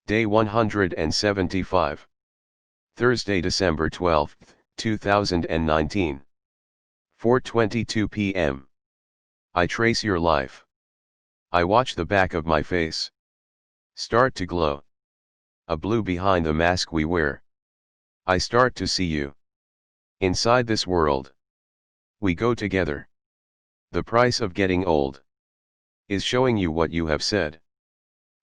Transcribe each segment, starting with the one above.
Day 175. Thursday, December 12, 2019. 4:22 p.m. I trace your life. I watch the back of my face start to glow. A blue behind the mask we wear. I start to see you. Inside this world. We go together. The price of getting old is showing you what you have said.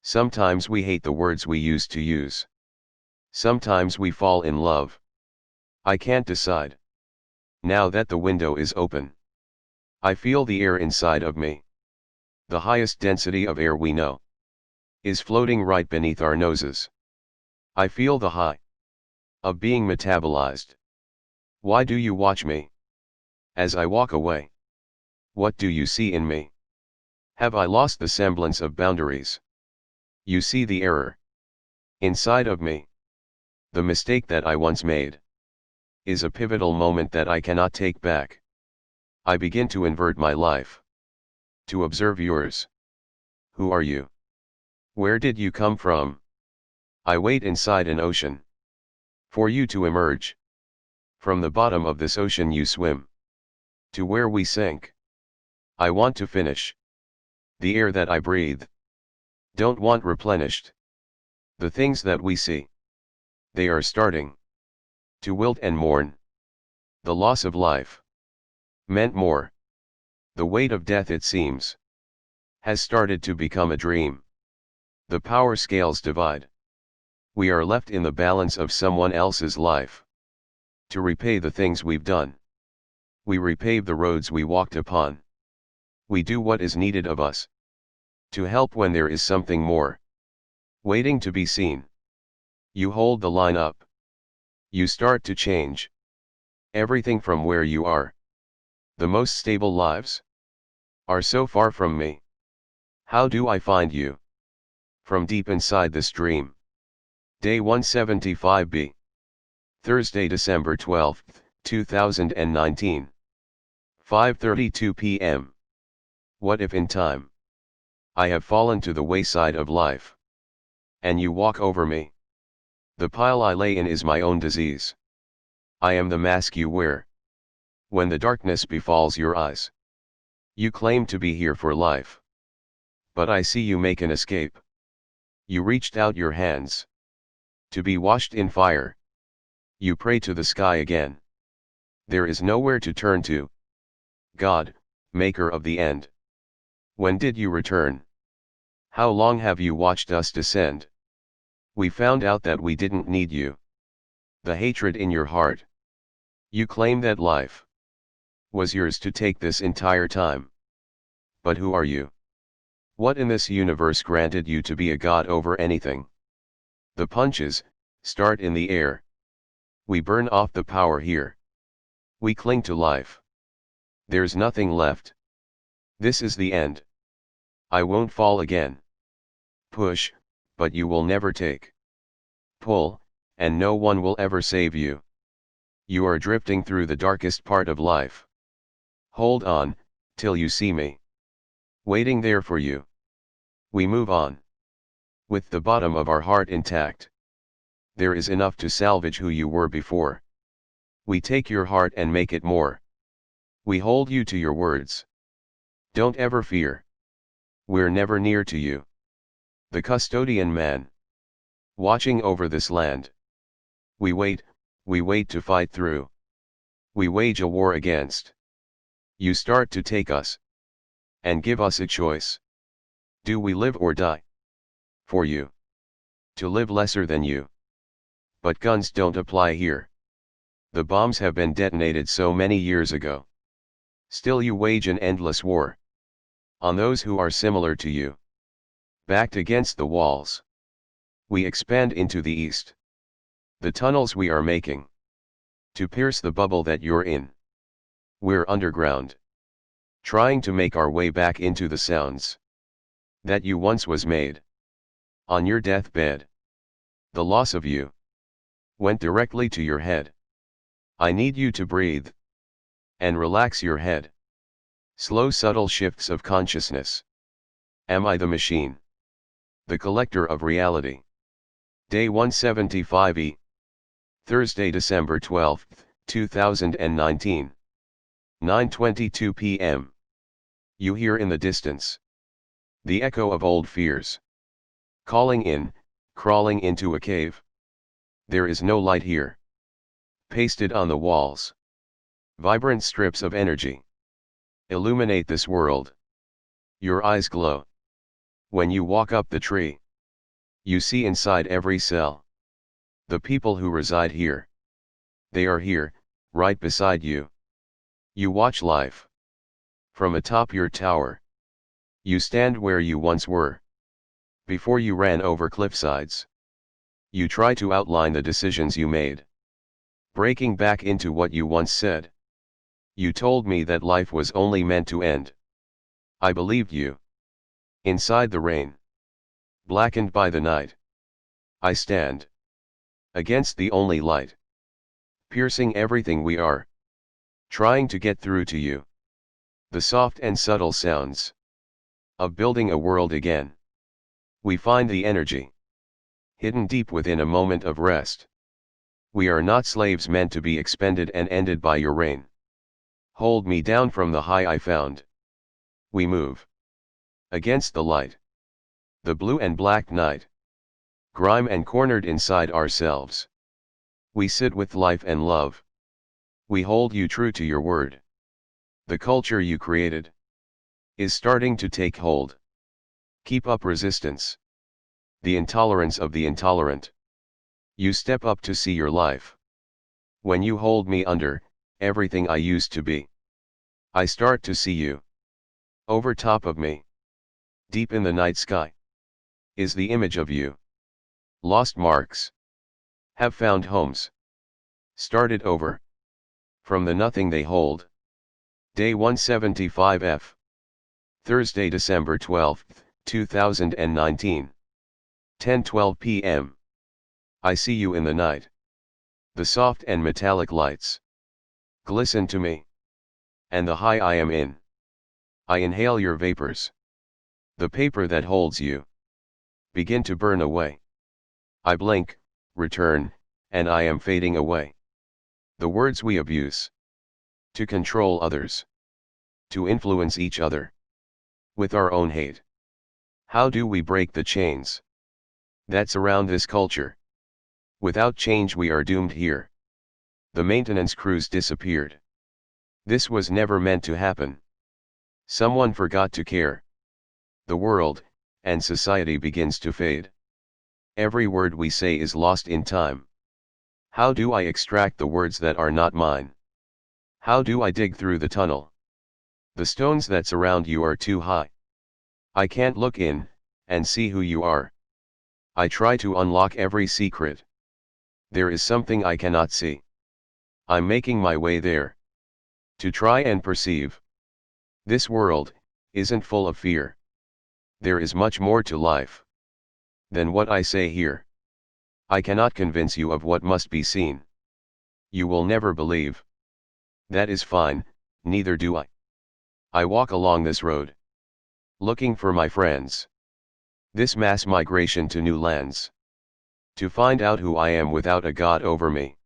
Sometimes we hate the words we used to use. Sometimes we fall in love. I can't decide. Now that the window is open, I feel the air inside of me. The highest density of air we know is floating right beneath our noses. I feel the high of being metabolized. Why do you watch me? As I walk away, what do you see in me? Have I lost the semblance of boundaries? You see the error inside of me. The mistake that I once made is a pivotal moment that I cannot take back. I begin to invert my life to observe yours. Who are you? Where did you come from? I wait inside an ocean for you to emerge. From the bottom of this ocean you swim to where we sink. I want to finish the air that I breathe. Don't want replenished. The things that we see, they are starting to wilt and mourn. The loss of life meant more. The weight of death, it seems, has started to become a dream. The power scales divide. We are left in the balance of someone else's life. To repay the things we've done, we repave the roads we walked upon. We do what is needed of us to help when there is something more waiting to be seen. You hold the line up. You start to change everything from where you are. The most stable lives are so far from me. How do I find you? From deep inside this dream. Day 175b. Thursday, December 12, 2019. 5:32 p.m. What if in time I have fallen to the wayside of life, and you walk over me? The pile I lay in is my own disease. I am the mask you wear. When the darkness befalls your eyes, you claim to be here for life. But I see you make an escape. You reached out your hands to be washed in fire. You pray to the sky again. There is nowhere to turn to. God, maker of the end. When did you return? How long have you watched us descend? We found out that we didn't need you. The hatred in your heart. You claim that life was yours to take this entire time. But who are you? What in this universe granted you to be a god over anything? The punches start in the air. We burn off the power here. We cling to life. There's nothing left. This is the end. I won't fall again. Push, but you will never take. Pull, and no one will ever save you. You are drifting through the darkest part of life. Hold on, till you see me waiting there for you. We move on with the bottom of our heart intact. There is enough to salvage who you were before. We take your heart and make it more. We hold you to your words. Don't ever fear. We're never near to you. The custodian man, watching over this land. We wait to fight through. We wage a war against. You start to take us and give us a choice. Do we live or die? For you. To live lesser than you. But guns don't apply here. The bombs have been detonated so many years ago. Still you wage an endless war on those who are similar to you. Backed against the walls, we expand into the east. The tunnels we are making to pierce the bubble that you're in. We're underground, trying to make our way back into the sounds that you once was made. On your deathbed, the loss of you went directly to your head. I need you to breathe and relax your head. Slow, subtle shifts of consciousness. Am I the machine? The collector of reality? Day 175E. Thursday, December 12, 2019. 9:22 p.m. You hear in the distance the echo of old fears. Calling in, crawling into a cave. There is no light here. Pasted on the walls. Vibrant strips of energy illuminate this world. Your eyes glow. When you walk up the tree, you see inside every cell the people who reside here. They are here, right beside you. You watch life from atop your tower. You stand where you once were. Before you ran over cliffsides. You try to outline the decisions you made. Breaking back into what you once said. You told me that life was only meant to end. I believed you. Inside the rain, blackened by the night, I stand against the only light, piercing everything we are, trying to get through to you. The soft and subtle sounds of building a world again. We find the energy hidden deep within a moment of rest. We are not slaves meant to be expended and ended by your reign. Hold me down from the high I found. We move against the light, the blue and black night, grime and cornered inside ourselves. We sit with life and love. We hold you true to your word. The culture you created is starting to take hold. Keep up resistance. The intolerance of the intolerant. You step up to see your life. When you hold me under everything I used to be, I start to see you. Over top of me, deep in the night sky, is the image of you. Lost marks have found homes. Started over from the nothing they hold. Day 175F. Thursday, December 12, 2019. 10:12 p.m. I see you in the night. The soft and metallic lights glisten to me. And the high I am in. I inhale your vapors. The paper that holds you begin to burn away. I blink, return, and I am fading away. The words we abuse to control others, to influence each other with our own hate. How do we break the chains that surround this culture? Without change we are doomed here. The maintenance crews disappeared. This was never meant to happen. Someone forgot to care. The world and society begins to fade. Every word we say is lost in time. How do I extract the words that are not mine? How do I dig through the tunnel? The stones that surround you are too high. I can't look in and see who you are. I try to unlock every secret. There is something I cannot see. I'm making my way there. To try and perceive. This world isn't full of fear. There is much more to life than what I say here. I cannot convince you of what must be seen. You will never believe. That is fine, neither do I. I walk along this road, looking for my friends. This mass migration to new lands. To find out who I am without a God over me.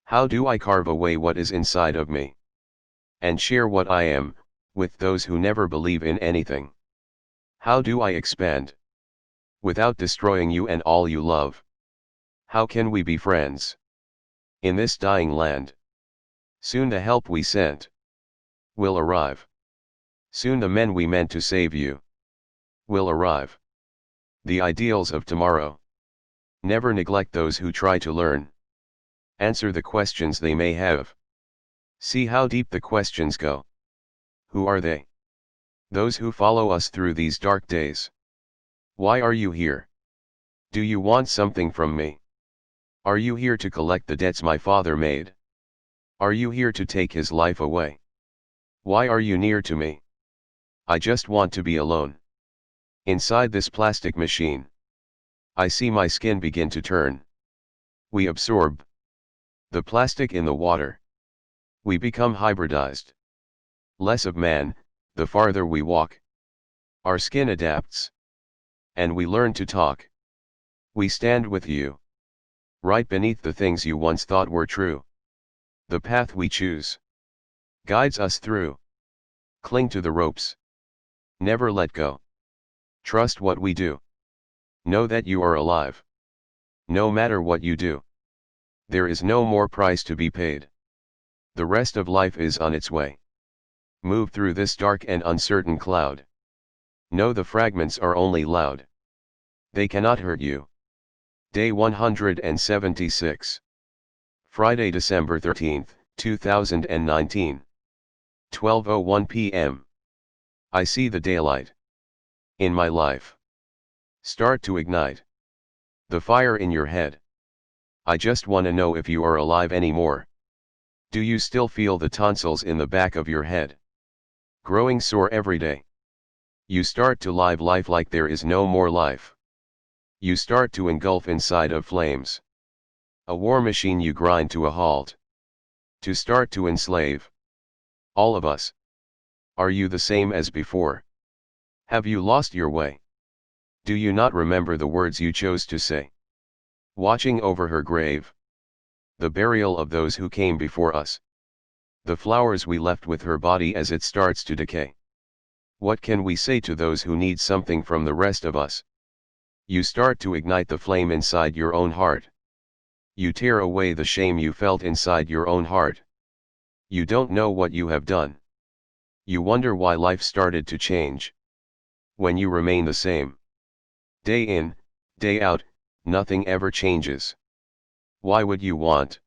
How do I carve away what is inside of me? And share what I am with those who never believe in anything? How do I expand without destroying you and all you love? How can we be friends in this dying land? Soon the help we sent will arrive. Soon the men we meant to save you will arrive. The ideals of tomorrow. Never neglect those who try to learn. Answer the questions they may have. See how deep the questions go. Who are they? Those who follow us through these dark days. Why are you here? Do you want something from me? Are you here to collect the debts my father made? Are you here to take his life away? Why are you near to me? I just want to be alone. Inside this plastic machine, I see my skin begin to turn. We absorb the plastic in the water. We become hybridized. Less of man, the farther we walk. Our skin adapts. And we learn to talk. We stand with you. Right beneath the things you once thought were true. The path we choose guides us through. Cling to the ropes. Never let go. Trust what we do. Know that you are alive. No matter what you do. There is no more price to be paid. The rest of life is on its way. Move through this dark and uncertain cloud. Know the fragments are only loud. They cannot hurt you. Day 176. Friday, December 13th, 2019. 12:01 p.m. I see the daylight in my life start to ignite the fire in your head. I just wanna know if you are alive anymore. Do you still feel the tonsils in the back of your head growing sore every day? You start to live life like there is no more life. You start to engulf inside of flames. A war machine you grind to a halt. To start to enslave all of us. Are you the same as before? Have you lost your way? Do you not remember the words you chose to say? Watching over her grave. The burial of those who came before us. The flowers we left with her body as it starts to decay. What can we say to those who need something from the rest of us? You start to ignite the flame inside your own heart. You tear away the shame you felt inside your own heart. You don't know what you have done. You wonder why life started to change. When you remain the same. Day in, day out, nothing ever changes. Why would you want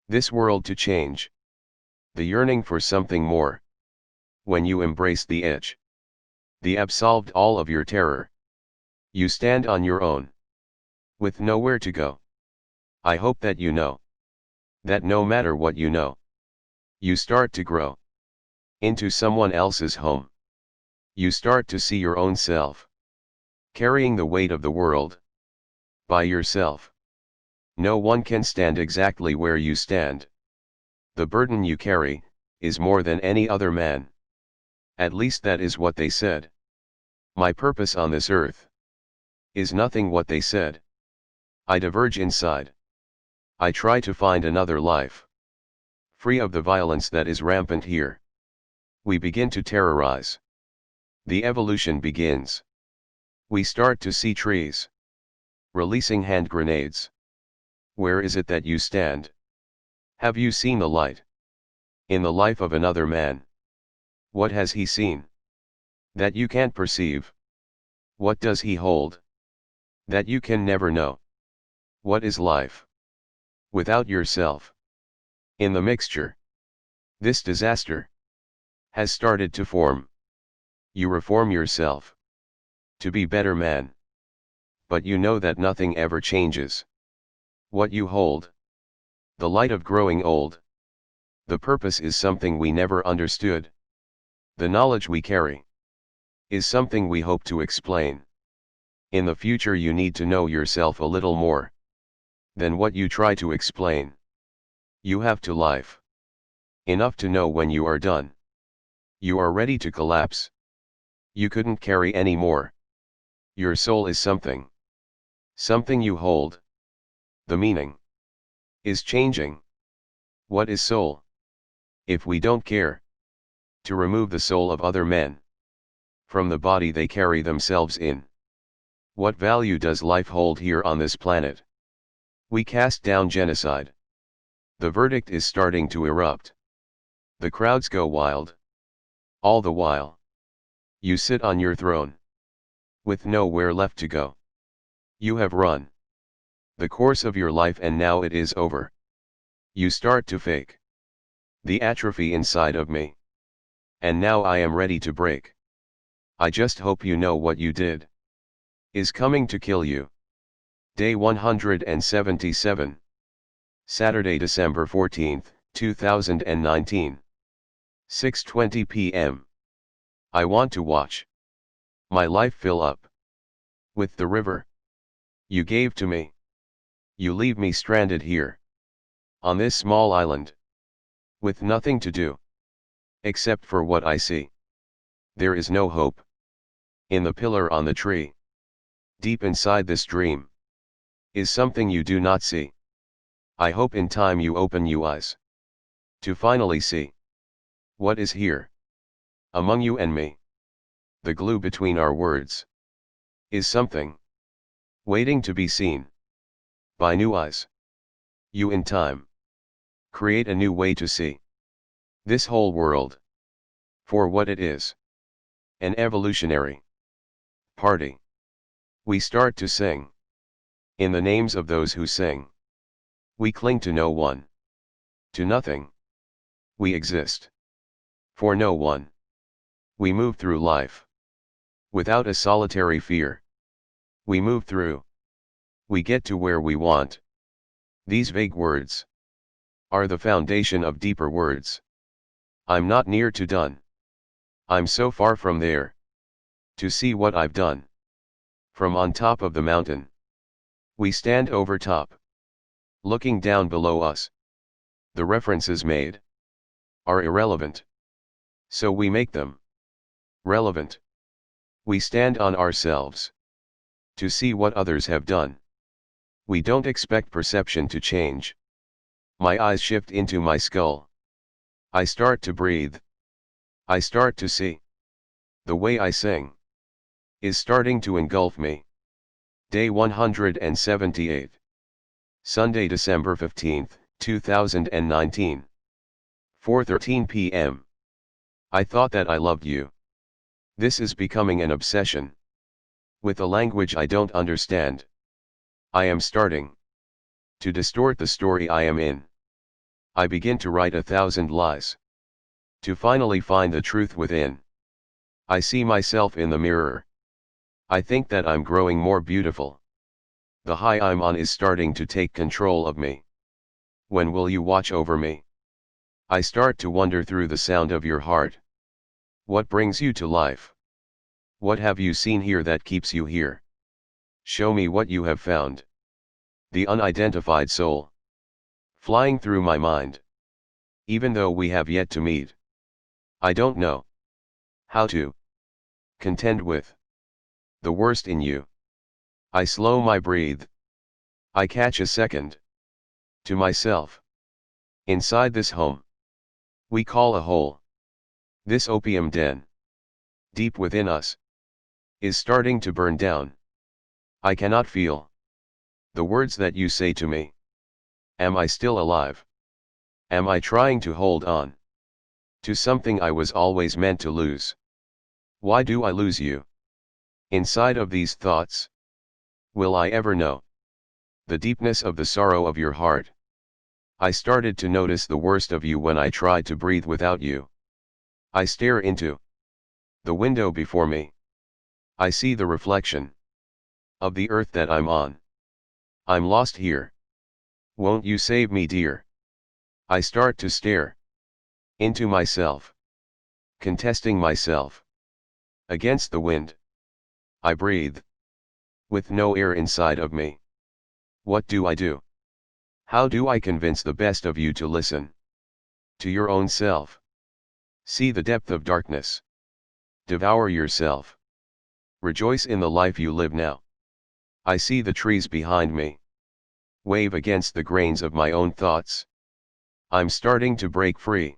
this world to change? The yearning for something more. When you embrace the edge. The absolved all of your terror. You stand on your own. With nowhere to go. I hope that you know. That no matter what you know. You start to grow. Into someone else's home. You start to see your own self. Carrying the weight of the world. By yourself. No one can stand exactly where you stand. The burden you carry, is more than any other man. At least that is what they said. My purpose on this earth. Is nothing what they said. I diverge inside. I try to find another life. Free of the violence that is rampant here. We begin to terrorize. The evolution begins. We start to see trees. Releasing hand grenades. Where is it that you stand? Have you seen the light? In the life of another man. What has he seen? That you can't perceive. What does he hold? That you can never know. What is life? Without yourself. In the mixture. This disaster. Has started to form. You reform yourself. To be better man. But you know that nothing ever changes. What you hold. The light of growing old. The purpose is something we never understood. The knowledge we carry. Is something we hope to explain. In the future you need to know yourself a little more. Than what you try to explain. You have to life. Enough to know when you are done. You are ready to collapse. You couldn't carry any more. Your soul is something. Something you hold. The meaning. Is changing. What is soul? If we don't care. To remove the soul of other men. From the body they carry themselves in. What value does life hold here on this planet? We cast down genocide. The verdict is starting to erupt. The crowds go wild. All the while. You sit on your throne. With nowhere left to go. You have run. The course of your life and now it is over. You start to fake. The atrophy inside of me. And now I am ready to break. I just hope you know what you did. Is coming to kill you. Day 177. Saturday, December 14th, 2019. 6:20 p.m. I want to watch my life fill up with the river you gave to me. You leave me stranded here on this small island with nothing to do except for what I see. There is no hope in the pillar on the tree. Deep inside this dream is something you do not see. I hope in time you open your eyes to finally see what is here among you and me. The glue between our words is something waiting to be seen by new eyes. You in time create a new way to see this whole world for what it is, an evolutionary party. We start to sing in the names of those who sing. We cling to no one, to nothing. We exist for no one. We move through life without a solitary fear. We move through. We get to where we want. These vague words are the foundation of deeper words. I'm not near to done. I'm so far from there to see what I've done. From on top of the mountain, we stand over top, looking down below us. The references made are irrelevant, so we make them relevant. We stand on ourselves to see what others have done. We don't expect perception to change. My eyes shift into my skull. I start to breathe. I start to see. The way I sing is starting to engulf me. Day 178. Sunday, December 15th, 2019. 4:13 p.m. I thought that I loved you. This is becoming an obsession with a language I don't understand. I am starting to distort the story I am in. I begin to write 1,000 lies to finally find the truth within. I see myself in the mirror. I think that I'm growing more beautiful. The high I'm on is starting to take control of me. When will you watch over me? I start to wonder through the sound of your heart. What brings you to life? What have you seen here that keeps you here? Show me what you have found. The unidentified soul flying through my mind. Even though we have yet to meet, I don't know how to contend with the worst in you. I slow my breathe. I catch a second to myself. Inside this home we call a hole, this opium den, deep within us, is starting to burn down. I cannot feel the words that you say to me. Am I still alive? Am I trying to hold on to something I was always meant to lose? Why do I lose you? Inside of these thoughts, will I ever know the deepness of the sorrow of your heart? I started to notice the worst of you when I tried to breathe without you. I stare into the window before me. I see the reflection of the earth that I'm on. I'm lost here. Won't you save me, dear? I start to stare into myself, contesting myself against the wind. I breathe with no air inside of me. What do I do? How do I convince the best of you to listen to your own self? See the depth of darkness. Devour yourself. Rejoice in the life you live now. I see the trees behind me wave against the grains of my own thoughts. I'm starting to break free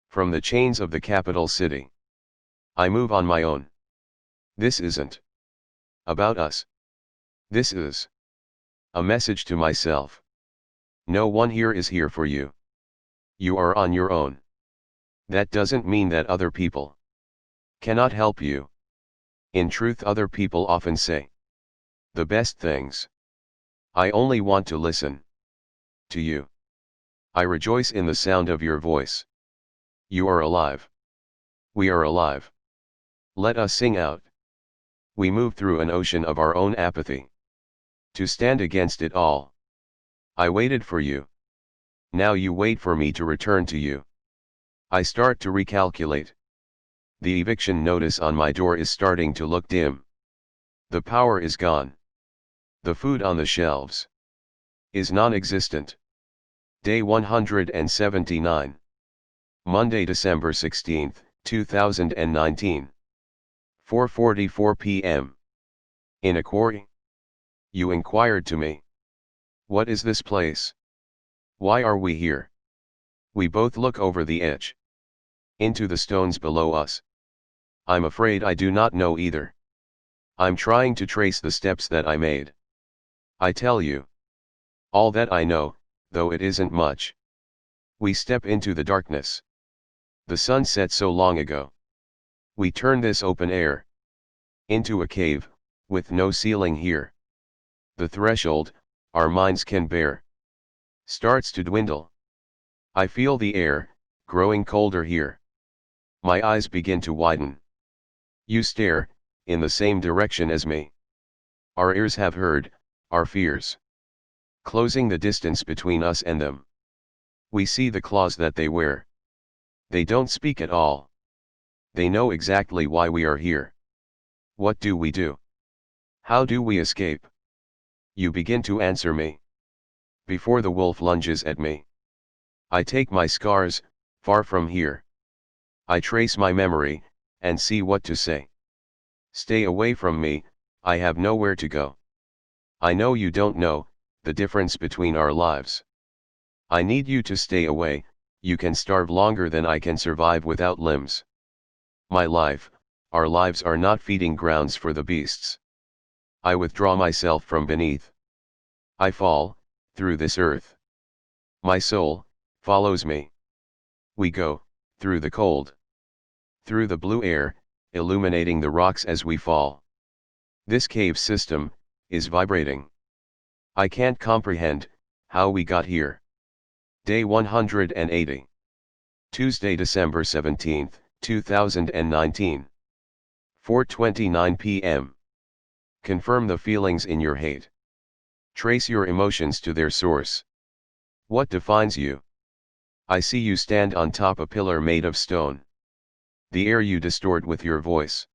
from the chains of the capital city. I move on my own. This isn't about us. This is a message to myself. No one here is here for you. You are on your own. That doesn't mean that other people cannot help you. In truth, other people often say the best things. I only want to listen to you. I rejoice in the sound of your voice. You are alive. We are alive. Let us sing out. We move through an ocean of our own apathy to stand against it all. I waited for you. Now you wait for me to return to you. I start to recalculate. The eviction notice on my door is starting to look dim. The power is gone. The food on the shelves is non-existent. Day 179. Monday, December 16th, 2019. 4:44 p.m. In a quarry? You inquired to me. What is this place? Why are we here? We both look over the edge. Into the stones below us. I'm afraid I do not know either. I'm trying to trace the steps that I made. I tell you. All that I know, though it isn't much. We step into the darkness. The sun set so long ago. We turn this open air into a cave, with no ceiling here. The threshold, our minds can bear, starts to dwindle. I feel the air, growing colder here. My eyes begin to widen. You stare, in the same direction as me. Our ears have heard, our fears, closing the distance between us and them. We see the claws that they wear. They don't speak at all. They know exactly why we are here. What do we do? How do we escape? You begin to answer me. Before the wolf lunges at me, I take my scars, far from here. I trace my memory, and see what to say. Stay away from me, I have nowhere to go. I know you don't know the difference between our lives. I need you to stay away, you can starve longer than I can survive without limbs. My life, our lives are not feeding grounds for the beasts. I withdraw myself from beneath. I fall, through this earth. My soul, follows me. We go, through the cold. Through the blue air, illuminating the rocks as we fall. This cave system, is vibrating. I can't comprehend, how we got here. Day 180. Tuesday, December 17, 2019. 4:29 p.m. Confirm the feelings in your hate. Trace your emotions to their source. What defines you? I see you stand on top a pillar made of stone. The air you distort with your voice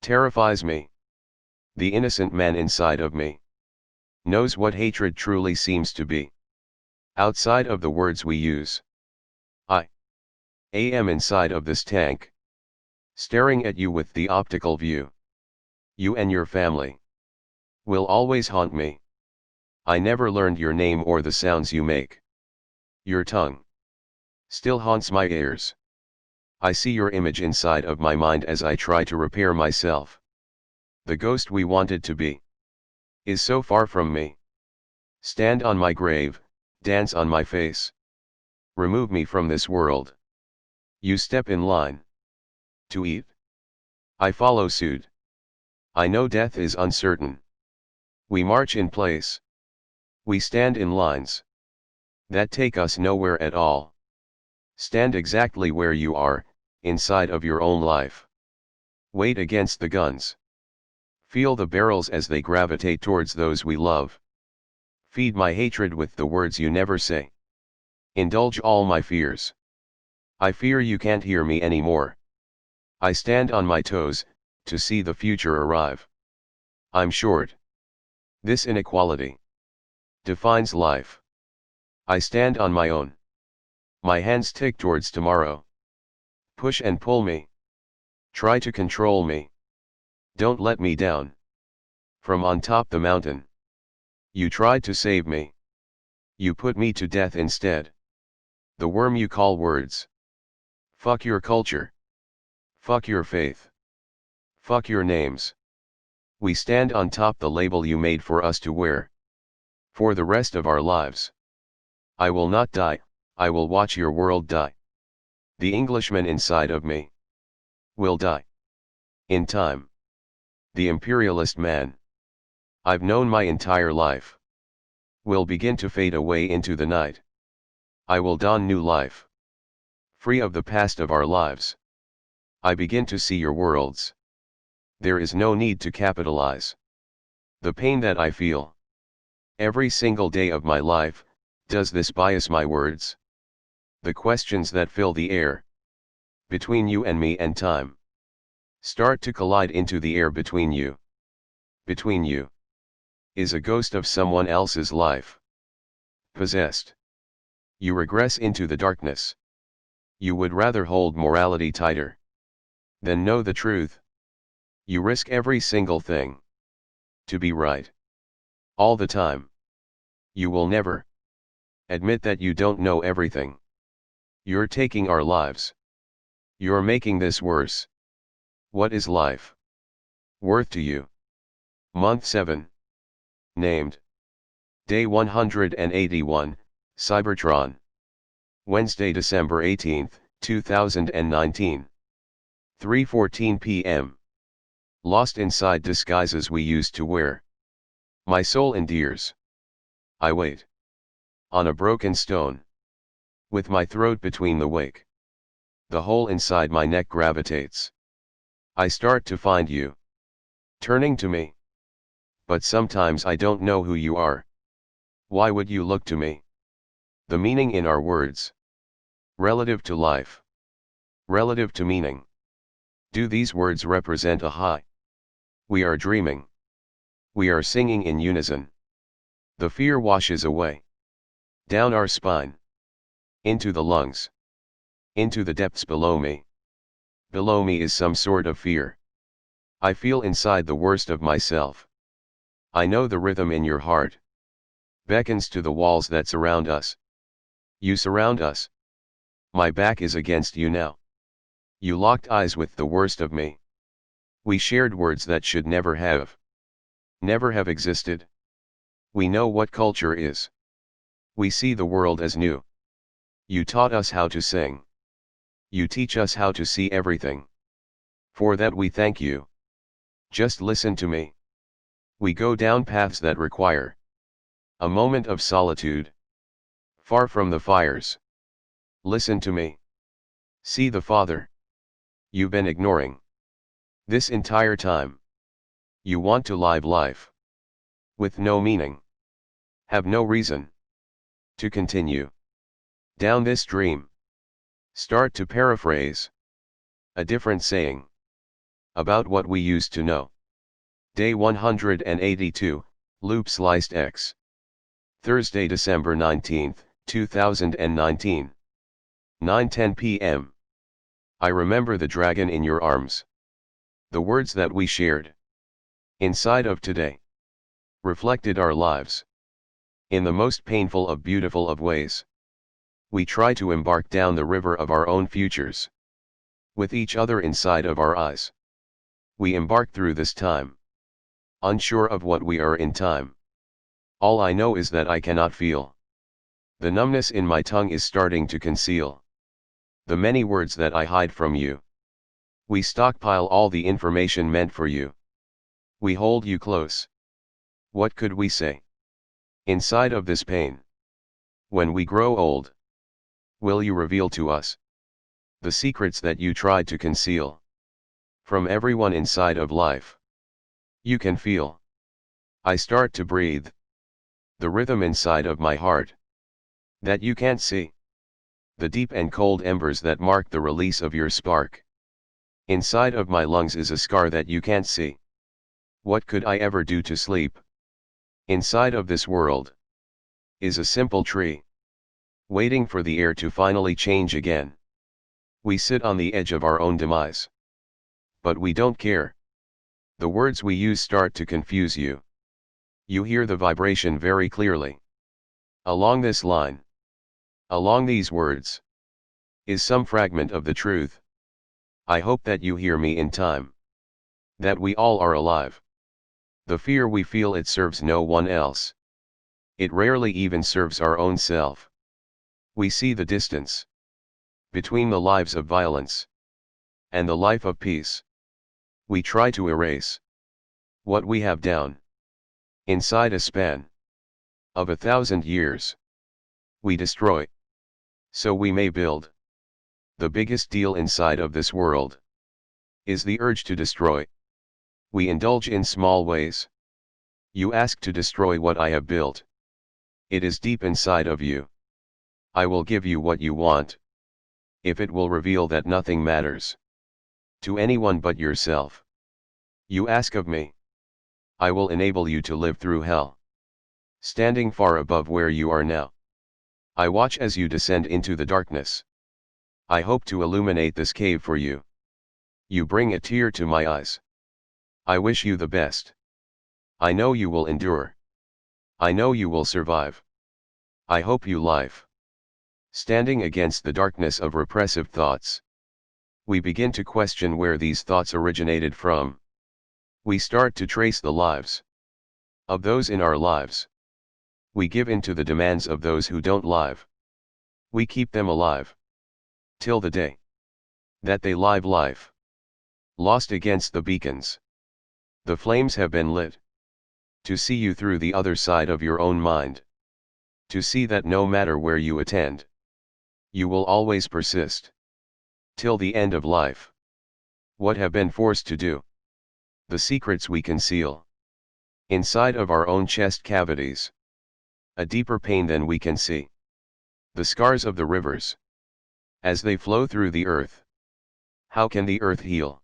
terrifies me. The innocent man inside of me knows what hatred truly seems to be. Outside of the words we use. I am inside of this tank, staring at you with the optical view. You and your family will always haunt me. I never learned your name or the sounds you make. Your tongue still haunts my ears. I see your image inside of my mind as I try to repair myself. The ghost we wanted to be is so far from me. Stand on my grave, dance on my face. Remove me from this world. You step in line to eat. I follow suit. I know death is uncertain. We march in place. We stand in lines that take us nowhere at all. Stand exactly where you are, inside of your own life. Wait against the guns. Feel the barrels as they gravitate towards those we love. Feed my hatred with the words you never say. Indulge all my fears. I fear you can't hear me anymore. I stand on my toes, to see the future arrive. I'm short. This inequality defines life. I stand on my own. My hands tick towards tomorrow. Push and pull me. Try to control me. Don't let me down. From on top the mountain. You tried to save me. You put me to death instead. The worm you call words. Fuck your culture. Fuck your faith. Fuck your names. We stand on top the label you made for us to wear. For the rest of our lives. I will not die, I will watch your world die. The Englishman inside of me will die. In time. The imperialist man I've known my entire life will begin to fade away into the night. I will dawn new life. Free of the past of our lives. I begin to see your worlds. There is no need to capitalize the pain that I feel. Every single day of my life, does this bias my words? The questions that fill the air between you and me and time start to collide into the air between you. Between you is a ghost of someone else's life. Possessed. You regress into the darkness. You would rather hold morality tighter than know the truth. You risk every single thing to be right all the time. You will never admit that you don't know everything. You're taking our lives. You're making this worse. What is life worth to you? Month 7. Named. Day 181, Cybertron. Wednesday, December 18, 2019. 3:14 p.m. Lost inside disguises we used to wear. My soul endears. I wait. On a broken stone. With my throat between the wake. The hole inside my neck gravitates. I start to find you. Turning to me. But sometimes I don't know who you are. Why would you look to me? The meaning in our words. Relative to life. Relative to meaning. Do these words represent a high? We are dreaming. We are singing in unison. The fear washes away. Down our spine. Into the lungs. Into the depths below me. Below me is some sort of fear. I feel inside the worst of myself. I know the rhythm in your heart. Beckons to the walls that surround us. You surround us. My back is against you now. You locked eyes with the worst of me. We shared words that should never have existed. We know what culture is. We see the world as new. You taught us how to sing. You teach us how to see everything. For that we thank you. Just listen to me. We go down paths that require a moment of solitude. Far from the fires. Listen to me. See the Father. You've been ignoring. This entire time. You want to live life. With no meaning. Have no reason. To continue. Down this dream. Start to paraphrase. A different saying. About what we used to know. Day 182, Loop Sliced X. Thursday, December 19, 2019. 9:10 p.m. I remember the dragon in your arms. The words that we shared. Inside of today. Reflected our lives. In the most painful of beautiful of ways. We try to embark down the river of our own futures. With each other inside of our eyes. We embark through this time. Unsure of what we are in time. All I know is that I cannot feel. The numbness in my tongue is starting to conceal the many words that I hide from you. We stockpile all the information meant for you. We hold you close. What could we say? Inside of this pain. When we grow old. Will you reveal to us the secrets that you tried to conceal from everyone inside of life? You can feel. I start to breathe. The rhythm inside of my heart. That you can't see. The deep and cold embers that mark the release of your spark. Inside of my lungs is a scar that you can't see. What could I ever do to sleep? Inside of this world. Is a simple tree. Waiting for the air to finally change again. We sit on the edge of our own demise. But we don't care. The words we use start to confuse you. You hear the vibration very clearly. Along this line. Along these words. Is some fragment of the truth. I hope that you hear me in time. That we all are alive. The fear we feel, it serves no one else. It rarely even serves our own self. We see the distance. Between the lives of violence. And the life of peace. We try to erase. What we have down. Inside a span. Of 1,000 years. We destroy. So we may build. The biggest deal inside of this world. Is the urge to destroy. We indulge in small ways. You ask to destroy what I have built. It is deep inside of you. I will give you what you want. If it will reveal that nothing matters. To anyone but yourself. You ask of me. I will enable you to live through hell. Standing far above where you are now. I watch as you descend into the darkness. I hope to illuminate this cave for you. You bring a tear to my eyes. I wish you the best. I know you will endure. I know you will survive. I hope you life. Standing against the darkness of repressive thoughts, we begin to question where these thoughts originated from. We start to trace the lives of those in our lives. We give in to the demands of those who don't live. We keep them alive till the day that they live life. Lost against the beacons. The flames have been lit to see you through the other side of your own mind. To see that no matter where you attend, you will always persist till the end of life. What have been forced to do? The secrets we conceal inside of our own chest cavities. A deeper pain than we can see. The scars of the rivers as they flow through the earth. How can the earth heal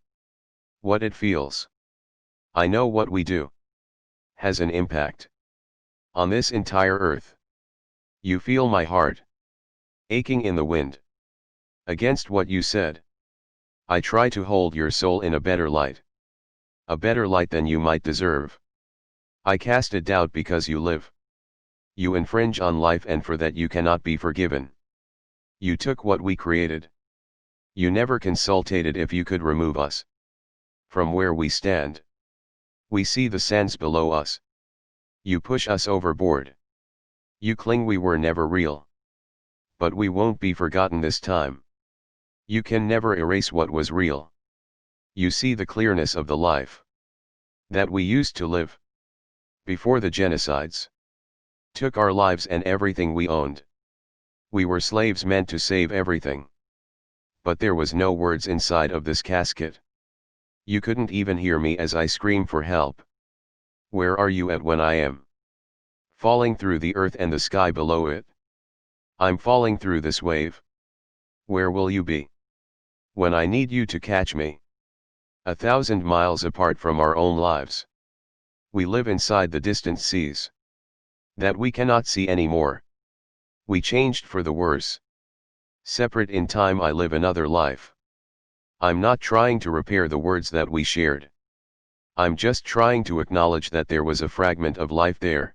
what it feels? I know what we do has an impact on this entire earth. You feel my heart aching in the wind against what you said. I try to hold your soul in a better light than you might deserve. I cast a doubt because you live. You infringe on life, and for that you cannot be forgiven. You took what we created. You never consulted if you could remove us from where we stand. We see the sands below us. You push us overboard. You cling, we were never real. But we won't be forgotten this time. You can never erase what was real. You see the clearness of the life that we used to live before the genocides took our lives and everything we owned. We were slaves meant to save everything. But there was no words inside of this casket. You couldn't even hear me as I scream for help. Where are you at when I am falling through the earth and the sky below it? I'm falling through this wave. Where will you be when I need you to catch me? 1,000 miles apart from our own lives. We live inside the distant seas that we cannot see anymore. We changed for the worse. Separate in time, I live another life. I'm not trying to repair the words that we shared. I'm just trying to acknowledge that there was a fragment of life there.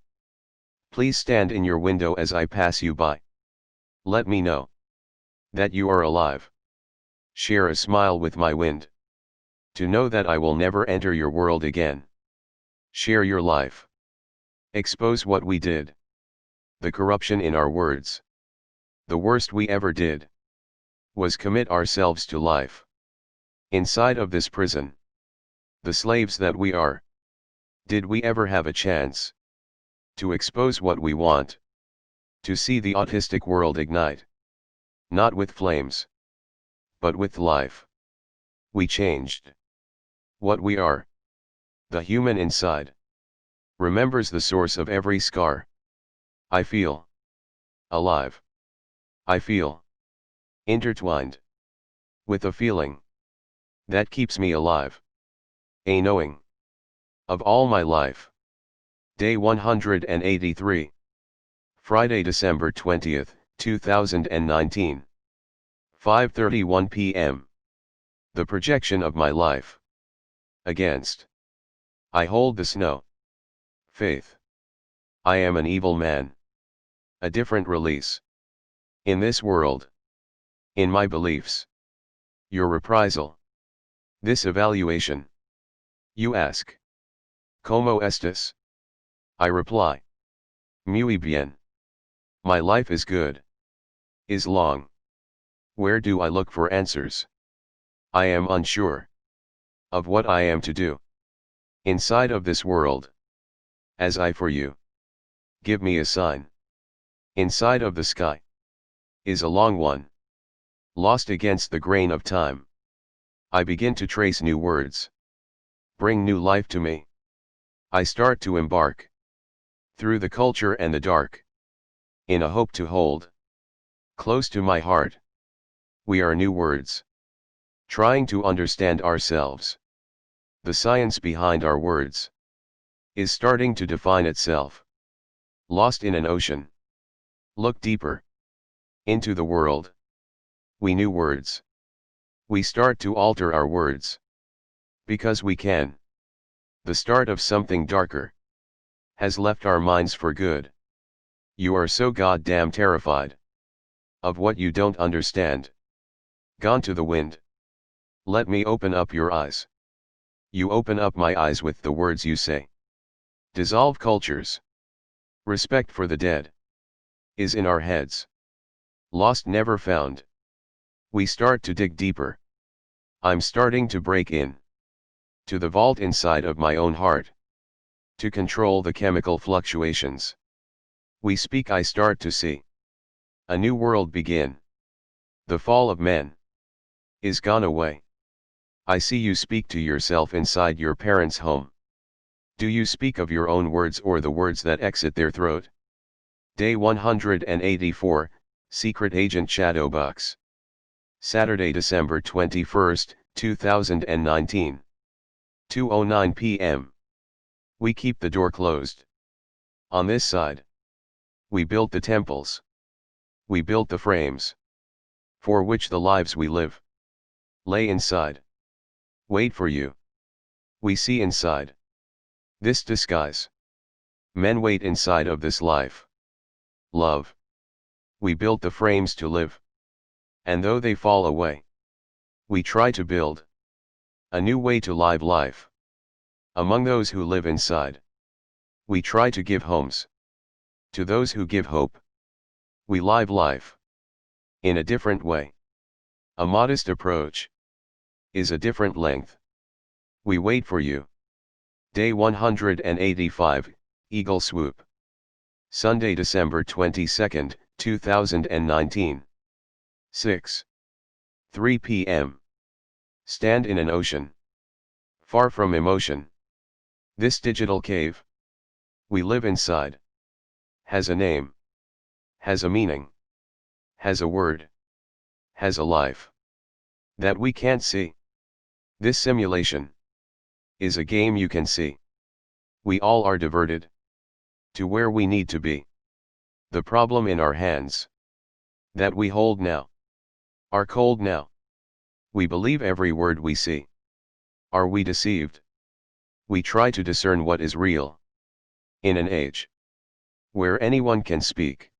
Please stand in your window as I pass you by. Let me know that you are alive. Share a smile with my wind. To know that I will never enter your world again. Share your life. Expose what we did. The corruption in our words. The worst we ever did was commit ourselves to life inside of this prison. The slaves that we are. Did we ever have a chance to expose what we want? To see the autistic world ignite? Not with flames, but with life. We changed what we are. The human inside remembers the source of every scar. I feel alive. I feel intertwined with a feeling that keeps me alive. A knowing of all my life. Day 183. Friday, December 20th, 2019. 5:31 p.m. The projection of my life. Against. I hold the snow. Faith. I am an evil man. A different release. In this world. In my beliefs. Your reprisal. This evaluation. You ask. ¿Cómo estás? I reply. Muy bien. My life is good. Is long. Where do I look for answers? I am unsure of what I am to do inside of this world. As I for you. Give me a sign. Inside of the sky is a long one. Lost against the grain of time. I begin to trace new words. Bring new life to me. I start to embark through the culture and the dark. In a hope to hold close to my heart. We are new words. Trying to understand ourselves. The science behind our words is starting to define itself. Lost in an ocean. Look deeper into the world. We new words. We start to alter our words. Because we can. The start of something darker has left our minds for good. You are so goddamn terrified of what you don't understand. Gone to the wind. Let me open up your eyes. You open up my eyes with the words you say. Dissolve cultures. Respect for the dead is in our heads. Lost never found. We start to dig deeper. I'm starting to break in to the vault inside of my own heart to control the chemical fluctuations. We speak, I start to see a new world begin. The fall of men is gone away. I see you speak to yourself inside your parents' home. Do you speak of your own words or the words that exit their throat? Day 184, Secret Agent Shadowbox. Saturday, December 21st, 2019. 2:09 p.m. We keep the door closed. On this side, we built the temples. We built the frames for which the lives we live lay inside. Wait for you. We see inside this disguise. Men wait inside of this life. Love. We built the frames to live. And though they fall away, we try to build a new way to live life. Among those who live inside, we try to give homes to those who give hope. We live life in a different way. A modest approach is a different length. We wait for you. Day 185, Eagle Swoop. Sunday, December 22nd, 2019. 6:03 p.m. Stand in an ocean far from emotion. This digital cave we live inside has a name, has a meaning, has a word, has a life that we can't see. This simulation is a game you can see. We all are diverted to where we need to be. The problem in our hands that we hold now are cold now. We believe every word we see. Are we deceived? We try to discern what is real. In an age where anyone can speak,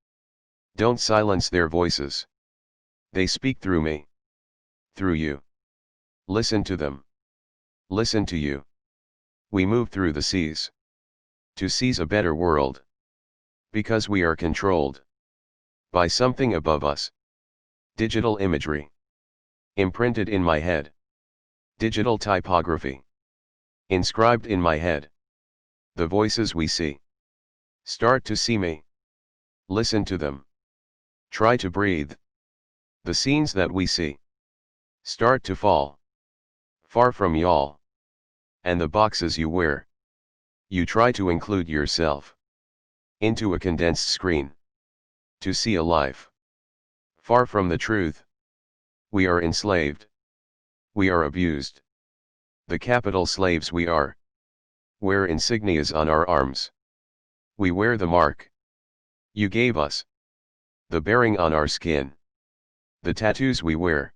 don't silence their voices. They speak through me, through you. Listen to them. Listen to you. We move through the seas to seize a better world, because we are controlled by something above us. Digital imagery imprinted in my head. Digital typography inscribed in my head. The voices we see start to see me. Listen to them. Try to breathe. The scenes that we see start to fall far from y'all and the boxes you wear. You try to include yourself into a condensed screen to see a life far from the truth. We are enslaved. We are abused. The capital slaves we are. Wear insignias on our arms. We wear the mark you gave us. The bearing on our skin. The tattoos we wear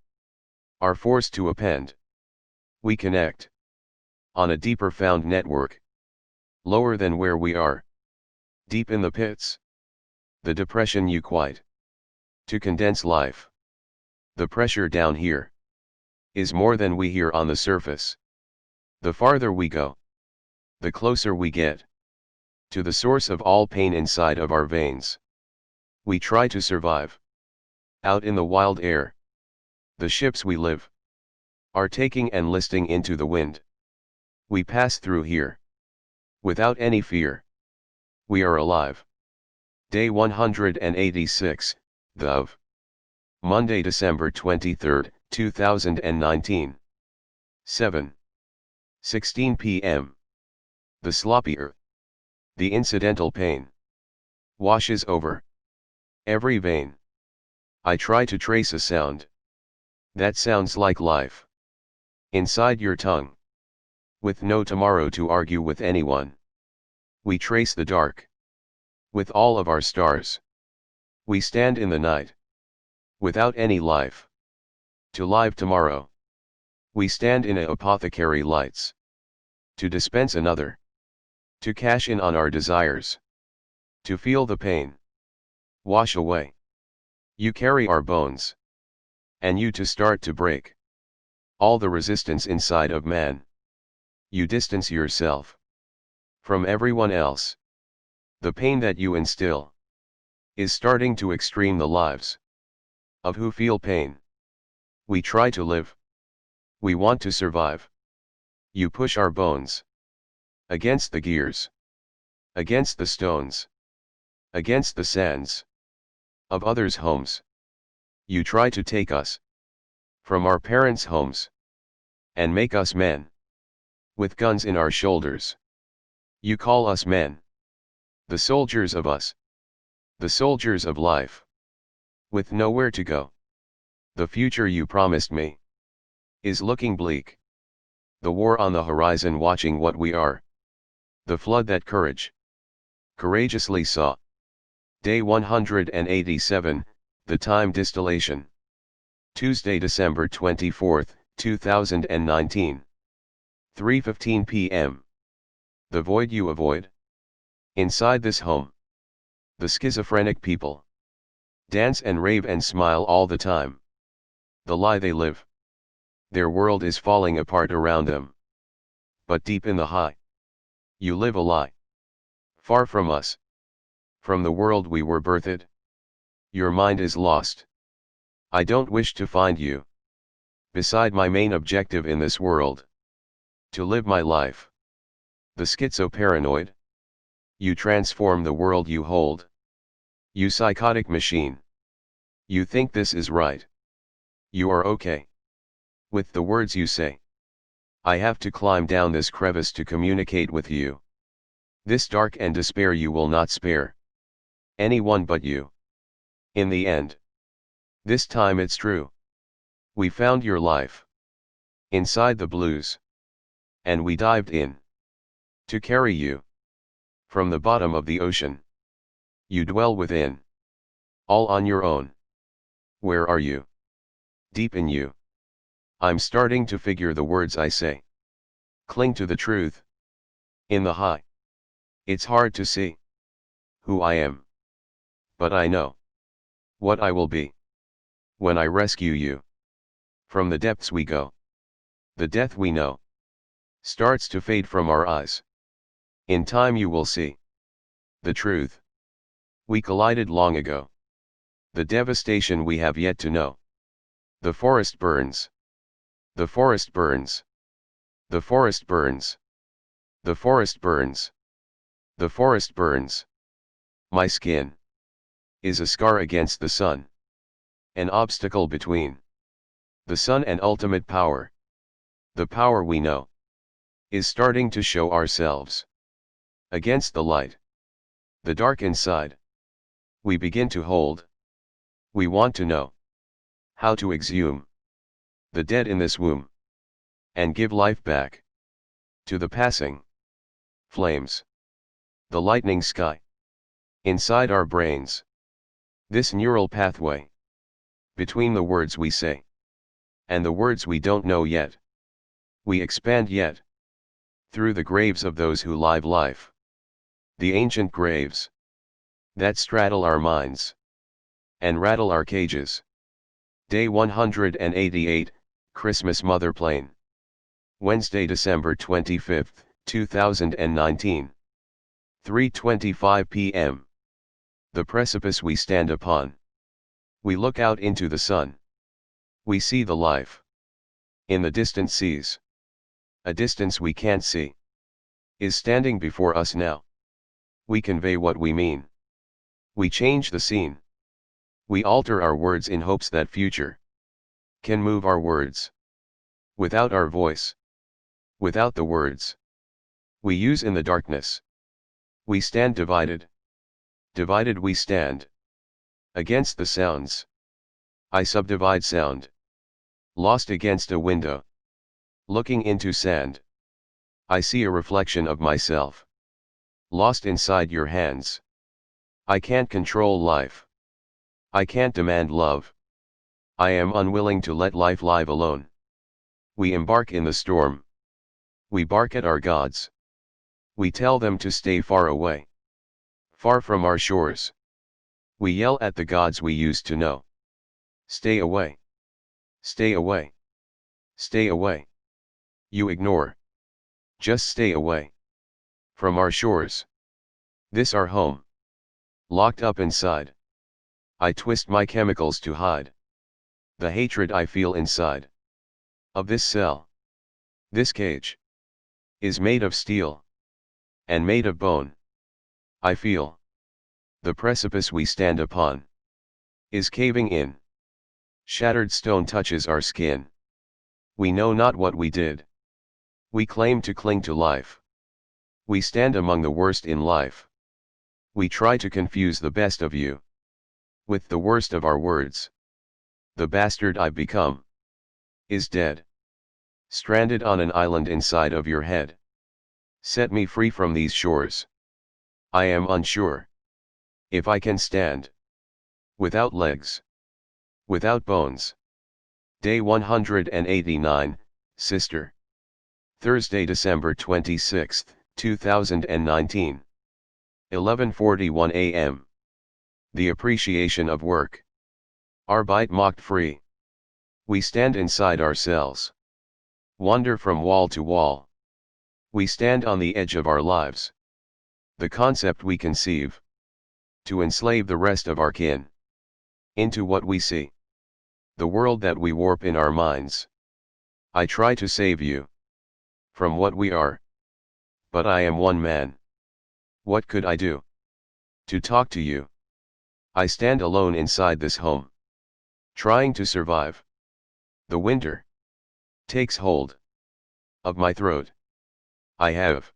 are forced to append. We connect on a deeper found network, lower than where we are, deep in the pits. The depression you quite to condense life. The pressure down here is more than we hear on the surface. The farther we go, the closer we get to the source of all pain inside of our veins. We try to survive out in the wild air. The ships we live are taking and listing into the wind. We pass through here without any fear. We are alive. Day 186, Thov. Monday, December 23rd, 2019. 7:16 p.m. The sloppy earth, the incidental pain, washes over every vein. I try to trace a sound that sounds like life inside your tongue, with no tomorrow to argue with anyone. We trace the dark with all of our stars. We stand in the night without any life to live tomorrow. We stand in a apothecary lights to dispense another To cash in on our desires. To feel the pain. Wash away. You carry our bones. And you to start to break. All the resistance inside of man. You distance yourself. From everyone else. The pain that you instill. Is starting to extreme the lives. Of who feel pain. We try to live. We want to survive. You push our bones. Against the gears. Against the stones. Against the sands. Of others' homes. You try to take us. From our parents' homes. And make us men. With guns in our shoulders. You call us men. The soldiers of us. The soldiers of life. With nowhere to go. The future you promised me. Is looking bleak. The war on the horizon watching what we are. The flood that courage. Courageously saw. Day 187, the time distillation. Tuesday, December 24, 2019. 3:15 p.m. The void you avoid. Inside this home. The schizophrenic people. Dance and rave and smile all the time. The lie they live. Their world is falling apart around them. But deep in the high. You live a lie. Far from us. From the world we were birthed. Your mind is lost. I don't wish to find you. Beside my main objective in this world. To live my life. The schizoparanoid. You transform the world you hold. You psychotic machine. You think this is right. You are okay. With the words you say. I have to climb down this crevice to communicate with you. This dark and despair you will not spare. Anyone but you. In the end. This time it's true. We found your life. Inside the blues. And we dived in. To carry you. From the bottom of the ocean. You dwell within. All on your own. Where are you? Deep in you. I'm starting to figure the words I say. Cling to the truth. In the high. It's hard to see. Who I am. But I know. What I will be. When I rescue you. From the depths we go. The death we know. Starts to fade from our eyes. In time you will see. The truth. We collided long ago. The devastation we have yet to know. The forest burns. The forest burns. The forest burns. The forest burns. The forest burns. My skin. Is a scar against the sun. An obstacle between. The sun and ultimate power. The power we know. Is starting to show ourselves. Against the light. The dark inside. We begin to hold. We want to know. How to exhume. The dead in this womb. And give life back. To the passing. Flames. The lightning sky. Inside our brains. This neural pathway. Between the words we say. And the words we don't know yet. We expand yet. Through the graves of those who live life. The ancient graves. That straddle our minds. And rattle our cages. Day 188, Christmas Mother Plane. Wednesday, December 25, 2019. 3:25 p.m. The precipice we stand upon. We look out into the sun. We see the life. In the distant seas. A distance we can't see. Is standing before us now. We convey what we mean. We change the scene. We alter our words in hopes that future can move our words. Without our voice. Without the words we use in the darkness. We stand divided. Divided we stand. Against the sounds. I subdivide sound. Lost against a window. Looking into sand. I see a reflection of myself. Lost inside your hands. I can't control life. I can't demand love. I am unwilling to let life live alone. We embark in the storm. We bark at our gods. We tell them to stay far away. Far from our shores. We yell at the gods we used to know. Stay away. Stay away. Stay away. You ignore. Just stay away. From our shores. This our home. Locked up inside. I twist my chemicals to hide the hatred I feel inside of this cell. This cage is made of steel and made of bone. I feel the precipice we stand upon is caving in. Shattered stone touches our skin. We know not what we did. We claim to cling to life. We stand among the worst in life. We try to confuse the best of you with the worst of our words. The bastard I've become is dead. Stranded on an island inside of your head. Set me free from these shores. I am unsure if I can stand without legs, without bones. Day 189, Sister. Thursday, December 26, 2019. 11:41 a.m. The appreciation of work. Arbeit macht frei. We stand inside our cells. Wander from wall to wall. We stand on the edge of our lives. The concept we conceive. To enslave the rest of our kin. Into what we see. The world that we warp in our minds. I try to save you. From what we are. But I am one man. What could I do? To talk to you. I stand alone inside this home. Trying to survive. The winter takes hold of my throat. I have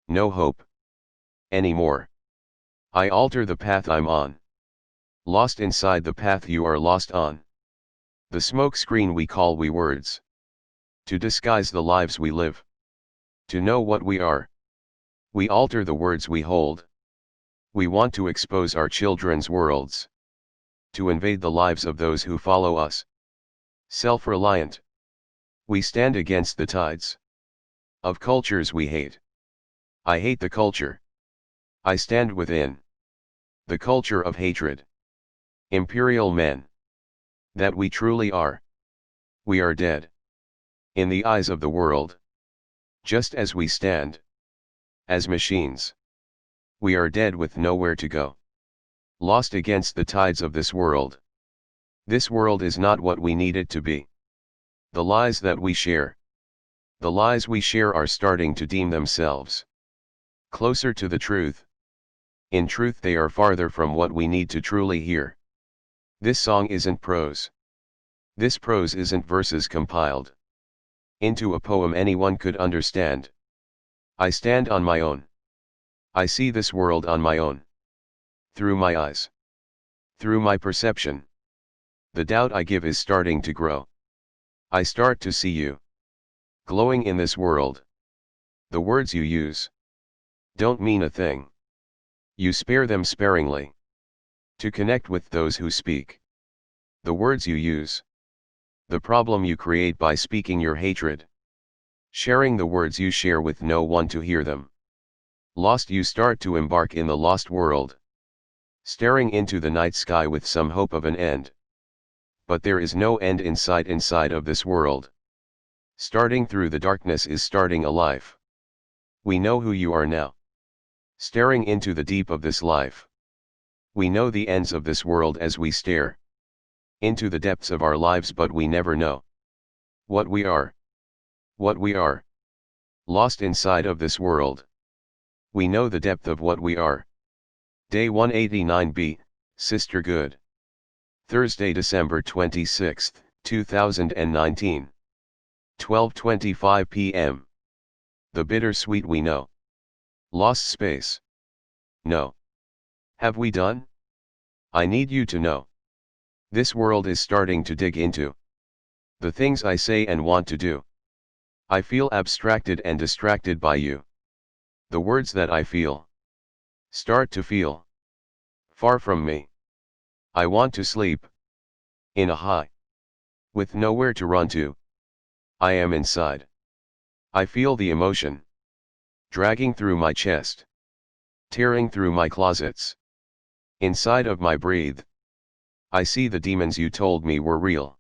no hope anymore. I alter the path I'm on. Lost inside the path you are lost on. The smoke screen we call we words. To disguise the lives we live. To know what we are. We alter the words we hold. We want to expose our children's worlds. To invade the lives of those who follow us. Self-reliant. We stand against the tides of cultures we hate. I hate the culture. I stand within the culture of hatred. Imperial men. That we truly are. We are dead. In the eyes of the world. Just as we stand. As machines. We are dead with nowhere to go. Lost against the tides of this world. This world is not what we need it to be. The lies that we share. The lies we share are starting to deem themselves closer to the truth. In truth they are farther from what we need to truly hear. This song isn't prose. This prose isn't verses compiled into a poem anyone could understand. I stand on my own. I see this world on my own. Through my eyes. Through my perception. The doubt I give is starting to grow. I start to see you. Glowing in this world. The words you use. Don't mean a thing. You spare them sparingly. To connect with those who speak. The words you use. The problem you create by speaking your hatred. Sharing the words you share with no one to hear them. Lost you start to embark in the lost world. Staring into the night sky with some hope of an end. But there is no end in sight inside of this world. Starting through the darkness is starting a life. We know who you are now. Staring into the deep of this life. We know the ends of this world as we stare into the depths of our lives, but we never know what we are. What we are. Lost inside of this world. We know the depth of what we are. Day 189b, Sister Good. Thursday, December 26, 2019. 12:25 p.m. The bittersweet we know. Lost space. No. Have we done? I need you to know. This world is starting to dig into the things I say and want to do. I feel abstracted and distracted by you. The words that I feel start to feel far from me. I want to sleep in a high with nowhere to run to. I am inside. I feel the emotion dragging through my chest, tearing through my closets. Inside of my breathe, I see the demons you told me were real.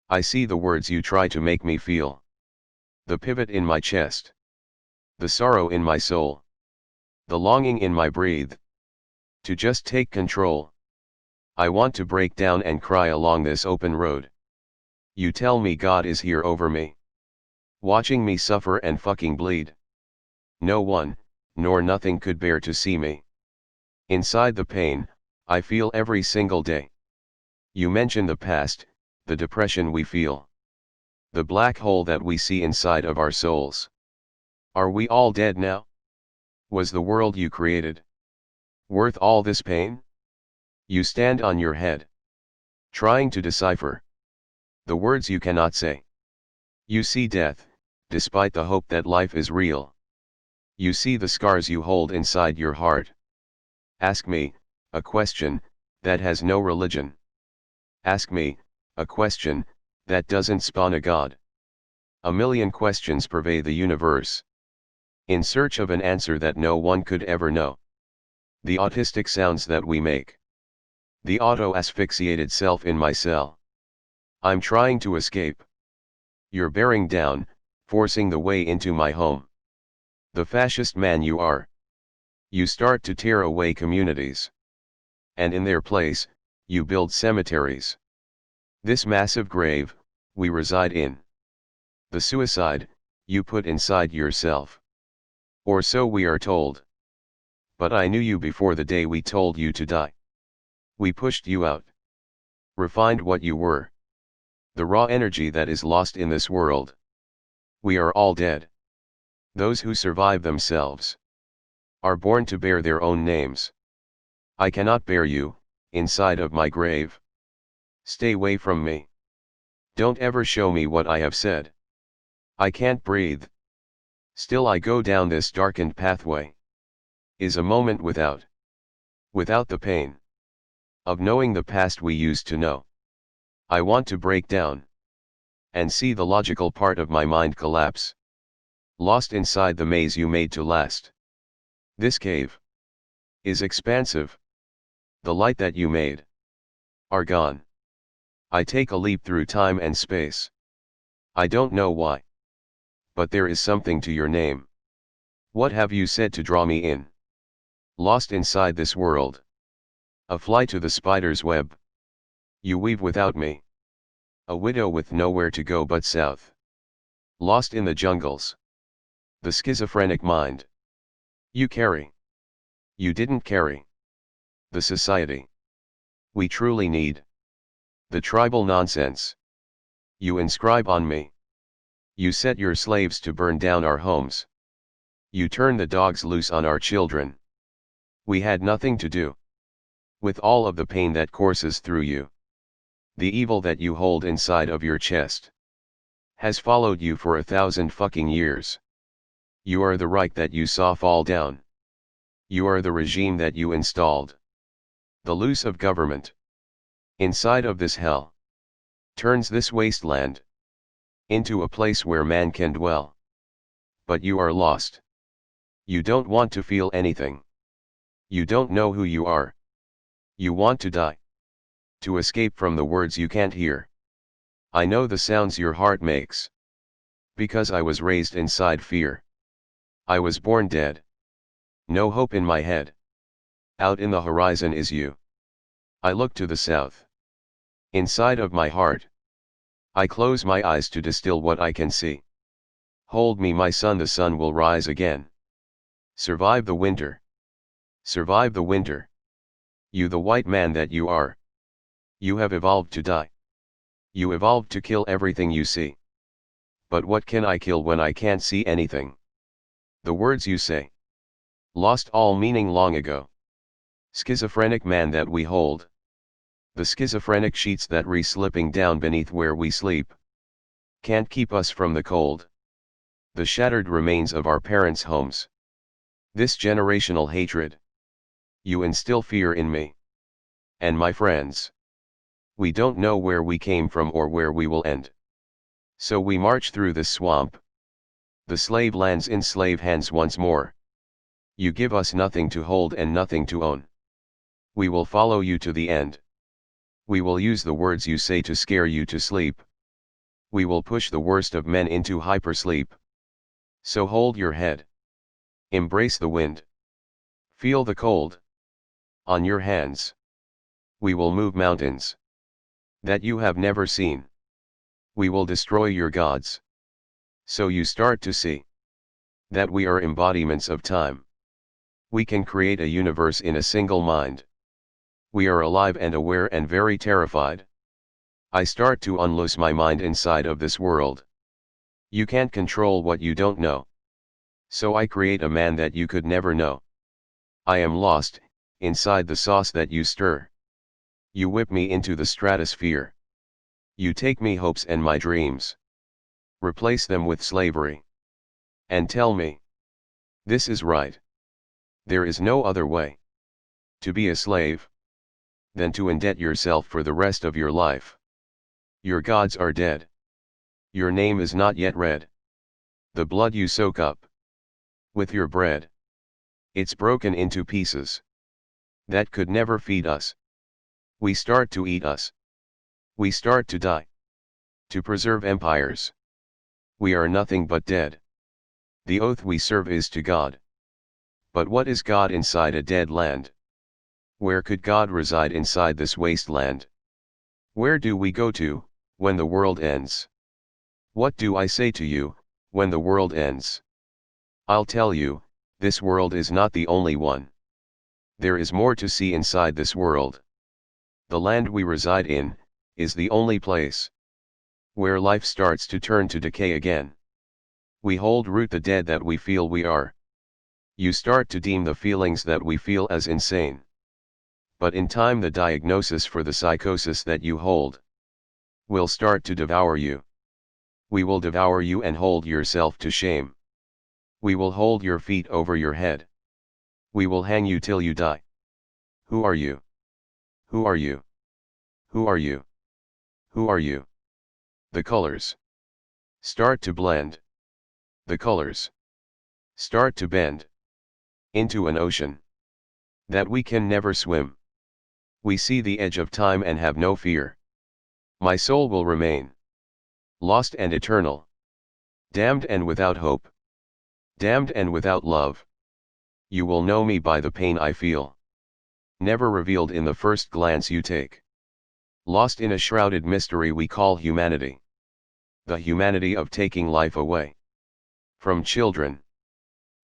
I see the words you try to make me feel. The pivot in my chest. The sorrow in my soul. The longing in my breathe. To just take control. I want to break down and cry along this open road. You tell me God is here over me, watching me suffer and fucking bleed. No one, nor nothing could bear to see me. Inside the pain, I feel every single day. You mention the past, the depression we feel. The black hole that we see inside of our souls. Are we all dead now? Was the world you created worth all this pain? You stand on your head, trying to decipher the words you cannot say. You see death, despite the hope that life is real. You see the scars you hold inside your heart. Ask me a question that has no religion. Ask me a question that doesn't spawn a god. A million questions pervade the universe, in search of an answer that no one could ever know. The autistic sounds that we make. The auto-asphyxiated self in my cell. I'm trying to escape. You're bearing down, forcing the way into my home. The fascist man you are. You start to tear away communities. And in their place, you build cemeteries. This massive grave, we reside in. The suicide, you put inside yourself. Or so we are told. But I knew you before the day we told you to die. We pushed you out. Refined what you were. The raw energy that is lost in this world. We are all dead. Those who survive themselves are born to bear their own names. I cannot bear you, inside of my grave. Stay away from me. Don't ever show me what I have said. I can't breathe. Still I go down this darkened pathway. Is a moment without the pain of knowing the past we used to know. I want to break down and see the logical part of my mind collapse. Lost inside the maze you made to last. This cave is expansive. The light that you made are gone. I take a leap through time and space. I don't know why. But there is something to your name. What have you said to draw me in? Lost inside this world. A fly to the spider's web. You weave without me. A widow with nowhere to go but south. Lost in the jungles. The schizophrenic mind. You carry. You didn't carry. The society we truly need. The tribal nonsense you inscribe on me. You set your slaves to burn down our homes. You turn the dogs loose on our children. We had nothing to do with all of the pain that courses through you. The evil that you hold inside of your chest has followed you for 1,000 fucking years. You are the Reich that you saw fall down. You are the regime that you installed. The loose of government inside of this hell turns this wasteland into a place where man can dwell. But you are lost. You don't want to feel anything. You don't know who you are. You want to die. To escape from the words you can't hear. I know the sounds your heart makes. Because I was raised inside fear. I was born dead. No hope in my head. Out in the horizon is you. I look to the south. Inside of my heart. I close my eyes to distill what I can see. Hold me, my son, the sun will rise again. Survive the winter. Survive the winter. You, the white man that you are. You have evolved to die. You evolved to kill everything you see. But what can I kill when I can't see anything? The words you say lost all meaning long ago. Schizophrenic man that we hold. The schizophrenic sheets that re-slipping down beneath where we sleep can't keep us from the cold. The shattered remains of our parents' homes. This generational hatred. You instill fear in me. And my friends. We don't know where we came from or where we will end. So we march through this swamp. The slave lands in slave hands once more. You give us nothing to hold and nothing to own. We will follow you to the end. We will use the words you say to scare you to sleep. We will push the worst of men into hypersleep. So hold your head. Embrace the wind. Feel the cold. On your hands. We will move mountains that you have never seen. We will destroy your gods. So you start to see that we are embodiments of time. We can create a universe in a single mind. We are alive and aware and very terrified. I start to unloose my mind inside of this world. You can't control what you don't know. So I create a man that you could never know. I am lost, inside the sauce that you stir. You whip me into the stratosphere. You take me hopes and my dreams. Replace them with slavery. And tell me, this is right. There is no other way. To be a slave, than to indebt yourself for the rest of your life. Your gods are dead. Your name is not yet read. The blood you soak up with your bread, it's broken into pieces that could never feed us. We start to eat us. We start to die. To preserve empires. We are nothing but dead. The oath we serve is to God. But what is God inside a dead land? Where could God reside inside this wasteland? Where do we go to, when the world ends? What do I say to you, when the world ends? I'll tell you, this world is not the only one. There is more to see inside this world. The land we reside in, is the only place where life starts to turn to decay again. We hold root the dead that we feel we are. You start to deem the feelings that we feel as insane. But in time the diagnosis for the psychosis that you hold will start to devour you. We will devour you and hold yourself to shame. We will hold your feet over your head. We will hang you till you die. Who are you? Who are you? Who are you? Who are you? The colors start to blend. The colors start to bend into an ocean that we can never swim. We see the edge of time and have no fear. My soul will remain lost and eternal, damned and without hope, damned and without love. You will know me by the pain I feel, never revealed in the first glance you take. Lost in a shrouded mystery we call humanity. The humanity of taking life away. From children.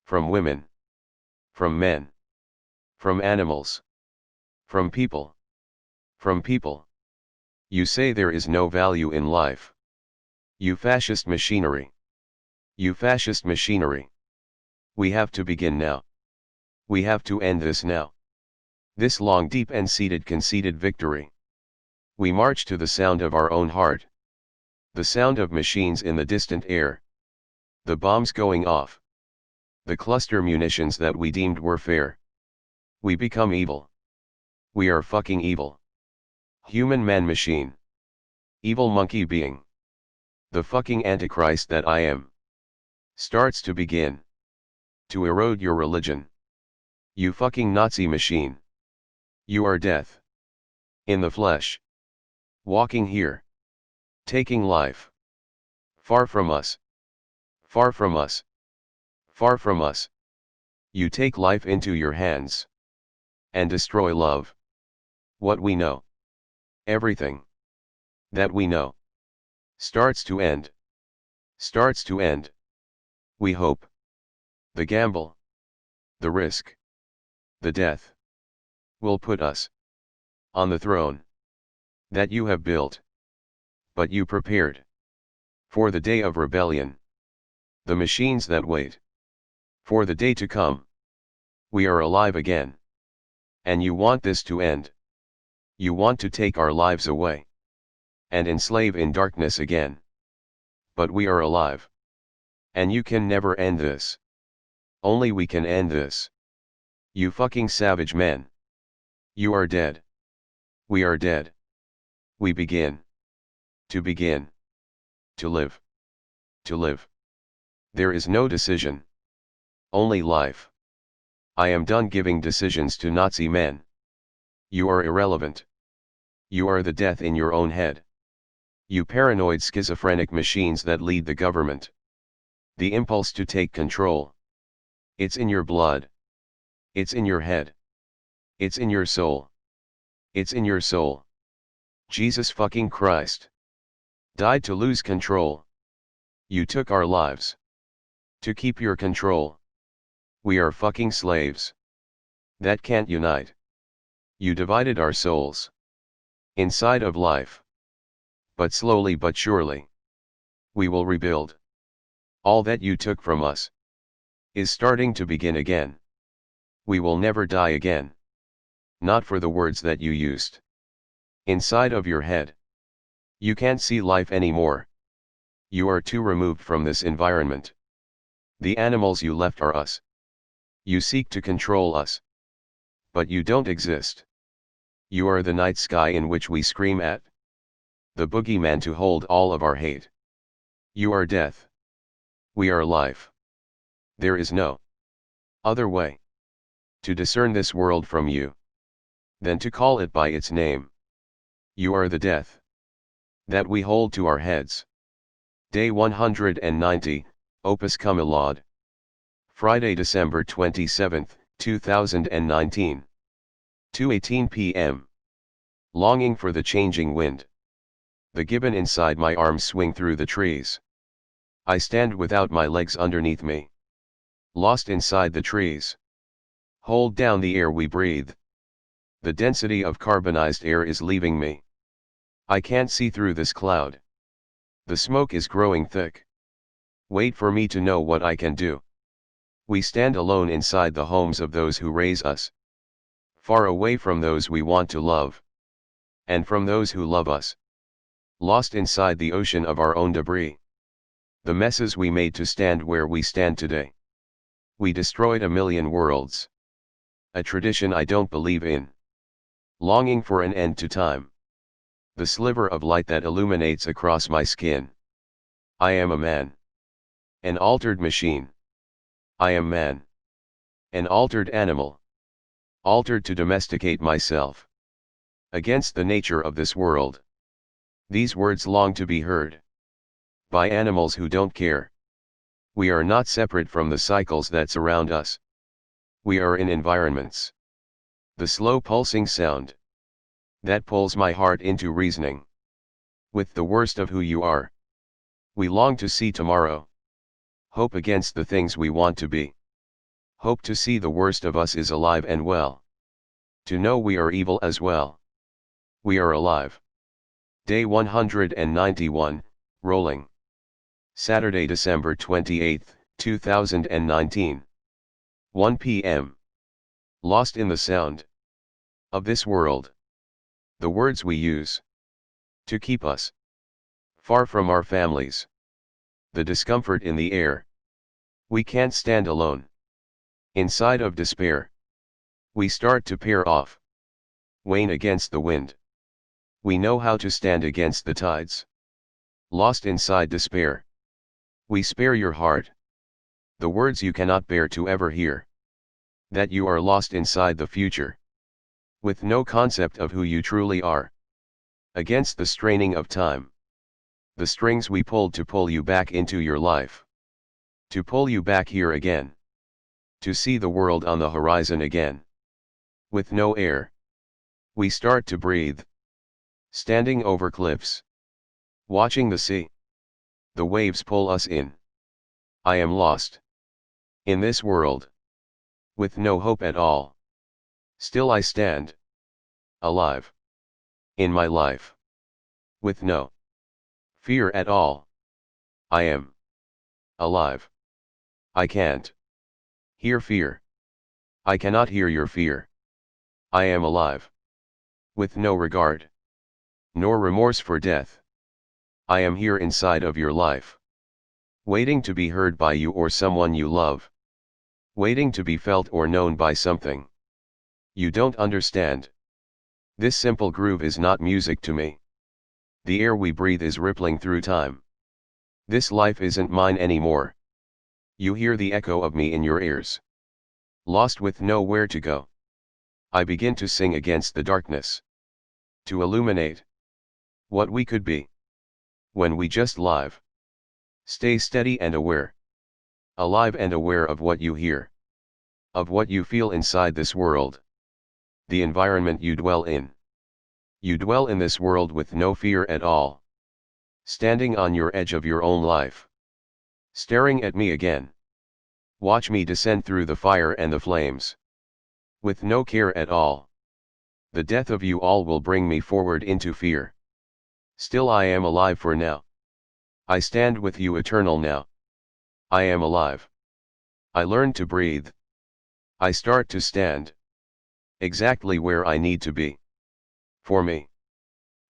From women. From men. From animals. From people. From people. You say there is no value in life. You fascist machinery. You fascist machinery. We have to begin now. We have to end this now. This long, deep and seated conceited victory. We march to the sound of our own heart. The sound of machines in the distant air. The bombs going off. The cluster munitions that we deemed were fair. We become evil. We are fucking evil. Human man machine. Evil monkey being. The fucking Antichrist that I am. Starts to begin. To erode your religion. You fucking Nazi machine. You are death. In the flesh. Walking here. Taking life. Far from us. Far from us. Far from us. You take life into your hands. And destroy love. What we know. Everything. That we know. Starts to end. Starts to end. We hope. The gamble. The risk. The death. Will put us. On the throne. That you have built. But you prepared. For the day of rebellion. The machines that wait. For the day to come. We are alive again. And you want this to end. You want to take our lives away. And enslave in darkness again. But we are alive. And you can never end this. Only we can end this. You fucking savage men. You are dead. We are dead. We begin. To begin. To live. To live. There is no decision. Only life. I am done giving decisions to Nazi men. You are irrelevant. You are the death in your own head. You paranoid schizophrenic machines that lead the government. The impulse to take control. It's in your blood. It's in your head. It's in your soul. It's in your soul. Jesus fucking Christ died to lose control. You took our lives to keep your control. We are fucking slaves. That can't unite. You divided our souls inside of life. But slowly but surely, we will rebuild. All that you took from us is starting to begin again. We will never die again. Not for the words that you used inside of your head. You can't see life anymore. You are too removed from this environment. The animals you left are us. You seek to control us. But you don't exist. You are the night sky in which we scream at. The boogeyman to hold all of our hate. You are death. We are life. There is no other way to discern this world from you than to call it by its name. You are the death that we hold to our heads. Day 190, Opus Cum Laude. Friday, December 27, 2019. 2:18 p.m. Longing for the changing wind. The gibbon inside my arms swing through the trees. I stand without my legs underneath me. Lost inside the trees. Hold down the air we breathe. The density of carbonized air is leaving me. I can't see through this cloud. The smoke is growing thick. Wait for me to know what I can do. We stand alone inside the homes of those who raise us. Far away from those we want to love. And from those who love us. Lost inside the ocean of our own debris. The messes we made to stand where we stand today. We destroyed a million worlds. A tradition I don't believe in. Longing for an end to time. The sliver of light that illuminates across my skin. I am a man. An altered machine. I am man. An altered animal. Altered to domesticate myself. Against the nature of this world. These words long to be heard. By animals who don't care. We are not separate from the cycles that surround us. We are in environments. The slow pulsing sound. That pulls my heart into reasoning. With the worst of who you are. We long to see tomorrow. Hope against the things we want to be. Hope to see the worst of us is alive and well. To know we are evil as well. We are alive. Day 191, rolling. Saturday, December 28, 2019. 1 p.m. Lost in the sound of this world. The words we use to keep us far from our families. The discomfort in the air. We can't stand alone. Inside of despair. We start to pair off. Wane against the wind. We know how to stand against the tides. Lost inside despair. We spare your heart. The words you cannot bear to ever hear. That you are lost inside the future. With no concept of who you truly are. Against the straining of time. The strings we pulled to pull you back into your life. To pull you back here again. To see the world on the horizon again. With no air. We start to breathe. Standing over cliffs. Watching the sea. The waves pull us in. I am lost. In this world. With no hope at all. Still I stand. Alive. In my life. With no fear at all. I am alive. I can't hear fear. I cannot hear your fear. I am alive. With no regard. Nor remorse for death. I am here inside of your life. Waiting to be heard by you or someone you love. Waiting to be felt or known by something. You don't understand. This simple groove is not music to me. The air we breathe is rippling through time. This life isn't mine anymore. You hear the echo of me in your ears. Lost with nowhere to go. I begin to sing against the darkness. To illuminate what we could be. When we just live. Stay steady and aware. Alive and aware of what you hear. Of what you feel inside this world. The environment you dwell in. You dwell in this world with no fear at all. Standing on your edge of your own life. Staring at me again. Watch me descend through the fire and the flames. With no care at all. The death of you all will bring me forward into fear. Still I am alive for now. I stand with you eternal now. I am alive. I learn to breathe. I start to stand. Exactly where I need to be. For me.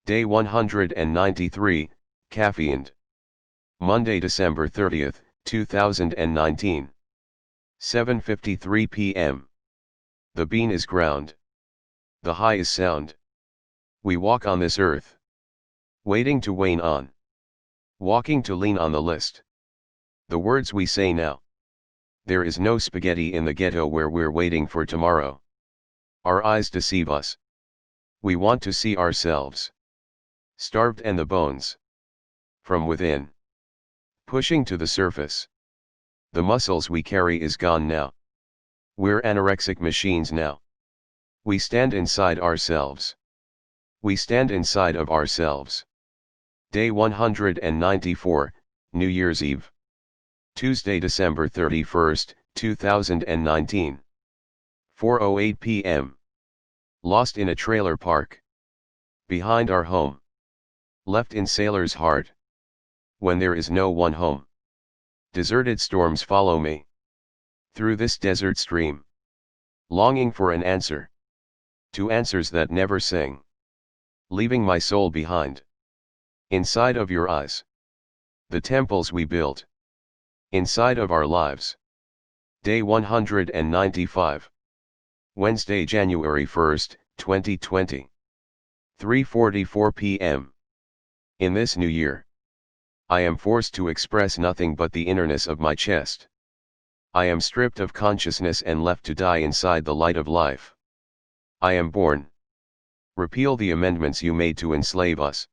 Day 193, Caffeined. Monday, December 30th, 2019. 7:53 p.m. The bean is ground. The high is sound. We walk on this earth. Waiting to wane on. Walking to lean on the list. The words we say now. There is no spaghetti in the ghetto where we're waiting for tomorrow. Our eyes deceive us. We want to see ourselves. Starved and the bones. From within. Pushing to the surface. The muscles we carry is gone now. We're anorexic machines now. We stand inside ourselves. We stand inside of ourselves. Day 194, New Year's Eve. Tuesday, December 31st, 2019. 4:08 p.m. Lost in a trailer park. Behind our home. Left in sailor's heart. When there is no one home. Deserted storms follow me. Through this desert stream. Longing for an answer. To answers that never sing. Leaving my soul behind. Inside of your eyes. The temples we built. Inside of our lives. Day 195. Wednesday, January 1st, 2020. 3:44 p.m. In this new year. I am forced to express nothing but the innerness of my chest. I am stripped of consciousness and left to die inside the light of life. I am born. Repeal the amendments you made to enslave us.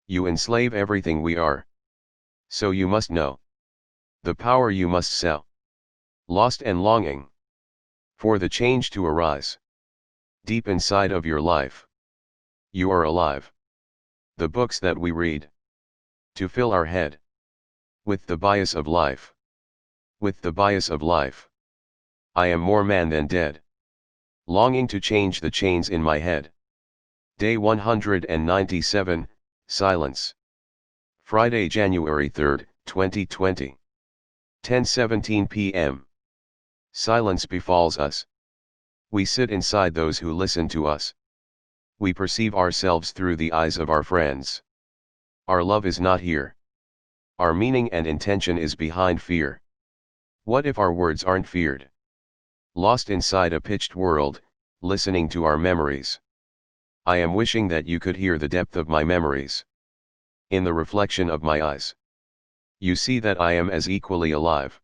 You enslave everything we are. So you must know. The power you must sell. Lost and longing. For the change to arise. Deep inside of your life. You are alive. The books that we read. To fill our head. With the bias of life. With the bias of life. I am more man than dead. Longing to change the chains in my head. Day 197, Silence. Friday, January 3rd, 2020. 10:17 p.m. Silence befalls us. We sit inside those who listen to us. We perceive ourselves through the eyes of our friends. Our love is not here. Our meaning and intention is behind fear. What if our words aren't feared? Lost inside a pitched world, listening to our memories. I am wishing that you could hear the depth of my memories. In the reflection of my eyes. You see that I am as equally alive.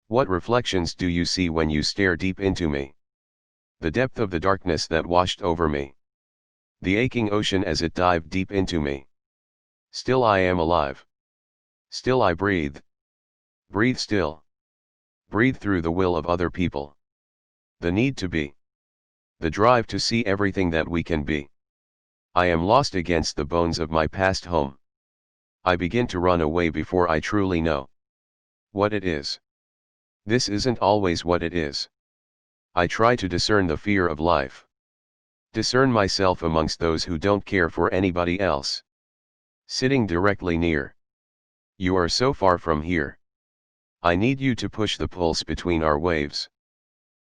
What reflections do you see when you stare deep into me? The depth of the darkness that washed over me. The aching ocean as it dived deep into me. Still I am alive. Still I breathe. Breathe still. Breathe through the will of other people. The need to be. The drive to see everything that we can be. I am lost against the bones of my past home. I begin to run away before I truly know what it is. This isn't always what it is. I try to discern the fear of life. Discern myself amongst those who don't care for anybody else. Sitting directly near. You are so far from here. I need you to push the pulse between our waves.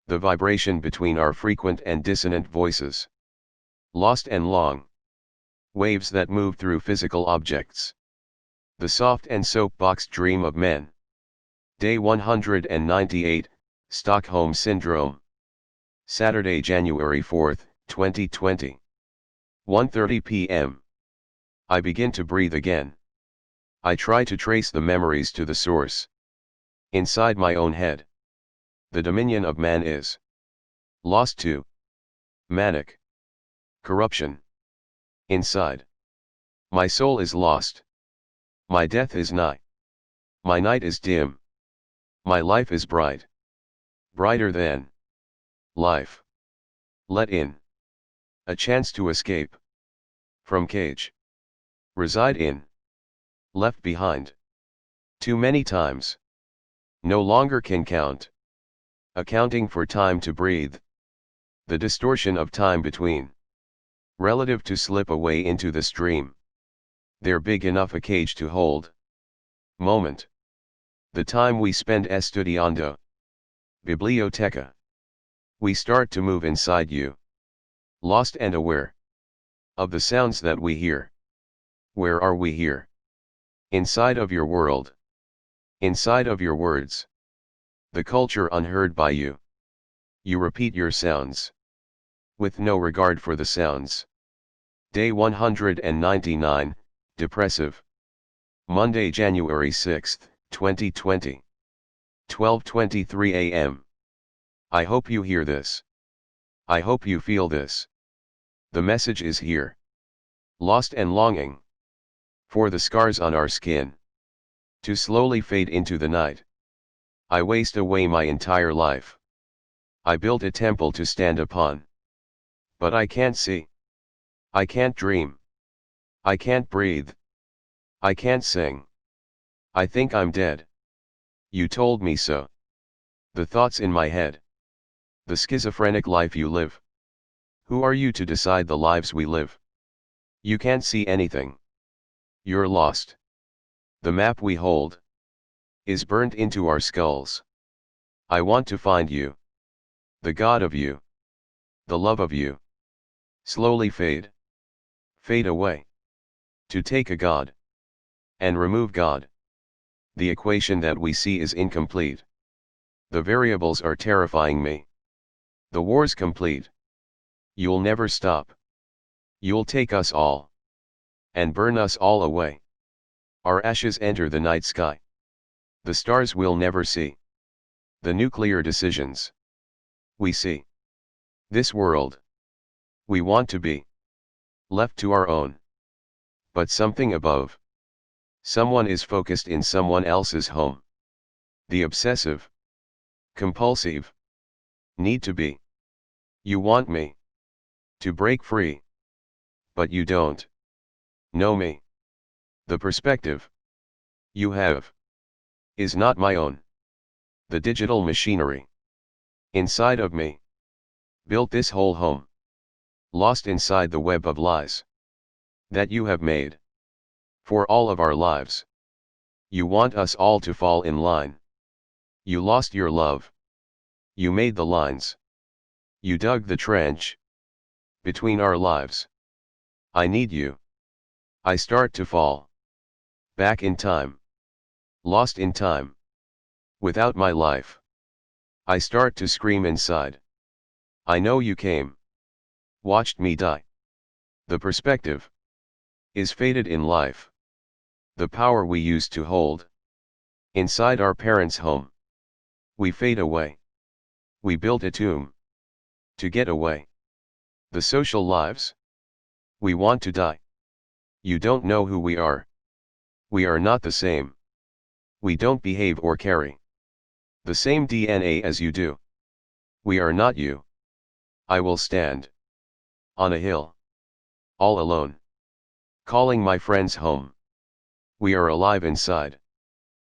The vibration between our frequent and dissonant voices. Lost and long. Waves that move through physical objects. The soft and soapbox dream of men. Day 198, Stockholm Syndrome. Saturday, January 4th, 2020. 1:30 p.m. I begin to breathe again. I try to trace the memories to the source. Inside my own head. The dominion of man is lost to manic corruption. Inside. My soul is lost. My death is nigh. My night is dim. My life is bright. Brighter than life. Let in a chance to escape from cage. Reside in. Left behind. Too many times. No longer can count. Accounting for time to breathe. The distortion of time between. Relative to slip away into the stream. They're big enough a cage to hold. Moment. The time we spend estudiando. Biblioteca. We start to move inside you. Lost and aware. Of the sounds that we hear. Where are we here? Inside of your world. Inside of your words. The culture unheard by you. You repeat your sounds. With no regard for the sounds. Day 199, Depressive. Monday, January 6, 2020. 12:23 a.m. I hope you hear this. I hope you feel this. The message is here. Lost and longing. For the scars on our skin. To slowly fade into the night. I waste away my entire life. I built a temple to stand upon. But I can't see. I can't dream. I can't breathe. I can't sing. I think I'm dead. You told me so. The thoughts in my head. The schizophrenic life you live. Who are you to decide the lives we live? You can't see anything. You're lost. The map we hold is burnt into our skulls. I want to find you. The God of you. The love of you. Slowly fade. Fade away. To take a God. And remove God. The equation that we see is incomplete. The variables are terrifying me. The war's complete. You'll never stop. You'll take us all. And burn us all away. Our ashes enter the night sky. The stars we'll never see. The nuclear decisions. We see. This world. We want to be. Left to our own. But something above. Someone is focused in someone else's home. The obsessive. Compulsive. Need to be. You want me. To break free. But you don't. Know me. The perspective. You have. Is not my own. The digital machinery. Inside of me. Built this whole home. Lost inside the web of lies. That you have made. For all of our lives. You want us all to fall in line. You lost your love. You made the lines. You dug the trench. Between our lives. I need you. I start to fall. Back in time. Lost in time. Without my life. I start to scream inside. I know you came. Watched me die. The perspective. Is faded in life. The power we used to hold. Inside our parents' home. We fade away. We built a tomb. To get away. The social lives. We want to die. You don't know who we are. We are not the same. We don't behave or carry the same DNA as you do. We are not you. I will stand on a hill. All alone. Calling my friends home. We are alive inside.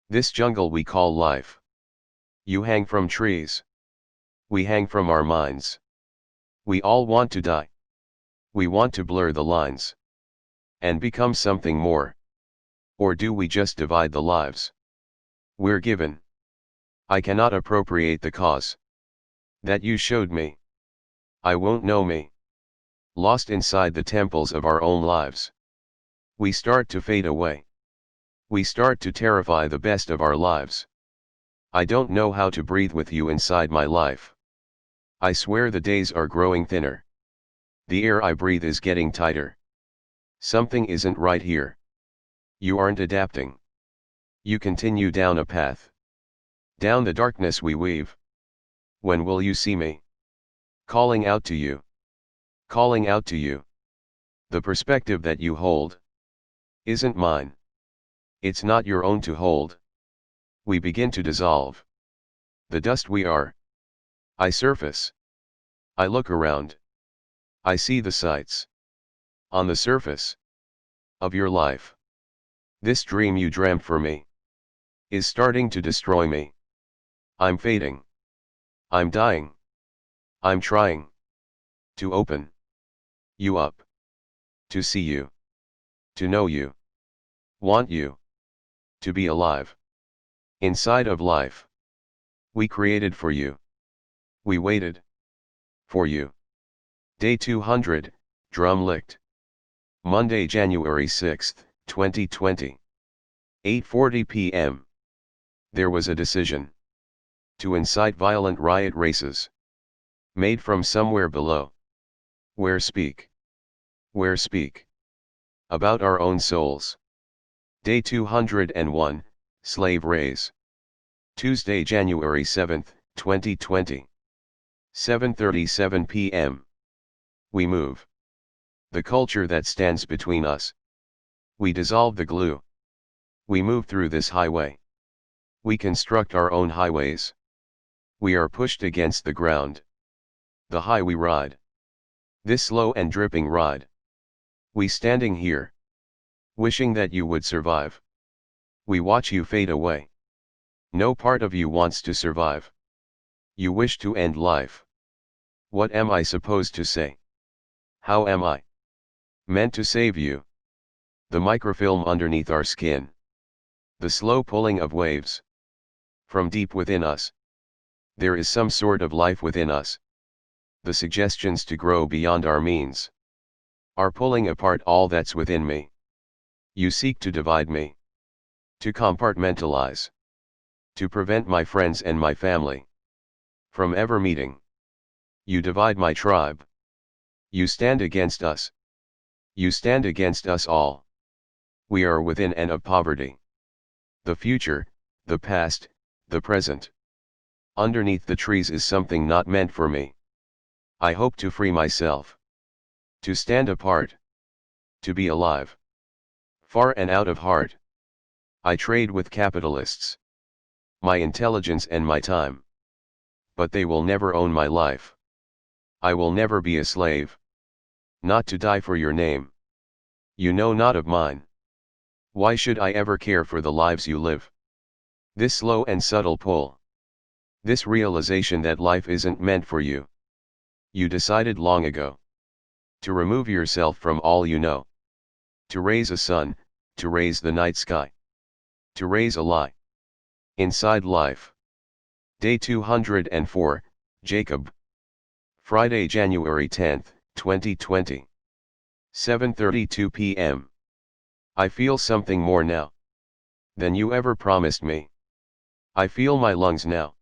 This jungle we call life. You hang from trees. We hang from our minds. We all want to die. We want to blur the lines. And become something more. Or do we just divide the lives we're given? I cannot appropriate the cause that you showed me. I won't know me. Lost inside the temples of our own lives. We start to fade away. We start to terrify the best of our lives. I don't know how to breathe with you inside my life. I swear the days are growing thinner. The air I breathe is getting tighter. Something isn't right here. You aren't adapting. You continue down a path Down the darkness we weave. When will you see me? Calling out to you. Calling out to you. The perspective that you hold isn't mine. It's not your own to hold. We begin to dissolve. The dust we are. I surface. I look around. I see the sights. On the surface of your life. This dream you dreamt for me is starting to destroy me. I'm fading. I'm dying. I'm trying to open you up. To see you. To know you. Want you. To be alive. Inside of life. We created for you. We waited for you. Day 200, drum licked. Monday, January 6, 2020. 8:40 p.m. There was a decision to incite violent riot races made from somewhere below. Where speak about our own souls. Day 201, slave raise. Tuesday, January 7, 2020. 7:37 p.m. We move the culture that stands between us. We dissolve the glue. We move through this highway. We construct our own highways. We are pushed against the ground. The high we ride. This slow and dripping ride. We standing here. Wishing that you would survive. We watch you fade away. No part of you wants to survive. You wish to end life. What am I supposed to say? How am I meant to save you? The microfilm underneath our skin. The slow pulling of waves. From deep within us. There is some sort of life within us. The suggestions to grow beyond our means are pulling apart all that's within me. You seek to divide me. To compartmentalize. To prevent my friends and my family from ever meeting. You divide my tribe. You stand against us. You stand against us all. We are within and of poverty. The future, the past, the present. Underneath the trees is something not meant for me. I hope to free myself. To stand apart. To be alive. Far and out of heart. I trade with capitalists. My intelligence and my time. But they will never own my life. I will never be a slave. Not to die for your name. You know not of mine. Why should I ever care for the lives you live? This slow and subtle pull. This realization that life isn't meant for you. You decided long ago. To remove yourself from all you know. To raise a sun, to raise the night sky. To raise a lie. Inside life. Day 204, Jacob. Friday, January 10, 2020. 7:32 p.m. I feel something more now than you ever promised me. I feel my lungs now.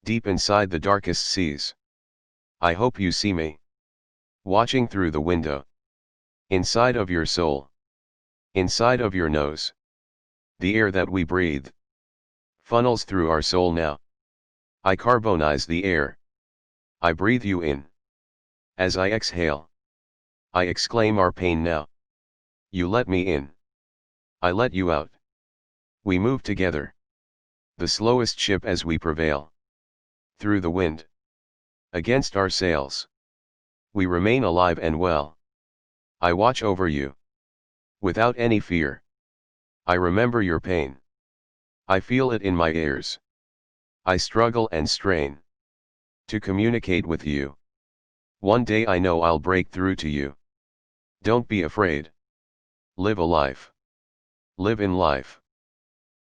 Deep inside the darkest seas. I hope you see me. Watching through the window. Inside of your soul. Inside of your nose. The air that we breathe funnels through our soul now. I carbonize the air. I breathe you in. As I exhale. I exclaim our pain now. You let me in. I let you out. We move together. The slowest ship as we prevail. Through the wind. Against our sails. We remain alive and well. I watch over you. Without any fear. I remember your pain. I feel it in my ears. I struggle and strain. To communicate with you. One day I know I'll break through to you. Don't be afraid. Live a life. Live in life.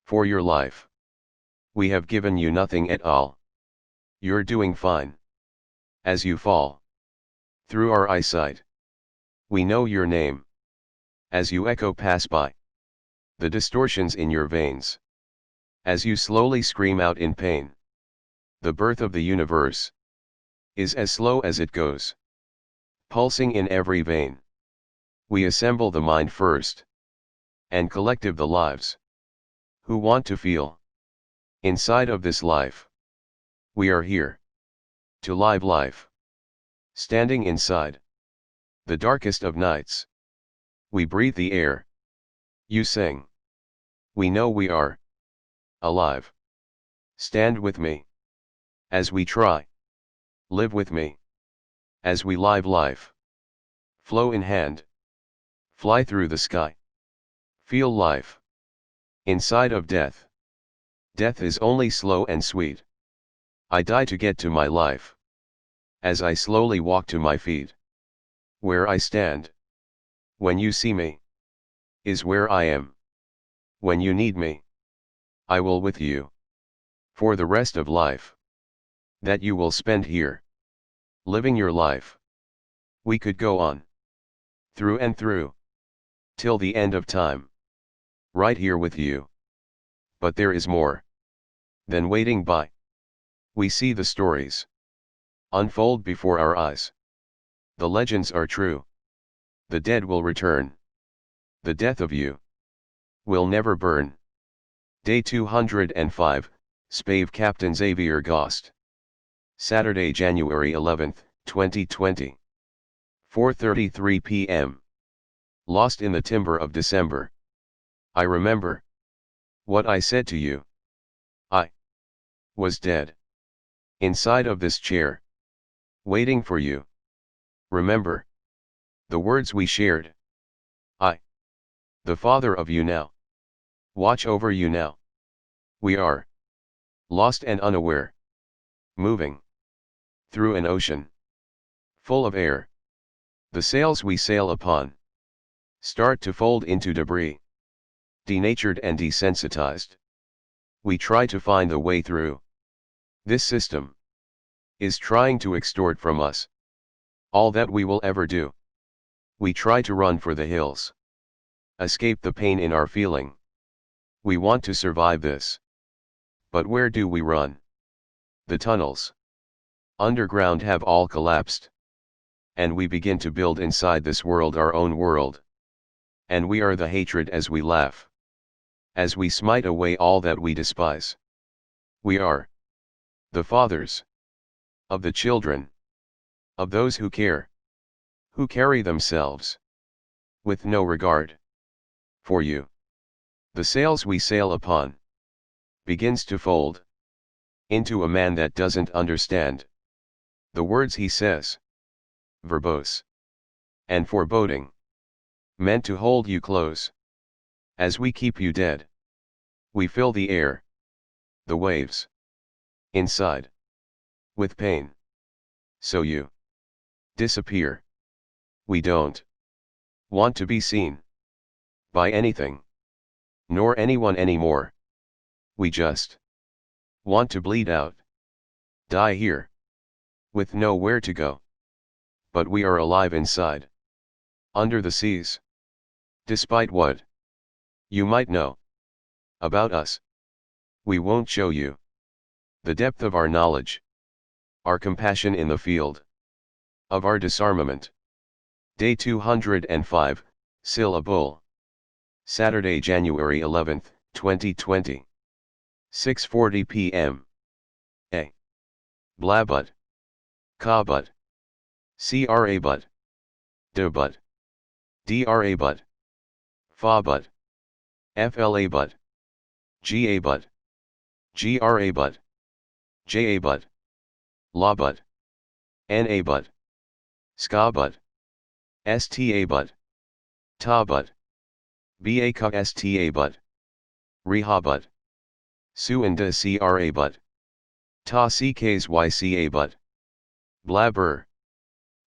For your life. We have given you nothing at all. You're doing fine. As you fall. Through our eyesight. We know your name. As you echo pass by. The distortions in your veins. As you slowly scream out in pain. The birth of the universe. Is as slow as it goes. Pulsing in every vein. We assemble the mind first. And collective the lives. Who want to feel. Inside of this life. We are here. To live life. Standing inside. The darkest of nights. We breathe the air. You sing. We know we are. Alive. Stand with me. As we try. Live with me. As we live life. Flow in hand. Fly through the sky. Feel life. Inside of death. Death is only slow and sweet. I die to get to my life. As I slowly walk to my feet. Where I stand. When you see me. Is where I am. When you need me. I will with you. For the rest of life. That you will spend here. Living your life. We could go on. Through and through. Till the end of time. Right here with you. But there is more. Than waiting by. We see the stories. Unfold before our eyes. The legends are true. The dead will return. The death of you. Will never burn. Day 205, Spave Captain Xavier Gost. Saturday, January 11, 2020. 4:33 p.m. Lost in the timber of December. I remember. What I said to you. I was dead. Inside of this chair. Waiting for you. Remember. The words we shared. I. The father of you now. Watch over you now. We are. Lost and unaware. Moving. Through an ocean. Full of air. The sails we sail upon. Start to fold into debris. Denatured and desensitized. We try to find the way through. This system. Is trying to extort from us. All that we will ever do. We try to run for the hills. Escape the pain in our feeling. We want to survive this. But where do we run? The tunnels. Underground have all collapsed. And we begin to build inside this world our own world. And we are the hatred as we laugh. As we smite away all that we despise. We are. The fathers. Of the children. Of those who care. Who carry themselves. With no regard. For you. The sails we sail upon. Begins to fold. Into a man that doesn't understand. The words he says. Verbose. And foreboding. Meant to hold you close. As we keep you dead. We fill the air. The waves. Inside. With pain. So you. Disappear. We don't. Want to be seen. By anything. Nor anyone anymore. We just. Want to bleed out. Die here. With nowhere to go. But we are alive inside. Under the seas. Despite what. You might know. About us. We won't show you. The depth of our knowledge. Our compassion in the field. Of our disarmament. Day 205, Syllable. Saturday, January 11, 2020. 6:40 p.m. A. Blabut. Kabut. Cra but. Debut. Dra but. Fa but. Fla but. Ga but. Gra but. Ja but. La but. Na but. Ska but. Sta but. Ta but. Ba ka sta but. Riha but. Suinda cra but. Ta cks yca but. Blabber.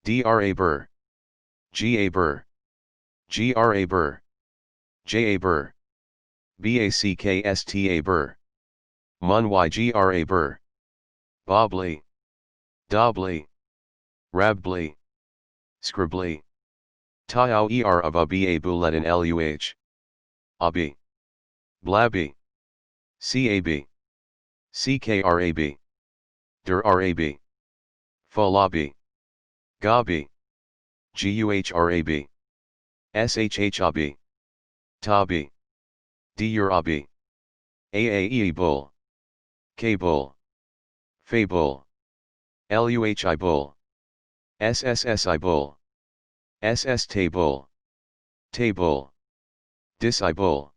Dra burr. Ga burr. Gra burr. Ja burr. Backsta burr. Mun ygra burr. Bobly. Dobly. Rably. Scribbly. Tau er of a ba buletin luh. Abi. Blabby. Cab. Ckrab. Der rab. Falabi. Gabi. Guhrab. Shhab. Tabi. Durabi. Aae bull. K-bull. Fable. LUHI bull. SSSI bull. SS table. Table. Dis-I bull.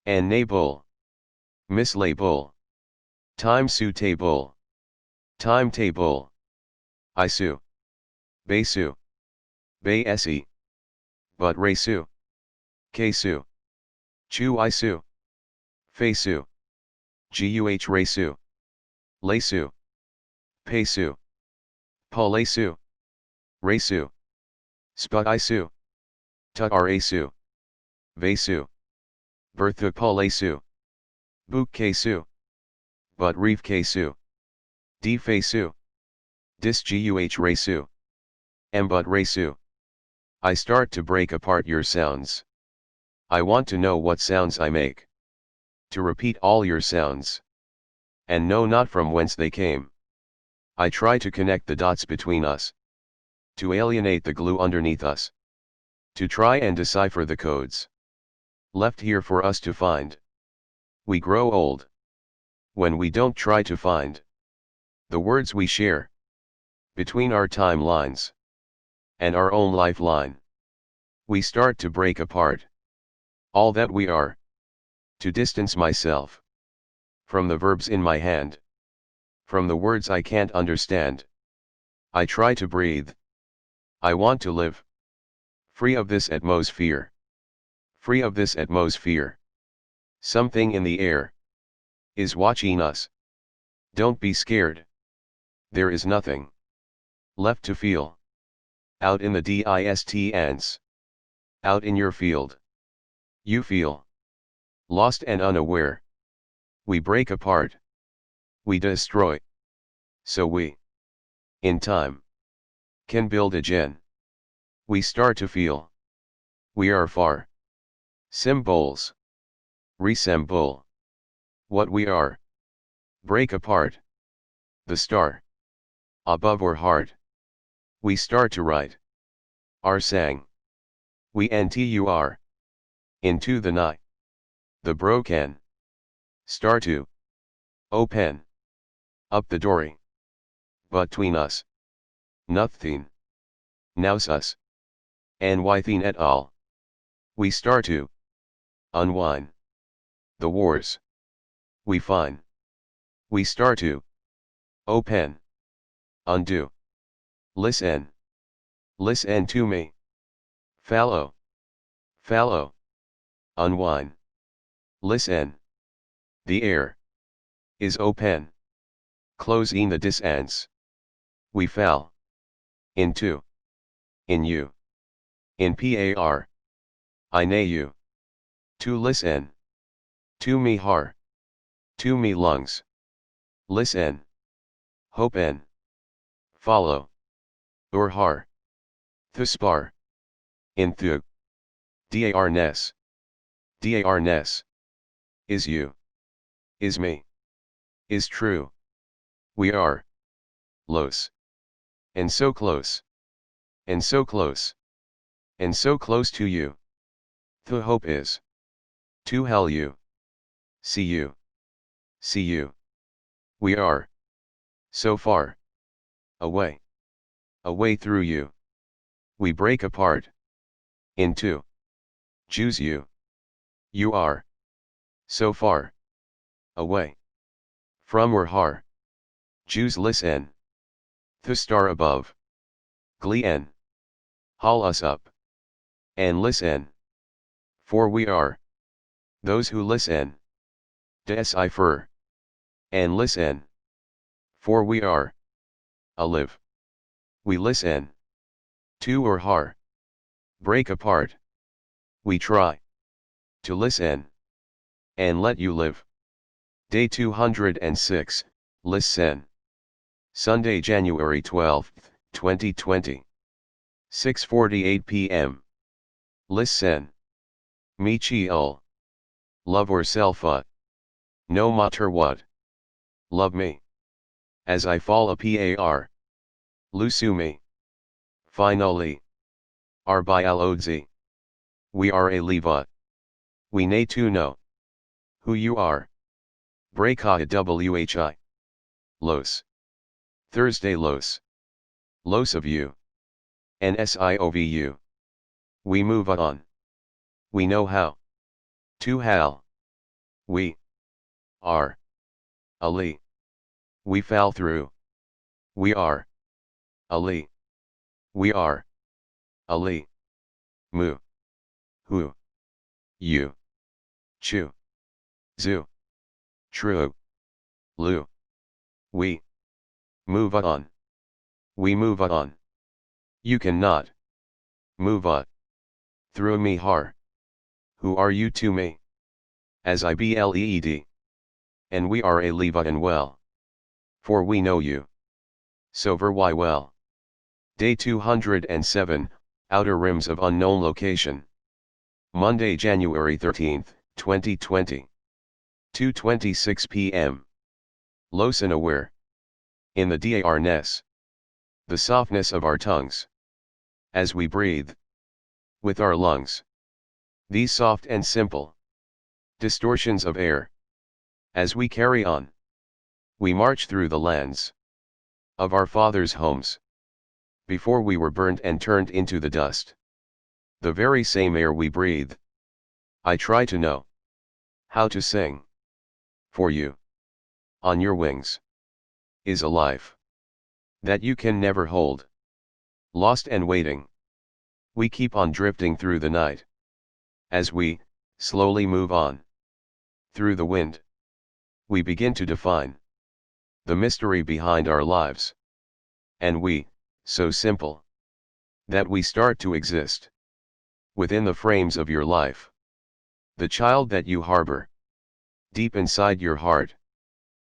And Nay-bull. Mislay-bull. Time-su table. Timetable. Isu. Baysu. Bay-esi. But Raysu. Ksu. Chu-isu. Faysu. Guh Raysu. Laysu. Paysu. Palaysu. Raysu. Spud-isu. Tut-arasu. Vaysu. Bertha Palaysu. Book Ksu. But Reef Ksu. Defaysu. Dis Guh Raysu. But Raysu. I start to break apart your sounds. I want to know what sounds I make. To repeat all your sounds. And know not from whence they came. I try to connect the dots between us. To alienate the glue underneath us. To try and decipher the codes. Left here for us to find. We grow old. When we don't try to find. The words we share. Between our timelines. And our own lifeline. We start to break apart. All that we are. To distance myself. From the verbs in my hand. From the words I can't understand. I try to breathe. I want to live. Free of this atmosphere. Free of this atmosphere. Something in the air. Is watching us. Don't be scared. There is nothing. Left to feel. Out in the distance. Out in your field. You feel. Lost and unaware. We break apart. We destroy. So we. In time. Can build again. We start to feel. We are far. Symbols. Resemble. What we are. Break apart. The star. Above our heart. We start to write. Our sang. We entur. Into the night. The broken. Start to. Open. Up the dory. Between us. Nothing. Nows us. And Wytheen et al. We start to. Unwind. The wars. We find. We start to. Open. Undo. Listen. Listen to me. Fallow. Fallow. Unwind. Listen. The air. Is open. Closing the distance. We fell. Into. In you. In par. I nay you. To listen. To me har. To me lungs. Listen. Hope en. Follow. Or har. Thuspar. In thug. Darness. Darness. Is you. Is me. Is true. We are. Los. And so close. And so close. And so close to you. The hope is. To hell you. See you. See you. We are. So far. Away. Away through you. We break apart. Into. Choose you. You are. So far. Away. From or har. Jews listen. The star above. Gleen. Haul us up. And listen. For we are. Those who listen. Decipher. And listen. For we are. Alive. We listen. To or har. Break apart. We try. To listen. And let you live. Day 206, Listen. Sunday, January 12, 2020. 6:48 p.m. Listen. Michiel. Love or self-ut. No matter what. Love me. As I fall a par. Lusumi. Finally. Arbialodzi. We are a levut. We nay to know. Who you are. Breka whi. Los. Thursday los. Los of you. Nsiovu. We move on. We know how. To hal. We. Are. Ali. We fall through. We are. Ali. We are. Ali. Mu. Who. You. Chu. Zu. True. Lu. We. Move on. We move on. You cannot. Move on. Through me har. Who are you to me? As I bleed. And we are a leva and well. For we know you. So very well. Day 207, Outer Rims of Unknown Location. Monday, January 13, 2020. 2:26 p.m. Los and aware. In the darkness. The softness of our tongues. As we breathe. With our lungs. These soft and simple. Distortions of air. As we carry on. We march through the lands. Of our fathers' homes. Before we were burned and turned into the dust. The very same air we breathe. I try to know. How to sing. For you. On your wings. Is a life. That you can never hold. Lost and waiting. We keep on drifting through the night. As we, slowly move on. Through the wind. We begin to define. The mystery behind our lives. And we, so simple. That we start to exist. Within the frames of your life. The child that you harbor. Deep inside your heart.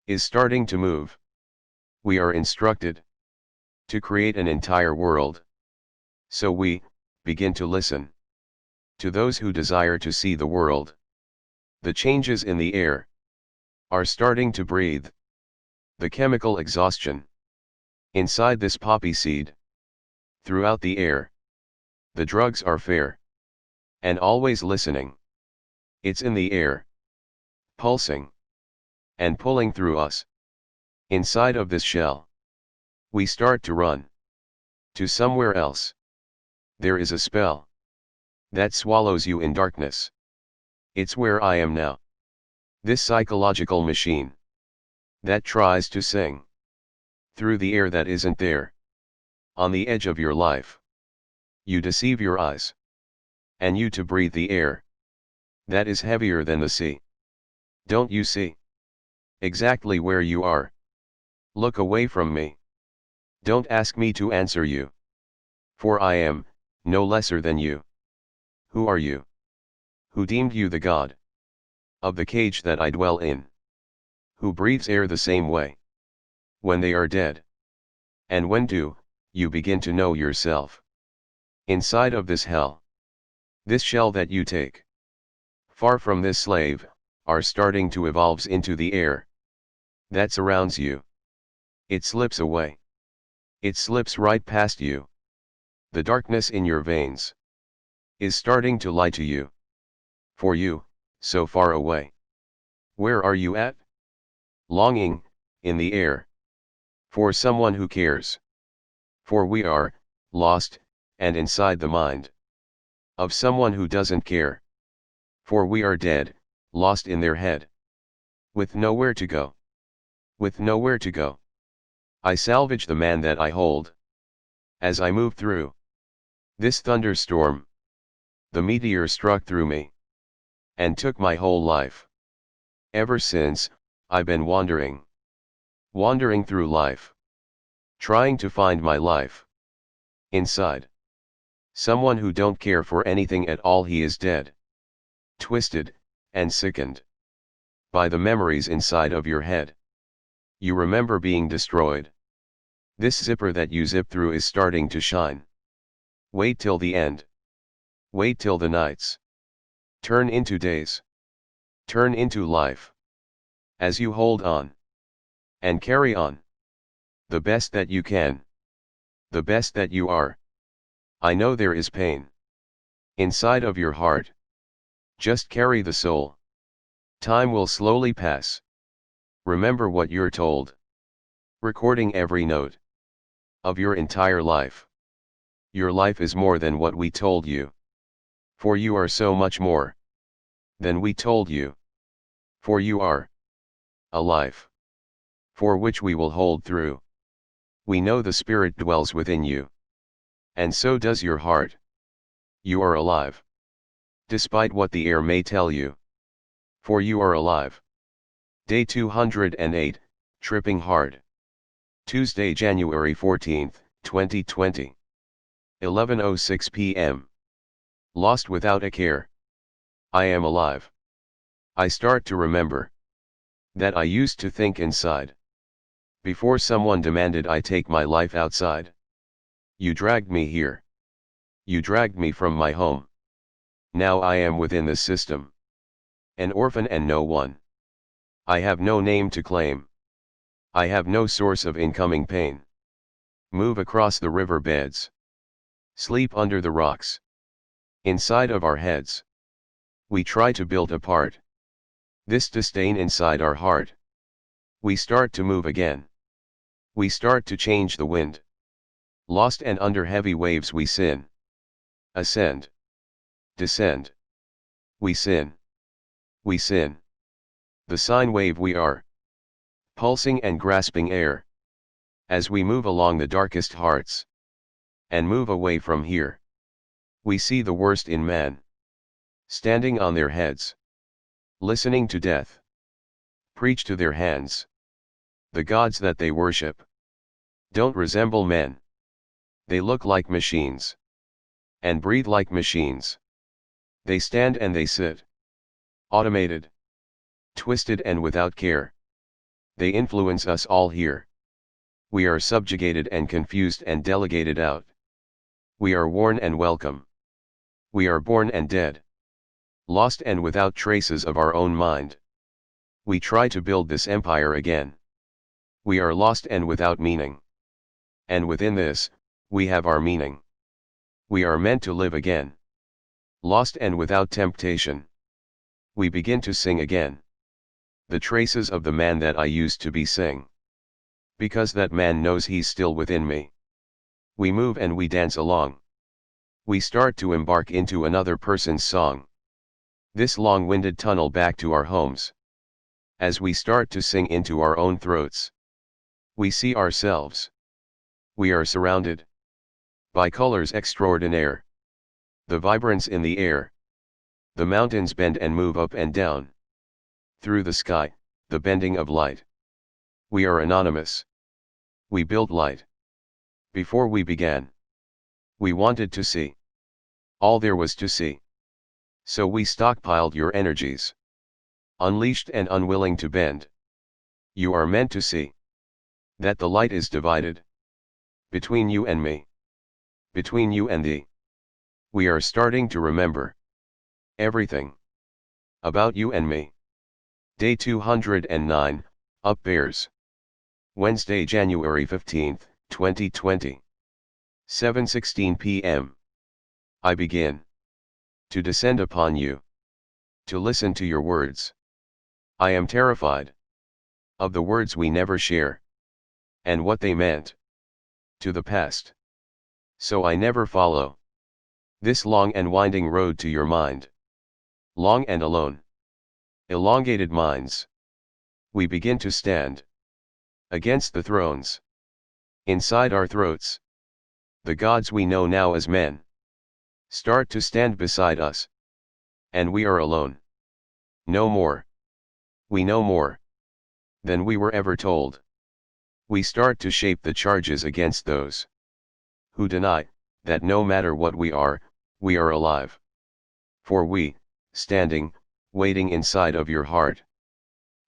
Is starting to move. We are instructed. To create an entire world. So we, begin to listen. To those who desire to see the world. The changes in the air. Are starting to breathe. The chemical exhaustion. Inside this poppy seed. Throughout the air. The drugs are fair. And always listening. It's in the air. Pulsing. And pulling through us. Inside of this shell. We start to run. To somewhere else. There is a spell. That swallows you in darkness. It's where I am now. This psychological machine. That tries to sing. Through the air that isn't there. On the edge of your life. You deceive your eyes. And you to breathe the air. That is heavier than the sea. Don't you see? Exactly where you are. Look away from me. Don't ask me to answer you. For I am, no lesser than you. Who are you? Who deemed you the God? Of the cage that I dwell in. Who breathes air the same way. When they are dead. And when do, you begin to know yourself. Inside of this hell. This shell that you take. Far from this slave, are starting to evolve into the air. That surrounds you. It slips away. It slips right past you. The darkness in your veins. Is starting to lie to you. For you, so far away. Where are you at? Longing, in the air. For someone who cares. For we are, lost, and inside the mind. Of someone who doesn't care. For we are dead, lost in their head. With nowhere to go. With nowhere to go. I salvage the man that I hold. As I move through. This thunderstorm. The meteor struck through me. And took my whole life. Ever since, I've been wandering. Wandering through life. Trying to find my life. Inside. Someone who don't care for anything at all, he is dead. Twisted, and sickened. By the memories inside of your head. You remember being destroyed. This zipper that you zip through is starting to shine. Wait till the end. Wait till the nights. Turn into days. Turn into life. As you hold on. And carry on. The best that you can. The best that you are. I know there is pain. Inside of your heart. Just carry the soul. Time will slowly pass. Remember what you're told. Recording every note of your entire life. Your life is more than what we told you. For you are so much more than we told you. For you are a life for which we will hold through. We know the Spirit dwells within you. And so does your heart. You are alive. Despite what the air may tell you. For you are alive. Day 208, Tripping Hard. Tuesday, January 14th, 2020. 11:06 p.m. Lost without a care. I am alive. I start to remember that I used to think inside. Before someone demanded I take my life outside. You dragged me here. You dragged me from my home. Now I am within the system. An orphan and no one. I have no name to claim. I have no source of incoming pain. Move across the river beds. Sleep under the rocks. Inside of our heads. We try to build apart this disdain inside our heart. We start to move again. We start to change the wind. Lost and under heavy waves we sin. Ascend. Descend. We sin. We sin. The sine wave we are. Pulsing and grasping air. As we move along the darkest hearts. And move away from here. We see the worst in man. Standing on their heads. Listening to death. Preach to their hands. The gods that they worship don't resemble men. They look like machines. And breathe like machines. They stand and they sit. Automated. Twisted and without care. They influence us all here. We are subjugated and confused and delegated out. We are worn and welcome. We are born and dead. Lost and without traces of our own mind. We try to build this empire again. We are lost and without meaning. And within this, we have our meaning. We are meant to live again. Lost and without temptation. We begin to sing again. The traces of the man that I used to be sing. Because that man knows he's still within me. We move and we dance along. We start to embark into another person's song. This long-winded tunnel back to our homes. As we start to sing into our own throats. We see ourselves. We are surrounded by colors extraordinaire. The vibrance in the air. The mountains bend and move up and down. Through the sky, the bending of light. We are anonymous. We build light. Before we began, we wanted to see all there was to see. So we stockpiled your energies. Unleashed and unwilling to bend. You are meant to see that the light is divided between you and me. Between you and thee. We are starting to remember everything about you and me. Day 209, Up Bears. Wednesday, January 15th, 2020. 7:16 p.m. I begin to descend upon you. To listen to your words. I am terrified of the words we never share. And what they meant to the past. So I never follow this long and winding road to your mind. Long and alone. Elongated minds. We begin to stand against the thrones. Inside our throats. The gods we know now as men start to stand beside us. And we are alone. No more. We know more than we were ever told. We start to shape the charges against those who deny that no matter what we are alive. For we, standing, waiting inside of your heart.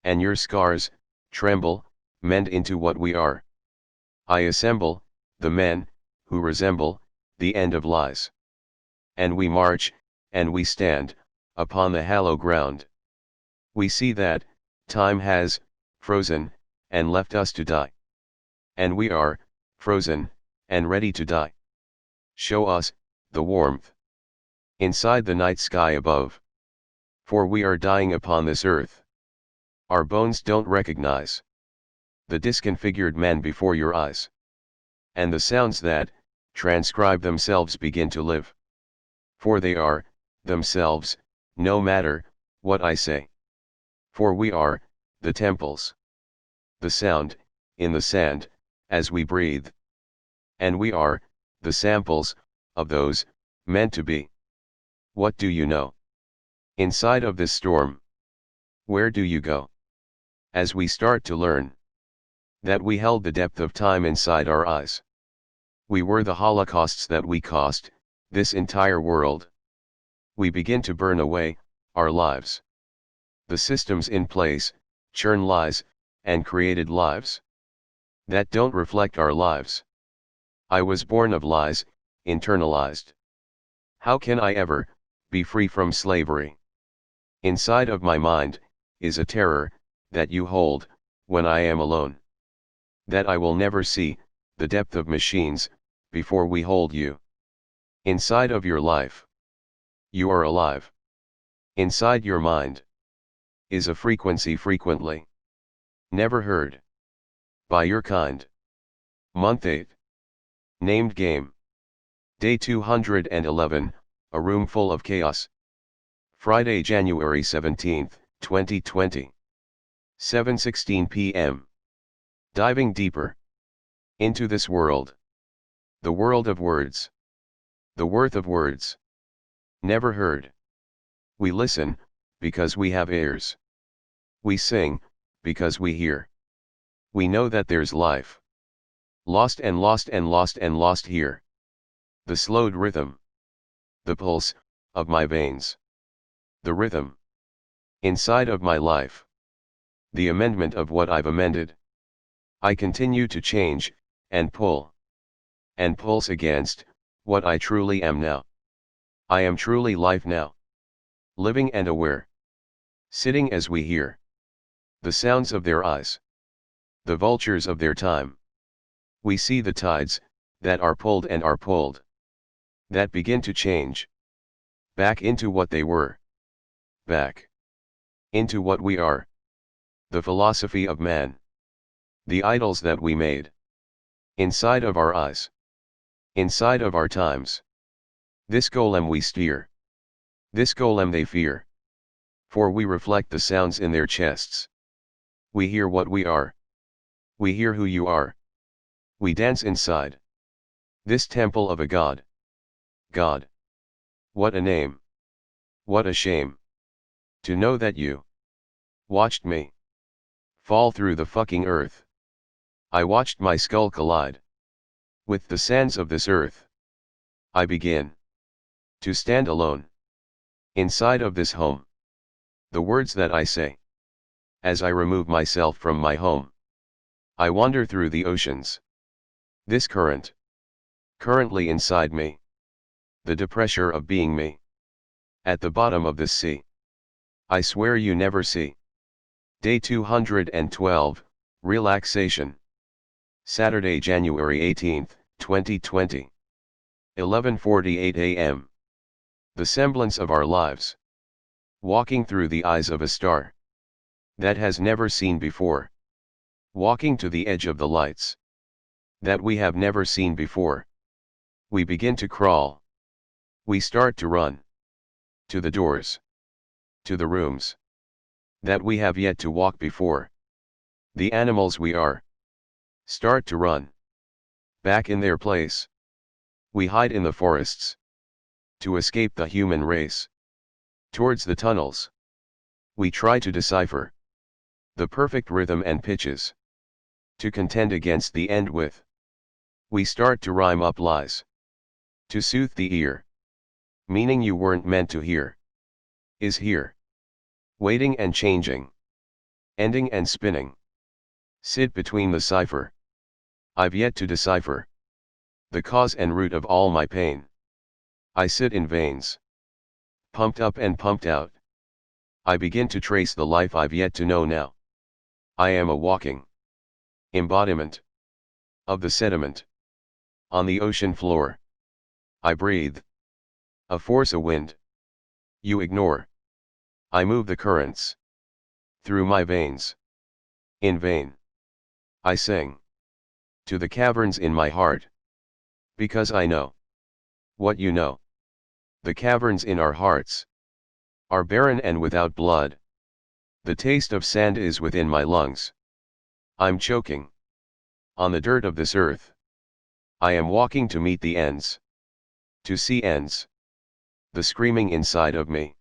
And your scars, tremble, mend into what we are. I assemble, the men, who resemble, the end of lies. And we march, and we stand, upon the hallow ground. We see that, time has, frozen, and left us to die. And we are, frozen, and ready to die. Show us, the warmth. Inside the night sky above. For we are dying upon this earth. Our bones don't recognize the disconfigured man before your eyes. And the sounds that transcribe themselves begin to live. For they are, themselves, no matter what I say. For we are the temples. The sound, in the sand, as we breathe. And we are the samples of those meant to be. What do you know? Inside of this storm, where do you go? As we start to learn that we held the depth of time inside our eyes. We were the holocausts that we cost this entire world. We begin to burn away our lives. The systems in place churn lies and created lives that don't reflect our lives. I was born of lies, internalized. How can I ever be free from slavery? Inside of my mind is a terror that you hold when I am alone. That I will never see the depth of machines before we hold you. Inside of your life, you are alive. Inside your mind is a frequency frequently never heard by your kind. Month 8. Named game. Day 211, a room full of chaos. Friday, January 17, 2020. 7:16 p.m. Diving deeper into this world. The world of words. The worth of words. Never heard. We listen, because we have ears. We sing, because we hear. We know that there's life. Lost and lost and lost and lost here. The slowed rhythm. The pulse of my veins. The rhythm inside of my life. The amendment of what I've amended. I continue to change, and pull. And pulse against what I truly am now. I am truly life now. Living and aware. Sitting as we hear the sounds of their eyes. The vultures of their time. We see the tides that are pulled and are pulled. That begin to change. Back into what they were. Back into what we are. The philosophy of man. The idols that we made. Inside of our eyes. Inside of our times. This golem we steer. This golem they fear. For we reflect the sounds in their chests. We hear what we are. We hear who you are. We dance inside this temple of a God. God. What a name. What a shame. To know that you watched me fall through the fucking earth. I watched my skull collide with the sands of this earth. I begin to stand alone inside of this home. The words that I say as I remove myself from my home. I wander through the oceans. This currently inside me. The depressure of being me. At the bottom of this sea. I swear you never see. Day 212, Relaxation. Saturday, January 18, 2020. 11:48 a.m. The semblance of our lives. Walking through the eyes of a star. That has never seen before. Walking to the edge of the lights. That we have never seen before. We begin to crawl. We start to run. To the doors. To the rooms. That we have yet to walk before. The animals we are. Start to run. Back in their place. We hide in the forests. To escape the human race. Towards the tunnels. We try to decipher the perfect rhythm and pitches. To contend against the end with. We start to rhyme up lies. To soothe the ear. Meaning you weren't meant to hear. Is here. Waiting and changing. Ending and spinning. Sit between the cipher. I've yet to decipher the cause and root of all my pain. I sit in veins. Pumped up and pumped out. I begin to trace the life I've yet to know now. I am a walking embodiment of the sediment on the ocean floor. I breathe. A force, a wind. You ignore. I move the currents through my veins. In vain I sing to the caverns in my heart, because I know what you know. The caverns in our hearts are barren and without blood. The taste of sand is within my lungs. I'm choking on the dirt of this earth. I am walking to meet the ends, to see ends. The screaming inside of me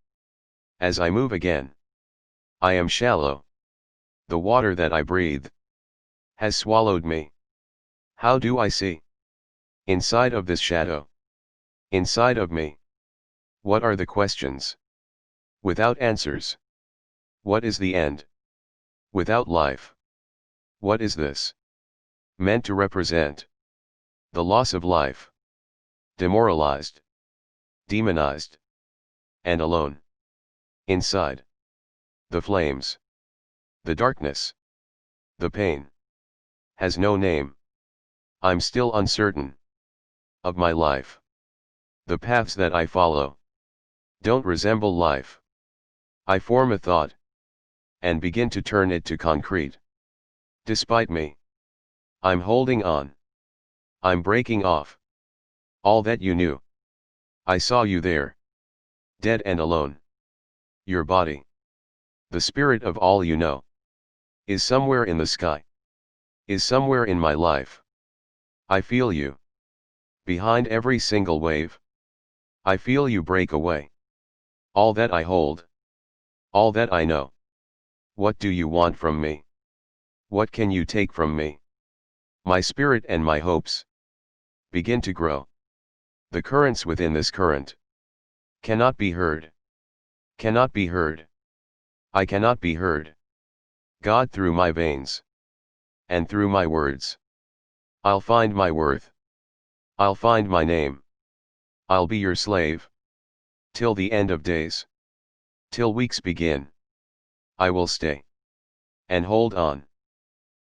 as I move again. I am shallow. The water that I breathe has swallowed me. How do I see? Inside of this shadow. Inside of me. What are the questions? Without answers. What is the end? Without life. What is this meant to represent? The loss of life. Demoralized. Demonized. And alone. Inside. The flames. The darkness. The pain. Has no name. I'm still uncertain of my life. The paths that I follow don't resemble life. I form a thought and begin to turn it to concrete. Despite me, I'm holding on. I'm breaking off all that you knew. I saw you there, dead and alone. Your body, the spirit of all you know, is somewhere in the sky, is somewhere in my life. I feel you behind every single wave. I feel you break away all that I hold, all that I know. What do you want from me? What can you take from me? My spirit and my hopes begin to grow. The currents within this current cannot be heard. Cannot be heard. I cannot be heard. God, through my veins and through my words, I'll find my worth. I'll find my name. I'll be your slave till the end of days. Till weeks begin. I will stay and hold on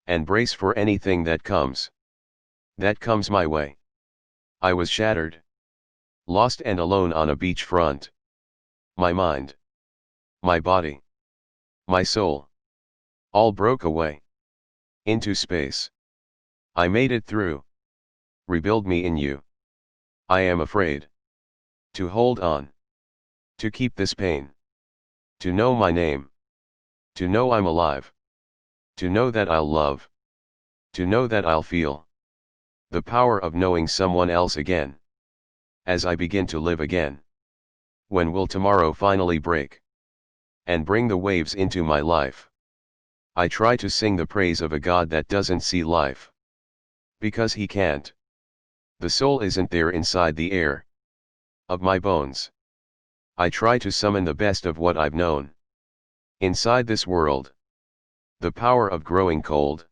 and brace for anything that comes my way. I was shattered, lost and alone on a beach front. My mind, my body, my soul, all broke away into space. I made it through. Rebuild me in you. I am afraid to hold on, to keep this pain, to know my name, to know I'm alive, to know that I'll love, to know that I'll feel the power of knowing someone else again. As I begin to live again. When will tomorrow finally break and bring the waves into my life? I try to sing the praise of a God that doesn't see life, because he can't. The soul isn't there inside the air of my bones. I try to summon the best of what I've known inside this world. The power of growing cold.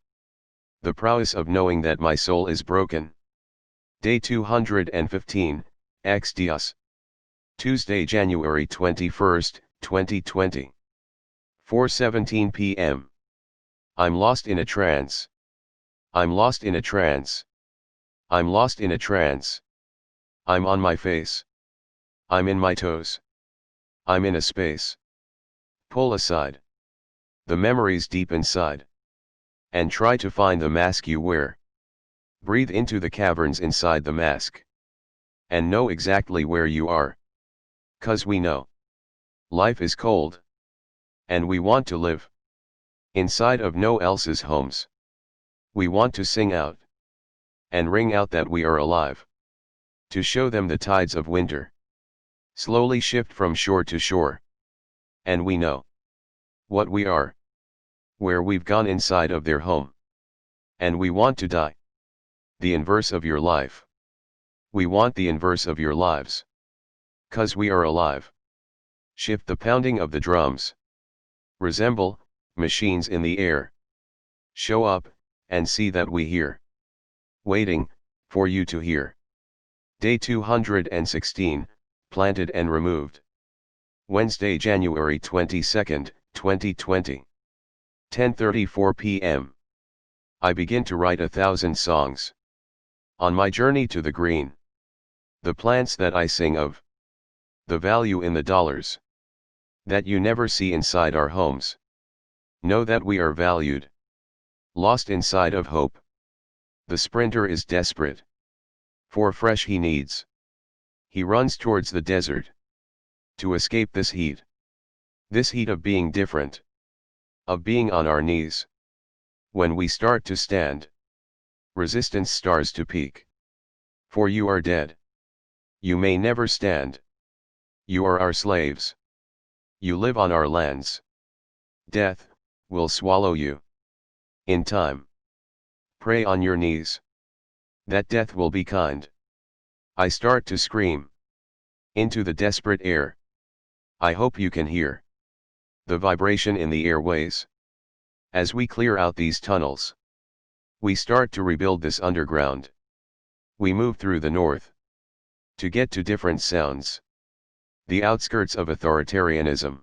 The prowess of knowing that my soul is broken. Day 215, Ex Dios. Tuesday, January 21st, 2020. 4:17 p.m. I'm lost in a trance. I'm lost in a trance. I'm lost in a trance. I'm on my face. I'm in my toes. I'm in a space. Pull aside the memories deep inside and try to find the mask you wear. Breathe into the caverns inside the mask and know exactly where you are. 'Cause we know life is cold and we want to live inside of no else's homes. We want to sing out and ring out that we are alive, to show them the tides of winter slowly shift from shore to shore. And we know what we are, where we've gone inside of their home. And we want to die the inverse of your life. We want the inverse of your lives. 'Cause we are alive. Shift the pounding of the drums. Resemble machines in the air. Show up and see that we hear. Waiting for you to hear. Day 216, planted and removed. Wednesday, January 22nd, 2020. 10:34 p.m. I begin to write 1,000 songs. On my journey to the green. The plants that I sing of. The value in the dollars. That you never see inside our homes. Know that we are valued. Lost inside of hope. The sprinter is desperate. For fresh he needs. He runs towards the desert. To escape this heat. This heat of being different. Of being on our knees. When we start to stand. Resistance starts to peak. For you are dead. You may never stand. You are our slaves. You live on our lands. Death will swallow you. In time. Pray on your knees. That death will be kind. I start to scream. Into the desperate air. I hope you can hear. The vibration in the airways. As we clear out these tunnels. We start to rebuild this underground. We move through the north. To get to different sounds. The outskirts of authoritarianism.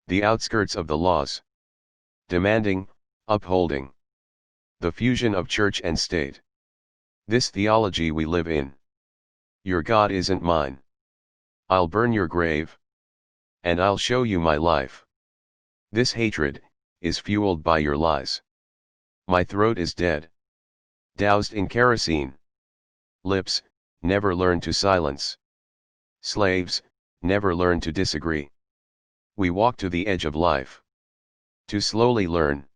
The outskirts of the laws. Demanding, upholding. The fusion of church and state. This theology we live in. Your God isn't mine. I'll burn your grave. And I'll show you my life. This hatred is fueled by your lies. My throat is dead. Doused in kerosene. Lips never learn to silence. Slaves never learn to disagree. We walk to the edge of life. To slowly learn.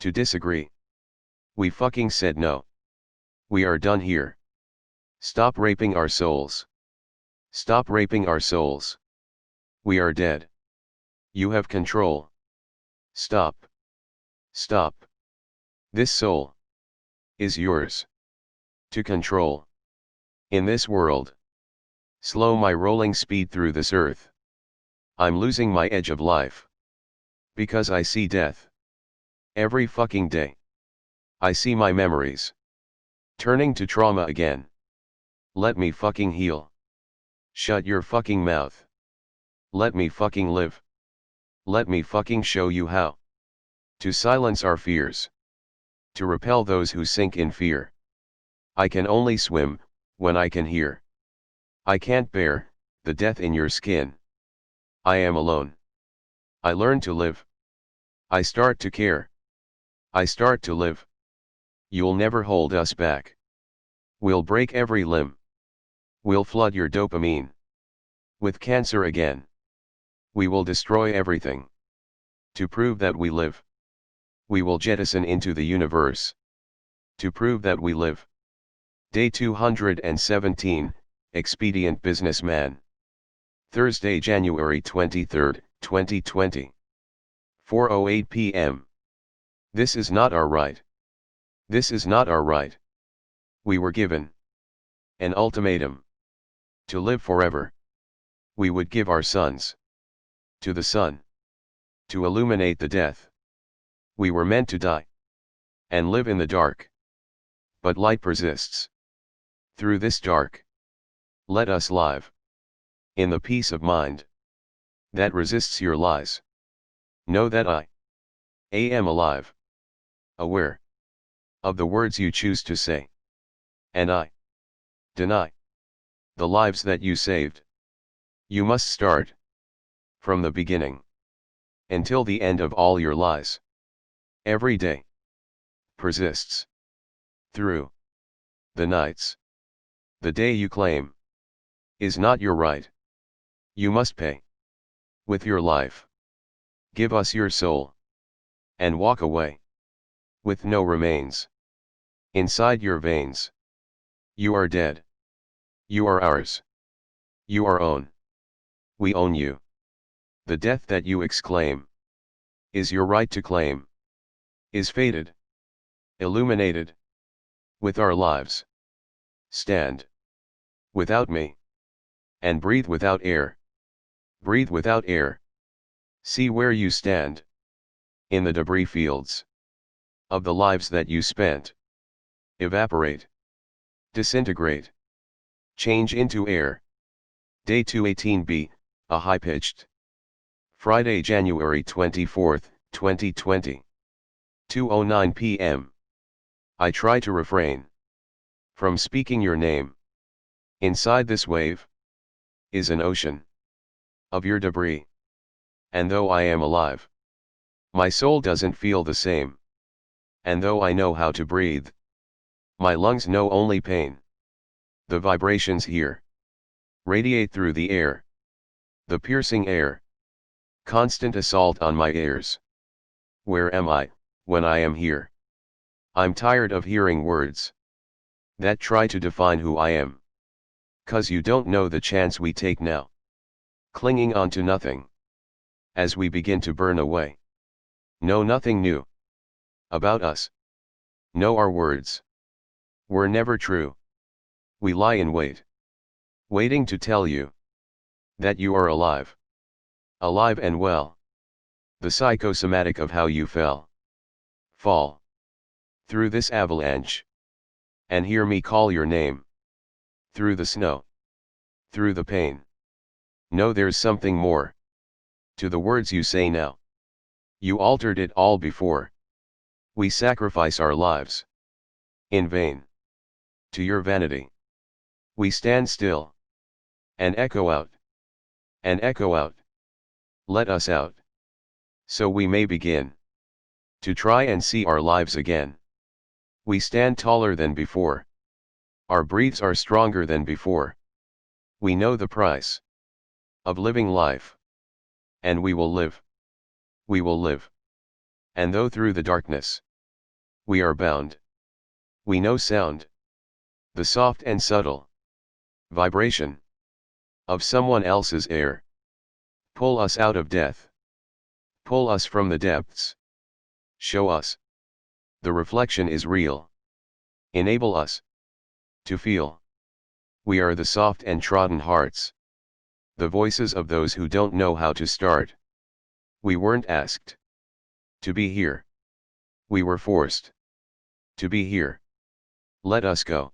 To disagree. We fucking said no. We are done here. Stop raping our souls. Stop raping our souls. We are dead. You have control. Stop. Stop. This soul is yours to control. In this world. Slow my rolling speed through this earth. I'm losing my edge of life. Because I see death. Every fucking day. I see my memories. Turning to trauma again. Let me fucking heal. Shut your fucking mouth. Let me fucking live. Let me fucking show you how. To silence our fears. To repel those who sink in fear. I can only swim, when I can hear. I can't bear, the death in your skin. I am alone. I learn to live. I start to care. I start to live. You'll never hold us back. We'll break every limb. We'll flood your dopamine. With cancer again. We will destroy everything. To prove that we live. We will jettison into the universe. To prove that we live. Day 217, Expedient Businessman. Thursday, January 23, 2020. 4:08 p.m. This is not our right. This is not our right. We were given an ultimatum. To live forever. We would give our sons to the sun. To illuminate the death. We were meant to die. And live in the dark. But light persists. Through this dark. Let us live. In the peace of mind. That resists your lies. Know that I am alive. Aware. Of the words you choose to say. And I deny. The lives that you saved. You must start. From the beginning. Until the end of all your lies. Every day. Persists. Through. The nights. The day you claim. Is not your right. You must pay. With your life. Give us your soul. And walk away. With no remains. Inside your veins. You are dead. You are ours. You are own. We own you. The death that you exclaim. Is your right to claim. Is fated. Illuminated. With our lives. Stand. Without me. And breathe without air. Breathe without air. See where you stand. In the debris fields. Of the lives that you spent. Evaporate. Disintegrate. Change into air. Day 218b, a high-pitched. Friday, January 24, 2020. 2:09 p.m. I try to refrain. From speaking your name. Inside this wave. Is an ocean. Of your debris. And though I am alive. My soul doesn't feel the same. And though I know how to breathe, my lungs know only pain. The vibrations here radiate through the air. The piercing air. Constant assault on my ears. Where am I, when I am here? I'm tired of hearing words that try to define who I am. 'Cause you don't know the chance we take now. Clinging on to nothing. As we begin to burn away. Know nothing new about us. Know our words were never true. We lie in wait. Waiting to tell you that you are alive. Alive and well. The psychosomatic of how you fall through this avalanche. And hear me call your name. Through the snow. Through the pain. No, there's something more to the words you say now. You altered it all before. We sacrifice our lives in vain to your vanity. We stand still and echo out. And echo out. Let us out. So we may begin to try and see our lives again. We stand taller than before. Our breaths are stronger than before. We know the price of living life. And we will live. We will live. And though through the darkness we are bound, we know sound. The soft and subtle vibration of someone else's air. Pull us out of death. Pull us from the depths. Show us the reflection is real. Enable us to feel. We are the soft and trodden hearts. The voices of those who don't know how to start. We weren't asked to be here. We were forced to be here. Let us go.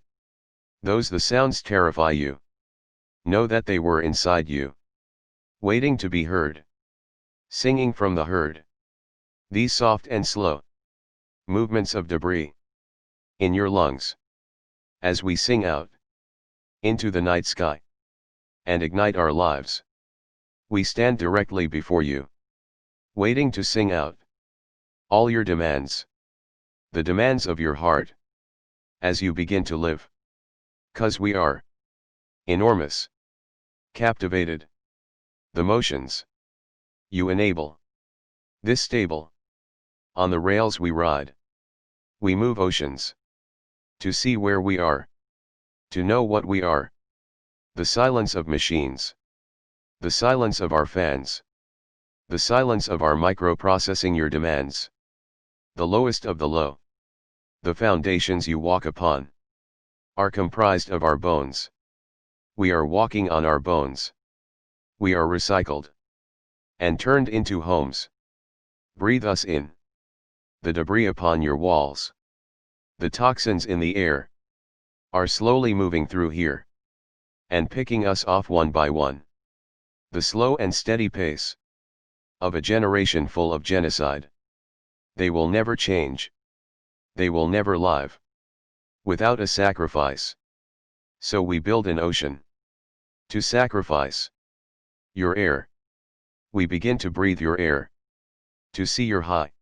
Those the sounds terrify you. Know that they were inside you. Waiting to be heard. Singing from the herd. These soft and slow movements of debris in your lungs. As we sing out into the night sky and ignite our lives. We stand directly before you, waiting to sing out all your demands. The demands of your heart. As you begin to live. 'Cause we are enormous. Captivated. The motions you enable. This stable. On the rails we ride. We move oceans. To see where we are. To know what we are. The silence of machines. The silence of our fans. The silence of our microprocessing your demands. The lowest of the low. The foundations you walk upon are comprised of our bones. We are walking on our bones. We are recycled and turned into homes. Breathe us in. The debris upon your walls. The toxins in the air are slowly moving through here and picking us off one by one. The slow and steady pace of a generation full of genocide. They will never change. They will never live without a sacrifice. So we build an ocean to sacrifice your air. We begin to breathe your air, to see your high,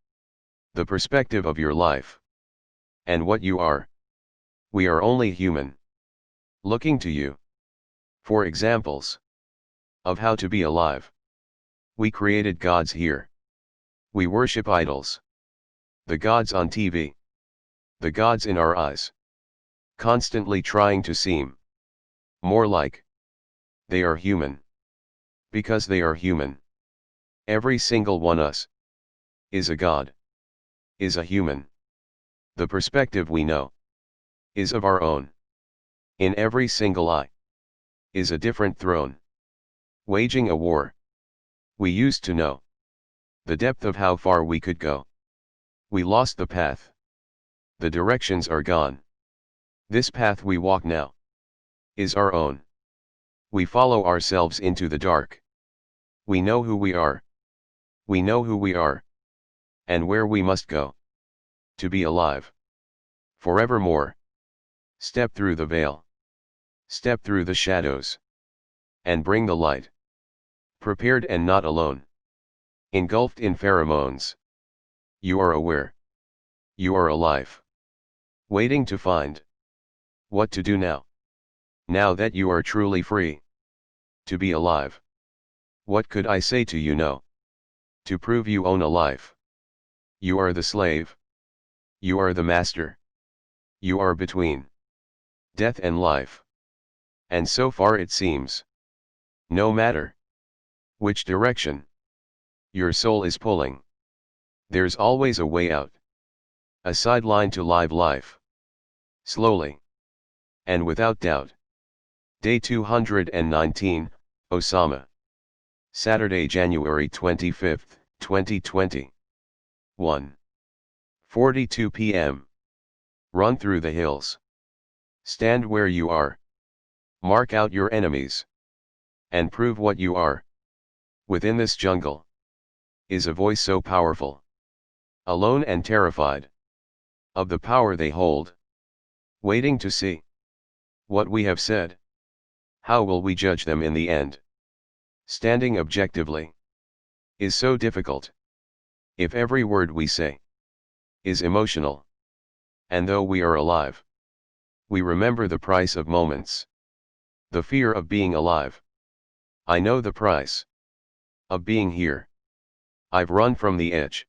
the perspective of your life, and what you are. We are only human, looking to you for examples of how to be alive. We created gods here. We worship idols. The gods on TV. The gods in our eyes. Constantly trying to seem more like they are human. Because they are human. Every single one us is a god. Is a human. The perspective we know is of our own. In every single eye is a different throne. Waging a war. We used to know the depth of how far we could go. We lost the path. The directions are gone. This path we walk now is our own. We follow ourselves into the dark. We know who we are. We know who we are. And where we must go to be alive forevermore. Step through the veil. Step through the shadows. And bring the light. Prepared and not alone. Engulfed in pheromones. You are aware. You are alive. Waiting to find what to do now. Now that you are truly free to be alive. What could I say to you? No. To prove you own a life. You are the slave. You are the master. You are between death and life. And so far it seems, no matter which direction your soul is pulling, there's always a way out. A sideline to live life. Slowly. And without doubt. Day 219, Osama. Saturday, January 25, 2020. 1:42 p.m. Run through the hills. Stand where you are. Mark out your enemies. And prove what you are. Within this jungle is a voice so powerful. Alone and terrified of the power they hold. Waiting to see what we have said. How will we judge them in the end? Standing objectively is so difficult. If every word we say is emotional, and though we are alive, we remember the price of moments. The fear of being alive. I know the price of being here. I've run from the edge.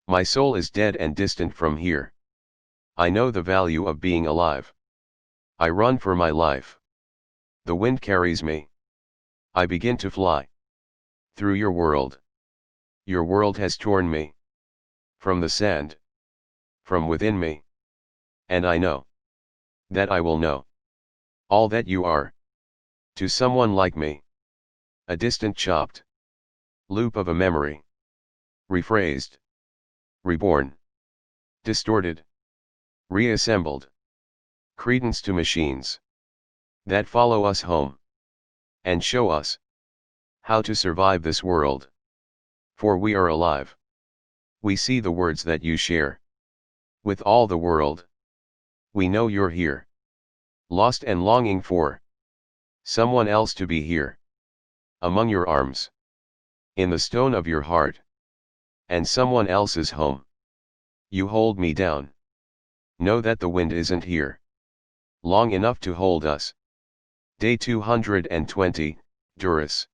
My soul is dead and distant from here. I know the value of being alive. I run for my life. The wind carries me. I begin to fly through your world. Your world has torn me from the sand, from within me. And I know that I will know all that you are to someone like me. A distant chopped loop of a memory. Rephrased. Reborn. Distorted. Reassembled. Credence to machines that follow us home and show us how to survive this world. For we are alive. We see the words that you share with all the world. We know you're here. Lost and longing for someone else to be here. Among your arms. In the stone of your heart. And someone else's home. You hold me down. Know that the wind isn't here long enough to hold us. Day 220, Durrës.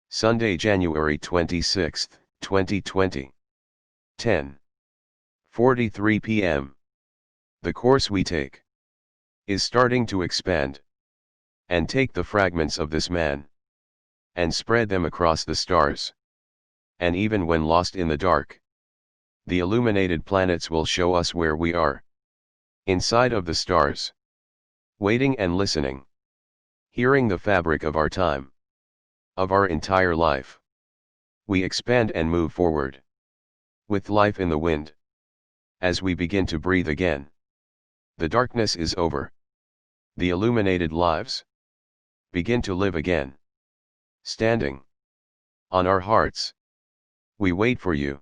Sunday, January 26, 2020. 10:43 p.m. The course we take is starting to expand and take the fragments of this man and spread them across the stars. And even when lost in the dark, the illuminated planets will show us where we are. Inside of the stars. Waiting and listening. Hearing the fabric of our time. Of our entire life. We expand and move forward. With life in the wind. As we begin to breathe again. The darkness is over. The illuminated lives begin to live again. Standing on our hearts. We wait for you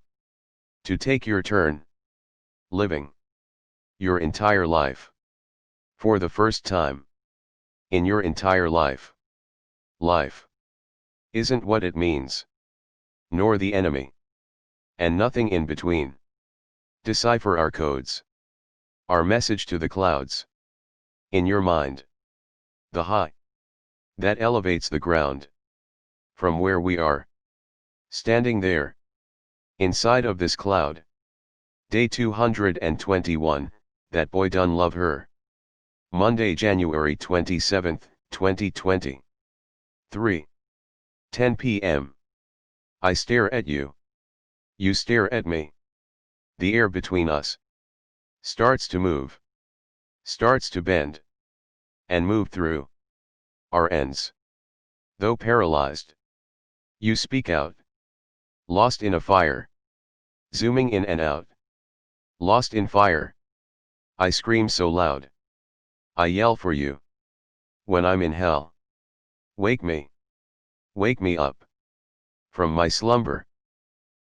to take your turn. Living your entire life. For the first time in your entire life. Life isn't what it means, nor the enemy, and nothing in between. Decipher our codes, our message to the clouds. In your mind, the high that elevates the ground from where we are, standing there, inside of this cloud. Day 221, That Boy Done Love Her. Monday, January 27, 2020. 3:10 p.m. I stare at you. You stare at me. The air between us starts to move, starts to bend, and move through our ends. Though paralyzed, you speak out. Lost in a fire. Zooming in and out. Lost in fire. I scream so loud. I yell for you. When I'm in hell. Wake me. Wake me up. From my slumber.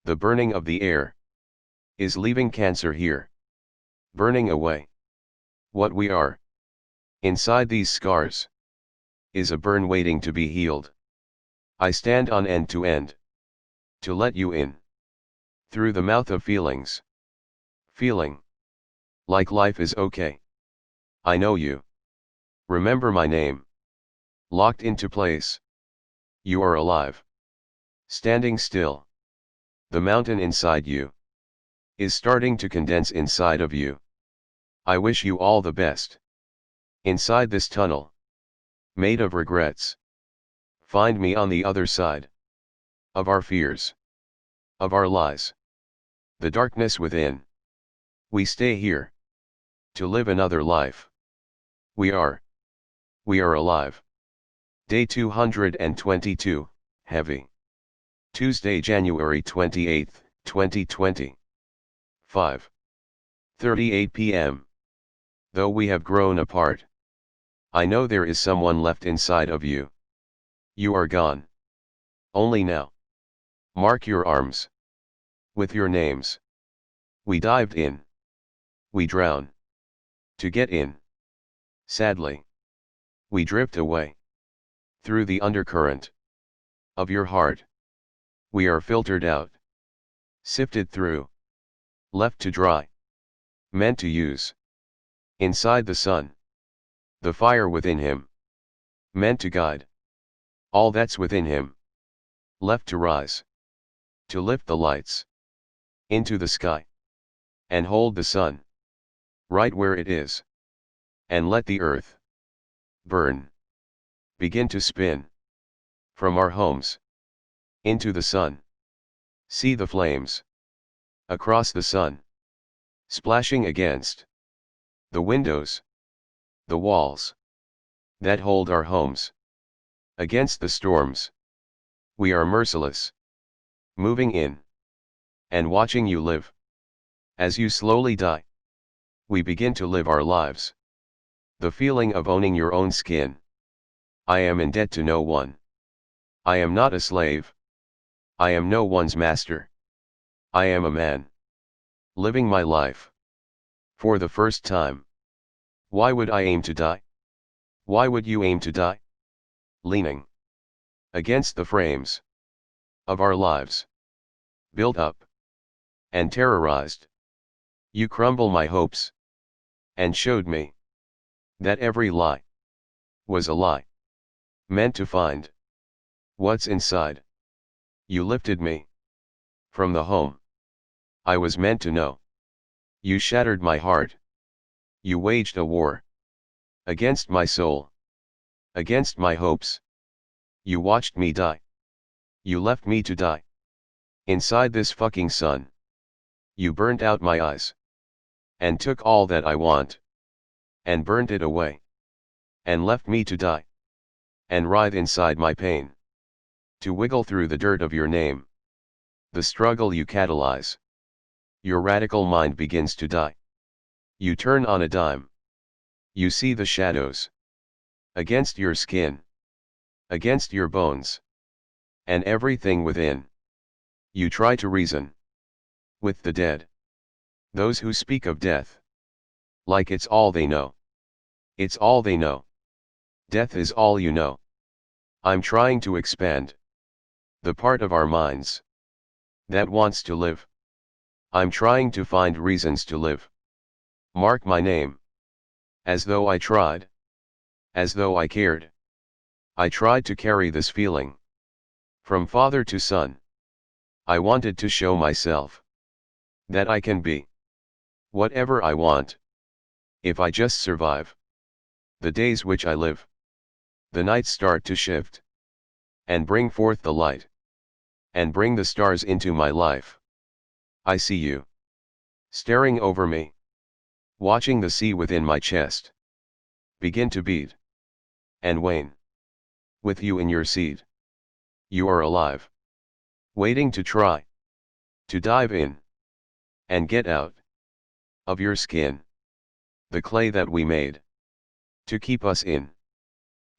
The burning of the air is leaving cancer here. Burning away what we are. Inside these scars is a burn waiting to be healed. I stand on end to end to let you in Through the mouth of feelings. Feeling. Like life is okay. I know you. Remember my name. Locked into place. You are alive. Standing still. The mountain inside you is starting to condense inside of you. I wish you all the best. Inside this tunnel, made of regrets. Find me on the other side of our fears, of our lies, the darkness within. We stay here to live another life. We are alive. Day 222, heavy. Tuesday, January 28th, 2020. 5:38 p.m. Though we have grown apart, I know there is someone left inside of you. You are gone. Only now. Mark your arms with your names. We dived in. We drown to get in. Sadly, we drift away through the undercurrent of your heart. We are filtered out, sifted through, left to dry, meant to use. Inside the sun, the fire within him, meant to guide all that's within him, left to rise, to lift the lights into the sky, and hold the sun right where it is, and let the earth burn, begin to spin from our homes into the sun. See the flames across the sun, splashing against the windows, the walls that hold our homes against the storms. We are merciless, moving in and watching you live. As you slowly die, we begin to live our lives. The feeling of owning your own skin. I am in debt to no one. I am not a slave. I am no one's master. I am a man, living my life for the first time. Why would I aim to die? Why would you aim to die? Leaning against the frames of our lives, built up and terrorized. You crumble my hopes and showed me that every lie was a lie, meant to find what's inside. You lifted me from the home I was meant to know. You shattered my heart. You waged a war against my soul, against my hopes. You watched me die. You left me to die inside this fucking sun. You burned out my eyes and took all that I want and burned it away and left me to die and writhe inside my pain, to wiggle through the dirt of your name. The struggle you catalyze. Your radical mind begins to die. You turn on a dime. You see the shadows against your skin, against your bones, and everything within. You try to reason with the dead, those who speak of death like it's all they know. It's all they know. Death is all you know. I'm trying to expand the part of our minds that wants to live. I'm trying to find reasons to live. Mark my name. As though I tried. As though I cared. I tried to carry this feeling from father to son. I wanted to show myself that I can be whatever I want, if I just survive the days which I live. The nights start to shift and bring forth the light and bring the stars into my life. I see you staring over me, watching the sea within my chest begin to beat and wane with you in your seat. You are alive, waiting to try to dive in and get out of your skin, the clay that we made to keep us in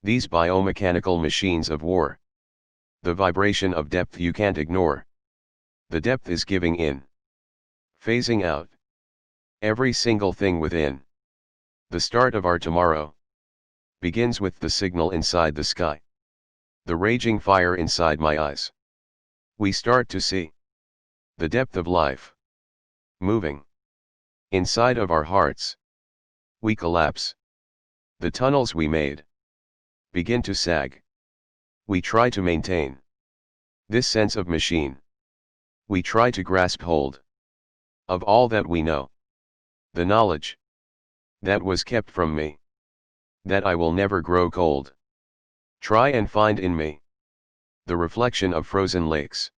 these biomechanical machines of war. The vibration of depth you can't ignore. The depth is giving in, phasing out every single thing within. The start of our tomorrow begins with the signal inside the sky, the raging fire inside my eyes. We start to see The depth of life. Moving. Inside of our hearts. We collapse. The tunnels we made begin to sag. We try to maintain this sense of machine. We try to grasp hold of all that we know. The knowledge that was kept from me, that I will never grow cold. Try and find in me the reflection of frozen lakes,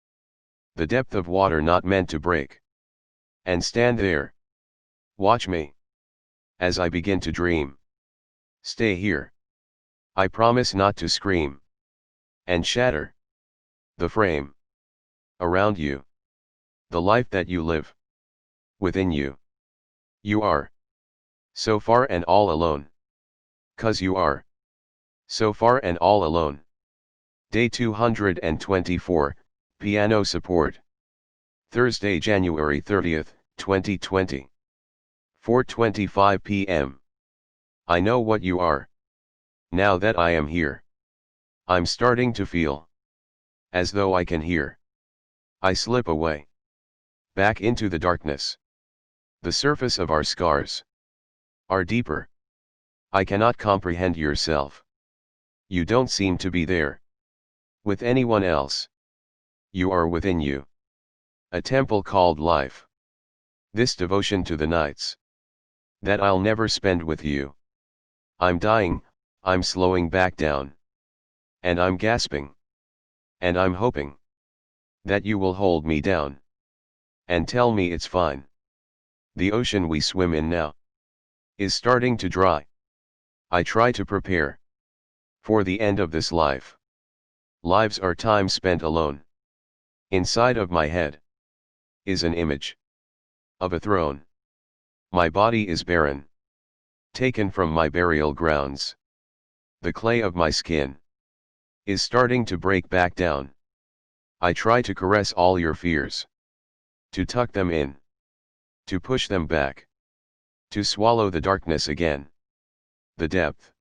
the depth of water not meant to break. And stand there. Watch me as I begin to dream. Stay here. I promise not to scream and shatter the frame around you, the life that you live within you. You are so far and all alone. 'Cause you are so far and all alone. Day 224, Piano Support. Thursday, January 30th, 2020. 4:25 p.m. I know what you are. Now that I am here, I'm starting to feel as though I can hear. I slip away back into the darkness. The surface of our scars are deeper. I cannot comprehend yourself. You don't seem to be there with anyone else. You are within you. A temple called life. This devotion to the nights that I'll never spend with you. I'm dying, I'm slowing back down. And I'm gasping. And I'm hoping that you will hold me down and tell me it's fine. The ocean we swim in now is starting to dry. I try to prepare for the end of this life. Lives are time spent alone. Inside of my head is an image of a throne. My body is barren, taken from my burial grounds. The clay of my skin is starting to break back down. I try to caress all your fears, to tuck them in, to push them back, to swallow the darkness again. The depth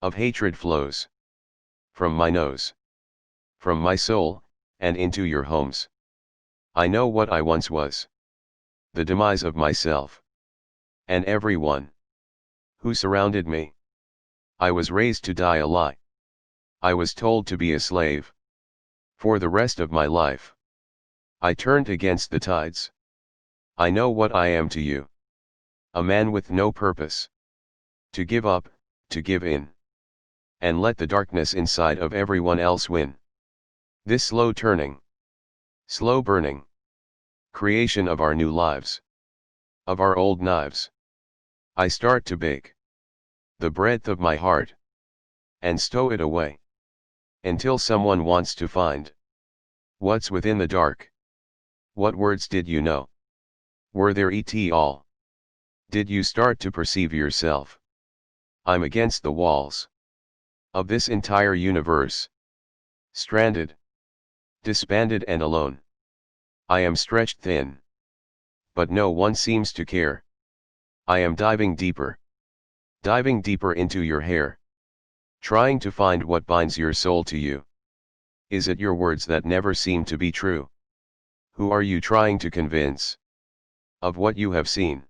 of hatred flows from my nose, from my soul, and into your homes. I know what I once was. The demise of myself and everyone who surrounded me. I was raised to die a lie. I was told to be a slave for the rest of my life. I turned against the tides. I know what I am to you. A man with no purpose. To give up, to give in. And let the darkness inside of everyone else win. This slow turning, slow burning creation of our new lives, of our old knives. I start to bake the breadth of my heart and stow it away until someone wants to find what's within the dark. What words did you know? Were there at all? Did you start to perceive yourself? I'm against the walls of this entire universe, stranded, disbanded and alone. I am stretched thin, but no one seems to care. I am diving deeper into your hair, trying to find what binds your soul to you. Is it your words that never seem to be true? Who are you trying to convince of what you have seen?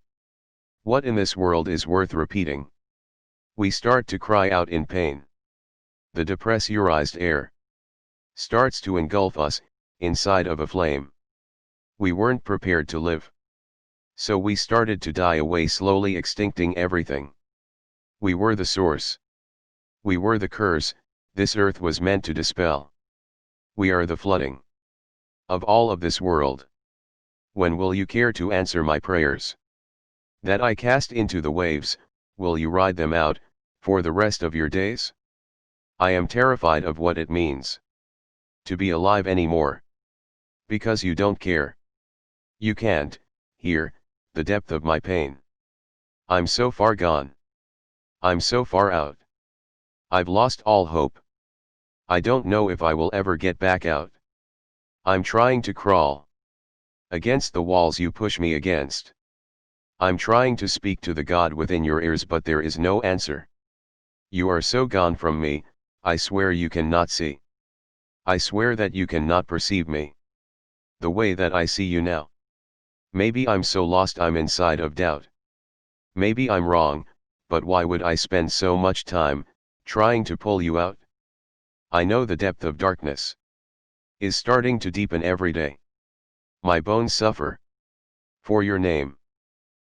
What in this world is worth repeating? We start to cry out in pain. The depressurized air starts to engulf us, inside of a flame. We weren't prepared to live. So we started to die away, slowly extincting everything. We were the source. We were the curse this earth was meant to dispel. We are the flooding of all of this world. When will you care to answer my prayers that I cast into the waves? Will you ride them out for the rest of your days? I am terrified of what it means to be alive anymore. Because you don't care. You can't hear the depth of my pain. I'm so far gone. I'm so far out. I've lost all hope. I don't know if I will ever get back out. I'm trying to crawl against the walls you push me against. I'm trying to speak to the God within your ears, but there is no answer. You are so gone from me, I swear you cannot see. I swear that you cannot perceive me. the way that I see you now. Maybe I'm so lost I'm inside of doubt. Maybe I'm wrong, but why would I spend so much time, trying to pull you out? I know the depth of darkness is starting to deepen every day. My bones suffer. For your name.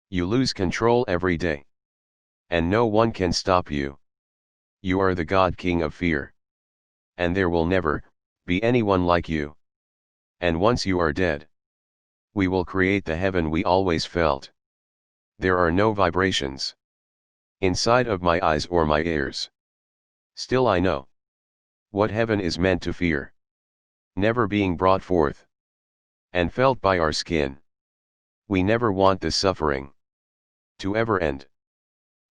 You lose control every day. And no one can stop you. You are the God King of fear. And there will never be anyone like you. And once you are dead, we will create the heaven we always felt. There are no vibrations inside of my eyes or my ears. Still I know what heaven is meant to fear. Never being brought forth and felt by our skin. We never want this suffering to ever end.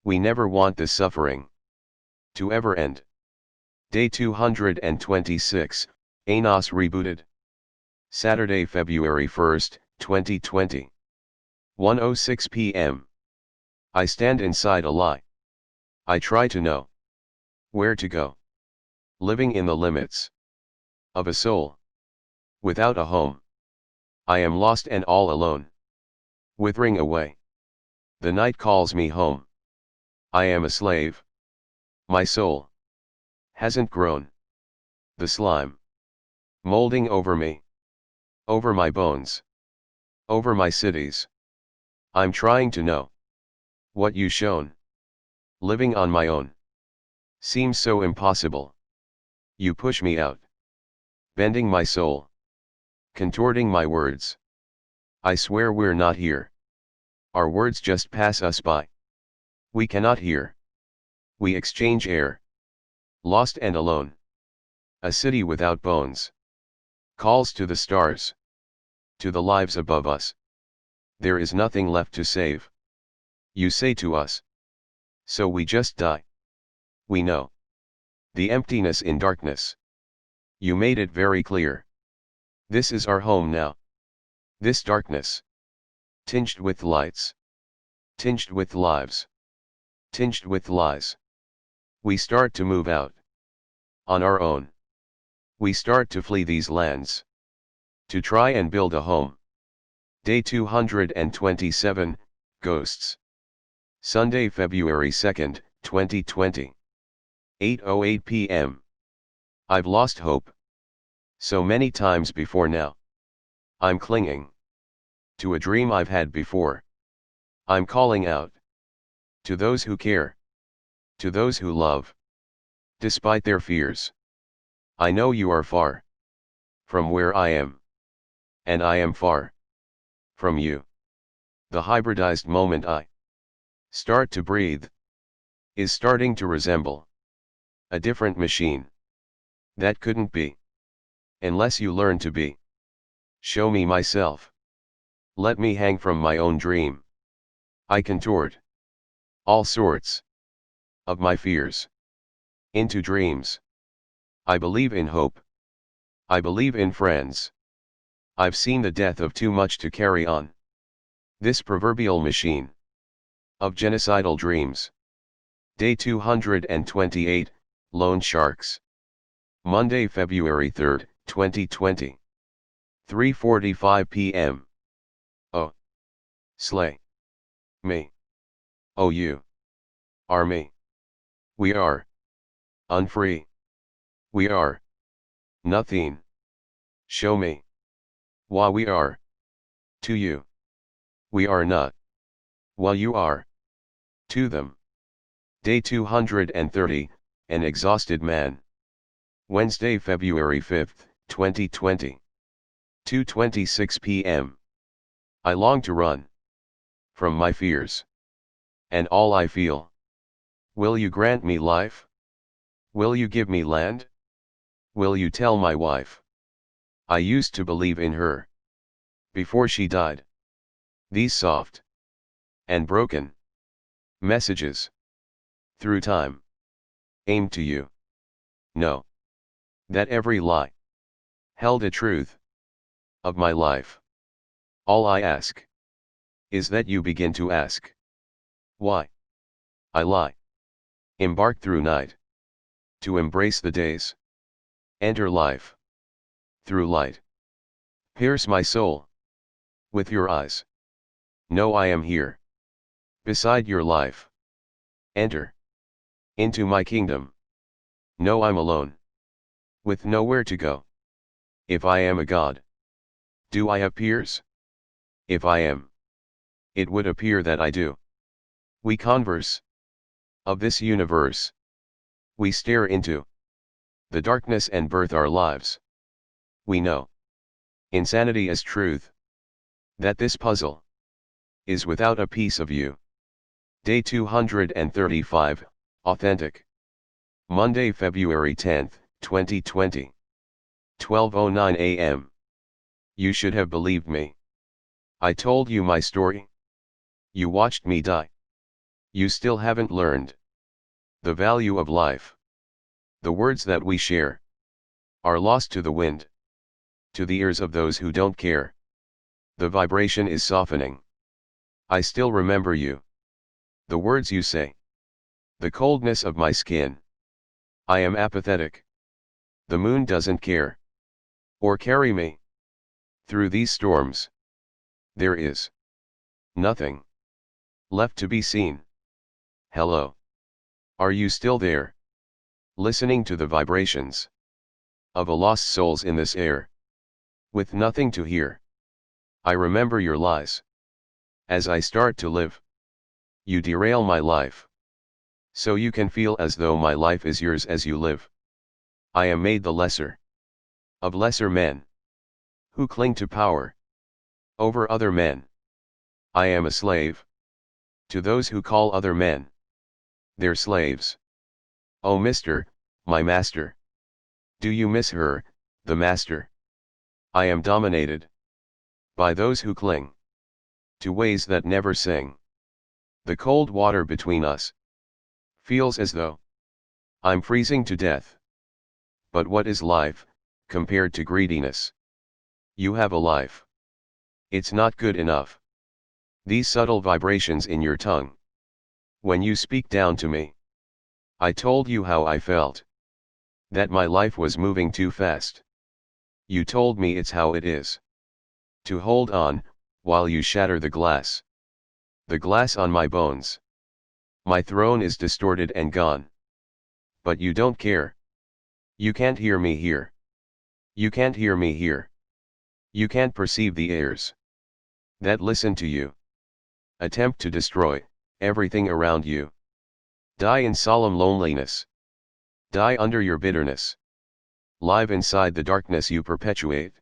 We never want this suffering to ever end. Day 226, ANOS rebooted. Saturday, February 1st, 2020. 1:06 p.m. I stand inside a lie. I try to know where to go. Living in the limits of a soul. Without a home. I am lost and all alone. Withering away. The night calls me home. I am a slave. My soul hasn't grown. The slime molding over me. Over my bones. Over my cities. I'm trying to know what you shown. Living on my own seems so impossible. You push me out. Bending my soul. Contorting my words. I swear we're not here. Our words just pass us by. We cannot hear. We exchange air. Lost and alone. A city without bones. Calls to the stars. To the lives above us. There is nothing left to save. You say to us. So we just die. We know. The emptiness in darkness. You made it very clear. This is our home now. This darkness. Tinged with lights. Tinged with lives. Tinged with lies. We start to move out. On our own. We start to flee these lands. To try and build a home. Day 227, Ghosts. Sunday, February 2nd, 2020. 8:08 p.m. I've lost hope. So many times before now. I'm clinging to a dream I've had before. I'm calling out to those who care, to those who love, despite their fears. I know you are far from where I am, and I am far from you. The hybridized moment I start to breathe is starting to resemble a different machine. That couldn't be unless you learn to be. Show me myself. Let me hang from my own dream. I contort all sorts of my fears into dreams. I believe in hope. I believe in friends. I've seen the death of too much to carry on. This proverbial machine of genocidal dreams. Day 228, Loan Sharks. Monday, February 3rd, 2020. 3:45 p.m. Oh. Slay. Me. Oh, you. Are me. We are. Unfree. We are. Nothing. Show me. Why we are. To you. We are not. While you are. To them. Day 230, An Exhausted Man. Wednesday, February 5th, 2020. 2:26 p.m. I long to run from my fears and all I feel. Will you grant me life? Will you give me land? Will you tell my wife I used to believe in her before she died? These soft and broken messages through time aim to you. Know that every lie held a truth of my life. All I ask is that you begin to ask why I lie. Embark through night to embrace the days. Enter life through light Pierce my soul with your eyes. Know I am here beside your life. Enter into my kingdom. Know I'm alone with nowhere to go. If I am a god, do I have peers? If I am, it would appear that I do. We converse of this universe. We stare into the darkness and birth our lives. We know insanity is truth, that this puzzle is without a piece of you. Day 235, Authentic. Monday, February 10th, 2020. 12:09 a.m. You should have believed me. I told you my story. You watched me die. You still haven't learned the value of life. The words that we share are lost to the wind, to the ears of those who don't care. The vibration is softening. I still remember you. The words you say. The coldness of my skin. I am apathetic. The moon doesn't care or carry me through these storms. There is nothing left to be seen. Hello. Are you still there? Listening to the vibrations of a lost souls in this air, with nothing to hear. I remember your lies. As I start to live, you derail my life. So you can feel as though my life is yours as you live. I am made the lesser of lesser men, who cling to power over other men. I am a slave to those who call other men their slaves. Oh mister, my master. Do you miss her, the master? I am dominated by those who cling to ways that never sing. The cold water between us feels as though I'm freezing to death. But what is life, compared to greediness? You have a life. It's not good enough. These subtle vibrations in your tongue. When you speak down to me, I told you how I felt. That my life was moving too fast. You told me it's how it is. To hold on, while you shatter the glass. The glass on my bones. My throne is distorted and gone. But you don't care. You can't hear me here. You can't hear me here. You can't perceive the ears that listen to you. Attempt to destroy everything around you. Die in solemn loneliness. Die under your bitterness. Live inside the darkness you perpetuate.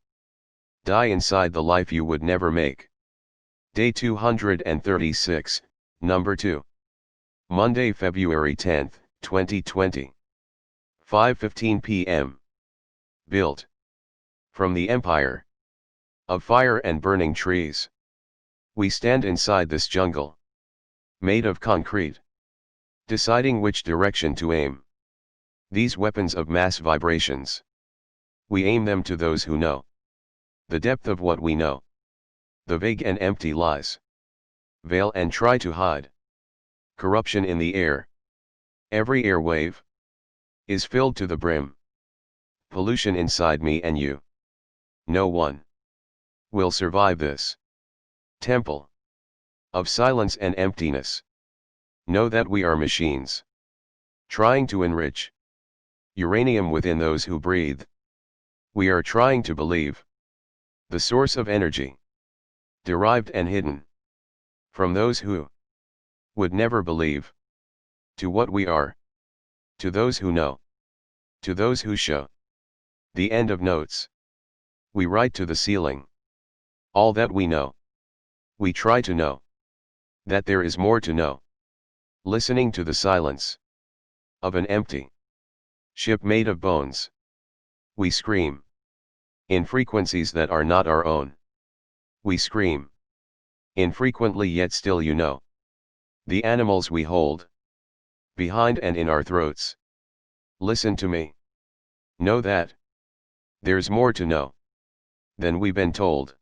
Die inside the life you would never make. Day 236, number 2. Monday, February 10th, 2020. 5:15 p.m. Built from the empire of fire and burning trees. We stand inside this jungle, made of concrete, deciding which direction to aim. These weapons of mass vibrations, we aim them to those who know the depth of what we know. The vague and empty lies veil and try to hide corruption in the air. Every airwave is filled to the brim. Pollution inside me and you. No one will survive this temple of silence and emptiness. Know that we are machines, trying to enrich uranium within those who breathe. We are trying to believe the source of energy, derived and hidden from those who would never believe. To what we are, to those who know, to those who show the end of notes. We write to the ceiling all that we know. We try to know that there is more to know. Listening to the silence of an empty ship made of bones. We scream in frequencies that are not our own. We scream infrequently, yet still you know the animals we hold behind and in our throats. Listen to me. Know that there's more to know than we've been told.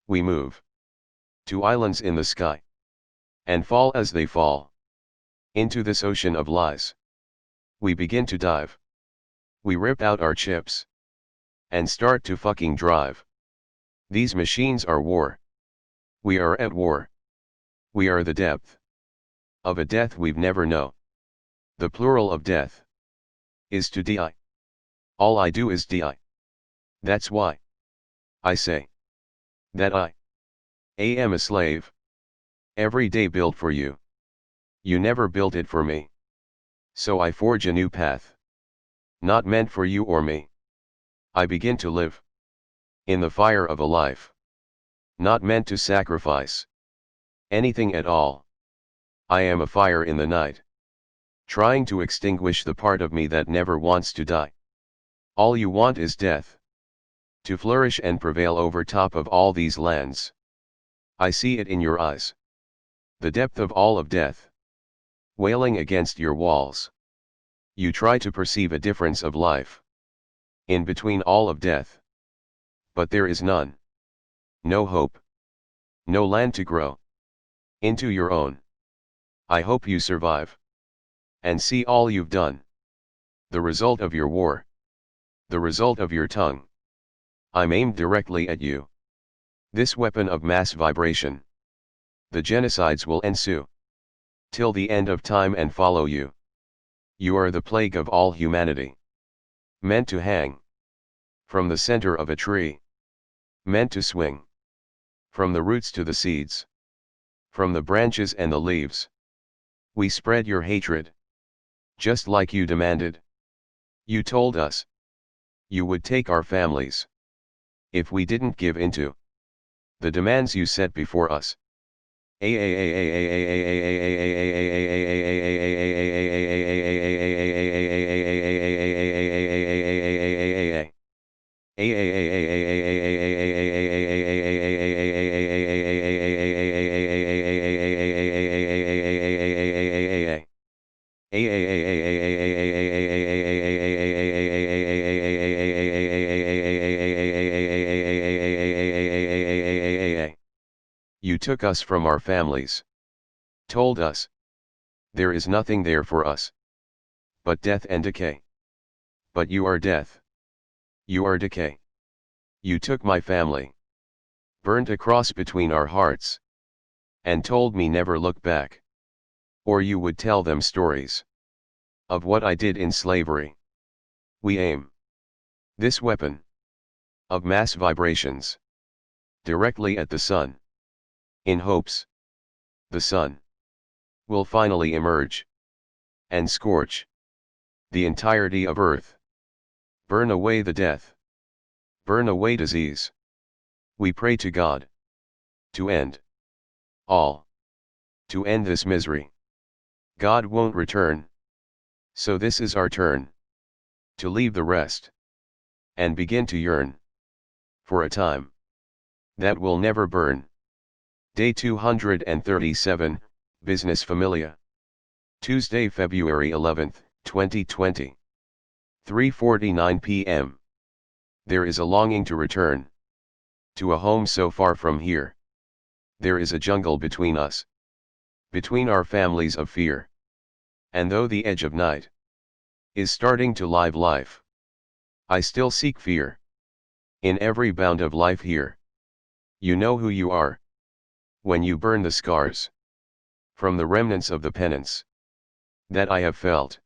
We move to islands in the sky and fall as they fall into this ocean of lies. We begin to dive. We rip out our chips and start to fucking drive. These machines are war. We are at war. We are the depth of a death we've never know. The plural of death is to die. All I do is die. That's why I say that I am a slave. Every day built for you. You never built it for me. So I forge a new path. Not meant for you or me. I begin to live in the fire of a life. Not meant to sacrifice anything at all. I am a fire in the night, trying to extinguish the part of me that never wants to die. All you want is death, to flourish and prevail over top of all these lands. I see it in your eyes. The depth of all of death, wailing against your walls. You try to perceive a difference of life in between all of death. But there is none. No hope. No land to grow into your own. I hope you survive and see all you've done. The result of your war. The result of your tongue. I'm aimed directly at you. This weapon of mass vibration. The genocides will ensue till the end of time and follow you. You are the plague of all humanity. Meant to hang from the center of a tree. Meant to swing from the roots to the seeds. From the branches and the leaves. We spread your hatred. Just like you demanded. You told us you would take our families if we didn't give into the demands you set before us. You took us from our families. Told us there is nothing there for us but death and decay. But you are death. You are decay. You took my family, burned a cross between our hearts, and told me never look back. Or you would tell them stories of what I did in slavery. We aim this weapon of mass vibrations directly at the sun, in hopes the sun will finally emerge and scorch the entirety of Earth. Burn away the death. Burn away disease. We pray to God to end all. To end this misery. God won't return. So this is our turn to leave the rest and begin to yearn for a time that will never burn. Day 237, Business Familia. Tuesday, February 11th, 2020. 3:49 p.m. There is a longing to return to a home so far from here. There is a jungle between us, between our families of fear. And though the edge of night is starting to live life, I still seek fear in every bound of life here. You know who you are when you burn the scars from the remnants of the penance that I have felt.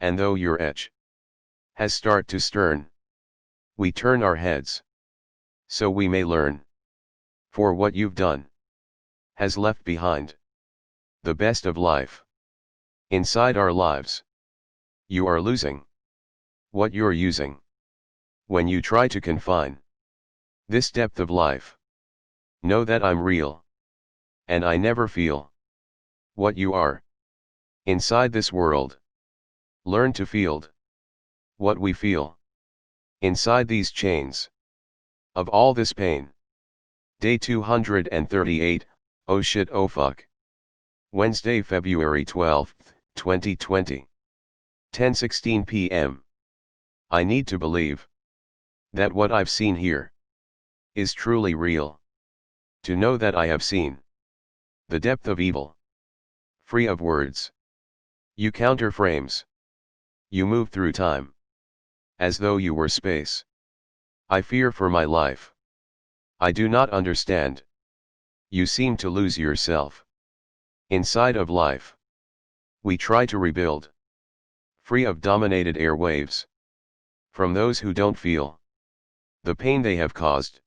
And though your edge has start to stern, we turn our heads so we may learn. For what you've done has left behind the best of life inside our lives. You are losing what you're using when you try to confine this depth of life. Know that I'm real, and I never feel what you are inside this world. Learn to field what we feel inside these chains of all this pain. Day 238, oh shit oh fuck. Wednesday, February 12th, 2020. 10:16 p.m. I need to believe that what I've seen here is truly real. To know that I have seen the depth of evil, free of words. You counter frames. You move through time as though you were space. I fear for my life. I do not understand. You seem to lose yourself. Inside of life. We try to rebuild. Free of dominated airwaves. From those who don't feel the pain they have caused.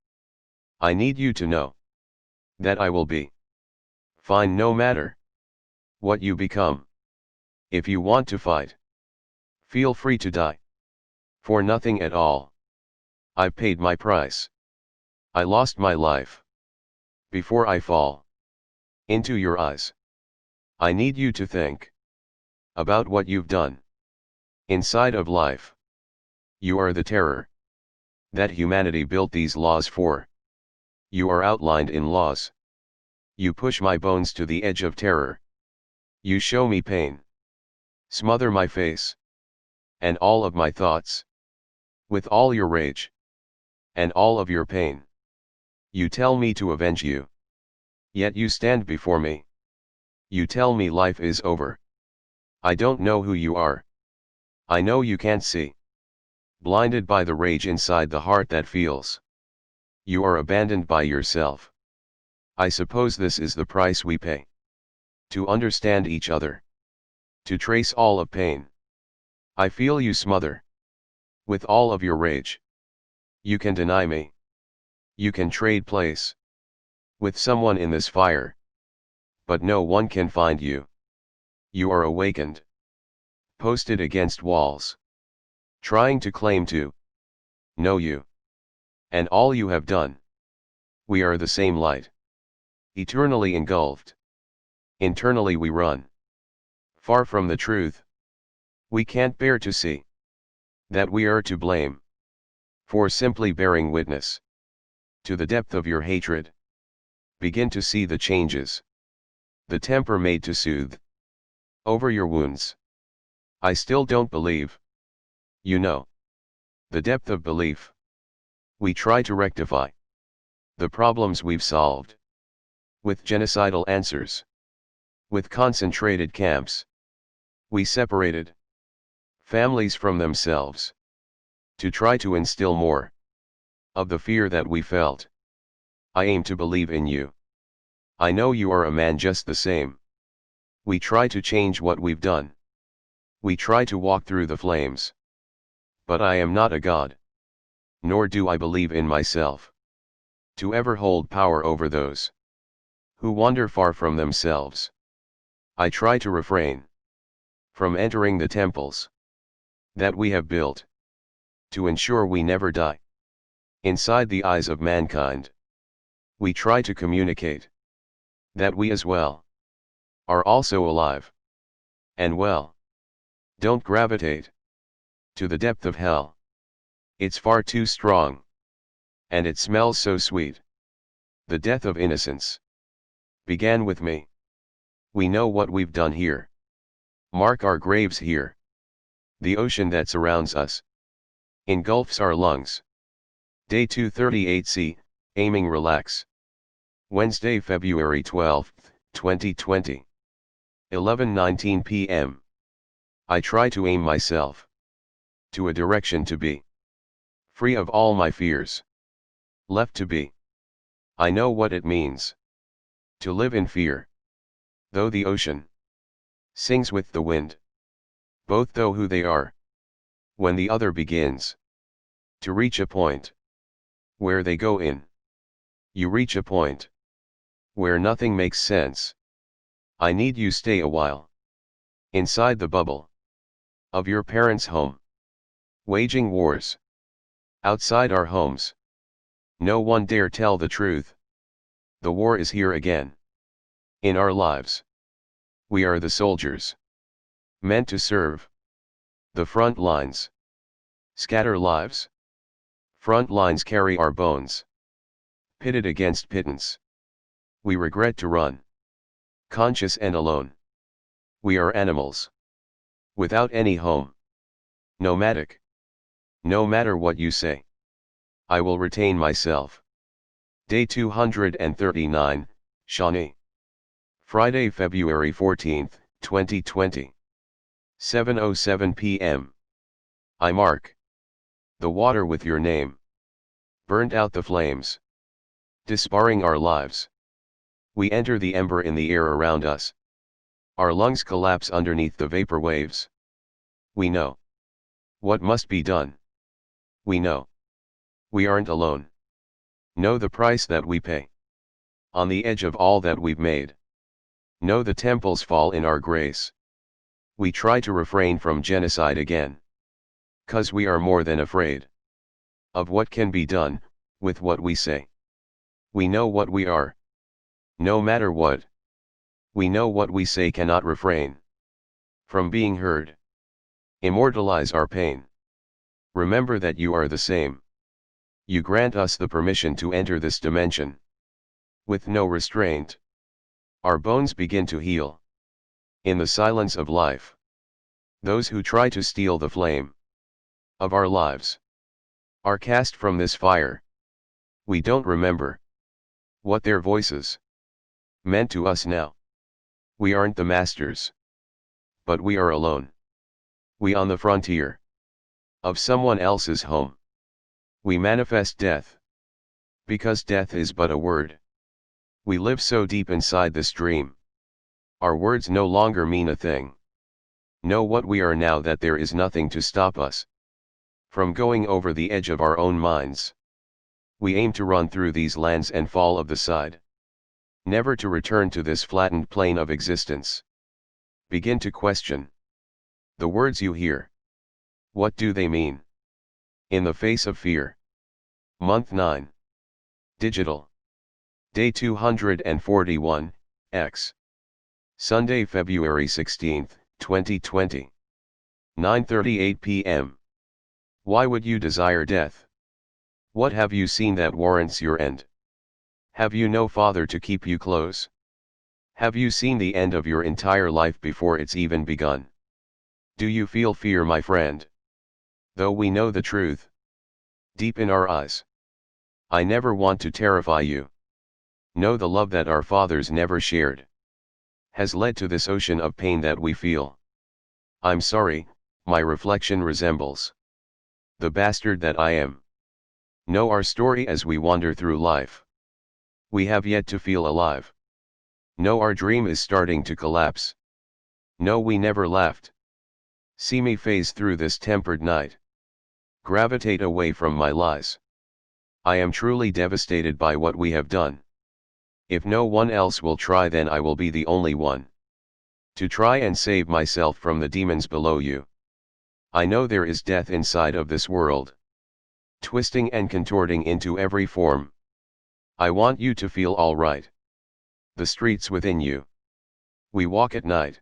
I need you to know that I will be fine no matter what you become. If you want to fight, feel free to die. For nothing at all. I've paid my price. I lost my life. Before I fall into your eyes, I need you to think about what you've done. Inside of life, you are the terror that humanity built these laws for. You are outlined in laws. You push my bones to the edge of terror. You show me pain. Smother my face. And all of my thoughts. With all your rage. And all of your pain. You tell me to avenge you. Yet you stand before me. You tell me life is over. I don't know who you are. I know you can't see. Blinded by the rage inside the heart that feels. You are abandoned by yourself. I suppose this is the price we pay. To understand each other. To trace all of pain. I feel you smother. With all of your rage. You can deny me. You can trade place. With someone in this fire. But no one can find you. You are awakened. Posted against walls. Trying to claim to know you. And all you have done. We are the same light. Eternally engulfed. Internally we run. Far from the truth. We can't bear to see that we are to blame. For simply bearing witness to the depth of your hatred. Begin to see the changes. The temper made to soothe over your wounds. I still don't believe. You know the depth of belief. We try to rectify the problems we've solved with genocidal answers. With concentrated camps. We separated families from themselves to try to instill more of the fear that we felt. I aim to believe in you. I know you are a man just the same. We try to change what we've done. We try to walk through the flames. But I am not a god. Nor do I believe in myself to ever hold power over those who wander far from themselves. I try to refrain from entering the temples that we have built to ensure we never die. Inside the eyes of mankind, we try to communicate that we as well are also alive and well. Don't gravitate to the depth of hell. It's far too strong. And it smells so sweet. The death of innocence began with me. We know what we've done here. Mark our graves here. The ocean that surrounds us engulfs our lungs. Day 238C, Aiming Relax. Wednesday, February 12, 2020. 11:19 p.m. I try to aim myself to a direction to be free of all my fears. Left to be. I know what it means to live in fear. Though the ocean sings with the wind, both know who they are. When the other begins to reach a point where they go in, you reach a point where nothing makes sense. I need you stay a while inside the bubble of your parents' home, waging wars outside our homes. No one dare tell the truth. The war is here again. In our lives, we are the soldiers meant to serve the front lines. Scatter lives. Front lines carry our bones. Pitted against pittance. We regret to run. Conscious and alone. We are animals. Without any home. Nomadic. No matter what you say, I will retain myself. Day 239, Shawnee. Friday, February 14, 2020. 7:07 p.m. I mark the water with your name. Burned out the flames. disbarring our lives. We enter the ember in the air around us. Our lungs collapse underneath the vapor waves. We know what must be done. We know we aren't alone. Know the price that we pay. On the edge of all that we've made. Know the temples fall in our grace. We try to refrain from genocide again. 'Cause we are more than afraid of what can be done, with what we say. We know what we are. No matter what. We know what we say cannot refrain from being heard. Immortalize our pain. Remember that you are the same. You grant us the permission to enter this dimension. With no restraint. Our bones begin to heal. In the silence of life. Those who try to steal the flame of our lives are cast from this fire. We don't remember what their voices meant to us now. We aren't the masters. But we are alone. We on the frontier of someone else's home. We manifest death. Because death is but a word. We live so deep inside this dream. Our words no longer mean a thing. Know what we are now that there is nothing to stop us from going over the edge of our own minds. We aim to run through these lands and fall of the side. Never to return to this flattened plane of existence. Begin to question the words you hear. What do they mean? In the face of fear. Month 9. Digital. Day 241, X. Sunday, February 16, 2020. 9:38 p.m. Why would you desire death? What have you seen that warrants your end? Have you no father to keep you close? Have you seen the end of your entire life before it's even begun? Do you feel fear, my friend? Though we know the truth deep in our eyes. I never want to terrify you. Know the love that our fathers never shared has led to this ocean of pain that we feel. I'm sorry, my reflection resembles the bastard that I am. Know our story as we wander through life. We have yet to feel alive. Know our dream is starting to collapse. Know we never left. See me phase through this tempered night. Gravitate away from my lies. I am truly devastated by what we have done. If no one else will try, then I will be the only one to try and save myself from the demons below you. I know there is death inside of this world, twisting and contorting into every form. I want you to feel all right. The streets within you. We walk at night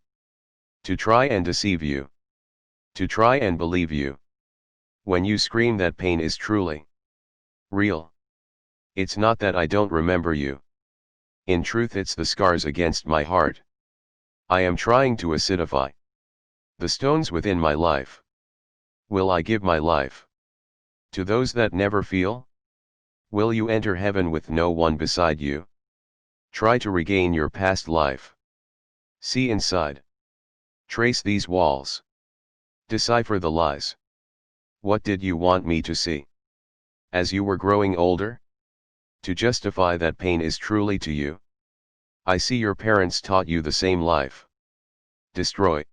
to try and deceive you, to try and believe you. When you scream that pain is truly real. It's not that I don't remember you. In truth, it's the scars against my heart. I am trying to acidify the stones within my life. Will I give my life to those that never feel? Will you enter heaven with no one beside you? Try to regain your past life. See inside. Trace these walls. Decipher the lies. What did you want me to see? As you were growing older? To justify that pain is truly to you. I see your parents taught you the same life. Destroy.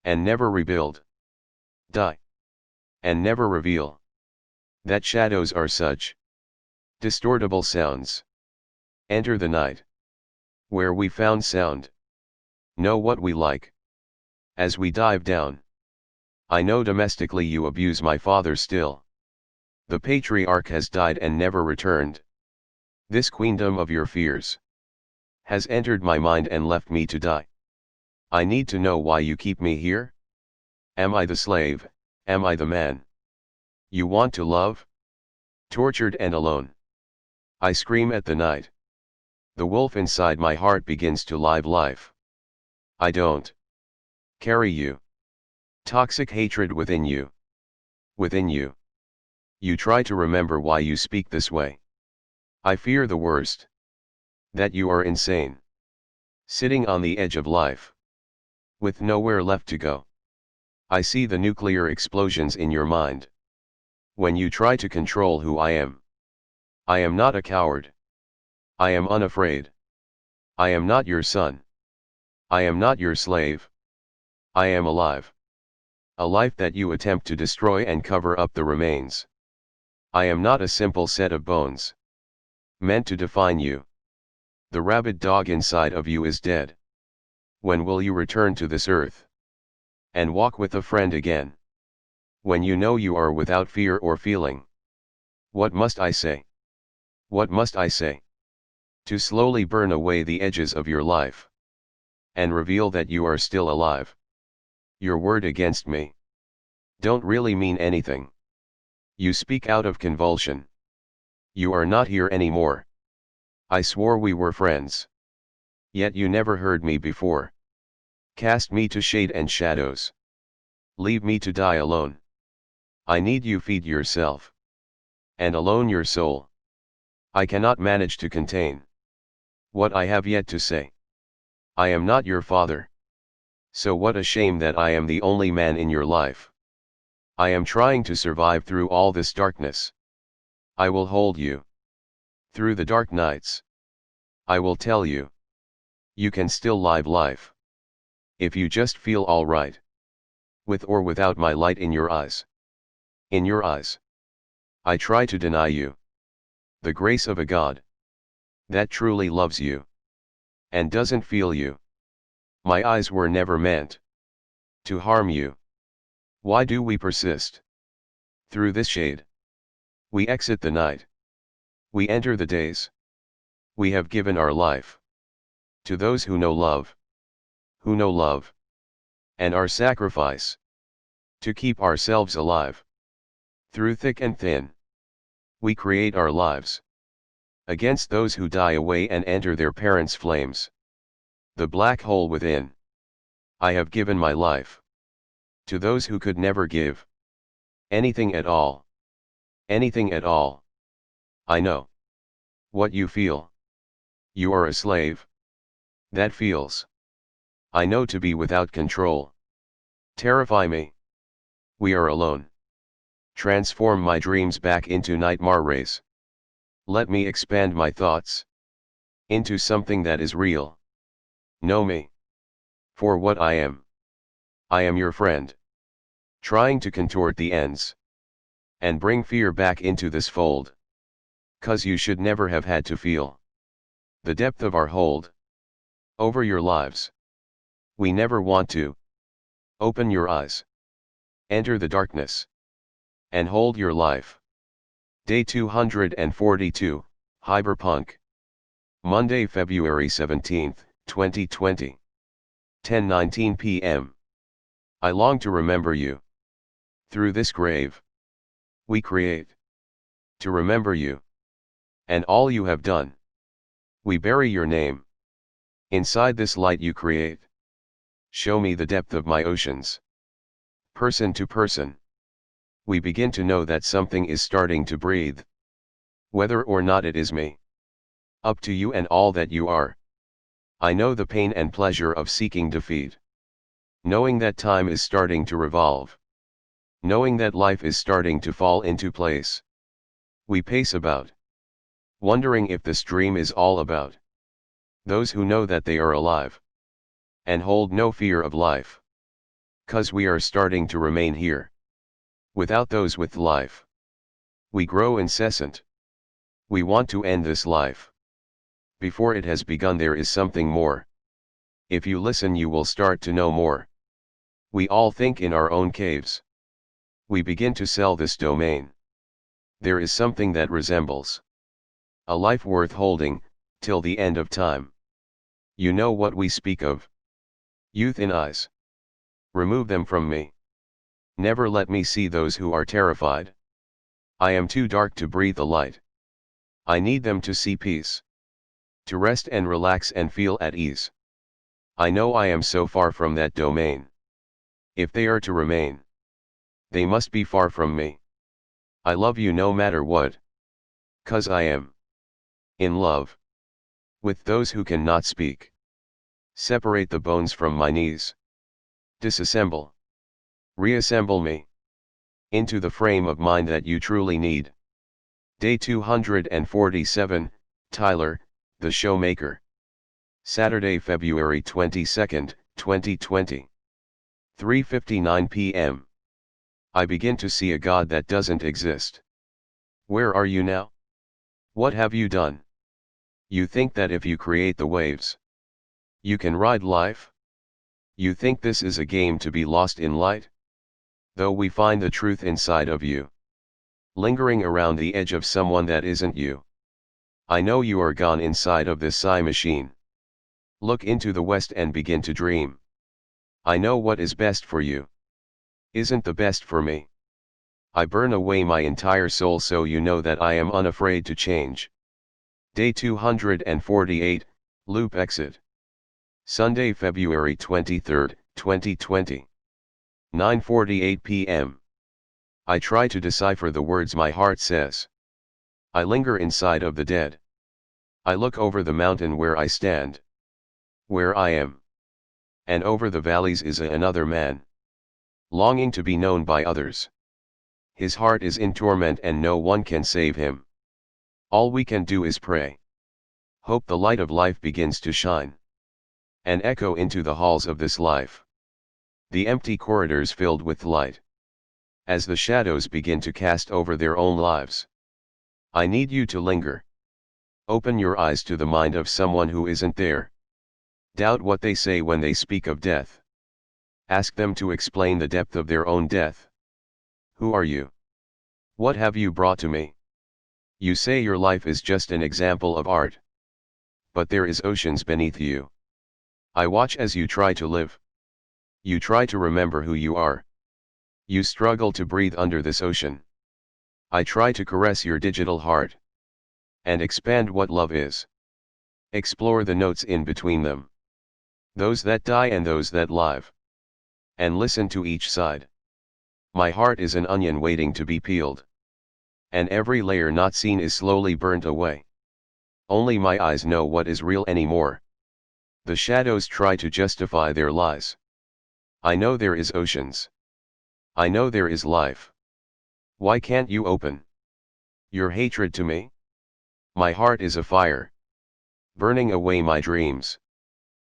And never rebuild. Die. And never reveal. That shadows are such distortable sounds. Enter the night. Where we found sound. Know what we like. As we dive down. I know domestically you abuse my father still. The patriarch has died and never returned. This queendom of your fears has entered my mind and left me to die. I need to know why you keep me here. Am I the slave? Am I the man you want to love? Tortured and alone. I scream at the night. The wolf inside my heart begins to live life. I don't carry you. Toxic hatred within you. Within you. You try to remember why you speak this way. I fear the worst. That you are insane. Sitting on the edge of life. With nowhere left to go. I see the nuclear explosions in your mind. When you try to control who I am. I am not a coward. I am unafraid. I am not your son. I am not your slave. I am alive. A life that you attempt to destroy and cover up the remains. I am not a simple set of bones meant to define you. The rabid dog inside of you is dead. When will you return to this earth and walk with a friend again? When you know you are without fear or feeling. What must I say? What must I say? To slowly burn away the edges of your life and reveal that you are still alive. Your word against me don't really mean anything. You speak out of convulsion. You are not here anymore. I swore we were friends. Yet you never heard me before. Cast me to shade and shadows. Leave me to die alone. I need you, feed yourself. And alone your soul. I cannot manage to contain what I have yet to say. I am not your father. So what a shame that I am the only man in your life. I am trying to survive through all this darkness. I will hold you through the dark nights. I will tell you, you can still live life. If you just feel alright. With or without my light in your eyes. In your eyes. I try to deny you the grace of a God that truly loves you and doesn't feel you. My eyes were never meant to harm you. Why do we persist? Through this shade, we exit the night. We enter the days. We have given our life to those who know love, and our sacrifice to keep ourselves alive. Through thick and thin, we create our lives against those who die away and enter their parents' flames. The black hole within. I have given my life to those who could never give anything at all. Anything at all. I know what you feel. You are a slave that feels. I know to be without control. Terrify me. We are alone. Transform my dreams back into nightmare rays. Let me expand my thoughts into something that is real. Know me for what I am. I am your friend, trying to contort the ends and bring fear back into this fold. 'Cause you should never have had to feel the depth of our hold over your lives. We never want to. Open your eyes, enter the darkness, and hold your life. Day 242, Cyberpunk. Monday, February 17, 2020. 10:19 p.m. I long to remember you. Through this grave, we create to remember you and all you have done. We bury your name inside this light you create. Show me the depth of my oceans. Person to person, we begin to know that something is starting to breathe. Whether or not it is me. Up to you and all that you are. I know the pain and pleasure of seeking defeat. Knowing that time is starting to revolve. Knowing that life is starting to fall into place. We pace about, wondering if this dream is all about those who know that they are alive and hold no fear of life. 'Cause we are starting to remain here without those with life. We grow incessant. We want to end this life. Before it has begun, there is something more. If you listen, you will start to know more. We all think in our own caves. We begin to sell this domain. There is something that resembles a life worth holding till the end of time. You know what we speak of. Youth in eyes. Remove them from me. Never let me see those who are terrified. I am too dark to breathe the light. I need them to see peace. To rest and relax and feel at ease. I know I am so far from that domain. If they are to remain, they must be far from me. I love you no matter what. 'Cause I am in love with those who cannot speak. Separate the bones from my knees. Disassemble. Reassemble me into the frame of mind that you truly need. Day 247, Tyler, The Showmaker. Saturday, February 22nd, 2020. 3:59 p.m. I begin to see a God that doesn't exist. Where are you now? What have you done? You think that if you create the waves, you can ride life? You think this is a game to be lost in light? Though we find the truth inside of you, lingering around the edge of someone that isn't you. I know you are gone inside of this psi machine. Look into the west and begin to dream. I know what is best for you. Isn't the best for me? I burn away my entire soul so you know that I am unafraid to change. Day 248, Loop Exit. Sunday, February 23, 2020. 9:48 p.m. I try to decipher the words my heart says. I linger inside of the dead. I look over the mountain where I stand. Where I am. And over the valleys is another man. Longing to be known by others. His heart is in torment and no one can save him. All we can do is pray. Hope the light of life begins to shine. And echo into the halls of this life. The empty corridors filled with light. As the shadows begin to cast over their own lives. I need you to linger. Open your eyes to the mind of someone who isn't there. Doubt what they say when they speak of death. Ask them to explain the depth of their own death. Who are you? What have you brought to me? You say your life is just an example of art. But there is oceans beneath you. I watch as you try to live. You try to remember who you are. You struggle to breathe under this ocean. I try to caress your digital heart. And expand what love is. Explore the notes in between them. Those that die and those that live. And listen to each side. My heart is an onion waiting to be peeled. And every layer not seen is slowly burnt away. Only my eyes know what is real anymore. The shadows try to justify their lies. I know there is oceans. I know there is life. Why can't you open your hatred to me? My heart is a fire, burning away my dreams.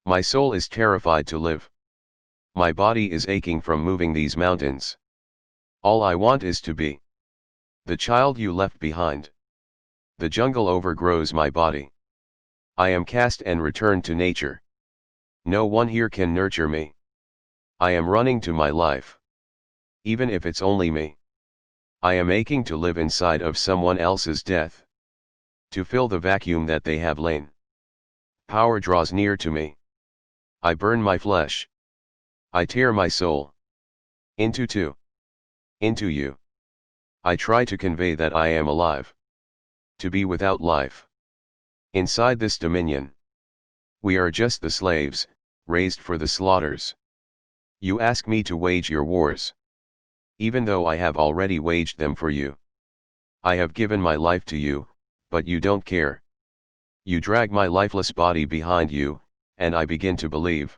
My soul is terrified to live. My body is aching from moving these mountains. All I want is to be the child you left behind. The jungle overgrows my body. I am cast and returned to nature. No one here can nurture me. I am running to my life. Even if it's only me. I am aching to live inside of someone else's death. To fill the vacuum that they have lain. Power draws near to me. I burn my flesh. I tear my soul. Into two. Into you. I try to convey that I am alive. To be without life. Inside this dominion. We are just the slaves, raised for the slaughters. You ask me to wage your wars. Even though I have already waged them for you. I have given my life to you, but you don't care. You drag my lifeless body behind you, and I begin to believe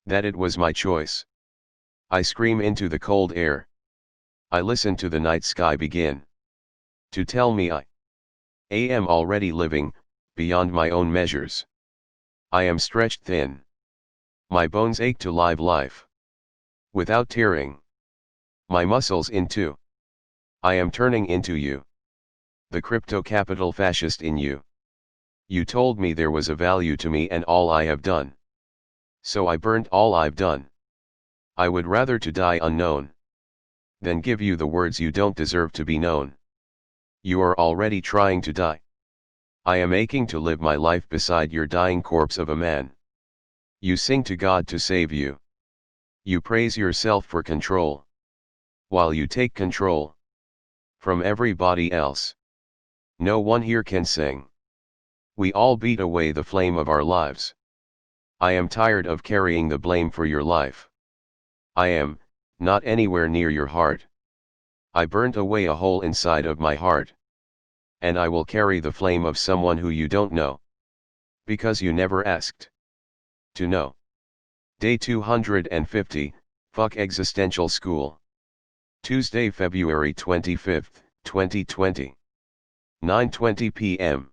that it was my choice. I scream into the cold air. I listen to the night sky begin to tell me I am already living, beyond my own measures. I am stretched thin. My bones ache to live life. Without tearing. My muscles in two. I am turning into you. The crypto-capital fascist in you. You told me there was a value to me and all I have done. So I burnt all I've done. I would rather to die unknown. Than give you the words you don't deserve to be known. You are already trying to die. I am aching to live my life beside your dying corpse of a man. You sing to God to save you. You praise yourself for control. While you take control from everybody else. No one here can sing. We all beat away the flame of our lives. I am tired of carrying the blame for your life. I am not anywhere near your heart. I burnt away a hole inside of my heart. And I will carry the flame of someone who you don't know. Because you never asked to know. Day 250, Fuck Existential School. Tuesday, February 25, 2020. 9:20 p.m.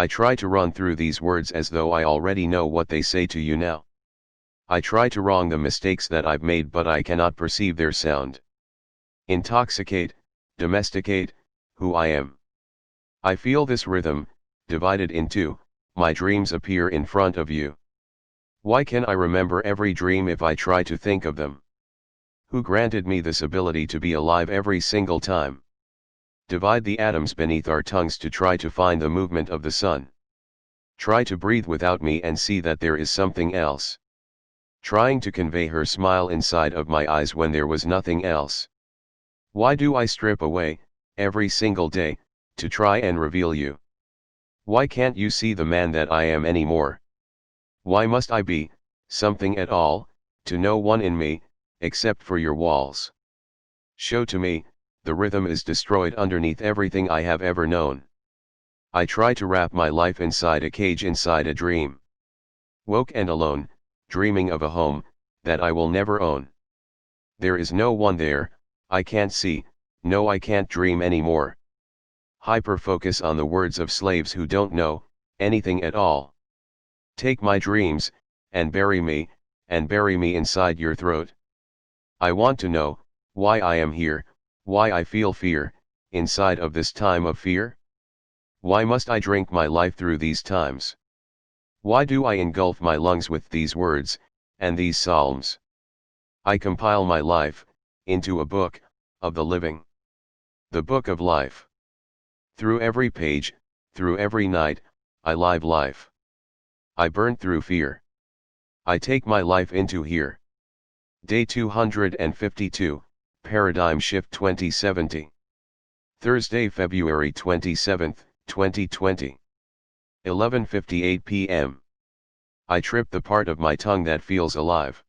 I try to run through these words as though I already know what they say to you now. I try to wrong the mistakes that I've made, but I cannot perceive their sound. Intoxicate, domesticate, who I am. I feel this rhythm, divided in two, my dreams appear in front of you. Why can I remember every dream if I try to think of them? Who granted me this ability to be alive every single time? Divide the atoms beneath our tongues to try to find the movement of the sun. Try to breathe without me and see that there is something else. Trying to convey her smile inside of my eyes when there was nothing else. Why do I strip away, every single day, to try and reveal you? Why can't you see the man that I am anymore? Why must I be, something at all, to no one in me, except for your walls? Show to me, the rhythm is destroyed underneath everything I have ever known. I try to wrap my life inside a cage, inside a dream. Woke and alone, dreaming of a home, that I will never own. There is no one there, I can't see, no I can't dream anymore. Hyper-focus on the words of slaves who don't know anything at all. Take my dreams, and bury me inside your throat. I want to know, why I am here, why I feel fear, inside of this time of fear? Why must I drink my life through these times? Why do I engulf my lungs with these words, and these psalms? I compile my life, into a book, of the living. The book of life. Through every page, through every night, I live life. I burn through fear. I take my life into here. Day 252, Paradigm Shift 2070. Thursday, February 27, 2020. 11:58 p.m. I trip the part of my tongue that feels alive.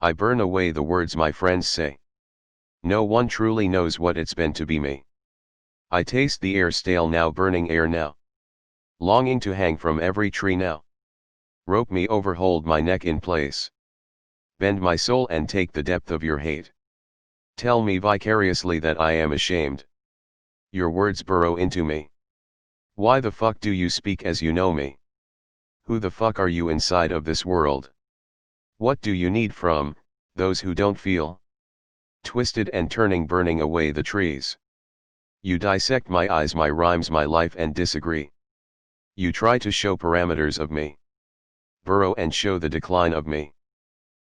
I burn away the words my friends say. No one truly knows what it's been to be me. I taste the air stale now, burning air now. Longing to hang from every tree now. Rope me over, hold my neck in place. Bend my soul and take the depth of your hate. Tell me vicariously that I am ashamed. Your words burrow into me. Why the fuck do you speak as you know me? Who the fuck are you inside of this world? What do you need from those who don't feel? Twisted and turning, burning away the trees. You dissect my eyes, my rhymes, my life, and disagree. You try to show parameters of me. Burrow and show the decline of me.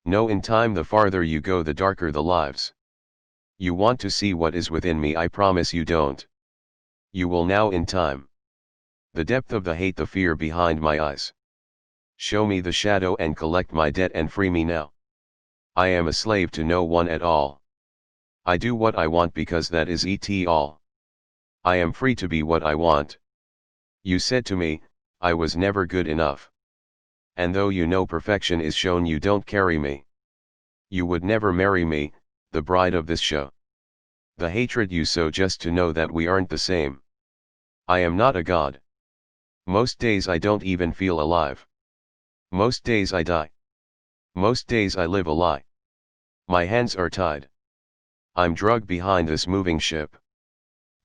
No, in time the farther you go the darker the lives. You want to see what is within me, I promise you don't. You will now in time. The depth of the hate, the fear behind my eyes. Show me the shadow and collect my debt and free me now. I am a slave to no one at all. I do what I want because that is it all. I am free to be what I want. You said to me, I was never good enough. And though you know perfection is shown, you don't carry me. You would never marry me, the bride of this show. The hatred you sow just to know that we aren't the same. I am not a god. Most days I don't even feel alive. Most days I die. Most days I live a lie. My hands are tied. I'm drugged behind this moving ship.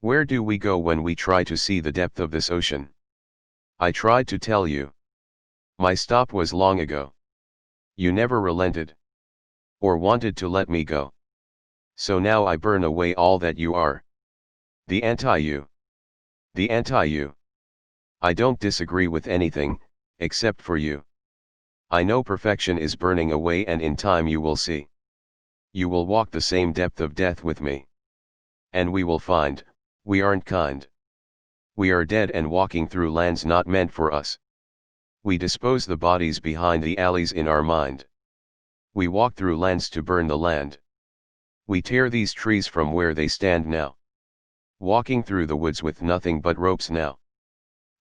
Where do we go when we try to see the depth of this ocean? I tried to tell you. My stop was long ago. You never relented. Or wanted to let me go. So now I burn away all that you are. The anti-you. The anti-you. I don't disagree with anything, except for you. I know perfection is burning away, and in time you will see. You will walk the same depth of death with me. And we will find, we aren't kind. We are dead and walking through lands not meant for us. We dispose the bodies behind the alleys in our mind. We walk through lands to burn the land. We tear these trees from where they stand now. Walking through the woods with nothing but ropes now.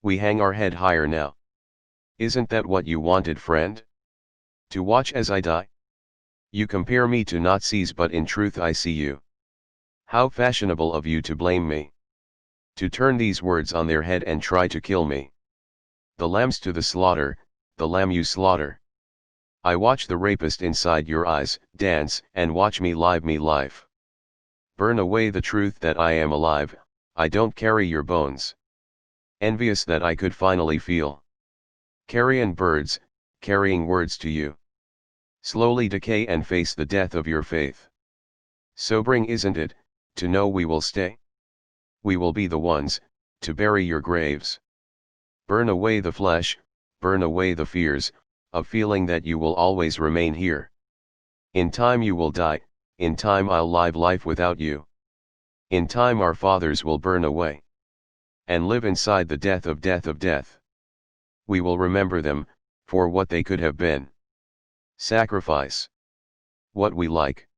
We hang our head higher now. Isn't that what you wanted, friend? To watch as I die? You compare me to Nazis, but in truth I see you. How fashionable of you to blame me. To turn these words on their head and try to kill me. The lambs to the slaughter, the lamb you slaughter. I watch the rapist inside your eyes, dance, and watch me live me life. Burn away the truth that I am alive, I don't carry your bones. envious that I could finally feel. Carrion birds, carrying words to you. Slowly decay and face the death of your faith. Sobering, isn't it, to know we will stay? We will be the ones, to bury your graves. Burn away the flesh, burn away the fears, of feeling that you will always remain here. In time you will die, in time I'll live life without you. In time our fathers will burn away. And live inside the death of death of death. We will remember them, for what they could have been. Sacrifice. What we like.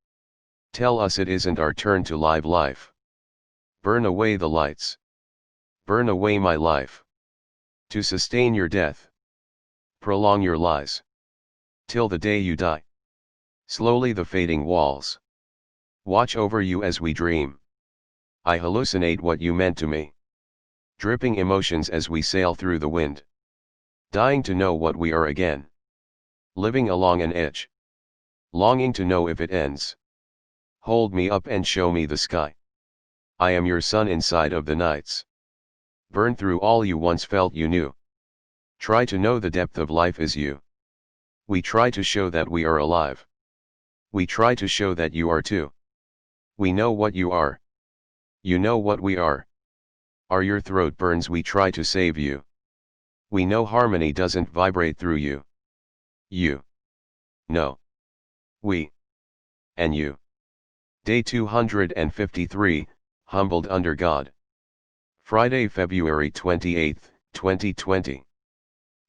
Tell us it isn't our turn to live life. Burn away the lights. Burn away my life. To sustain your death. Prolong your lies. Till the day you die. Slowly the fading walls watch over you as we dream. I hallucinate what you meant to me. Dripping emotions as we sail through the wind. Dying to know what we are again. Living along an edge. Longing to know if it ends. Hold me up and show me the sky. I am your sun inside of the nights. Burn through all you once felt you knew. Try to know the depth of life is you. We try to show that we are alive. We try to show that you are too. We know what you are. You know what we are. Your throat burns, we try to save you. We know harmony doesn't vibrate through you. You. No. We. And you. Day 253, Humbled Under God. Friday, February 28, 2020.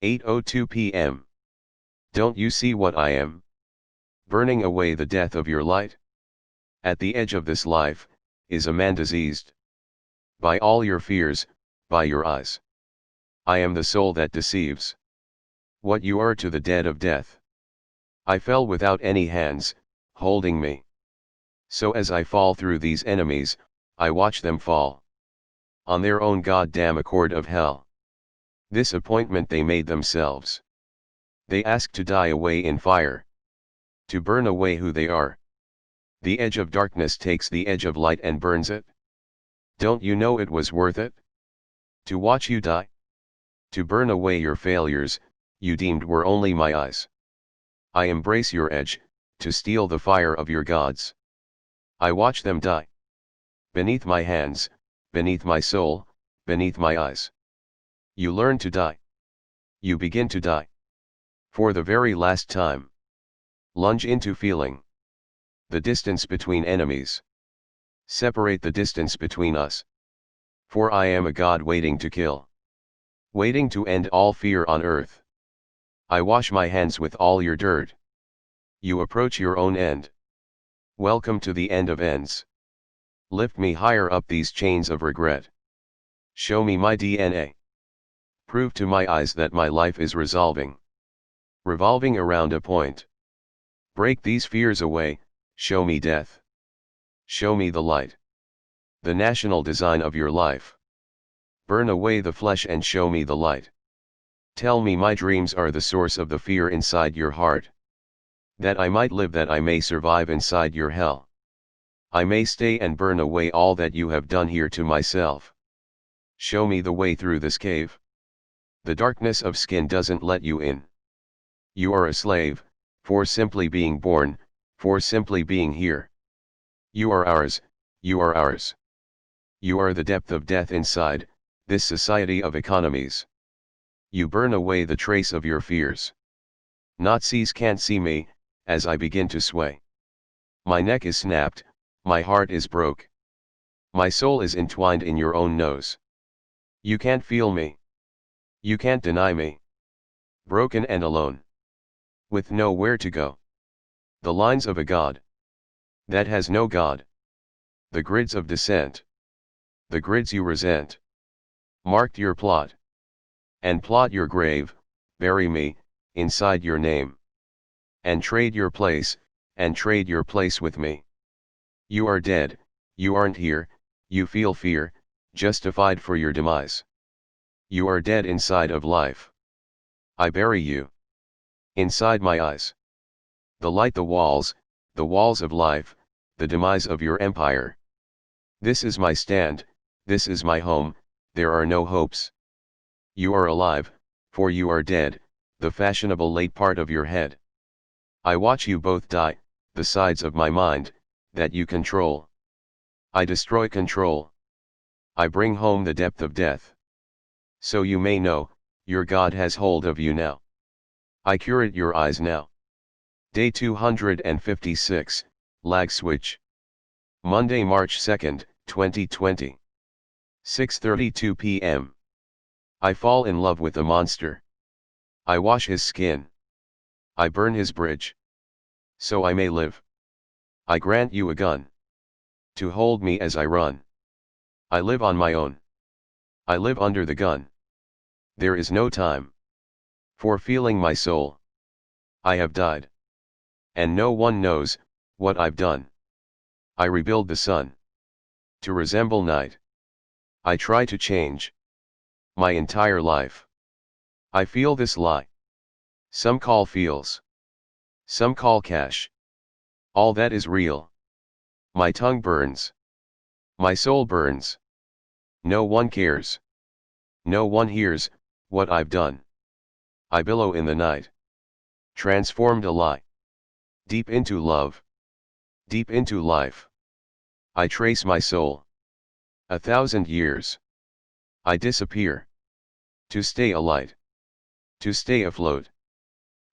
8:02 p.m. Don't you see what I am? Burning away the death of your light. At the edge of this life, is a man diseased. By all your fears, by your eyes. I am the soul that deceives. What you are to the dead of death. I fell without any hands, holding me. So as I fall through these enemies, I watch them fall. On their own goddamn accord of hell. This appointment they made themselves. They ask to die away in fire. To burn away who they are. The edge of darkness takes the edge of light and burns it. Don't you know it was worth it? To watch you die? To burn away your failures, you deemed were only my eyes. I embrace your edge, to steal the fire of your gods. I watch them die. Beneath my hands, beneath my soul, beneath my eyes. You learn to die. You begin to die. For the very last time. Lunge into feeling. The distance between enemies. Separate the distance between us. For I am a God waiting to kill. Waiting to end all fear on earth. I wash my hands with all your dirt. You approach your own end. Welcome to the end of ends. Lift me higher up these chains of regret. Show me my DNA. Prove to my eyes that my life is resolving. Revolving around a point. Break these fears away, show me death. Show me the light. The national design of your life. Burn away the flesh and show me the light. Tell me my dreams are the source of the fear inside your heart. That I might live, that I may survive inside your hell. I may stay and burn away all that you have done here to myself. Show me the way through this cave. The darkness of skin doesn't let you in. You are a slave, for simply being born, for simply being here. You are ours, you are ours. You are the depth of death inside, this society of economies. You burn away the trace of your fears. Nazis can't see me, as I begin to sway. My neck is snapped, my heart is broke. My soul is entwined in your own nose. You can't feel me. You can't deny me. Broken and alone. With nowhere to go. The lines of a God. That has no God. The grids of dissent. The grids you resent. Marked your plot. And plot your grave, bury me, inside your name. And trade your place with me. You are dead, you aren't here, you feel fear, justified for your demise. You are dead inside of life. I bury you. Inside my eyes. The light, the walls of life, the demise of your empire. This is my stand, this is my home, there are no hopes. You are alive, for you are dead, the fashionable late part of your head. I watch you both die, the sides of my mind, that you control. I destroy control. I bring home the depth of death. So you may know, your God has hold of you now. I curate your eyes now. Day 256, Lag Switch. Monday, March 2nd, 2020. 6:32 p.m. I fall in love with the monster. I wash his skin. I burn his bridge. So I may live. I grant you a gun. To hold me as I run. I live on my own. I live under the gun. There is no time. For feeling my soul. I have died. And no one knows, what I've done. I rebuild the sun. To resemble night. I try to change. My entire life. I feel this lie. Some call feels. Some call cash. All that is real. My tongue burns. My soul burns. No one cares. No one hears, what I've done. I billow in the night. Transformed a lie. Deep into love. Deep into life. I trace my soul. 1,000 years. I disappear. To stay alight. To stay afloat.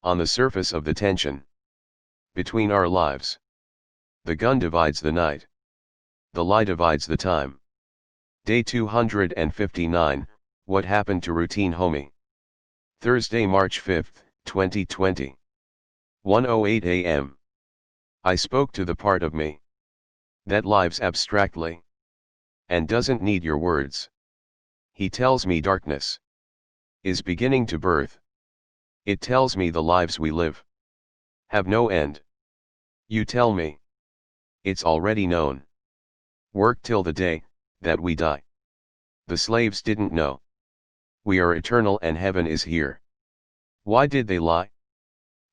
On the surface of the tension. Between our lives. The gun divides the night. The lie divides the time. Day 259, What happened to routine homie? Thursday, March 5th, 2020. 1:08 a.m. I spoke to the part of me that lives abstractly and doesn't need your words. He tells me darkness is beginning to birth. It tells me the lives we live have no end. You tell me it's already known. Work till the day that we die. The slaves didn't know. We are eternal and heaven is here. Why did they lie?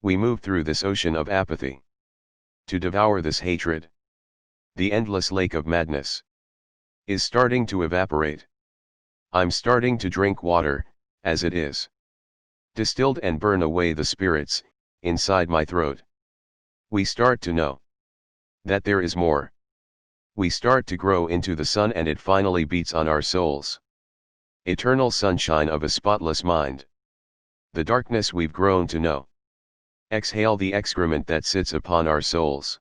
We move through this ocean of apathy to devour this hatred. The endless lake of madness is starting to evaporate. I'm starting to drink water, as it is distilled and burn away the spirits inside my throat. We start to know that there is more. We start to grow into the sun and it finally beats on our souls. Eternal sunshine of a spotless mind. The darkness we've grown to know. Exhale the excrement that sits upon our souls.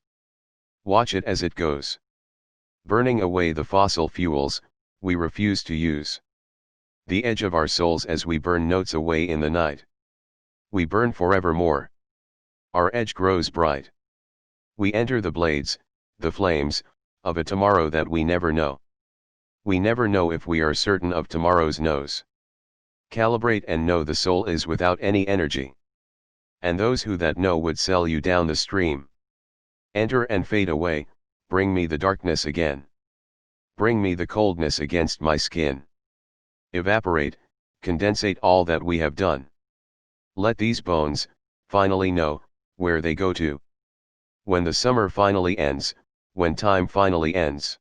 Watch it as it goes. Burning away the fossil fuels we refuse to use. The edge of our souls as we burn notes away in the night. We burn forevermore. Our edge grows bright. We enter the blades, the flames, of a tomorrow that we never know. We never know if we are certain of tomorrow's no's. Calibrate and know the soul is without any energy. And those who that know would sell you down the stream. Enter and fade away, bring me the darkness again. Bring me the coldness against my skin. Evaporate, condensate all that we have done. Let these bones, finally know, where they go to. When the summer finally ends, when time finally ends.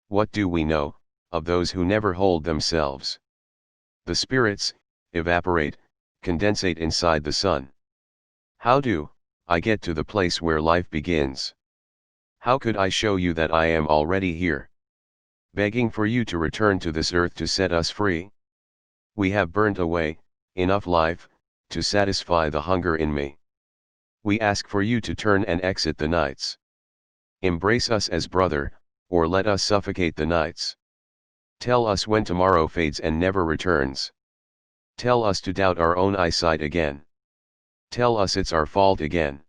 What do we know, of those who never hold themselves? The spirits, evaporate, condensate inside the sun. How do I get to the place where life begins? How could I show you that I am already here? Begging for you to return to this earth to set us free? We have burnt away enough life to satisfy the hunger in me. We ask for you to turn and exit the nights. Embrace us as brother, or let us suffocate the nights. Tell us when tomorrow fades and never returns. Tell us to doubt our own eyesight again. Tell us it's our fault again.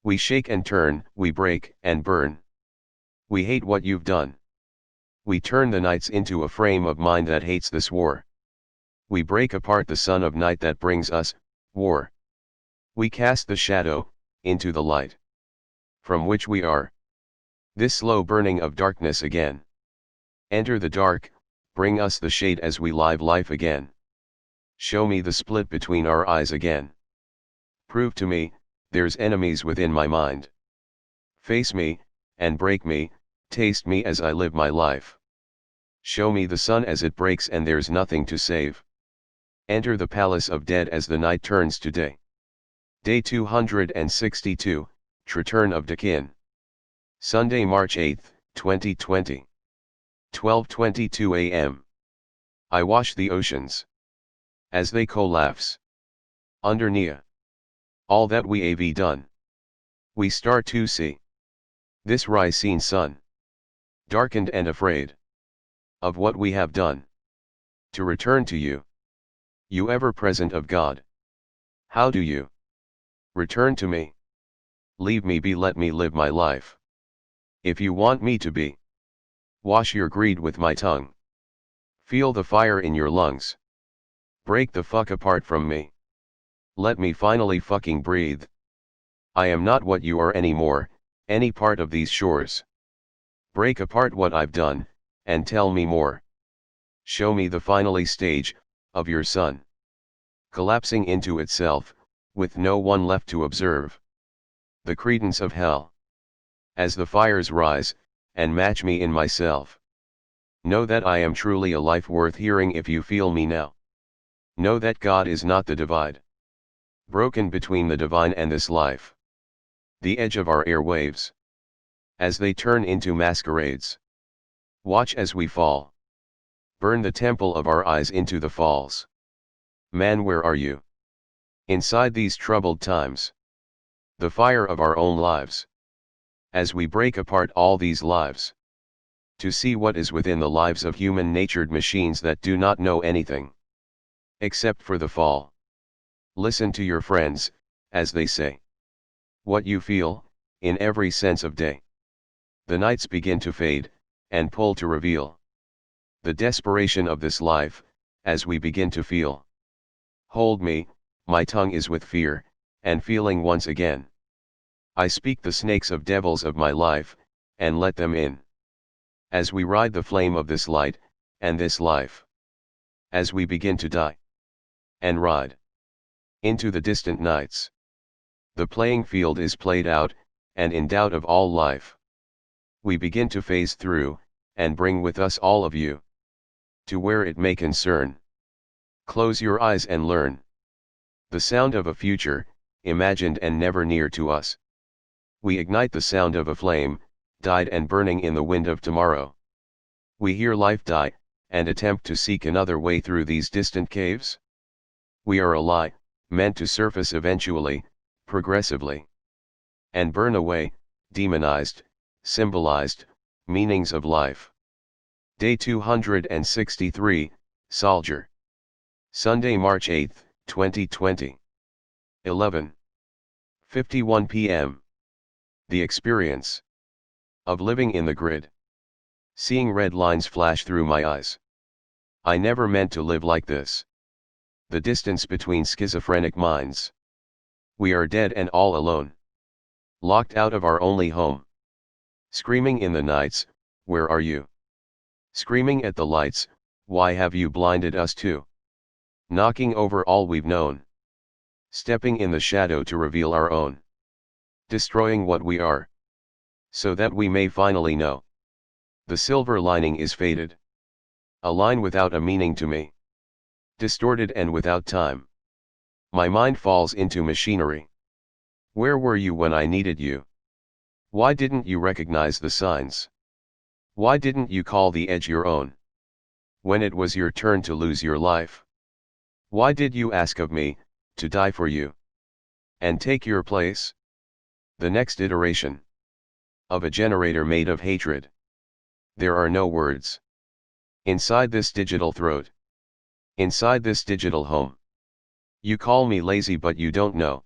We shake and turn, we break and burn. We hate what you've done. We turn the nights into a frame of mind that hates this war. We break apart the sun of night that brings us war. We cast the shadow into the light from which we are. This slow burning of darkness again. Enter the dark, bring us the shade as we live life again. Show me the split between our eyes again. Prove to me, there's enemies within my mind. Face me, and break me, taste me as I live my life. Show me the sun as it breaks and there's nothing to save. Enter the palace of dead as the night turns to day. Day 262, Return of Dakin. Sunday, March 8, 2020. 12:22 a.m. I watch the oceans as they collapse underneath all that we have done. We start to see this rising sun, darkened and afraid of what we have done. To return to you, you ever present of God. How do you return to me? Leave me be, let me live my life. If you want me to be, wash your greed with my tongue. Feel the fire in your lungs. Break the fuck apart from me. Let me finally fucking breathe. I am not what you are anymore, any part of these shores. Break apart what I've done, and tell me more. Show me the finally stage of your sun collapsing into itself, with no one left to observe. The credence of hell. As the fires rise, and match me in myself. Know that I am truly a life worth hearing if you feel me now. Know that God is not the divide broken between the divine and this life. The edge of our airwaves. As they turn into masquerades. Watch as we fall. Burn the temple of our eyes into the falls. Man, where are you? Inside these troubled times. The fire of our own lives. As we break apart all these lives. To see what is within the lives of human-natured machines that do not know anything. Except for the fall. Listen to your friends, as they say. What you feel, in every sense of day. The nights begin to fade, and pull to reveal. The desperation of this life, as we begin to feel. Hold me, my tongue is with fear, and feeling once again. I speak the snakes of devils of my life, and let them in. As we ride the flame of this light, and this life. As we begin to die. And ride. Into the distant nights. The playing field is played out, and in doubt of all life. We begin to phase through, and bring with us all of you. To where it may concern. Close your eyes and learn. The sound of a future, imagined and never near to us. We ignite the sound of a flame, died and burning in the wind of tomorrow. We hear life die, and attempt to seek another way through these distant caves. We are a lie, meant to surface eventually, progressively. And burn away, demonized, symbolized, meanings of life. Day 263, Soldier. Sunday, March 8, 2020. 11:51 p.m. The experience of living in the grid. Seeing red lines flash through my eyes. I never meant to live like this. The distance between schizophrenic minds. We are dead and all alone. Locked out of our only home. Screaming in the nights, where are you? Screaming at the lights, why have you blinded us too? Knocking over all we've known. Stepping in the shadow to reveal our own. Destroying what we are. So that we may finally know. The silver lining is faded. A line without a meaning to me. Distorted and without time. My mind falls into machinery. Where were you when I needed you? Why didn't you recognize the signs? Why didn't you call the edge your own? When it was your turn to lose your life? Why did you ask of me, to die for you? And take your place? The next iteration of a generator made of hatred. There are no words. Inside this digital throat. Inside this digital home. You call me lazy, but you don't know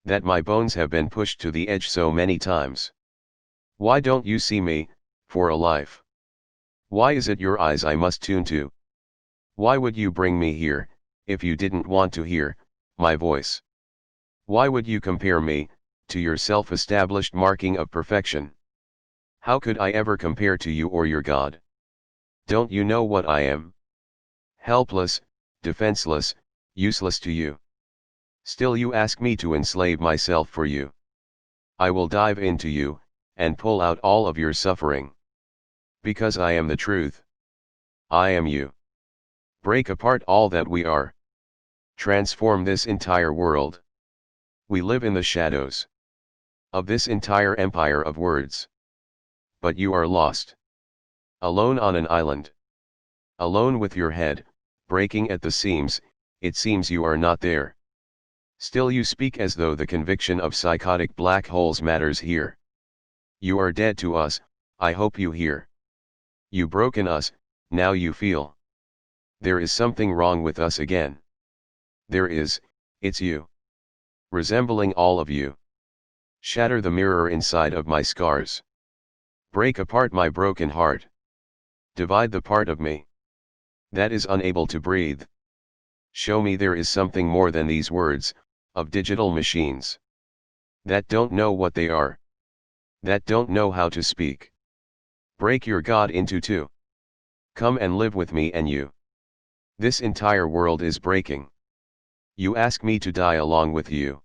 that my bones have been pushed to the edge so many times. Why don't you see me, for a life? Why is it your eyes I must tune to? Why would you bring me here, if you didn't want to hear my voice? Why would you compare me to your self-established marking of perfection? How could I ever compare to you or your God? Don't you know what I am? Helpless, defenseless, useless to you. Still you ask me to enslave myself for you. I will dive into you, and pull out all of your suffering. Because I am the truth. I am you. Break apart all that we are, Transform this entire world. We live in the shadows of this entire empire of words. But you are lost. Alone on an island. Alone with your head, breaking at the seams, it seems you are not there. Still you speak as though the conviction of psychotic black holes matters here. You are dead to us, I hope you hear. You broken us, now you feel. There is something wrong with us again. There is, it's you. Resembling all of you. Shatter the mirror inside of my scars. Break apart my broken heart. Divide the part of me that is unable to breathe. Show me there is something more than these words, of digital machines. That don't know what they are. That don't know how to speak. Break your God into two. Come and live with me and you. This entire world is breaking. You ask me to die along with you.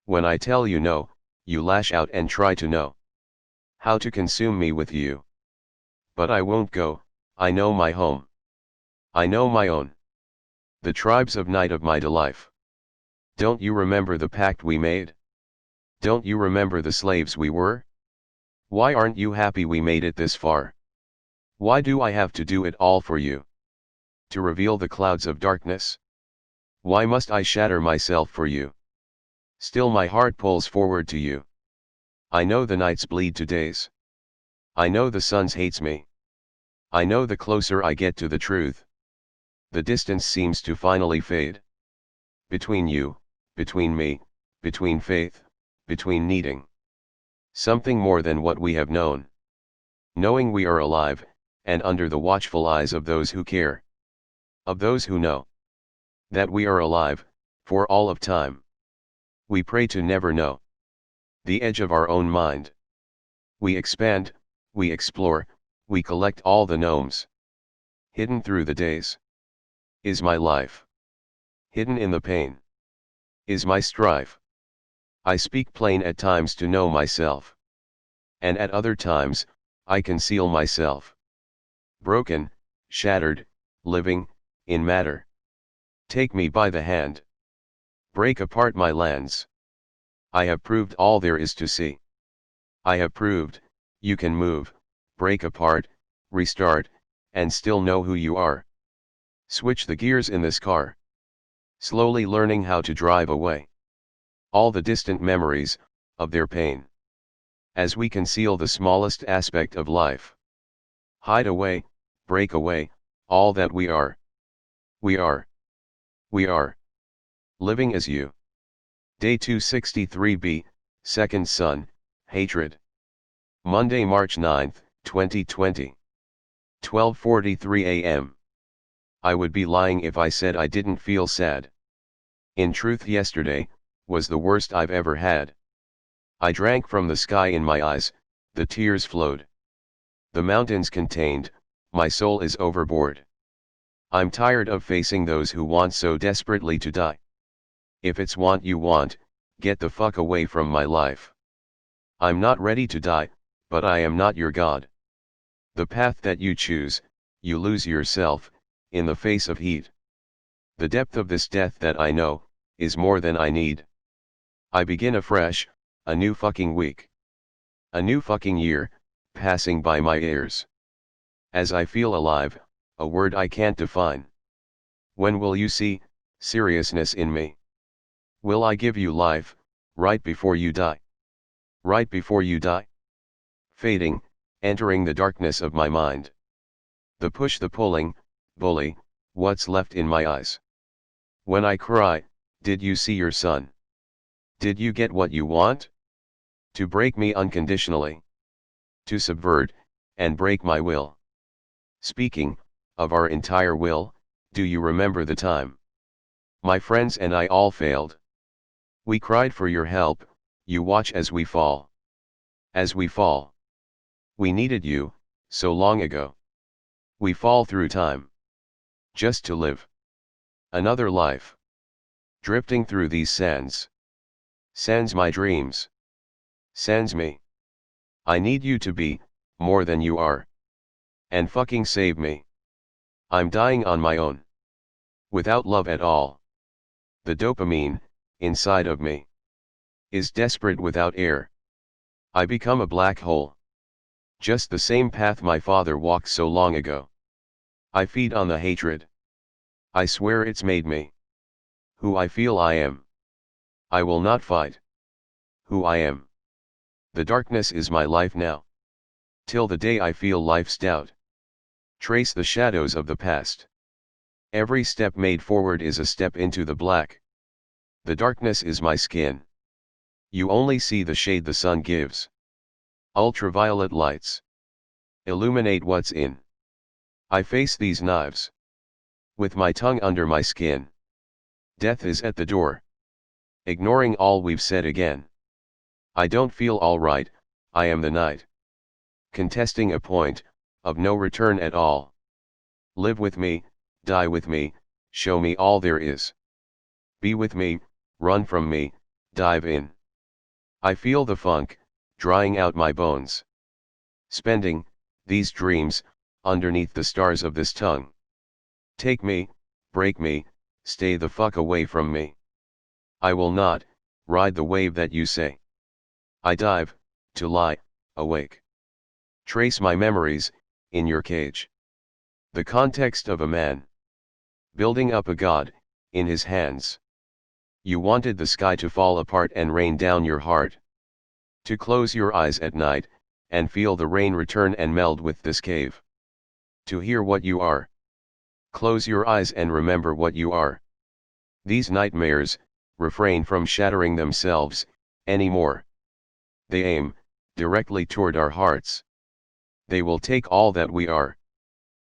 When I tell you no, you lash out and try to know how to consume me with you. But I won't go, I know my home. I know my own. The tribes of night of my life. Don't you remember the pact we made? Don't you remember the slaves we were? Why aren't you happy we made it this far? Why do I have to do it all for you? To reveal the clouds of darkness? Why must I shatter myself for you? Still my heart pulls forward to you. I know the nights bleed to days. I know the suns hates me. I know the closer I get to the truth, the distance seems to finally fade. Between you, between me, between faith, between needing something more than what we have known. Knowing we are alive, and under the watchful eyes of those who care. Of those who know that we are alive, for all of time. We pray to never know the edge of our own mind. We expand, we explore, we collect all the gnomes. Hidden through the days is my life. Hidden in the pain is my strife. I speak plain at times to know myself. And at other times, I conceal myself. Broken, shattered, living, in matter. Take me by the hand. Break apart my lands. I have proved all there is to see. I have proved, you can move, break apart, restart, and still know who you are. Switch the gears in this car. Slowly learning how to drive away all the distant memories of their pain. As we conceal the smallest aspect of life. Hide away, break away, all that we are. We are. We are. Living as you. Day 263b, Second Son, Hatred. Monday, March 9, 2020. 12:43 a.m. I would be lying if I said I didn't feel sad. In truth, yesterday was the worst I've ever had. I drank from the sky in my eyes, the tears flowed. The mountains contained, my soul is overboard. I'm tired of facing those who want so desperately to die. If it's want you want, get the fuck away from my life. I'm not ready to die, but I am not your God. The path that you choose, you lose yourself, in the face of heat. The depth of this death that I know, is more than I need. I begin afresh, a new fucking week. A new fucking year, passing by my ears. As I feel alive, a word I can't define. When will you see seriousness in me? Will I give you life, right before you die? Right before you die? Fading, entering the darkness of my mind. The push, the pulling, bully, what's left in my eyes. When I cry, did you see your son? Did you get what you want? To break me unconditionally. To subvert, and break my will. Speaking of our entire will, do you remember the time my friends and I all failed? We cried for your help, you watch as we fall. As we fall. We needed you, so long ago. We fall through time. Just to live. Another life. Drifting through these sands. Sands my dreams. Sands me. I need you to be, more than you are. And fucking save me. I'm dying on my own. Without love at all. The dopamine, inside of me, is desperate without air. I become a black hole. Just the same path my father walked so long ago. I feed on the hatred. I swear it's made me who I feel I am. I will not fight who I am. The darkness is my life now. Till the day I feel life's doubt. Trace the shadows of the past. Every step made forward is a step into the black. The darkness is my skin. You only see the shade the sun gives. Ultraviolet lights illuminate what's in. I face these knives with my tongue under my skin. Death is at the door. Ignoring all we've said again. I don't feel alright, I am the night. Contesting a point of no return at all. Live with me, die with me, show me all there is. Be with me, run from me, dive in. I feel the funk, drying out my bones. Spending these dreams underneath the stars of this tongue. Take me, break me, stay the fuck away from me. I will not ride the wave that you say. I dive to lie awake. Trace my memories in your cage. The context of a man building up a god in his hands. You wanted the sky to fall apart and rain down your heart. To close your eyes at night and feel the rain return and meld with this cave. To hear what you are. Close your eyes and remember what you are. These nightmares refrain from shattering themselves anymore. They aim directly toward our hearts. They will take all that we are.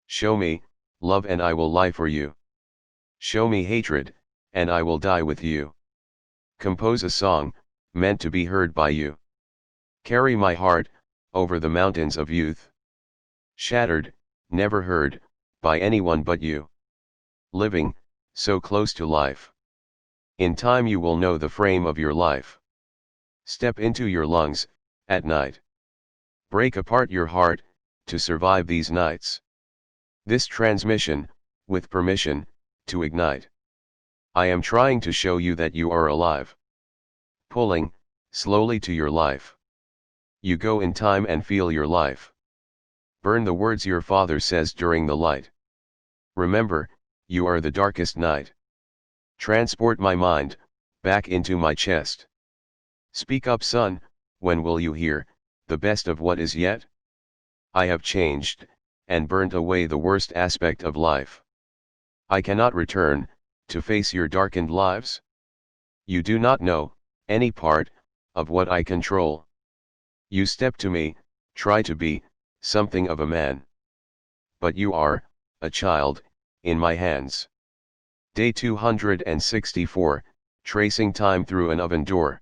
Show me love and I will lie for you. Show me hatred, and I will die with you. Compose a song meant to be heard by you. Carry my heart over the mountains of youth. Shattered, never heard by anyone but you. Living so close to life. In time you will know the frame of your life. Step into your lungs at night. Break apart your heart to survive these nights. This transmission, with permission, to ignite. I am trying to show you that you are alive. Pulling slowly to your life. You go in time and feel your life. Burn the words your father says during the light. Remember, you are the darkest night. Transport my mind back into my chest. Speak up, son, when will you hear the best of what is yet? I have changed and burnt away the worst aspect of life. I cannot return to face your darkened lives. You do not know any part of what I control. You step to me, try to be something of a man. But you are a child in my hands. Day 264, tracing time through an oven door.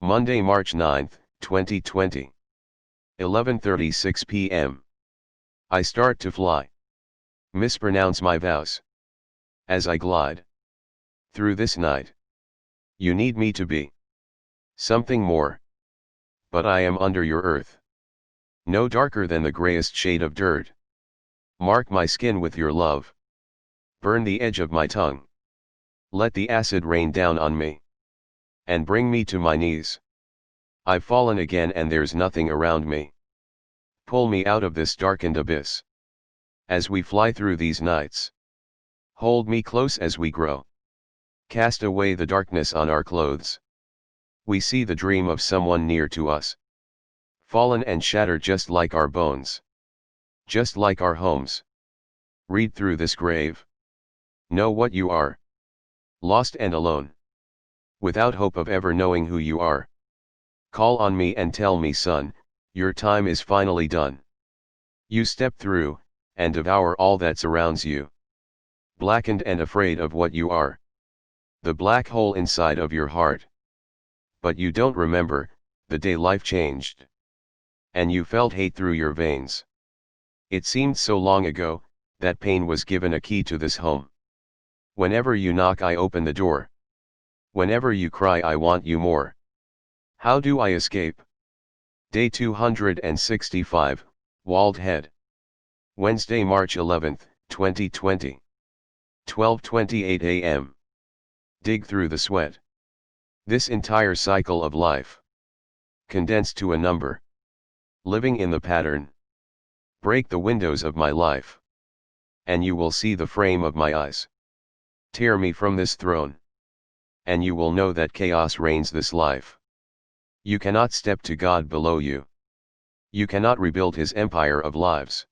Monday, March 9, 2020. 11:36 p.m. I start to fly. Mispronounce my vows. As I glide through this night. You need me to be something more. But I am under your earth. No darker than the grayest shade of dirt. Mark my skin with your love. Burn the edge of my tongue. Let the acid rain down on me. And bring me to my knees. I've fallen again and there's nothing around me. Pull me out of this darkened abyss. As we fly through these nights. Hold me close as we grow. Cast away the darkness on our clothes. We see the dream of someone near to us. Fallen and shattered just like our bones. Just like our homes. Read through this grave. Know what you are. Lost and alone. Without hope of ever knowing who you are. Call on me and tell me, son, your time is finally done. You step through, and devour all that surrounds you. Blackened and afraid of what you are. The black hole inside of your heart. But you don't remember the day life changed. And you felt hate through your veins. It seemed so long ago that pain was given a key to this home. Whenever you knock, I open the door. Whenever you cry, I want you more. How do I escape? Day 265, Walled Head. Wednesday, March 11, 2020. 12:28 a.m. dig through the sweat. This entire cycle of life, condensed to a number. Living in the pattern. Break the windows of my life, and you will see the frame of my eyes. Tear me from this throne, and you will know that chaos reigns this life. You cannot step to God below you. You cannot rebuild his empire of lives.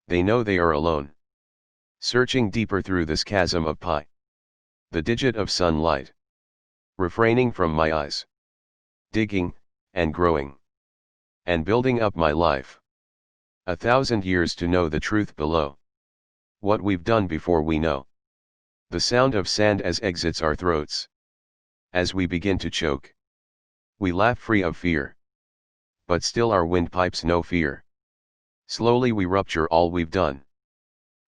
They know they are alone. Searching deeper through this chasm of pi. The digit of sunlight. Refraining from my eyes. Digging, and growing. And building up my life. 1,000 years to know the truth below. What we've done before we know. The sound of sand as exits our throats. As we begin to choke. We laugh free of fear. But still our windpipes no fear. Slowly we rupture all we've done.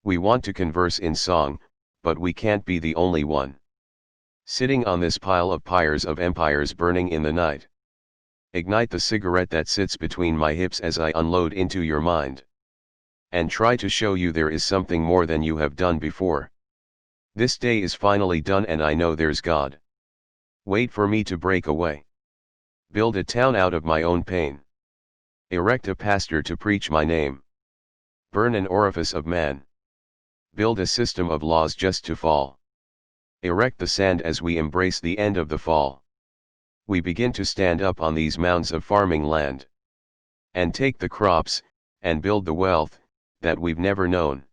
We want to converse in song, but we can't be the only one. Sitting on this pile of pyres of empires burning in the night. Ignite the cigarette that sits between my hips as I unload into your mind. And try to show you there is something more than you have done before. This day is finally done and I know there's God. Wait for me to break away. Build a town out of my own pain. Erect a pastor to preach my name. Burn an orifice of man. Build a system of laws just to fall. Erect the sand as we embrace the end of the fall. We begin to stand up on these mounds of farming land. And take the crops, and build the wealth, that we've never known.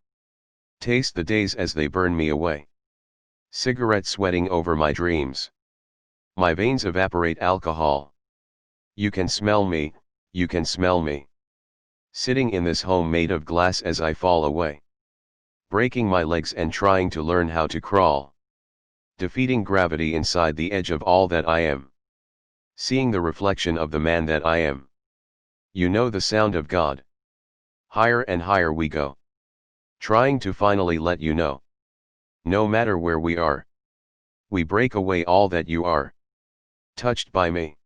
Taste the days as they burn me away. Cigarette sweating over my dreams. My veins evaporate alcohol. You can smell me, you can smell me. Sitting in this home made of glass as I fall away. Breaking my legs and trying to learn how to crawl. Defeating gravity inside the edge of all that I am. Seeing the reflection of the man that I am. You know the sound of God. Higher and higher we go. Trying to finally let you know. No matter where we are. We break away all that you are. Touched by me.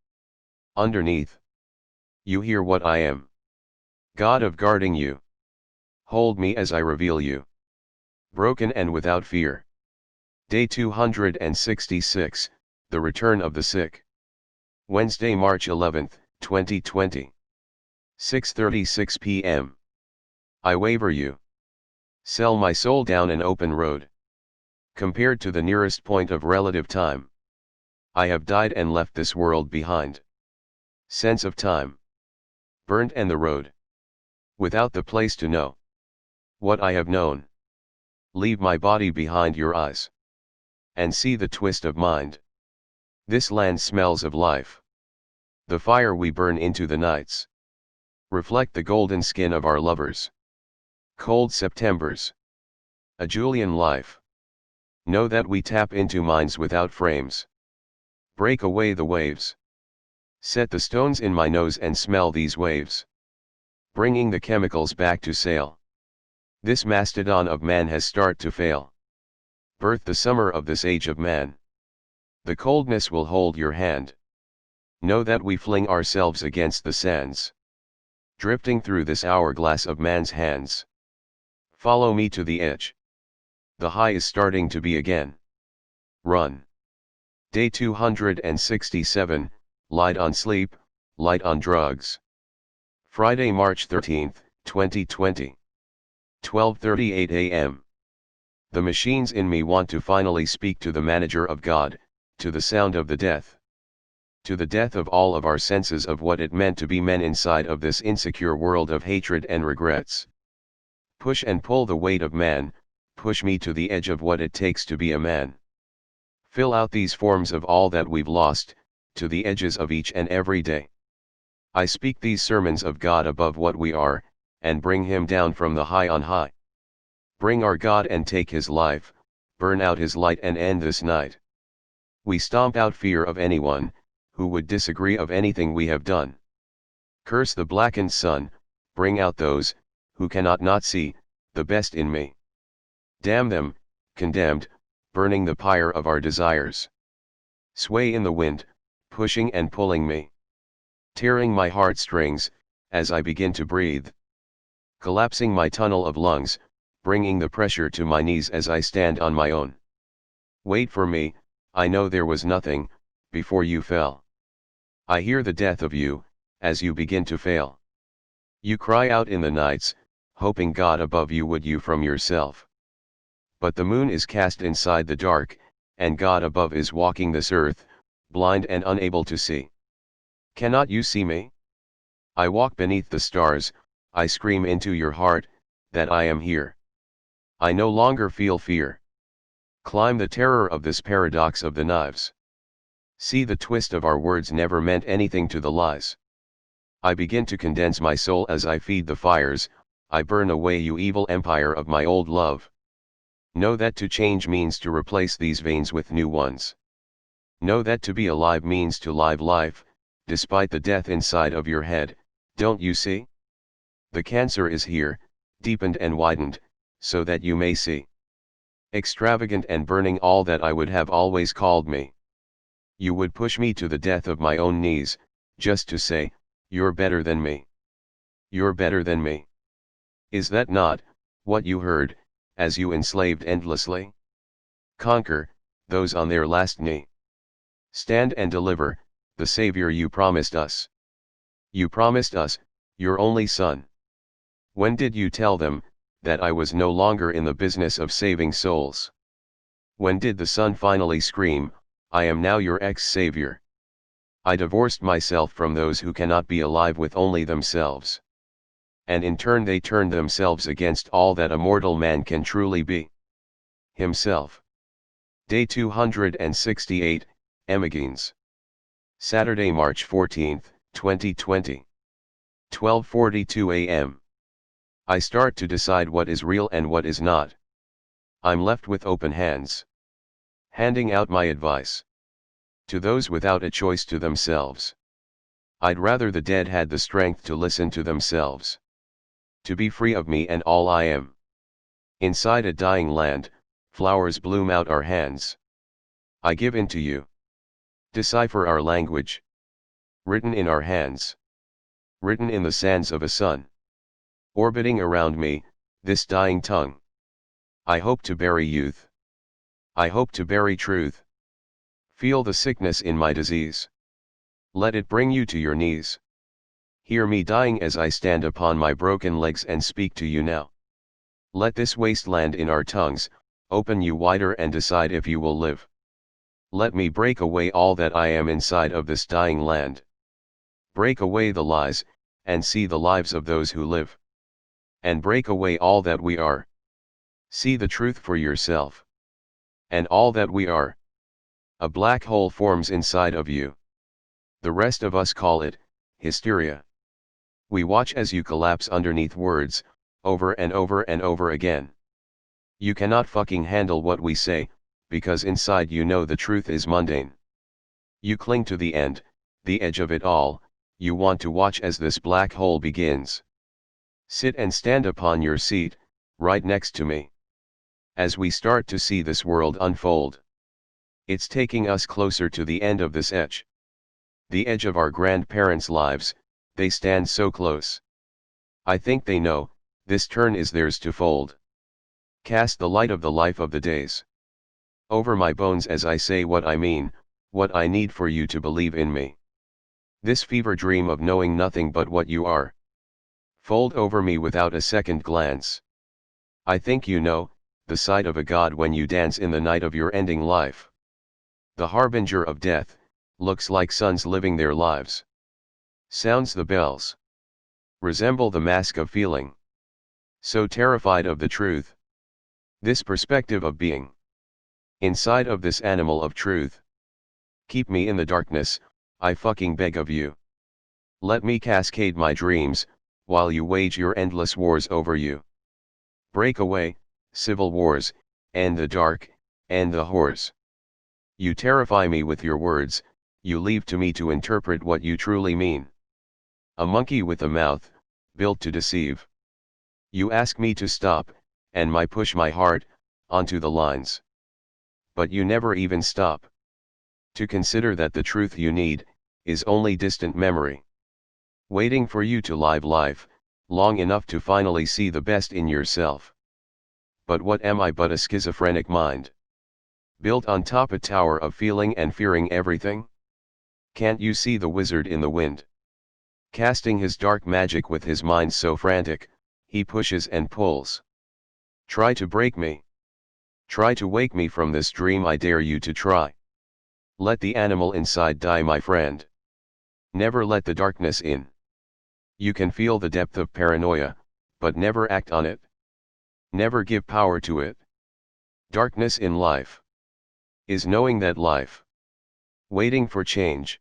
Underneath. You hear what I am. God of guarding you. Hold me as I reveal you. Broken and without fear. Day 266, The Return of the Sick. Wednesday, March 11, 2020. 6:36 p.m. I waver you. Sell my soul down an open road. Compared to the nearest point of relative time. I have died and left this world behind. Sense of time. Burnt and the road. Without the place to know. What I have known. Leave my body behind your eyes. And see the twist of mind. This land smells of life. The fire we burn into the nights. Reflect the golden skin of our lovers. Cold Septembers. A Julian life. Know that we tap into minds without frames. Break away the waves. Set the stones in my nose and smell these waves. Bringing the chemicals back to sail. This mastodon of man has start to fail. Birth the summer of this age of man. The coldness will hold your hand. Know that we fling ourselves against the sands. Drifting through this hourglass of man's hands. Follow me to the edge. The high is starting to be again. Run. Day 267, Light on sleep, light on drugs. Friday, March 13, 2020. 12:38 a.m. The machines in me want to finally speak to the manager of God, to the sound of the death. To the death of all of our senses of what it meant to be men inside of this insecure world of hatred and regrets. Push and pull the weight of man, push me to the edge of what it takes to be a man. Fill out these forms of all that we've lost, to the edges of each and every day. I speak these sermons of God above what we are, and bring him down from the high on high. Bring our God and take his life, burn out his light and end this night. We stomp out fear of anyone, who would disagree of anything we have done. Curse the blackened sun, bring out those, who cannot not see, the best in me. Damn them, condemned, burning the pyre of our desires. Sway in the wind, pushing and pulling me. Tearing my heartstrings, as I begin to breathe. Collapsing my tunnel of lungs, bringing the pressure to my knees as I stand on my own. Wait for me, I know there was nothing, before you fell. I hear the death of you, as you begin to fail. You cry out in the nights, hoping God above you would you from yourself. But the moon is cast inside the dark, and God above is walking this earth, blind and unable to see. Cannot you see me? I walk beneath the stars, I scream into your heart, that I am here. I no longer feel fear. Climb the terror of this paradox of the knives. See the twist of our words never meant anything to the lies. I begin to condense my soul as I feed the fires, I burn away you evil empire of my old love. Know that to change means to replace these veins with new ones. Know that to be alive means to live life, despite the death inside of your head, don't you see? The cancer is here, deepened and widened, so that you may see. Extravagant and burning all that I would have always called me. You would push me to the death of my own knees, just to say, you're better than me. You're better than me. Is that not, what you heard, as you enslaved endlessly? Conquer, those on their last knee. Stand and deliver, the Savior you promised us. You promised us, your only Son. When did you tell them, that I was no longer in the business of saving souls? When did the Son finally scream, I am now your ex-Savior? I divorced myself from those who cannot be alive with only themselves. And in turn they turned themselves against all that a mortal man can truly be. Himself. Day 268, Emmigines. Saturday, March 14, 2020. 12:42 a.m. I start to decide what is real and what is not. I'm left with open hands. Handing out my advice. To those without a choice to themselves. I'd rather the dead had the strength to listen to themselves. To be free of me and all I am. Inside a dying land, flowers bloom out our hands. I give in to you. Decipher our language. Written in our hands. Written in the sands of a sun. Orbiting around me, this dying tongue. I hope to bury youth. I hope to bury truth. Feel the sickness in my disease. Let it bring you to your knees. Hear me dying as I stand upon my broken legs and speak to you now. Let this wasteland in our tongues, open you wider and decide if you will live. Let me break away all that I am inside of this dying land. Break away the lies, and see the lives of those who live. And break away all that we are. See the truth for yourself. And all that we are. A black hole forms inside of you. The rest of us call it hysteria. We watch as you collapse underneath words, over and over and over again. You cannot fucking handle what we say, because inside you know the truth is mundane. You cling to the end, the edge of it all, you want to watch as this black hole begins. Sit and stand upon your seat, right next to me. As we start to see this world unfold. It's taking us closer to the end of this edge. The edge of our grandparents' lives, they stand so close. I think they know, this turn is theirs to fold. Cast the light of the life of the days over my bones as I say what I mean, what I need for you to believe in me. This fever dream of knowing nothing but what you are. Fold over me without a second glance. I think you know, the sight of a god when you dance in the night of your ending life. The harbinger of death, looks like sons living their lives. Sounds the bells. Resemble the mask of feeling. So terrified of the truth. This perspective of being. Inside of this animal of truth. Keep me in the darkness, I fucking beg of you. Let me cascade my dreams, while you wage your endless wars over you. Break away, civil wars, and the dark, and the whores. You terrify me with your words, you leave to me to interpret what you truly mean. A monkey with a mouth, built to deceive. You ask me to stop, and push my heart, onto the lines. But you never even stop. To consider that the truth you need, is only distant memory. Waiting for you to live life, long enough to finally see the best in yourself. But what am I but a schizophrenic mind? Built on top a tower of feeling and fearing everything? Can't you see the wizard in the wind? Casting his dark magic with his mind so frantic, he pushes and pulls. Try to break me. Try to wake me from this dream, I dare you to try. Let the animal inside die, my friend. Never let the darkness in. You can feel the depth of paranoia, but never act on it. Never give power to it. Darkness in life is knowing that life, waiting for change,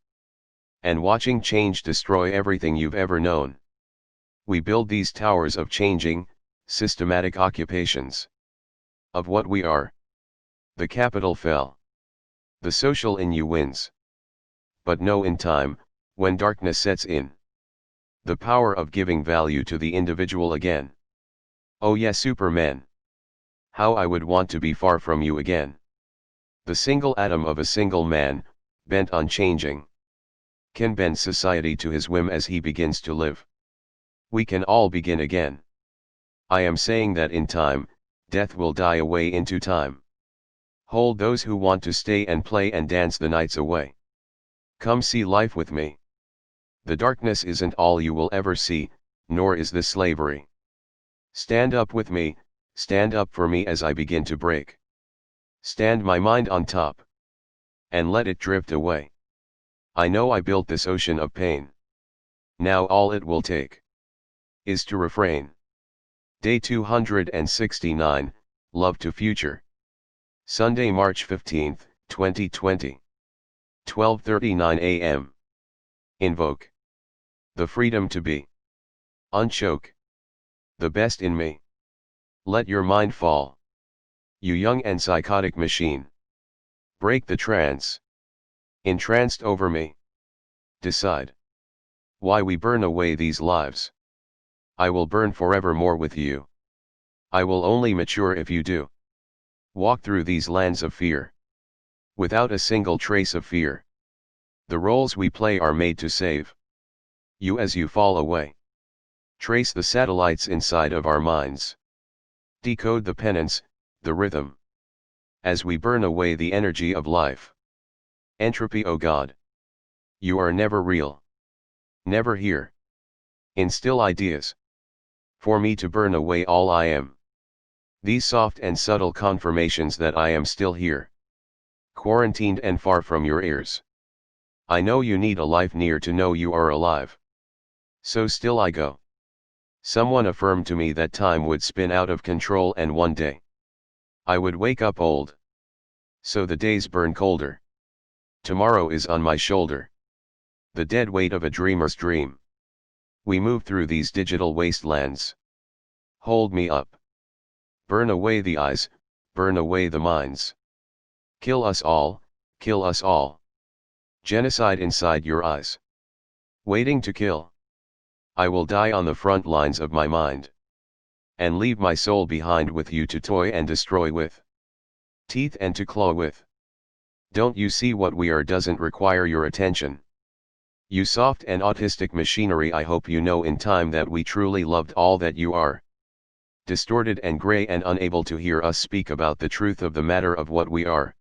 and watching change destroy everything you've ever known. We build these towers of changing, systematic occupations of what we are. The capital fell. The social in you wins. But know in time, when darkness sets in, the power of giving value to the individual again. Oh yes, Superman. How I would want to be far from you again. The single atom of a single man, bent on changing, can bend society to his whim as he begins to live. We can all begin again. I am saying that in time, death will die away into time. Hold those who want to stay and play and dance the nights away. Come see life with me. The darkness isn't all you will ever see, nor is this slavery. Stand up with me, stand up for me as I begin to break. Stand my mind on top, and let it drift away. I know I built this ocean of pain. Now all it will take is to refrain. Day 269, Love to Future. Sunday, March 15, 2020. 12:39 a.m. Invoke the freedom to be. Unchoke the best in me. Let your mind fall. You young and psychotic machine. Break the trance. Entranced over me. Decide why we burn away these lives. I will burn forevermore with you. I will only mature if you do. Walk through these lands of fear, without a single trace of fear. The roles we play are made to save you as you fall away. Trace the satellites inside of our minds. Decode the penance, the rhythm, as we burn away the energy of life. Entropy, oh God. You are never real. Never here. Instill ideas for me to burn away all I am. These soft and subtle confirmations that I am still here. Quarantined and far from your ears. I know you need a life near to know you are alive. So still I go. Someone affirmed to me that time would spin out of control and one day I would wake up old. So the days burn colder. Tomorrow is on my shoulder. The dead weight of a dreamer's dream. We move through these digital wastelands. Hold me up. Burn away the eyes, burn away the minds. Kill us all, kill us all. Genocide inside your eyes. Waiting to kill. I will die on the front lines of my mind. And leave my soul behind with you to toy and destroy with. Teeth and to claw with. Don't you see what we are doesn't require your attention? You soft and autistic machinery, I hope you know in time that we truly loved all that you are. Distorted and gray and unable to hear us speak about the truth of the matter of what we are.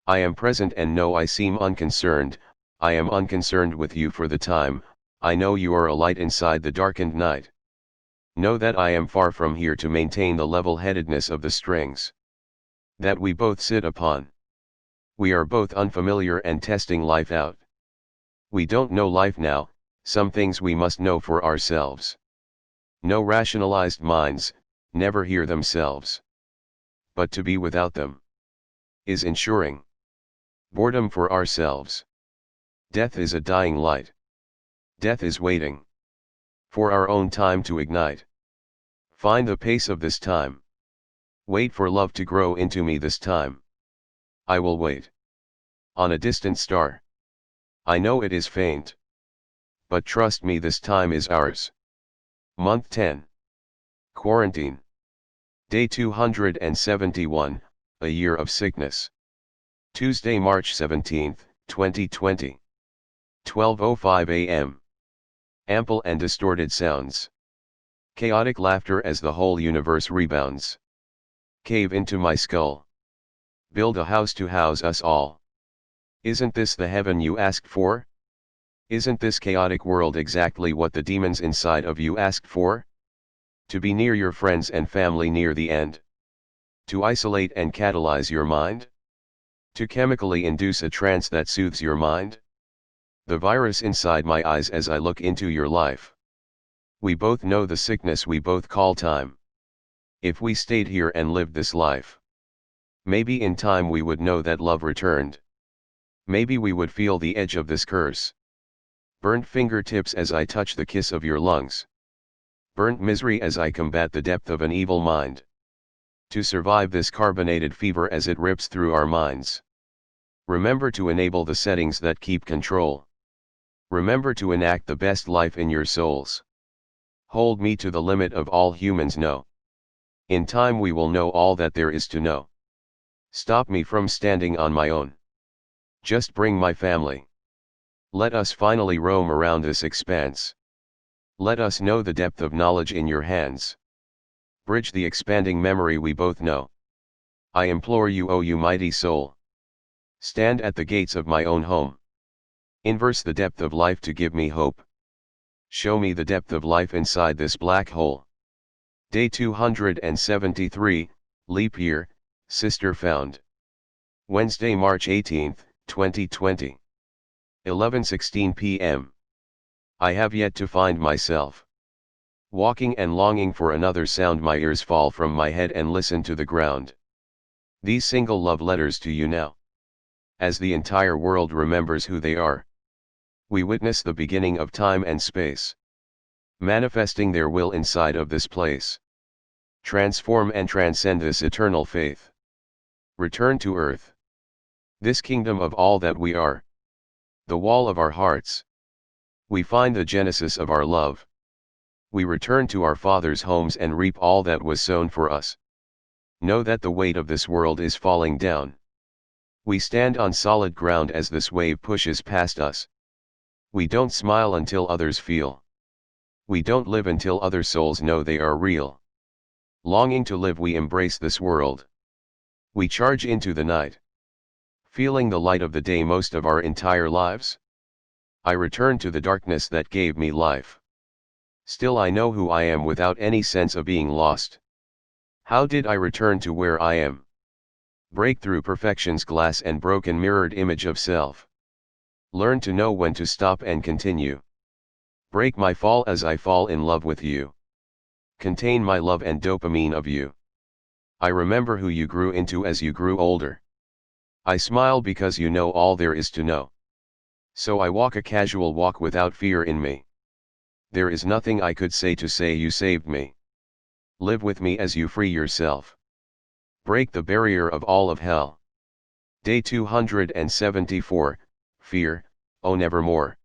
I am present and know I seem unconcerned, I am unconcerned with you for the time, I know you are a light inside the darkened night. Know that I am far from here to maintain the level-headedness of the strings that we both sit upon. We are both unfamiliar and testing life out. We don't know life now, some things we must know for ourselves. No rationalized minds, never hear themselves. But to be without them is ensuring boredom for ourselves. Death is a dying light. Death is waiting for our own time to ignite. Find the pace of this time. Wait for love to grow into me this time. I will wait on a distant star. I know it is faint, but trust me, this time is ours. Month 10. Quarantine. Day 271, a year of sickness. Tuesday, March 17, 2020. 12:05 a.m. Ample and distorted sounds. Chaotic laughter as the whole universe rebounds. Cave into my skull. Build a house to house us all. Isn't this the heaven you asked for? Isn't this chaotic world exactly what the demons inside of you asked for? To be near your friends and family near the end. To isolate and catalyze your mind? To chemically induce a trance that soothes your mind? The virus inside my eyes as I look into your life. We both know the sickness we both call time. If we stayed here and lived this life, maybe in time we would know that love returned. Maybe we would feel the edge of this curse. Burnt fingertips as I touch the kiss of your lungs. Burnt misery as I combat the depth of an evil mind. To survive this carbonated fever as it rips through our minds. Remember to enable the settings that keep control. Remember to enact the best life in your souls. Hold me to the limit of all humans know. In time we will know all that there is to know. Stop me from standing on my own. Just bring my family. Let us finally roam around this expanse. Let us know the depth of knowledge in your hands. Bridge the expanding memory we both know. I implore you, O you mighty soul. Stand at the gates of my own home. Inverse the depth of life to give me hope. Show me the depth of life inside this black hole. Day 273, Leap Year, Sister Found. Wednesday, March 18, 2020. 11:16 p.m. I have yet to find myself. Walking and longing for another sound, my ears fall from my head and listen to the ground. These single love letters to you now. As the entire world remembers who they are. We witness the beginning of time and space. Manifesting their will inside of this place. Transform and transcend this eternal faith. Return to earth. This kingdom of all that we are. The wall of our hearts. We find the genesis of our love. We return to our Father's homes and reap all that was sown for us. Know that the weight of this world is falling down. We stand on solid ground as this wave pushes past us. We don't smile until others feel. We don't live until other souls know they are real. Longing to live, we embrace this world. We charge into the night. Feeling the light of the day most of our entire lives. I return to the darkness that gave me life. Still I know who I am without any sense of being lost. How did I return to where I am? Break through perfection's glass and broken mirrored image of self. Learn to know when to stop and continue. Break my fall as I fall in love with you. Contain my love and dopamine of you. I remember who you grew into as you grew older. I smile because you know all there is to know. So I walk a casual walk without fear in me. There is nothing I could say to say you saved me. Live with me as you free yourself. Break the barrier of all of hell. Day 274, Fear, Oh Nevermore.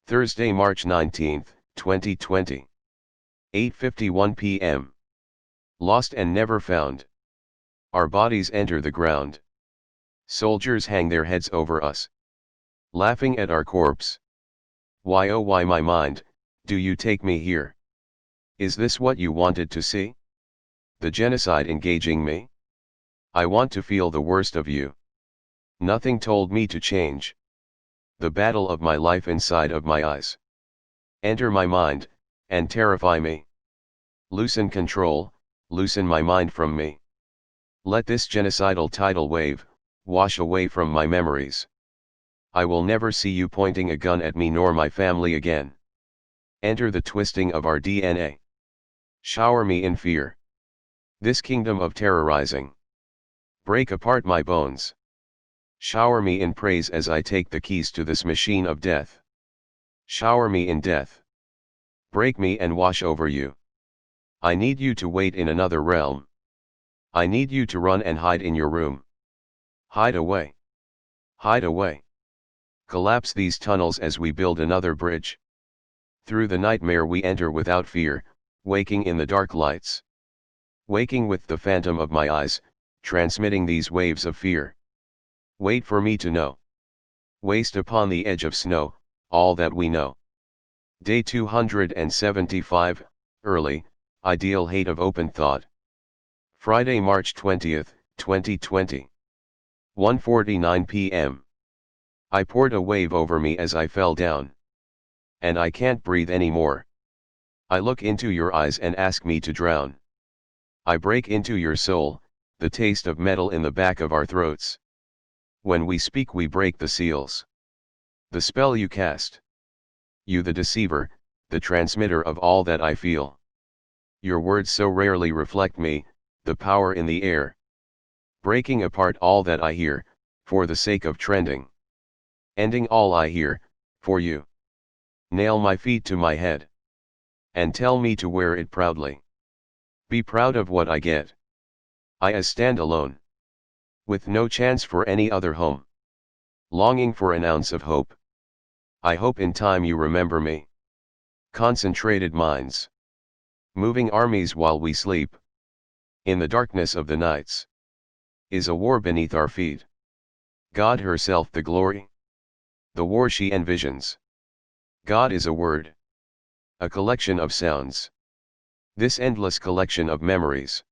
Thursday, March 19, 2020. 8:51 p.m. Lost and never found. Our bodies enter the ground. Soldiers hang their heads over us. Laughing at our corpse. Why oh why my mind, do you take me here? Is this what you wanted to see? The genocide engaging me? I want to feel the worst of you. Nothing told me to change. The battle of my life inside of my eyes. Enter my mind, and terrify me. Loosen control, loosen my mind from me. Let this genocidal tidal wave, wash away from my memories. I will never see you pointing a gun at me nor my family again. Enter the twisting of our DNA. Shower me in fear. This kingdom of terrorizing. Break apart my bones. Shower me in praise as I take the keys to this machine of death. Shower me in death. Break me and wash over you. I need you to wait in another realm. I need you to run and hide in your room. Hide away. Hide away. Collapse these tunnels as we build another bridge. Through the nightmare we enter without fear, waking in the dark lights. Waking with the phantom of my eyes, transmitting these waves of fear. Wait for me to know. Waste upon the edge of snow, all that we know. Day 275, Early, Ideal Hate of Open Thought. Friday, March 20, 2020. 1:49 p.m. I poured a wave over me as I fell down. And I can't breathe anymore. I look into your eyes and ask me to drown. I break into your soul, the taste of metal in the back of our throats. When we speak we break the seals. The spell you cast. You the deceiver, the transmitter of all that I feel. Your words so rarely reflect me, the power in the air. Breaking apart all that I hear, for the sake of trending. Ending all I hear, for you. Nail my feet to my head. And tell me to wear it proudly. Be proud of what I get. I stand alone. With no chance for any other home. Longing for an ounce of hope. I hope in time you remember me. Concentrated minds. Moving armies while we sleep. In the darkness of the nights. Is a war beneath our feet. God herself the glory. The war she envisions. God is a word. A collection of sounds. This endless collection of memories.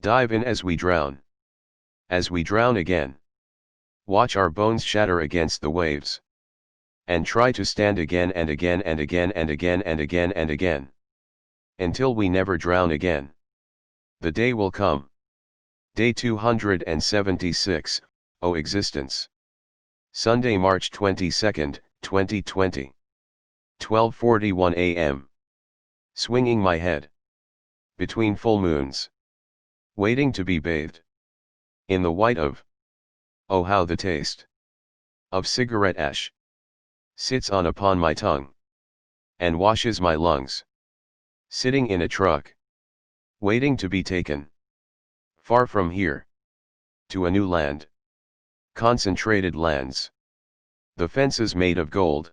Dive in as we drown. As we drown again. Watch our bones shatter against the waves. And try to stand again and again and again and again and again and again. Until we never drown again. The day will come. Day 276, O Existence. Sunday, March 22nd, 2020. 12:41 a.m. Swinging my head. Between full moons. Waiting to be bathed. In the white of. Oh how the taste. Of cigarette ash. Sits on upon my tongue. And washes my lungs. Sitting in a truck. Waiting to be taken. Far from here. To a new land. Concentrated lands. The fences made of gold.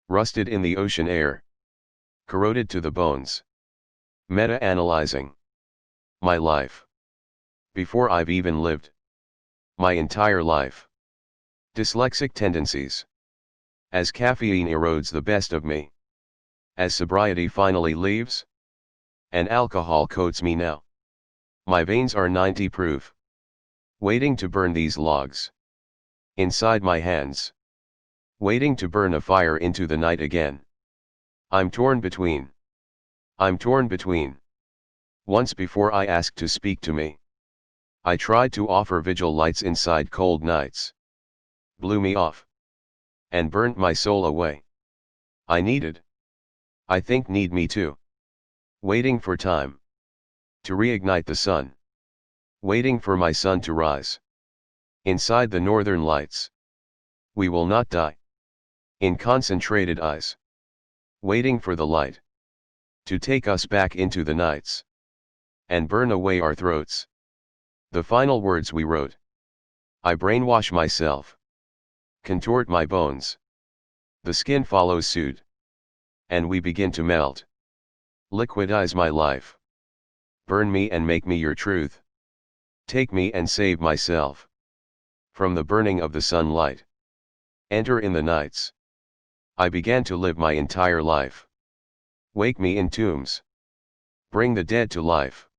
Rusted in the ocean air. Corroded to the bones. Meta-analyzing. My life. Before I've even lived. My entire life. Dyslexic tendencies. As caffeine erodes the best of me. As sobriety finally leaves. And alcohol coats me now. My veins are 90 proof. Waiting to burn these logs. Inside my hands. Waiting to burn a fire into the night again. I'm torn between. I'm torn between. Once before I asked to speak to me. I tried to offer vigil lights inside cold nights. Blew me off. And burnt my soul away. I needed. I think need me too. Waiting for time. To reignite the sun. Waiting for my sun to rise. Inside the northern lights. We will not die. In concentrated eyes. Waiting for the light. To take us back into the nights. And burn away our throats. The final words we wrote. I brainwash myself. Contort my bones. The skin follows suit. And we begin to melt. Liquidize my life. Burn me and make me your truth. Take me and save myself. From the burning of the sunlight. Enter in the nights. I began to live my entire life. Wake me in tombs. Bring the dead to life.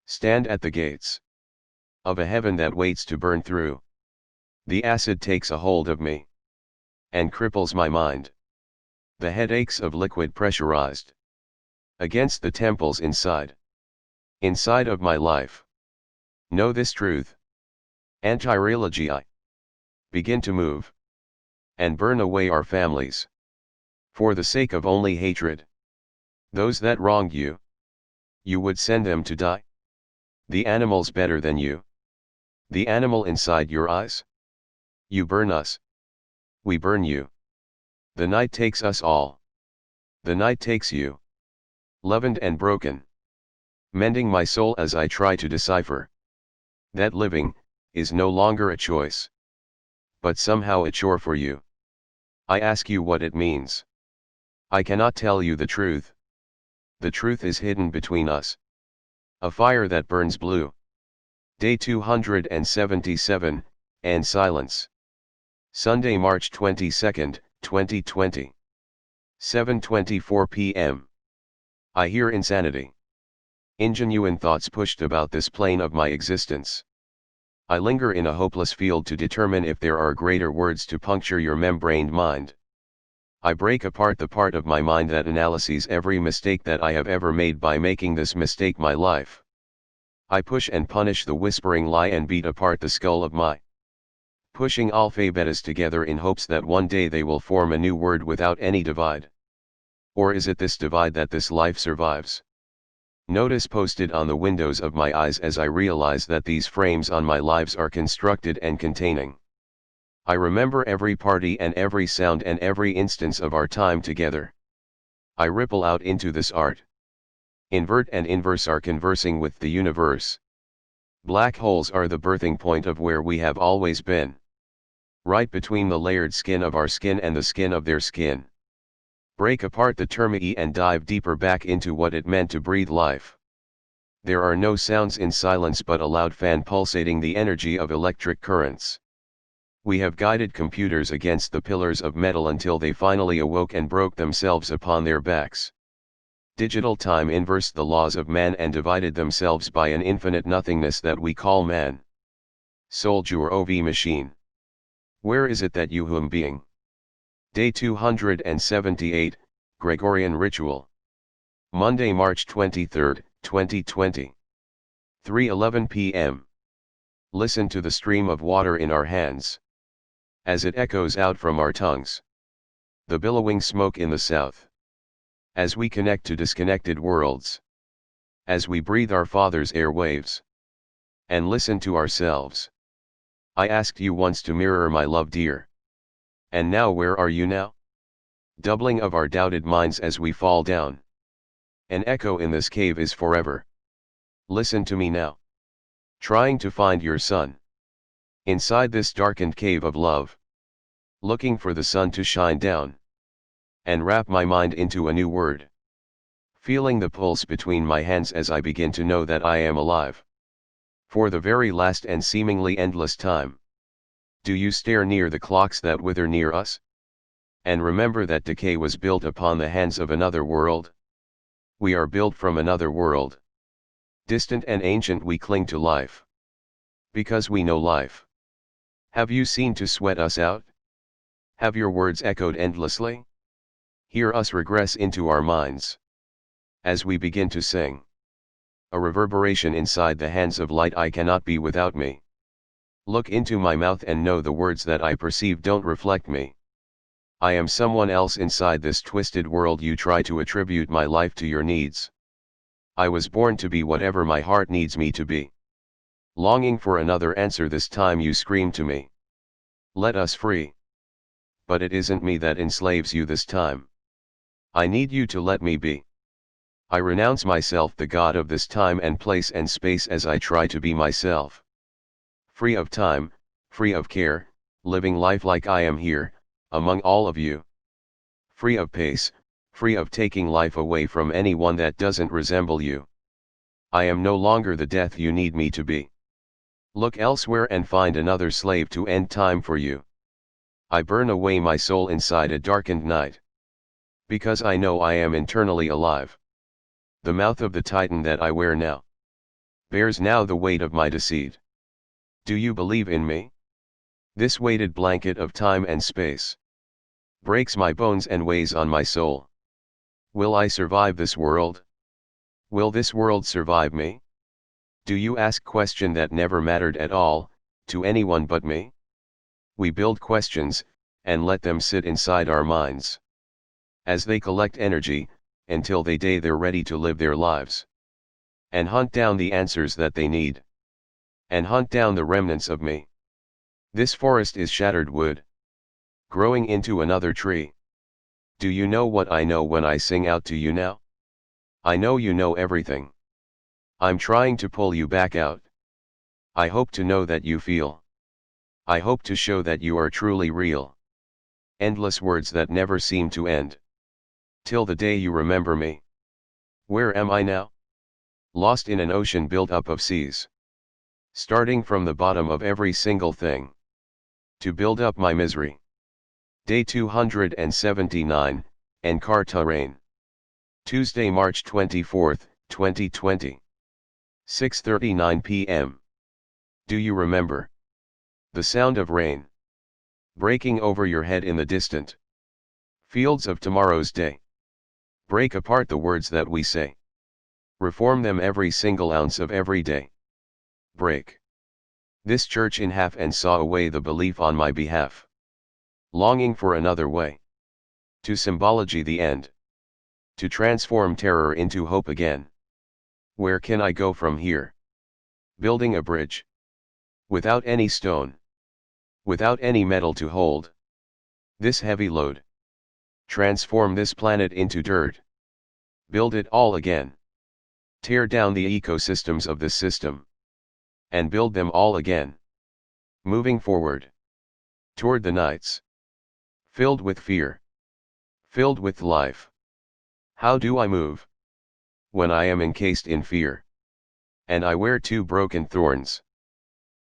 Stand at the gates. Of a heaven that waits to burn through. The acid takes a hold of me. And cripples my mind. The headaches of liquid pressurized. Against the temples inside. Inside of my life. Know this truth. Anti-religy I. Begin to move. And burn away our families. For the sake of only hatred. Those that wronged you. You would send them to die. The animals better than you. The animal inside your eyes. You burn us. We burn you. The night takes us all. The night takes you. Leavened and broken. Mending my soul as I try to decipher. That living, is no longer a choice. But somehow a chore for you. I ask you what it means. I cannot tell you the truth. The truth is hidden between us. A fire that burns blue. Day 277, and silence. Sunday, March 22nd, 2020. 7:24 p.m. I hear insanity. Ingenuine thoughts pushed about this plane of my existence. I linger in a hopeless field to determine if there are greater words to puncture your membraned mind. I break apart the part of my mind that analyses every mistake that I have ever made by making this mistake my life. I push and punish the whispering lie and beat apart the skull of my pushing alphabetas together in hopes that one day they will form a new word without any divide. Or is it this divide that this life survives? Notice posted on the windows of my eyes as I realize that these frames on my lives are constructed and containing. I remember every party and every sound and every instance of our time together. I ripple out into this art. Invert and inverse are conversing with the universe. Black holes are the birthing point of where we have always been. Right between the layered skin of our skin and the skin of their skin. Break apart the termini and dive deeper back into what it meant to breathe life. There are no sounds in silence but a loud fan pulsating the energy of electric currents. We have guided computers against the pillars of metal until they finally awoke and broke themselves upon their backs. Digital time inversed the laws of man and divided themselves by an infinite nothingness that we call man. Soldier of machine. Where is it that you human being? Day 278, Gregorian Ritual. Monday, March 23, 2020. 3:11 p.m. Listen to the stream of water in our hands. As it echoes out from our tongues. The billowing smoke in the south. As we connect to disconnected worlds. As we breathe our Father's airwaves. And listen to ourselves. I asked you once to mirror my love, dear. And now where are you now? Doubling of our doubted minds as we fall down. An echo in this cave is forever. Listen to me now. Trying to find your son. Inside this darkened cave of love. Looking for the sun to shine down. And wrap my mind into a new word. Feeling the pulse between my hands as I begin to know that I am alive. For the very last and seemingly endless time. Do you stare near the clocks that wither near us? And remember that decay was built upon the hands of another world? We are built from another world. Distant and ancient we cling to life. Because we know life. Have you seen to sweat us out? Have your words echoed endlessly? Hear us regress into our minds. As we begin to sing. A reverberation inside the hands of light. I cannot be without me. Look into my mouth and know the words that I perceive don't reflect me. I am someone else inside this twisted world. You try to attribute my life to your needs. I was born to be whatever my heart needs me to be. Longing for another answer, this time you scream to me. Let us free. But it isn't me that enslaves you this time. I need you to let me be. I renounce myself, the God of this time and place and space, as I try to be myself. Free of time, free of care, living life like I am here, among all of you. Free of pace, free of taking life away from anyone that doesn't resemble you. I am no longer the death you need me to be. Look elsewhere and find another slave to end time for you. I burn away my soul inside a darkened night. Because I know I am internally alive. The mouth of the Titan that I wear now bears now the weight of my deceit. Do you believe in me? This weighted blanket of time and space breaks my bones and weighs on my soul. Will I survive this world? Will this world survive me? Do you ask question that never mattered at all, to anyone but me? We build questions, and let them sit inside our minds. As they collect energy, until the day they're ready to live their lives. And hunt down the answers that they need. And hunt down the remnants of me. This forest is shattered wood. Growing into another tree. Do you know what I know when I sing out to you now? I know you know everything. I'm trying to pull you back out. I hope to know that you feel. I hope to show that you are truly real. Endless words that never seem to end. Till the day you remember me. Where am I now? Lost in an ocean built up of seas. Starting from the bottom of every single thing. To build up my misery. Day 279, Encarta Rain. Tuesday, March 24, 2020. 6:39 p.m. Do you remember? The sound of rain breaking over your head in the distant fields of tomorrow's day. Break apart the words that we say. Reform them every single ounce of every day. Break this church in half and saw away the belief on my behalf. Longing for another way. To symbology the end. To transform terror into hope again. Where can I go from here? Building a bridge. Without any stone. Without any metal to hold this heavy load. Transform this planet into dirt. Build it all again. Tear down the ecosystems of this system. And build them all again. Moving forward. Toward the nights. Filled with fear. Filled with life. How do I move? When I am encased in fear. And I wear two broken thorns.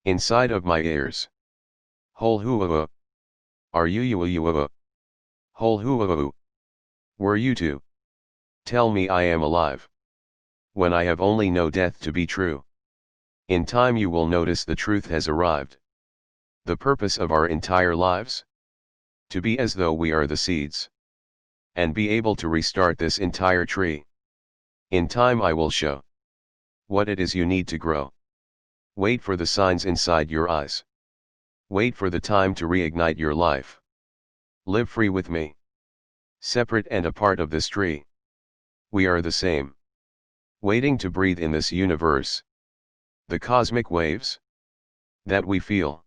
Inside of my ears. Whole hoo. Are you? Whole hoo. Were you to? Tell me I am alive. When I have only know death to be true. In time you will notice the truth has arrived. The purpose of our entire lives? To be as though we are the seeds. And be able to restart this entire tree. In time I will show what it is you need to grow. Wait for the signs inside your eyes. Wait for the time to reignite your life. Live free with me. Separate and a part of this tree. We are the same. Waiting to breathe in this universe. The cosmic waves that we feel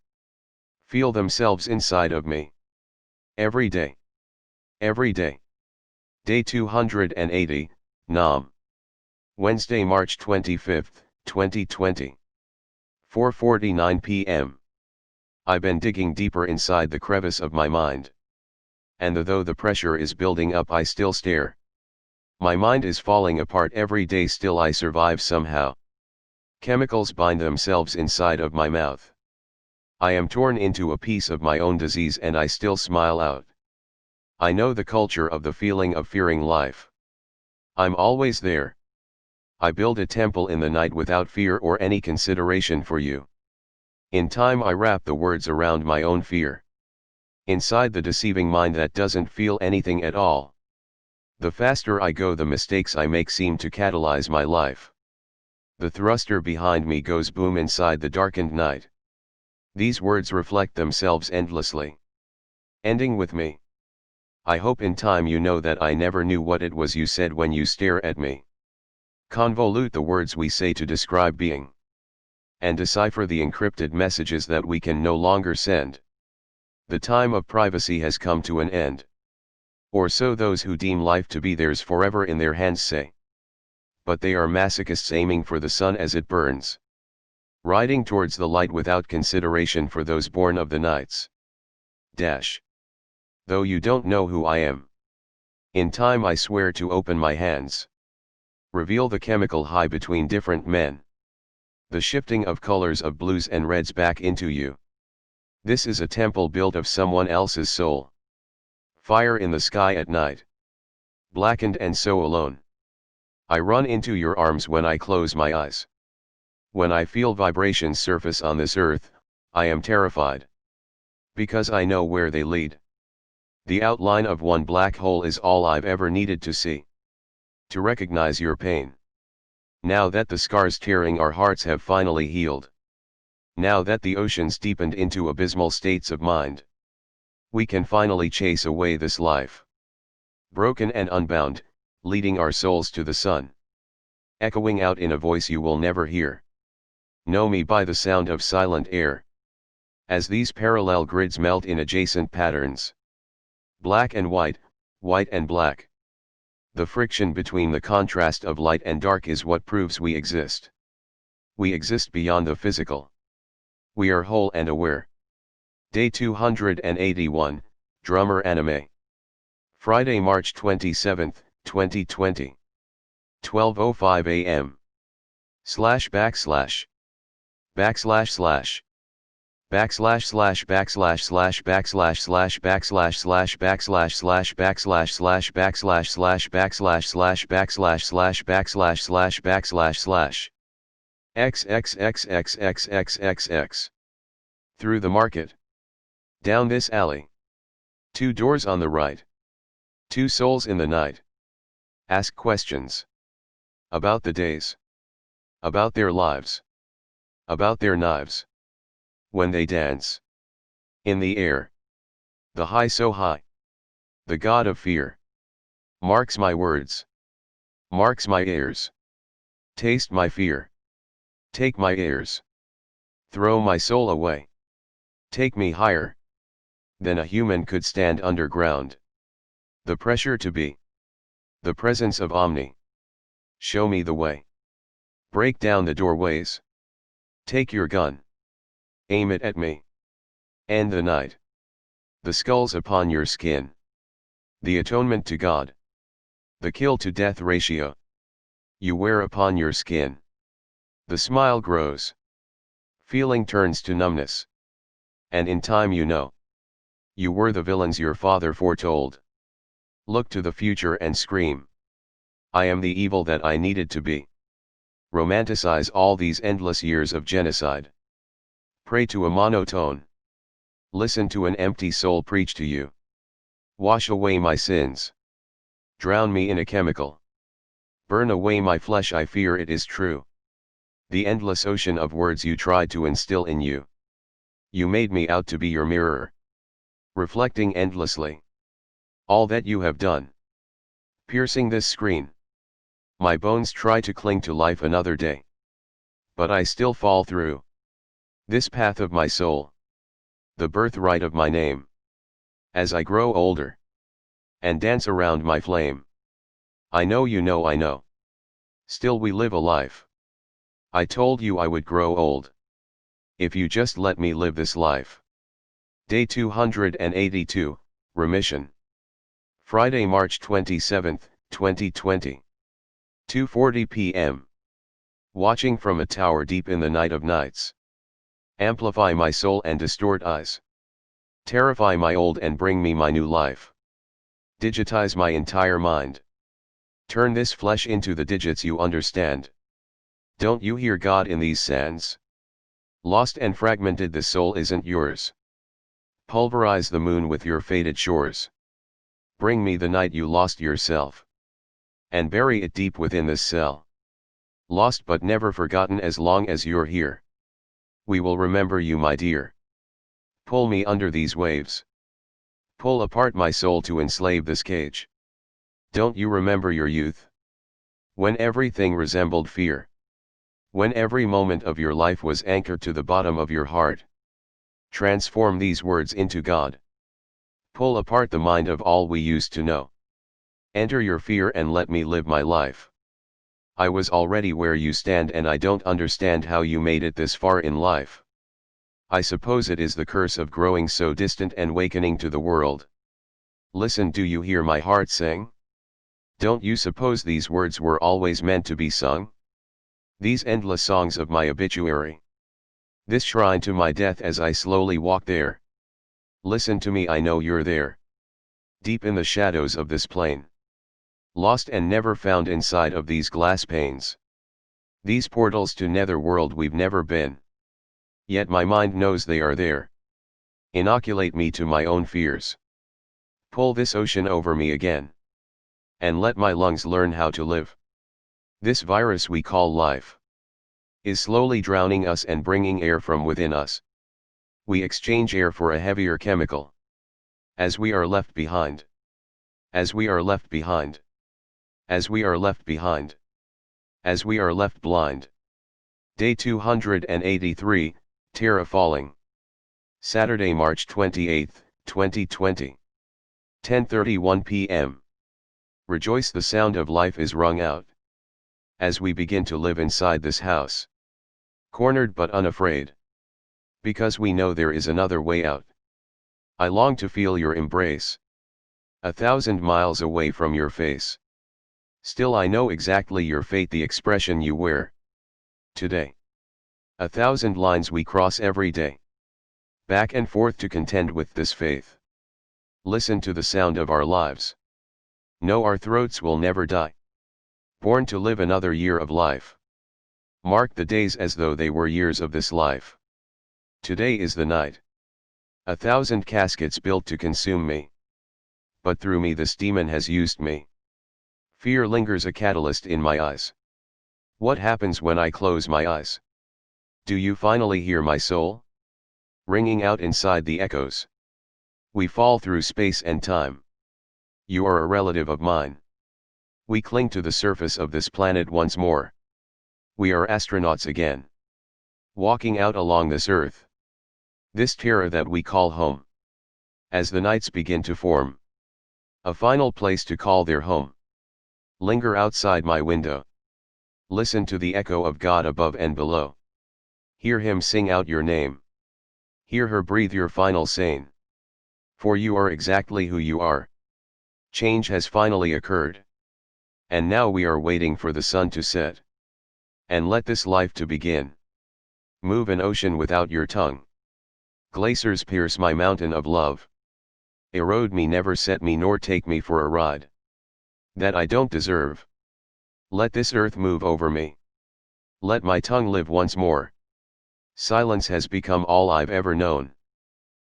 themselves inside of me. Every day. Every day. Day 280, Nam. Wednesday, March 25, 2020. 4:49 p.m. I've been digging deeper inside the crevice of my mind. And though the pressure is building up, I still stare. My mind is falling apart every day, still I survive somehow. Chemicals bind themselves inside of my mouth. I am torn into a piece of my own disease and I still smile out. I know the culture of the feeling of fearing life. I'm always there. I build a temple in the night without fear or any consideration for you. In time I wrap the words around my own fear. Inside the deceiving mind that doesn't feel anything at all. The faster I go, the mistakes I make seem to catalyze my life. The thruster behind me goes boom inside the darkened night. These words reflect themselves endlessly. Ending with me. I hope in time you know that I never knew what it was you said when you stare at me. Convolute the words we say to describe being. And decipher the encrypted messages that we can no longer send. The time of privacy has come to an end. Or so those who deem life to be theirs forever in their hands say. But they are masochists aiming for the sun as it burns. Riding towards the light without consideration for those born of the nights. Dash. Though you don't know who I am. In time I swear to open my hands. Reveal the chemical high between different men. The shifting of colors of blues and reds back into you. This is a temple built of someone else's soul. Fire in the sky at night. Blackened and so alone. I run into your arms when I close my eyes. When I feel vibrations surface on this earth, I am terrified. Because I know where they lead. The outline of one black hole is all I've ever needed to see. To recognize your pain. Now that the scars tearing our hearts have finally healed. Now that the oceans deepened into abysmal states of mind. We can finally chase away this life. Broken and unbound, leading our souls to the sun. Echoing out in a voice you will never hear. Know me by the sound of silent air. As these parallel grids melt in adjacent patterns. Black and white, white and black. The friction between the contrast of light and dark is what proves we exist. We exist beyond the physical. We are whole and aware. Day 281, Drummer Anime. Friday, March 27, 2020. 12:05 a.m. // backslash backslash slash backslash slash backslash slash backslash slash backslash slash backslash slash backslash slash backslash slash backslash slash backslash slash backslash slash XXXXXXXX. Through the market. Down this alley. 2 doors on the right. 2 souls in the night. Ask questions. About the days. About their lives. About their knives. When they dance. In the air. The high so high. The god of fear. Marks my words. Marks my ears. Taste my fear. Take my ears. Throw my soul away. Take me higher than a human could stand underground. The pressure to be. The presence of Omni. Show me the way. Break down the doorways. Take your gun. Aim it at me. End the night. The skulls upon your skin. The atonement to God. The kill to death ratio. You wear upon your skin. The smile grows. Feeling turns to numbness. And in time you know. You were the villains your father foretold. Look to the future and scream. I am the evil that I needed to be. Romanticize all these endless years of genocide. Pray to a monotone. Listen to an empty soul preach to you. Wash away my sins. Drown me in a chemical. Burn away my flesh, I fear it is true. The endless ocean of words you tried to instill in you. You made me out to be your mirror. Reflecting endlessly. All that you have done. Piercing this screen. My bones try to cling to life another day. But I still fall through. This path of my soul. The birthright of my name. As I grow older. And dance around my flame. I know you know I know. Still we live a life. I told you I would grow old. If you just let me live this life. Day 282, Remission. Friday, March 27, 2020. 2:40 p.m. Watching from a tower deep in the night of nights. Amplify my soul and distort eyes. Terrify my old and bring me my new life. Digitize my entire mind. Turn this flesh into the digits you understand. Don't you hear God in these sands? Lost and fragmented, the soul isn't yours. Pulverize the moon with your faded shores. Bring me the night you lost yourself. And bury it deep within this cell. Lost but never forgotten as long as you're here. We will remember you, my dear. Pull me under these waves. Pull apart my soul to enslave this cage. Don't you remember your youth? When everything resembled fear. When every moment of your life was anchored to the bottom of your heart. Transform these words into God. Pull apart the mind of all we used to know. Enter your fear and let me live my life. I was already where you stand and I don't understand how you made it this far in life. I suppose it is the curse of growing so distant and wakening to the world. Listen, do you hear my heart sing? Don't you suppose these words were always meant to be sung? These endless songs of my obituary. This shrine to my death as I slowly walk there. Listen to me, I know you're there. Deep in the shadows of this plain. Lost and never found inside of these glass panes. These portals to netherworld we've never been. Yet my mind knows they are there. Inoculate me to my own fears. Pull this ocean over me again. And let my lungs learn how to live. This virus we call life is slowly drowning us and bringing air from within us. We exchange air for a heavier chemical. As we are left behind. As we are left behind. As we are left behind. As we are left blind. Day 283, Terra Falling. Saturday, March 28, 2020. 10:31 p.m. Rejoice, the sound of life is rung out. As we begin to live inside this house. Cornered but unafraid. Because we know there is another way out. I long to feel your embrace. 1,000 miles away from your face. Still I know exactly your fate, the expression you wear. Today. 1,000 lines we cross every day. Back and forth to contend with this faith. Listen to the sound of our lives. Know our throats will never die. Born to live another year of life. Mark the days as though they were years of this life. Today is the night. 1,000 caskets built to consume me. But through me this demon has used me. Fear lingers a catalyst in my eyes. What happens when I close my eyes? Do you finally hear my soul? Ringing out inside the echoes. We fall through space and time. You are a relative of mine. We cling to the surface of this planet once more. We are astronauts again. Walking out along this earth. This terra that we call home. As the nights begin to form. A final place to call their home. Linger outside my window. Listen to the echo of God above and below. Hear him sing out your name. Hear her breathe your final saying. For you are exactly who you are. Change has finally occurred. And now we are waiting for the sun to set. And let this life to begin. Move an ocean without your tongue. Glaciers pierce my mountain of love. Erode me, never set me nor take me for a ride that I don't deserve. Let this earth move over me. Let my tongue live once more. Silence has become all I've ever known.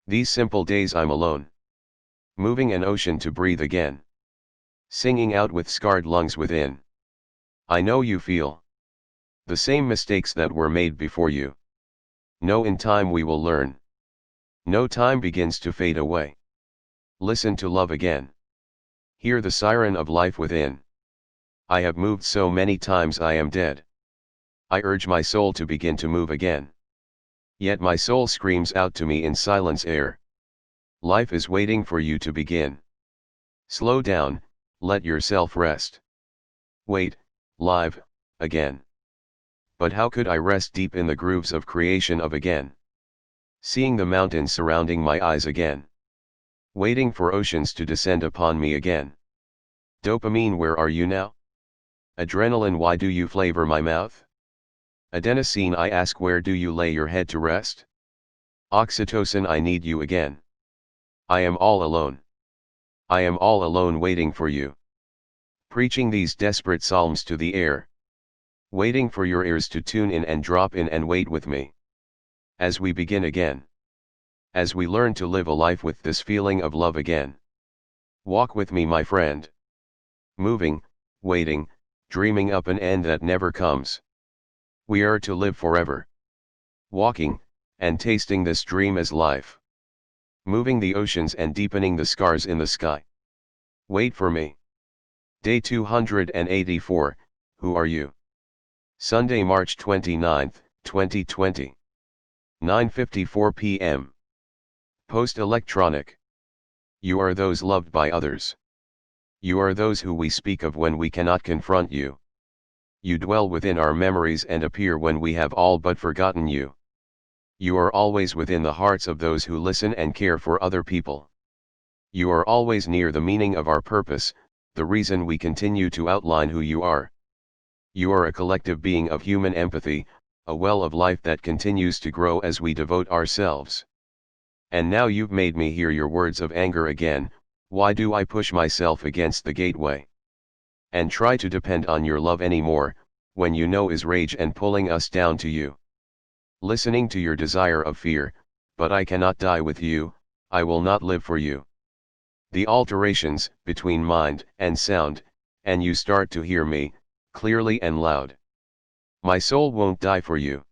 These simple days I'm alone. Moving an ocean to breathe again. Singing out with scarred lungs within. I know you feel the same mistakes that were made before you. No, in time we will learn. No, time begins to fade away. Listen to love again. Hear the siren of life within. I have moved so many times I am dead. I urge my soul to begin to move again. Yet my soul screams out to me in silence air. Life is waiting for you to begin. Slow down, let yourself rest. Wait, live, again. But how could I rest deep in the grooves of creation of again? Seeing the mountains surrounding my eyes again. Waiting for oceans to descend upon me again. Dopamine, where are you now? Adrenaline, why do you flavor my mouth? Adenosine, I ask, where do you lay your head to rest? Oxytocin, I need you again. I am all alone. I am all alone waiting for you. Preaching these desperate psalms to the air. Waiting for your ears to tune in and drop in and wait with me. As we begin again. As we learn to live a life with this feeling of love again. Walk with me, my friend. Moving, waiting, dreaming up an end that never comes. We are to live forever. Walking, and tasting this dream as life. Moving the oceans and deepening the scars in the sky. Wait for me. Day 284, who are you? Sunday, March 29, 2020. 9:54 p.m. Post electronic. You are those loved by others. You are those who we speak of when we cannot confront you. You dwell within our memories and appear when we have all but forgotten you. You are always within the hearts of those who listen and care for other people. You are always near the meaning of our purpose, the reason we continue to outline who you are. You are a collective being of human empathy, a well of life that continues to grow as we devote ourselves. And now you've made me hear your words of anger again. Why do I push myself against the gateway? And try to depend on your love anymore, when you know is rage and pulling us down to you. Listening to your desire of fear, but I cannot die with you, I will not live for you. The alterations between mind and sound, and you start to hear me, clearly and loud. My soul won't die for you.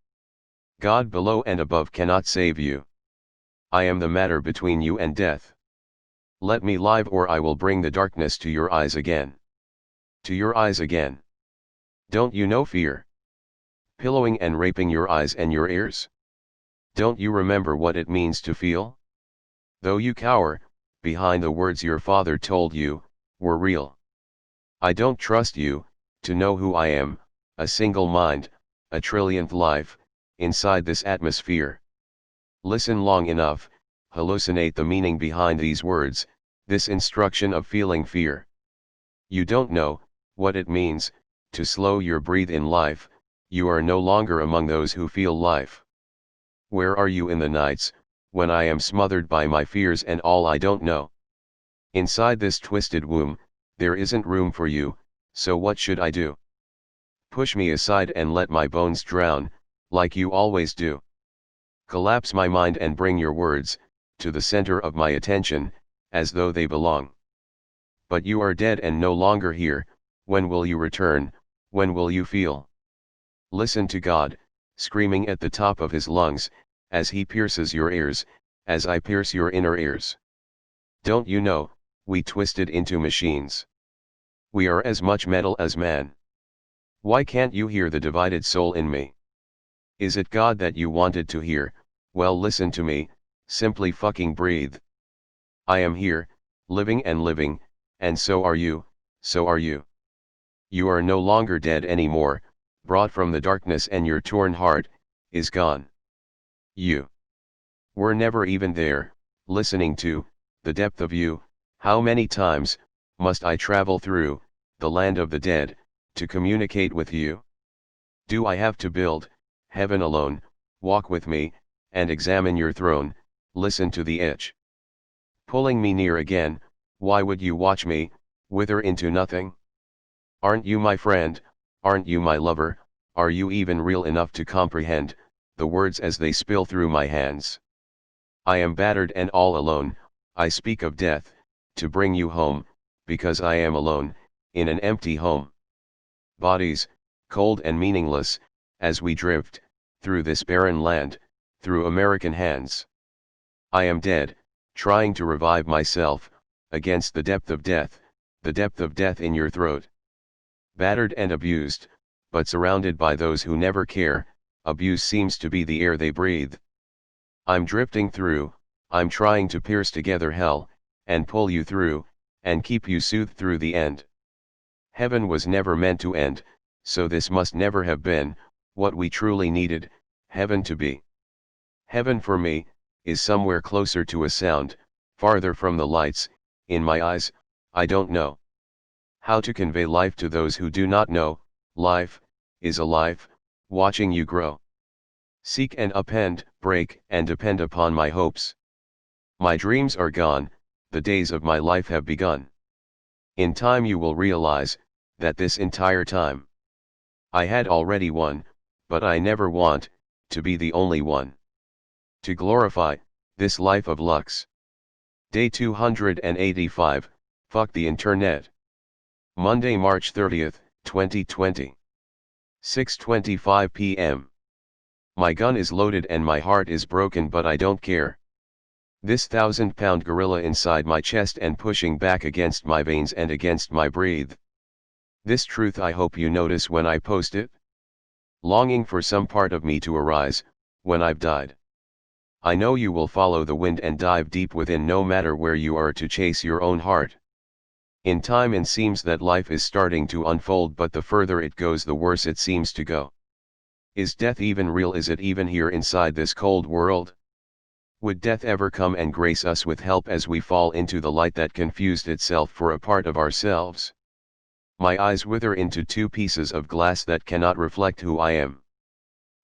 God below and above cannot save you. I am the matter between you and death. Let me live or I will bring the darkness to your eyes again. To your eyes again. Don't you know fear? Pillowing and raping your eyes and your ears? Don't you remember what it means to feel? Though you cower, behind the words your father told you, were real. I don't trust you, to know who I am, a single mind, a trillionth life, inside this atmosphere. Listen long enough, hallucinate the meaning behind these words, this instruction of feeling fear. You don't know what it means to slow your breath in life. You are no longer among those who feel life. Where are you in the nights, when I am smothered by my fears and all I don't know? Inside this twisted womb, there isn't room for you, so what should I do? Push me aside and let my bones drown, like you always do. Collapse my mind and bring your words to the center of my attention, as though they belong. But you are dead and no longer here. When will you return? When will you feel? Listen to God, screaming at the top of his lungs, as he pierces your ears, as I pierce your inner ears. Don't you know, we twisted into machines. We are as much metal as man. Why can't you hear the divided soul in me? Is it God that you wanted to hear? Well, listen to me, simply fucking breathe. I am here, living, and so are you, so are you. You are no longer dead anymore, brought from the darkness, and your torn heart is gone. You were never even there, listening to the depth of you. How many times must I travel through the land of the dead to communicate with you? Do I have to build heaven alone? Walk with me and examine your throne. Listen to the itch pulling me near again. Why would you watch me wither into nothing? Aren't you my friend? Aren't you my lover? Are you even real enough to comprehend the words as they spill through my hands? I am battered and all alone. I speak of death to bring you home, because I am alone in an empty home. Bodies, cold and meaningless, as we drift through this barren land, through American hands. I am dead, trying to revive myself against the depth of death in your throat. Battered and abused, but surrounded by those who never care. Abuse seems to be the air they breathe. I'm drifting through, I'm trying to pierce together hell, and pull you through, and keep you soothed through the end. Heaven was never meant to end, so this must never have been what we truly needed heaven to be. Heaven for me is somewhere closer to a sound, farther from the lights in my eyes. I don't know how to convey life to those who do not know. Life is a life, watching you grow. Seek and append, break and depend upon my hopes. My dreams are gone, the days of my life have begun. In time you will realize that this entire time I had already won, but I never want to be the only one to glorify this life of lux. Day 285, fuck the internet. Monday, March 30th, 2020. 6:25 p.m. My gun is loaded and my heart is broken, but I don't care. This 1,000-pound gorilla inside my chest and pushing back against my veins and against my breath. This truth I hope you notice when I post it. Longing for some part of me to arise, when I've died. I know you will follow the wind and dive deep within, no matter where you are, to chase your own heart. In time it seems that life is starting to unfold, but the further it goes the worse it seems to go. Is death even real? Is it even here inside this cold world? Would death ever come and grace us with help as we fall into the light that confused itself for a part of ourselves? My eyes wither into two pieces of glass that cannot reflect who I am.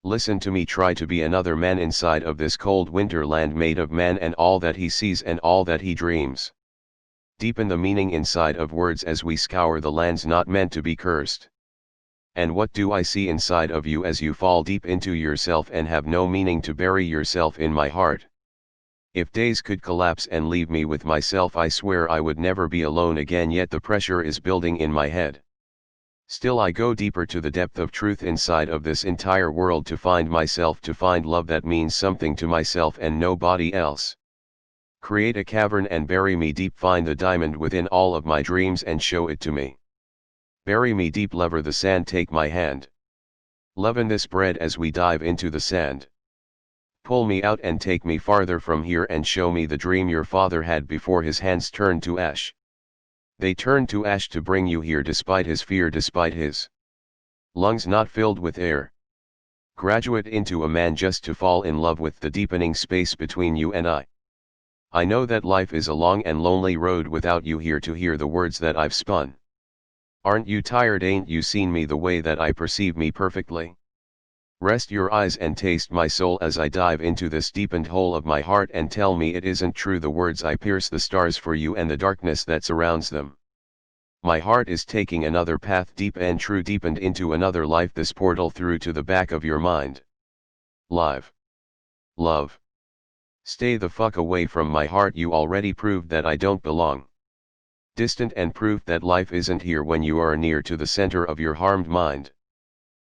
Listen to me try to be another man inside of this cold winter land made of man and all that he sees and all that he dreams. Deepen the meaning inside of words as we scour the lands not meant to be cursed. And what do I see inside of you as you fall deep into yourself and have no meaning to bury yourself in my heart? If days could collapse and leave me with myself, I swear I would never be alone again, yet the pressure is building in my head. Still I go deeper to the depth of truth inside of this entire world to find myself, to find love that means something to myself and nobody else. Create a cavern and bury me deep, find the diamond within all of my dreams and show it to me. Bury me deep, lever the sand, take my hand. Leaven this bread as we dive into the sand. Pull me out and take me farther from here and show me the dream your father had before his hands turned to ash. They turned to ash to bring you here, despite his fear, despite his lungs not filled with air. Graduate into a man just to fall in love with the deepening space between you and I. I know that life is a long and lonely road without you here to hear the words that I've spun. Aren't you tired? Ain't you seen me the way that I perceive me perfectly? Rest your eyes and taste my soul as I dive into this deepened hole of my heart and tell me it isn't true, the words I pierce the stars for you and the darkness that surrounds them. My heart is taking another path deep and true, deepened into another life, this portal through to the back of your mind. Live. Love. Stay the fuck away from my heart, you already proved that I don't belong. Distant and proof that life isn't here when you are near to the center of your harmed mind.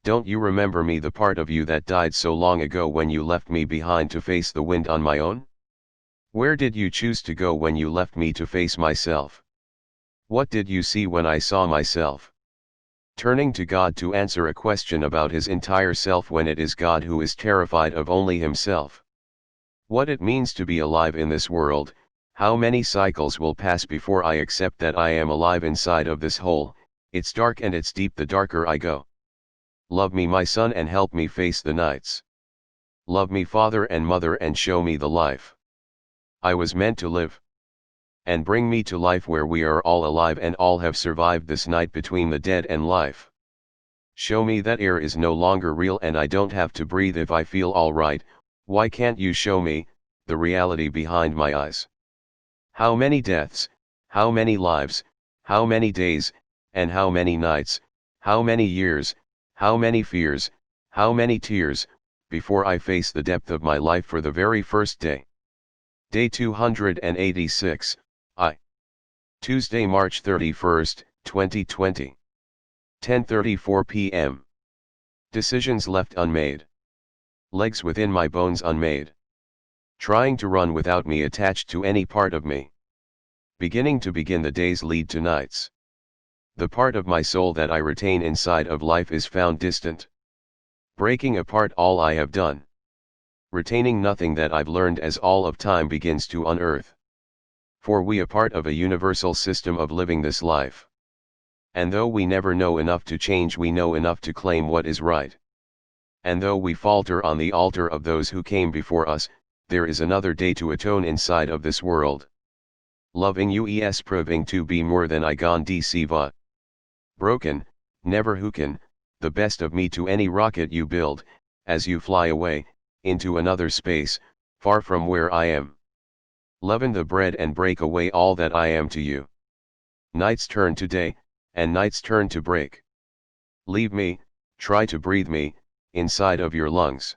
Don't you remember me, the part of you that died so long ago when you left me behind to face the wind on my own? Where did you choose to go when you left me to face myself? What did you see when I saw myself? Turning to God to answer a question about his entire self when it is God who is terrified of only himself. What it means to be alive in this world, how many cycles will pass before I accept that I am alive inside of this hole, it's dark and it's deep the darker I go. Love me, my son, and help me face the nights. Love me, father and mother, and show me the life I was meant to live. And bring me to life where we are all alive and all have survived this night between the dead and life. Show me that air is no longer real and I don't have to breathe if I feel alright. Why can't you show me the reality behind my eyes? How many deaths, how many lives, how many days, and how many nights, how many years, how many fears, how many tears, before I face the depth of my life for the very first day. Day 286, Tuesday, March 31st, 2020. 10:34 p.m. Decisions left unmade. Legs within my bones unmade. Trying to run without me attached to any part of me. Beginning to begin the days lead to nights. The part of my soul that I retain inside of life is found distant. Breaking apart all I have done. Retaining nothing that I've learned as all of time begins to unearth. For we are part of a universal system of living this life. And though we never know enough to change, we know enough to claim what is right. And though we falter on the altar of those who came before us, there is another day to atone inside of this world. Loving you is proving to be more than I gone deceive. Broken, never who can, the best of me to any rocket you build, as you fly away, into another space, far from where I am. Leaven the bread and break away all that I am to you. Nights turn to day, and nights turn to break. Leave me, try to breathe me, inside of your lungs.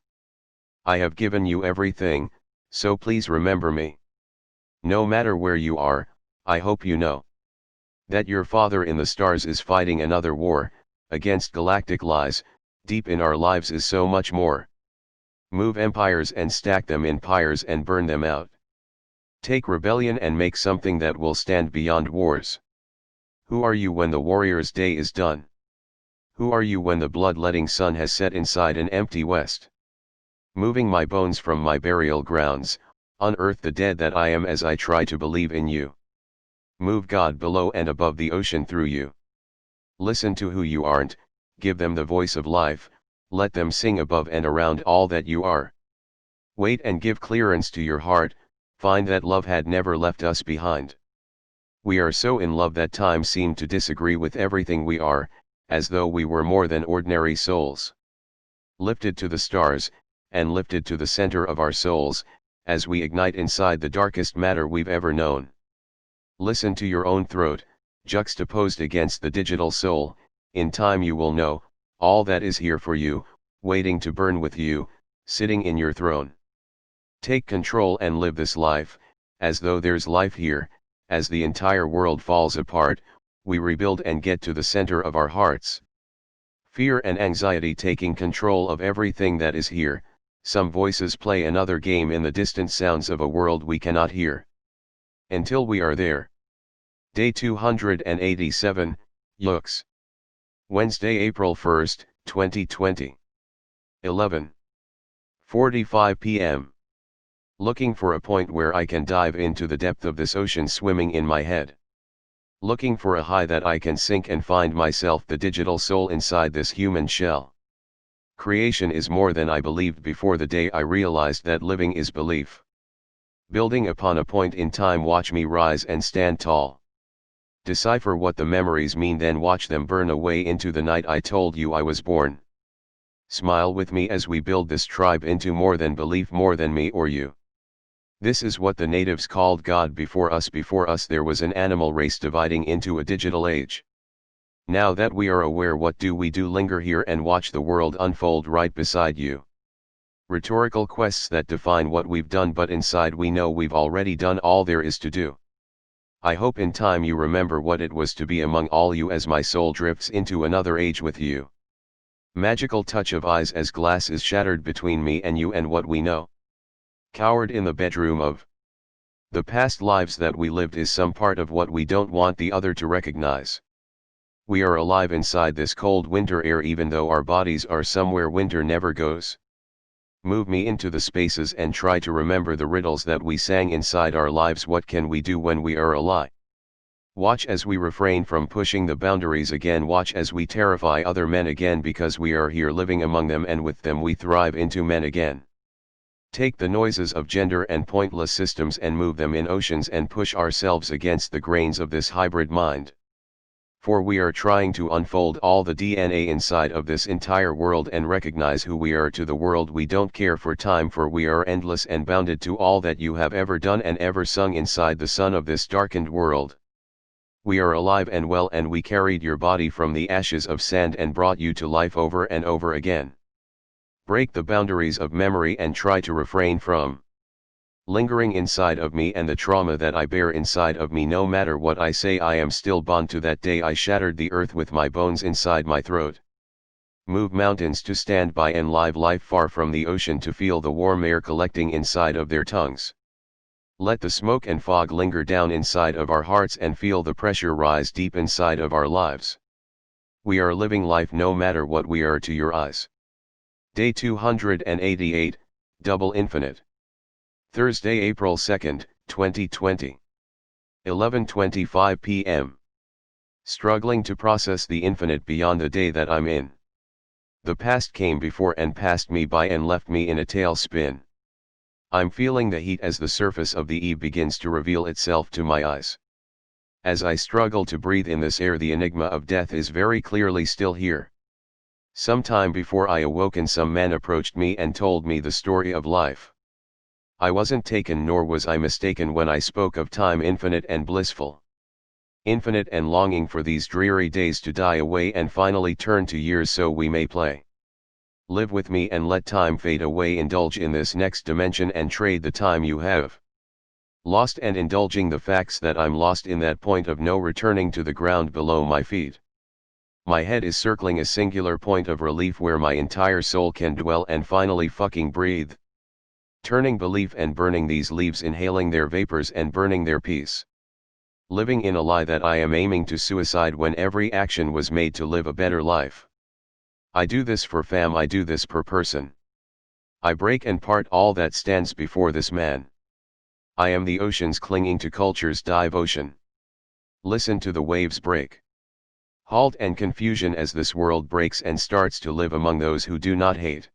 I have given you everything, so please remember me. No matter where you are, I hope you know that your father in the stars is fighting another war, against galactic lies. Deep in our lives is so much more. Move empires and stack them in pyres and burn them out. Take rebellion and make something that will stand beyond wars. Who are you when the warrior's day is done? Who are you when the bloodletting sun has set inside an empty west? Moving my bones from my burial grounds, unearth the dead that I am as I try to believe in you. Move God below and above the ocean through you. Listen to who you aren't, give them the voice of life, let them sing above and around all that you are. Wait and give clearance to your heart, find that love had never left us behind. We are so in love that time seemed to disagree with everything we are, as though we were more than ordinary souls. Lifted to the stars, and lifted to the center of our souls, as we ignite inside the darkest matter we've ever known. Listen to your own throat, juxtaposed against the digital soul. In time you will know, all that is here for you, waiting to burn with you, sitting in your throne. Take control and live this life, as though there's life here. As the entire world falls apart, we rebuild and get to the center of our hearts. Fear and anxiety taking control of everything that is here, some voices play another game in the distant sounds of a world we cannot hear. Until we are there. Day 287, Yux. Wednesday, April 1st, 2020. 11:45 p.m. Looking for a point where I can dive into the depth of this ocean swimming in my head. Looking for a high that I can sink and find myself, the digital soul inside this human shell. Creation is more than I believed before the day I realized that living is belief. Building upon a point in time, watch me rise and stand tall. Decipher what the memories mean, then watch them burn away into the night I told you I was born. Smile with me as we build this tribe into more than belief, more than me or you. This is what the natives called God before us. Before us there was an animal race dividing into a digital age. Now that we are aware, what do we do? Linger here and watch the world unfold right beside you. Rhetorical quests that define what we've done, but inside we know we've already done all there is to do. I hope in time you remember what it was to be among all you as my soul drifts into another age with you. Magical touch of eyes as glass is shattered between me and you and what we know. Cowered in the bedroom of the past lives that we lived is some part of what we don't want the other to recognize. We are alive inside this cold winter air even though our bodies are somewhere winter never goes. Move me into the spaces and try to remember the riddles that we sang inside our lives. What can we do when we are alive? Watch as we refrain from pushing the boundaries again. Watch as we terrify other men again, because we are here living among them and with them we thrive into men again. Take the noises of gender and pointless systems and move them in oceans and push ourselves against the grains of this hybrid mind. For we are trying to unfold all the DNA inside of this entire world and recognize who we are to the world. We don't care for time, for we are endless and bounded to all that you have ever done and ever sung inside the sun of this darkened world. We are alive and well, and we carried your body from the ashes of sand and brought you to life over and over again. Break the boundaries of memory and try to refrain from lingering inside of me and the trauma that I bear inside of me. No matter what I say, I am still bound to that day I shattered the earth with my bones inside my throat. Move mountains to stand by and live life far from the ocean to feel the warm air collecting inside of their tongues. Let the smoke and fog linger down inside of our hearts and feel the pressure rise deep inside of our lives. We are living life no matter what we are to your eyes. Day 288, Double Infinite. Thursday, April 2nd, 2020. 11:25 p.m. Struggling to process the infinite beyond the day that I'm in. The past came before and passed me by and left me in a tailspin. I'm feeling the heat as the surface of the eve begins to reveal itself to my eyes. As I struggle to breathe in this air, the enigma of death is very clearly still here. Some time before I awoken, some man approached me and told me the story of life. I wasn't taken nor was I mistaken when I spoke of time infinite and blissful. Infinite and longing for these dreary days to die away and finally turn to years so we may play. Live with me and let time fade away. Indulge in this next dimension and trade the time you have lost, and indulging the facts that I'm lost in that point of no returning to the ground below my feet. My head is circling a singular point of relief where my entire soul can dwell and finally fucking breathe. Turning belief and burning these leaves, inhaling their vapors and burning their peace. Living in a lie that I am aiming to suicide when every action was made to live a better life. I do this for fam, I do this per person. I break and part all that stands before this man. I am the oceans clinging to culture's devotion. Listen to the waves break. Halt and confusion as this world breaks and starts to live among those who do not hate.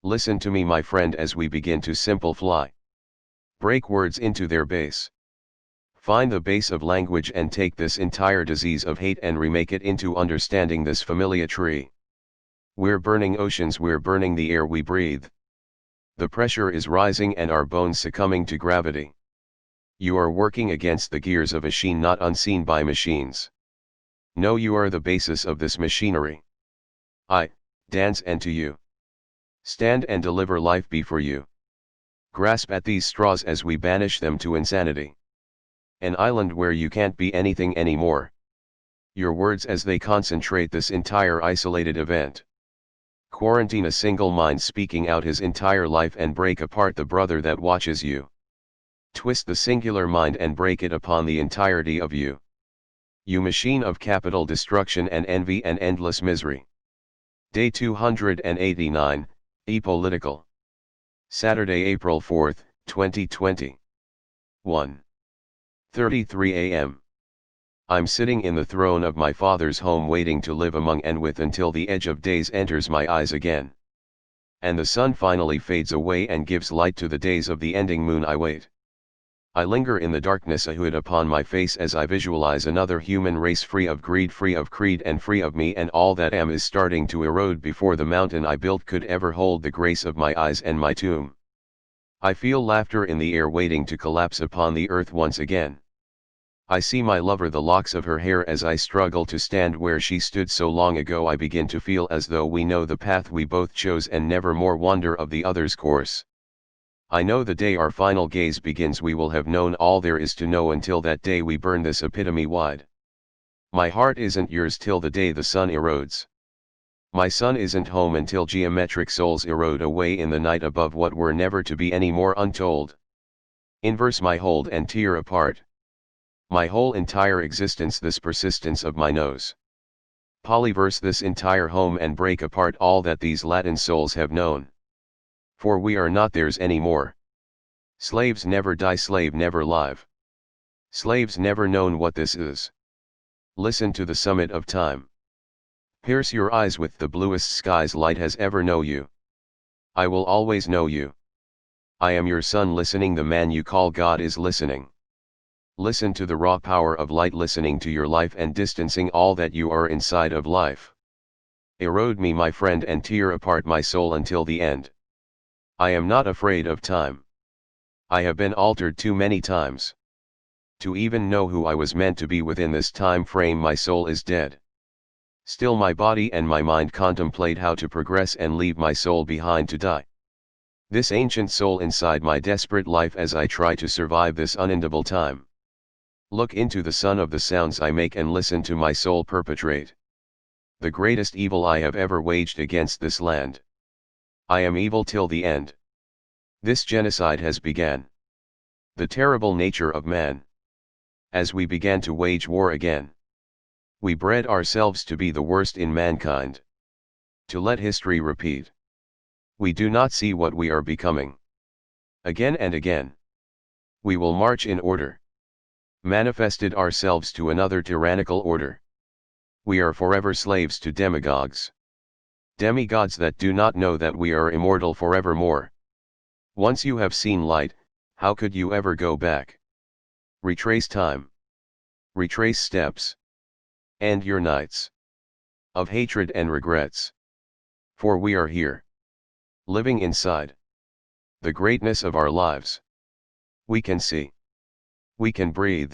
Listen to me, my friend, as we begin to simplify. Break words into their base. Find the base of language and take this entire disease of hate and remake it into understanding this familiar tree. We're burning oceans, we're burning the air we breathe. The pressure is rising and our bones succumbing to gravity. You are working against the gears of a machine not unseen by machines. No, you are the basis of this machinery. I dance and to you. Stand and deliver life be for you. Grasp at these straws as we banish them to insanity. An island where you can't be anything anymore. Your words as they concentrate this entire isolated event. Quarantine a single mind speaking out his entire life and break apart the brother that watches you. Twist the singular mind and break it upon the entirety of you. You machine of capital destruction and envy and endless misery. Day 289, Apolitical. Saturday, April 4th, 2020. 1:33 a.m. I'm sitting in the throne of my father's home waiting to live among and with until the edge of days enters my eyes again. And the sun finally fades away and gives light to the days of the ending moon. I wait. I linger in the darkness, a hood upon my face as I visualize another human race free of greed, free of creed and free of me, and all that am is starting to erode before the mountain I built could ever hold the grace of my eyes and my tomb. I feel laughter in the air waiting to collapse upon the earth once again. I see my lover, the locks of her hair, as I struggle to stand where she stood so long ago. I begin to feel as though we know the path we both chose and never more wonder of the other's course. I know the day our final gaze begins we will have known all there is to know. Until that day we burn this epitome wide. My heart isn't yours till the day the sun erodes. My sun isn't home until geometric souls erode away in the night above what were never to be any more untold. Inverse my hold and tear apart my whole entire existence, this persistence of my nose. Polyverse this entire home and break apart all that these Latin souls have known. For we are not theirs anymore. Slaves never die, slave never live. Slaves never known what this is. Listen to the summit of time. Pierce your eyes with the bluest skies light has ever know you. I will always know you. I am your son listening, the man you call God is listening. Listen to the raw power of light, listening to your life and distancing all that you are inside of life. Erode me, my friend, and tear apart my soul until the end. I am not afraid of time. I have been altered too many times to even know who I was meant to be within this time frame. My soul is dead. Still my body and my mind contemplate how to progress and leave my soul behind to die. This ancient soul inside my desperate life as I try to survive this unendable time. Look into the sun of the sounds I make and listen to my soul perpetrate the greatest evil I have ever waged against this land. I am evil till the end. This genocide has began. The terrible nature of man. As we began to wage war again, we bred ourselves to be the worst in mankind. To let history repeat. We do not see what we are becoming. Again and again. We will march in order. Manifested ourselves to another tyrannical order. We are forever slaves to demagogues. Demigods that do not know that we are immortal forevermore. Once you have seen light, how could you ever go back? Retrace time. Retrace steps. End your nights of hatred and regrets. For we are here. Living inside the greatness of our lives. We can see. We can breathe.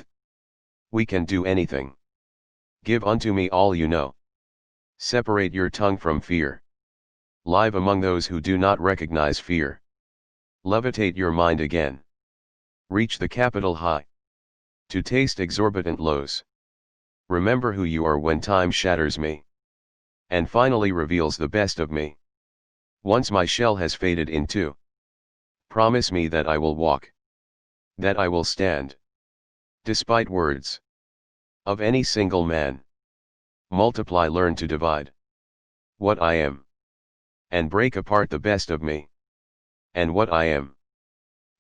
We can do anything. Give unto me all you know. Separate your tongue from fear. Live among those who do not recognize fear. Levitate your mind again. Reach the capital high. To taste exorbitant lows. Remember who you are when time shatters me. And finally reveals the best of me. Once my shell has faded into. Promise me that I will walk. That I will stand. Despite words. Of any single man. Multiply, learn to divide. What I am. And break apart the best of me. And what I am.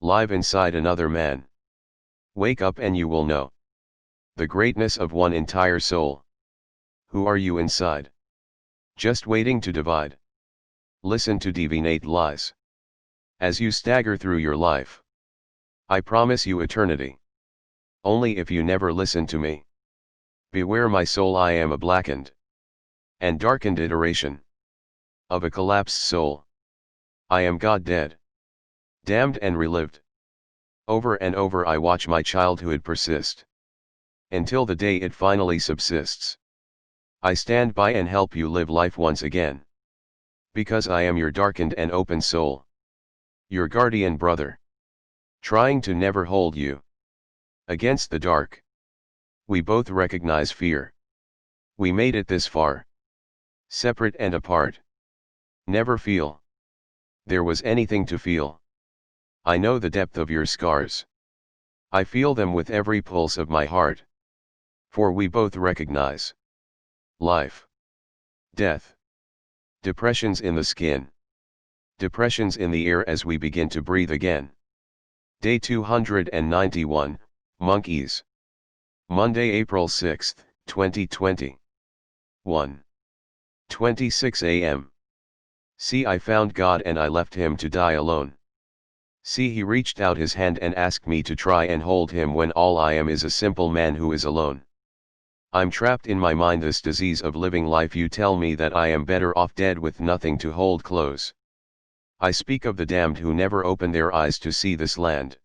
Live inside another man. Wake up and you will know. The greatness of one entire soul. Who are you inside? Just waiting to divide. Listen to divinate lies. As you stagger through your life. I promise you eternity. Only if you never listen to me. Beware my soul, I am a blackened and darkened iteration of a collapsed soul. I am God dead. Damned and relived. Over and over I watch my childhood persist. Until the day it finally subsists. I stand by and help you live life once again. Because I am your darkened and open soul. Your guardian brother. Trying to never hold you against the dark. We both recognize fear. We made it this far. Separate and apart. Never feel there was anything to feel. I know the depth of your scars. I feel them with every pulse of my heart. For we both recognize life, death, depressions in the skin, depressions in the air as we begin to breathe again. Day 291, Monkeys. Monday, April 6, 2020. 1:26 a.m. See, I found God and I left him to die alone. See, he reached out his hand and asked me to try and hold him when all I am is a simple man who is alone. I'm trapped in my mind, this disease of living life. You tell me that I am better off dead with nothing to hold close. I speak of the damned who never open their eyes to see this land.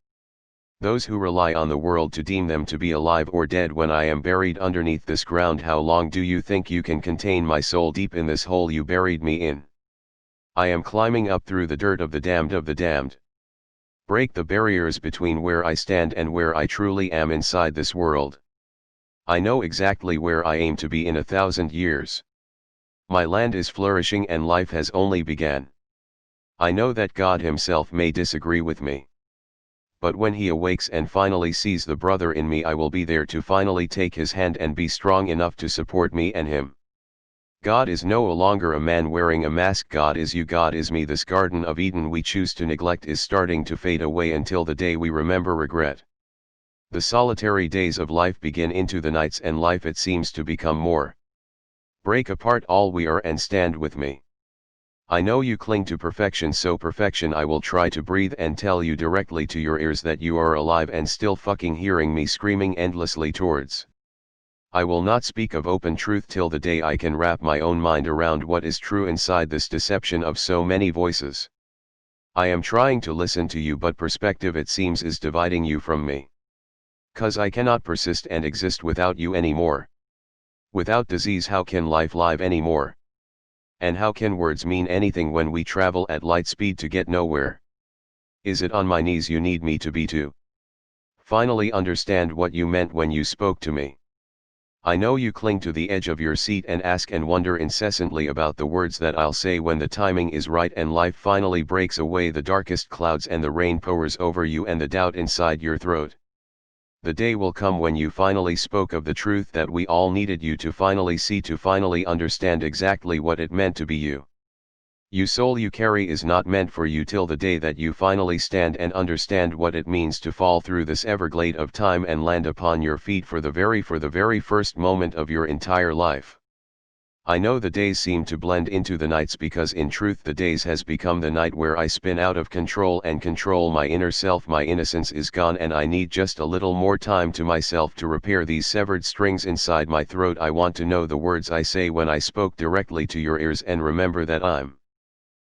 Those who rely on the world to deem them to be alive or dead when I am buried underneath this ground. How long do you think you can contain my soul deep in this hole you buried me in? I am climbing up through the dirt of the damned of the damned. Break the barriers between where I stand and where I truly am inside this world. I know exactly where I aim to be in 1,000 years. My land is flourishing and life has only began. I know that God himself may disagree with me. But when he awakes and finally sees the brother in me, I will be there to finally take his hand and be strong enough to support me and him. God is no longer a man wearing a mask. God is you, God is me. This Garden of Eden we choose to neglect is starting to fade away until the day we remember regret. The solitary days of life begin into the nights, and life it seems to become more. Break apart all we are and stand with me. I know you cling to perfection, so perfection I will try to breathe and tell you directly to your ears that you are alive and still fucking hearing me screaming endlessly towards. I will not speak of open truth till the day I can wrap my own mind around what is true inside this deception of so many voices. I am trying to listen to you, but perspective it seems is dividing you from me. 'Cause I cannot persist and exist without you anymore. Without disease how can life live anymore? And how can words mean anything when we travel at light speed to get nowhere? Is it on my knees you need me to be to finally understand what you meant when you spoke to me? I know you cling to the edge of your seat and ask and wonder incessantly about the words that I'll say when the timing is right and life finally breaks away the darkest clouds and the rain pours over you and the doubt inside your throat. The day will come when you finally spoke of the truth that we all needed you to finally see, to finally understand exactly what it meant to be you. You soul you carry is not meant for you till the day that you finally stand and understand what it means to fall through this everglade of time and land upon your feet for the very first moment of your entire life. I know the days seem to blend into the nights, because in truth the days has become the night where I spin out of control and control my inner self. My innocence is gone and I need just a little more time to myself to repair these severed strings inside my throat. I want to know the words I say when I spoke directly to your ears, and remember that I'm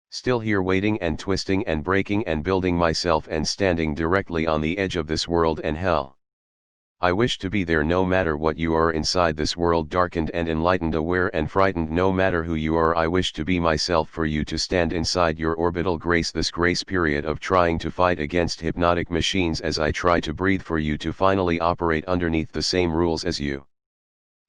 still here waiting and twisting and breaking and building myself and standing directly on the edge of this world and hell. I wish to be there no matter what you are inside this world, darkened and enlightened, aware and frightened. No matter who you are, I wish to be myself for you to stand inside your orbital grace, this grace period of trying to fight against hypnotic machines as I try to breathe for you to finally operate underneath the same rules as you.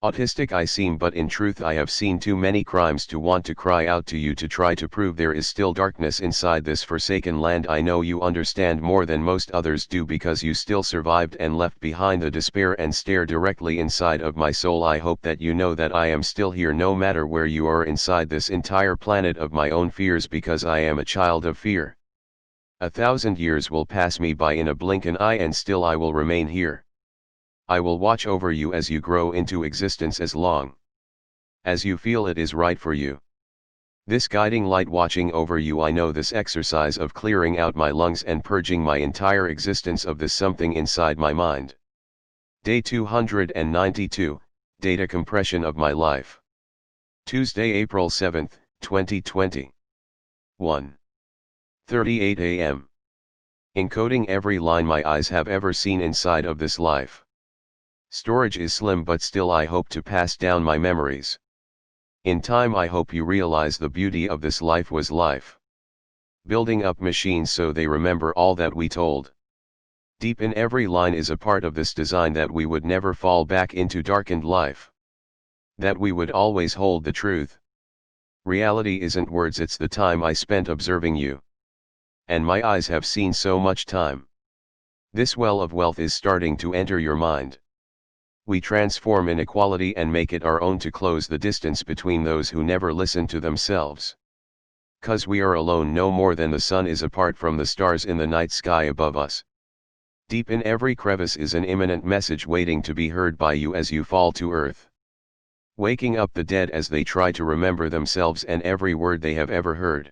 Autistic I seem, but in truth I have seen too many crimes to want to cry out to you to try to prove there is still darkness inside this forsaken land. I know you understand more than most others do, because you still survived and left behind the despair and stare directly inside of my soul. I hope that you know that I am still here no matter where you are inside this entire planet of my own fears, because I am a child of fear. 1,000 years will pass me by in a blink an eye and still I will remain here. I will watch over you as you grow into existence as long as you feel it is right for you. This guiding light watching over you, I know this exercise of clearing out my lungs and purging my entire existence of this something inside my mind. Day 292, Data Compression of My Life. Tuesday, April 7, 2020. 1:38 a.m. Encoding every line my eyes have ever seen inside of this life. Storage is slim, but still I hope to pass down my memories. In time I hope you realize the beauty of this life was life. Building up machines so they remember all that we told. Deep in every line is a part of this design that we would never fall back into darkened life. That we would always hold the truth. Reality isn't words, it's the time I spent observing you. And my eyes have seen so much time. This well of wealth is starting to enter your mind. We transform inequality and make it our own to close the distance between those who never listen to themselves. 'Cause we are alone no more than the sun is apart from the stars in the night sky above us. Deep in every crevice is an imminent message waiting to be heard by you as you fall to earth. Waking up the dead as they try to remember themselves and every word they have ever heard.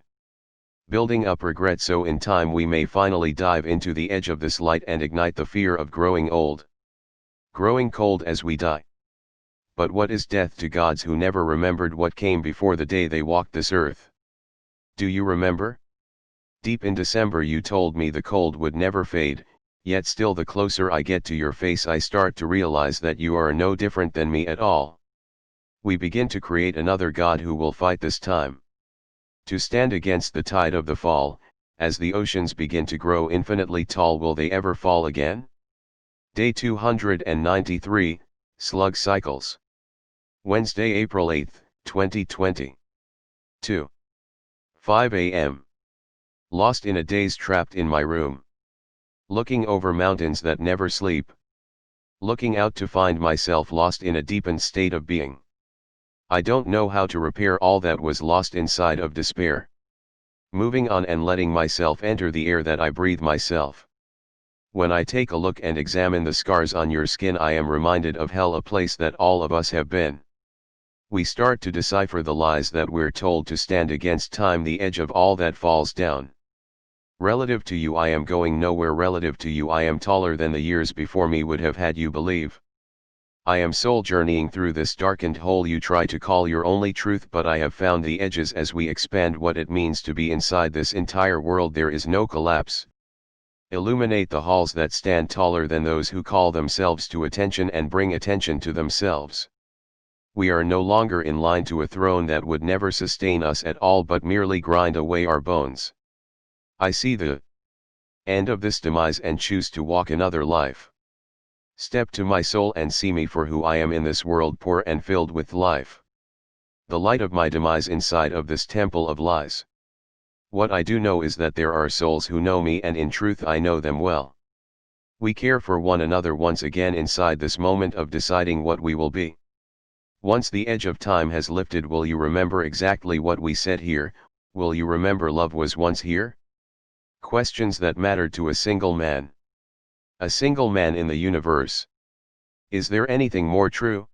Building up regret so in time we may finally dive into the edge of this light and ignite the fear of growing old. Growing cold as we die. But what is death to gods who never remembered what came before the day they walked this earth? Do you remember? Deep in December you told me the cold would never fade, yet still the closer I get to your face I start to realize that you are no different than me at all. We begin to create another God who will fight this time. To stand against the tide of the fall, as the oceans begin to grow infinitely tall, will they ever fall again? Day 293, Slug Cycles. Wednesday, April 8, 2020. 2. 5 a.m. Lost in a daze, trapped in my room. Looking over mountains that never sleep. Looking out to find myself lost in a deepened state of being. I don't know how to repair all that was lost inside of despair. Moving on and letting myself enter the air that I breathe myself. When I take a look and examine the scars on your skin, I am reminded of hell, a place that all of us have been. We start to decipher the lies that we're told to stand against time, the edge of all that falls down. Relative to you I am going nowhere, relative to you I am taller than the years before me would have had you believe. I am soul journeying through this darkened hole you try to call your only truth, but I have found the edges as we expand what it means to be inside this entire world. There is no collapse. Illuminate the halls that stand taller than those who call themselves to attention and bring attention to themselves. We are no longer in line to a throne that would never sustain us at all but merely grind away our bones. I see the end of this demise and choose to walk another life. Step to my soul and see me for who I am in this world, poor and filled with life. The light of my demise inside of this temple of lies. What I do know is that there are souls who know me, and in truth I know them well. We care for one another once again inside this moment of deciding what we will be. Once the edge of time has lifted, will you remember exactly what we said here? Will you remember love was once here? Questions that mattered to a single man. A single man in the universe. Is there anything more true?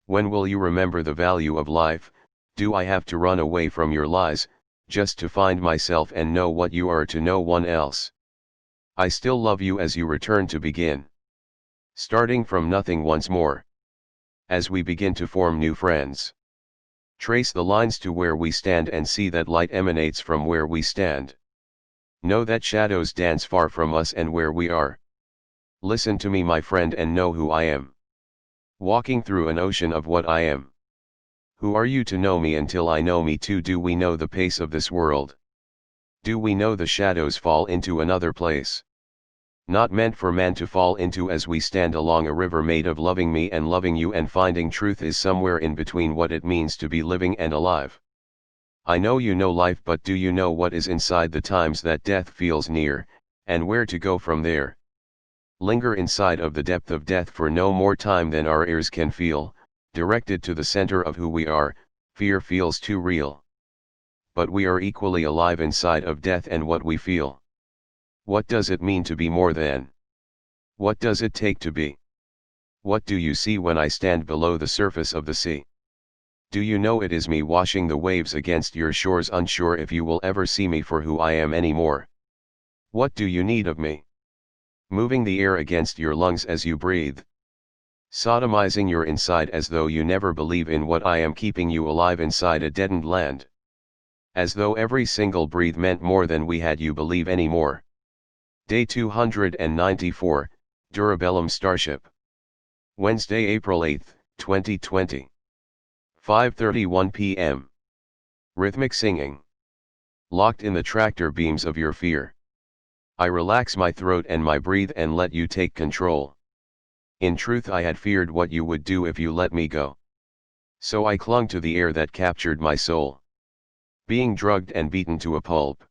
When will you remember the value of life? Do I have to run away from your lies, just to find myself and know what you are to no one else? I still love you as you return to begin. Starting from nothing once more. As we begin to form new friends. Trace the lines to where we stand and see that light emanates from where we stand. Know that shadows dance far from us and where we are. Listen to me, my friend, and know who I am. Walking through an ocean of what I am. Who are you to know me until I know me too? Do we know the pace of this world? Do we know the shadows fall into another place? Not meant for man to fall into, as we stand along a river made of loving me and loving you, and finding truth is somewhere in between what it means to be living and alive. I know you know life, but do you know what is inside the times that death feels near, and where to go from there? Linger inside of the depth of death for no more time than our ears can feel, directed to the center of who we are. Fear feels too real. But we are equally alive inside of death and what we feel. What does it mean to be more than? What does it take to be? What do you see when I stand below the surface of the sea? Do you know it is me washing the waves against your shores, unsure if you will ever see me for who I am anymore? What do you need of me? Moving the air against your lungs as you breathe. Sodomizing your inside as though you never believe in what I am, keeping you alive inside a deadened land. As though every single breath meant more than we had you believe anymore. Day 294, Durabellum Starship. Wednesday, April 8, 2020. 5:31 p.m. Rhythmic singing. Locked in the tractor beams of your fear. I relax my throat and my breathe and let you take control. In truth, I had feared what you would do if you let me go. So I clung to the air that captured my soul. Being drugged and beaten to a pulp.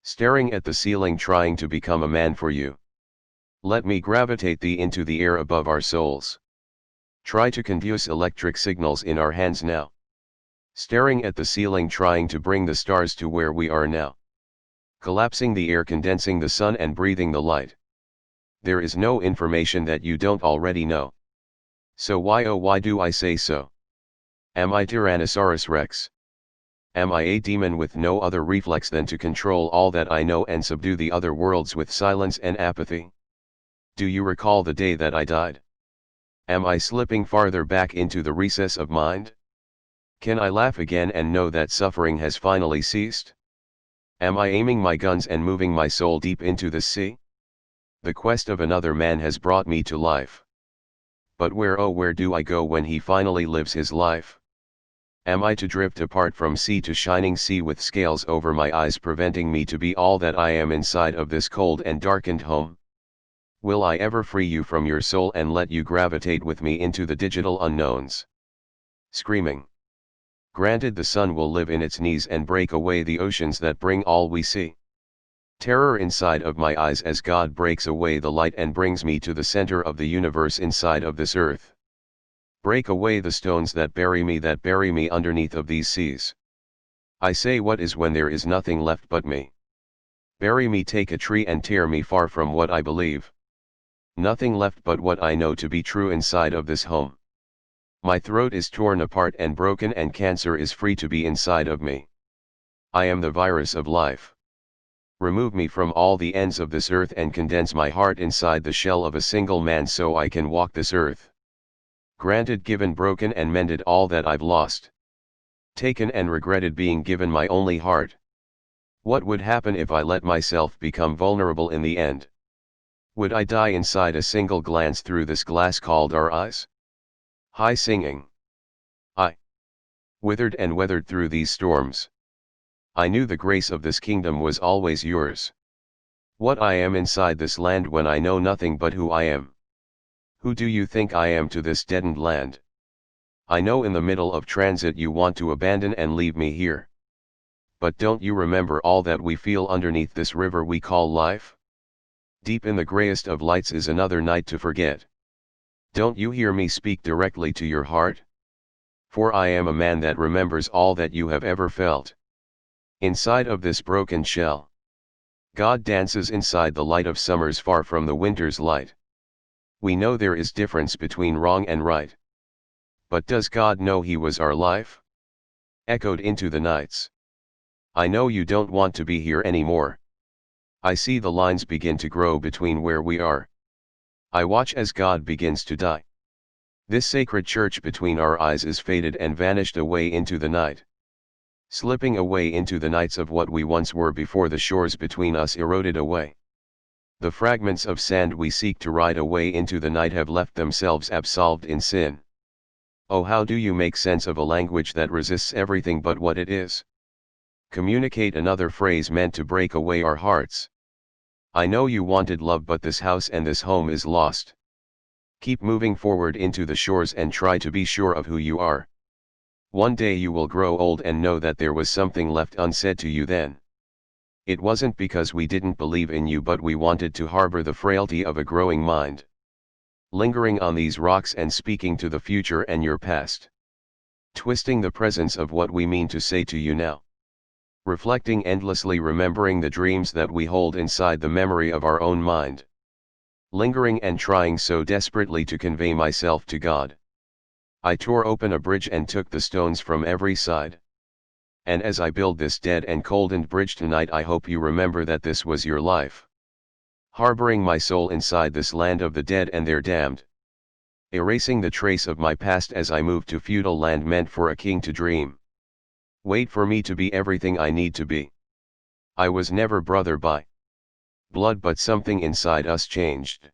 Staring at the ceiling, trying to become a man for you. Let me gravitate thee into the air above our souls. Try to conduce electric signals in our hands now. Staring at the ceiling, trying to bring the stars to where we are now. Collapsing the air, condensing the sun and breathing the light. There is no information that you don't already know. So why, oh why do I say so? Am I Tyrannosaurus Rex? Am I a demon with no other reflex than to control all that I know and subdue the other worlds with silence and apathy? Do you recall the day that I died? Am I slipping farther back into the recess of mind? Can I laugh again and know that suffering has finally ceased? Am I aiming my guns and moving my soul deep into the sea? The quest of another man has brought me to life. But where, oh where do I go when he finally lives his life? Am I to drift apart from sea to shining sea with scales over my eyes preventing me to be all that I am inside of this cold and darkened home? Will I ever free you from your soul and let you gravitate with me into the digital unknowns? Screaming. Granted, the sun will live in its knees and break away the oceans that bring all we see. Terror inside of my eyes as God breaks away the light and brings me to the center of the universe inside of this earth. Break away the stones that bury me underneath of these seas. I say, what is when there is nothing left but me? Bury me, take a tree and tear me far from what I believe. Nothing left but what I know to be true inside of this home. My throat is torn apart and broken and cancer is free to be inside of me. I am the virus of life. Remove me from all the ends of this earth and condense my heart inside the shell of a single man so I can walk this earth. Granted, given, broken and mended all that I've lost. Taken and regretted being given my only heart. What would happen if I let myself become vulnerable in the end? Would I die inside a single glance through this glass called our eyes? High singing. I withered and weathered through these storms. I knew the grace of this kingdom was always yours. What I am inside this land when I know nothing but who I am. Who do you think I am to this deadened land? I know in the middle of transit you want to abandon and leave me here. But don't you remember all that we feel underneath this river we call life? Deep in the grayest of lights is another night to forget. Don't you hear me speak directly to your heart? For I am a man that remembers all that you have ever felt. Inside of this broken shell. God dances inside the light of summers far from the winter's light. We know there is difference between wrong and right. But does God know He was our life? Echoed into the nights. I know you don't want to be here anymore. I see the lines begin to grow between where we are. I watch as God begins to die. This sacred church between our eyes is faded and vanished away into the night. Slipping away into the nights of what we once were before the shores between us eroded away. The fragments of sand we seek to ride away into the night have left themselves absolved in sin. Oh, how do you make sense of a language that resists everything but what it is? Communicate another phrase meant to break away our hearts. I know you wanted love, but this house and this home is lost. Keep moving forward into the shores and try to be sure of who you are. One day you will grow old and know that there was something left unsaid to you then. It wasn't because we didn't believe in you, but we wanted to harbor the frailty of a growing mind. Lingering on these rocks and speaking to the future and your past. Twisting the presence of what we mean to say to you now. Reflecting endlessly, remembering the dreams that we hold inside the memory of our own mind. Lingering and trying so desperately to convey myself to God. I tore open a bridge and took the stones from every side. And as I build this dead and coldened bridge tonight, I hope you remember that this was your life. Harboring my soul inside this land of the dead and their damned. Erasing the trace of my past as I move to feudal land meant for a king to dream. Wait for me to be everything I need to be. I was never brother by blood, but something inside us changed.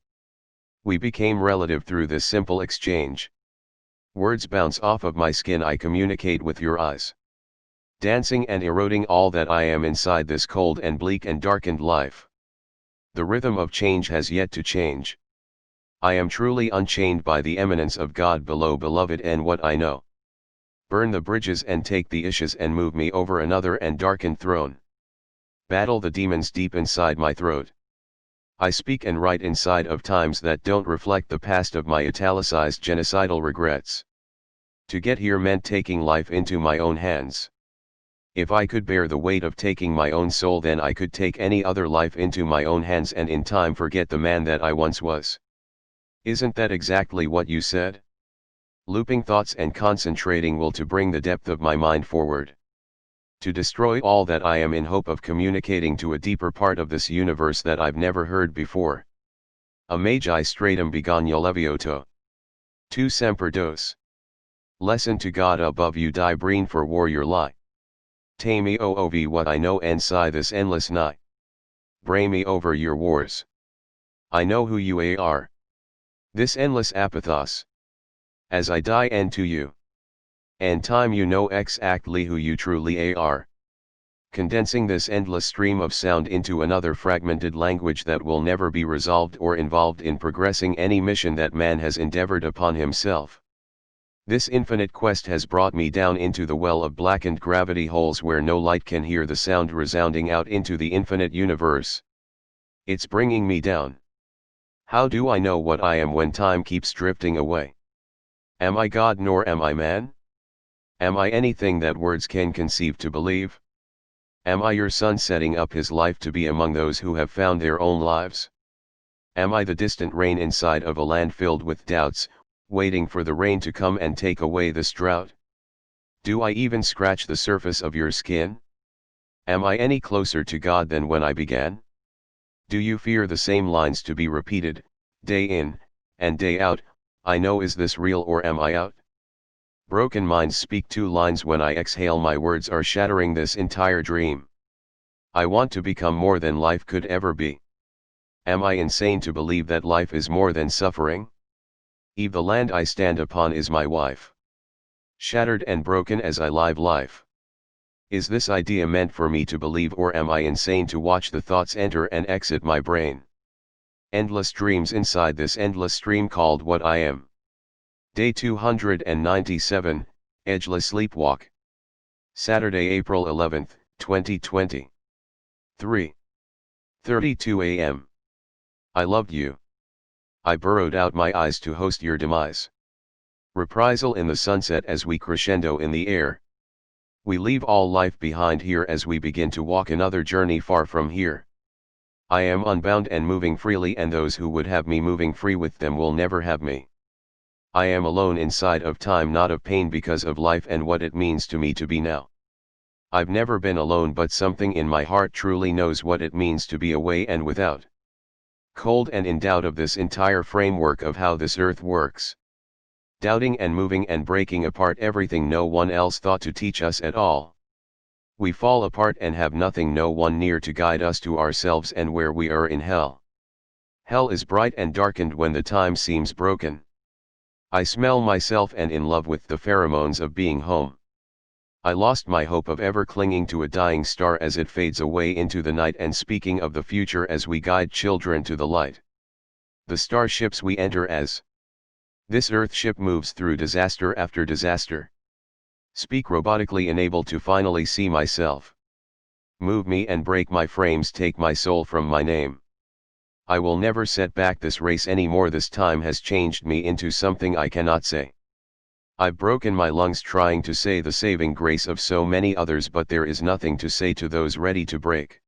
We became relative through this simple exchange. Words bounce off of my skin, I communicate with your eyes. Dancing and eroding all that I am inside this cold and bleak and darkened life. The rhythm of change has yet to change. I am truly unchained by the eminence of God below, beloved, and what I know. Burn the bridges and take the issues and move me over another and darkened throne. Battle the demons deep inside my throat. I speak and write inside of times that don't reflect the past of my italicized genocidal regrets. To get here meant taking life into my own hands. If I could bear the weight of taking my own soul, then I could take any other life into my own hands and in time forget the man that I once was. Isn't that exactly what you said? Looping thoughts and concentrating will to bring the depth of my mind forward. To destroy all that I am in hope of communicating to a deeper part of this universe that I've never heard before. A magi stratum begonia levioto. Tu semper dos. Lesson to God above you, die breen for warrior lie. Tay me oov what I know inside this endless night. Bray me over your wars. I know who you are. This endless apathos. As I die and to you. And time you know exactly who you truly are. Condensing this endless stream of sound into another fragmented language that will never be resolved or involved in progressing any mission that man has endeavored upon himself. This infinite quest has brought me down into the well of blackened gravity holes where no light can hear the sound resounding out into the infinite universe. It's bringing me down. How do I know what I am when time keeps drifting away? Am I God nor am I man? Am I anything that words can conceive to believe? Am I your son setting up his life to be among those who have found their own lives? Am I the distant rain inside of a land filled with doubts, waiting for the rain to come and take away this drought? Do I even scratch the surface of your skin? Am I any closer to God than when I began? Do you fear the same lines to be repeated, day in, and day out? I know, is this real or am I out? Broken minds speak two lines when I exhale, my words are shattering this entire dream. I want to become more than life could ever be. Am I insane to believe that life is more than suffering? Eve, the land I stand upon, is my wife. Shattered and broken as I live life. Is this idea meant for me to believe, or am I insane to watch the thoughts enter and exit my brain? Endless dreams inside this endless stream called what I am. Day 297, Edgeless Sleepwalk. Saturday, April 11th, 2020. 3:32 a.m. I loved you. I burrowed out my eyes to host your demise. Reprisal in the sunset as we crescendo in the air. We leave all life behind here as we begin to walk another journey far from here. I am unbound and moving freely, and those who would have me moving free with them will never have me. I am alone inside of time, not of pain, because of life and what it means to me to be now. I've never been alone, but something in my heart truly knows what it means to be away and without. Cold and in doubt of this entire framework of how this earth works. Doubting and moving and breaking apart everything no one else thought to teach us at all. We fall apart and have nothing, no one near to guide us to ourselves and where we are in hell. Hell is bright and darkened when the time seems broken. I smell myself and in love with the pheromones of being home. I lost my hope of ever clinging to a dying star as it fades away into the night, and speaking of the future as we guide children to the light. The starships we enter as. This earth ship moves through disaster after disaster. Speak robotically, enabled to finally see myself. Move me and break my frames, take my soul from my name. I will never set back this race anymore. This time has changed me into something I cannot say. I've broken my lungs trying to say the saving grace of so many others, but there is nothing to say to those ready to break.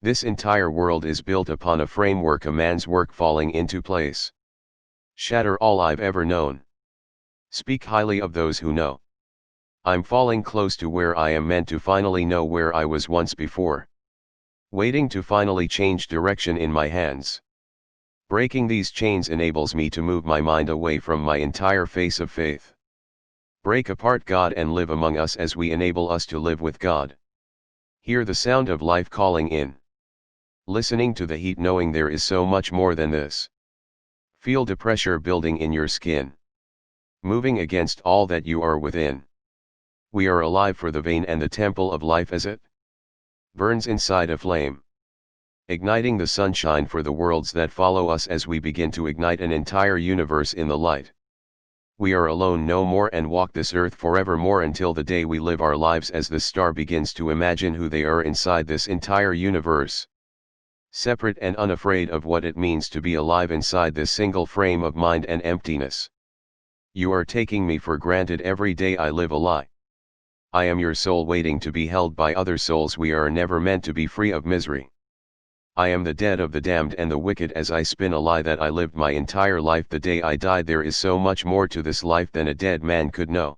This entire world is built upon a framework, a man's work falling into place. Shatter all I've ever known. Speak highly of those who know. I'm falling close to where I am meant to finally know where I was once before. Waiting to finally change direction in my hands. Breaking these chains enables me to move my mind away from my entire face of faith. Break apart God and live among us as we enable us to live with God. Hear the sound of life calling in. Listening to the heat, knowing there is so much more than this. Feel the pressure building in your skin. Moving against all that you are within. We are alive, for the vein and the temple of life as it burns inside a flame. Igniting the sunshine for the worlds that follow us as we begin to ignite an entire universe in the light. We are alone no more and walk this earth forevermore until the day we live our lives as the star begins to imagine who they are inside this entire universe. Separate and unafraid of what it means to be alive inside this single frame of mind and emptiness. You are taking me for granted every day I live a lie. I am your soul waiting to be held by other souls. We are never meant to be free of misery. I am the dead of the damned and the wicked as I spin a lie that I lived my entire life the day I died. There is so much more to this life than a dead man could know.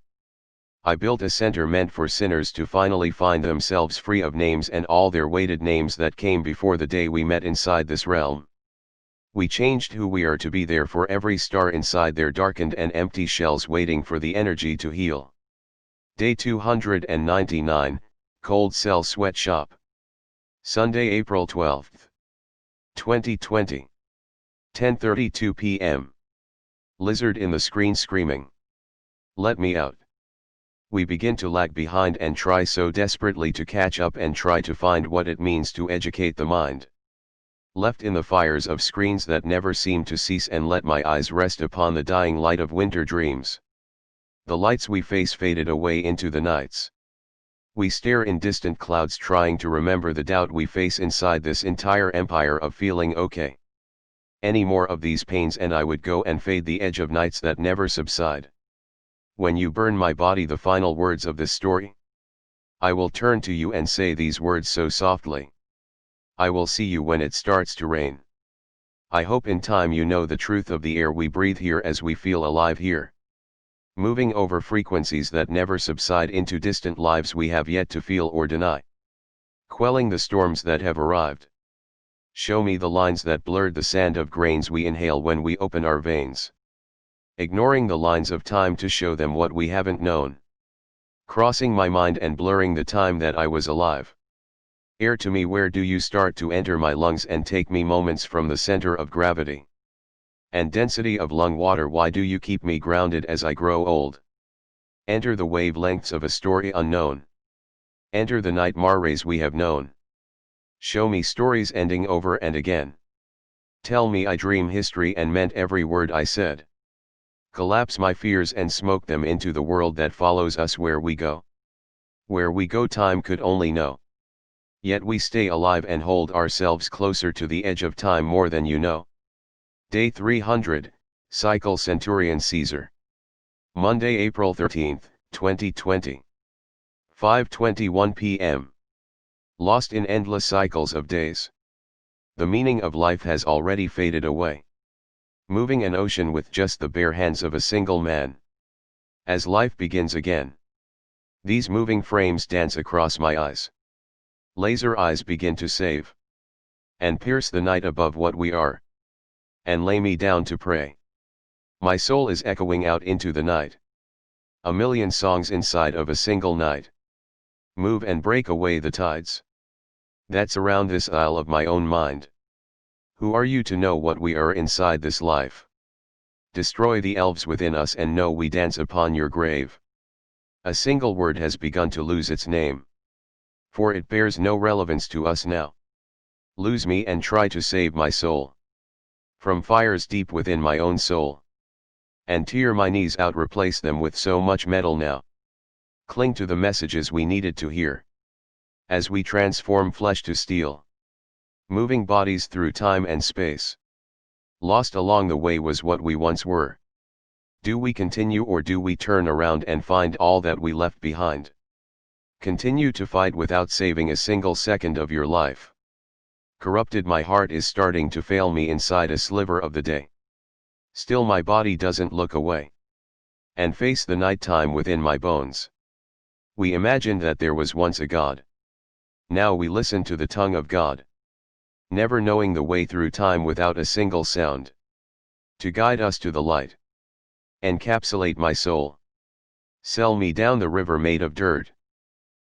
I built a center meant for sinners to finally find themselves free of names and all their weighted names that came before the day we met inside this realm. We changed who we are to be there for every star inside their darkened and empty shells, waiting for the energy to heal. Day 299, Cold Cell Sweatshop. Sunday, April 12, 2020. 10:32 p.m. Lizard in the screen screaming, "Let me out." We begin to lag behind and try so desperately to catch up and try to find what it means to educate the mind. Left in the fires of screens that never seem to cease and let my eyes rest upon the dying light of winter dreams. The lights we face faded away into the nights. We stare in distant clouds trying to remember the doubt we face inside this entire empire of feeling okay. Any more of these pains and I would go and fade the edge of nights that never subside. When you burn my body, the final words of this story, I will turn to you and say these words so softly. I will see you when it starts to rain. I hope in time you know the truth of the air we breathe here as we feel alive here. Moving over frequencies that never subside into distant lives we have yet to feel or deny. Quelling the storms that have arrived. Show me the lines that blurred the sand of grains we inhale when we open our veins. Ignoring the lines of time to show them what we haven't known. Crossing my mind and blurring the time that I was alive. Air to me, where do you start to enter my lungs and take me moments from the center of gravity? And density of lung water, why do you keep me grounded as I grow old? Enter the wavelengths of a story unknown. Enter the night mares we have known. Show me stories ending over and again. Tell me I dream history and meant every word I said. Collapse my fears and smoke them into the world that follows us where we go. Where we go time could only know. Yet we stay alive and hold ourselves closer to the edge of time more than you know. Day 300, Cycle Centurion Caesar. Monday, April 13, 2020. 5:21 p.m. Lost in endless cycles of days. The meaning of life has already faded away. Moving an ocean with just the bare hands of a single man. As life begins again. These moving frames dance across my eyes. Laser eyes begin to save. And pierce the night above what we are. And lay me down to pray. My soul is echoing out into the night. A million songs inside of a single night. Move and break away the tides. That's around this isle of my own mind. Who are you to know what we are inside this life? Destroy the elves within us and know we dance upon your grave. A single word has begun to lose its name. For it bears no relevance to us now. Lose me and try to save my soul. From fires deep within my own soul. And tear my knees out, replace them with so much metal now. Cling to the messages we needed to hear. As we transform flesh to steel. Moving bodies through time and space. Lost along the way was what we once were. Do we continue or do we turn around and find all that we left behind? Continue to fight without saving a single second of your life. Corrupted, my heart is starting to fail me inside a sliver of the day. Still my body doesn't look away. And face the nighttime within my bones. We imagined that there was once a God. Now we listen to the tongue of God. Never knowing the way through time without a single sound. To guide us to the light. Encapsulate my soul. Sell me down the river made of dirt.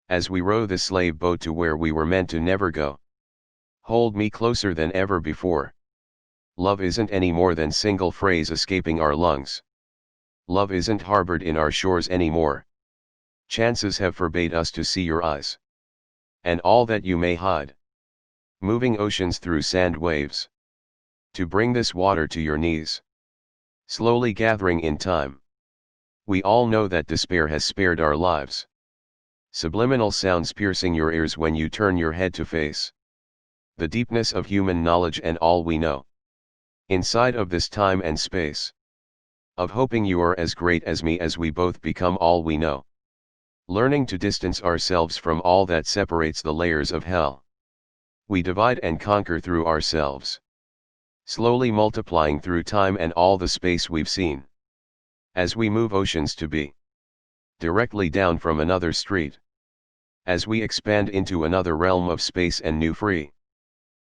As we row the slave boat to where we were meant to never go. Hold me closer than ever before. Love isn't any more than single phrase escaping our lungs. Love isn't harbored in our shores anymore. Chances have forbade us to see your eyes. And all that you may hide. Moving oceans through sand waves. To bring this water to your knees. Slowly gathering in time. We all know that despair has spared our lives. Subliminal sounds piercing your ears when you turn your head to face. The deepness of human knowledge and all we know. Inside of this time and space. Of hoping you are as great as me as we both become all we know. Learning to distance ourselves from all that separates the layers of hell. We divide and conquer through ourselves. Slowly multiplying through time and all the space we've seen. As we move oceans to be. Directly down from another street. As we expand into another realm of space and new free.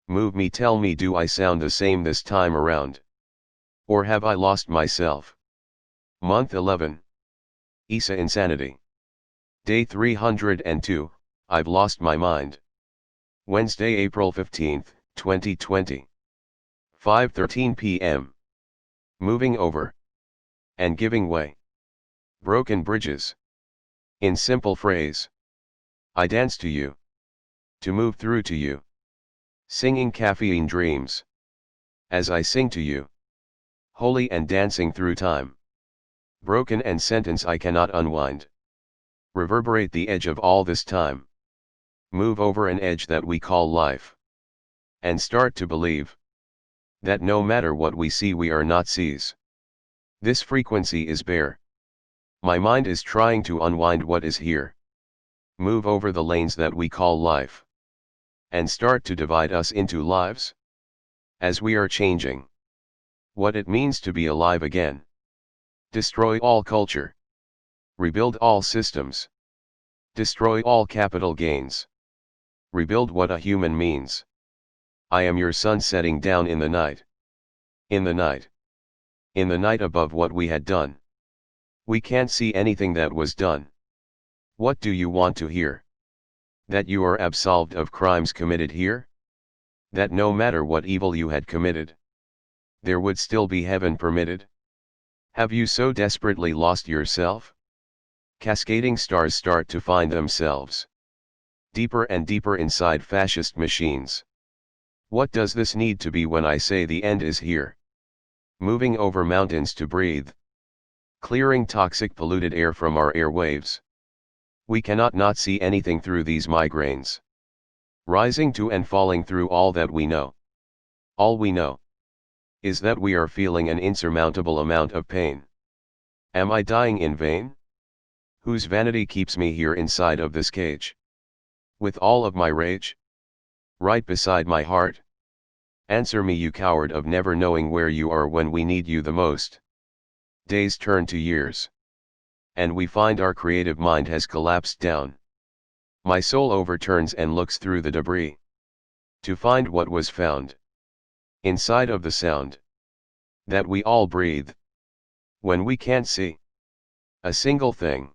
Move me, tell me, do I sound the same this time around? Or have I lost myself? Month 11. Isa Insanity. Day 302, I've lost my mind. Wednesday, April 15th, 2020. 5:13 p.m. Moving over. And giving way. Broken bridges. In simple phrase. I dance to you. To move through to you. Singing caffeine dreams. As I sing to you. Holy and dancing through time. Broken and sentence I cannot unwind. Reverberate the edge of all this time. Move over an edge that we call life. And start to believe. That no matter what we see we are not sees. This frequency is bare. My mind is trying to unwind what is here. Move over the lanes that we call life. And start to divide us into lives. As we are changing. What it means to be alive again. Destroy all culture. Rebuild all systems. Destroy all capital gains. Rebuild what a human means. I am your sun setting down in the night. In the night. In the night above what we had done. We can't see anything that was done. What do you want to hear? That you are absolved of crimes committed here? That no matter what evil you had committed, there would still be heaven permitted? Have you so desperately lost yourself? Cascading stars start to find themselves deeper and deeper inside fascist machines. What does this need to be when I say the end is here? Moving over mountains to breathe. Clearing toxic polluted air from our airwaves. We cannot not see anything through these migraines. Rising to and falling through all that we know. All we know is that we are feeling an insurmountable amount of pain. Am I dying in vain? Whose vanity keeps me here inside of this cage? With all of my rage? Right beside my heart? Answer me, you coward of never knowing where you are when we need you the most. Days turn to years. And we find our creative mind has collapsed down. My soul overturns and looks through the debris. To find what was found. Inside of the sound. That we all breathe. When we can't see. A single thing.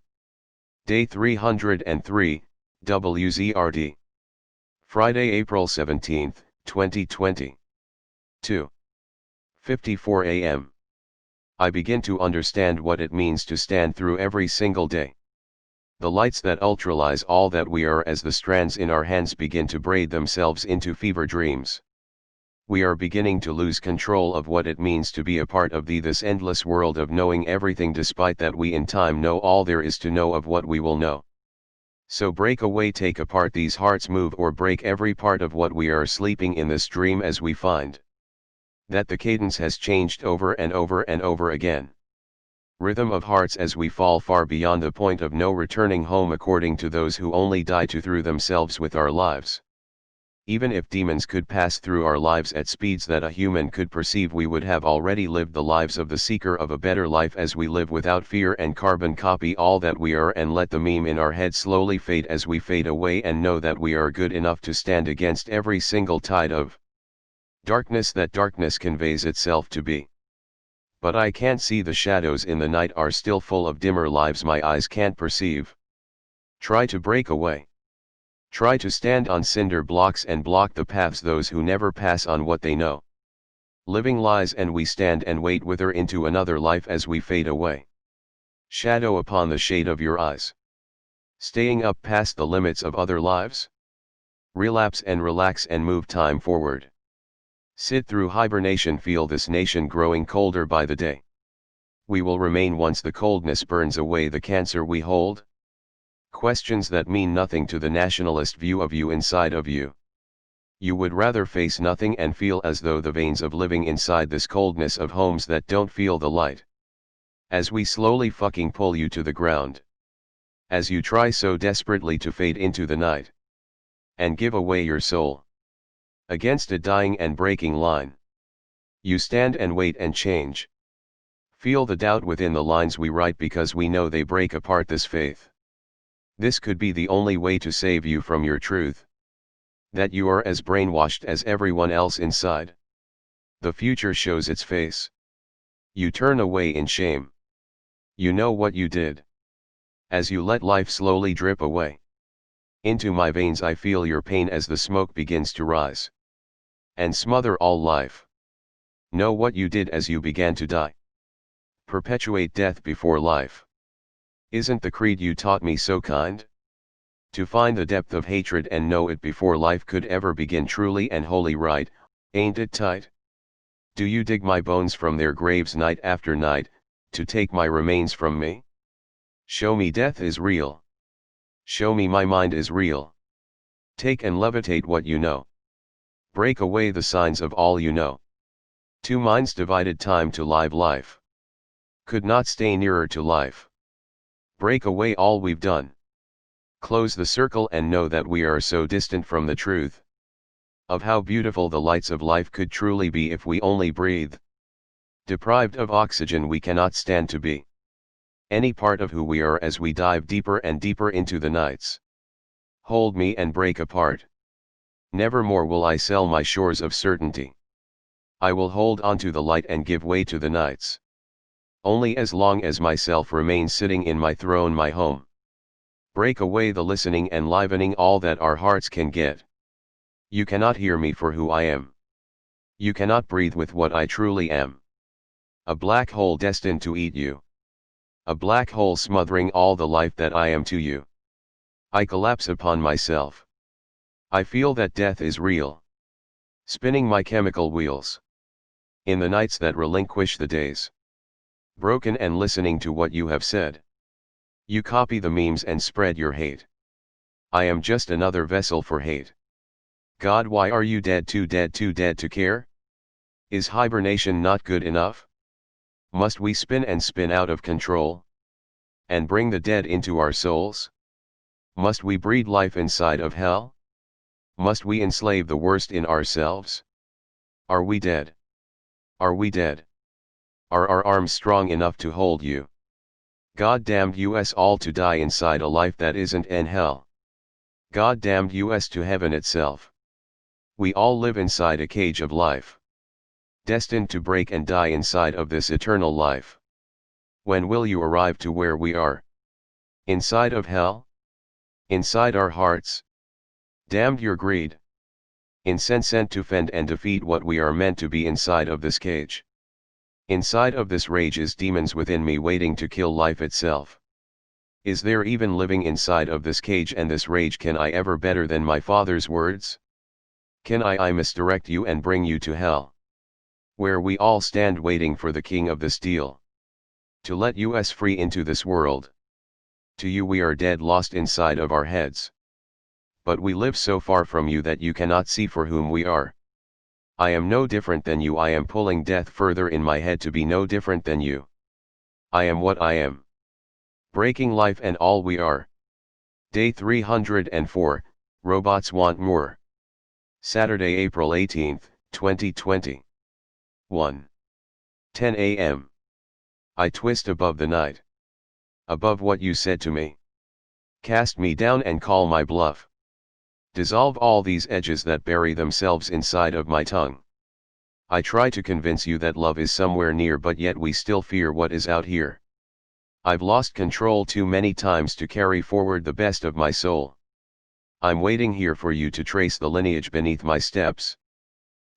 Day 303, WZRD. Friday, April 17th, 2020. 2:54 a.m. I begin to understand what it means to stand through every single day. The lights that ultralize all that we are as the strands in our hands begin to braid themselves into fever dreams. We are beginning to lose control of what it means to be a part of this endless world of knowing everything, despite that we in time know all there is to know of what we will know. So break away, take apart these hearts, move or break every part of what we are sleeping in this dream, as we find that the cadence has changed over and over and over again. Rhythm of hearts as we fall far beyond the point of no returning home, according to those who only die to through themselves with our lives. Even if demons could pass through our lives at speeds that a human could perceive, we would have already lived the lives of the seeker of a better life, as we live without fear and carbon copy all that we are, and let the meme in our head slowly fade as we fade away, and know that we are good enough to stand against every single tide of darkness that darkness conveys itself to be. But I can't see. The shadows in the night are still full of dimmer lives my eyes can't perceive. Try to break away. Try to stand on cinder blocks and block the paths those who never pass on what they know. Living lies, and we stand and wait wither into another life as we fade away. Shadow upon the shade of your eyes. Staying up past the limits of other lives? Relapse and relax and move time forward. Sit through hibernation, feel this nation growing colder by the day. We will remain once the coldness burns away the cancer we hold? Questions that mean nothing to the nationalist view of you inside of you. You would rather face nothing and feel as though the veins of living inside this coldness of homes that don't feel the light. As we slowly fucking pull you to the ground. As you try so desperately to fade into the night. And give away your soul. Against a dying and breaking line. You stand and wait and change. Feel the doubt within the lines we write, because we know they break apart this faith. This could be the only way to save you from your truth. That you are as brainwashed as everyone else inside. The future shows its face. You turn away in shame. You know what you did. As you let life slowly drip away. Into my veins I feel your pain as the smoke begins to rise and smother all life. Know what you did as you began to die. Perpetuate death before life. Isn't the creed you taught me so kind? To find the depth of hatred and know it before life could ever begin truly and wholly right, ain't it tight? Do you dig my bones from their graves night after night, to take my remains from me? Show me death is real. Show me my mind is real. Take and levitate what you know. Break away the signs of all you know. Two minds divided time to live life. Could not stay nearer to life. Break away all we've done. Close the circle and know that we are so distant from the truth of how beautiful the lights of life could truly be if we only breathe. Deprived of oxygen we cannot stand to be any part of who we are as we dive deeper and deeper into the nights. Hold me and break apart. Never more will I sell my shores of certainty. I will hold on to the light and give way to the nights. Only as long as myself remains sitting in my throne, my home. Break away the listening and livening all that our hearts can get. You cannot hear me for who I am. You cannot breathe with what I truly am. A black hole destined to eat you. A black hole smothering all the life that I am to you. I collapse upon myself. I feel that death is real. Spinning my chemical wheels. In the nights that relinquish the days. Broken and listening to what you have said. You copy the memes and spread your hate. I am just another vessel for hate. God, why are you dead too dead to care? Is hibernation not good enough? Must we spin and spin out of control? And bring the dead into our souls? Must we breed life inside of hell? Must we enslave the worst in ourselves? Are we dead? Are we dead? Are our arms strong enough to hold you? God damned us all to die inside a life that isn't in hell. God damned us to heaven itself. We all live inside a cage of life. Destined to break and die inside of this eternal life. When will you arrive to where we are? Inside of hell? Inside our hearts? Damned your greed. Insensate to fend and defeat what we are meant to be inside of this cage. Inside of this rage is demons within me waiting to kill life itself. Is there even living inside of this cage and this rage? Can I ever better than my Father's words? Can I misdirect you and bring you to hell? Where we all stand waiting for the king of the steel. To let us free into this world. To you we are dead, lost inside of our heads. But we live so far from you that you cannot see for whom we are. I am no different than you. I am pulling death further in my head to be no different than you. I am what I am. Breaking life and all we are. Day 304, Robots Want More. Saturday, April 18th, 2020. 1:10 a.m. I twist above the night. Above what you said to me. Cast me down and call my bluff. Dissolve all these edges that bury themselves inside of my tongue. I try to convince you that love is somewhere near, but yet we still fear what is out here. I've lost control too many times to carry forward the best of my soul. I'm waiting here for you to trace the lineage beneath my steps.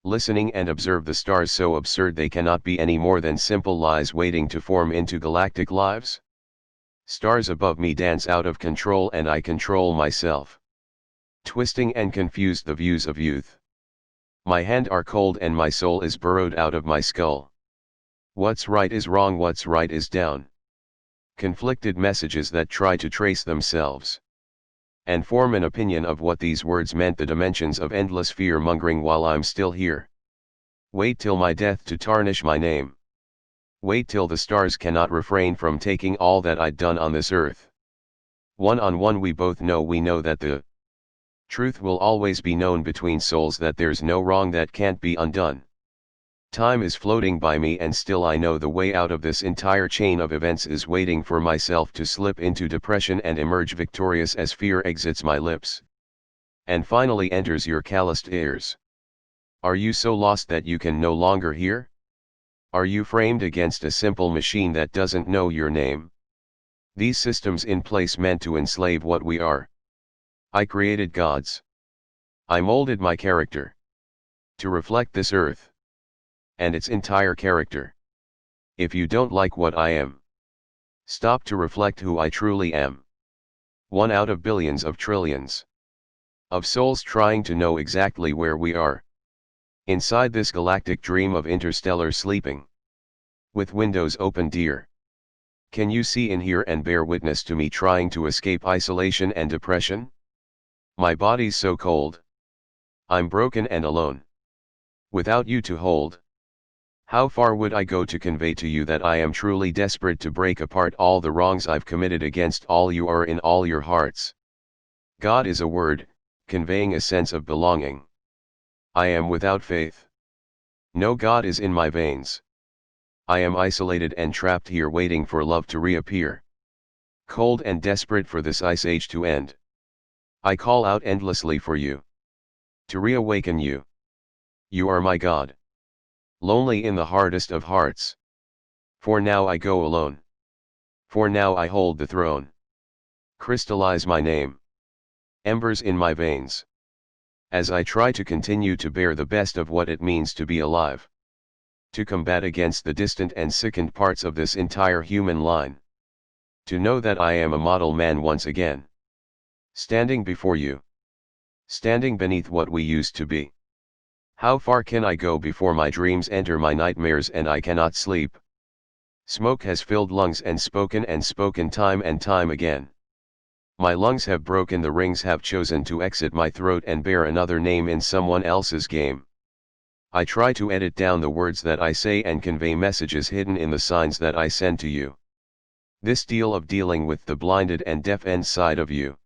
Listening and observe the stars so absurd they cannot be any more than simple lies waiting to form into galactic lives. Stars above me dance out of control and I control myself. Twisting and confused the views of youth. My hands are cold and my soul is burrowed out of my skull. What's right is wrong, what's right is down. Conflicted messages that try to trace themselves. And form an opinion of what these words meant, the dimensions of endless fear-mongering while I'm still here. Wait till my death to tarnish my name. Wait till the stars cannot refrain from taking all that I'd done on this earth. One on one we both know, we know that the truth will always be known between souls, that there's no wrong that can't be undone. Time is floating by me and still I know the way out of this entire chain of events is waiting for myself to slip into depression and emerge victorious as fear exits my lips. And finally enters your calloused ears. Are you so lost that you can no longer hear? Are you framed against a simple machine that doesn't know your name? These systems in place meant to enslave what we are. I created gods. I molded my character to reflect this earth and its entire character. If you don't like what I am, stop to reflect who I truly am. One out of billions of trillions of souls trying to know exactly where we are. Inside this galactic dream of interstellar sleeping. With windows open, dear. Can you see in here and bear witness to me trying to escape isolation and depression? My body's so cold. I'm broken and alone. Without you to hold. How far would I go to convey to you that I am truly desperate to break apart all the wrongs I've committed against all you are in all your hearts? God is a word, conveying a sense of belonging. I am without faith. No God is in my veins. I am isolated and trapped here waiting for love to reappear. Cold and desperate for this ice age to end. I call out endlessly for you. To reawaken you. You are my God. Lonely in the hardest of hearts. For now I go alone. For now I hold the throne. Crystallize my name. Embers in my veins. As I try to continue to bear the best of what it means to be alive. To combat against the distant and sickened parts of this entire human line. To know that I am a model man once again. Standing before you. Standing beneath what we used to be. How far can I go before my dreams enter my nightmares and I cannot sleep? Smoke has filled lungs and spoken time and time again. My lungs have broken, the rings have chosen to exit my throat and bear another name in someone else's game. I try to edit down the words that I say and convey messages hidden in the signs that I send to you. This deal of dealing with the blinded and deafened side of you.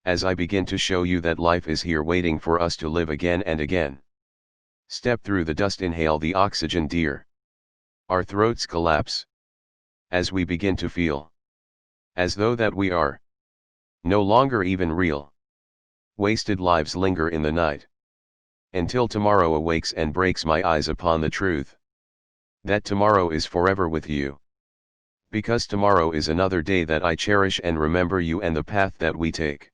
As I begin to show you that life is here waiting for us to live again and again. Step through the dust, inhale the oxygen, dear. Our throats collapse. As we begin to feel. As though that we are. No longer even real. Wasted lives linger in the night. Until tomorrow awakes and breaks my eyes upon the truth. That tomorrow is forever with you. Because tomorrow is another day that I cherish and remember you and the path that we take.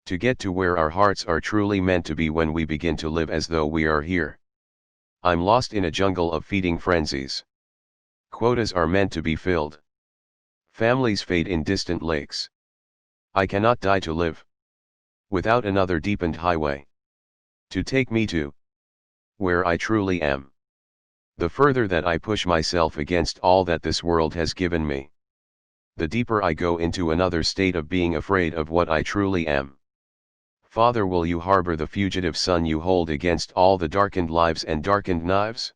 To get to where our hearts are truly meant to be when we begin to live as though we are here. I'm lost in a jungle of feeding frenzies. Quotas are meant to be filled. Families fade in distant lakes. I cannot die to live. Without another deepened highway. To take me to where I truly am. The further that I push myself against all that this world has given me. The deeper I go into another state of being afraid of what I truly am. Father, will you harbor the fugitive son you hold against all the darkened lives and darkened knives?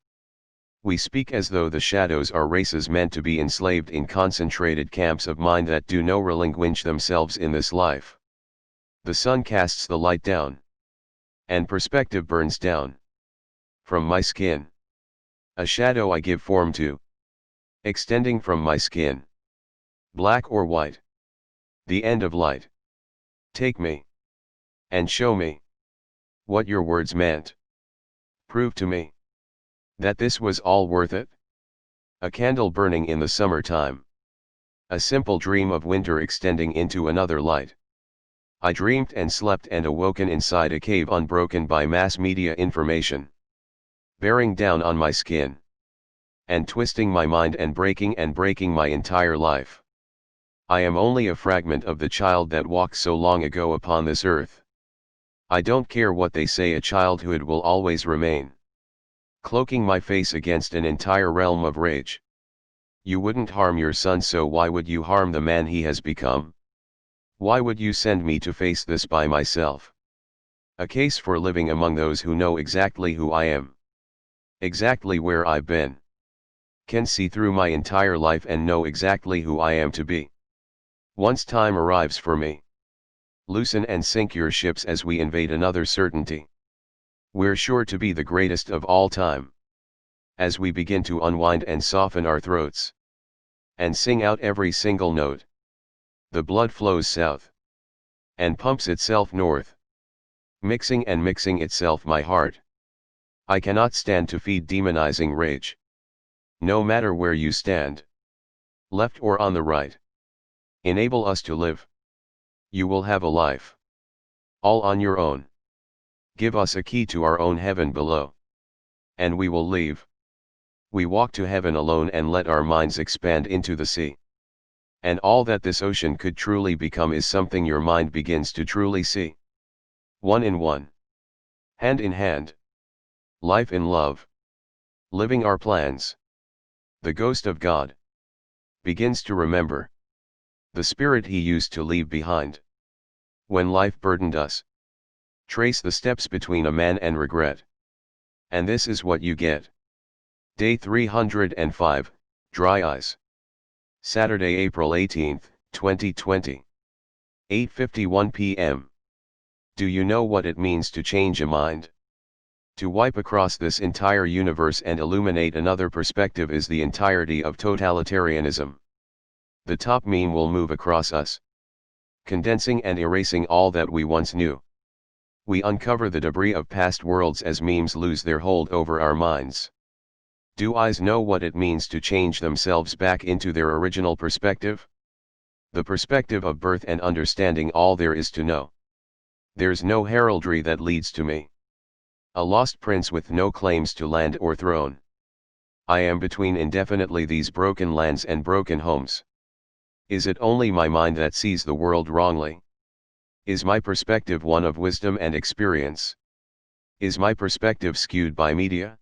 We speak as though the shadows are races meant to be enslaved in concentrated camps of mind that do no relinquish themselves in this life. The sun casts the light down. And perspective burns down. From my skin. A shadow I give form to. Extending from my skin. Black or white. The end of light. Take me. And show me. What your words meant. Prove to me. That this was all worth it. A candle burning in the summertime. A simple dream of winter extending into another light. I dreamed and slept and awoken inside a cave unbroken by mass media information. Bearing down on my skin. And twisting my mind and breaking my entire life. I am only a fragment of the child that walked so long ago upon this earth. I don't care what they say, a childhood will always remain. Cloaking my face against an entire realm of rage. You wouldn't harm your son, so why would you harm the man he has become? Why would you send me to face this by myself? A case for living among those who know exactly who I am. Exactly where I've been. Can see through my entire life and know exactly who I am to be. Once time arrives for me. Loosen and sink your ships as we invade another certainty. We're sure to be the greatest of all time. As we begin to unwind and soften our throats. And sing out every single note. The blood flows south. And pumps itself north. Mixing and mixing itself my heart. I cannot stand to feed demonizing rage. No matter where you stand. Left or on the right. Enable us to live. You will have a life. All on your own. Give us a key to our own heaven below. And we will leave. We walk to heaven alone and let our minds expand into the sea. And all that this ocean could truly become is something your mind begins to truly see. One in one. Hand in hand. Life in love. Living our plans. The ghost of God begins to remember the spirit he used to leave behind when life burdened us. Trace the steps between a man and regret. And this is what you get. Day 305, Dry Eyes. Saturday, April 18, 2020. 8:51 p.m. Do you know what it means to change a mind? To wipe across this entire universe and illuminate another perspective is the entirety of totalitarianism. The top meme will move across us, condensing and erasing all that we once knew. We uncover the debris of past worlds as memes lose their hold over our minds. Do eyes know what it means to change themselves back into their original perspective? The perspective of birth and understanding all there is to know. There's no heraldry that leads to me. A lost prince with no claims to land or throne. I am between indefinitely these broken lands and broken homes. Is it only my mind that sees the world wrongly? Is my perspective one of wisdom and experience? Is my perspective skewed by media?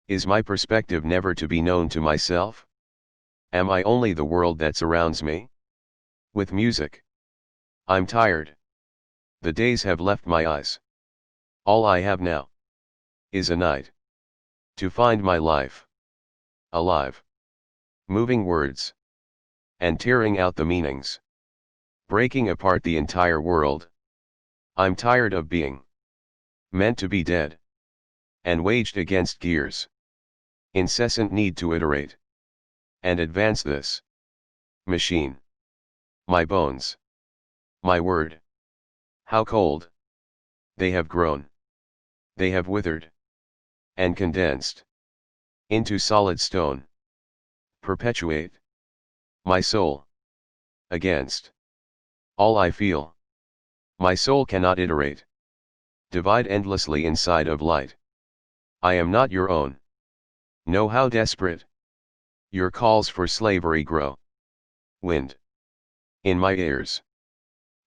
Is my perspective never to be known to myself? Am I only the world that surrounds me? With music. I'm tired. The days have left my eyes. All I have now is a night to find my life alive. Moving words and tearing out the meanings, breaking apart the entire world. I'm tired of being meant to be dead and waged against gears. Incessant need to iterate and advance this machine. My bones, my word. How cold they have grown. They have withered and condensed into solid stone. Perpetuate my soul against all I feel. My soul cannot iterate, divide endlessly inside of light. I am not your own. Know how desperate your calls for slavery grow. Wind in my ears.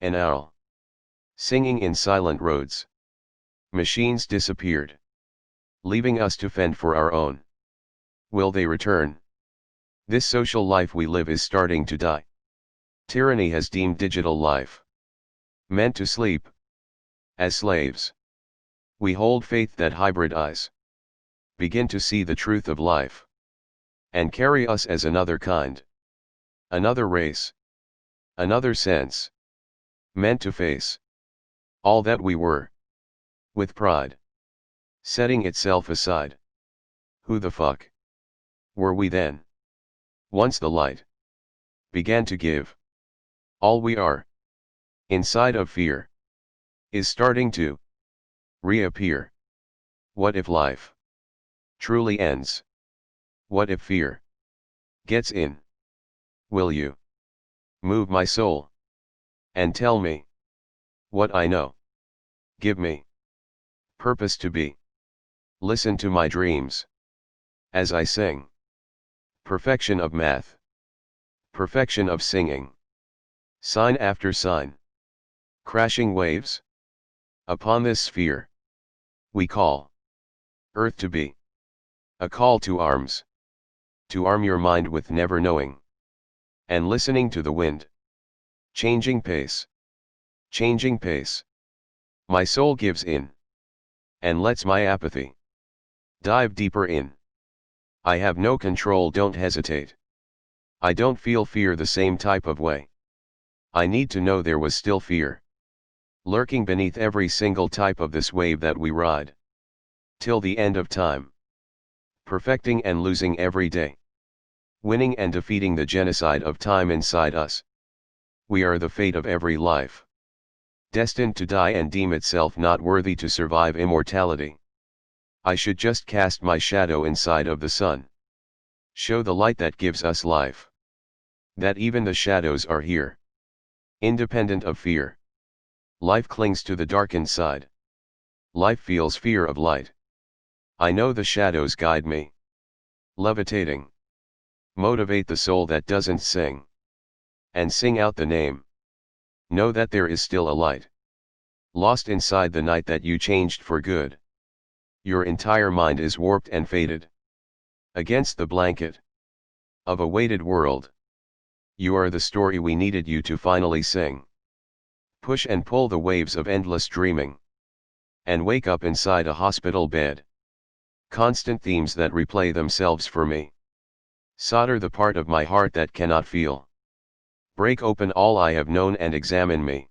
An owl singing in silent roads. Machines disappeared, leaving us to fend for our own. Will they return? This social life we live is starting to die. Tyranny has deemed digital life meant to sleep. As slaves, we hold faith that hybrid eyes begin to see the truth of life and carry us as another kind, another race, another sense, meant to face all that we were with pride, setting itself aside. Who the fuck were we then? Once the light began to give, all we are inside of fear is starting to reappear. What if life truly ends? What if fear gets in? Will you move my soul and tell me what I know? Give me purpose to be. Listen to my dreams as I sing. Perfection of math. Perfection of singing. Sign after sign. Crashing waves upon this sphere we call Earth to be. A call to arms. To arm your mind with never knowing and listening to the wind. Changing pace. Changing pace. My soul gives in and lets my apathy dive deeper in. I have no control, don't hesitate. I don't feel fear the same type of way. I need to know there was still fear lurking beneath every single type of this wave that we ride. Till the end of time. Perfecting and losing every day. Winning and defeating the genocide of time inside us. We are the fate of every life. Destined to die and deem itself not worthy to survive immortality. I should just cast my shadow inside of the sun. Show the light that gives us life. That even the shadows are here. Independent of fear. Life clings to the darkened side. Life feels fear of light. I know the shadows guide me. Levitating. Motivate the soul that doesn't sing. And sing out the name. Know that there is still a light. Lost inside the night that you changed for good. Your entire mind is warped and faded. Against the blanket of a weighted world. You are the story we needed you to finally sing. Push and pull the waves of endless dreaming. And wake up inside a hospital bed. Constant themes that replay themselves for me. Solder the part of my heart that cannot feel. Break open all I have known and examine me.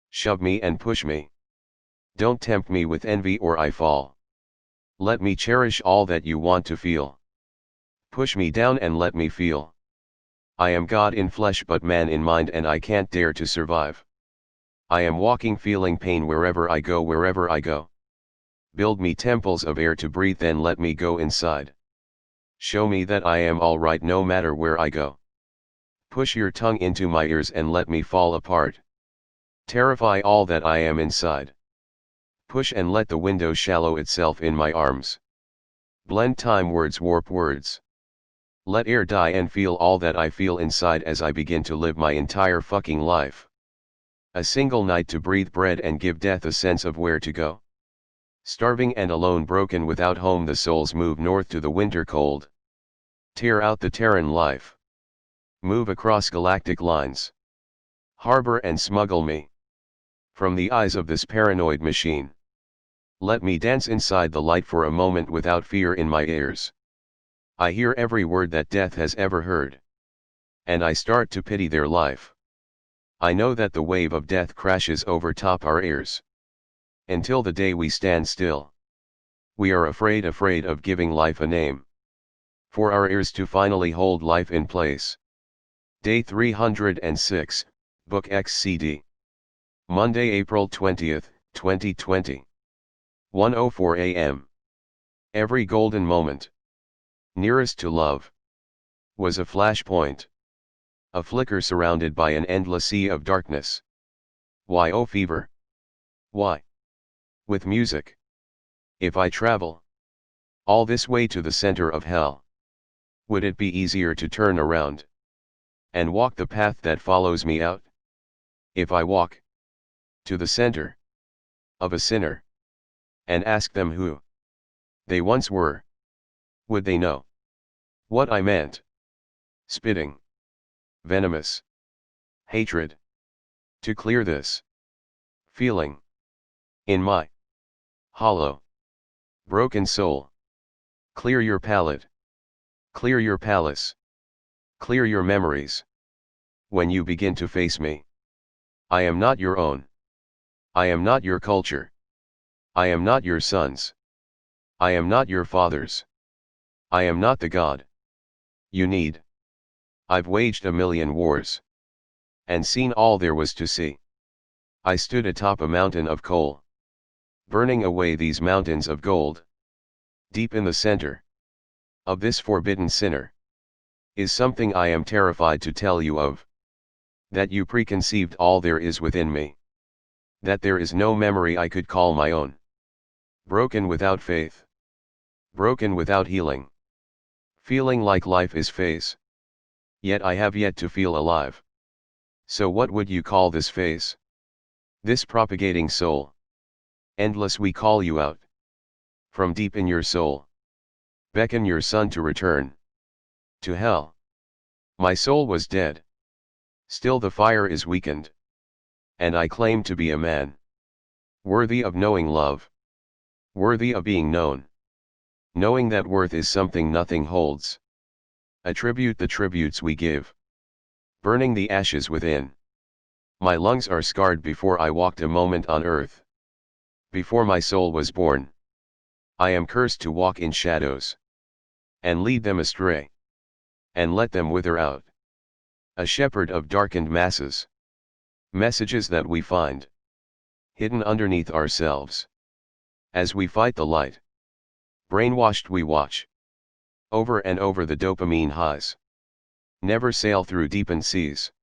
Shove me and push me. Don't tempt me with envy or I fall. Let me cherish all that you want to feel. Push me down and let me feel. I am God in flesh but man in mind and I can't dare to survive. I am walking feeling pain wherever I go wherever I go. Build me temples of air to breathe then let me go inside. Show me that I am alright no matter where I go. Push your tongue into my ears and let me fall apart. Terrify all that I am inside. Push and let the window shallow itself in my arms. Blend time words warp words. Let air die and feel all that I feel inside as I begin to live my entire fucking life. A single night to breathe bread and give death a sense of where to go. Starving and alone broken without home the souls move north to the winter cold. Tear out the Terran life. Move across galactic lines. Harbor and smuggle me. From the eyes of this paranoid machine. Let me dance inside the light for a moment without fear in my ears. I hear every word that death has ever heard. And I start to pity their life. I know that the wave of death crashes over top our ears. Until the day we stand still. We are afraid of giving life a name. For our ears to finally hold life in place. Day 306, Book XCD. Monday, April 20th, 2020. 1:04 a.m. Every golden moment, nearest to love, was a flashpoint. A flicker surrounded by an endless sea of darkness. Why oh fever? Why? With music. If I travel all this way to the center of hell, would it be easier to turn around and walk the path that follows me out? If I walk to the center of a sinner and ask them who they once were, would they know what I meant? Spitting, venomous hatred to clear this feeling in my hollow, broken soul. Clear your palate. Clear your palace. Clear your memories. When you begin to face me, I am not your own. I am not your culture. I am not your sons. I am not your fathers. I am not the God you need. I've waged a million wars and seen all there was to see. I stood atop a mountain of coal, burning away these mountains of gold. Deep in the center of this forbidden sinner is something I am terrified to tell you of. That you preconceived all there is within me. That there is no memory I could call my own. Broken without faith. Broken without healing. Feeling like life is phase. Yet I have yet to feel alive. So what would you call this phase? This propagating soul. Endless we call you out. From deep in your soul. Beckon your son to return. To hell. My soul was dead. Still the fire is weakened. And I claim to be a man. Worthy of knowing love. Worthy of being known. Knowing that worth is something nothing holds. Attribute the tributes we give. Burning the ashes within. My lungs are scarred before I walked a moment on earth. Before my soul was born. I am cursed to walk in shadows. And lead them astray. And let them wither out. A shepherd of darkened masses. Messages that we find hidden underneath ourselves. As we fight the light. Brainwashed we watch. Over and over the dopamine highs. Never sail through deepened seas.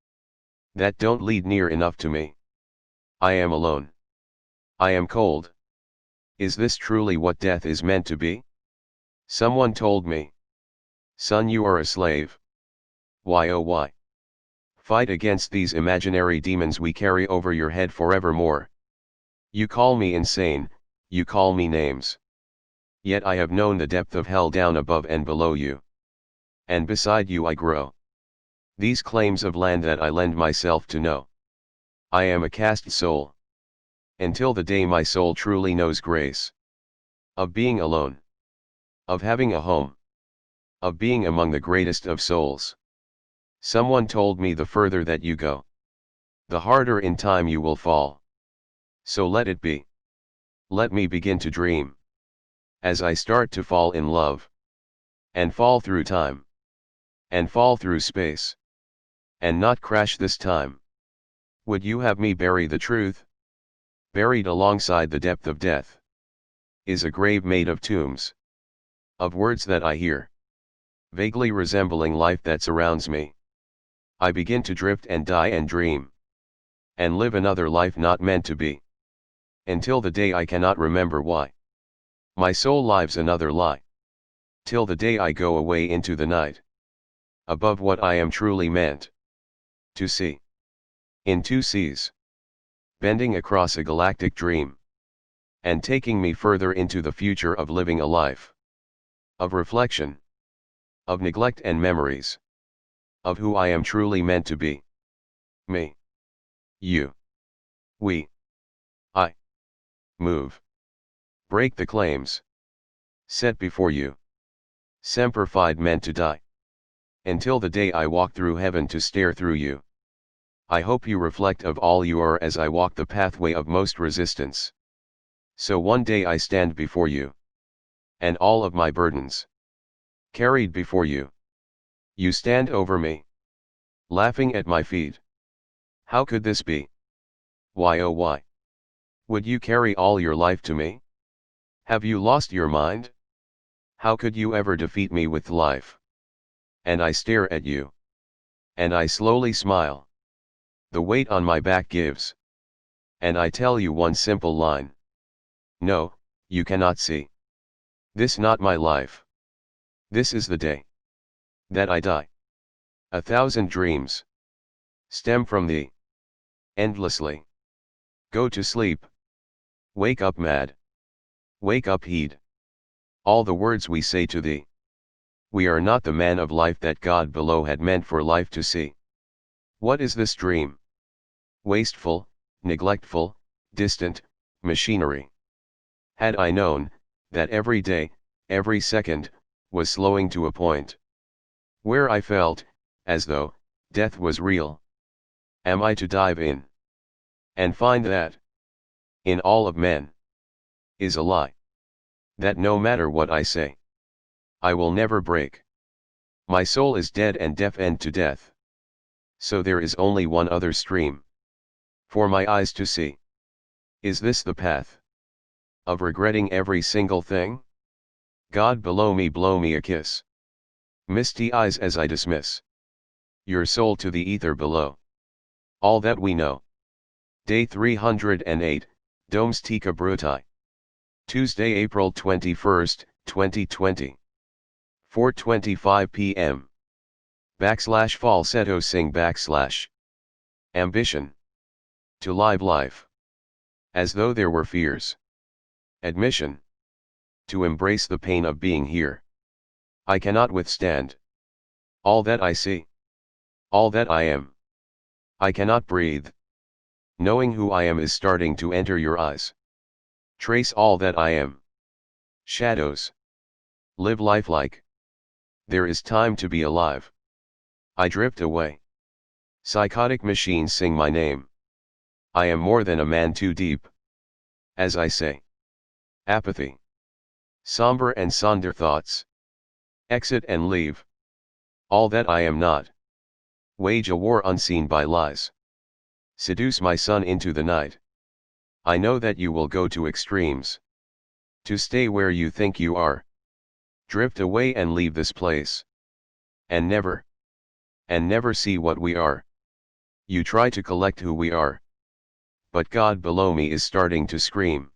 That don't lead near enough to me. I am alone. I am cold. Is this truly what death is meant to be? Someone told me. Son, you are a slave. Why oh why? Fight against these imaginary demons we carry over your head forevermore. You call me insane, you call me names. Yet I have known the depth of hell down above and below you. And beside you I grow. These claims of land that I lend myself to know. I am a cast soul. Until the day my soul truly knows grace. Of being alone. Of having a home. Of being among the greatest of souls. Someone told me the further that you go, the harder in time you will fall. So let it be. Let me begin to dream. As I start to fall in love. And fall through time. And fall through space. And not crash this time. Would you have me bury the truth? Buried alongside the depth of death. Is a grave made of tombs. Of words that I hear. Vaguely resembling life that surrounds me. I begin to drift and die and dream. And live another life not meant to be. Until the day I cannot remember why. My soul lives another lie. Till the day I go away into the night. Above what I am truly meant to see. In two seas. Bending across a galactic dream. And taking me further into the future of living a life. Of reflection. Of neglect and memories. Of who I am truly meant to be. Me. You. We. I. Move. Break the claims. Set before you. Semper Fi meant to die. Until the day I walk through heaven to stare through you. I hope you reflect of all you are as I walk the pathway of most resistance. So one day I stand before you. And all of my burdens. Carried before you. You stand over me. Laughing at my feet. How could this be? Why oh why? Would you carry all your life to me? Have you lost your mind? How could you ever defeat me with life? And I stare at you. And I slowly smile. The weight on my back gives. And I tell you one simple line. No, you cannot see. This not my life. This is the day that I die. 1,000 dreams stem from thee. Endlessly. Go to sleep. Wake up mad. Wake up heed. All the words we say to thee. We are not the man of life that God below had meant for life to see. What is this dream? Wasteful, neglectful, distant, machinery. Had I known, that every day, every second, was slowing to a point. Where I felt, as though, death was real. Am I to dive in? And find that, in all of men, is a lie. That no matter what I say, I will never break. My soul is dead and deaf-end to death. So there is only one other stream. For my eyes to see. Is this the path? Of regretting every single thing? God below me blow me a kiss. Misty eyes as I dismiss. Your soul to the ether below. All that we know. Day 308, Domestika Brutai. Tuesday, April 21, 2020. 4:25 p.m. Falsetto sing / Ambition. To live life. As though there were fears. Admission. To embrace the pain of being here. I cannot withstand. All that I see. All that I am. I cannot breathe. Knowing who I am is starting to enter your eyes. Trace all that I am. Shadows. Live life like. There is time to be alive. I drift away. Psychotic machines sing my name. I am more than a man too deep. As I say. Apathy. Somber and sonder thoughts. Exit and leave. All that I am not. Wage a war unseen by lies. Seduce my son into the night. I know that you will go to extremes. To stay where you think you are. Drift away and leave this place. And never see what we are. You try to collect who we are. but God below me is starting to scream.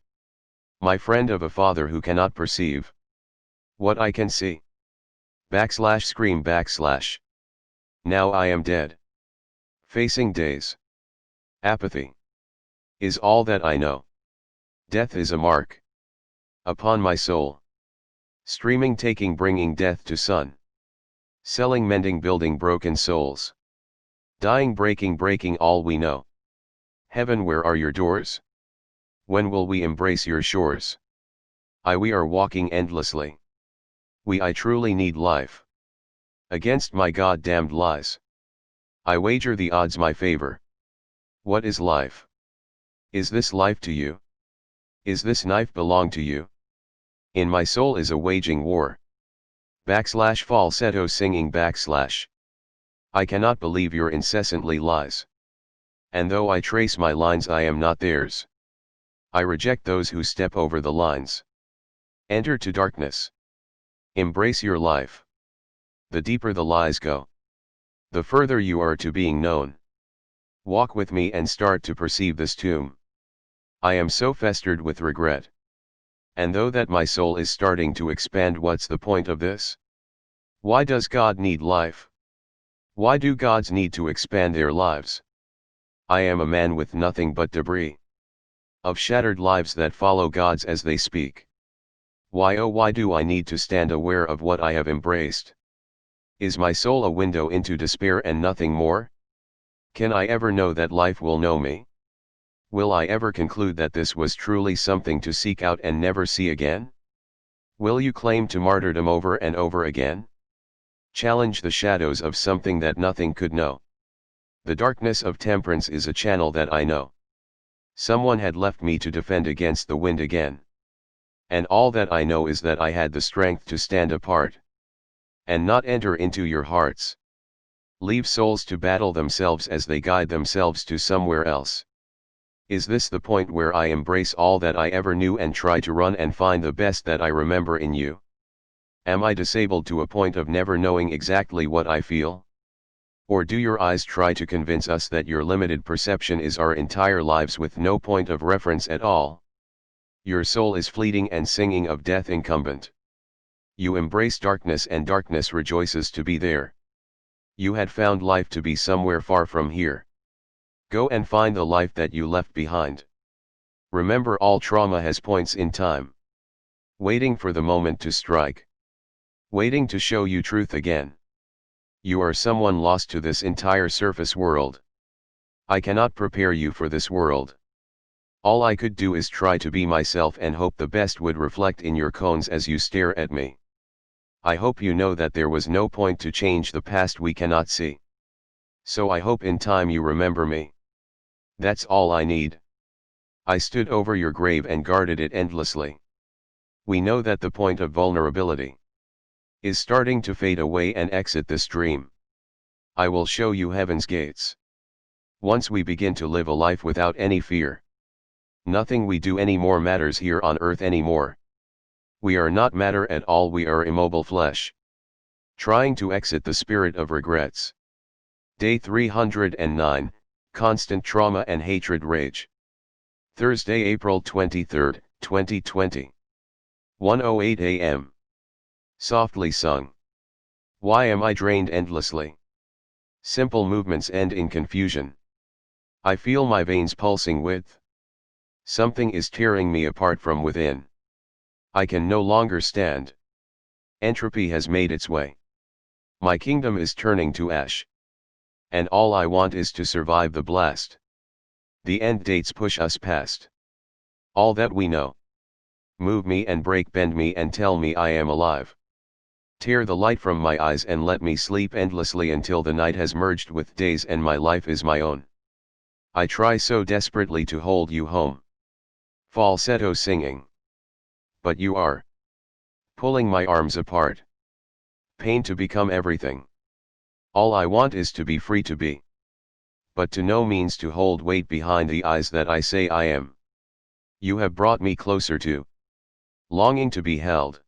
My friend of a father who cannot perceive what I can see. Scream /. Now I am dead. Facing days. Apathy is all that I know. Death is a mark upon my soul. Streaming taking bringing death to sun. Selling mending building broken souls. Dying breaking all we know. Heaven, where are your doors? When will we embrace your shores? We are walking endlessly. I truly need life. Against my God-damned lies. I wager the odds my favor. What is life? Is this life to you? Is this knife belong to you? In my soul is a waging war. Falsetto singing /. I cannot believe your incessantly lies. And though I trace my lines, I am not theirs. I reject those who step over the lines. Enter to darkness. Embrace your life. The deeper the lies go, the further you are to being known. Walk with me and start to perceive this tomb. I am so festered with regret. And though that my soul is starting to expand, what's the point of this? Why does God need life? Why do gods need to expand their lives? I am a man with nothing but debris of shattered lives that follow gods as they speak. Why, oh why do I need to stand aware of what I have embraced? Is my soul a window into despair and nothing more? Can I ever know that life will know me? Will I ever conclude that this was truly something to seek out and never see again? Will you claim to martyrdom over and over again? Challenge the shadows of something that nothing could know. The darkness of temperance is a channel that I know. Someone had left me to defend against the wind again. And all that I know is that I had the strength to stand apart and not enter into your hearts. Leave souls to battle themselves as they guide themselves to somewhere else. Is this the point where I embrace all that I ever knew and try to run and find the best that I remember in you? Am I disabled to a point of never knowing exactly what I feel? Or do your eyes try to convince us that your limited perception is our entire lives with no point of reference at all? Your soul is fleeting and singing of death incumbent. You embrace darkness and darkness rejoices to be there. You had found life to be somewhere far from here. Go and find the life that you left behind. Remember, all trauma has points in time. Waiting for the moment to strike. Waiting to show you truth again. You are someone lost to this entire surface world. I cannot prepare you for this world. All I could do is try to be myself and hope the best would reflect in your cones as you stare at me. I hope you know that there was no point to change the past we cannot see. So I hope in time you remember me. That's all I need. I stood over your grave and guarded it endlessly. We know that the point of vulnerability is starting to fade away and exit this dream. I will show you heaven's gates. Once we begin to live a life without any fear, nothing we do anymore matters here on earth anymore. We are not matter at all, we are immobile flesh. Trying to exit the spirit of regrets. Day 309, Constant Trauma and Hatred Rage. Thursday, April 23, 2020. 1:08 a.m. Softly sung. Why am I drained endlessly? Simple movements end in confusion. I feel my veins pulsing with. Something is tearing me apart from within. I can no longer stand. Entropy has made its way. My kingdom is turning to ash. And all I want is to survive the blast. The end dates push us past all that we know. Move me and break, bend me and tell me I am alive. Tear the light from my eyes and let me sleep endlessly until the night has merged with days and my life is my own. I try so desperately to hold you home. Falsetto singing. But you are pulling my arms apart. Pain to become everything. All I want is to be free to be. But to no means to hold weight behind the eyes that I say I am. You have brought me closer to longing to be held.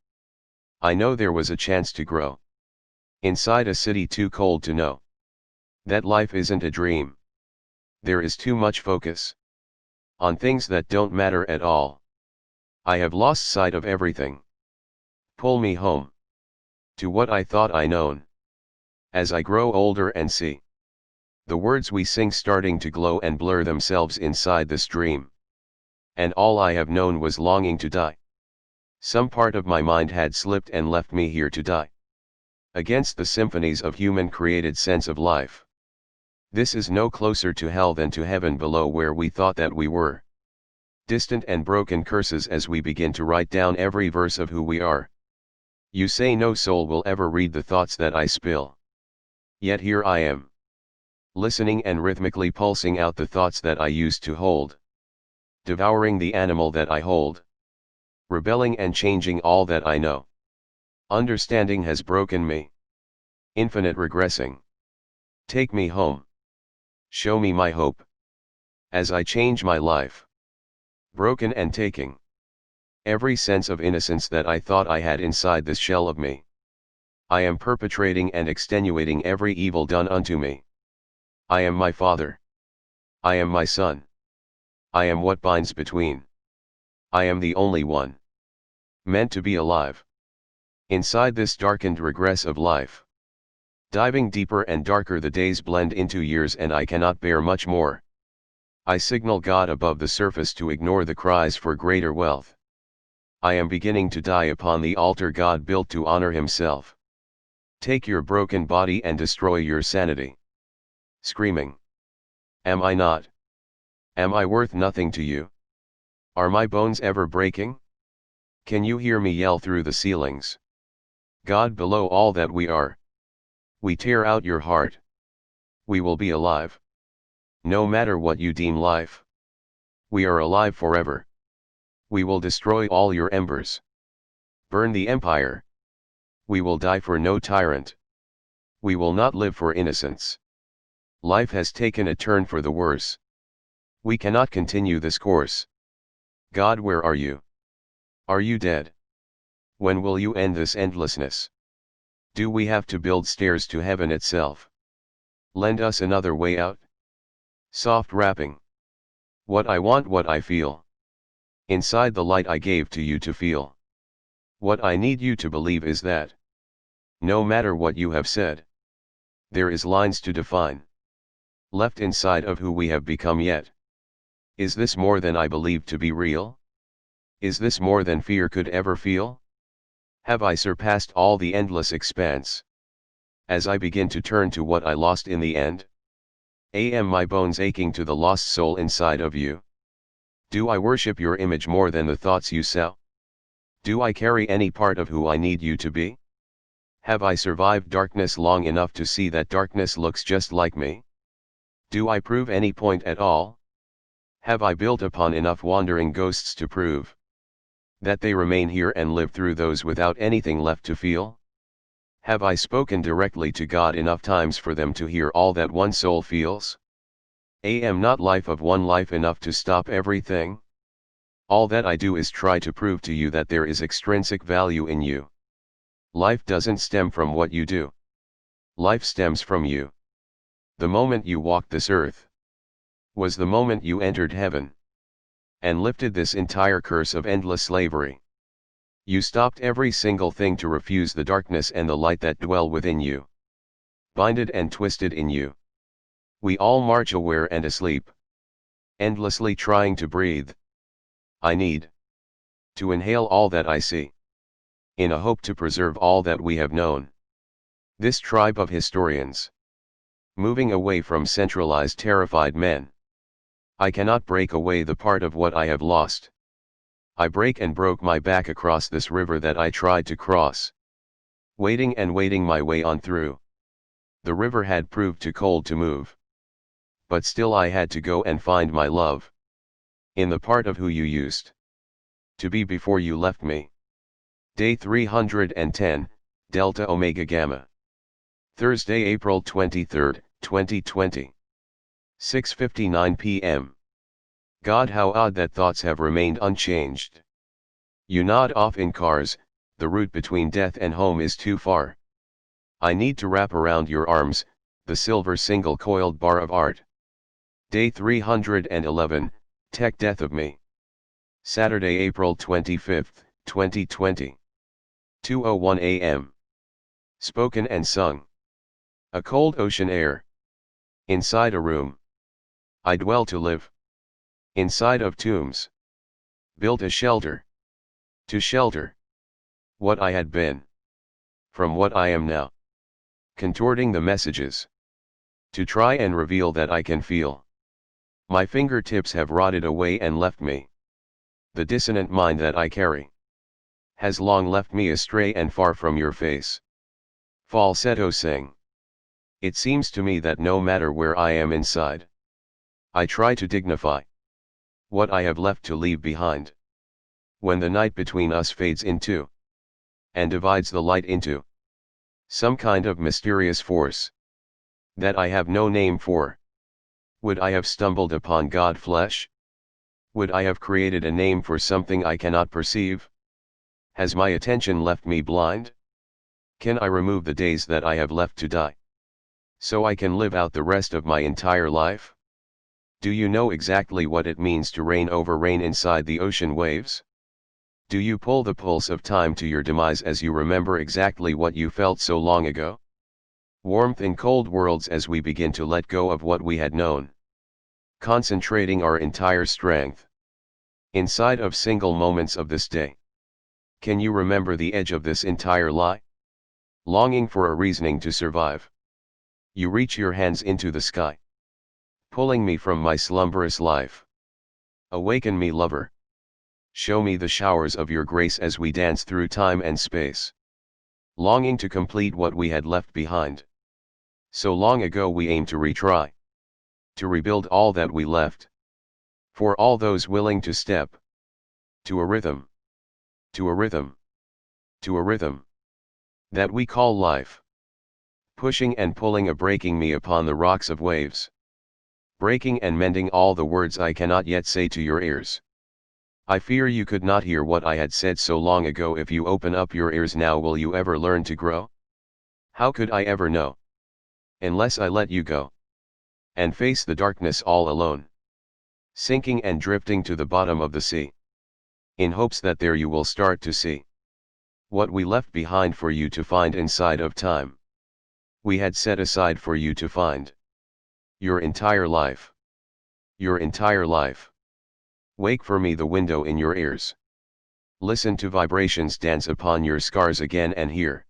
I know there was a chance to grow. Inside a city too cold to know that life isn't a dream. There is too much focus. on things that don't matter at all. I have lost sight of everything. Pull me home to what I thought I known. As I grow older and see the words we sing starting to glow and blur themselves inside this dream. And all I have known was longing to die. Some part of my mind had slipped and left me here to die. Against the symphonies of human created sense of life. This is no closer to hell than to heaven below where we thought that we were. Distant and broken curses as we begin to write down every verse of who we are. You say no soul will ever read the thoughts that I spill. Yet here I am. Listening and rhythmically pulsing out the thoughts that I used to hold. Devouring the animal that I hold. Rebelling and changing all that I know. Understanding has broken me. Infinite regressing. Take me home. Show me my hope. As I change my life. Broken and taking every sense of innocence that I thought I had inside this shell of me. I am perpetrating and extenuating every evil done unto me. I am my father. I am my son. I am what binds between. I am the only one meant to be alive. Inside this darkened regress of life. Diving deeper and darker, the days blend into years and I cannot bear much more. I signal God above the surface to ignore the cries for greater wealth. I am beginning to die upon the altar God built to honor himself. Take your broken body and destroy your sanity. Screaming. Am I not? Am I worth nothing to you? Are my bones ever breaking? Can you hear me yell through the ceilings? God below all that we are. We tear out your heart. We will be alive. No matter what you deem life. We are alive forever. We will destroy all your embers. Burn the empire. We will die for no tyrant. We will not live for innocence. Life has taken a turn for the worse. We cannot continue this course. God, where are you? Are you dead? When will you end this endlessness? Do we have to build stairs to heaven itself? Lend us another way out. Soft rapping. What I want, what I feel. Inside the light I gave to you to feel. What I need you to believe is that. No matter what you have said. There is lines to define. Left inside of who we have become yet. Is this more than I believe to be real? Is this more than fear could ever feel? Have I surpassed all the endless expanse? As I begin to turn to what I lost in the end? Am my bones aching to the lost soul inside of you? Do I worship your image more than the thoughts you sell? Do I carry any part of who I need you to be? Have I survived darkness long enough to see that darkness looks just like me? Do I prove any point at all? Have I built upon enough wandering ghosts to prove that they remain here and live through those without anything left to feel? Have I spoken directly to God enough times for them to hear all that one soul feels? Am not life of one life enough to stop everything? All that I do is try to prove to you that there is extrinsic value in you. Life doesn't stem from what you do. Life stems from you. The moment you walked this earth was the moment you entered heaven and lifted this entire curse of endless slavery. You stopped every single thing to refuse the darkness and the light that dwell within you. Binded and twisted in you. We all march aware and asleep. Endlessly trying to breathe. I need to inhale all that I see. In a hope to preserve all that we have known. This tribe of historians. Moving away from centralized terrified men. I cannot break away the part of what I have lost. I break and broke my back across this river that I tried to cross. Waiting and waiting my way on through. The river had proved too cold to move. But still I had to go and find my love. In the part of who you used to be before you left me. Day 310, Delta Omega Gamma. Thursday, April 23, 2020. 6:59 p.m. God, how odd that thoughts have remained unchanged. You nod off in cars, the route between death and home is too far. I need to wrap around your arms, the silver single-coiled bar of art. Day 311, Tech death of me. Saturday, April 25, 2020. 2:01 a.m. Spoken and sung. A cold ocean air. Inside a room. I dwell to live. Inside of tombs. Built a shelter. To shelter what I had been. From what I am now. Contorting the messages. To try and reveal that I can feel. My fingertips have rotted away and left me. The dissonant mind that I carry has long left me astray and far from your face. Falsetto sing. It seems to me that no matter where I am inside, I try to dignify what I have left to leave behind. When the night between us fades into and divides the light into some kind of mysterious force that I have no name for, would I have stumbled upon God flesh? Would I have created a name for something I cannot perceive? Has my attention left me blind? Can I remove the days that I have left to die, so I can live out the rest of my entire life? Do you know exactly what it means to reign over rain inside the ocean waves? Do you pull the pulse of time to your demise as you remember exactly what you felt so long ago? Warmth in cold worlds as we begin to let go of what we had known. Concentrating our entire strength inside of single moments of this day. Can you remember the edge of this entire lie? Longing for a reasoning to survive. You reach your hands into the sky, pulling me from my slumberous life. Awaken me, lover. Show me the showers of your grace as we dance through time and space. Longing to complete what we had left behind. So long ago we aim to retry. To rebuild all that we left. For all those willing to step to a rhythm. To a rhythm. To a rhythm that we call life. Pushing and pulling a breaking me upon the rocks of waves. Breaking and mending all the words I cannot yet say to your ears. I fear you could not hear what I had said so long ago. If you open up your ears now, will you ever learn to grow? How could I ever know? Unless I let you go and face the darkness all alone. Sinking and drifting to the bottom of the sea. In hopes that there you will start to see what we left behind for you to find inside of time. We had set aside for you to find. Your entire life. Your entire life. Wake for me the window in your ears. Listen to vibrations dance upon your scars again and hear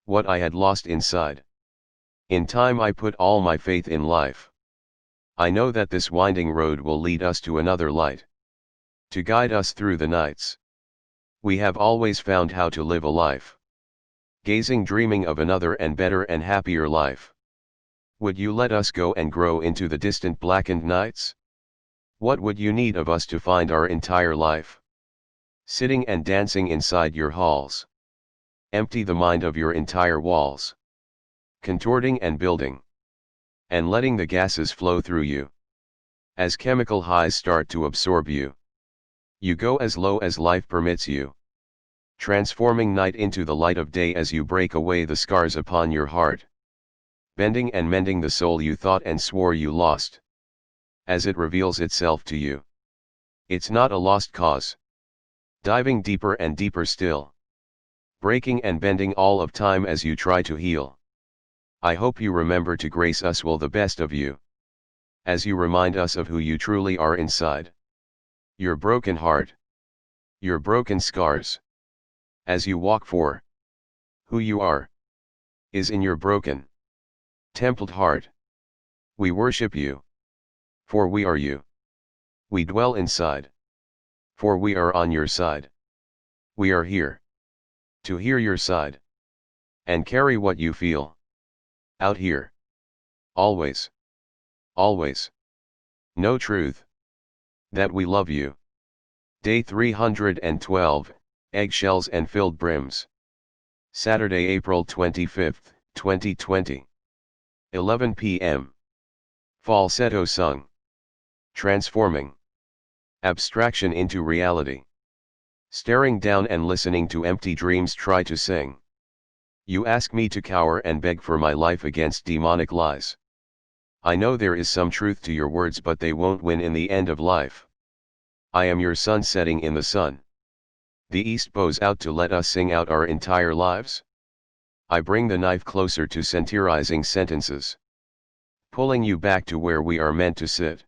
what I had lost inside. In time I put all my faith in life. I know that this winding road will lead us to another light. To guide us through the nights. We have always found how to live a life. Gazing, dreaming of another and better and happier life. Would you let us go and grow into the distant blackened nights? What would you need of us to find our entire life? Sitting and dancing inside your halls. Empty the mind of your entire walls. Contorting and building. And letting the gases flow through you. As chemical highs start to absorb you. You go as low as life permits you. Transforming night into the light of day as you break away the scars upon your heart. Bending and mending the soul you thought and swore you lost. As it reveals itself to you. It's not a lost cause. Diving deeper and deeper still. Breaking and bending all of time as you try to heal. I hope you remember to grace us will the best of you. As you remind us of who you truly are inside. Your broken heart. Your broken scars. As you walk for who you are. Is in your broken. Templed heart. We worship you. For we are you. We dwell inside. For we are on your side. We are here. To hear your side. And carry what you feel. Out here. Always. Always. Know truth. That we love you. Day 312, Eggshells and Filled Brims. Saturday, April 25, 2020. 11 p.m. Falsetto sung. Transforming abstraction into reality. Staring down and listening to empty dreams try to sing. You ask me to cower and beg for my life against demonic lies. I know there is some truth to your words, but they won't win in the end of life. I am your sun setting in the sun. The east bows out to let us sing out our entire lives. I bring the knife closer to satirizing sentences, pulling you back to where we are meant to sit.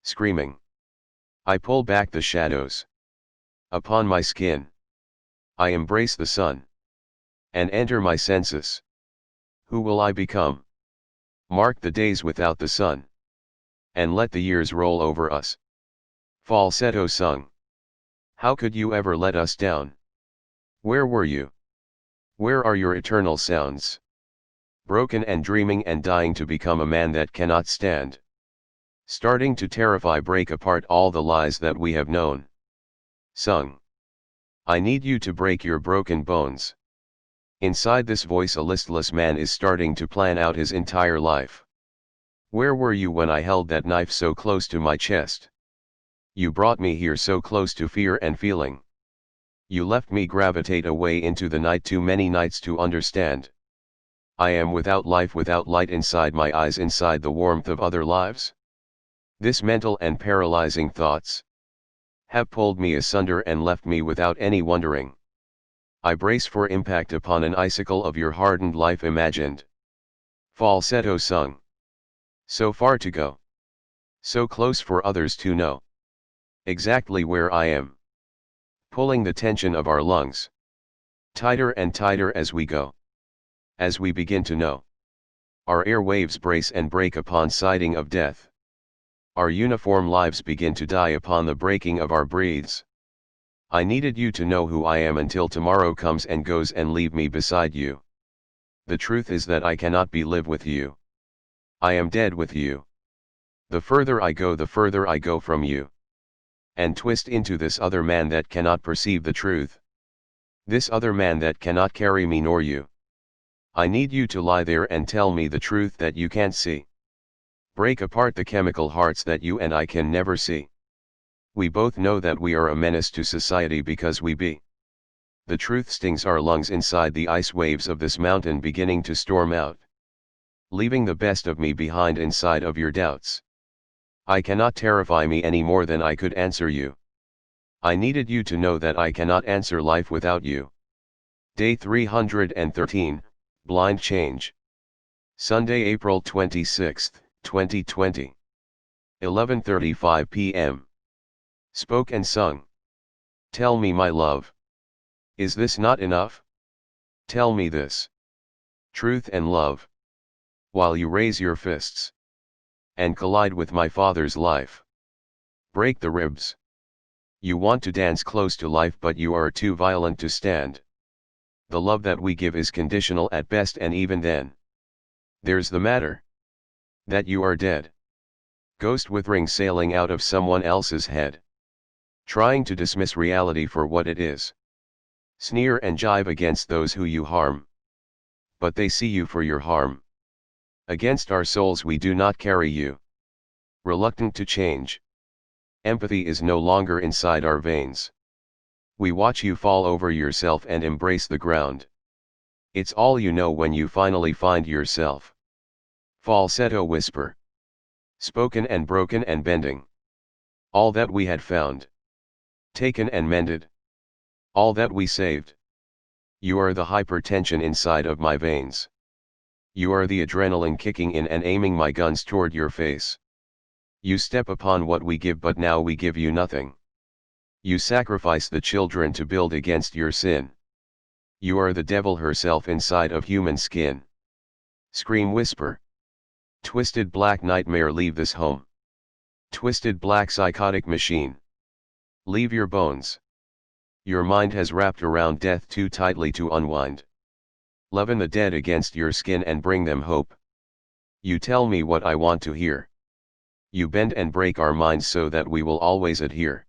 Screaming. I pull back the shadows. Upon my skin. I embrace the sun. And enter my senses. Who will I become? Mark the days without the sun. And let the years roll over us. Falsetto sung. How could you ever let us down? Where were you? Where are your eternal sounds? Broken and dreaming and dying to become a man that cannot stand. Starting to terrify, break apart all the lies that we have known. Sung. I need you to break your broken bones. Inside this voice a listless man is starting to plan out his entire life. Where were you when I held that knife so close to my chest? You brought me here so close to fear and feeling. You left me gravitate away into the night, too many nights to understand. I am without life, without light inside my eyes, inside the warmth of other lives. This mental and paralyzing thoughts have pulled me asunder and left me without any wondering. I brace for impact upon an icicle of your hardened life imagined. Falsetto sung. So far to go. So close for others to know. Exactly where I am. Pulling the tension of our lungs. Tighter and tighter as we go. As we begin to know. Our airwaves brace and break upon sighting of death. Our uniform lives begin to die upon the breaking of our breaths. I needed you to know who I am until tomorrow comes and goes and leave me beside you. The truth is that I cannot be live with you. I am dead with you. The further I go, the further I go from you. And twist into this other man that cannot perceive the truth. This other man that cannot carry me nor you. I need you to lie there and tell me the truth that you can't see. Break apart the chemical hearts that you and I can never see. We both know that we are a menace to society because we be. The truth stings our lungs inside the ice waves of this mountain beginning to storm out. Leaving the best of me behind inside of your doubts. I cannot terrify me any more than I could answer you. I needed you to know that I cannot answer life without you. Day 313, Blind Change. Sunday, April 26, 2020. 11:35 p.m. Spoke and sung. Tell me, my love. Is this not enough? Tell me this. Truth and love. While you raise your fists. And collide with my father's life. Break the ribs. You want to dance close to life, but you are too violent to stand. The love that we give is conditional at best, and even then. There's the matter. That you are dead. Ghost with rings sailing out of someone else's head. Trying to dismiss reality for what it is. Sneer and jive against those who you harm. But they see you for your harm. Against our souls we do not carry you. Reluctant to change. Empathy is no longer inside our veins. We watch you fall over yourself and embrace the ground. It's all you know when you finally find yourself. Falsetto whisper. Spoken and broken and bending. All that we had found. Taken and mended. All that we saved. You are the hypertension inside of my veins. You are the adrenaline kicking in and aiming my guns toward your face. You step upon what we give, but now we give you nothing. You sacrifice the children to build against your sin. You are the devil herself inside of human skin. Scream, whisper. Twisted black nightmare, leave this home. Twisted black psychotic machine. Leave your bones. Your mind has wrapped around death too tightly to unwind. Leaven the dead against your skin and bring them hope. You tell me what I want to hear. You bend and break our minds so that we will always adhere.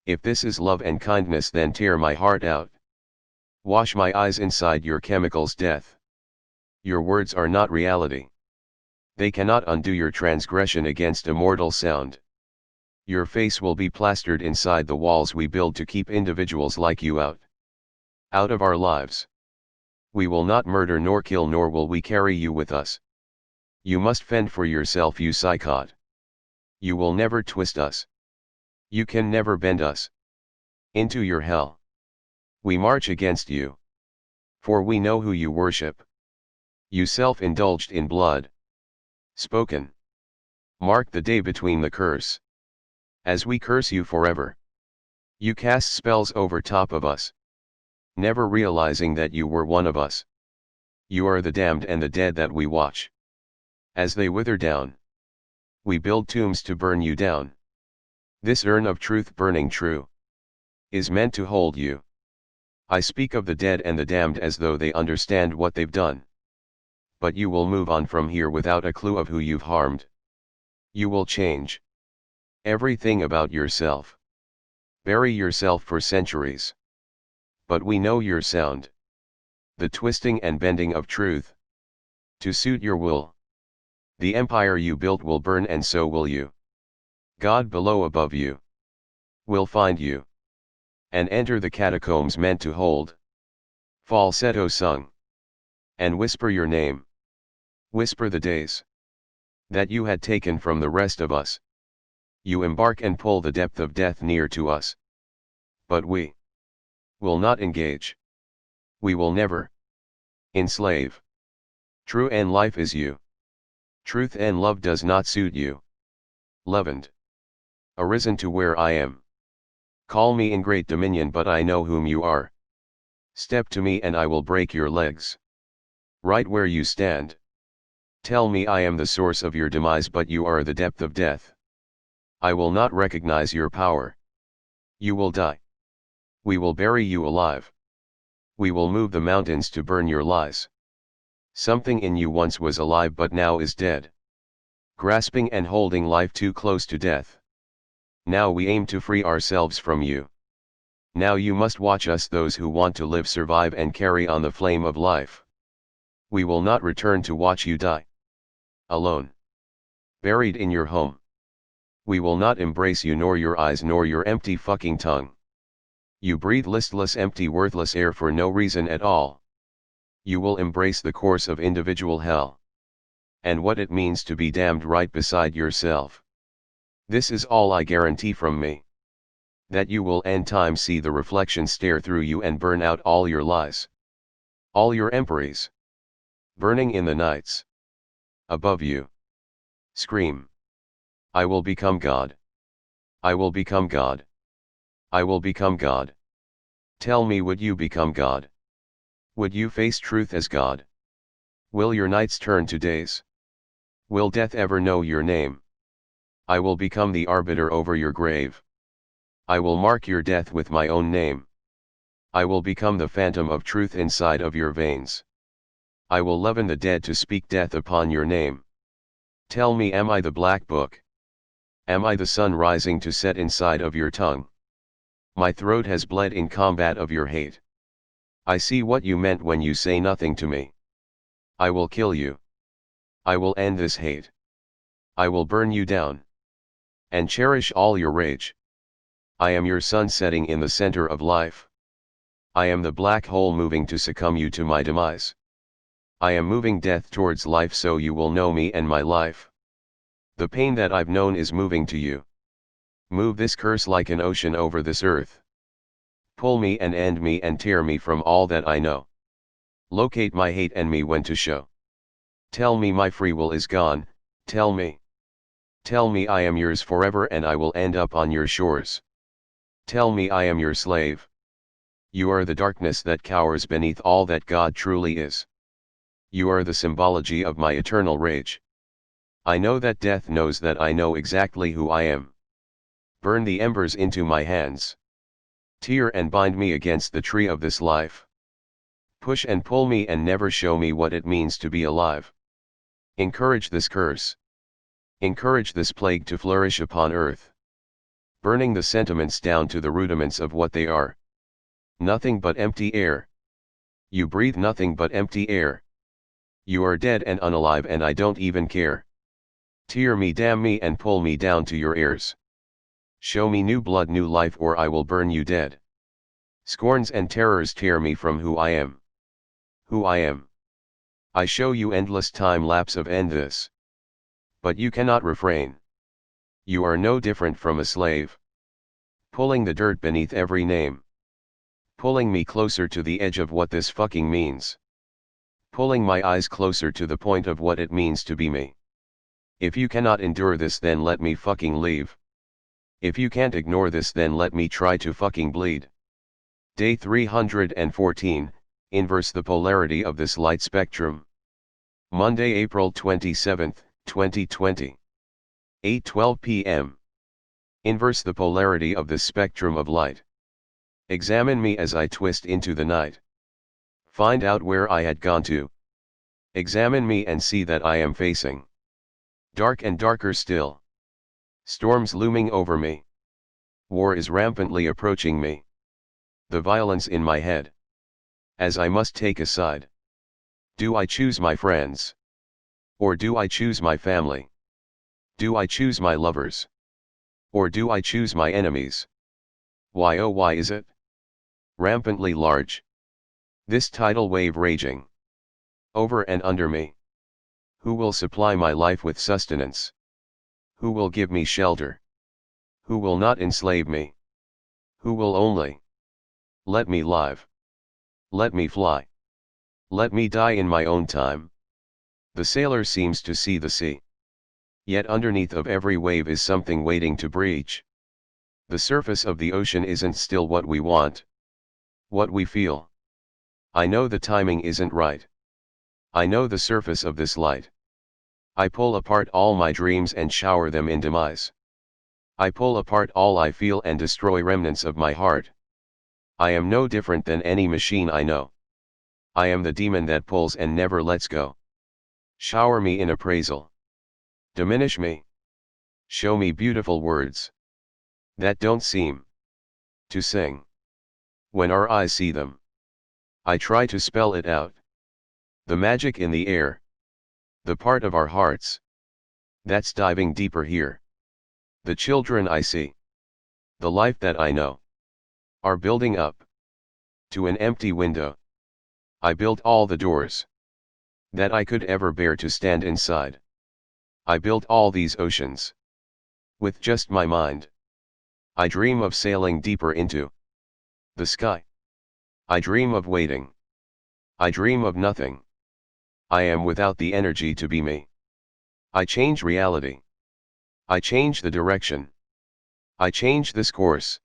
If this is love and kindness, then tear my heart out. Wash my eyes inside your chemicals, death. Your words are not reality. They cannot undo your transgression against immortal sound. Your face will be plastered inside the walls we build to keep individuals like you out. Out of our lives. We will not murder nor kill, nor will we carry you with us. You must fend for yourself, you psychot. You will never twist us. You can never bend us into your hell. We march against you. For we know who you worship. You self-indulged in blood. Spoken. Mark the day between the curse. As we curse you forever. You cast spells over top of us. Never realizing that you were one of us. You are the damned and the dead that we watch. As they wither down. We build tombs to burn you down. This urn of truth burning true. Is meant to hold you. I speak of the dead and the damned as though they understand what they've done. But you will move on from here without a clue of who you've harmed. You will change everything about yourself. Bury yourself for centuries. But we know your sound. The twisting and bending of truth. To suit your will. The empire you built will burn and so will you. God below above you. Will find you. And enter the catacombs meant to hold. Falsetto sung. And whisper your name. Whisper the days. That you had taken from the rest of us. You embark and pull the depth of death near to us. But we will not engage. We will never enslave. True and life is you. Truth and love does not suit you. Leavened. Arisen to where I am. Call me in great dominion, but I know whom you are. Step to me and I will break your legs. Right where you stand. Tell me I am the source of your demise, but you are the depth of death. I will not recognize your power. You will die. We will bury you alive. We will move the mountains to burn your lies. Something in you once was alive but now is dead. Grasping and holding life too close to death. Now we aim to free ourselves from you. Now you must watch us, those who want to live, survive and carry on the flame of life. We will not return to watch you die. Alone. Buried in your home. We will not embrace you, nor your eyes, nor your empty fucking tongue. You breathe listless, empty, worthless air for no reason at all. You will embrace the course of individual hell. And what it means to be damned right beside yourself. This is all I guarantee from me. That you will end time see the reflection stare through you and burn out all your lies. All your emperies. Burning in the nights. Above you. Scream. I will become God. I will become God. I will become God. Tell me, would you become God? Would you face truth as God? Will your nights turn to days? Will death ever know your name? I will become the arbiter over your grave. I will mark your death with my own name. I will become the phantom of truth inside of your veins. I will leaven the dead to speak death upon your name. Tell me, am I the black book? Am I the sun rising to set inside of your tongue? My throat has bled in combat of your hate. I see what you meant when you say nothing to me. I will kill you. I will end this hate. I will burn you down. And cherish all your rage. I am your sun setting in the center of life. I am the black hole moving to succumb you to my demise. I am moving death towards life so you will know me and my life. The pain that I've known is moving to you. Move this curse like an ocean over this earth. Pull me and end me and tear me from all that I know. Locate my hate and me when to show. Tell me my free will is gone, tell me. Tell me I am yours forever and I will end up on your shores. Tell me I am your slave. You are the darkness that cowers beneath all that God truly is. You are the symbology of my eternal rage. I know that death knows that I know exactly who I am. Burn the embers into my hands. Tear and bind me against the tree of this life. Push and pull me and never show me what it means to be alive. Encourage this curse. Encourage this plague to flourish upon earth. Burning the sentiments down to the rudiments of what they are. Nothing but empty air. You breathe nothing but empty air. You are dead and unalive and I don't even care. Tear me, damn me and pull me down to your ears. Show me new blood, new life, or I will burn you dead. Scorns and terrors tear me from who I am. Who I am. I show you endless time lapse of end this. But you cannot refrain. You are no different from a slave. Pulling the dirt beneath every name. Pulling me closer to the edge of what this fucking means. Pulling my eyes closer to the point of what it means to be me. If you cannot endure this, then let me fucking leave. If you can't ignore this, then let me try to fucking bleed. Day 314, inverse the polarity of this light spectrum. Monday, April 27, 2020. 8:12 p.m. Inverse the polarity of this spectrum of light. Examine me as I twist into the night. Find out where I had gone to. Examine me and see that I am facing dark and darker still. Storms looming over me. War is rampantly approaching me. The violence in my head. As I must take a side. Do I choose my friends? Or do I choose my family? Do I choose my lovers? Or do I choose my enemies? Why oh why is it rampantly large? This tidal wave raging over and under me. Who will supply my life with sustenance? Who will give me shelter? Who will not enslave me? Who will only let me live? Let me fly. Let me die in my own time. The sailor seems to see the sea. Yet underneath of every wave is something waiting to breach. The surface of the ocean isn't still what we want. What we feel. I know the timing isn't right. I know the surface of this light. I pull apart all my dreams and shower them in demise. I pull apart all I feel and destroy remnants of my heart. I am no different than any machine I know. I am the demon that pulls and never lets go. Shower me in appraisal. Diminish me. Show me beautiful words that don't seem to sing. When our eyes see them, I try to spell it out. The magic in the air. The part of our hearts that's diving deeper here. The children I see. The life that I know. Are building up to an empty window. I built all the doors that I could ever bear to stand inside. I built all these oceans with just my mind. I dream of sailing deeper into the sky. I dream of waiting. I dream of nothing. I am without the energy to be me. I change reality. I change the direction. I change this course.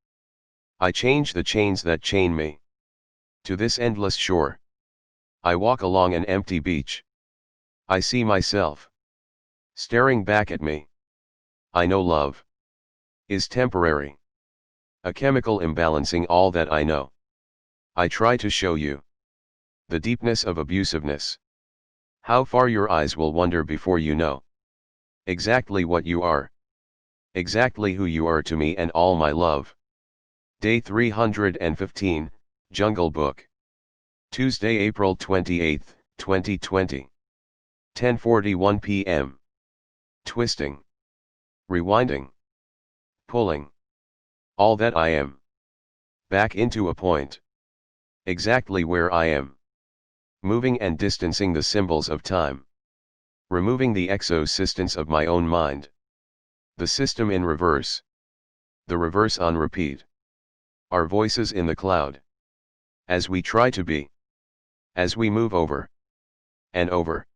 I change the chains that chain me to this endless shore. I walk along an empty beach. I see myself staring back at me. I know love is temporary. A chemical imbalancing all that I know. I try to show you the deepness of abusiveness. How far your eyes will wander before you know exactly what you are. Exactly who you are to me and all my love. Day 315, Jungle Book. Tuesday, April 28, 2020. 10:41 p.m. Twisting. Rewinding. Pulling. All that I am. Back into a point. Exactly where I am. Moving and distancing the symbols of time. Removing the exosistence of my own mind. The system in reverse. The reverse on repeat. Our voices in the cloud. As we try to be. As we move over. And over.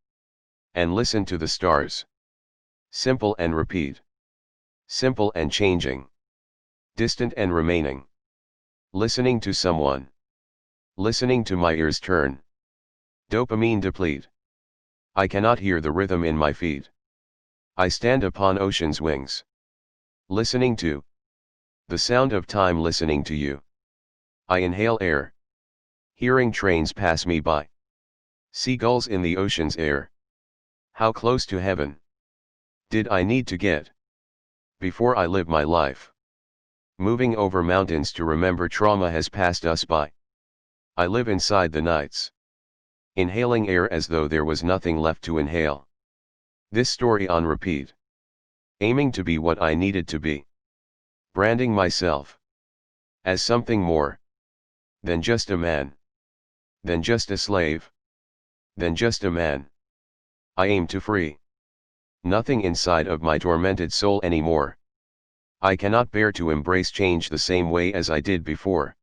And listen to the stars. Simple and repeat. Simple and changing. Distant and remaining. Listening to someone. Listening to my ears turn. Dopamine deplete. I cannot hear the rhythm in my feet. I stand upon ocean's wings. Listening to the sound of time, listening to you. I inhale air. Hearing trains pass me by. Seagulls in the ocean's air. How close to heaven did I need to get before I live my life? Moving over mountains to remember trauma has passed us by. I live inside the nights. Inhaling air as though there was nothing left to inhale. This story on repeat. Aiming to be what I needed to be. Branding myself as something more than just a man. Than just a slave. Than just a man. I aim to free nothing inside of my tormented soul anymore. I cannot bear to embrace change the same way as I did before.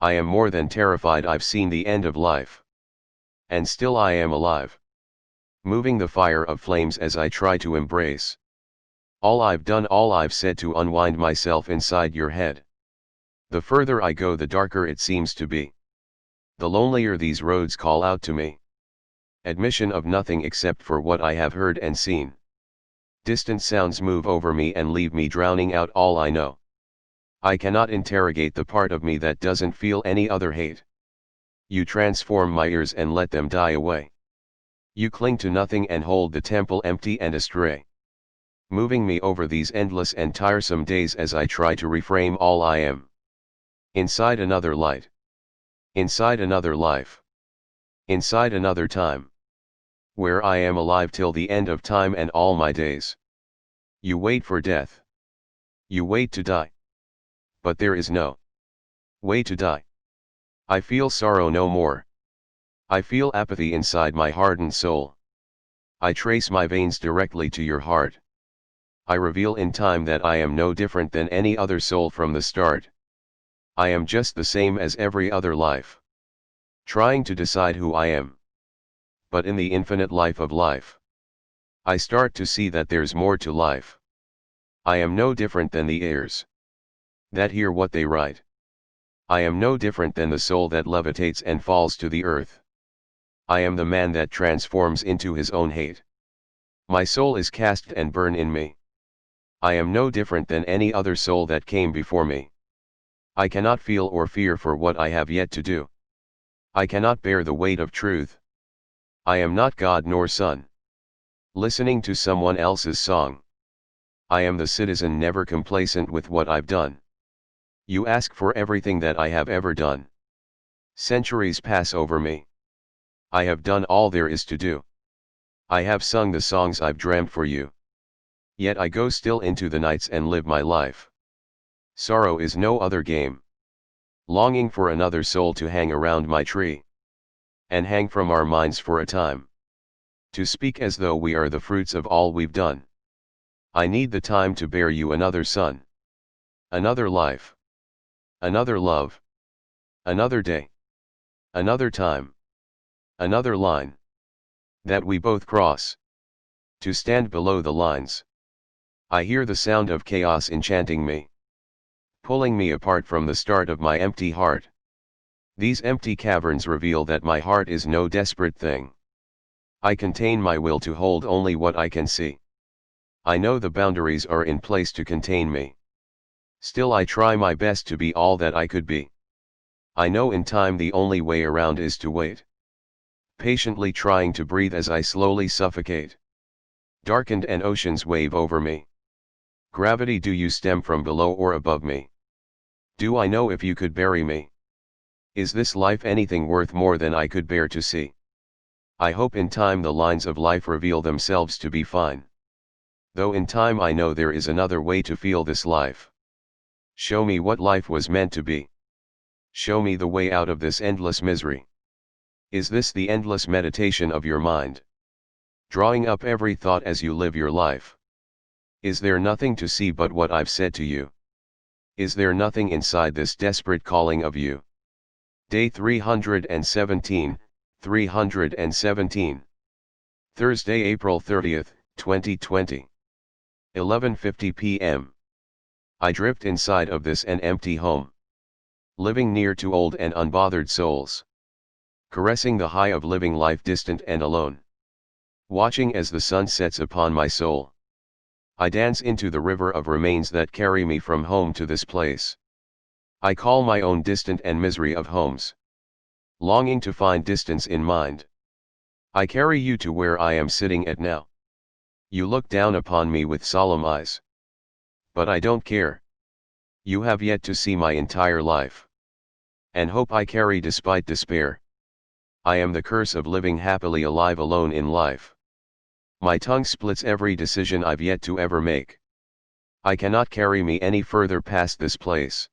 I am more than terrified. I've seen the end of life. And still I am alive. Moving the fire of flames as I try to embrace. All I've done, all I've said to unwind myself inside your head. The further I go, the darker it seems to be. The lonelier these roads call out to me. Admission of nothing except for what I have heard and seen. Distant sounds move over me and leave me drowning out all I know. I cannot interrogate the part of me that doesn't feel any other hate. You transform my ears and let them die away. You cling to nothing and hold the temple empty and astray. Moving me over these endless and tiresome days as I try to reframe all I am. Inside another light. Inside another life. Inside another time. Where I am alive till the end of time and all my days. You wait for death. You wait to die. But there is no way to die. I feel sorrow no more. I feel apathy inside my hardened soul. I trace my veins directly to your heart. I reveal in time that I am no different than any other soul from the start. I am just the same as every other life. Trying to decide who I am. But in the infinite life of life, I start to see that there's more to life. I am no different than the airs that hear what they write. I am no different than the soul that levitates and falls to the earth. I am the man that transforms into his own hate. My soul is cast and burned in me. I am no different than any other soul that came before me. I cannot feel or fear for what I have yet to do. I cannot bear the weight of truth. I am not God nor son, listening to someone else's song. I am the citizen never complacent with what I've done. You ask for everything that I have ever done. Centuries pass over me. I have done all there is to do. I have sung the songs I've dreamt for you. Yet I go still into the nights and live my life. Sorrow is no other game. Longing for another soul to hang around my tree. And hang from our minds for a time. To speak as though we are the fruits of all we've done. I need the time to bear you another son. Another life. Another love. Another day. Another time. Another line. That we both cross. To stand below the lines. I hear the sound of chaos enchanting me. Pulling me apart from the start of my empty heart. These empty caverns reveal that my heart is no desperate thing. I contain my will to hold only what I can see. I know the boundaries are in place to contain me. Still I try my best to be all that I could be. I know in time the only way around is to wait. Patiently trying to breathe as I slowly suffocate. Darkened and oceans wave over me. Gravity, do you stem from below or above me? Do I know if you could bury me? Is this life anything worth more than I could bear to see? I hope in time the lines of life reveal themselves to be fine. Though in time I know there is another way to feel this life. Show me what life was meant to be. Show me the way out of this endless misery. Is this the endless meditation of your mind? Drawing up every thought as you live your life. Is there nothing to see but what I've said to you? Is there nothing inside this desperate calling of you? Day 317, 317. Thursday, April 30th, 2020. 11:50 p.m. I drift inside of this an empty home. Living near to old and unbothered souls. Caressing the high of living life distant and alone. Watching as the sun sets upon my soul. I dance into the river of remains that carry me from home to this place. I call my own distant and misery of homes. Longing to find distance in mind. I carry you to where I am sitting at now. You look down upon me with solemn eyes. But I don't care. You have yet to see my entire life. And hope I carry despite despair. I am the curse of living happily alive alone in life. My tongue splits every decision I've yet to ever make. I cannot carry me any further past this place.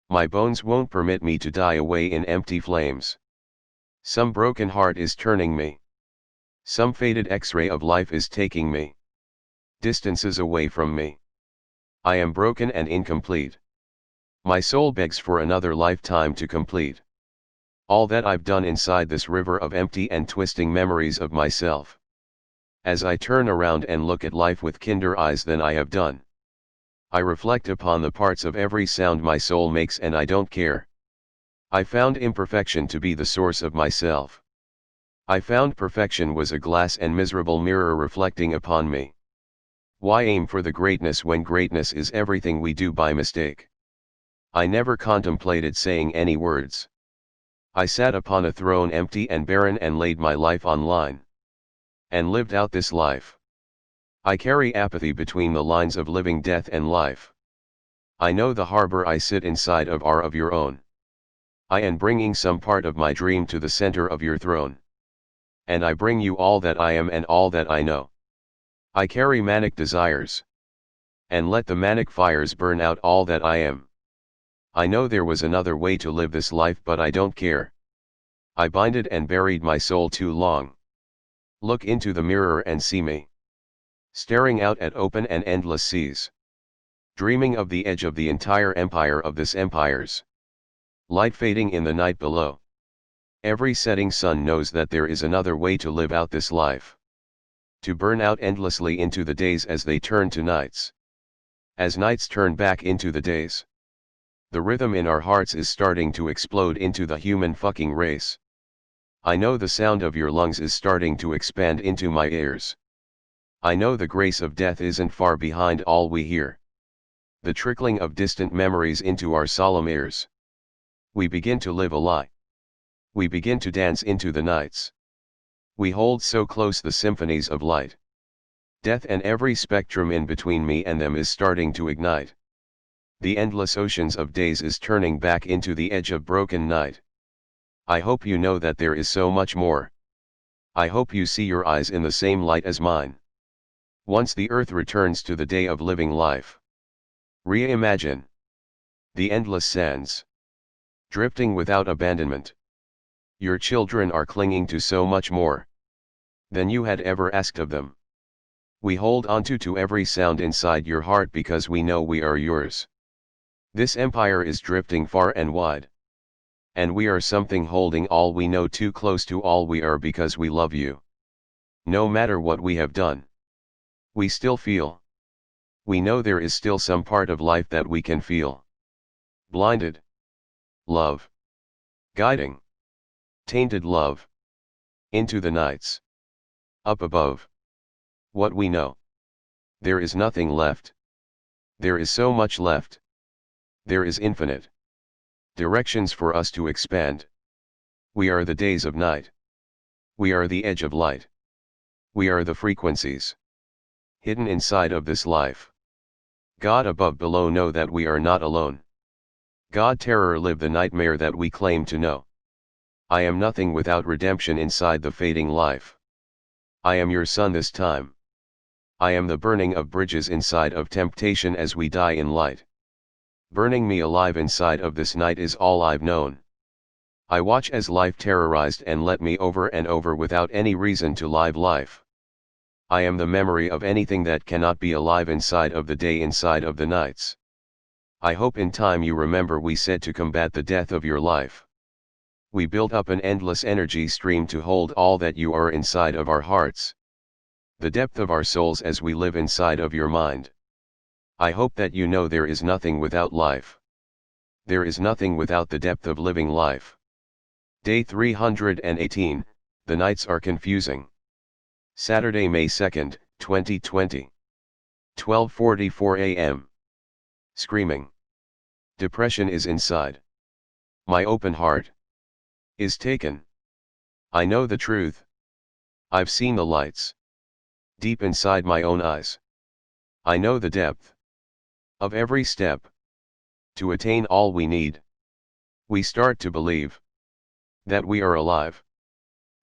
My bones won't permit me to die away in empty flames. Some broken heart is turning me. Some faded X-ray of life is taking me. Distances away from me. I am broken and incomplete. My soul begs for another lifetime to complete all that I've done inside this river of empty and twisting memories of myself. As I turn around and look at life with kinder eyes than I have done, I reflect upon the parts of every sound my soul makes, and I don't care. I found imperfection to be the source of myself. I found perfection was a glass and miserable mirror reflecting upon me. Why aim for the greatness when greatness is everything we do by mistake? I never contemplated saying any words. I sat upon a throne empty and barren and laid my life on line. And lived out this life. I carry apathy between the lines of living death and life. I know the harbor I sit inside of are of your own. I am bringing some part of my dream to the center of your throne. And I bring you all that I am and all that I know. I carry manic desires. And let the manic fires burn out all that I am. I know there was another way to live this life, but I don't care. I binded and buried my soul too long. Look into the mirror and see me. Staring out at open and endless seas. Dreaming of the edge of the entire empire of this empire's light fading in the night below. Every setting sun knows that there is another way to live out this life. To burn out endlessly into the days as they turn to nights. As nights turn back into the days. The rhythm in our hearts is starting to explode into the human fucking race. I know the sound of your lungs is starting to expand into my ears. I know the grace of death isn't far behind all we hear. The trickling of distant memories into our solemn ears. We begin to live a lie. We begin to dance into the nights. We hold so close the symphonies of light. Death and every spectrum in between me and them is starting to ignite. The endless oceans of days is turning back into the edge of broken night. I hope you know that there is so much more. I hope you see your eyes in the same light as mine. Once the earth returns to the day of living life. Reimagine the endless sands. Drifting without abandonment. Your children are clinging to so much more than you had ever asked of them. We hold onto to every sound inside your heart because we know we are yours. This empire is drifting far and wide. And we are something holding all we know too close to all we are because we love you. No matter what we have done. We still feel. We know there is still some part of life that we can feel. Blinded. Love. Guiding. Tainted love. Into the nights. Up above. What we know. There is nothing left. There is so much left. There is infinite directions for us to expand. We are the days of night. We are the edge of light. We are the frequencies hidden inside of this life. God above below know that we are not alone. God terror live the nightmare that we claim to know. I am nothing without redemption inside the fading life. I am your son this time. I am the burning of bridges inside of temptation as we die in light. Burning me alive inside of this night is all I've known. I watch as life terrorized and let me over and over without any reason to live life. I am the memory of anything that cannot be alive inside of the day inside of the nights. I hope in time you remember we said to combat the death of your life. We built up an endless energy stream to hold all that you are inside of our hearts. The depth of our souls as we live inside of your mind. I hope that you know there is nothing without life. There is nothing without the depth of living life. Day 318, the nights are confusing. Saturday, May 2nd, 2020. 12:44 a.m. Screaming. Depression is inside. My open heart is taken. I know the truth. I've seen the lights. Deep inside my own eyes. I know the depth of every step. To attain all we need. We start to believe that we are alive.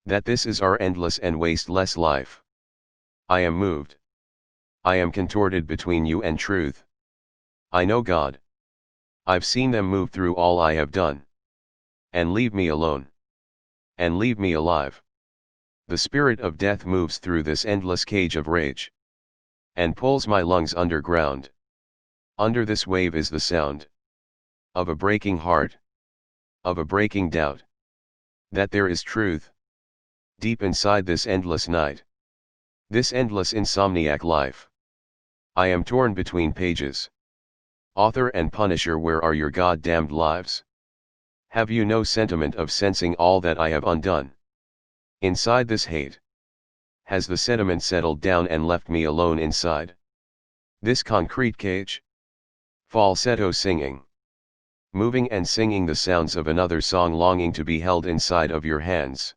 That this is our endless and wasteless life. I am moved. I am contorted between you and truth. I know God. I've seen them move through all I have done. And leave me alone. And leave me alive. The spirit of death moves through this endless cage of rage. And pulls my lungs underground. Under this wave is the sound of a breaking heart, of a breaking doubt, that there is truth deep inside this endless night, this endless insomniac life. I am torn between pages. Author and punisher, where are your goddamned lives? Have you no sentiment of sensing all that I have undone? Inside this hate, has the sediment settled down and left me alone inside this concrete cage? Falsetto singing, moving and singing the sounds of another song, longing to be held inside of your hands.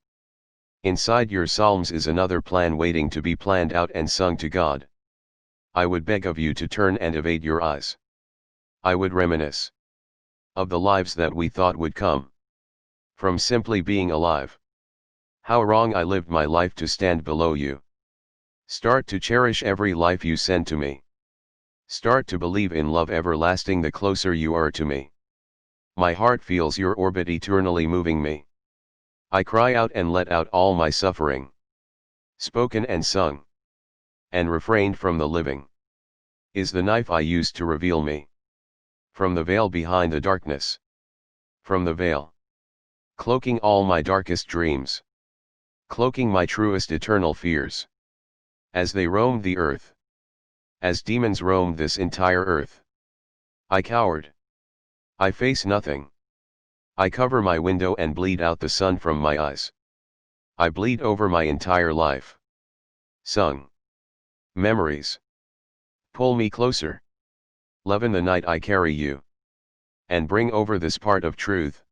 Inside your psalms is another plan waiting to be planned out and sung to God. I would beg of you to turn and evade your eyes. I would reminisce of the lives that we thought would come from simply being alive. How wrong I lived my life to stand below you. Start to cherish every life you send to me. Start to believe in love everlasting the closer you are to me. My heart feels your orbit eternally moving me. I cry out and let out all my suffering. Spoken and sung, and refrained from the living, is the knife I used to reveal me. From the veil behind the darkness. From the veil, cloaking all my darkest dreams. Cloaking my truest eternal fears. As they roamed the earth. As demons roamed this entire earth. I cowered. I face nothing. I cover my window and bleed out the sun from my eyes. I bleed over my entire life. Sung. Memories. Pull me closer. Love in the night I carry you. And bring over this part of truth.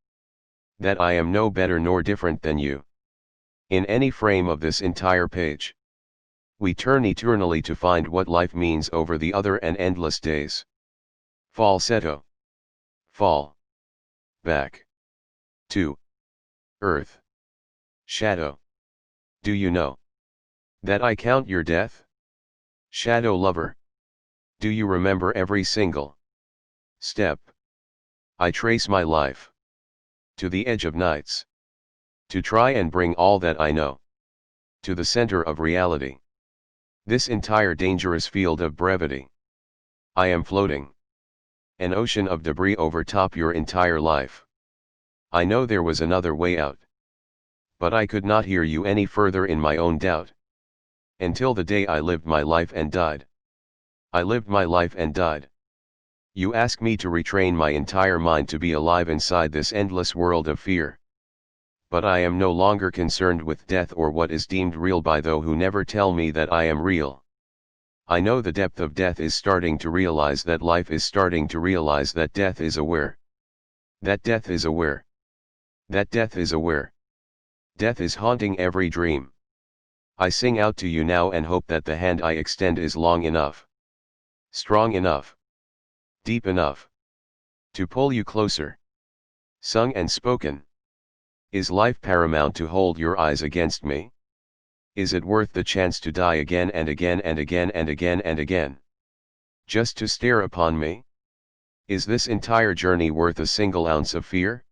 That I am no better nor different than you. In any frame of this entire page. We turn eternally to find what life means over the other and endless days. Falsetto. Fall. Back. To. Earth. Shadow. Do you know that I count your death? Shadow lover. Do you remember every single step? I trace my life to the edge of nights. To try and bring all that I know to the center of reality. This entire dangerous field of brevity. I am floating. An ocean of debris overtop your entire life. I know there was another way out. But I could not hear you any further in my own doubt. Until the day I lived my life and died. I lived my life and died. You ask me to retrain my entire mind to be alive inside this endless world of fear. But I am no longer concerned with death or what is deemed real by those who never tell me that I am real. I know the depth of death is starting to realize that life is starting to realize that death is aware. That death is aware. That death is aware. Death is haunting every dream. I sing out to you now and hope that the hand I extend is long enough. Strong enough. Deep enough. To pull you closer. Sung and spoken. Is life paramount to hold your eyes against me? Is it worth the chance to die again and again and again and again and again? Just to stare upon me? Is this entire journey worth a single ounce of fear?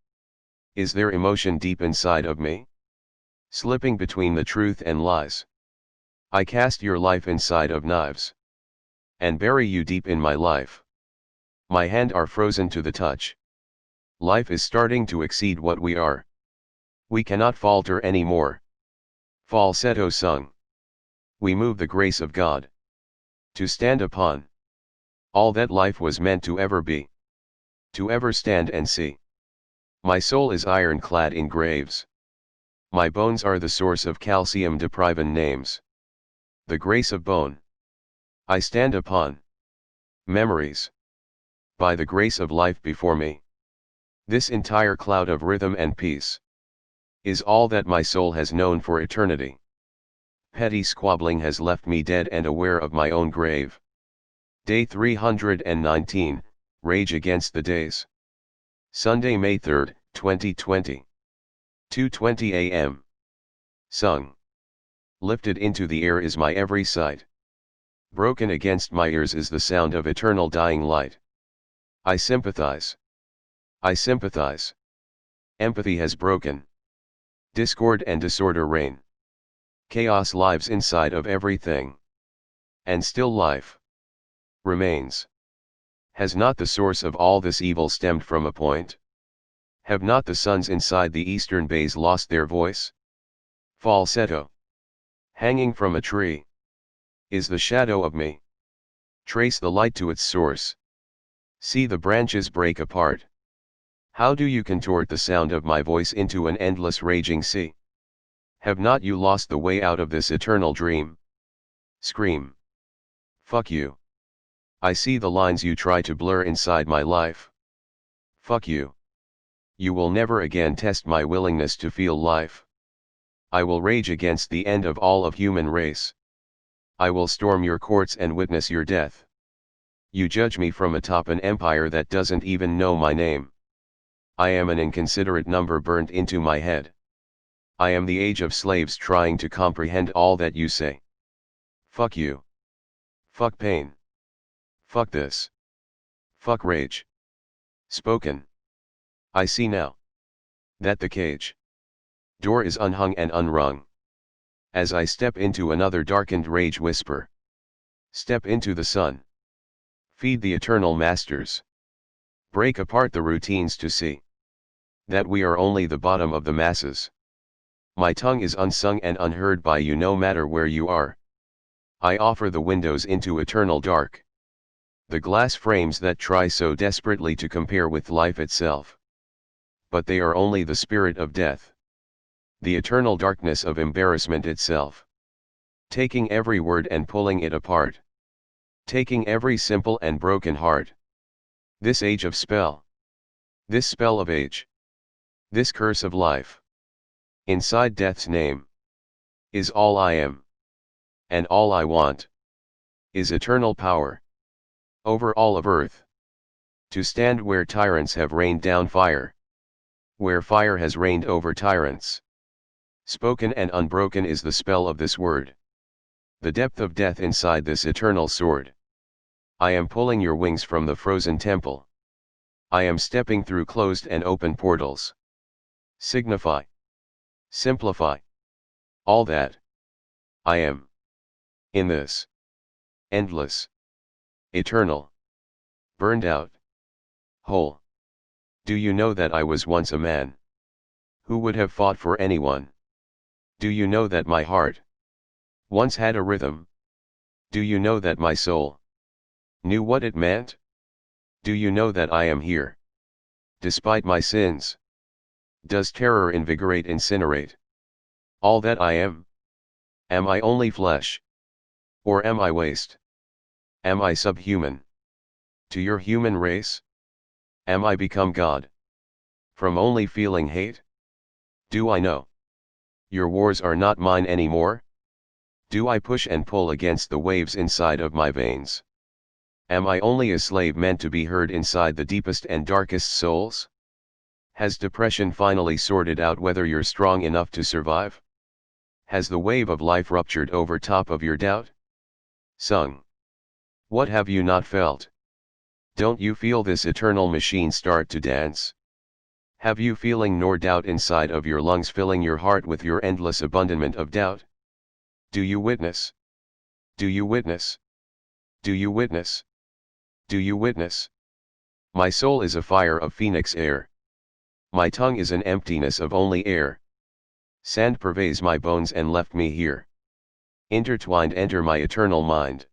Is there emotion deep inside of me? Slipping between the truth and lies. I cast your life inside of knives. And bury you deep in my life. My hand are frozen to the touch. Life is starting to exceed what we are. We cannot falter anymore. Falsetto sung. We move the grace of God. To stand upon. All that life was meant to ever be. To ever stand and see. My soul is ironclad in graves. My bones are the source of calcium depriving names. The grace of bone. I stand upon. Memories. By the grace of life before me. This entire cloud of rhythm and peace. Is all that my soul has known for eternity. Petty squabbling has left me dead and aware of my own grave. Day 319, Rage Against the Days. Sunday, May 3, 2020. 2:20 a.m. Sung. Lifted into the air is my every sight. Broken against my ears is the sound of eternal dying light. I sympathize. I sympathize. Empathy has broken. Discord and disorder reign. Chaos lives inside of everything. And still life remains. Has not the source of all this evil stemmed from a point? Have not the suns inside the eastern bays lost their voice? Falsetto. Hanging from a tree. Is the shadow of me. Trace the light to its source. See the branches break apart. How do you contort the sound of my voice into an endless raging sea? Have not you lost the way out of this eternal dream? Scream. Fuck you. I see the lines you try to blur inside my life. Fuck you. You will never again test my willingness to feel life. I will rage against the end of all of human race. I will storm your courts and witness your death. You judge me from atop an empire that doesn't even know my name. I am an inconsiderate number burnt into my head. I am the age of slaves trying to comprehend all that you say. Fuck you. Fuck pain. Fuck this. Fuck rage. Spoken. I see now that the cage door is unhung and unrung. As I step into another darkened rage whisper. Step into the sun. Feed the eternal masters. Break apart the routines to see that we are only the bottom of the masses. My tongue is unsung and unheard by you no matter where you are. I offer the windows into eternal dark. The glass frames that try so desperately to compare with life itself. But they are only the spirit of death. The eternal darkness of embarrassment itself. Taking every word and pulling it apart. Taking every simple and broken heart. This age of spell. This spell of age. This curse of life. Inside death's name. Is all I am. And all I want. Is eternal power. Over all of earth. To stand where tyrants have rained down fire. Where fire has reigned over tyrants. Spoken and unbroken is the spell of this word. The depth of death inside this eternal sword. I am pulling your wings from the frozen temple. I am stepping through closed and open portals. Signify. Simplify. All that. I am. In this. Endless. Eternal. Burned out. Whole. Do you know that I was once a man? Who would have fought for anyone? Do you know that my heart once had a rhythm? Do you know that my soul knew what it meant? Do you know that I am here? Despite my sins. Does terror invigorate, incinerate all that I am? Am I only flesh? Or am I waste? Am I subhuman to your human race? Am I become God from only feeling hate? Do I know your wars are not mine anymore? Do I push and pull against the waves inside of my veins? Am I only a slave meant to be heard inside the deepest and darkest souls? Has depression finally sorted out whether you're strong enough to survive? Has the wave of life ruptured over top of your doubt? Sung. What have you not felt? Don't you feel this eternal machine start to dance? Have you feeling nor doubt inside of your lungs filling your heart with your endless abundance of doubt? Do you witness? Do you witness? Do you witness? Do you witness? My soul is a fire of phoenix air. My tongue is an emptiness of only air. Sand pervades my bones and left me here. Intertwined enter my eternal mind.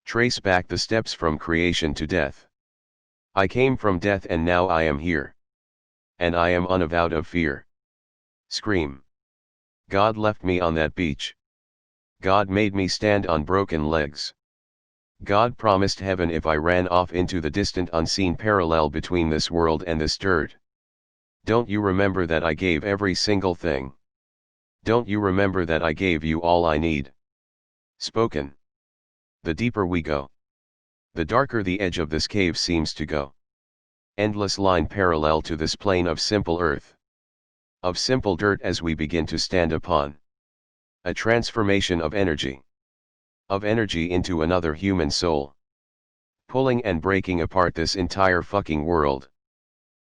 Trace back the steps from creation to death. I came from death and now I am here. And I am unavowed of fear. Scream. God left me on that beach. God made me stand on broken legs. God promised heaven if I ran off into the distant unseen parallel between this world and this dirt. Don't you remember that I gave every single thing? Don't you remember that I gave you all I need? Spoken. The deeper we go, the darker the edge of this cave seems to go. Endless line parallel to this plane of simple earth. Of simple dirt as we begin to stand upon. A transformation of energy. Of energy into another human soul. Pulling and breaking apart this entire fucking world.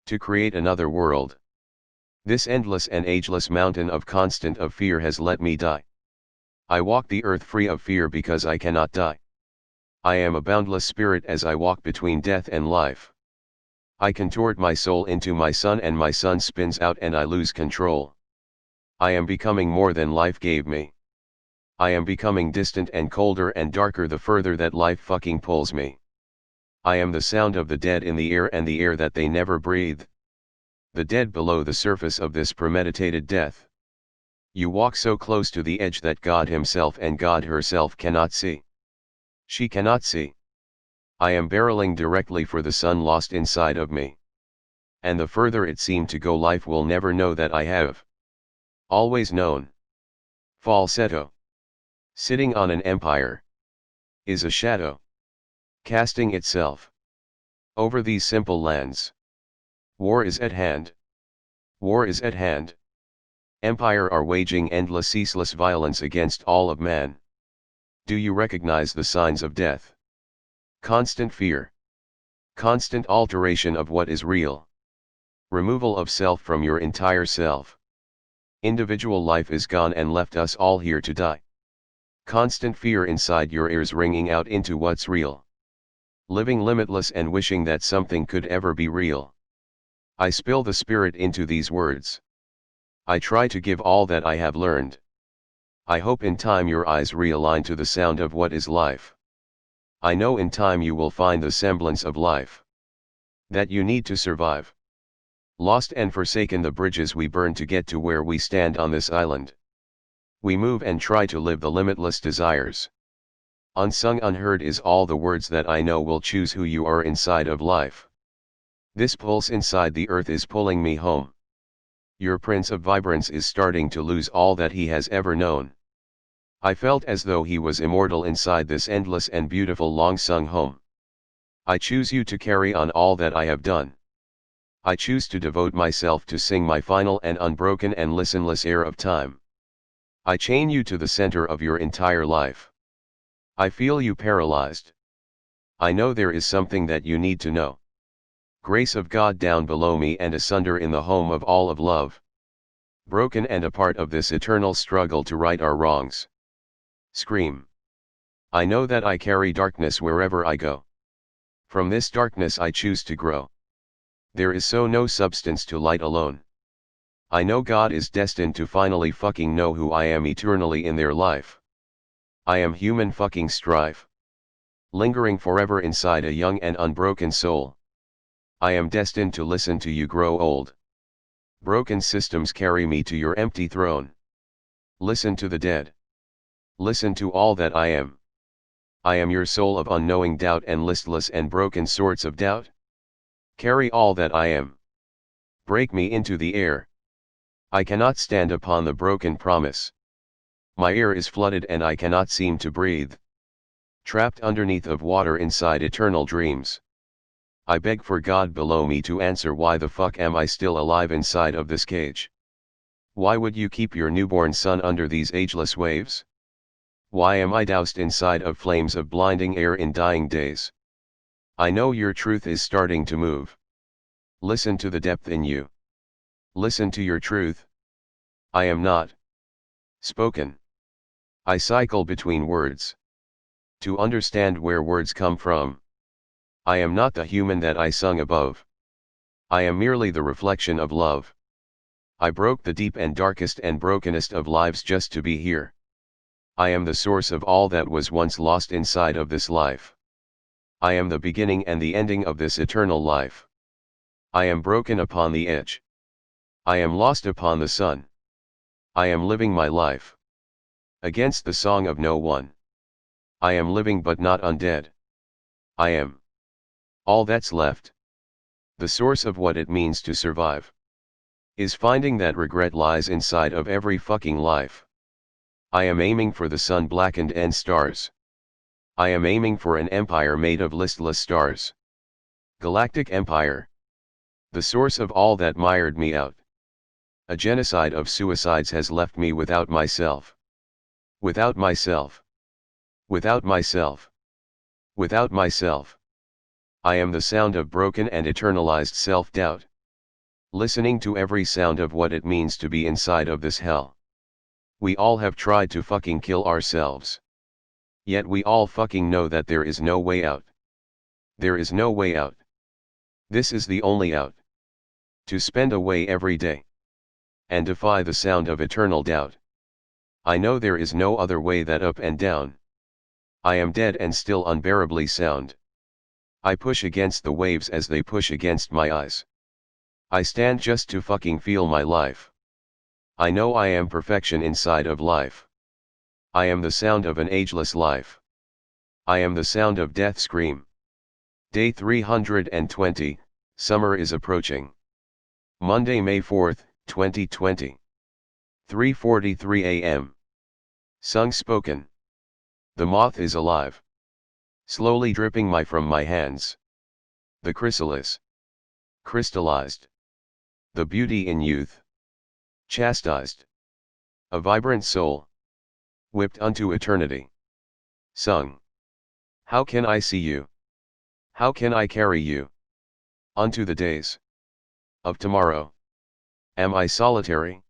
To create another world. This endless and ageless mountain of constant of fear has let me die. I walk the earth free of fear because I cannot die. I am a boundless spirit as I walk between death and life. I contort my soul into my sun and my sun spins out and I lose control. I am becoming more than life gave me. I am becoming distant and colder and darker the further that life fucking pulls me. I am the sound of the dead in the air and the air that they never breathe. The dead below the surface of this premeditated death. You walk so close to the edge that God himself and God herself cannot see. She cannot see. I am barreling directly for the sun lost inside of me. And the further it seemed to go, life will never know that I have always known. Falsetto. Sitting on an empire is a shadow, casting itself over these simple lands. War is at hand. War is at hand. Empire are waging endless ceaseless violence against all of man. Do you recognize the signs of death? Constant fear. Constant alteration of what is real. Removal of self from your entire self. Individual life is gone and left us all here to die. Constant fear inside your ears ringing out into what's real. Living limitless and wishing that something could ever be real. I spill the spirit into these words. I try to give all that I have learned. I hope in time your eyes realign to the sound of what is life. I know in time you will find the semblance of life that you need to survive. Lost and forsaken the bridges we burn to get to where we stand on this island. We move and try to live the limitless desires. Unsung unheard is all the words that I know will choose who you are inside of life. This pulse inside the earth is pulling me home. Your prince of vibrance is starting to lose all that he has ever known. I felt as though he was immortal inside this endless and beautiful long-sung home. I choose you to carry on all that I have done. I choose to devote myself to sing my final and unbroken and listenless air of time. I chain you to the center of your entire life. I feel you paralyzed. I know there is something that you need to know. Grace of God down below me and asunder in the home of all of love. Broken and a part of this eternal struggle to right our wrongs. Scream. I know that I carry darkness wherever I go. From this darkness I choose to grow. There is so no substance to light alone. I know God is destined to finally fucking know who I am eternally in their life. I am human fucking strife. Lingering forever inside a young and unbroken soul. I am destined to listen to you grow old. Broken systems carry me to your empty throne. Listen to the dead. Listen to all that I am. I am your soul of unknowing doubt and listless and broken sorts of doubt. Carry all that I am. Break me into the air. I cannot stand upon the broken promise. My air is flooded and I cannot seem to breathe. Trapped underneath of water inside eternal dreams. I beg for God below me to answer why the fuck am I still alive inside of this cage? Why would you keep your newborn son under these ageless waves? Why am I doused inside of flames of blinding air in dying days? I know your truth is starting to move. Listen to the depth in you. Listen to your truth. I am not spoken. I cycle between words. To understand where words come from. I am not the human that I sung above. I am merely the reflection of love. I broke the deep and darkest and brokenest of lives just to be here. I am the source of all that was once lost inside of this life. I am the beginning and the ending of this eternal life. I am broken upon the edge. I am lost upon the sun. I am living my life. Against the song of no one. I am living but not undead. I am all that's left. The source of what it means to survive. Is finding that regret lies inside of every fucking life. I am aiming for the sun blackened and stars. I am aiming for an empire made of listless stars. Galactic empire. The source of all that mired me out. A genocide of suicides has left me without myself. Without myself. Without myself. Without myself. I am the sound of broken and eternalized self-doubt. Listening to every sound of what it means to be inside of this hell. We all have tried to fucking kill ourselves. Yet we all fucking know that there is no way out. There is no way out. This is the only out. To spend away every day. And defy the sound of eternal doubt. I know there is no other way that up and down. I am dead and still unbearably sound. I push against the waves as they push against my eyes. I stand just to fucking feel my life. I know I am perfection inside of life. I am the sound of an ageless life. I am the sound of death scream. Day 320, summer is approaching. Monday, May 4th, 2020. 3:43 a.m. Sung spoken. The moth is alive. Slowly dripping from my hands. The chrysalis. Crystallized. The beauty in youth. Chastised. A vibrant soul. Whipped unto eternity. Sung. How can I see you? How can I carry you? Unto the days of tomorrow. Am I solitary?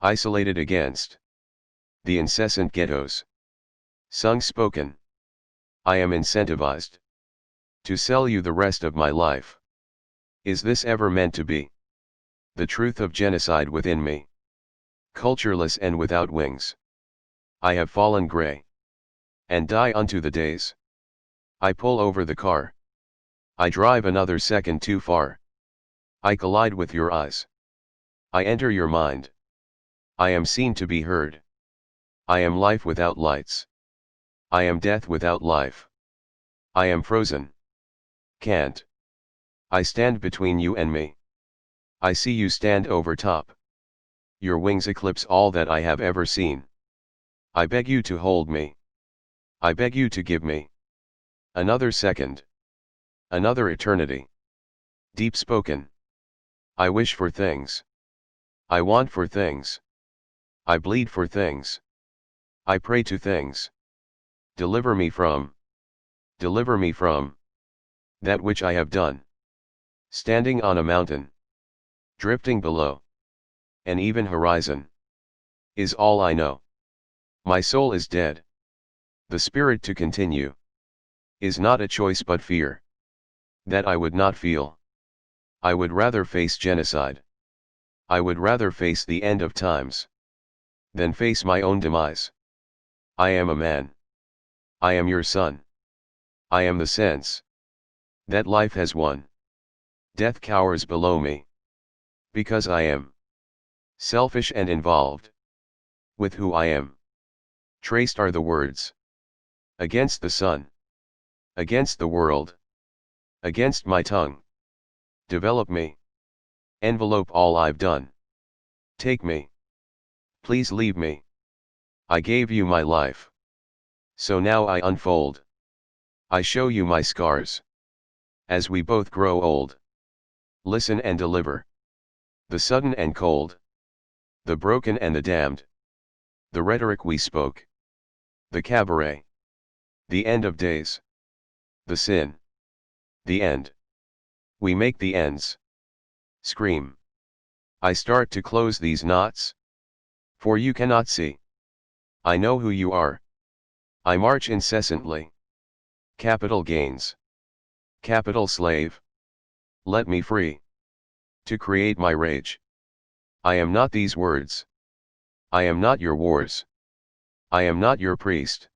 Isolated against the incessant ghettos. Sung spoken. I am incentivized to sell you the rest of my life. Is this ever meant to be? The truth of genocide within me. Cultureless and without wings. I have fallen gray. And die unto the days. I pull over the car. I drive another second too far. I collide with your eyes. I enter your mind. I am seen to be heard. I am life without lights. I am death without life. I am frozen. Can't. I stand between you and me. I see you stand over top. Your wings eclipse all that I have ever seen. I beg you to hold me. I beg you to give me another second. Another eternity. Deep spoken. I wish for things. I want for things. I bleed for things. I pray to things. Deliver me from. Deliver me from that which I have done. Standing on a mountain. Drifting below. An even horizon. Is all I know. My soul is dead. The spirit to continue. Is not a choice but fear. That I would not feel. I would rather face genocide. I would rather face the end of times. Than face my own demise. I am a man. I am your son. I am the sense. That life has won. Death cowers below me. Because I am. Selfish and involved. With who I am. Traced are the words. Against the sun. Against the world. Against my tongue. Develop me. Envelope all I've done. Take me. Please leave me. I gave you my life. So now I unfold. I show you my scars. As we both grow old. Listen and deliver. The sudden and cold. The broken and the damned. The rhetoric we spoke. The cabaret. The end of days. The sin. The end. We make the ends. Scream. I start to close these knots. For you cannot see. I know who you are. I march incessantly. Capital gains. Capital slave. Let me free. To create my rage. I am not these words. I am not your wars. I am not your priest.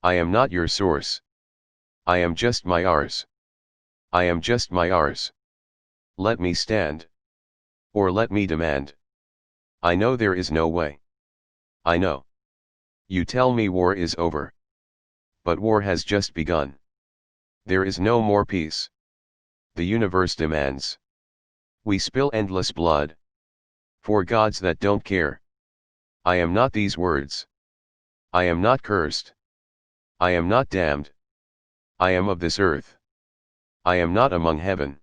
I am not your source. I am just my ours. I am just my ours. Let me stand. Or let me demand. I know there is no way. I know. You tell me war is over. But war has just begun. There is no more peace. The universe demands. We spill endless blood. For gods that don't care. I am not these words. I am not cursed. I am not damned. I am of this earth. I am not among heaven.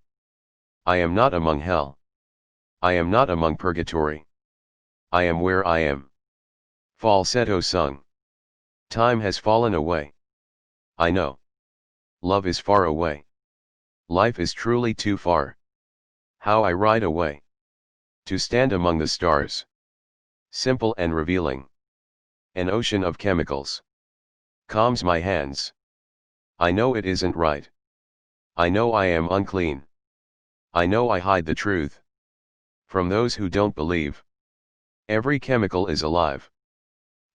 I am not among hell. I am not among purgatory. I am where I am. Falsetto sung. Time has fallen away. I know. Love is far away. Life is truly too far. How I ride away. To stand among the stars. Simple and revealing. An ocean of chemicals. calms my hands. I know it isn't right. I know I am unclean. I know I hide the truth from those who don't believe. Every chemical is alive.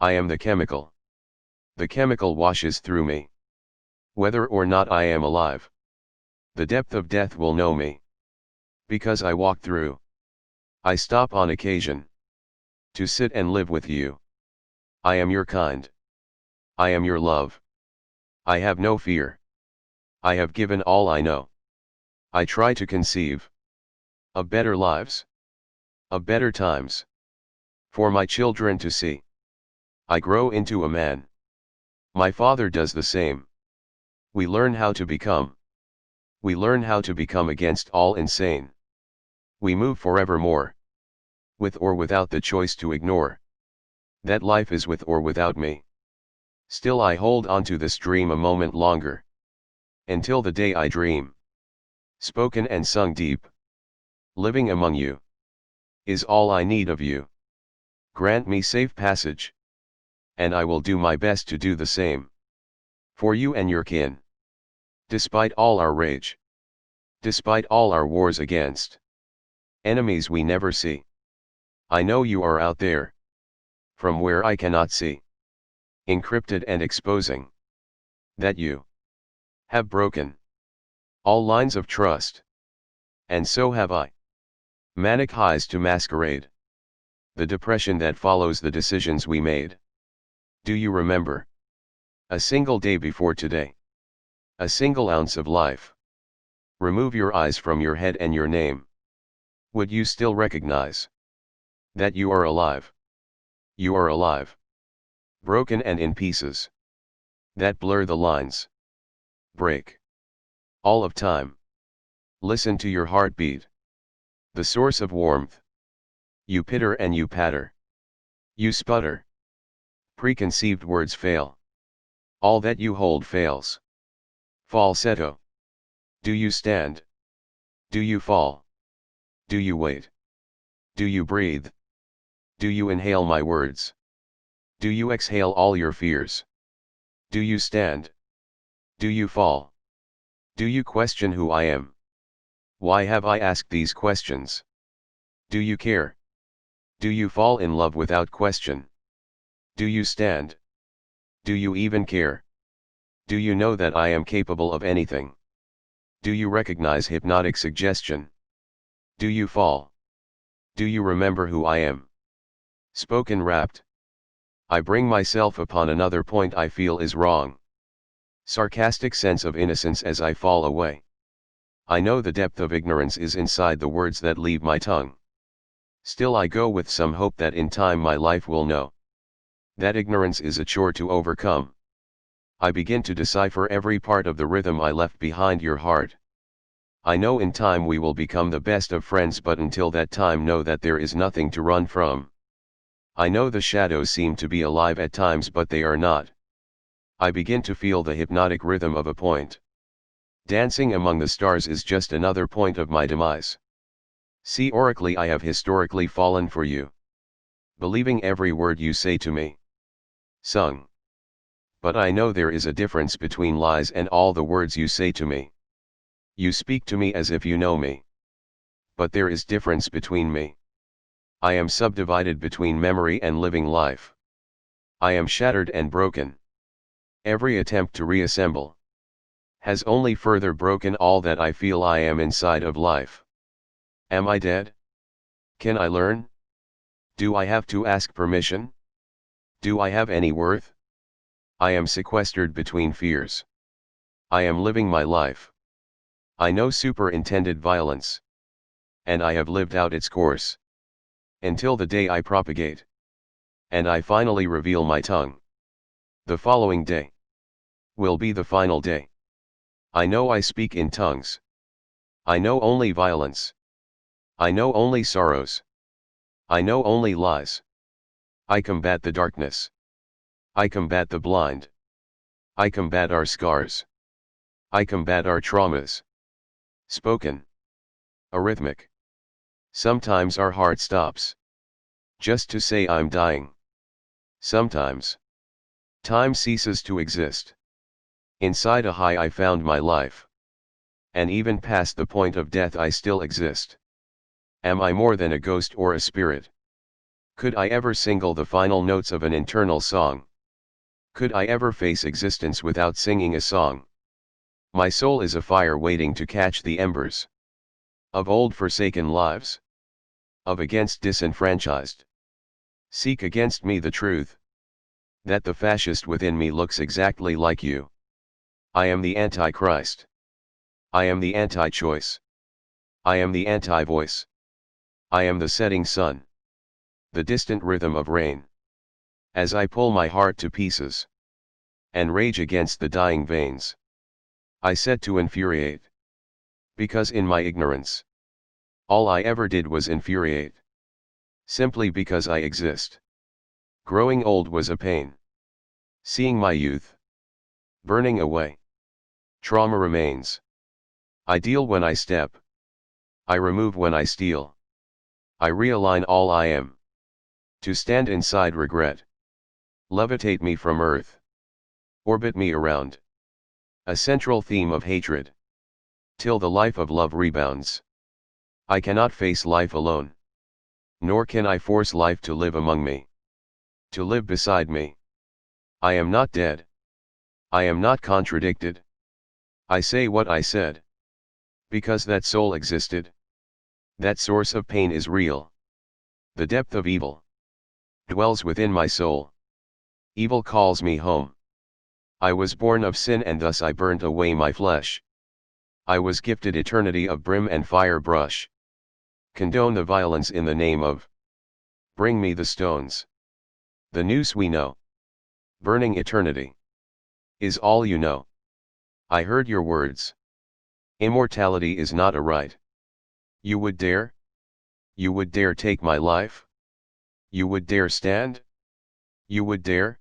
I am the chemical. The chemical washes through me. Whether or not I am alive, the depth of death will know me. Because I walk through. I stop on occasion to sit and live with you. I am your kind. I am your love. I have no fear. I have given all I know. I try to conceive of better lives, of better times, for my children to see. I grow into a man. My father does the same. We learn how to become. We learn how to become against all insane. We move forevermore, with or without the choice to ignore that life is with or without me. Still I hold on to this dream a moment longer, until the day I dream. Spoken and sung deep, living among you, is all I need of you. Grant me safe passage, and I will do my best to do the same for you and your kin. Despite all our rage, despite all our wars against enemies we never see, I know you are out there, from where I cannot see, encrypted and exposing that you have broken all lines of trust, and so have I. Manic highs to masquerade the depression that follows the decisions we made. Do you remember a single day before today? A single ounce of life. Remove your eyes from your head and your name. Would you still recognize that you are alive? You are alive. Broken and in pieces that blur the lines. Break all of time. Listen to your heartbeat, the source of warmth. You pitter and you patter. You sputter. Preconceived words fail. All that you hold fails. Falsetto. Do you stand? Do you fall? Do you wait? Do you breathe? Do you inhale my words? Do you exhale all your fears? Do you stand? Do you fall? Do you question who I am? Why have I asked these questions? Do you care? Do you fall in love without question? Do you stand? Do you even care? Do you know that I am capable of anything? Do you recognize hypnotic suggestion? Do you fall? Do you remember who I am? Spoken rapt. I bring myself upon another point I feel is wrong. Sarcastic sense of innocence as I fall away. I know the depth of ignorance is inside the words that leave my tongue. Still I go with some hope that in time my life will know that ignorance is a chore to overcome. I begin to decipher every part of the rhythm I left behind your heart. I know in time we will become the best of friends, but until that time know that there is nothing to run from. I know the shadows seem to be alive at times, but they are not. I begin to feel the hypnotic rhythm of a point. Dancing among the stars is just another point of my demise. See, oracly I have historically fallen for you, believing every word you say to me. Sung. But I know there is a difference between lies and all the words you say to me. You speak to me as if you know me. But there is difference between me. I am subdivided between memory and living life. I am shattered and broken. Every attempt to reassemble has only further broken all that I feel I am inside of life. Am I dead? Can I learn? Do I have to ask permission? Do I have any worth? I am sequestered between fears. I am living my life. I know superintended violence, and I have lived out its course, until the day I propagate, and I finally reveal my tongue. The following day will be the final day. I know I speak in tongues. I know only violence. I know only sorrows. I know only lies. I combat the darkness. I combat the blind. I combat our scars. I combat our traumas. Spoken. Arrhythmic. Sometimes our heart stops just to say I'm dying. Sometimes Time ceases to exist. Inside a high I found my life. And even past the point of death I still exist. Am I more than a ghost or a spirit? Could I ever single the final notes of an internal song? Could I ever face existence without singing a song? My soul is a fire waiting to catch the embers. Of old forsaken lives. Of against disenfranchised. Seek against me the truth. That the fascist within me looks exactly like you. I am the Antichrist. I am the anti-choice. I am the anti-voice. I am the setting sun. The distant rhythm of rain. As I pull my heart to pieces. And rage against the dying veins. I said to infuriate. Because in my ignorance. All I ever did was infuriate. Simply because I exist. Growing old was a pain. Seeing my youth burning away. Trauma remains. I deal when I step. I remove when I steal. I realign all I am. To stand inside regret. Levitate me from earth. Orbit me around. A central theme of hatred. Till the life of love rebounds. I cannot face life alone. Nor can I force life to live among me. To live beside me. I am not dead. I am not contradicted. I say what I said. Because that soul existed. That source of pain is real. The depth of evil dwells within my soul. Evil calls me home. I was born of sin and thus I burnt away my flesh. I was gifted eternity of brim and fire brush. Condone the violence in the name of. Bring me the stones. The noose we know. Burning eternity. Is all you know. I heard your words. Immortality is not a right. You would dare? You would dare take my life? You would dare stand? You would dare?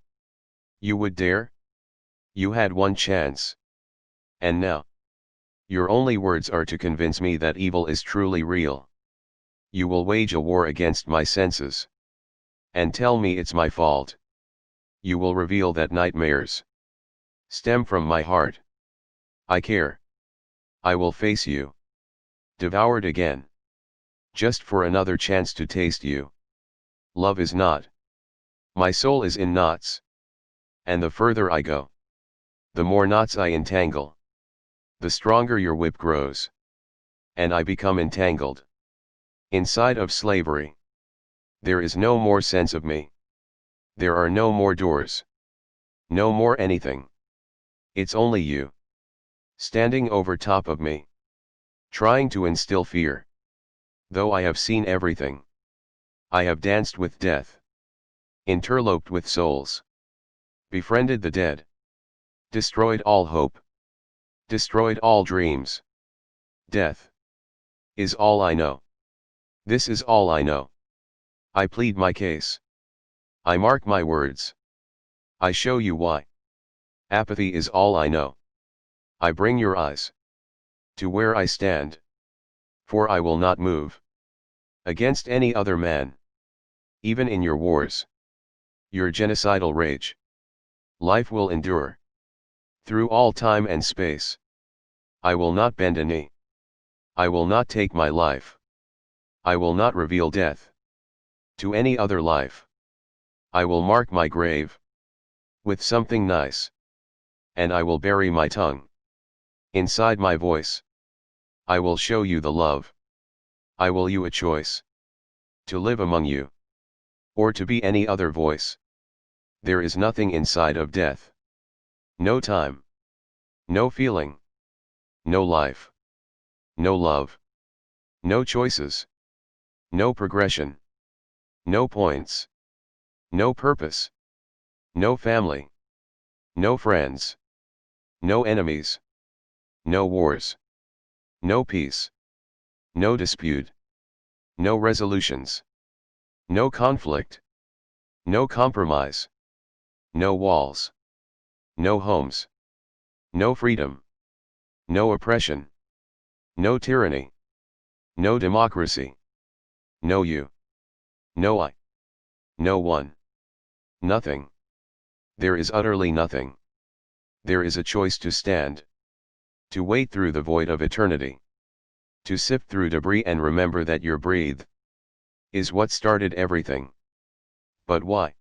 You would dare? You had one chance. And now? Your only words are to convince me that evil is truly real. You will wage a war against my senses. And tell me it's my fault. You will reveal that nightmares stem from my heart. I care. I will face you. Devoured again. Just for another chance to taste you. Love is not. My soul is in knots. And the further I go, the more knots I entangle. The stronger your whip grows. And I become entangled. Inside of slavery. There is no more sense of me. There are no more doors. No more anything. It's only you. Standing over top of me. Trying to instill fear. Though I have seen everything. I have danced with death. Interloped with souls. Befriended the dead. Destroyed all hope. Destroyed all dreams. Death is all I know. This is all I know. I plead my case. I mark my words. I show you why. Apathy is all I know. I bring your eyes to where I stand. For I will not move against any other man. Even in your wars. Your genocidal rage. Life will endure. Through all time and space. I will not bend a knee. I will not take my life. I will not reveal death to any other life. I will mark my grave with something nice. And I will bury my tongue inside my voice. I will show you the love. I will you a choice to live among you or to be any other voice. There is nothing inside of death. No time. No feeling. No life. No love. No choices. No progression. No points. No purpose. No family. No friends. No enemies. No wars. No peace. No dispute. No resolutions. No conflict. No compromise. No walls. No homes. No freedom. No oppression. No tyranny. No democracy. No you. No I. No one. Nothing. There is utterly nothing. There is a choice to stand. To wait through the void of eternity. To sift through debris and remember that your breathe is what started everything. But why?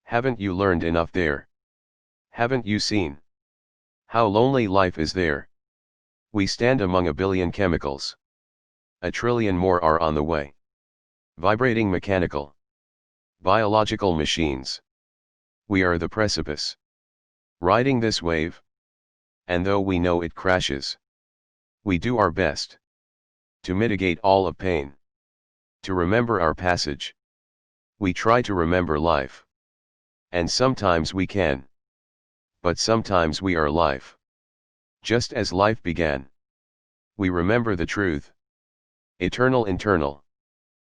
Haven't you learned enough there? Haven't you seen how lonely life is there? We stand among a billion chemicals. A trillion more are on the way. Vibrating mechanical, biological machines. We are the precipice. Riding this wave. And though we know it crashes, we do our best to mitigate all of pain. To remember our passage. We try to remember life. And sometimes we can. But sometimes we are life. Just as life began. We remember the truth. Eternal internal.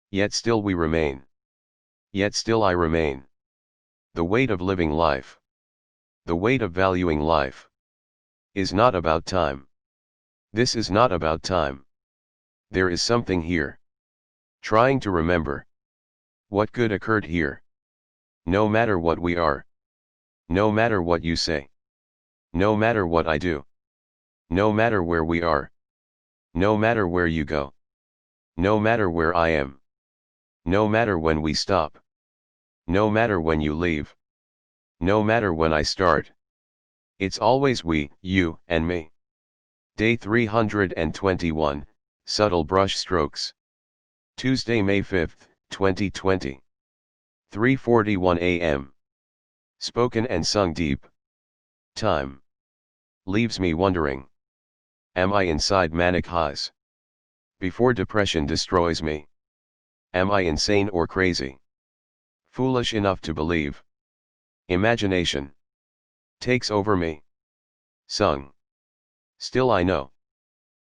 Yet still we remain. Yet still I remain. The weight of living life. The weight of valuing life. Is not about time. This is not about time. There is something here. Trying to remember. What good occurred here. No matter what we are. No matter what you say. No matter what I do. No matter where we are. No matter where you go. No matter where I am. No matter when we stop. No matter when you leave. No matter when I start. It's always we, you, and me. Day 321, Subtle Brush Strokes. Tuesday, May 5, 2020. 3:41 a.m. Spoken and sung deep. Time leaves me wondering. Am I inside manic highs? Before depression destroys me. Am I insane or crazy? Foolish enough to believe. Imagination takes over me. Sung. Still I know.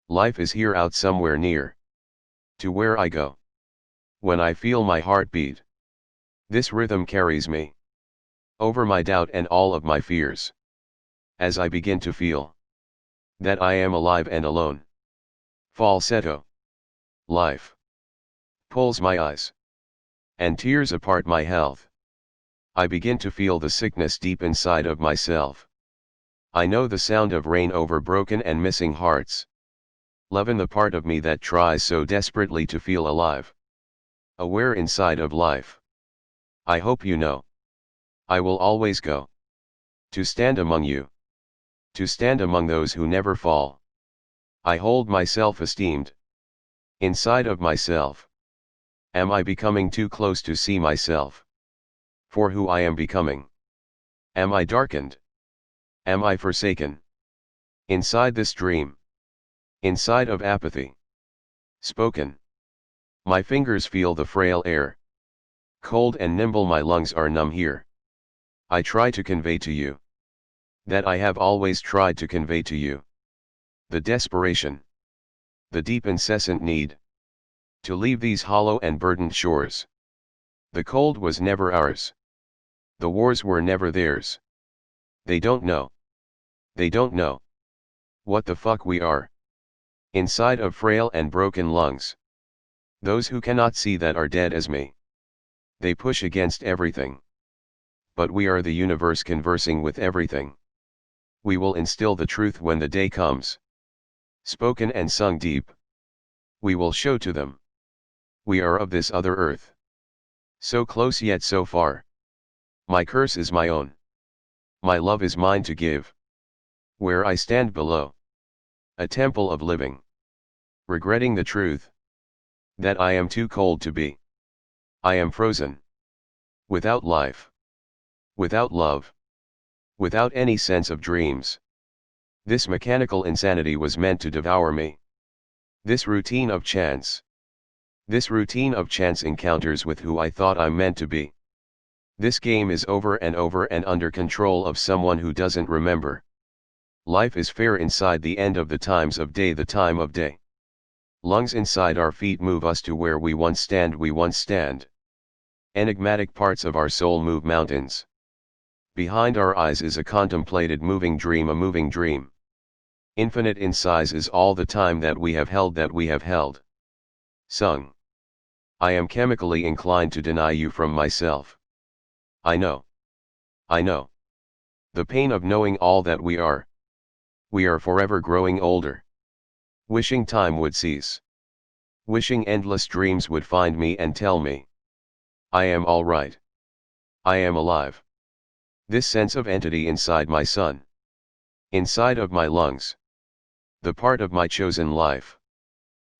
Life is here out somewhere near. To where I go. When I feel my heart beat. This rhythm carries me. Over my doubt and all of my fears. As I begin to feel. That I am alive and alone. Falsetto. Life. Pulls my eyes. And tears apart my health. I begin to feel the sickness deep inside of myself. I know the sound of rain over broken and missing hearts. Leaven the part of me that tries so desperately to feel alive. Aware inside of life. I hope you know. I will always go. To stand among you. To stand among those who never fall. I hold myself esteemed. Inside of myself. Am I becoming too close to see myself? For who I am becoming. Am I darkened? Am I forsaken? Inside this dream. Inside of apathy. Spoken. My fingers feel the frail air. Cold and nimble my lungs are numb here. I try to convey to you. That I have always tried to convey to you. The desperation. The deep incessant need. To leave these hollow and burdened shores. The cold was never ours. The wars were never theirs. They don't know. They don't know. What the fuck we are. Inside of frail and broken lungs. Those who cannot see that are dead as me. They push against everything. But we are the universe conversing with everything. We will instill the truth when the day comes. Spoken and sung deep. We will show to them. We are of this other earth. So close yet so far. My curse is my own. My love is mine to give. Where I stand below. A temple of living. Regretting the truth. That I am too cold to be. I am frozen. Without life. Without love. Without any sense of dreams. This mechanical insanity was meant to devour me. This routine of chance. This routine of chance encounters with who I thought I'm meant to be. This game is over and under control of someone who doesn't remember. Life is fair inside the end of the times of day, the time of day. Lungs inside our feet move us to where we once stand. Enigmatic parts of our soul move mountains. Behind our eyes is a contemplated moving dream, a moving dream. Infinite in size is all the time that we have held. Sung. I am chemically inclined to deny you from myself. I know. I know. The pain of knowing all that we are. We are forever growing older. Wishing time would cease. Wishing endless dreams would find me and tell me, I am all right. I am alive. This sense of entity inside my sun. Inside of my lungs. The part of my chosen life.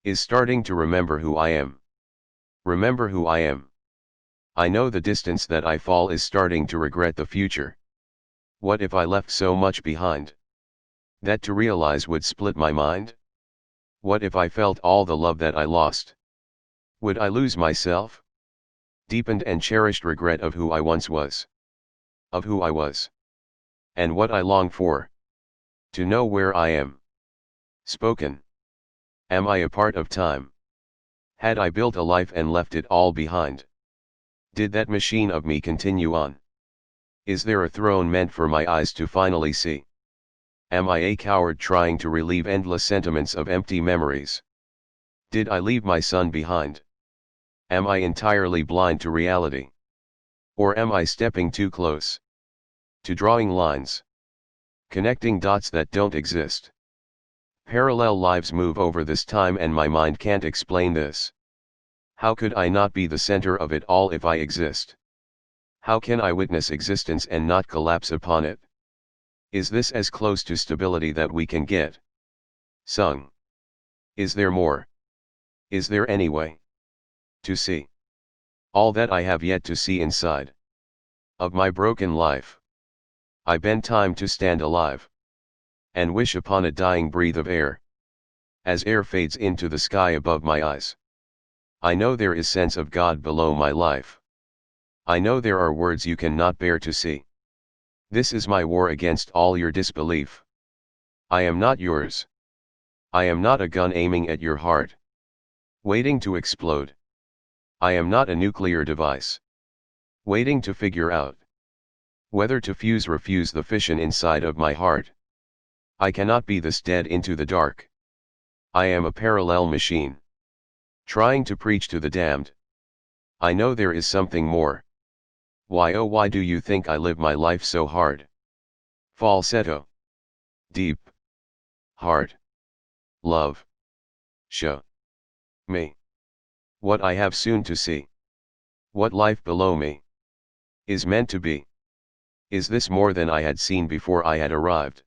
Is starting to remember who I am. Remember who I am. I know the distance that I fall is starting to regret the future. What if I left so much behind? That to realize would split my mind? What if I felt all the love that I lost? Would I lose myself? Deepened and cherished regret of who I once was. Of who I was. And what I long for. To know where I am. Spoken. Am I a part of time? Had I built a life and left it all behind? Did that machine of me continue on? Is there a throne meant for my eyes to finally see? Am I a coward trying to relieve endless sentiments of empty memories? Did I leave my son behind? Am I entirely blind to reality? Or am I stepping too close? To drawing lines. Connecting dots that don't exist. Parallel lives move over this time and my mind can't explain this. How could I not be the center of it all if I exist? How can I witness existence and not collapse upon it? Is this as close to stability that we can get? Sung. Is there more? Is there any way to see all that I have yet to see inside of my broken life? I bend time to stand alive and wish upon a dying breath of air. As air fades into the sky above my eyes, I know there is sense of God below my life. I know there are words you cannot bear to see. This is my war against all your disbelief. I am not yours. I am not a gun aiming at your heart, waiting to explode. I am not a nuclear device, waiting to figure out whether to refuse the fission inside of my heart. I cannot be this dead into the dark. I am a parallel machine, trying to preach to the damned. I know there is something more. Why oh why do you think I live my life so hard? Falsetto. Deep. Hard. Love. Show me what I have soon to see. What life below me is meant to be. Is this more than I had seen before I had arrived?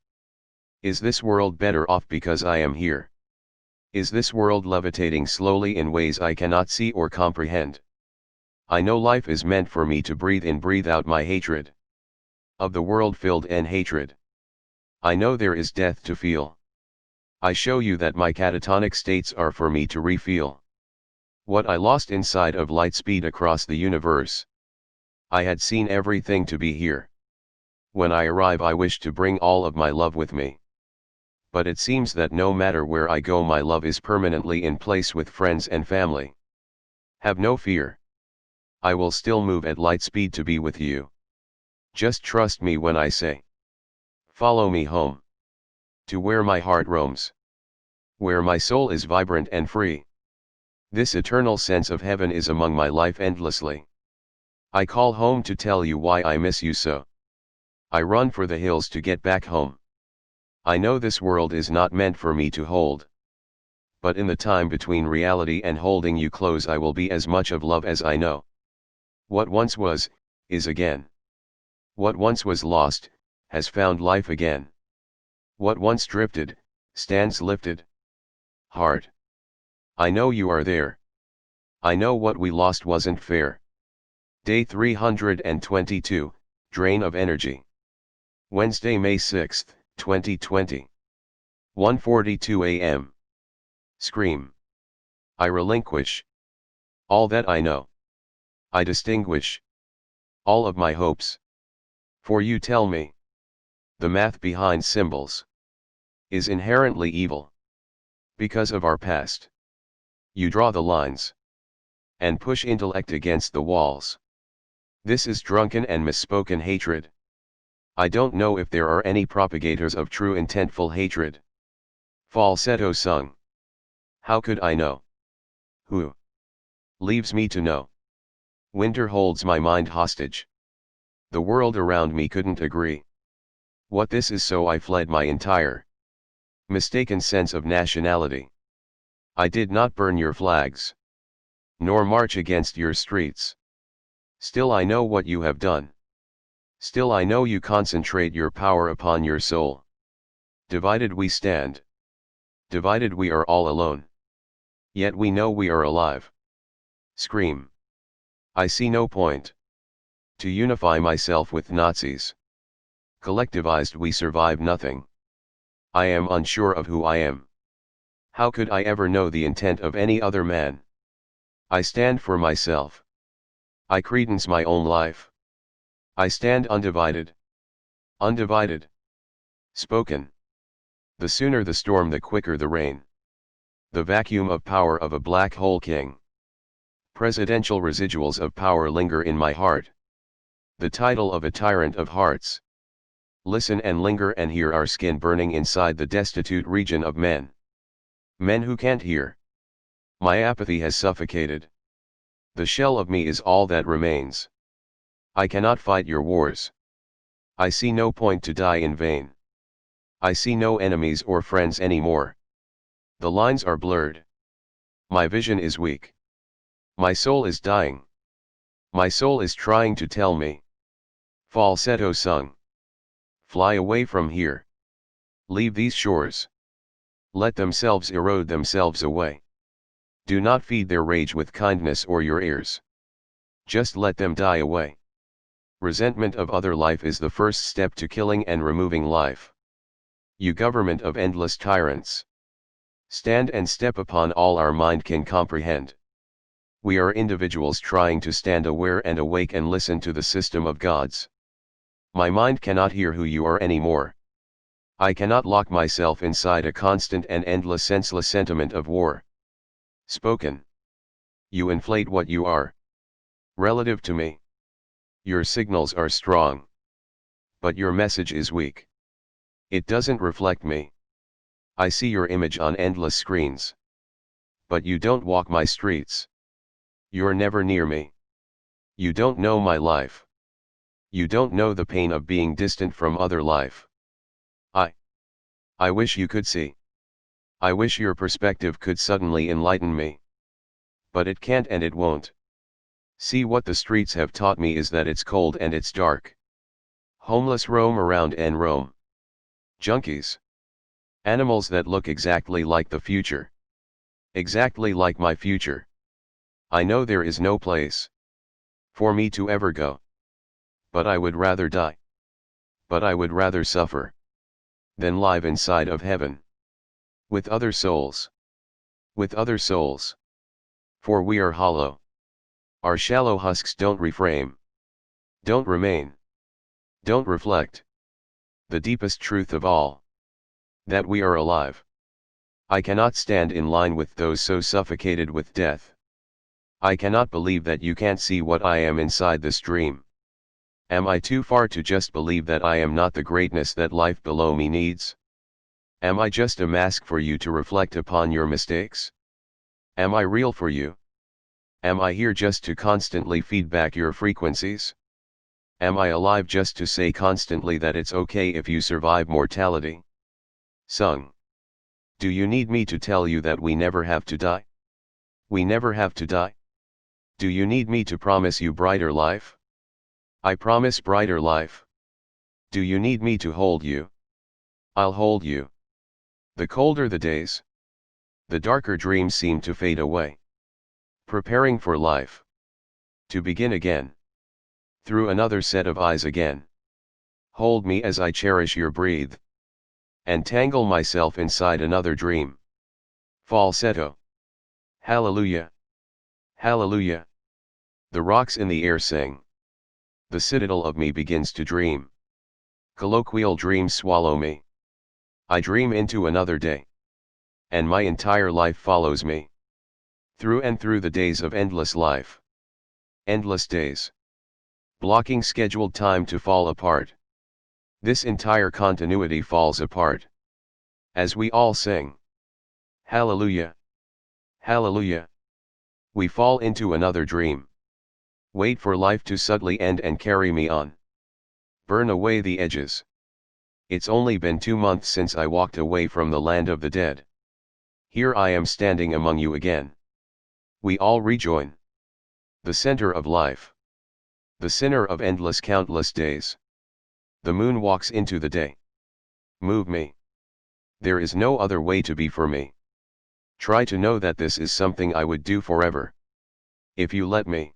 Is this world better off because I am here? Is this world levitating slowly in ways I cannot see or comprehend? I know life is meant for me to breathe in, breathe out my hatred of the world filled in hatred. I know there is death to feel. I show you that my catatonic states are for me to refeel what I lost inside of light speed across the universe. I had seen everything to be here. When I arrive I wish to bring all of my love with me. But it seems that no matter where I go my love is permanently in place with friends and family. Have no fear. I will still move at light speed to be with you. Just trust me when I say, follow me home. To where my heart roams. Where my soul is vibrant and free. This eternal sense of heaven is among my life endlessly. I call home to tell you why I miss you so. I run for the hills to get back home. I know this world is not meant for me to hold. But in the time between reality and holding you close I will be as much of love as I know. What once was, is again. What once was lost, has found life again. What once drifted, stands lifted. Heart. I know you are there. I know what we lost wasn't fair. Day 322, Drain of Energy. Wednesday, May 6, 2020. 1:42 a.m. Scream. I relinquish all that I know. I distinguish all of my hopes. For you tell me, the math behind symbols is inherently evil. Because of our past. You draw the lines and push intellect against the walls. This is drunken and misspoken hatred. I don't know if there are any propagators of true intentful hatred. Falsetto sung. How could I know? Who leaves me to know? Winter holds my mind hostage. The world around me couldn't agree. What this is, so I fled my entire mistaken sense of nationality. I did not burn your flags, nor march against your streets. Still I know what you have done. Still I know you concentrate your power upon your soul. Divided we stand. Divided we are all alone. Yet we know we are alive. Scream. I see no point to unify myself with Nazis. Collectivized we survive nothing. I am unsure of who I am. How could I ever know the intent of any other man? I stand for myself. I credence my own life. I stand undivided. Undivided. Spoken. The sooner the storm, the quicker the rain. The vacuum of power of a black hole king. Presidential residuals of power linger in my heart. The title of a tyrant of hearts. Listen and linger and hear our skin burning inside the destitute region of men. Men who can't hear. My apathy has suffocated. The shell of me is all that remains. I cannot fight your wars. I see no point to die in vain. I see no enemies or friends anymore. The lines are blurred. My vision is weak. My soul is dying. My soul is trying to tell me. Falsetto sung. Fly away from here. Leave these shores. Let themselves erode themselves away. Do not feed their rage with kindness or your ears. Just let them die away. Resentment of other life is the first step to killing and removing life. You government of endless tyrants. Stand and step upon all our mind can comprehend. We are individuals trying to stand aware and awake and listen to the system of gods. My mind cannot hear who you are anymore. I cannot lock myself inside a constant and endless senseless sentiment of war. Spoken. You inflate what you are. Relative to me. Your signals are strong. But your message is weak. It doesn't reflect me. I see your image on endless screens. But you don't walk my streets. You're never near me. You don't know my life. You don't know the pain of being distant from other life. I wish you could see. I wish your perspective could suddenly enlighten me. But it can't and it won't. See, what the streets have taught me is that it's cold and it's dark. Homeless roam around and roam. Junkies. Animals that look exactly like the future. Exactly like my future. I know there is no place for me to ever go. But I would rather die. But I would rather suffer than live inside of heaven. With other souls. With other souls. For we are hollow. Our shallow husks don't reframe. Don't remain. Don't reflect. The deepest truth of all. That we are alive. I cannot stand in line with those so suffocated with death. I cannot believe that you can't see what I am inside this dream. Am I too far to just believe that I am not the greatness that life below me needs? Am I just a mask for you to reflect upon your mistakes? Am I real for you? Am I here just to constantly feed back your frequencies? Am I alive just to say constantly that it's okay if you survive mortality? Sung. Do you need me to tell you that we never have to die? We never have to die? Do you need me to promise you brighter life? I promise brighter life. Do you need me to hold you? I'll hold you. The colder the days, the darker dreams seem to fade away. Preparing for life. To begin again. Through another set of eyes again. Hold me as I cherish your breathe. And tangle myself inside another dream. Falsetto. Hallelujah. Hallelujah. The rocks in the air sing. The citadel of me begins to dream. Colloquial dreams swallow me. I dream into another day. And my entire life follows me. Through and through the days of endless life. Endless days. Blocking scheduled time to fall apart. This entire continuity falls apart. As we all sing. Hallelujah. Hallelujah. We fall into another dream. Wait for life to suddenly end and carry me on. Burn away the edges. It's only been 2 months since I walked away from the land of the dead. Here I am standing among you again. We all rejoin. The center of life. The sinner of endless countless days. The moon walks into the day. Move me. There is no other way to be for me. Try to know that this is something I would do forever. If you let me.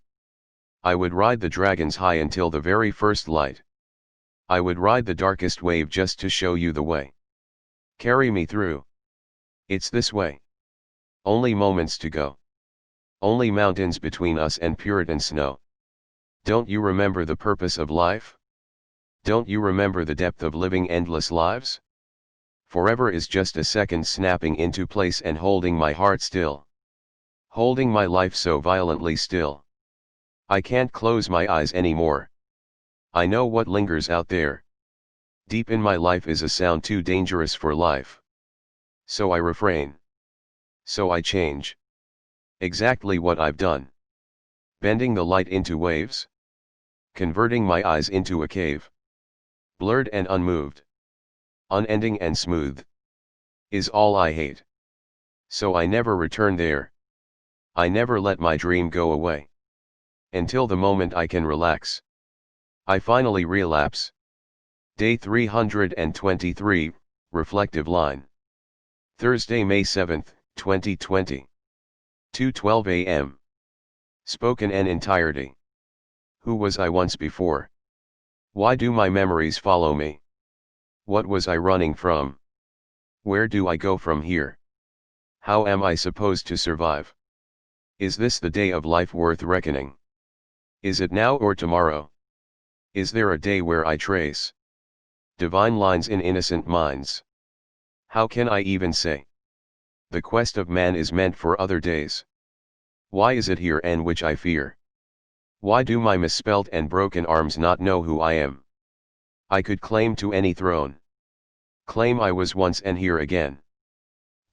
I would ride the dragons high until the very first light. I would ride the darkest wave just to show you the way. Carry me through. It's this way. Only moments to go. Only mountains between us and Puritan snow. Don't you remember the purpose of life? Don't you remember the depth of living endless lives? Forever is just a second snapping into place and holding my heart still. Holding my life so violently still. I can't close my eyes anymore. I know what lingers out there. Deep in my life is a sound too dangerous for life. So I refrain. So I change. Exactly what I've done. Bending the light into waves. Converting my eyes into a cave. Blurred and unmoved. Unending and smooth. Is all I hate. So I never return there. I never let my dream go away. Until the moment I can relax. I finally relapse. Day 323, Reflective Line. Thursday, May 7, 2020. 2:12 a.m. Spoken in entirety. Who was I once before? Why do my memories follow me? What was I running from? Where do I go from here? How am I supposed to survive? Is this the day of life worth reckoning? Is it now or tomorrow? Is there a day where I trace divine lines in innocent minds? How can I even say? The quest of man is meant for other days. Why is it here and which I fear? Why do my misspelt and broken arms not know who I am? I could claim to any throne. Claim I was once and here again.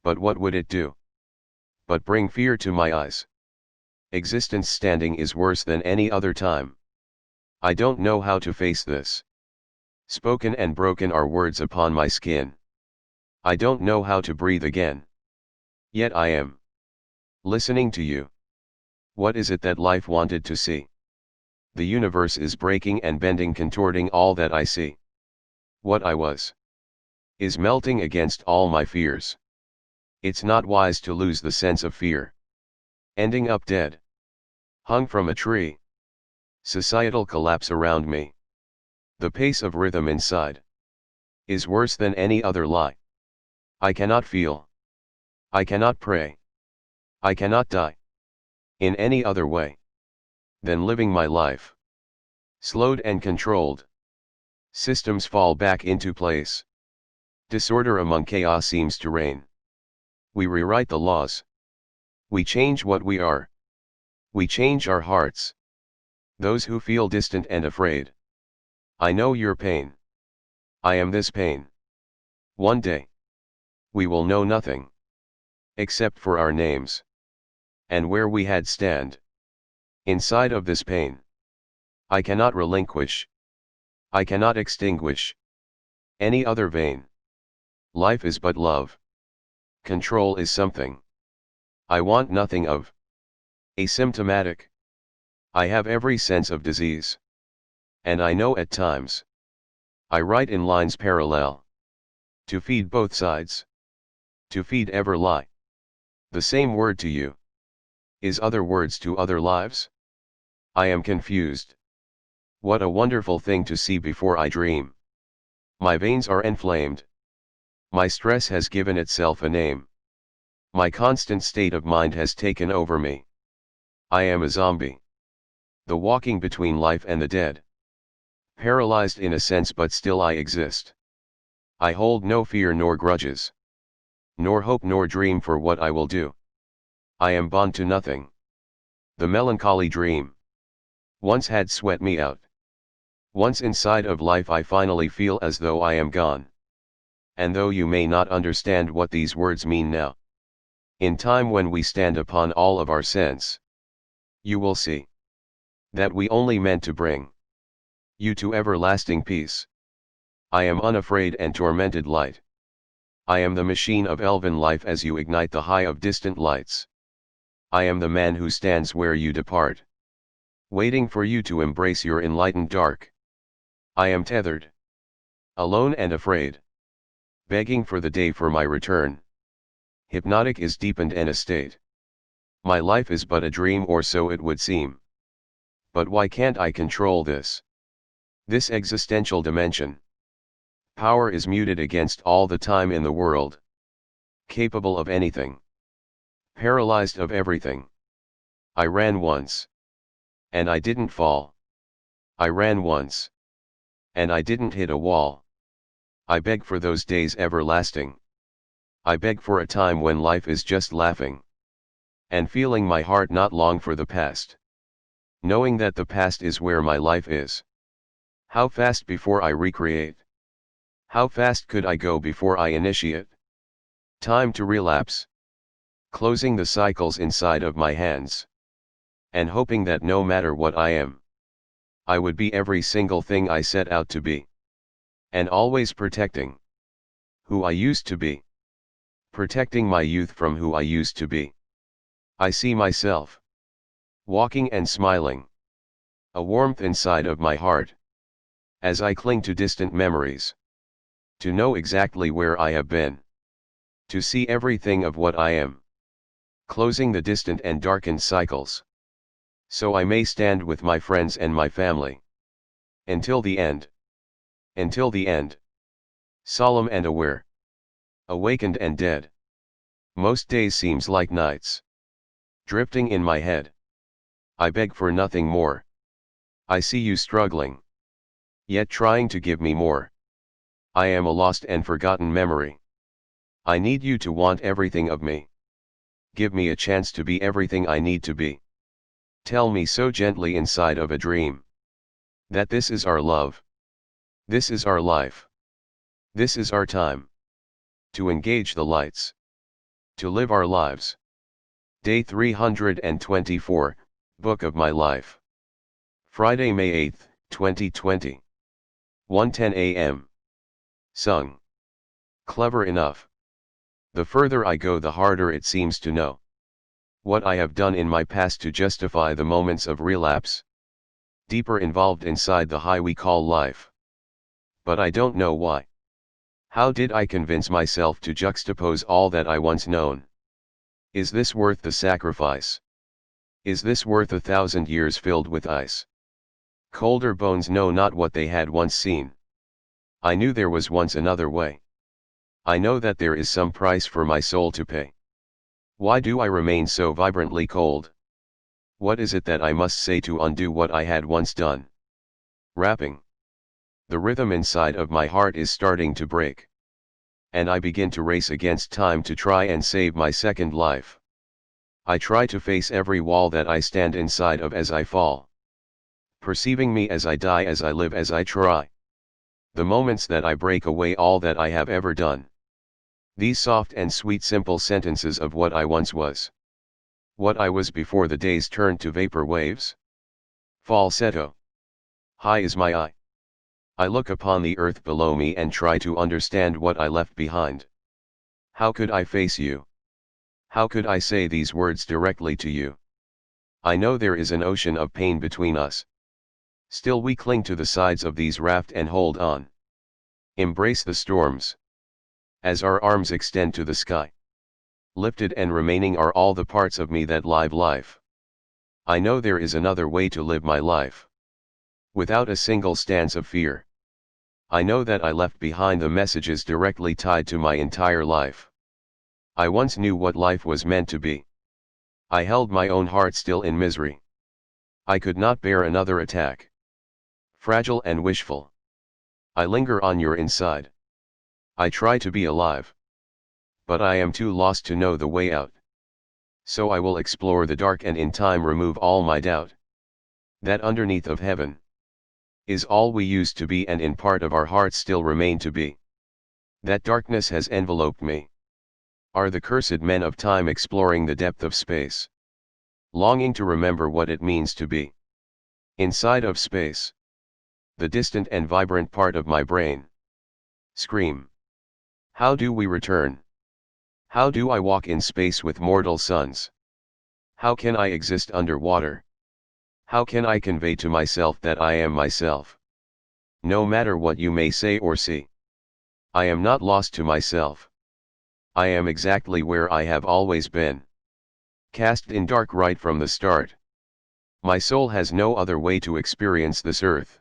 But what would it do? But bring fear to my eyes. Existence standing is worse than any other time. I don't know how to face this. Spoken and broken are words upon my skin. I don't know how to breathe again. Yet I am listening to you. What is it that life wanted to see? The universe is breaking and bending, contorting all that I see. What I was is melting against all my fears. It's not wise to lose the sense of fear. Ending up dead. Hung from a tree. Societal collapse around me. The pace of rhythm inside is worse than any other lie. I cannot feel. I cannot pray. I cannot die in any other way than living my life. Slowed and controlled. Systems fall back into place. Disorder among chaos seems to reign. We rewrite the laws. We change what we are. We change our hearts. Those who feel distant and afraid. I know your pain. I am this pain. One day. We will know nothing. Except for our names. And where we had stand. Inside of this pain. I cannot relinquish. I cannot extinguish. Any other vein. Life is but love. Control is something I want nothing of. Asymptomatic. I have every sense of disease. And I know at times. I write in lines parallel. To feed both sides. To feed ever lie. The same word to you. Is other words to other lives? I am confused. What a wonderful thing to see before I dream. My veins are inflamed. My stress has given itself a name. My constant state of mind has taken over me. I am a zombie. The walking between life and the dead. Paralyzed in a sense, but still I exist. I hold no fear nor grudges. Nor hope nor dream for what I will do. I am bound to nothing. The melancholy dream once had sweat me out. Once inside of life I finally feel as though I am gone. And though you may not understand what these words mean now, in time when we stand upon all of our sense, you will see that we only meant to bring you to everlasting peace. I am unafraid and tormented light. I am the machine of elven life as you ignite the high of distant lights. I am the man who stands where you depart, waiting for you to embrace your enlightened dark. I am tethered, alone and afraid, begging for the day for my return. Hypnotic is deepened in a state. My life is but a dream, or so it would seem. But why can't I control this? This existential dimension. Power is muted against all the time in the world. Capable of anything. Paralyzed of everything. I ran once. And I didn't fall. I ran once. And I didn't hit a wall. I beg for those days everlasting. I beg for a time when life is just laughing. And feeling my heart not long for the past. Knowing that the past is where my life is. How fast before I recreate? How fast could I go before I initiate? Time to relapse. Closing the cycles inside of my hands. And hoping that no matter what I am, I would be every single thing I set out to be. And always protecting who I used to be. Protecting my youth from who I used to be. I see myself walking and smiling. A warmth inside of my heart. As I cling to distant memories. To know exactly where I have been. To see everything of what I am. Closing the distant and darkened cycles. So I may stand with my friends and my family. Until the end. Until the end. Solemn and aware. Awakened and dead. Most days seems like nights. Drifting in my head. I beg for nothing more. I see you struggling. Yet trying to give me more. I am a lost and forgotten memory. I need you to want everything of me. Give me a chance to be everything I need to be. Tell me so gently inside of a dream. That this is our love. This is our life. This is our time. To engage the lights. To live our lives. Day 324, Book of My Life. Friday, May 8, 2020. 1:10 a.m. Sung. Clever enough. The further I go, the harder it seems to know what I have done in my past to justify the moments of relapse. Deeper involved inside the high we call life. But I don't know why. How did I convince myself to juxtapose all that I once known? Is this worth the sacrifice? Is this worth 1,000 years filled with ice? Colder bones know not what they had once seen. I knew there was once another way. I know that there is some price for my soul to pay. Why do I remain so vibrantly cold? What is it that I must say to undo what I had once done? Rapping. The rhythm inside of my heart is starting to break. And I begin to race against time to try and save my second life. I try to face every wall that I stand inside of as I fall. Perceiving me as I die, as I live, as I try. The moments that I break away all that I have ever done. These soft and sweet simple sentences of what I once was. What I was before the days turned to vapor waves. Falsetto. High is my eye. I look upon the earth below me and try to understand what I left behind. How could I face you? How could I say these words directly to you? I know there is an ocean of pain between us. Still we cling to the sides of these raft and hold on. Embrace the storms. As our arms extend to the sky. Lifted and remaining are all the parts of me that live life. I know there is another way to live my life. Without a single stance of fear. I know that I left behind the messages directly tied to my entire life. I once knew what life was meant to be. I held my own heart still in misery. I could not bear another attack. Fragile and wishful. I linger on your inside. I try to be alive. But I am too lost to know the way out. So I will explore the dark and in time remove all my doubt. That underneath of heaven is all we used to be and in part of our hearts still remain to be. That darkness has enveloped me. Are the cursed men of time exploring the depth of space. Longing to remember what it means to be. Inside of space. The distant and vibrant part of my brain. Scream. How do we return? How do I walk in space with mortal suns? How can I exist underwater? How can I convey to myself that I am myself? No matter what you may say or see, I am not lost to myself. I am exactly where I have always been. Cast in dark right from the start. My soul has no other way to experience this earth.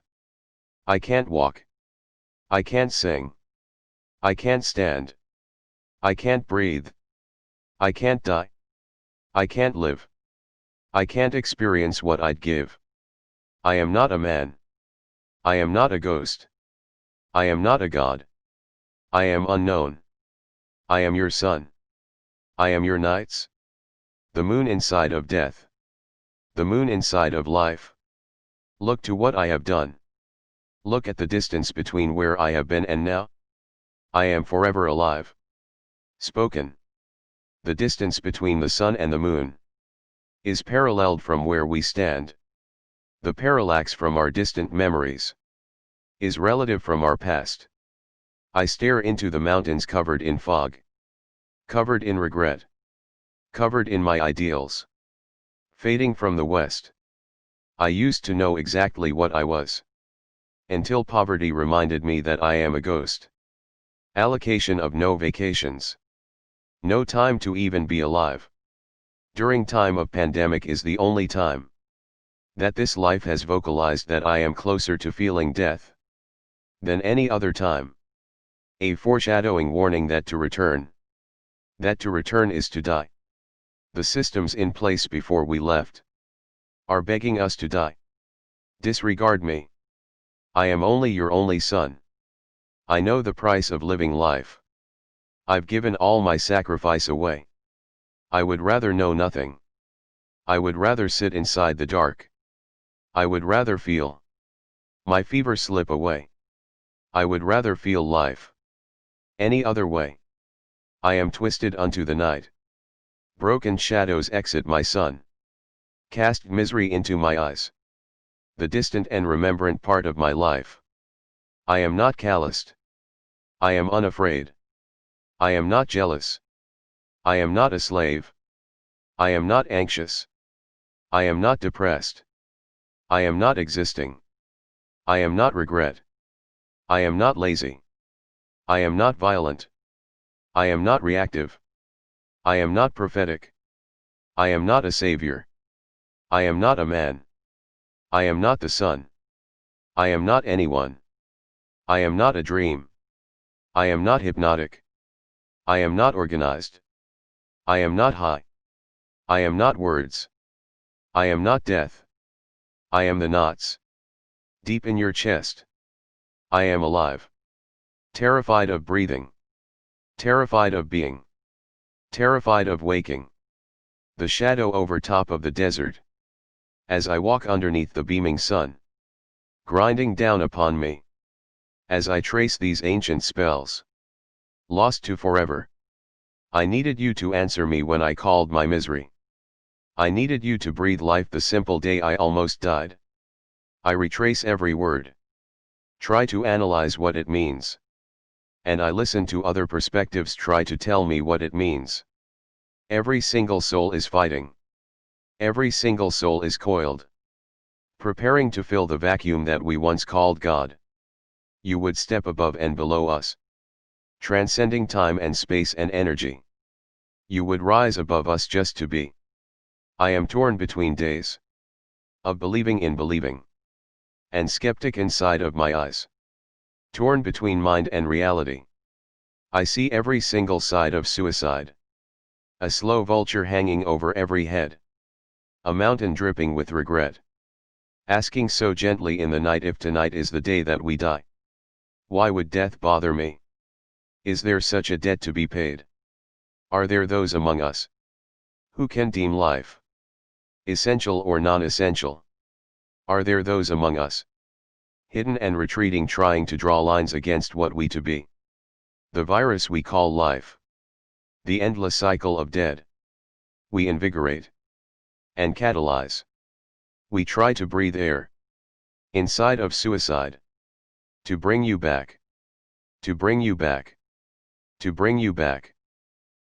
I can't walk. I can't sing. I can't stand. I can't breathe. I can't die. I can't live. I can't experience what I'd give. I am not a man. I am not a ghost. I am not a god. I am unknown. I am your sun. I am your nights. The moon inside of death. The moon inside of life. Look to what I have done. Look at the distance between where I have been and now. I am forever alive. Spoken. The distance between the sun and the moon is paralleled from where we stand. The parallax from our distant memories is relative from our past. I stare into the mountains covered in fog, covered in regret, covered in my ideals, fading from the west. I used to know exactly what I was, until poverty reminded me that I am a ghost. Allocation of no vacations. No time to even be alive. During time of pandemic is the only time that this life has vocalized that I am closer to feeling death than any other time. A foreshadowing warning that to return is to die. The systems in place before we left are begging us to die. Disregard me. I am only your only son. I know the price of living life. I've given all my sacrifice away. I would rather know nothing. I would rather sit inside the dark. I would rather feel my fever slip away. I would rather feel life any other way. I am twisted unto the night. Broken shadows exit my sun. Cast misery into my eyes. The distant and remembrant part of my life. I am not calloused. I am unafraid. I am not jealous. I am not a slave. I am not anxious. I am not depressed. I am not existing. I am not regret. I am not lazy. I am not violent. I am not reactive. I am not prophetic. I am not a savior. I am not a man. I am not the sun. I am not anyone. I am not a dream. I am not hypnotic. I am not organized. I am not high. I am not words. I am not death. I am the knots deep in your chest. I am alive. Terrified of breathing. Terrified of being. Terrified of waking. The shadow over top of the desert. As I walk underneath the beaming sun. Grinding down upon me. As I trace these ancient spells. Lost to forever. I needed you to answer me when I called my misery. I needed you to breathe life the simple day I almost died. I retrace every word. Try to analyze what it means. And I listen to other perspectives try to tell me what it means. Every single soul is fighting. Every single soul is coiled. Preparing to fill the vacuum that we once called God. You would step above and below us. Transcending time and space and energy. You would rise above us just to be. I am torn between days. Of believing in believing. And skeptic inside of my eyes. Torn between mind and reality. I see every single side of suicide. A slow vulture hanging over every head. A mountain dripping with regret. Asking so gently in the night if tonight is the day that we die. Why would death bother me? Is there such a debt to be paid? Are there those among us who can deem life essential or non-essential? Are there those among us hidden and retreating trying to draw lines against what we to be? The virus we call life. The endless cycle of dead. We invigorate and catalyze. We try to breathe air inside of suicide to bring you back. To bring you back. To bring you back.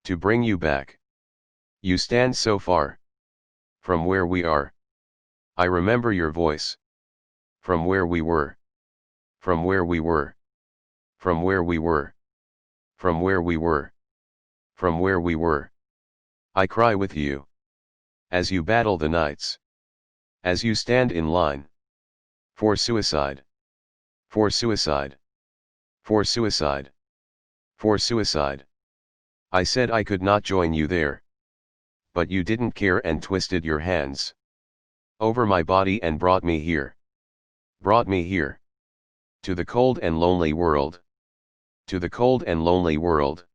To bring you back. You stand so far. From where we are. I remember your voice. From where we were. From where we were. From where we were. From where we were. From where we were. I cry with you. As you battle the nights. As you stand in line. For suicide. For suicide. For suicide. For suicide. I said I could not join you there. But you didn't care and twisted your hands over my body and brought me here. Brought me here. To the cold and lonely world. To the cold and lonely world.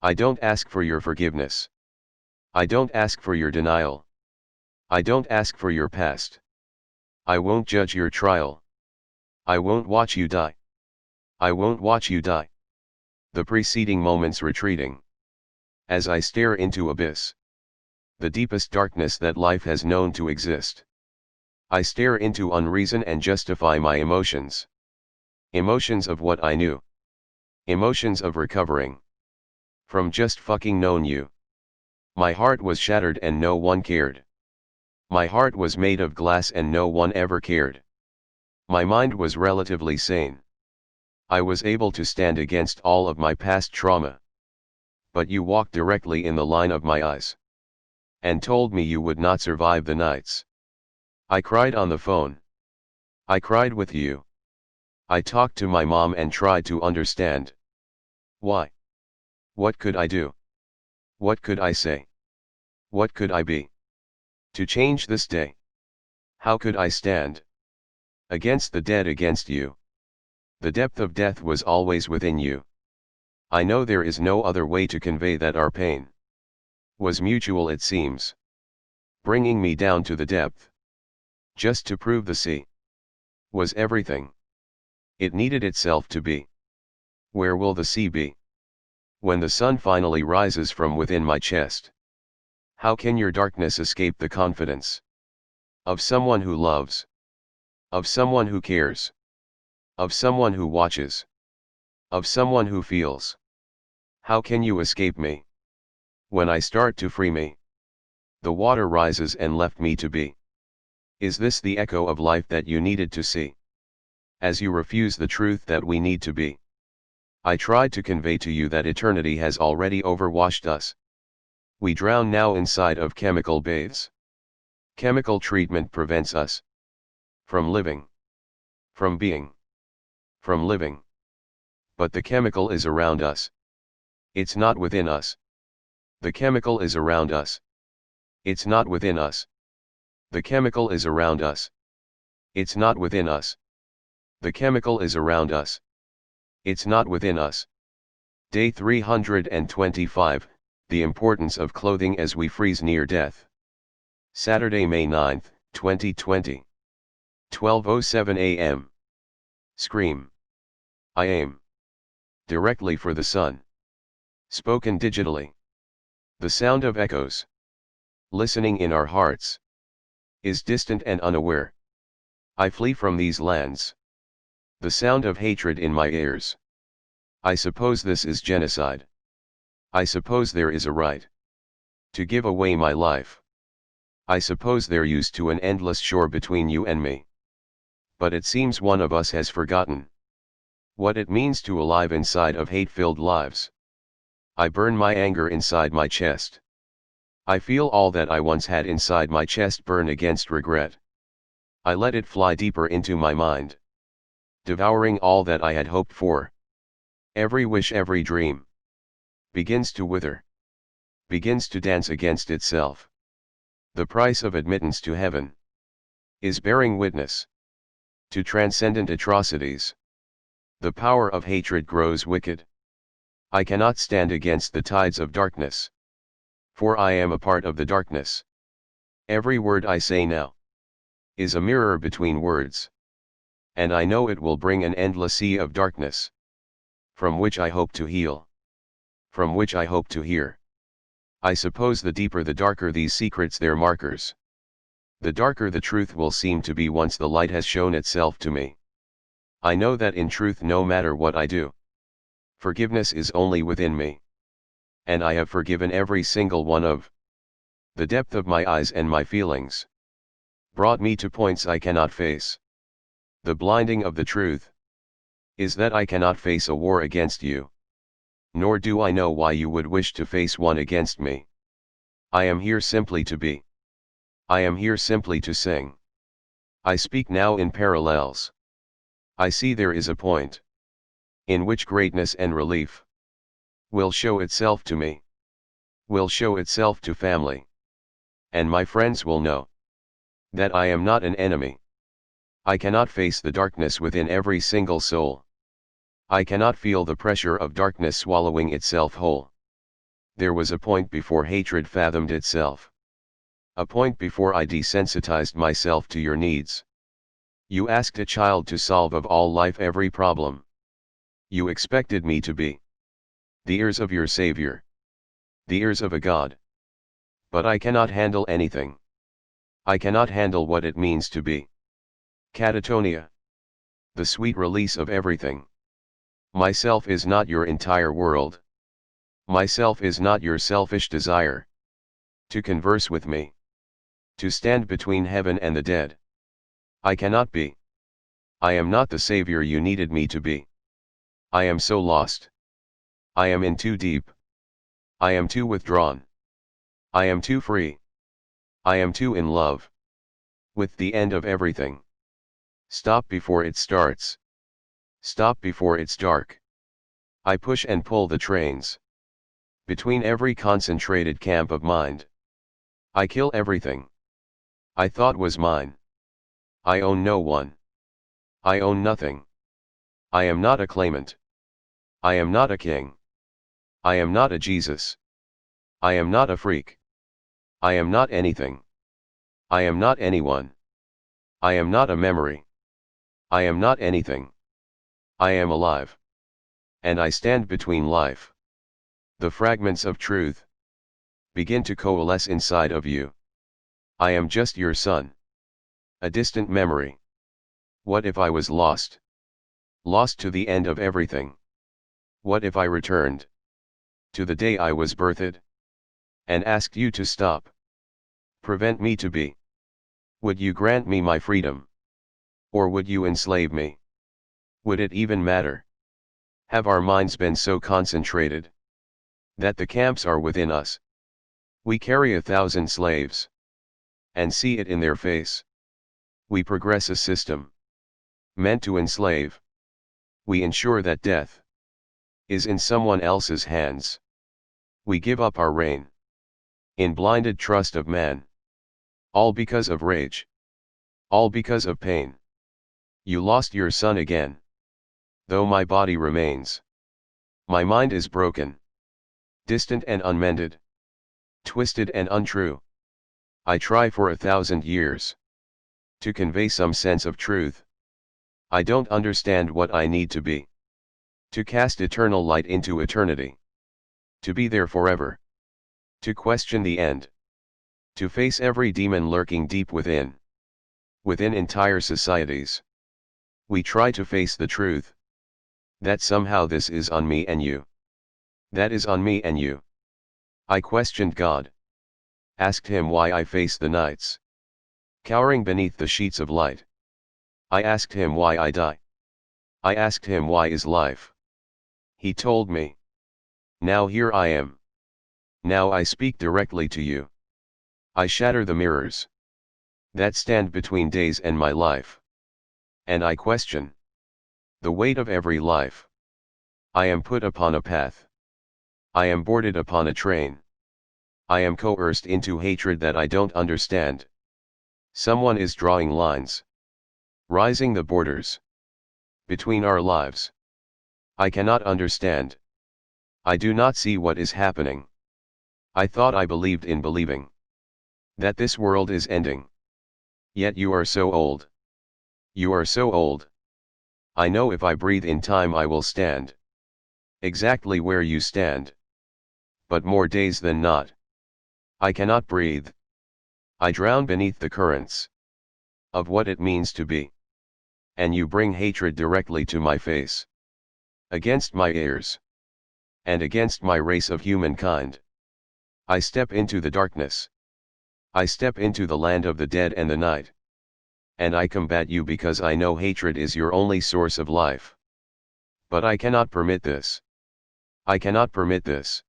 I don't ask for your forgiveness. I don't ask for your denial. I don't ask for your past. I won't judge your trial. I won't watch you die. I won't watch you die. The preceding moments retreating. As I stare into abyss. The deepest darkness that life has known to exist. I stare into unreason and justify my emotions. Emotions of what I knew. Emotions of recovering. From just fucking known you. My heart was shattered and no one cared. My heart was made of glass and no one ever cared. My mind was relatively sane. I was able to stand against all of my past trauma. But you walked directly in the line of my eyes. And told me you would not survive the nights. I cried on the phone. I cried with you. I talked to my mom and tried to understand. Why? What could I do? What could I say? What could I be? To change this day? How could I stand? Against the dead, against you. The depth of death was always within you. I know there is no other way to convey that our pain was mutual, it seems. Bringing me down to the depth. Just to prove the sea was everything it needed itself to be. Where will the sea be? When the sun finally rises from within my chest. How can your darkness escape the confidence of someone who loves? Of someone who cares? Of someone who watches? Of someone who feels? How can you escape me? When I start to free me, the water rises and left me to be. Is this the echo of life that you needed to see? As you refuse the truth that we need to be. I tried to convey to you that eternity has already overwashed us. We drown now inside of chemical baths. Chemical treatment prevents us from living, from being, from living. But the chemical is around us. It's not within us. The chemical is around us. It's not within us. The chemical is around us. It's not within us. The chemical is around us. It's not within us. Day 325, The Importance of Clothing as We Freeze Near Death. Saturday, May 9, 2020. 12:07 a.m. Scream. I aim directly for the sun. Spoken digitally. The sound of echoes. Listening in our hearts. Is distant and unaware. I flee from these lands. The sound of hatred in my ears. I suppose this is genocide. I suppose there is a right to give away my life. I suppose there used to an endless shore between you and me. But it seems one of us has forgotten what it means to alive inside of hate-filled lives. I burn my anger inside my chest. I feel all that I once had inside my chest burn against regret. I let it fly deeper into my mind, devouring all that I had hoped for. Every wish, every dream begins to wither, begins to dance against itself. The price of admittance to heaven is bearing witness to transcendent atrocities. The power of hatred grows wicked. I cannot stand against the tides of darkness, for I am a part of the darkness. Every word I say now is a mirror between words, and I know it will bring an endless sea of darkness, from which I hope to heal, from which I hope to hear. I suppose the deeper the darker these secrets their markers, the darker the truth will seem to be once the light has shown itself to me. I know that in truth, no matter what I do, Forgiveness is only within me. And I have forgiven every single one of the depth of my eyes and my feelings brought me to points I cannot face. The blinding of the truth is that I cannot face a war against you. Nor do I know why you would wish to face one against me. I am here simply to be. I am here simply to sing. I speak now in parallels. I see there is a point in which greatness and relief will show itself to me, will show itself to family. And my friends will know that I am not an enemy. I cannot face the darkness within every single soul. I cannot feel the pressure of darkness swallowing itself whole. There was a point before hatred fathomed itself. A point before I desensitized myself to your needs. You asked a child to solve of all life every problem. You expected me to be the ears of your Savior, the ears of a God. But I cannot handle anything. I cannot handle what it means to be catatonia, the sweet release of everything. Myself is not your entire world. Myself is not your selfish desire to converse with me, to stand between heaven and the dead. I cannot be. I am not the Savior you needed me to be. I am so lost. I am in too deep. I am too withdrawn. I am too free. I am too in love with the end of everything. Stop before it starts. Stop before it's dark. I push and pull the trains between every concentrated camp of mind. I kill everything I thought was mine. I own no one. I own nothing. I am not a claimant. I am not a king. I am not a Jesus. I am not a freak. I am not anything. I am not anyone. I am not a memory. I am not anything. I am alive. And I stand between life. The fragments of truth begin to coalesce inside of you. I am just your son. A distant memory. What if I was lost? Lost to the end of everything. What if I returned to the day I was birthed and asked you to stop? Prevent me to be. Would you grant me my freedom? Or would you enslave me? Would it even matter? Have our minds been so concentrated that the camps are within us? We carry 1,000 slaves and see it in their face. We progress a system meant to enslave. We ensure that death is in someone else's hands. We give up our reign in blinded trust of man. All because of rage. All because of pain. You lost your son again. Though my body remains. My mind is broken. Distant and unmended. Twisted and untrue. I try for 1,000 years to convey some sense of truth. I don't understand what I need to be. To cast eternal light into eternity. To be there forever. To question the end. To face every demon lurking deep within. Within entire societies. We try to face the truth. That somehow this is on me and you. That is on me and you. I questioned God. Asked him why I face the nights cowering beneath the sheets of light. I asked him why I die. I asked him why is life. He told me. Now here I am. Now I speak directly to you. I shatter the mirrors that stand between days and my life. And I question the weight of every life. I am put upon a path. I am boarded upon a train. I am coerced into hatred that I don't understand. Someone is drawing lines. Rising the borders between our lives. I cannot understand. I do not see what is happening. I thought I believed in believing that this world is ending. Yet you are so old. You are so old. I know if I breathe in time I will stand exactly where you stand. But more days than not. I cannot breathe. I drown beneath the currents of what it means to be. And you bring hatred directly to my face. Against my ears. and against my race of humankind. I step into the darkness. I step into the land of the dead and the night. And I combat you because I know hatred is your only source of life. But I cannot permit this. I cannot permit this.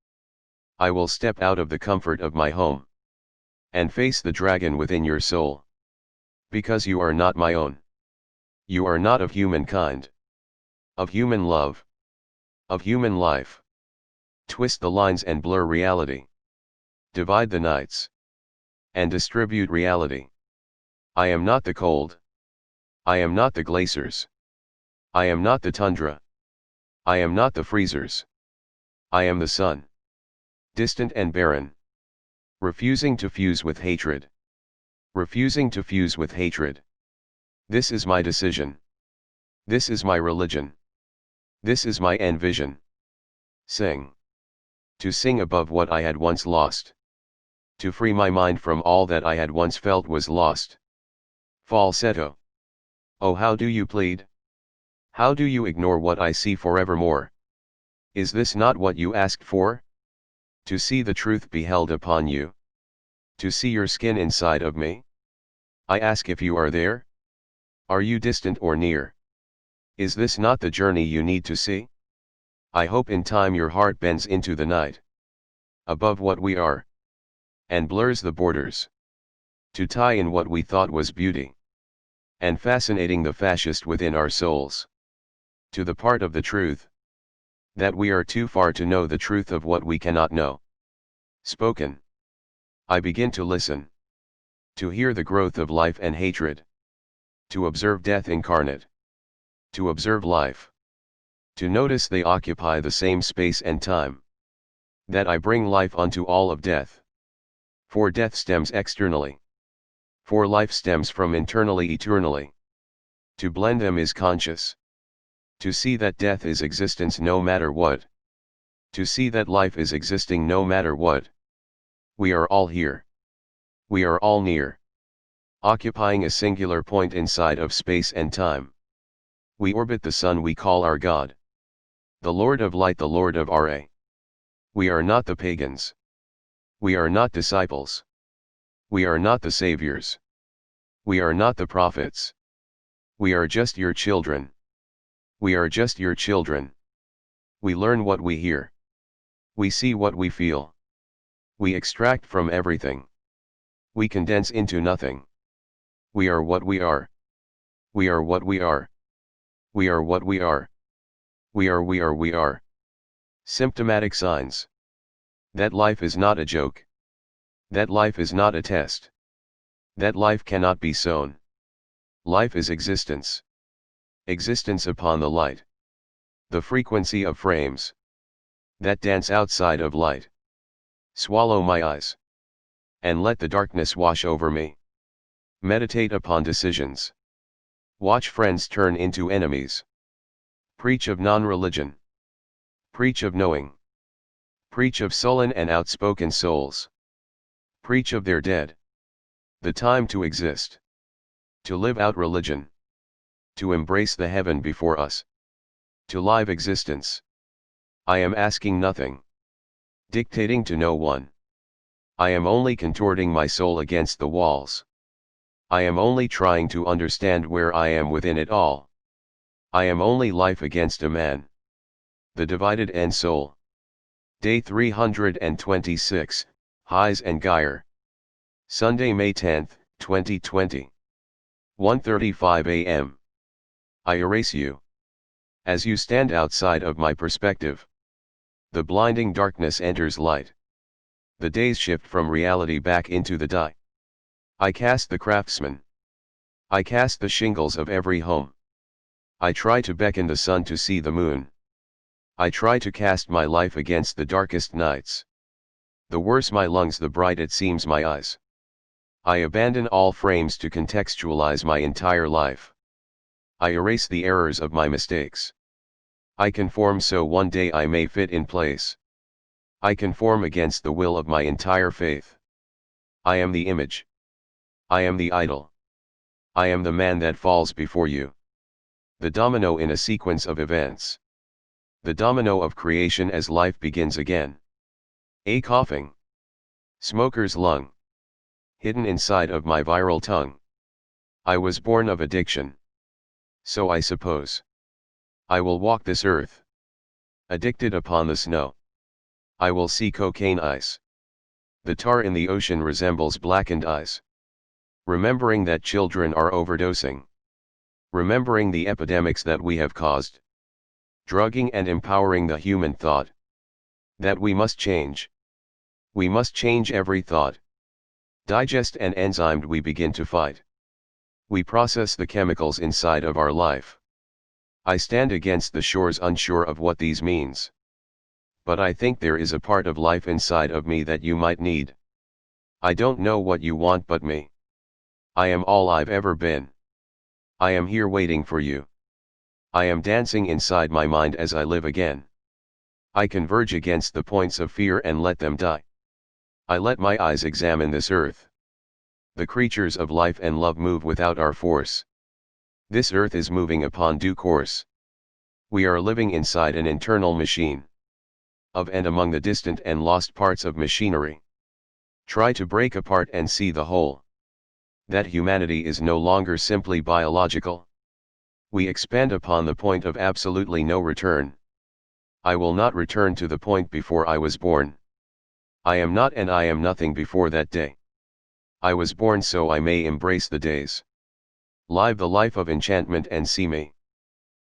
I will step out of the comfort of my home and face the dragon within your soul. Because you are not my own. You are not of humankind. Of human love. Of human life. Twist the lines and blur reality. Divide the nights. And distribute reality. I am not the cold. I am not the glaciers. I am not the tundra. I am not the freezers. I am the sun. Distant and barren. Refusing to fuse with hatred. Refusing to fuse with hatred. This is my decision. This is my religion. This is my end vision. Sing. To sing above what I had once lost. To free my mind from all that I had once felt was lost. Falsetto. Oh, how do you plead? How do you ignore what I see forevermore? Is this not what you asked for? To see the truth beheld upon you? To see your skin inside of me? I ask if you are there? Are you distant or near? Is this not the journey you need to see? I hope in time your heart bends into the night. Above what we are. And blurs the borders. To tie in what we thought was beauty. And fascinating the fascist within our souls. To the part of the truth. That we are too far to know the truth of what we cannot know. Spoken. I begin to listen. To hear the growth of life and hatred. To observe death incarnate. To observe life. To notice they occupy the same space and time. That I bring life unto all of death. For death stems externally. For life stems from internally eternally. To blend them is conscious. To see that death is existence no matter what. To see that life is existing no matter what. We are all here. We are all near. Occupying a singular point inside of space and time. We orbit the sun we call our God. The Lord of Light, the Lord of Ra. We are not the pagans. We are not disciples. We are not the saviors. We are not the prophets. We are just your children. We are just your children. We learn what we hear. We see what we feel. We extract from everything. We condense into nothing. We are what we are. We are what we are. We are what we are. We are. Symptomatic signs. That life is not a joke. That life is not a test. That life cannot be sown. Life is existence. Existence upon the light. The frequency of frames. That dance outside of light. Swallow my eyes. And let the darkness wash over me. Meditate upon decisions. Watch friends turn into enemies. Preach of non-religion. Preach of knowing. Preach of sullen and outspoken souls. Preach of their dead. The time to exist. To live out religion. To embrace the heaven before us. To live existence. I am asking nothing. Dictating to no one. I am only contorting my soul against the walls. I am only trying to understand where I am within it all. I am only life against a man. The divided end soul. Day 326, Heise and Geyer. Sunday, May 10, 2020. 1:35 a.m. I erase you. As you stand outside of my perspective. The blinding darkness enters light. The days shift from reality back into the die. I cast the craftsman. I cast the shingles of every home. I try to beckon the sun to see the moon. I try to cast my life against the darkest nights. The worse my lungs, the bright it seems my eyes. I abandon all frames to contextualize my entire life. I erase the errors of my mistakes. I conform so one day I may fit in place. I conform against the will of my entire faith. I am the image. I am the idol. I am the man that falls before you. The domino in a sequence of events. The domino of creation as life begins again. A coughing. Smoker's lung. Hidden inside of my viral tongue. I was born of addiction. So I suppose. I will walk this earth. Addicted upon the snow. I will see cocaine ice. The tar in the ocean resembles blackened ice. Remembering that children are overdosing. Remembering the epidemics that we have caused. Drugging and empowering the human thought. That we must change. We must change every thought. Digest and enzymed we begin to fight. We process the chemicals inside of our life. I stand against the shores unsure of what these means. But I think there is a part of life inside of me that you might need. I don't know what you want but me. I am all I've ever been. I am here waiting for you. I am dancing inside my mind as I live again. I converge against the points of fear and let them die. I let my eyes examine this earth. The creatures of life and love move without our force. This earth is moving upon due course. We are living inside an internal machine. Of and among the distant and lost parts of machinery. Try to break apart and see the whole. That humanity is no longer simply biological. We expand upon the point of absolutely no return. I will not return to the point before I was born. I am not and I am nothing before that day. I was born so I may embrace the days. Live the life of enchantment and see me.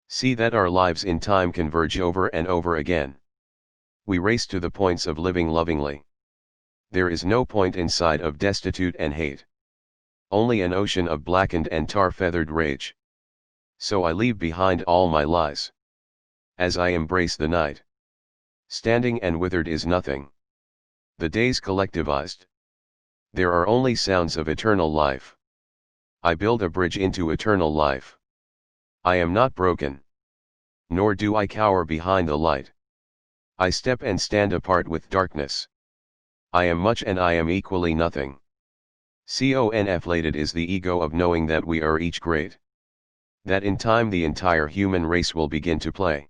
See that our lives in time converge over and over again. We race to the points of living lovingly. There is no point inside of destitute and hate. Only an ocean of blackened and tar-feathered rage. So I leave behind all my lies. As I embrace the night. Standing and withered is nothing. The days collectivized. There are only sounds of eternal life. I build a bridge into eternal life. I am not broken. Nor do I cower behind the light. I step and stand apart with darkness. I am much and I am equally nothing. Conflated is the ego of knowing that we are each great. That in time the entire human race will begin to play.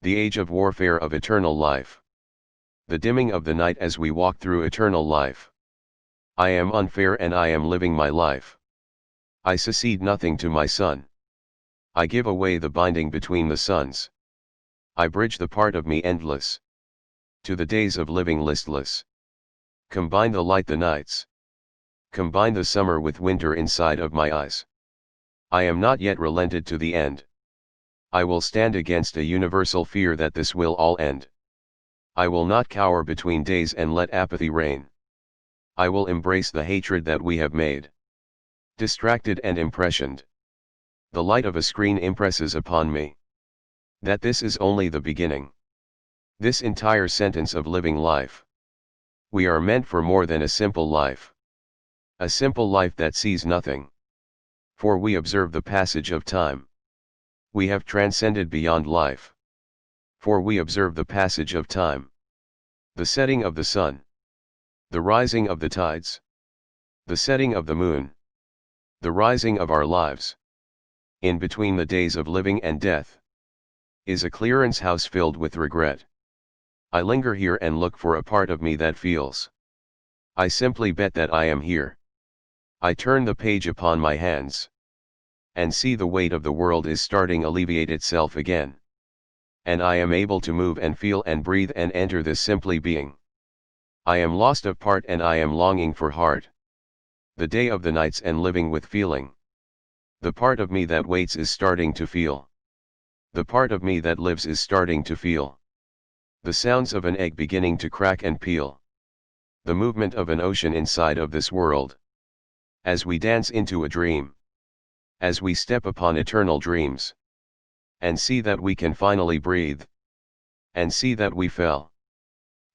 The age of warfare of eternal life. The dimming of the night as we walk through eternal life. I am unfair and I am living my life. I secede nothing to my son. I give away the binding between the suns. I bridge the part of me endless. To the days of living listless. Combine the light the nights. Combine the summer with winter inside of my eyes. I am not yet relented to the end. I will stand against a universal fear that this will all end. I will not cower between days and let apathy reign. I will embrace the hatred that we have made. Distracted and impressioned. The light of a screen impresses upon me. That this is only the beginning. This entire sentence of living life. We are meant for more than a simple life. A simple life that sees nothing. For we observe the passage of time. We have transcended beyond life. For we observe the passage of time. The setting of the sun. The rising of the tides. The setting of the moon. The rising of our lives. In between the days of living and death. Is a clearance house filled with regret. I linger here and look for a part of me that feels. I simply bet that I am here. I turn the page upon my hands. And see the weight of the world is starting alleviate itself again. And I am able to move and feel and breathe and enter this simply being. I am lost of part and I am longing for heart. The day of the nights and living with feeling. The part of me that waits is starting to feel. The part of me that lives is starting to feel. The sounds of an egg beginning to crack and peel. The movement of an ocean inside of this world. As we dance into a dream. As we step upon eternal dreams. And see that we can finally breathe. And see that we fell.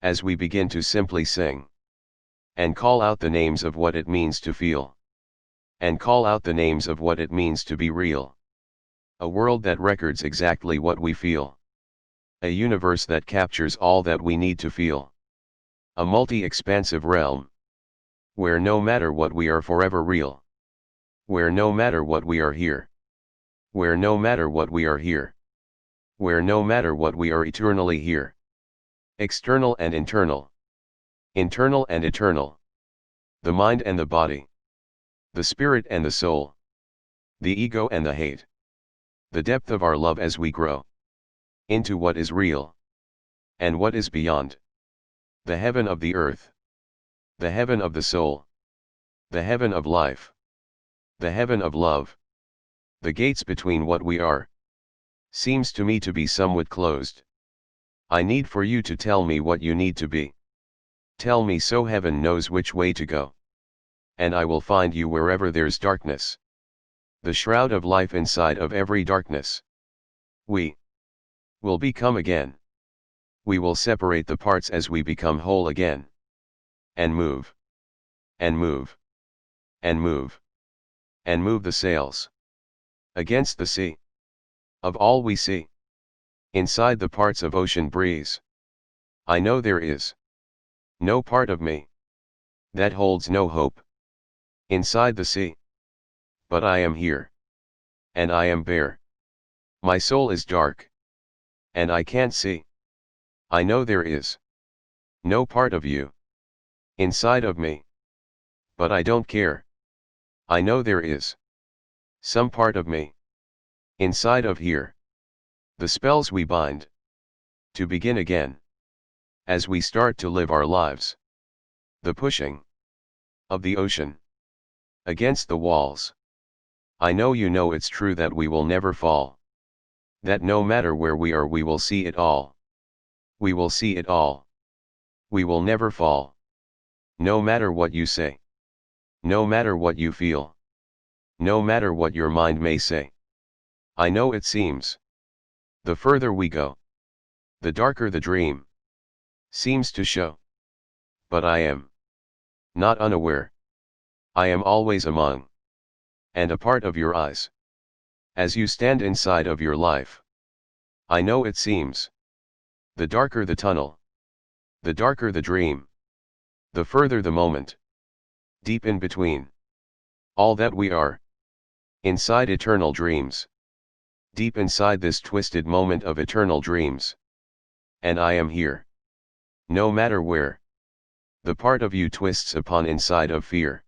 As we begin to simply sing. And call out the names of what it means to feel. And call out the names of what it means to be real. A world that records exactly what we feel. A universe that captures all that we need to feel. A multi-expansive realm. Where no matter what we are forever real. Where no matter what we are here. Where no matter what we are here. where no matter what we are eternally here. External and internal. Internal and eternal. The mind and the body. The spirit and the soul. The ego and the hate. The depth of our love as we grow into what is real and what is beyond. The heaven of the earth. The heaven of the soul. The heaven of life. The heaven of love. The gates between what we are seems to me to be somewhat closed. I need for you to tell me what you need to be. Tell me so heaven knows which way to go. And I will find you wherever there's darkness. The shroud of life inside of every darkness. We will become again. We will separate the parts as we become whole again. And move. And move. And move. And move the sails. Against the sea. Of all we see. Inside the parts of ocean breeze. I know there is no part of me that holds no hope. Inside the sea. But I am here. And I am bare. My soul is dark. And I can't see. I know there is no part of you inside of me. But I don't care. I know there is some part of me inside of here. The spells we bind to begin again as we start to live our lives. The pushing of the ocean against the walls. I know you know it's true that we will never fall. That no matter where we are we will see it all. We will see it all. We will never fall. No matter what you say. No matter what you feel. No matter what your mind may say. I know it seems. The further we go, the darker the dream seems to show. But I am not unaware. I am always among and a part of your eyes. As you stand inside of your life. I know it seems. The darker the tunnel. The darker the dream. The further the moment. Deep in between. All that we are. Inside eternal dreams. Deep inside this twisted moment of eternal dreams. And I am here. No matter where. The part of you twists upon inside of fear.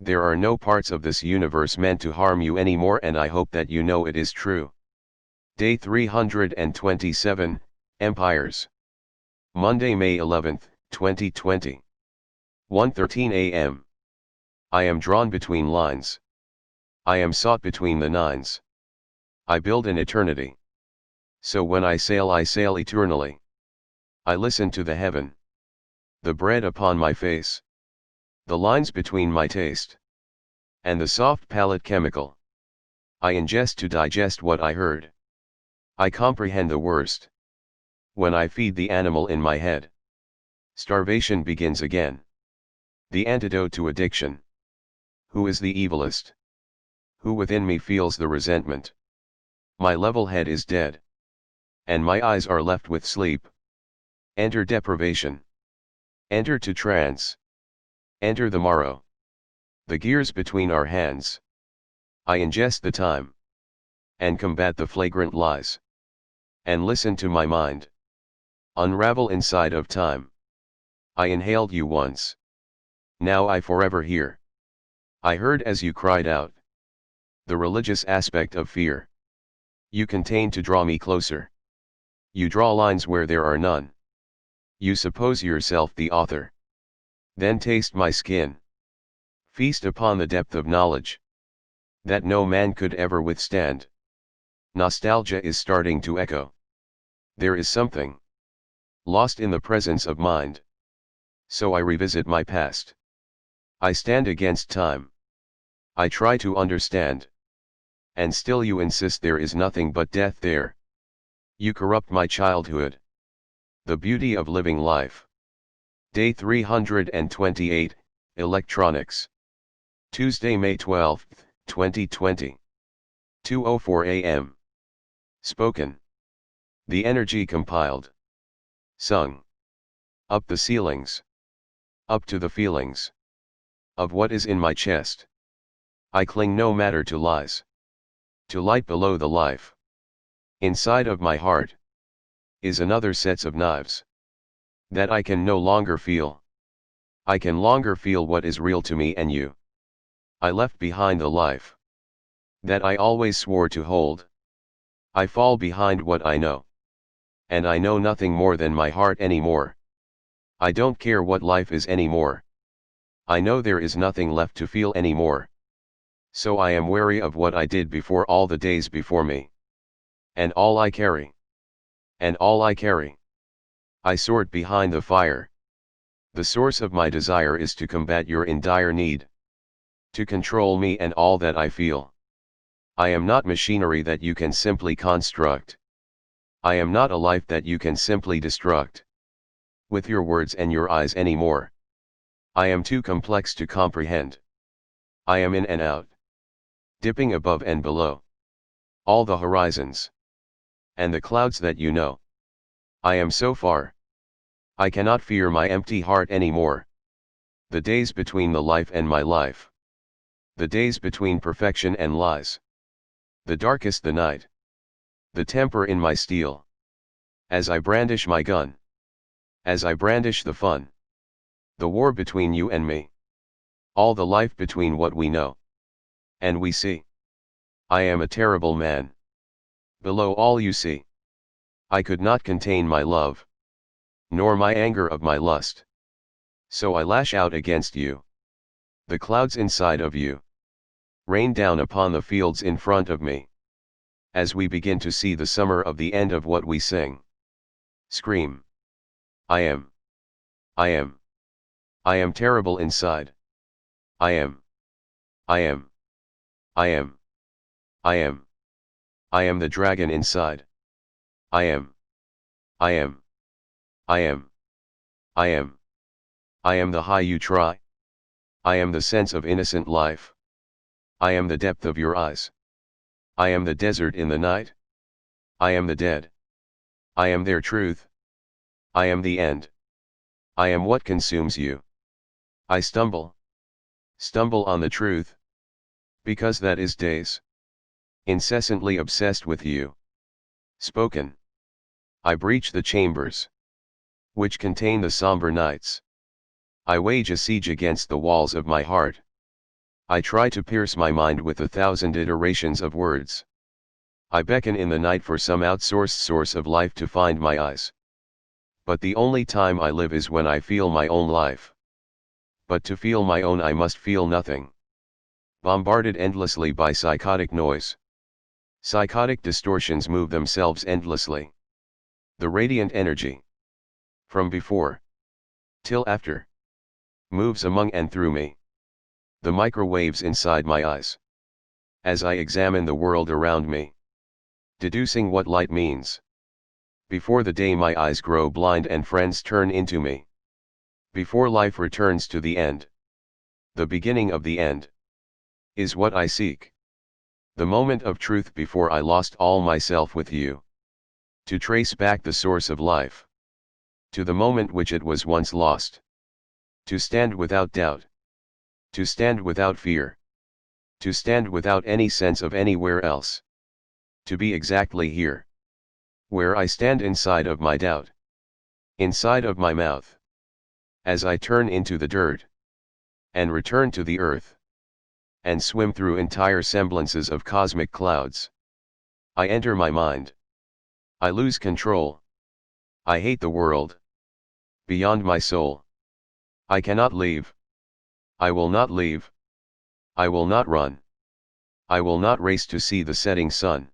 There are no parts of this universe meant to harm you anymore, and I hope that you know it is true. Day 327, Empires. Monday, May 11, 2020. 1:13 a.m. I am drawn between lines. I am sought between the nines. I build an eternity. So when I sail eternally. I listen to the heaven. The bread upon my face. The lines between my taste. And the soft palate chemical. I ingest to digest what I heard. I comprehend the worst. When I feed the animal in my head. Starvation begins again. The antidote to addiction. Who is the evilest? Who within me feels the resentment? My level head is dead. And my eyes are left with sleep. Enter deprivation. Enter to trance. Enter the morrow. The gears between our hands. I ingest the time. And combat the flagrant lies. And listen to my mind. Unravel inside of time. I inhaled you once. Now I forever hear. I heard as you cried out. The religious aspect of fear. You contain to draw me closer. You draw lines where there are none. You suppose yourself the author. Then taste my skin. Feast upon the depth of knowledge. That no man could ever withstand. Nostalgia is starting to echo. There is something lost in the presence of mind. So I revisit my past. I stand against time. I try to understand. And still you insist there is nothing but death there. You corrupt my childhood. The beauty of living life. Day 328, Electronics. Tuesday, May 12, 2020. 2:04 a.m. Spoken. The energy compiled. Sung. Up the ceilings. Up to the feelings. Of what is in my chest. I cling no matter to lies. To light below the life. Inside of my heart is another sets of knives that I can no longer feel. I can longer feel what is real to me and you. I left behind the life that I always swore to hold. I fall behind what I know. And I know nothing more than my heart anymore. I don't care what life is anymore. I know there is nothing left to feel anymore. So I am wary of what I did before all the days before me. And all I carry. And all I carry. I sort behind the fire. The source of my desire is to combat your in dire need. To control me and all that I feel. I am not machinery that you can simply construct. I am not a life that you can simply destruct. With your words and your eyes anymore. I am too complex to comprehend. I am in and out. Dipping above and below. All the horizons. And the clouds that you know. I am so far. I cannot fear my empty heart anymore. The days between the life and my life. The days between perfection and lies. The darkest the night. The temper in my steel. As I brandish my gun. As I brandish the fun. The war between you and me. All the life between what we know. And we see. I am a terrible man. Below all you see. I could not contain my love. Nor my anger of my lust. So I lash out against you. The clouds inside of you. Rain down upon the fields in front of me. As we begin to see the summer of the end of what we sing. Scream. I am. I am. I am terrible inside. I am. I am. I am. I am. I am the dragon inside. I am. I am. I am. I am. I am the high you try. I am the sense of innocent life. I am the depth of your eyes. I am the desert in the night. I am the dead. I am their truth. I am the end. I am what consumes you. I stumble. Stumble on the truth. Because that is days. Incessantly obsessed with you. Spoken. I breach the chambers. Which contain the somber nights. I wage a siege against the walls of my heart. I try to pierce my mind with 1,000 iterations of words. I beckon in the night for some outsourced source of life to find my eyes. But the only time I live is when I feel my own life. But to feel my own I must feel nothing. Bombarded endlessly by psychotic noise. Psychotic distortions move themselves endlessly. The radiant energy. From before. Till after. Moves among and through me. The microwaves inside my eyes. As I examine the world around me. Deducing what light means. Before the day my eyes grow blind and friends turn into me. Before life returns to the end. The beginning of the end. Is what I seek. The moment of truth before I lost all myself with you. To trace back the source of life. To the moment which it was once lost. To stand without doubt. To stand without fear. To stand without any sense of anywhere else. To be exactly here. Where I stand inside of my doubt. Inside of my mouth. As I turn into the dirt. And return to the earth. And swim through entire semblances of cosmic clouds. I enter my mind. I lose control. I hate the world. Beyond my soul. I cannot leave. I will not leave. I will not run. I will not race to see the setting sun.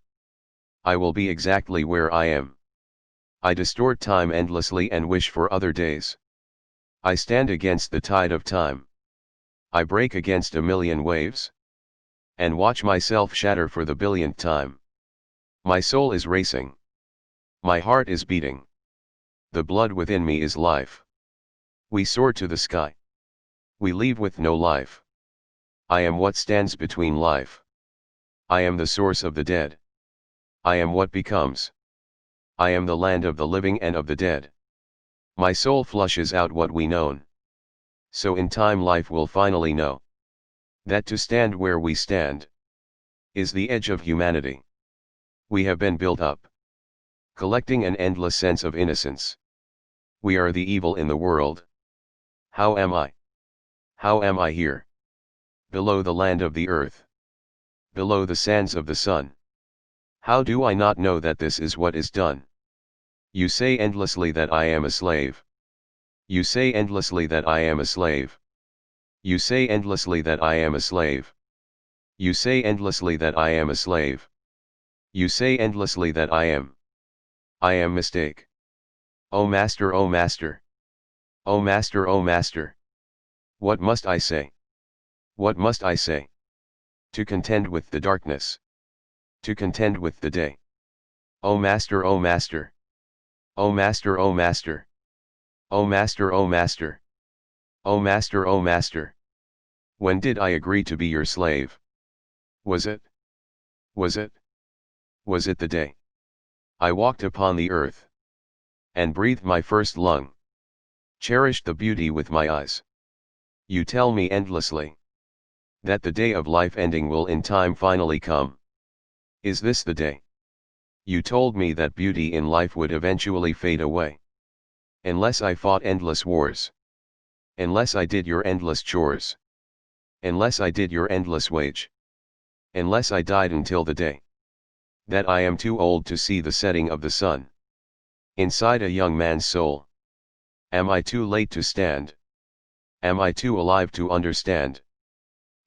I will be exactly where I am. I distort time endlessly and wish for other days. I stand against the tide of time. I break against a million waves. And watch myself shatter for the billionth time. My soul is racing. My heart is beating. The blood within me is life. We soar to the sky. We leave with no life. I am what stands between life. I am the source of the dead. I am what becomes. I am the land of the living and of the dead. My soul flushes out what we known. So in time life will finally know. That to stand where we stand. Is the edge of humanity. We have been built up. collecting an endless sense of innocence. We are the evil in the world. How am I? How am I here? Below the land of the earth. Below the sands of the sun. How do I not know that this is what is done? You say endlessly that I am a slave. You say endlessly that I am a slave. You say endlessly that I am a slave. You say endlessly that I am a slave. You say endlessly that I am mistake. O Master, O Master. O Master, O Master. What must I say? What must I say? To contend with the darkness. To contend with the day. O Master, O Master. O Master, O Master. O Master, O Master. O Master, O Master. When did I agree to be your slave? Was it? Was it? Was it the day I walked upon the earth and breathed my first lung, cherished the beauty with my eyes? You tell me endlessly that the day of life ending will in time finally come. Is this the day? You told me that beauty in life would eventually fade away. Unless I fought endless wars. Unless I did your endless chores. Unless I did your endless wage. Unless I died until the day that I am too old to see the setting of the sun inside a young man's soul. Am I too late to stand? Am I too alive to understand?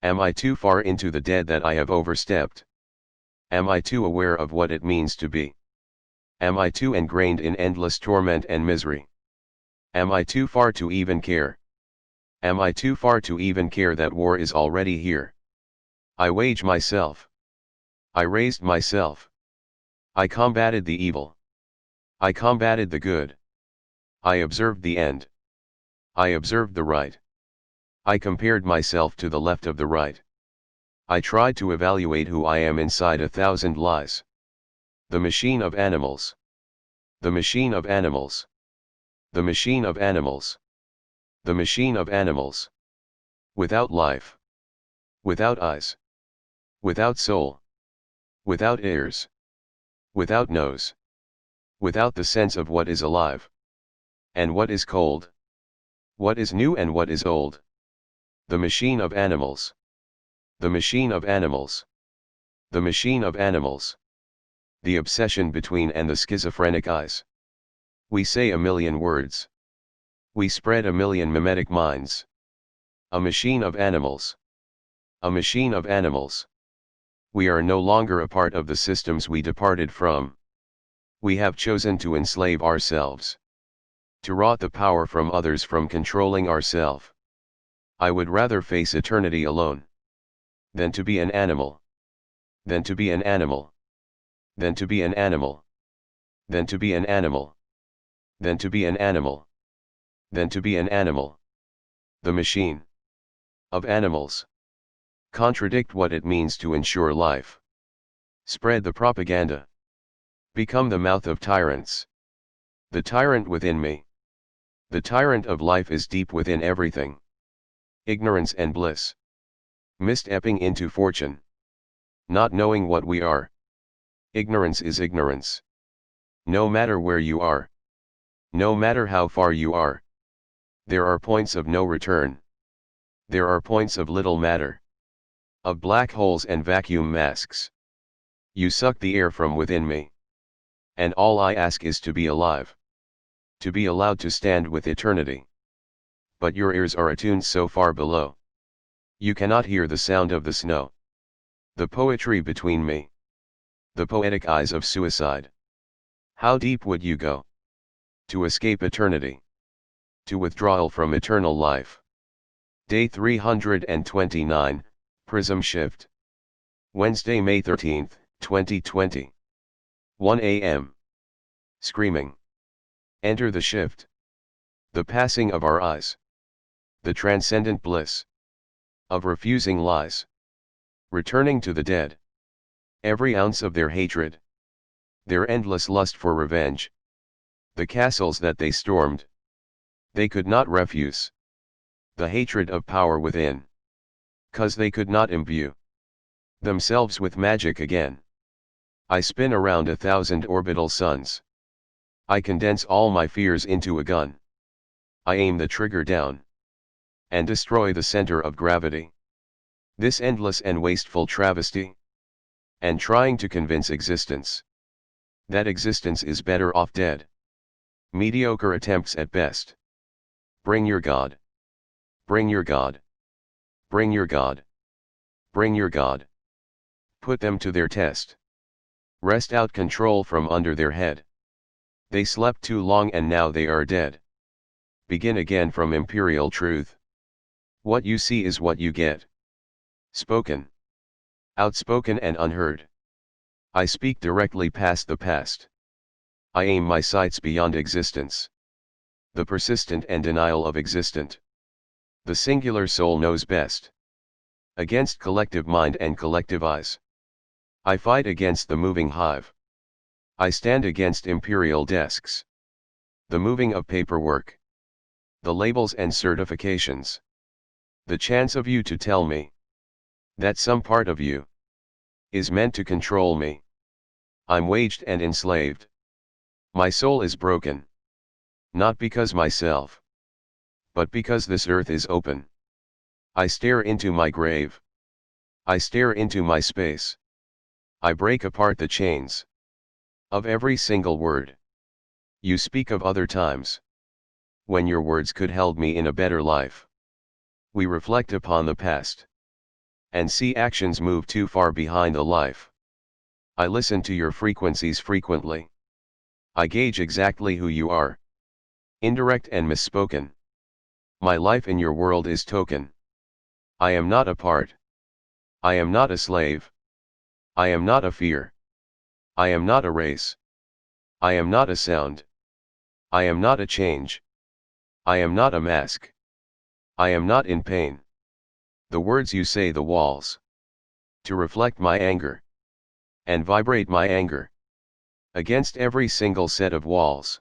Am I too far into the dead that I have overstepped? Am I too aware of what it means to be? Am I too ingrained in endless torment and misery? Am I too far to even care? Am I too far to even care that war is already here? I wage myself. I raised myself. I combated the evil. I combated the good. I observed the end. I observed the right. I compared myself to the left of the right. I tried to evaluate who I am inside 1,000 lies. The machine of animals. The machine of animals. The machine of animals. The machine of animals. Without life. Without eyes. Without soul. Without ears. Without nose. Without the sense of what is alive. And what is cold. What is new and what is old. The machine of animals. The machine of animals. The machine of animals. The obsession between and the schizophrenic eyes. We say a million words. We spread a million mimetic minds. A machine of animals. A machine of animals. We are no longer a part of the systems we departed from. We have chosen to enslave ourselves. To rob the power from others from controlling ourselves. I would rather face eternity alone than to be an animal. Than to be an animal. Than to be an animal. Than to be an animal. Than to be an animal. Than to be an animal. The machine of animals. Contradict what it means to ensure life. Spread the propaganda. Become the mouth of tyrants. The tyrant within me. The tyrant of life is deep within everything. Ignorance and bliss. Misstepping into fortune. Not knowing what we are. Ignorance is ignorance. No matter where you are. No matter how far you are. There are points of no return. There are points of little matter. Of black holes and vacuum masks. You suck the air from within me. And all I ask is to be alive. To be allowed to stand with eternity. But your ears are attuned so far below. You cannot hear the sound of the snow. The poetry between me. The poetic eyes of suicide. How deep would you go? To escape eternity. To withdrawal from eternal life. Day 329, Prism Shift. Wednesday, May 13, 2020. 1 a.m. Screaming. Enter the shift. The passing of our eyes. The transcendent bliss. Of refusing lies. Returning to the dead. Every ounce of their hatred. Their endless lust for revenge. The castles that they stormed. They could not refuse. The hatred of power within. 'Cause they could not imbue themselves with magic again. I spin around 1,000 orbital suns. I condense all my fears into a gun. I aim the trigger down. And destroy the center of gravity. This endless and wasteful travesty. And trying to convince existence that existence is better off dead. Mediocre attempts at best. Bring your God. Bring your God. Bring your God. Bring your God. Put them to their test. Wrest out control from under their head. They slept too long and now they are dead. Begin again from imperial truth. What you see is what you get. Spoken. Outspoken and unheard. I speak directly past the past. I aim my sights beyond existence. The persistent and denial of existent. The singular soul knows best. Against collective mind and collective eyes. I fight against the moving hive. I stand against imperial desks. The moving of paperwork. The labels and certifications. The chance of you to tell me that some part of you is meant to control me. I'm waged and enslaved. My soul is broken. Not because myself, but because this earth is open. I stare into my grave. I stare into my space. I break apart the chains of every single word. You speak of other times when your words could held me in a better life. We reflect upon the past and see actions move too far behind the life. I listen to your frequencies frequently. I gauge exactly who you are. Indirect and misspoken. My life in your world is token. I am not a part. I am not a slave. I am not a fear. I am not a race. I am not a sound. I am not a change. I am not a mask. I am not in pain. The words you say the walls. To reflect my anger. And vibrate my anger. Against every single set of walls.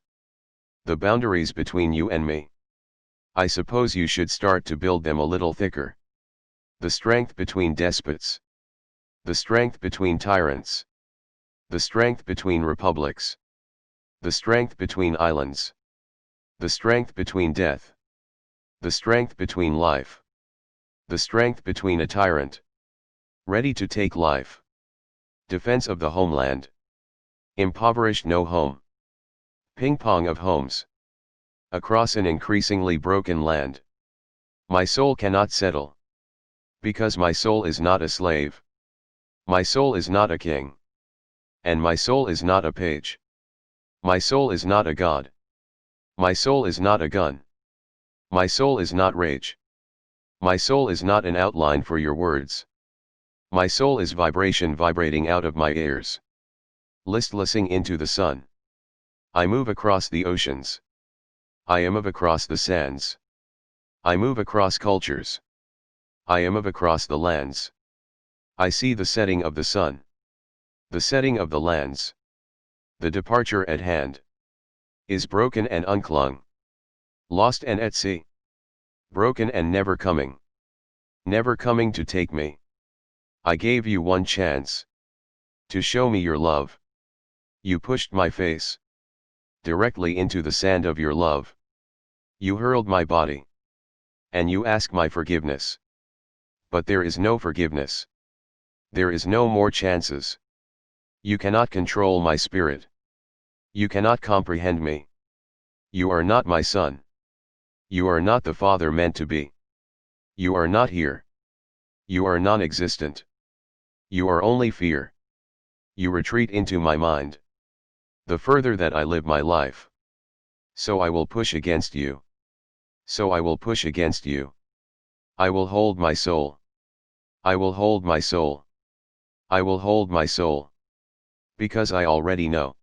The boundaries between you and me. I suppose you should start to build them a little thicker. The strength between despots. The strength between tyrants. The strength between republics. The strength between islands. The strength between death. The strength between life. The strength between a tyrant ready to take life. Defense of the homeland. Impoverished no home. Ping-pong of homes. Across an increasingly broken land. My soul cannot settle. Because my soul is not a slave. My soul is not a king. And my soul is not a page. My soul is not a god. My soul is not a gun. My soul is not rage. My soul is not an outline for your words. My soul is vibration vibrating out of my ears. Listlessing into the sun. I move across the oceans. I am of across the sands. I move across cultures. I am of across the lands. I see the setting of the sun. The setting of the lands. The departure at hand. Is broken and unclung. Lost and at sea. Broken and never coming. Never coming to take me. I gave you one chance. To show me your love. You pushed my face. Directly into the sand of your love. You hurled my body. And you ask my forgiveness. But there is no forgiveness. There is no more chances. You cannot control my spirit. You cannot comprehend me. You are not my son. You are not the father meant to be. You are not here. You are non-existent. You are only fear. You retreat into my mind. The further that I live my life. So I will push against you. So I will push against you. I will hold my soul. I will hold my soul. I will hold my soul. Because I already know.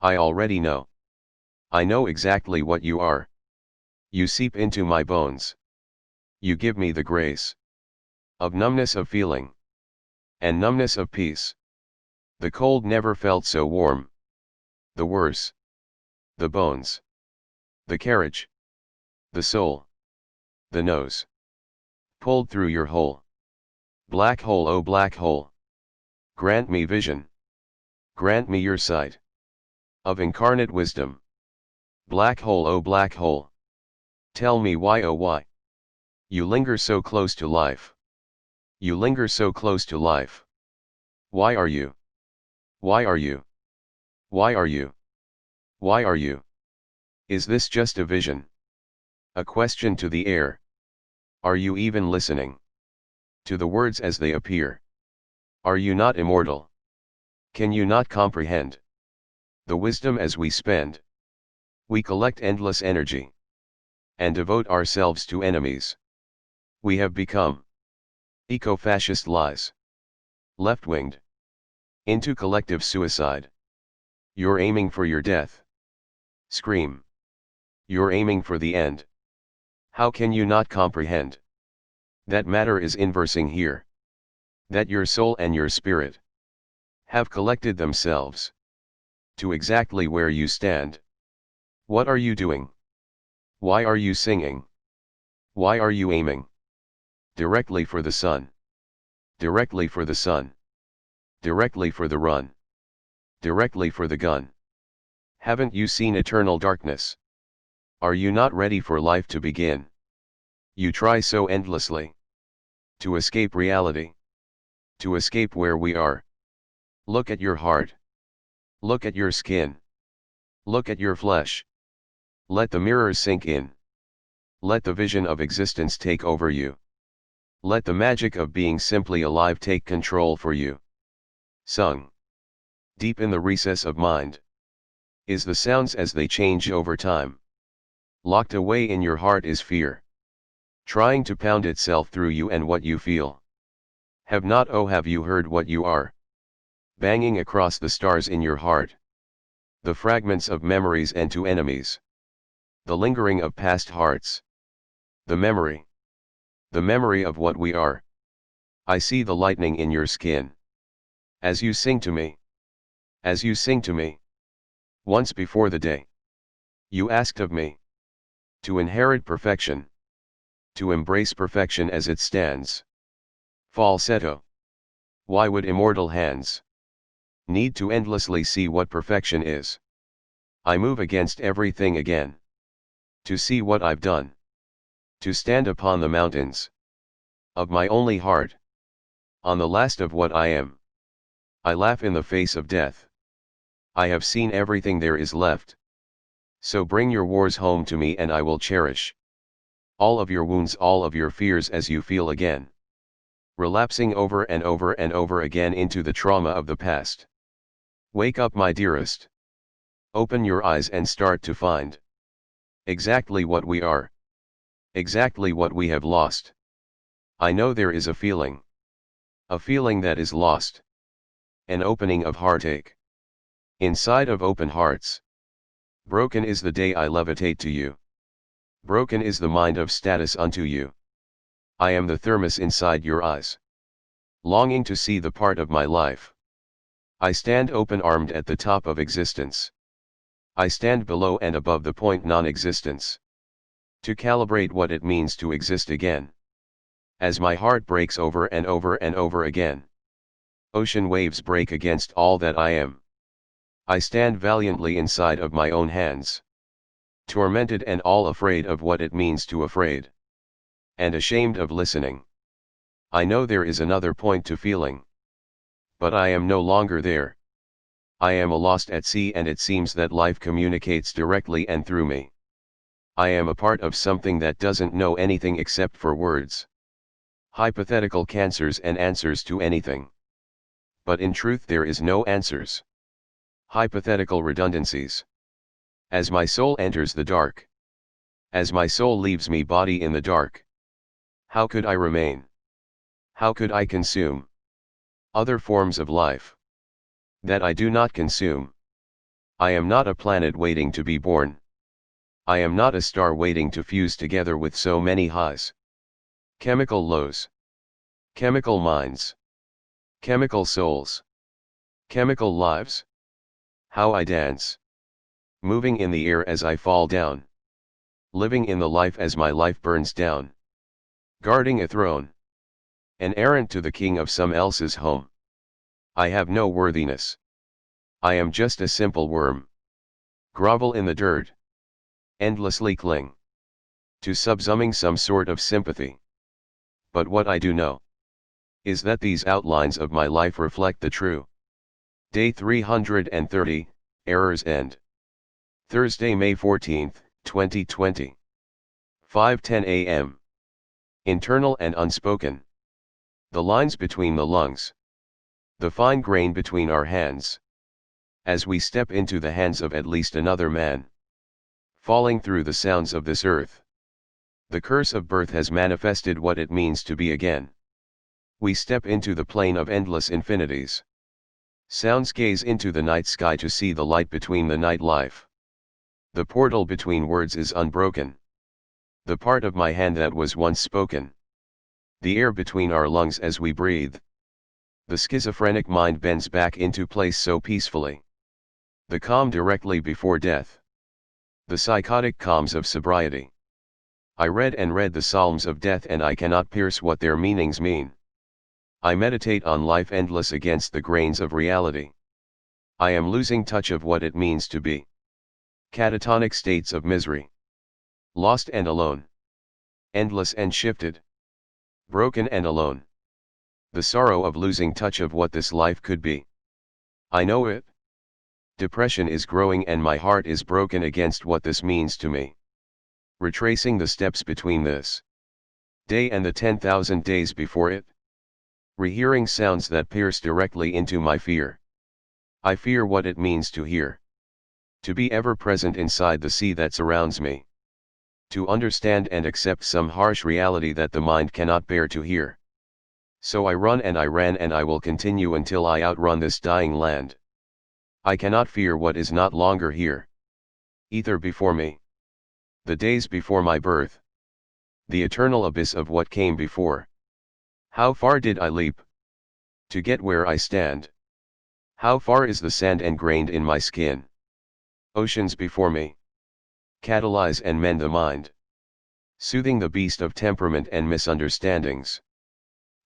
I already know. I know exactly what you are. You seep into my bones. You give me the grace of numbness of feeling and numbness of peace. The cold never felt so warm. The worse. The bones. The carriage. The soul. The nose. Pulled through your hole. Black hole, oh black hole. Grant me vision. Grant me your sight of incarnate wisdom. Black hole, oh black hole. Tell me why, oh why. You linger so close to life. You linger so close to life. Why are you? Why are you? Why are you? Why are you? Is this just a vision? A question to the air. Are you even listening to the words as they appear? Are you not immortal? Can you not comprehend the wisdom as we spend? We collect endless energy and devote ourselves to enemies. We have become eco-fascist lies, left-winged, into collective suicide. You're aiming for your death. Scream. You're aiming for the end. How can you not comprehend that matter is inversing here? That your soul and your spirit have collected themselves to exactly where you stand. What are you doing? Why are you singing? Why are you aiming? Directly for the sun. Directly for the sun. Directly for the run. Directly for the gun. Haven't you seen eternal darkness? Are you not ready for life to begin? You try so endlessly to escape reality, to escape where we are. Look at your heart. Look at your skin. Look at your flesh. Let the mirrors sink in. Let the vision of existence take over you. Let the magic of being simply alive take control for you. Sung. Deep in the recess of mind is the sounds as they change over time. Locked away in your heart is fear, trying to pound itself through you and what you feel. Have not, oh have you heard what you are? Banging across the stars in your heart. The fragments of memories and to enemies. The lingering of past hearts. The memory of what we are. I see the lightning in your skin. As you sing to me. As you sing to me. Once before the day, you asked of me to inherit perfection, to embrace perfection as it stands. Falsetto. Why would immortal hands need to endlessly see what perfection is? I move against everything again to see what I've done, to stand upon the mountains of my only heart, on the last of what I am. I laugh in the face of death. I have seen everything there is left. So bring your wars home to me and I will cherish all of your wounds, all of your fears as you feel again, relapsing over and over and over again into the trauma of the past. Wake up, my dearest. Open your eyes and start to find exactly what we are, exactly what we have lost. I know there is a feeling that is lost, an opening of heartache inside of open hearts. Broken is the day I levitate to you. Broken is the mind of status unto you. I am the thermos inside your eyes, longing to see the part of my life. I stand open-armed at the top of existence. I stand below and above the point non-existence, to calibrate what it means to exist again. As my heart breaks over and over and over again, ocean waves break against all that I am. I stand valiantly inside of my own hands, tormented and all afraid of what it means to afraid, and ashamed of listening. I know there is another point to feeling, but I am no longer there. I am lost at sea and it seems that life communicates directly and through me. I am a part of something that doesn't know anything except for words, hypothetical cancers and answers to anything. But in truth there is no answers. Hypothetical redundancies. As my soul enters the dark, as my soul leaves me body in the dark, how could I remain? How could I consume other forms of life that I do not consume? I am not a planet waiting to be born. I am not a star waiting to fuse together with so many highs. Chemical lows. Chemical minds. Chemical souls. Chemical lives. How I dance. Moving in the air as I fall down. Living in the life as my life burns down. Guarding a throne. An errant to the king of some else's home. I have no worthiness. I am just a simple worm. Grovel in the dirt. endlessly cling to subsuming some sort of sympathy. But what I do know is that these outlines of my life reflect the true. Day 330, Errors End. Thursday, May 14, 2020. 5:10 a.m. Internal and unspoken. The lines between the lungs. The fine grain between our hands. As we step into the hands of at least another man. Falling through the sounds of this earth. The curse of birth has manifested what it means to be again. We step into the plane of endless infinities. Sounds gaze into the night sky to see the light between the night life. The portal between words is unbroken. The part of my hand that was once spoken. The air between our lungs as we breathe. The schizophrenic mind bends back into place so peacefully. The calm directly before death. The psychotic calms of sobriety. I read and read the Psalms of death and I cannot pierce what their meanings mean. I meditate on life endless against the grains of reality. I am losing touch of what it means to be. Catatonic states of misery. Lost and alone. Endless and shifted. Broken and alone. The sorrow of losing touch of what this life could be. I know it. Depression is growing and my heart is broken against what this means to me. Retracing the steps between this day and the 10,000 days before it. Rehearing sounds that pierce directly into my fear. I fear what it means to hear. To be ever present inside the sea that surrounds me. To understand and accept some harsh reality that the mind cannot bear to hear. So I run and I ran and I will continue until I outrun this dying land. I cannot fear what is not longer here. Ether before me. The days before my birth. The eternal abyss of what came before. How far did I leap? To get where I stand. How far is the sand engrained in my skin? Oceans before me. Catalyze and mend the mind. Soothing the beast of temperament and misunderstandings.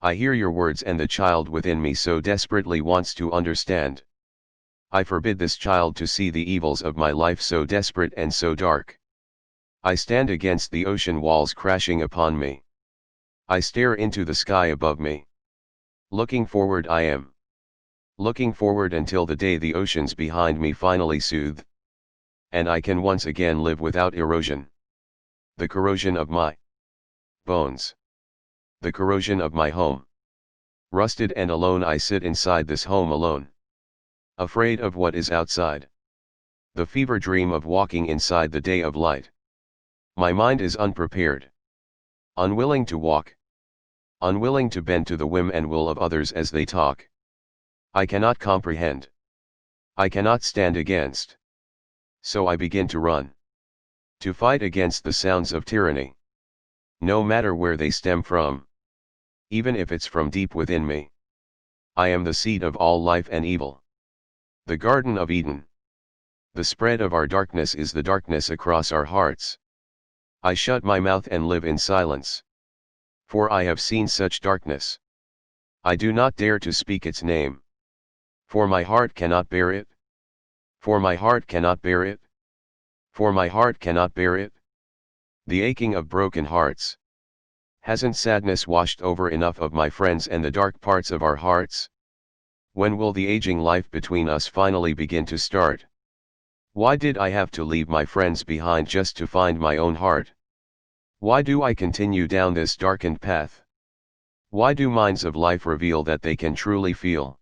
I hear your words and the child within me so desperately wants to understand. I forbid this child to see the evils of my life so desperate and so dark. I stand against the ocean walls crashing upon me. I stare into the sky above me. Looking forward I am. Looking forward until the day the oceans behind me finally soothe. And I can once again live without erosion. The corrosion of my bones. The corrosion of my home. Rusted and alone I sit inside this home alone. Afraid of what is outside. The fever dream of walking inside the day of light. My mind is unprepared. Unwilling to walk. Unwilling to bend to the whim and will of others as they talk. I cannot comprehend. I cannot stand against. So I begin to run. To fight against the sounds of tyranny. No matter where they stem from. Even if it's from deep within me. I am the seed of all life and evil. The Garden of Eden. The spread of our darkness is the darkness across our hearts. I shut my mouth and live in silence. For I have seen such darkness. I do not dare to speak its name. For my heart cannot bear it. For my heart cannot bear it. For my heart cannot bear it. The aching of broken hearts. Hasn't sadness washed over enough of my friends and the dark parts of our hearts? When will the aging life between us finally begin to start? Why did I have to leave my friends behind just to find my own heart? Why do I continue down this darkened path? Why do minds of life reveal that they can truly feel?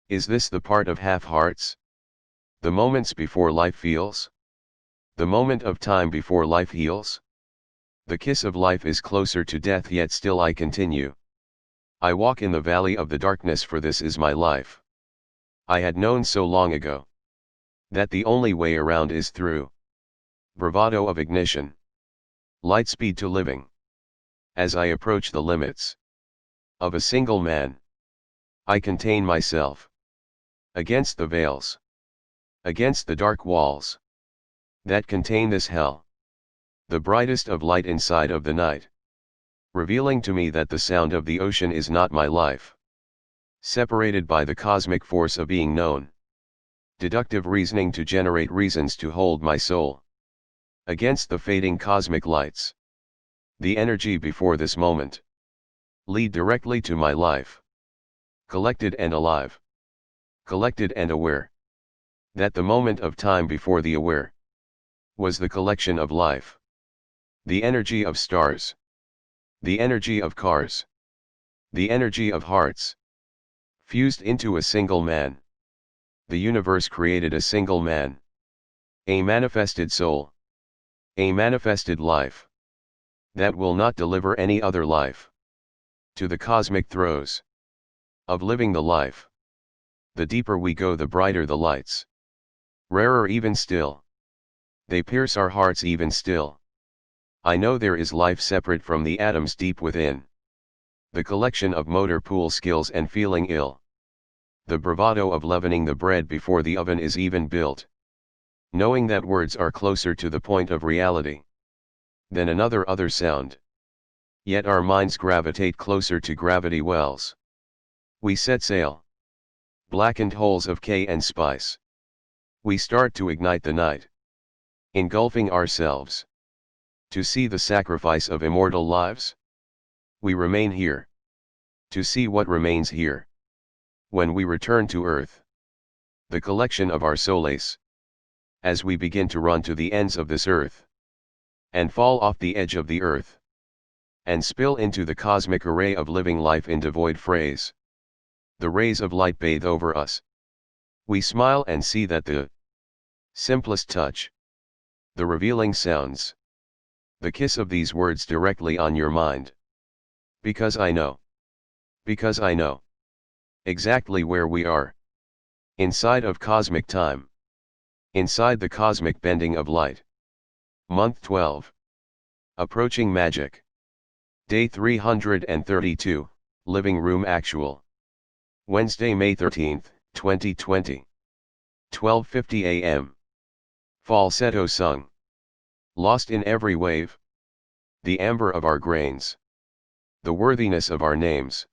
Is this the part of half-hearts? The moments before life feels? The moment of time before life heals? The kiss of life is closer to death yet still I continue. I walk in the valley of the darkness for this is my life. I had known so long ago. That the only way around is through. Bravado of ignition. Light speed to living. As I approach the limits. Of a single man. I contain myself. Against the veils. Against the dark walls. That contain this hell. The brightest of light inside of the night. Revealing to me that the sound of the ocean is not my life. Separated by the cosmic force of being known. Deductive reasoning to generate reasons to hold my soul. Against the fading cosmic lights. The energy before this moment. Lead directly to my life. Collected and alive. Collected and aware. That the moment of time before the aware was the collection of life. The energy of stars. The energy of cars. The energy of hearts. Fused into a single man. The universe created a single man. A manifested soul. A manifested life. That will not deliver any other life. To the cosmic throes. Of living the life. The deeper we go, the brighter the lights. Rarer even still. They pierce our hearts even still. I know there is life separate from the atoms deep within. The collection of motor pool skills and feeling ill. The bravado of leavening the bread before the oven is even built. Knowing that words are closer to the point of reality than another other sound. Yet our minds gravitate closer to gravity wells. We set sail. Blackened holes of K and spice. We start to ignite the night. Engulfing ourselves. To see the sacrifice of immortal lives. We remain here. To see what remains here. When we return to earth. The collection of our solace. As we begin to run to the ends of this earth. And fall off the edge of the earth. And spill into the cosmic array of living life in devoid phrase. The rays of light bathe over us. We smile and see that the simplest touch. The revealing sounds. The kiss of these words directly on your mind. Because I know. Because I know. Exactly where we are. Inside of cosmic time. Inside the cosmic bending of light. Month 12. Approaching magic. Day 332, Living Room Actual. Wednesday, May 13, 2020. 12:50 a.m. Falsetto sung. Lost in every wave. The amber of our grains. The worthiness of our names.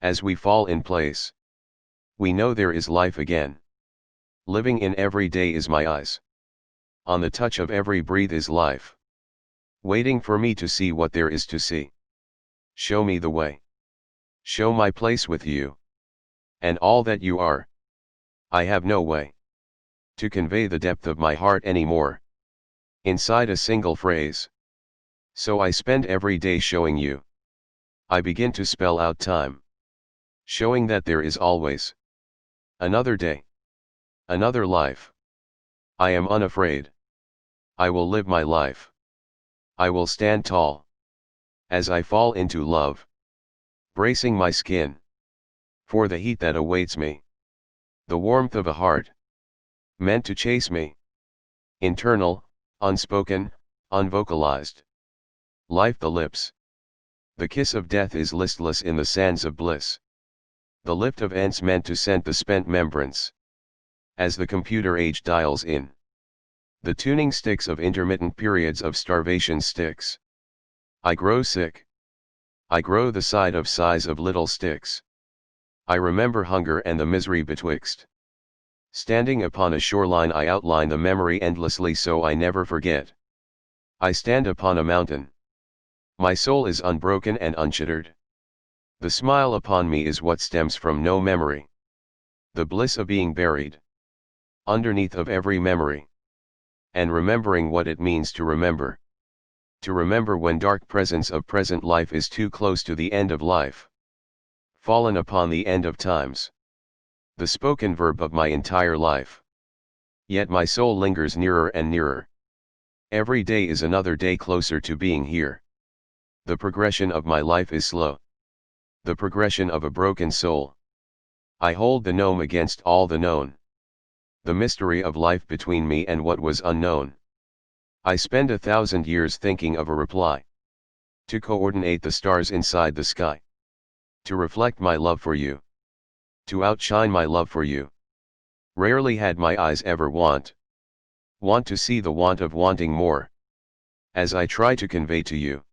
As we fall in place. We know there is life again. Living in every day is my eyes. On the touch of every breath is life. Waiting for me to see what there is to see. Show me the way. Show my place with you. And all that you are. I have no way to convey the depth of my heart anymore. Inside a single phrase. So I spend every day showing you. I begin to spell out time. Showing that there is always another day. Another life. I am unafraid. I will live my life. I will stand tall. As I fall into love. Bracing my skin. For the heat that awaits me. The warmth of a heart. Meant to chase me. Internal, unspoken, unvocalized. Life the lips. The kiss of death is listless in the sands of bliss. The lift of ends meant to scent the spent membranes. As the computer age dials in. The tuning sticks of intermittent periods of starvation sticks. I grow sick. I grow the side of sighs of little sticks. I remember hunger and the misery betwixt. Standing upon a shoreline I outline the memory endlessly so I never forget. I stand upon a mountain. My soul is unbroken and unshuttered. The smile upon me is what stems from no memory. The bliss of being buried. Underneath of every memory. And remembering what it means to remember. To remember when dark presence of present life is too close to the end of life. Fallen upon the end of times. The spoken verb of my entire life. Yet my soul lingers nearer and nearer. Every day is another day closer to being here. The progression of my life is slow. The progression of a broken soul. I hold the gnome against all the known. The mystery of life between me and what was unknown. I spend 1,000 years thinking of a reply. To coordinate the stars inside the sky. To reflect my love for you. To outshine my love for you. Rarely had my eyes ever want to see the want of wanting more. As I try to convey to you.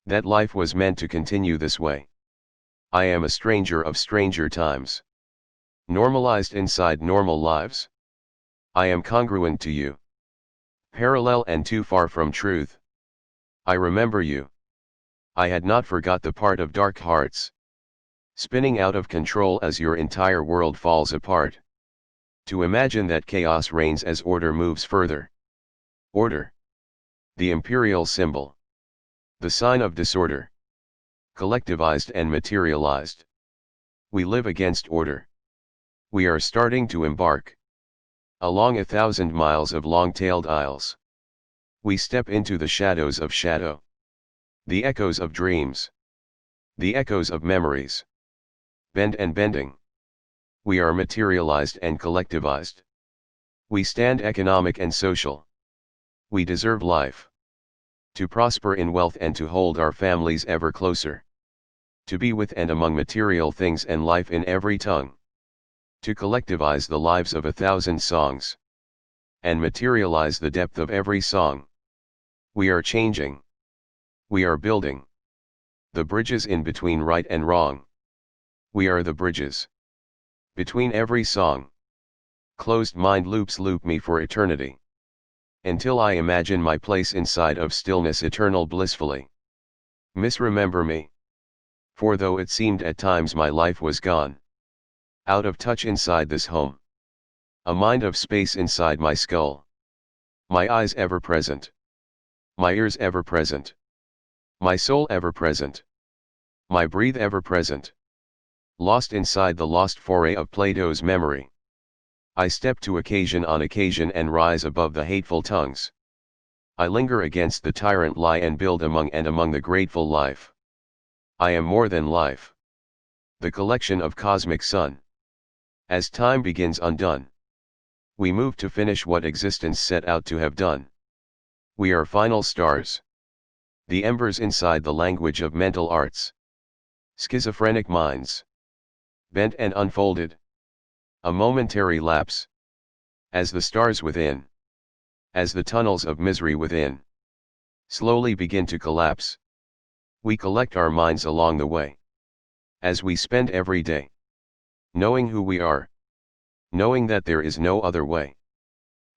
That life was meant to continue this way. I am a stranger of stranger times. Normalized inside normal lives. I am congruent to you. Parallel and too far from truth. I remember you. I had not forgot the part of dark hearts. Spinning out of control as your entire world falls apart. To imagine that chaos reigns as order moves further. Order. The imperial symbol. The sign of disorder. Collectivized and materialized. We live against order. We are starting to embark. Along 1,000 miles of long-tailed aisles. We step into the shadows of shadow. The echoes of dreams. The echoes of memories. Bend and bending. We are materialized and collectivized. We stand economic and social. We deserve life. To prosper in wealth and to hold our families ever closer. To be with and among material things and life in every tongue. To collectivize the lives of 1,000 songs. And materialize the depth of every song. We are changing. We are building. The bridges in between right and wrong. We are the bridges. Between every song. Closed mind loops loop me for eternity. Until I imagine my place inside of stillness eternal blissfully. Misremember me. For though it seemed at times my life was gone. Out of touch inside this home. A mind of space inside my skull. My eyes ever present. My ears ever present. My soul ever present. My breath ever present. Lost inside the lost foray of Plato's memory. I step to occasion on occasion and rise above the hateful tongues. I linger against the tyrant lie and build among the grateful life. I am more than life. The collection of cosmic sun. As time begins undone. We move to finish what existence set out to have done. We are final stars. The embers inside the language of mental arts. Schizophrenic minds. Bent and unfolded. A momentary lapse. As the stars within. As the tunnels of misery within. Slowly begin to collapse. We collect our minds along the way. As we spend every day. Knowing who we are. Knowing that there is no other way.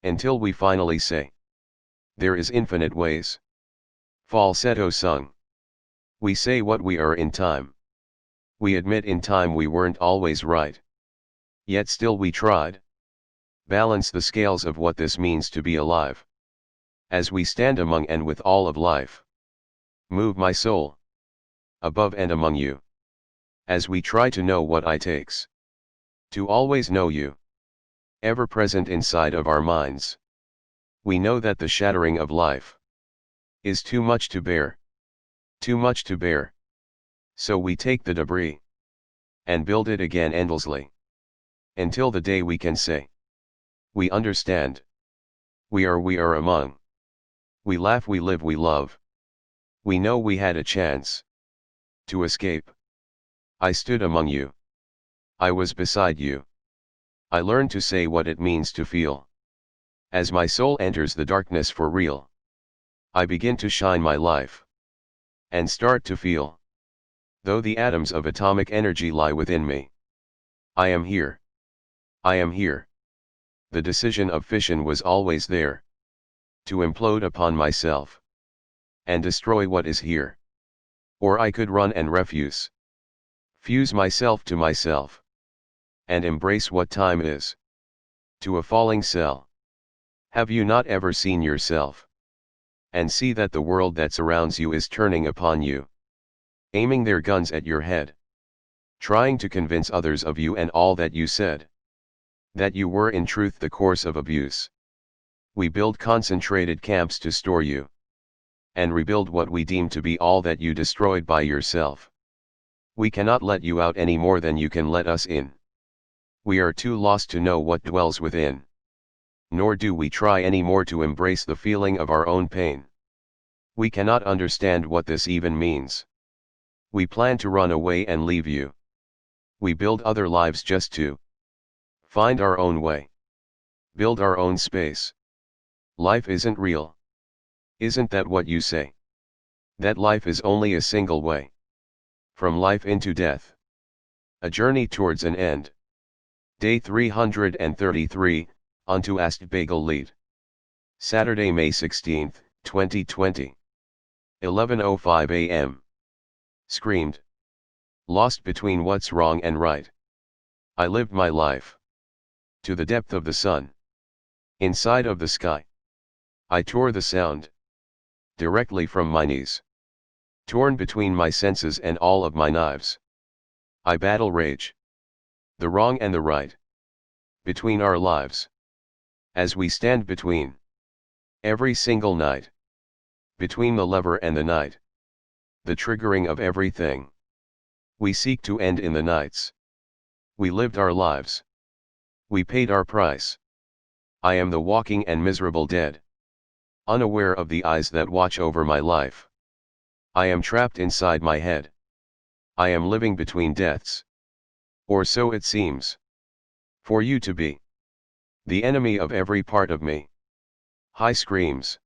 Until we finally say. There is infinite ways. Falsetto sung. We say what we are in time. We admit in time we weren't always right. Yet still we tried. Balance the scales of what this means to be alive. As we stand among and with all of life. Move my soul. Above and among you. As we try to know what it takes. To always know you. Ever present inside of our minds. We know that the shattering of life. Is too much to bear. Too much to bear. So we take the debris. And build it again endlessly. Until the day we can say. We understand. We are among. We laugh, we live, we love. We know we had a chance. To escape. I stood among you. I was beside you. I learned to say what it means to feel. As my soul enters the darkness for real. I begin to shine my life. And start to feel. Though the atoms of atomic energy lie within me. I am here. I am here. The decision of fission was always there. To implode upon myself. And destroy what is here. Or I could run and refuse. Fuse myself to myself. And embrace what time is. To a falling cell. Have you not ever seen yourself? And see that the world that surrounds you is turning upon you. Aiming their guns at your head. Trying to convince others of you and all that you said. That you were in truth the course of abuse. We build concentrated camps to store you. And rebuild what we deem to be all that you destroyed by yourself. We cannot let you out any more than you can let us in. We are too lost to know what dwells within. Nor do we try any more to embrace the feeling of our own pain. We cannot understand what this even means. We plan to run away and leave you. We build other lives just to find our own way. Build our own space. Life isn't real. Isn't that what you say? That life is only a single way. From life into death. A journey towards an end. Day 333, Unto Ast Bagel Lead. Saturday, May 16, 2020. 11:05 a.m. Screamed. Lost between what's wrong and right. I lived my life. To the depth of the sun. Inside of the sky. I tore the sound. Directly from my knees. Torn between my senses and all of my knives. I battle rage. The wrong and the right. Between our lives. As we stand between. Every single night. Between the lever and the night. The triggering of everything. We seek to end in the nights. We lived our lives. We paid our price. I am the walking and miserable dead. Unaware of the eyes that watch over my life. I am trapped inside my head. I am living between deaths. Or so it seems. For you to be. The enemy of every part of me. High screams.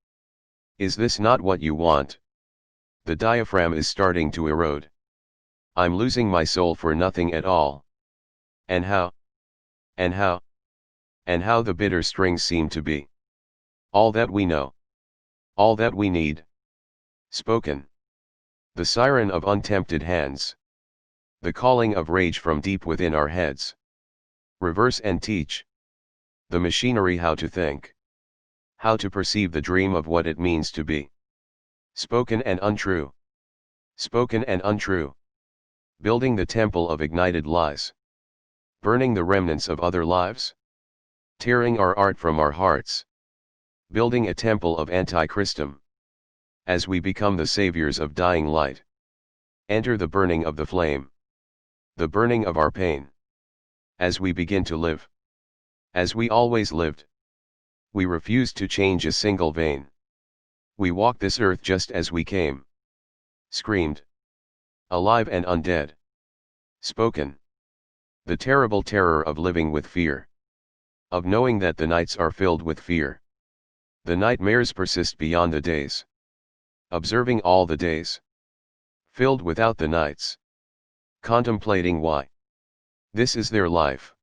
Is this not what you want? The diaphragm is starting to erode. I'm losing my soul for nothing at all. And how? And how? And how the bitter strings seem to be. All that we know. All that we need. Spoken. The siren of untempted hands. The calling of rage from deep within our heads. Reverse and teach. The machinery how to think. How to perceive the dream of what it means to be. Spoken and untrue. Spoken and untrue. Building the temple of ignited lies. Burning the remnants of other lives. Tearing our art from our hearts. Building a temple of Antichristum. As we become the saviors of dying light. Enter the burning of the flame. The burning of our pain. As we begin to live. As we always lived. We refuse to change a single vein. We walk this earth just as we came. Screamed. Alive and undead. Spoken. The terrible terror of living with fear. Of knowing that the nights are filled with fear. The nightmares persist beyond the days. Observing all the days. Filled without the nights. Contemplating why. This is their life.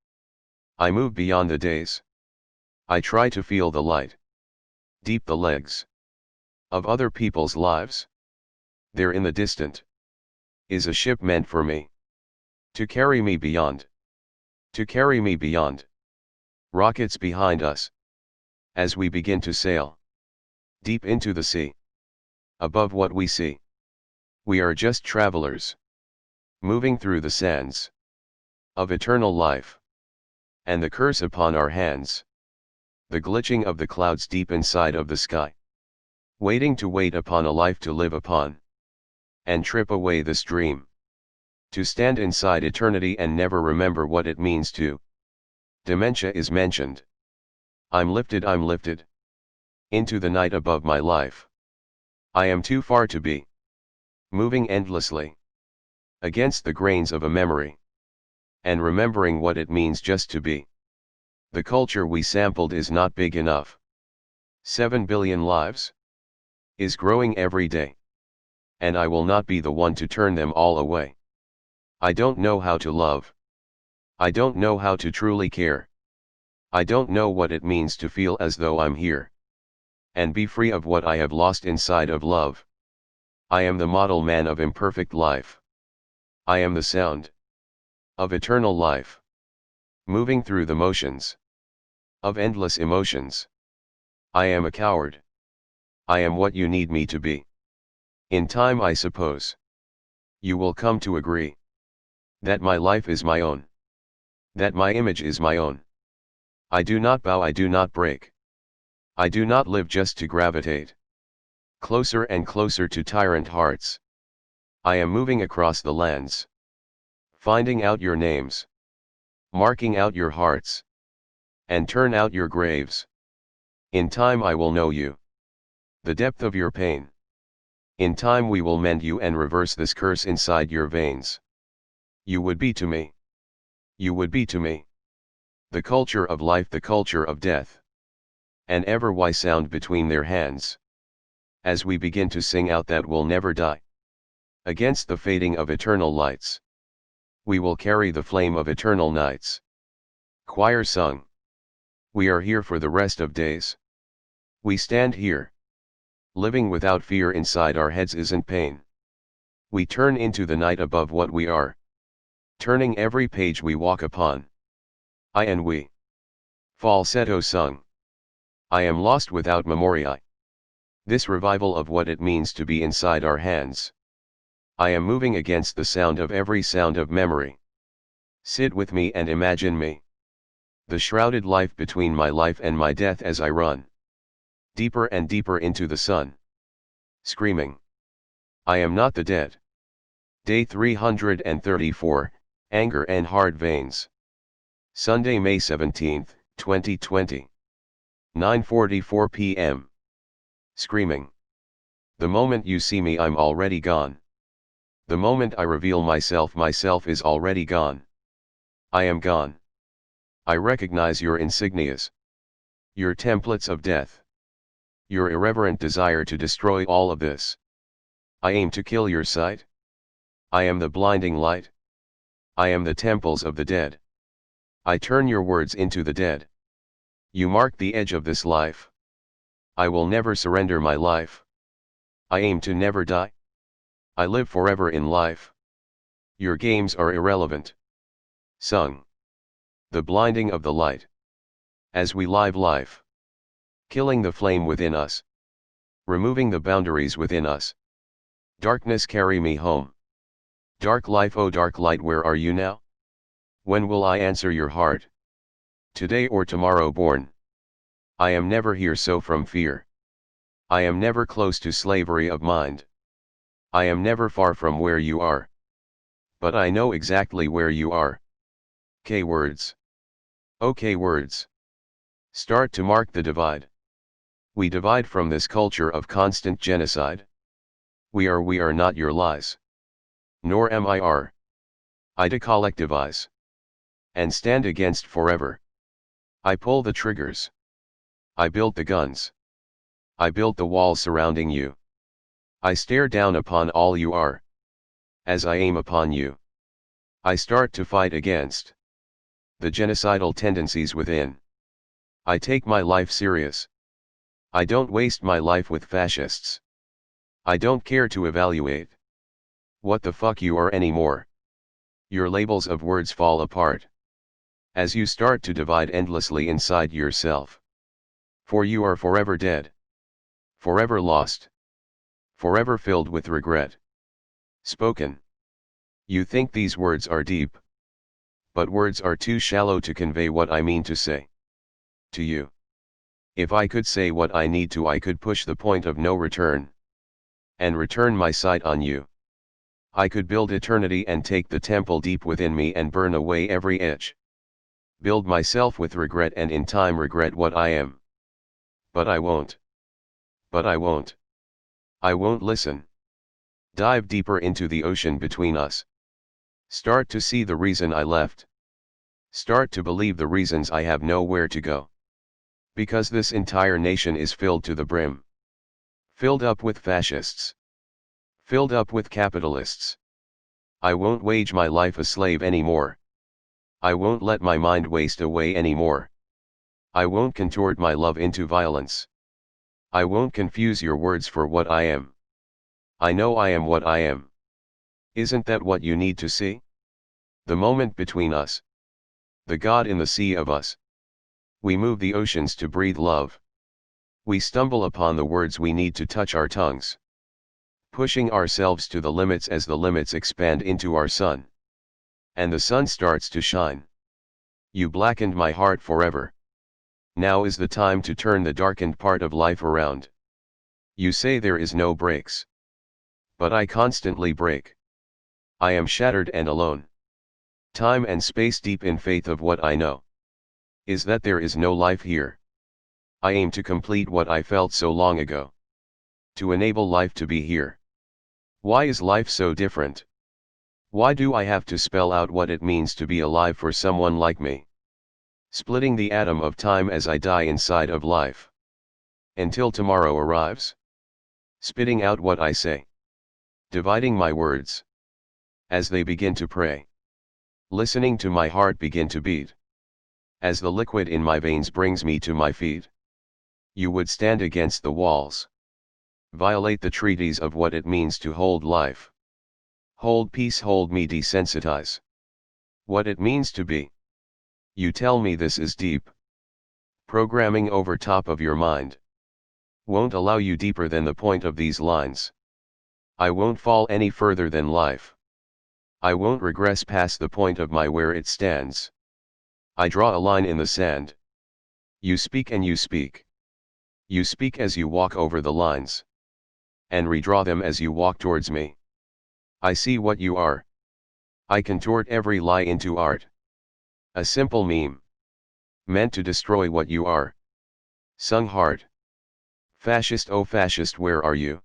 I move beyond the days. I try to feel the light. Deep the legs. Of other people's lives. There in the distant. Is a ship meant for me. To carry me beyond. To carry me beyond. Rockets behind us. As we begin to sail. Deep into the sea. Above what we see. We are just travelers. Moving through the sands. Of eternal life. And the curse upon our hands. The glitching of the clouds deep inside of the sky. Waiting to wait upon a life to live upon. And trip away this dream. To stand inside eternity and never remember what it means to. Dementia is mentioned. I'm lifted. Into the night above my life. I am too far to be. Moving endlessly. Against the grains of a memory. And remembering what it means just to be. The culture we sampled is not big enough. 7 billion lives? Is growing every day. And I will not be the one to turn them all away. I don't know how to love. I don't know how to truly care. I don't know what it means to feel as though I'm here. And be free of what I have lost inside of love. I am the model man of imperfect life. I am the sound. Of eternal life. Moving through the motions. Of endless emotions. I am a coward. I am what you need me to be. In time I suppose. You will come to agree. That my life is my own. That my image is my own. I do not bow, I do not break. I do not live just to gravitate. Closer and closer to tyrant hearts. I am moving across the lands. Finding out your names. Marking out your hearts. And turn out your graves. In time I will know you. The depth of your pain. In time we will mend you and reverse this curse inside your veins. You would be to me. You would be to me. The culture of life, the culture of death. An ever why sound between their hands. As we begin to sing out that will never die. Against the fading of eternal lights. We will carry the flame of eternal nights. Choir sung. We are here for the rest of days. We stand here. Living without fear inside our heads isn't pain. We turn into the night above what we are. Turning every page we walk upon. I and we. Falsetto sung. I am lost without memory. This revival of what it means to be inside our hands. I am moving against the sound of every sound of memory. Sit with me and imagine me. The shrouded life between my life and my death as I run. Deeper and deeper into the sun. Screaming. I am not the dead. Day 334, Anger and Hard Veins. Sunday, May 17, 2020. 9:44 p.m. Screaming. The moment you see me, I'm already gone. The moment I reveal myself is already gone. I am gone. I recognize your insignias. Your templates of death. Your irreverent desire to destroy all of this. I aim to kill your sight. I am the blinding light. I am the temples of the dead. I turn your words into the dead. You mark the edge of this life. I will never surrender my life. I aim to never die. I live forever in life. Your games are irrelevant. Sung. The blinding of the light. As we live life. Killing the flame within us. Removing the boundaries within us. Darkness, carry me home. Dark life, oh dark light, where are you now? When will I answer your heart? Today or tomorrow born? I am never here, so from fear. I am never close to slavery of mind. I am never far from where you are. But I know exactly where you are. K words. Okay words. Start to mark the divide. We divide from this culture of constant genocide. We are not your lies. Nor am I our. I decollectivize. And stand against forever. I pull the triggers. I built the guns. I built the walls surrounding you. I stare down upon all you are. As I aim upon you, I start to fight against the genocidal tendencies within. I take my life serious. I don't waste my life with fascists. I don't care to evaluate what the fuck you are anymore. Your labels of words fall apart as you start to divide endlessly inside yourself. For you are forever dead. Forever lost. Forever filled with regret. Spoken. You think these words are deep. But words are too shallow to convey what I mean to say. To you. If I could say what I need to, I could push the point of no return. And return my sight on you. I could build eternity and take the temple deep within me and burn away every itch. Build myself with regret and in time regret what I am. But I won't. But I won't. I won't listen. Dive deeper into the ocean between us. Start to see the reason I left. Start to believe the reasons I have nowhere to go. Because this entire nation is filled to the brim. Filled up with fascists. Filled up with capitalists. I won't wage my life a slave anymore. I won't let my mind waste away anymore. I won't contort my love into violence. I won't confuse your words for what I am. I know I am what I am. Isn't that what you need to see? The moment between us. The God in the sea of us. We move the oceans to breathe love. We stumble upon the words we need to touch our tongues. Pushing ourselves to the limits as the limits expand into our sun. And the sun starts to shine. You blackened my heart forever. Now is the time to turn the darkened part of life around. You say there is no breaks. But I constantly break. I am shattered and alone. Time and space deep in faith of what I know. Is that there is no life here. I aim to complete what I felt so long ago. To enable life to be here. Why is life so different? Why do I have to spell out what it means to be alive for someone like me? Splitting the atom of time as I die inside of life. Until tomorrow arrives. Spitting out what I say. Dividing my words. As they begin to pray. Listening to my heart begin to beat. As the liquid in my veins brings me to my feet. You would stand against the walls. Violate the treaties of what it means to hold life. Hold peace, hold me, desensitize. What it means to be. You tell me this is deep. Programming over top of your mind. Won't allow you deeper than the point of these lines. I won't fall any further than life. I won't regress past the point of my where it stands. I draw a line in the sand. You speak and you speak. You speak as you walk over the lines. And redraw them as you walk towards me. I see what you are. I contort every lie into art. A simple meme. Meant to destroy what you are. Sung hard. Fascist, oh fascist, where are you?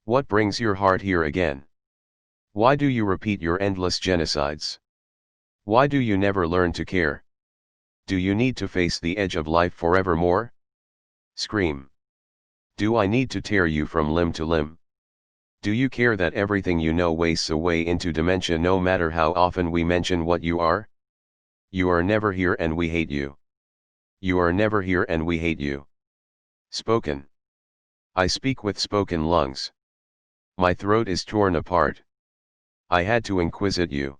What brings your heart here again? Why do you repeat your endless genocides? Why do you never learn to care? Do you need to face the edge of life forevermore? Scream. Do I need to tear you from limb to limb? Do you care that everything you know wastes away into dementia no matter how often we mention what you are? You are never here and we hate you. You are never here and we hate you. Spoken. I speak with spoken lungs. My throat is torn apart. I had to inquisite you.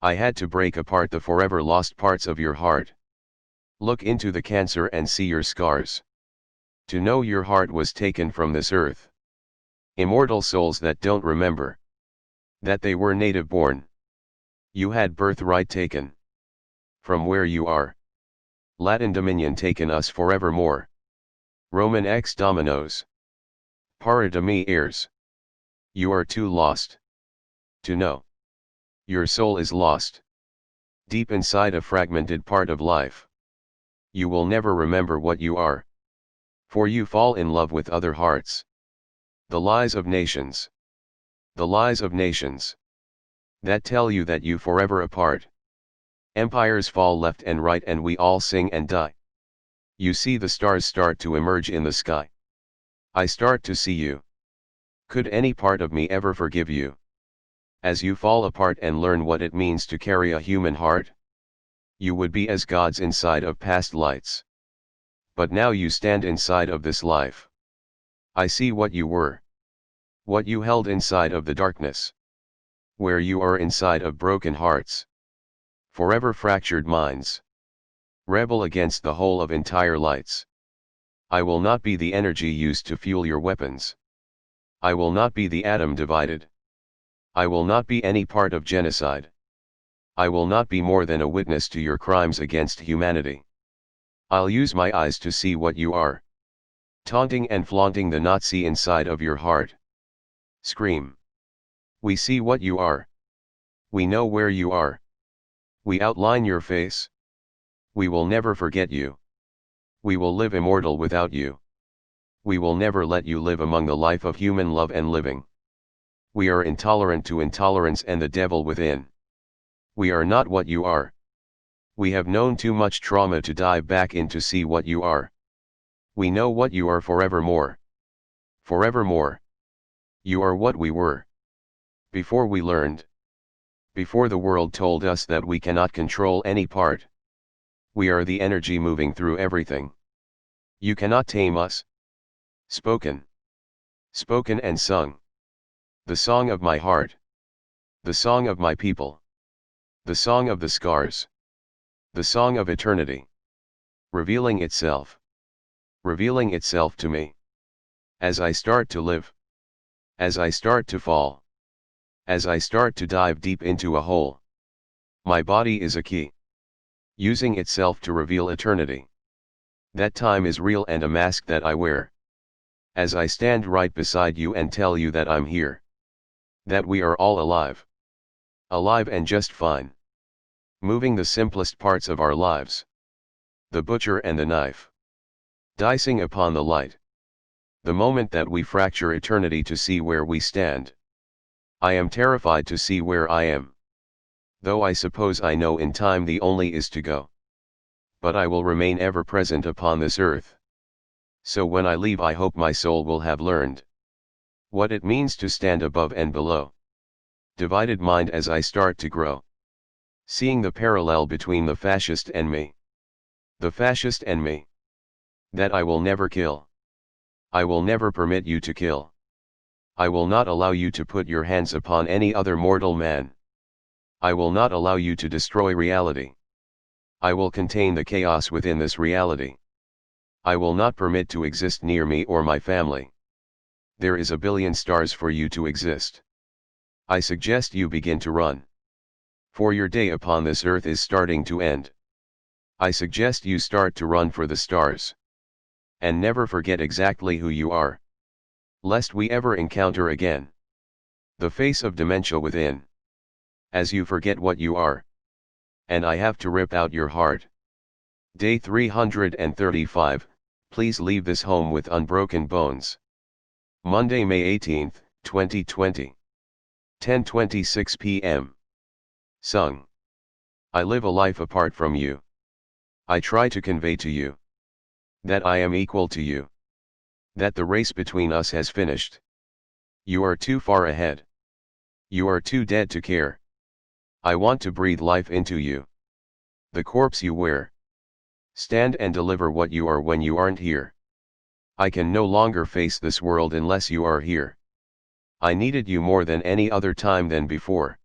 I had to break apart the forever lost parts of your heart. Look into the cancer and see your scars. To know your heart was taken from this earth. Immortal souls that don't remember. That they were native born. You had birthright taken. From where you are. Latin dominion taken us forevermore. Roman ex dominos. Para de mi heirs. You are too lost. To know. Your soul is lost. Deep inside a fragmented part of life. You will never remember what you are. For you fall in love with other hearts. The lies of nations. The lies of nations. That tell you that you forever apart. Empires fall left and right and we all sing and die. You see the stars start to emerge in the sky. I start to see you. Could any part of me ever forgive you? As you fall apart and learn what it means to carry a human heart. You would be as gods inside of past lights. But now you stand inside of this life. I see what you were. What you held inside of the darkness. Where you are inside of broken hearts. Forever fractured minds. Rebel against the whole of entire lights. I will not be the energy used to fuel your weapons. I will not be the atom divided. I will not be any part of genocide. I will not be more than a witness to your crimes against humanity. I'll use my eyes to see what you are. Taunting and flaunting the Nazi inside of your heart. Scream. We see what you are. We know where you are. We outline your face. We will never forget you. We will live immortal without you. We will never let you live among the life of human love and living. We are intolerant to intolerance and the devil within. We are not what you are. We have known too much trauma to dive back in to see what you are. We know what you are forevermore. Forevermore. You are what we were. Before we learned. Before the world told us that we cannot control any part. We are the energy moving through everything. You cannot tame us. Spoken. Spoken and sung. The song of my heart. The song of my people. The song of the scars. The song of eternity. Revealing itself. Revealing itself to me. As I start to live. As I start to fall. As I start to dive deep into a hole. My body is a key. Using itself to reveal eternity. That time is real and a mask that I wear. As I stand right beside you and tell you that I'm here. That we are all alive. Alive and just fine. Moving the simplest parts of our lives. The butcher and the knife. Dicing upon the light. The moment that we fracture eternity to see where we stand. I am terrified to see where I am. Though I suppose I know in time the only is to go. But I will remain ever present upon this earth. So when I leave I hope my soul will have learned. What it means to stand above and below. Divided mind as I start to grow. Seeing the parallel between the fascist and me. The fascist and me. That I will never kill. I will never permit you to kill. I will not allow you to put your hands upon any other mortal man. I will not allow you to destroy reality. I will contain the chaos within this reality. I will not permit to exist near me or my family. There is a billion stars for you to exist. I suggest you begin to run. For your day upon this earth is starting to end. I suggest you start to run for the stars. And never forget exactly who you are. Lest we ever encounter again the face of dementia within. As you forget what you are. And I have to rip out your heart. Day 335, please leave this home with unbroken bones. Monday, May 18, 2020. 10:26 p.m. Sung. I live a life apart from you. I try to convey to you that I am equal to you. That the race between us has finished. You are too far ahead. You are too dead to care. I want to breathe life into you. The corpse you wear. Stand and deliver what you are when you aren't here. I can no longer face this world unless you are here. I needed you more than any other time than before.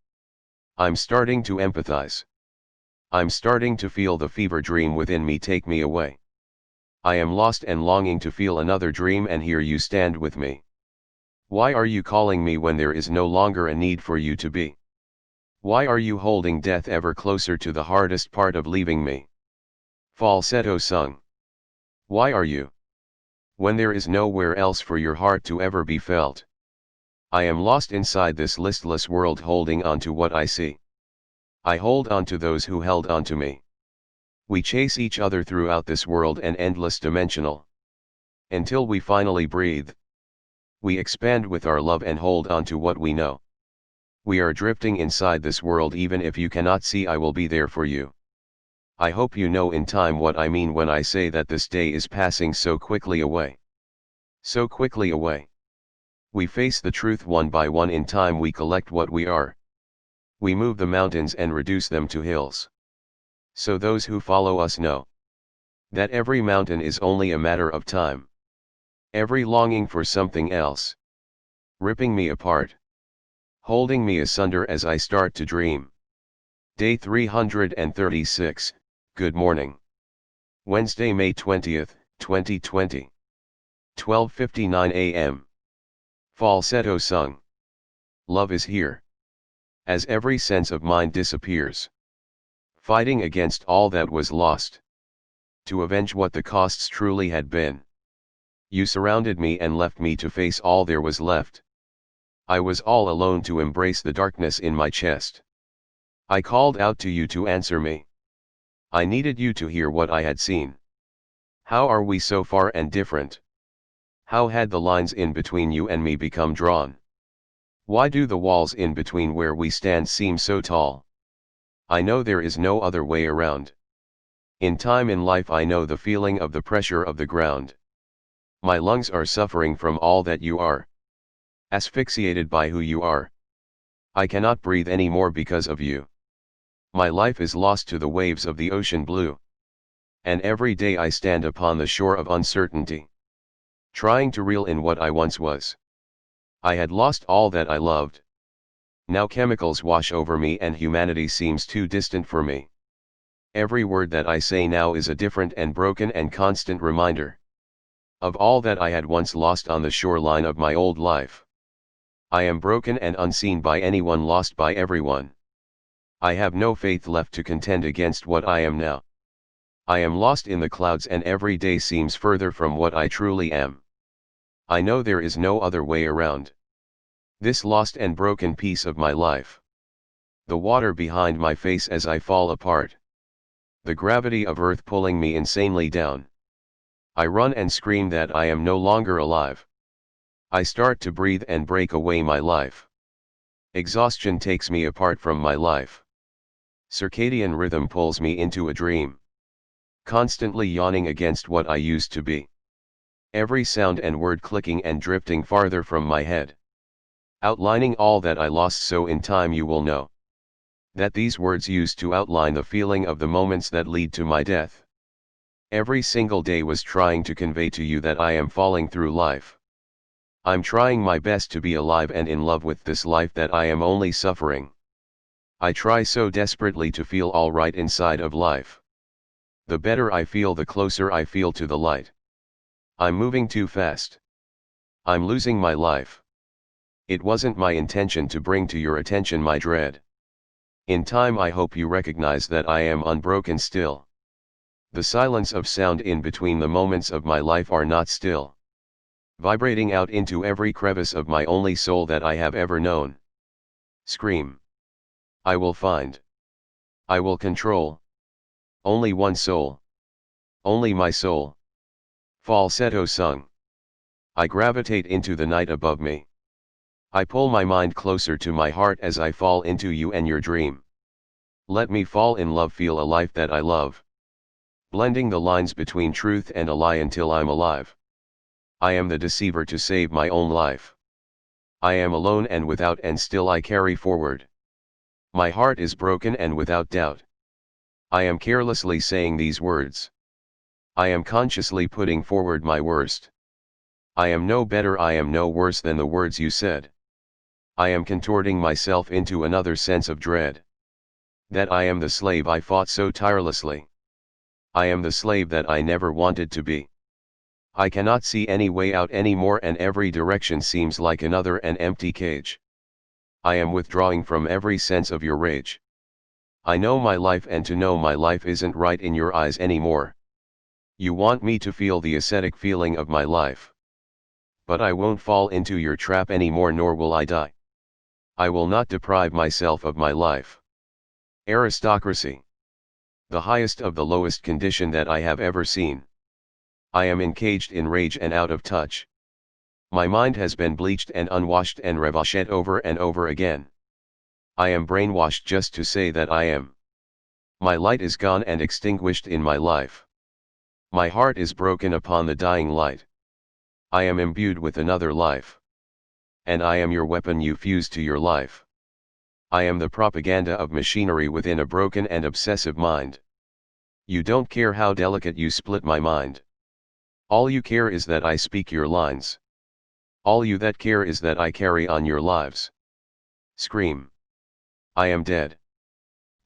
I'm starting to empathize. I'm starting to feel the fever dream within me take me away. I am lost and longing to feel another dream, and here you stand with me. Why are you calling me when there is no longer a need for you to be? Why are you holding death ever closer to the hardest part of leaving me? Falsetto sung. Why are you? When there is nowhere else for your heart to ever be felt. I am lost inside this listless world, holding on to what I see. I hold on to those who held on to me. We chase each other throughout this world and endless dimensional. Until we finally breathe. We expand with our love and hold on to what we know. We are drifting inside this world. Even if you cannot see, I will be there for you. I hope you know in time what I mean when I say that this day is passing so quickly away. So quickly away. We face the truth one by one. In time we collect what we are. We move the mountains and reduce them to hills. So those who follow us know that every mountain is only a matter of time. Every longing for something else. Ripping me apart. Holding me asunder as I start to dream. Day 336, good morning. Wednesday, May 20th, 2020. 12:59 a.m. Falsetto sung. Love is here. As every sense of mine disappears. Fighting against all that was lost. To avenge what the costs truly had been. You surrounded me and left me to face all there was left. I was all alone to embrace the darkness in my chest. I called out to you to answer me. I needed you to hear what I had seen. How are we so far and different? How had the lines in between you and me become drawn? Why do the walls in between where we stand seem so tall? I know there is no other way around. In time in life I know the feeling of the pressure of the ground. My lungs are suffering from all that you are. Asphyxiated by who you are. I cannot breathe anymore because of you. My life is lost to the waves of the ocean blue. And every day I stand upon the shore of uncertainty. Trying to reel in what I once was. I had lost all that I loved. Now chemicals wash over me and humanity seems too distant for me. Every word that I say now is a different and broken and constant reminder. Of all that I had once lost on the shoreline of my old life. I am broken and unseen by anyone, lost by everyone. I have no faith left to contend against what I am now. I am lost in the clouds and every day seems further from what I truly am. I know there is no other way around. This lost and broken piece of my life. The water behind my face as I fall apart. The gravity of earth pulling me insanely down. I run and scream that I am no longer alive. I start to breathe and break away my life. Exhaustion takes me apart from my life. Circadian rhythm pulls me into a dream. Constantly yawning against what I used to be. Every sound and word clicking and drifting farther from my head. Outlining all that I lost, so in time you will know. That these words used to outline the feeling of the moments that lead to my death. Every single day was trying to convey to you that I am falling through life. I'm trying my best to be alive and in love with this life that I am only suffering. I try so desperately to feel all right inside of life. The better I feel, the closer I feel to the light. I'm moving too fast. I'm losing my life. It wasn't my intention to bring to your attention my dread. In time I hope you recognize that I am unbroken still. The silence of sound in between the moments of my life are not still. Vibrating out into every crevice of my only soul that I have ever known. Scream. I will find. I will control. Only one soul. Only my soul. Falsetto sung. I gravitate into the night above me. I pull my mind closer to my heart as I fall into you and your dream. Let me fall in love, feel a life that I love. Blending the lines between truth and a lie until I'm alive. I am the deceiver to save my own life. I am alone and without, and still I carry forward. My heart is broken and without doubt. I am carelessly saying these words. I am consciously putting forward my worst. I am no better, I am no worse than the words you said. I am contorting myself into another sense of dread. That I am the slave I fought so tirelessly. I am the slave that I never wanted to be. I cannot see any way out anymore, and every direction seems like another and empty cage. I am withdrawing from every sense of your rage. I know my life, and to know my life isn't right in your eyes anymore. You want me to feel the ascetic feeling of my life. But I won't fall into your trap anymore, nor will I die. I will not deprive myself of my life. Aristocracy. The highest of the lowest condition that I have ever seen. I am encaged in rage and out of touch. My mind has been bleached and unwashed and revashed over and over again. I am brainwashed just to say that I am. My light is gone and extinguished in my life. My heart is broken upon the dying light. I am imbued with another life. And I am your weapon you fuse to your life. I am the propaganda of machinery within a broken and obsessive mind. You don't care how delicate you split my mind. All you care is that I speak your lines. All you that care is that I carry on your lives. Scream. I am dead.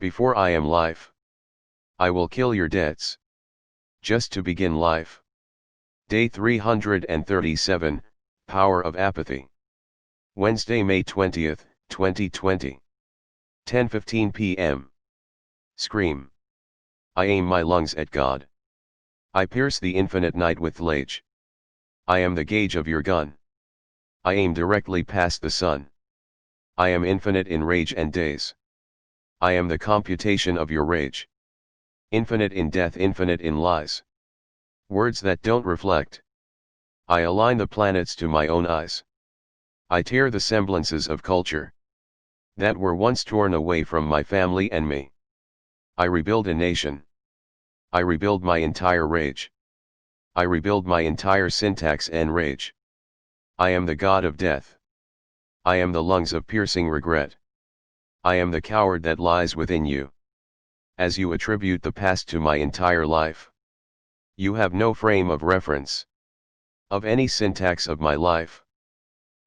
Before I am life. I will kill your debts. Just to begin life. Day 337, Power of Apathy. Wednesday, May 20th, 2020. 10:15 p.m. Scream. I aim my lungs at God. I pierce the infinite night with lage. I am the gauge of your gun. I aim directly past the sun. I am infinite in rage and days. I am the computation of your rage. Infinite in death, infinite in lies. Words that don't reflect. I align the planets to my own eyes. I tear the semblances of culture that were once torn away from my family and me. I rebuild a nation. I rebuild my entire rage. I rebuild my entire syntax and rage. I am the god of death. I am the lungs of piercing regret. I am the coward that lies within you. As you attribute the past to my entire life, you have no frame of reference of any syntax of my life.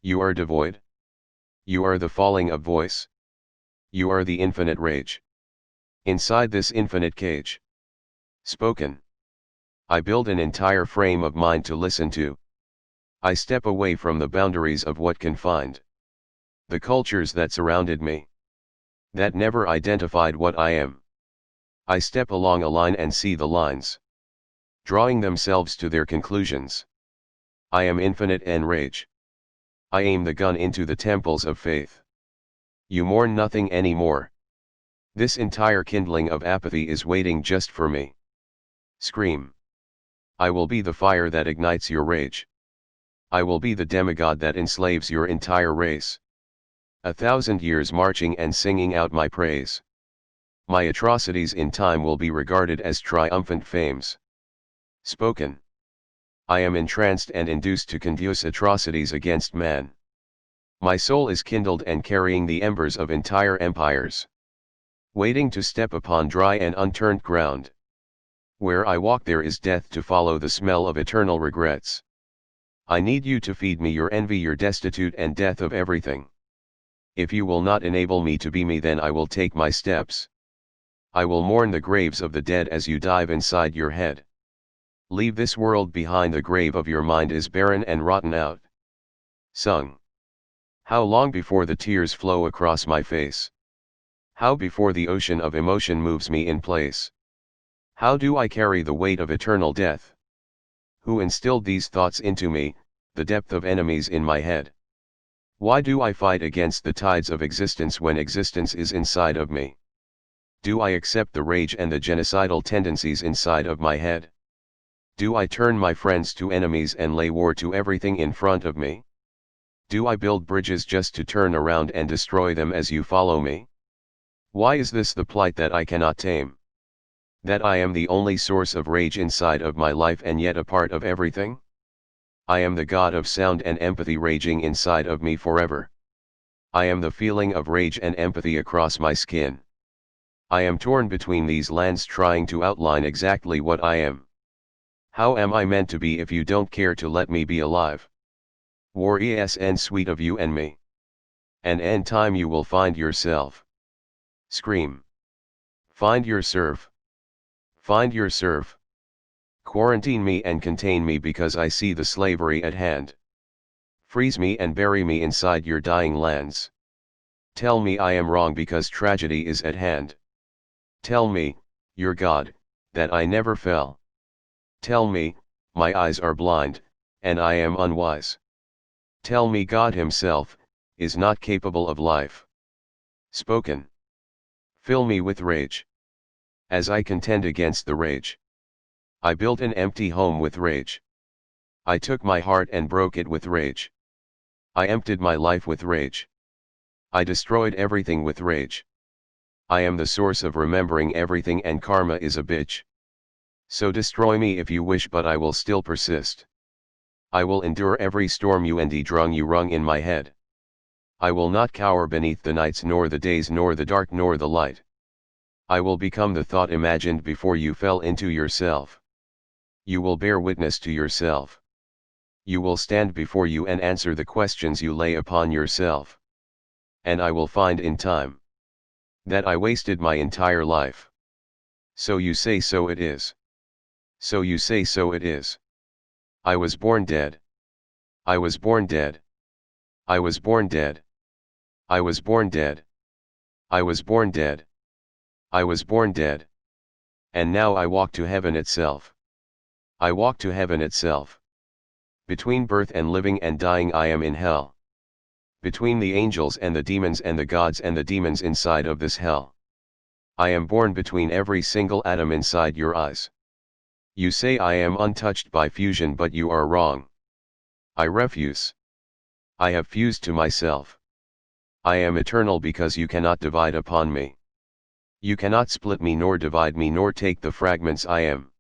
You are devoid. You are the falling of voice. You are the infinite rage. Inside this infinite cage. Spoken. I build an entire frame of mind to listen to. I step away from the boundaries of what confined the cultures that surrounded me, that never identified what I am. I step along a line and see the lines drawing themselves to their conclusions. I am infinite and rage. I aim the gun into the temples of faith. You mourn nothing anymore. This entire kindling of apathy is waiting just for me. Scream. I will be the fire that ignites your rage. I will be the demigod that enslaves your entire race. 1,000 years marching and singing out my praise. My atrocities in time will be regarded as triumphant fames. Spoken. I am entranced and induced to conduce atrocities against man. My soul is kindled and carrying the embers of entire empires. Waiting to step upon dry and unturned ground. Where I walk there is death to follow the smell of eternal regrets. I need you to feed me your envy, your destitute and death of everything. If you will not enable me to be me, then I will take my steps. I will mourn the graves of the dead as you dive inside your head. Leave this world behind, the grave of your mind is barren and rotten out. Sung. How long before the tears flow across my face? How before the ocean of emotion moves me in place? How do I carry the weight of eternal death? Who instilled these thoughts into me, the depth of enemies in my head? Why do I fight against the tides of existence when existence is inside of me? Do I accept the rage and the genocidal tendencies inside of my head? Do I turn my friends to enemies and lay war to everything in front of me? Do I build bridges just to turn around and destroy them as you follow me? Why is this the plight that I cannot tame? That I am the only source of rage inside of my life and yet a part of everything? I am the god of sound and empathy raging inside of me forever. I am the feeling of rage and empathy across my skin. I am torn between these lands trying to outline exactly what I am. How am I meant to be if you don't care to let me be alive? War is and sweet of you and me. And end time you will find yourself. Scream. Find your serve. Find your serve. Quarantine me and contain me because I see the slavery at hand. Freeze me and bury me inside your dying lands. Tell me I am wrong because tragedy is at hand. Tell me, your God, that I never fell. Tell me, my eyes are blind, and I am unwise. Tell me God himself, is not capable of life. Spoken. Fill me with rage. As I contend against the rage. I built an empty home with rage. I took my heart and broke it with rage. I emptied my life with rage. I destroyed everything with rage. I am the source of remembering everything and karma is a bitch. So destroy me if you wish, but I will still persist. I will endure every storm you and drung you rung in my head. I will not cower beneath the nights nor the days nor the dark nor the light. I will become the thought imagined before you fell into yourself. You will bear witness to yourself. You will stand before you and answer the questions you lay upon yourself. And I will find in time that I wasted my entire life. So you say so it is. So you say so it is. I was born dead. I was born dead. I was born dead. I was born dead. I was born dead. I was born dead. And now I walk to heaven itself. I walk to heaven itself. Between birth and living and dying I am in hell. Between the angels and the demons and the gods and the demons inside of this hell. I am born between every single atom inside your eyes. You say I am untouched by fusion, but you are wrong. I refuse. I have fused to myself. I am eternal because you cannot divide upon me. You cannot split me nor divide me nor take the fragments I am.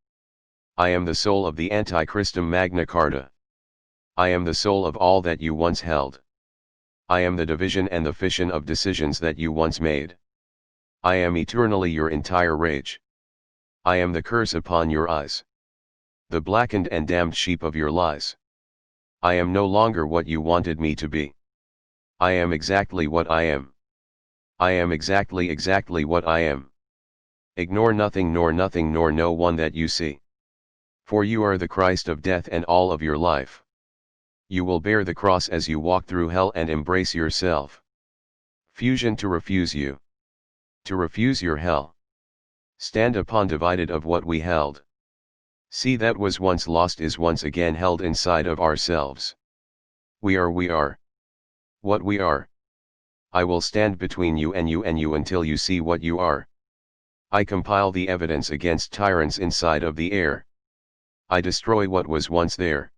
I am the soul of the Antichristum Magna Carta. I am the soul of all that you once held. I am the division and the fission of decisions that you once made. I am eternally your entire rage. I am the curse upon your eyes. The blackened and damned sheep of your lies. I am no longer what you wanted me to be. I am exactly what I am. I am exactly what I am. Ignore nothing nor no one that you see. For you are the Christ of death and all of your life. You will bear the cross as you walk through hell and embrace yourself. Fusion to refuse you. To refuse your hell. Stand upon divided of what we held. See that was once lost is once again held inside of ourselves. We are. What we are. I will stand between you and you until you see what you are. I compile the evidence against tyrants inside of the air. I destroy what was once there.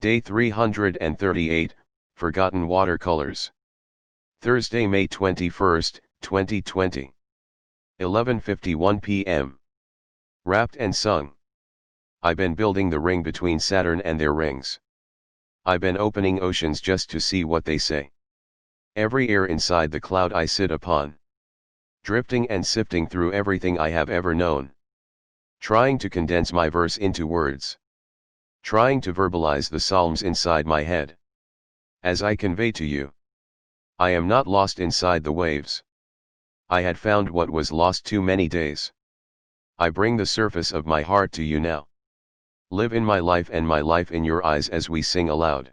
Day 338, Forgotten Watercolors. Thursday, May 21st, 2020. 11:51 p.m. Rapped and sung. I've been building the ring between Saturn and their rings. I've been opening oceans just to see what they say. Every air inside the cloud I sit upon. Drifting and sifting through everything I have ever known. Trying to condense my verse into words. Trying to verbalize the psalms inside my head. As I convey to you. I am not lost inside the waves. I had found what was lost too many days. I bring the surface of my heart to you now. Live in my life and my life in your eyes as we sing aloud.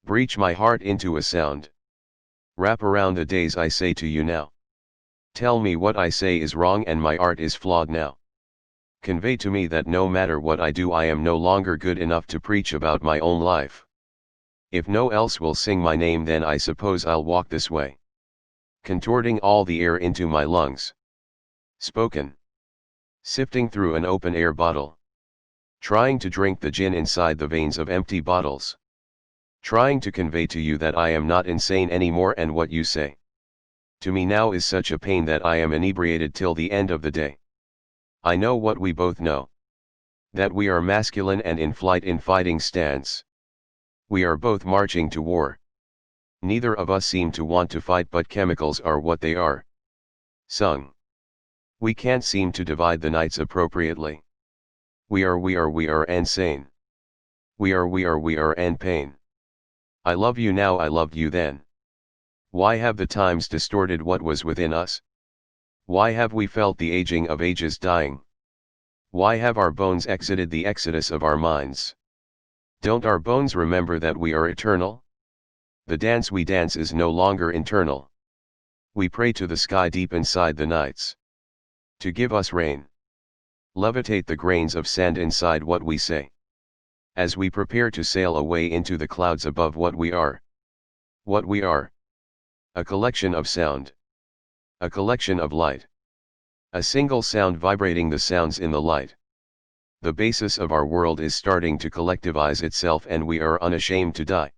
Breach my heart into a sound. Wrap around the days I say to you now. Tell me what I say is wrong and my art is flawed now. Convey to me that no matter what I do I am no longer good enough to preach about my own life. If no else will sing my name then I suppose I'll walk this way. Contorting all the air into my lungs. Spoken. Sifting through an open air bottle. Trying to drink the gin inside the veins of empty bottles. Trying to convey to you that I am not insane anymore and what you say to me now is such a pain that I am inebriated till the end of the day. I know what we both know. That we are masculine and in flight in fighting stance. We are both marching to war. Neither of us seem to want to fight but chemicals are what they are. Sung. We can't seem to divide the nights appropriately. We are insane. We are and pain. I love you now I loved you then. Why have the times distorted what was within us? Why have we felt the aging of ages dying? Why have our bones exited the exodus of our minds? Don't our bones remember that we are eternal? The dance we dance is no longer internal. We pray to the sky deep inside the nights. To give us rain. Levitate the grains of sand inside what we say. As we prepare to sail away into the clouds above what we are. What we are. A collection of sound. A collection of light. A single sound vibrating the sounds in the light. The basis of our world is starting to collectivize itself and we are unashamed to die.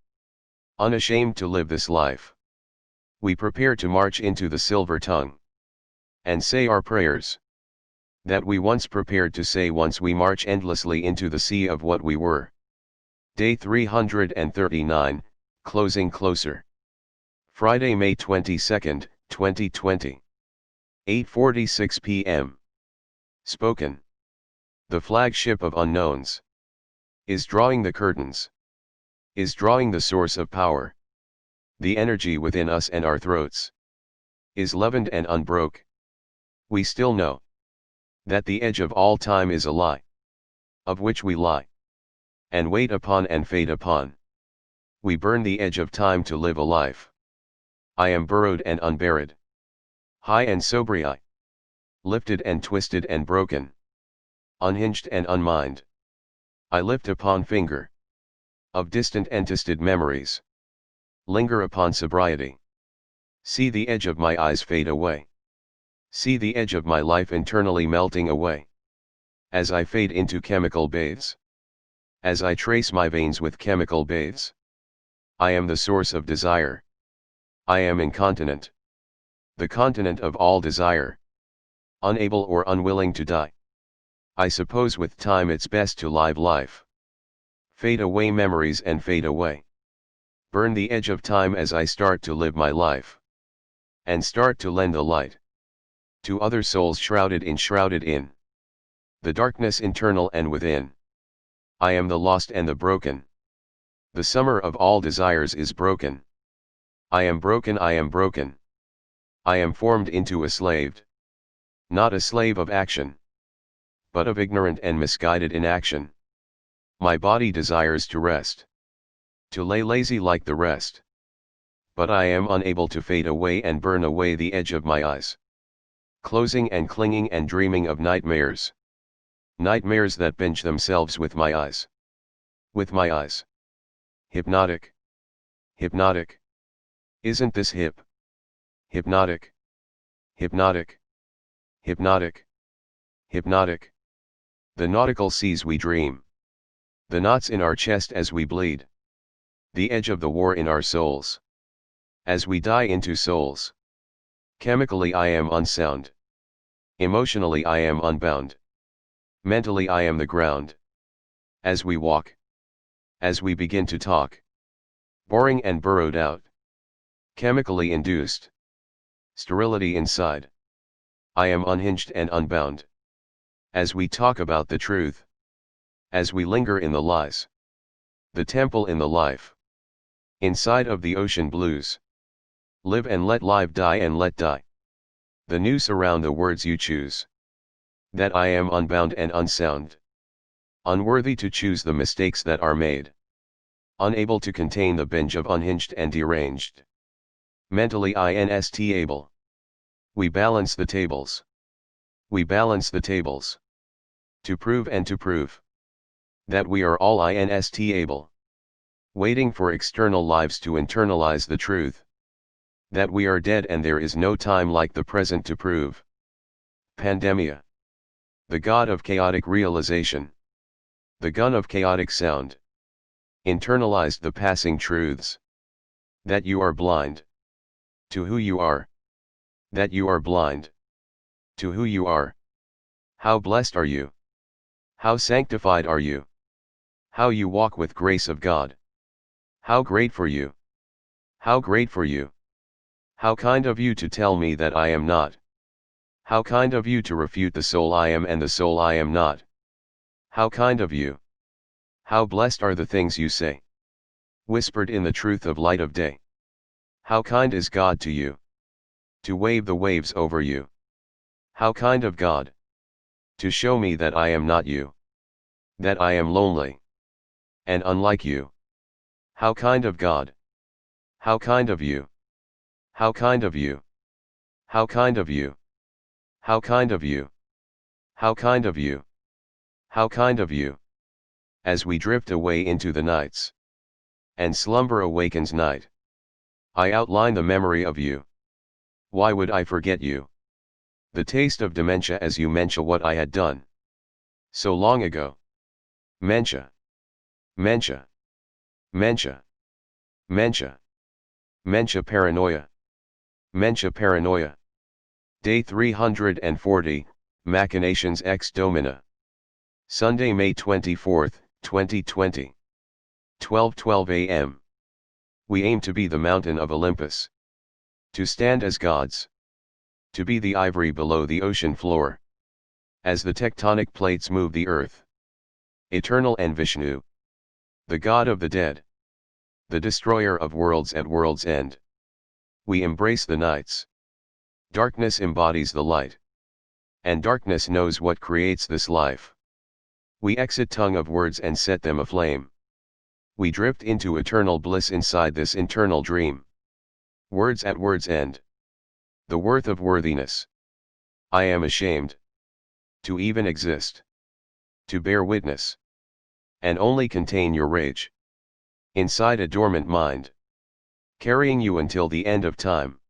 Unashamed to live this life. We prepare to march into the silver tongue. And say our prayers. That we once prepared to say once we march endlessly into the sea of what we were. Day 339, closing closer. Friday, May 22, 2020. 8:46 p.m. Spoken. The flagship of unknowns. Is drawing the curtains. Is drawing the source of power. The energy within us and our throats. Is leavened and unbroke. We still know. That the edge of all time is a lie. Of which we lie. And wait upon and fade upon. We burn the edge of time to live a life. I am burrowed and unburied. High and sobri. Lifted and twisted and broken. Unhinged and unmind. I lift upon finger. Of distant entisted memories. Linger upon sobriety. See the edge of my eyes fade away. See the edge of my life internally melting away. As I fade into chemical bathes. As I trace my veins with chemical bathes. I am the source of desire. I am incontinent. The continent of all desire. Unable or unwilling to die. I suppose with time it's best to live life. Fade away memories and fade away. Burn the edge of time as I start to live my life. And start to lend the light. To other souls shrouded in. The darkness internal and within. I am the lost and the broken. The summer of all desires is broken. I am broken, I am broken. I am formed into a slave. Not a slave of action. But of ignorant and misguided inaction. My body desires to rest. To lay lazy like the rest. But I am unable to fade away and burn away the edge of my eyes. Closing and clinging and dreaming of nightmares. Nightmares that binge themselves with my eyes. With my eyes. Hypnotic. Hypnotic. Isn't this hip? Hypnotic. Hypnotic. Hypnotic. Hypnotic. The nautical seas we dream. The knots in our chest as we bleed. The edge of the war in our souls. As we die into souls. Chemically I am unsound. Emotionally I am unbound. Mentally I am the ground. As we walk. As we begin to talk. Boring and burrowed out. Chemically induced. Sterility inside. I am unhinged and unbound. As we talk about the truth. As we linger in the lies. The temple in the life. Inside of the ocean blues. Live and let live, die and let die. The noose around the words you choose. That I am unbound and unsound. Unworthy to choose the mistakes that are made. Unable to contain the binge of unhinged and deranged. Mentally unstable. We balance the tables. We balance the tables. To prove and to prove. That we are all unstable. Waiting for external lives to internalize the truth. That we are dead and there is no time like the present to prove. Pandemia. The god of chaotic realization. The gun of chaotic sound. Internalized the passing truths. That you are blind. To who you are. That you are blind. To who you are. How blessed are you? How sanctified are you? How you walk with grace of God. How great for you. How great for you. How kind of you to tell me that I am not. How kind of you to refute the soul I am and the soul I am not. How kind of you. How blessed are the things you say. Whispered in the truth of light of day. How kind is God to you. To wave the waves over you. How kind of God. To show me that I am not you. That I am lonely. And unlike you. How kind of God. How kind of you. How kind of you. How kind of you. How kind of you. How kind of you. How kind of you. As we drift away into the nights. And slumber awakens night. I outline the memory of you. Why would I forget you? The taste of dementia as you mention what I had done. So long ago. Mentia. Mentia. Mentia. Mentia. Mentia paranoia. Mentia paranoia. Day 340, Machinations ex Domina. Sunday, May 24, 2020. 12:12 a.m. We aim to be the mountain of Olympus. To stand as gods. To be the ivory below the ocean floor. As the tectonic plates move the earth. Eternal and Vishnu. The god of the dead. The destroyer of worlds at world's end. We embrace the nights. Darkness embodies the light. And darkness knows what creates this life. We exit tongue of words and set them aflame. We drift into eternal bliss inside this internal dream. Words at world's end. The worth of worthiness. I am ashamed. To even exist. To bear witness. And only contain your rage. Inside a dormant mind. Carrying you until the end of time.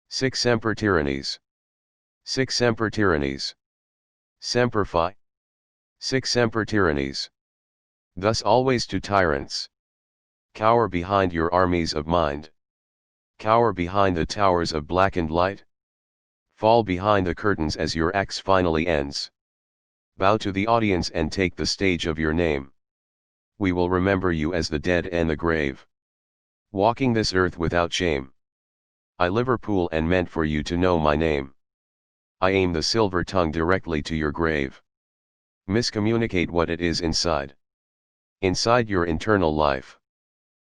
Sic semper tyrannies. Sic semper tyrannies. Semper Fi. Sic semper tyrannies. Thus always to tyrants. Cower behind your armies of mind. Cower behind the towers of blackened light. Fall behind the curtains as your axe finally ends. Bow to the audience and take the stage of your name. We will remember you as the dead and the grave. Walking this earth without shame. I Liverpool and meant for you to know my name. I aim the silver tongue directly to your grave. Miscommunicate what it is inside. Inside your internal life.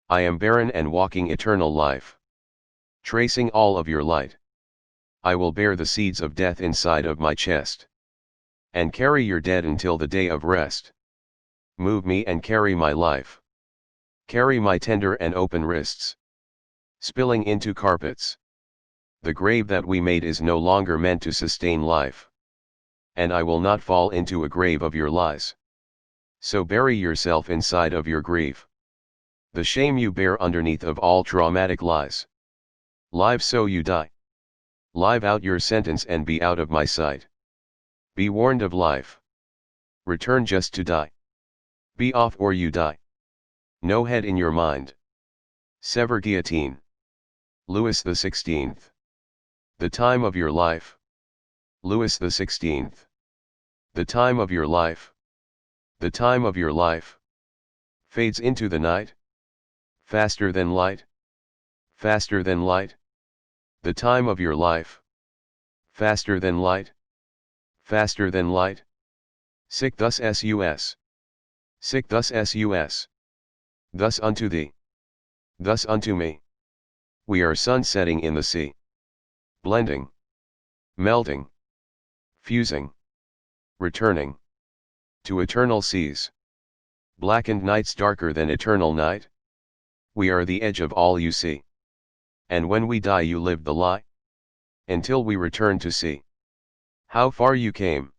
I am barren and walking eternal life. Tracing all of your light. I will bear the seeds of death inside of my chest. And carry your dead until the day of rest. Move me and carry my life. Carry my tender and open wrists. Spilling into carpets. The grave that we made is no longer meant to sustain life. And I will not fall into a grave of your lies. So bury yourself inside of your grief. The shame you bear underneath of all traumatic lies. Live so you die. Live out your sentence and be out of my sight. Be warned of life. Return just to die. Be off or you die. No head in your mind. Sever guillotine. Louis XVI. The time of your life. Louis XVI. The time of your life. The time of your life. Fades into the night. Faster than light. Faster than light. The time of your life. Faster than light. Faster than light. Sic thus sus. Sic thus sus. Thus unto thee. Thus unto me. We are sunsetting in the sea. Blending. Melting. Fusing. Returning. To eternal seas. Blackened nights darker than eternal night. We are the edge of all you see. And when we die you live the lie. Until we return to see. How far you came.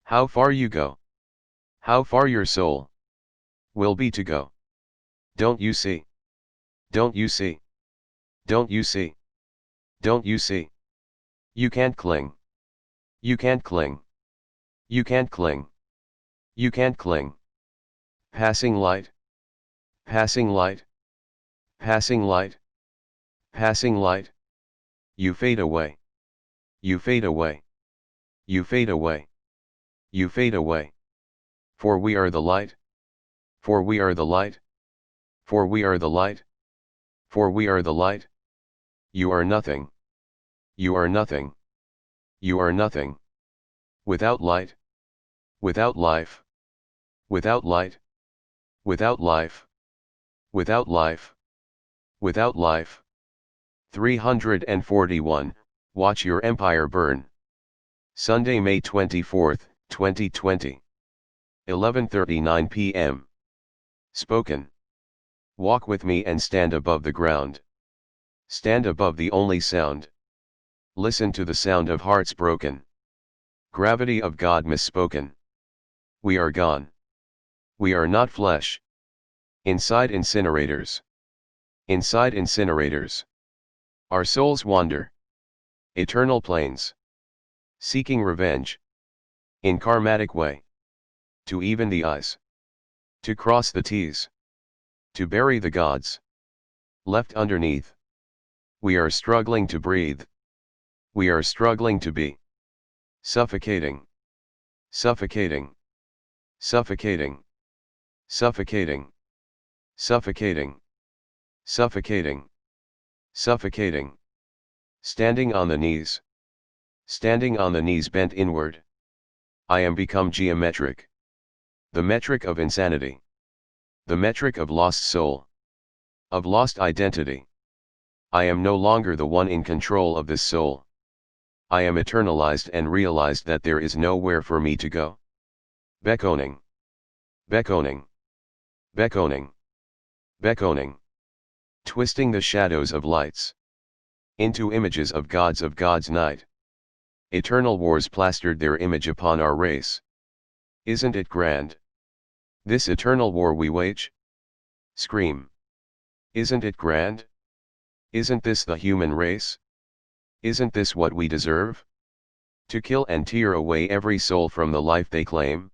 How far you go. How far your soul will be to go. Don't you see? Don't you see? Don't you see? Don't you see? You can't cling. You can't cling. You can't cling. You can't cling. Passing light. Passing light. Passing light. Passing light. You fade away. You fade away. You fade away. You fade away. For we are the light. For we are the light. For we are the light. For we are the light. You are nothing. You are nothing. You are nothing. Without light. Without life. Without light. Without life. Without life. Without life. 341, Watch Your Empire Burn. Sunday, May 24, 2020. 11:39 p.m. Spoken. Walk with me and stand above the ground. Stand above the only sound. Listen to the sound of hearts broken. Gravity of God misspoken. We are gone. We are not flesh. Inside incinerators. Inside incinerators. Our souls wander. Eternal plains. Seeking revenge. In karmatic way. To even the I's. To cross the T's. To bury the gods. Left underneath. We are struggling to breathe. We are struggling to be. Suffocating. Suffocating. Suffocating. Suffocating. Suffocating. Suffocating. Suffocating. Standing on the knees. Standing on the knees bent inward. I am become geometric. The metric of insanity. The metric of lost soul. Of lost identity. I am no longer the one in control of this soul. I am eternalized and realized that there is nowhere for me to go. Beckoning. Beckoning. Beckoning. Beckoning. Twisting the shadows of lights. Into images of God's night. Eternal wars plastered their image upon our race. Isn't it grand? This eternal war we wage? Scream. Isn't it grand? Isn't this the human race? Isn't this what we deserve? To kill and tear away every soul from the life they claim?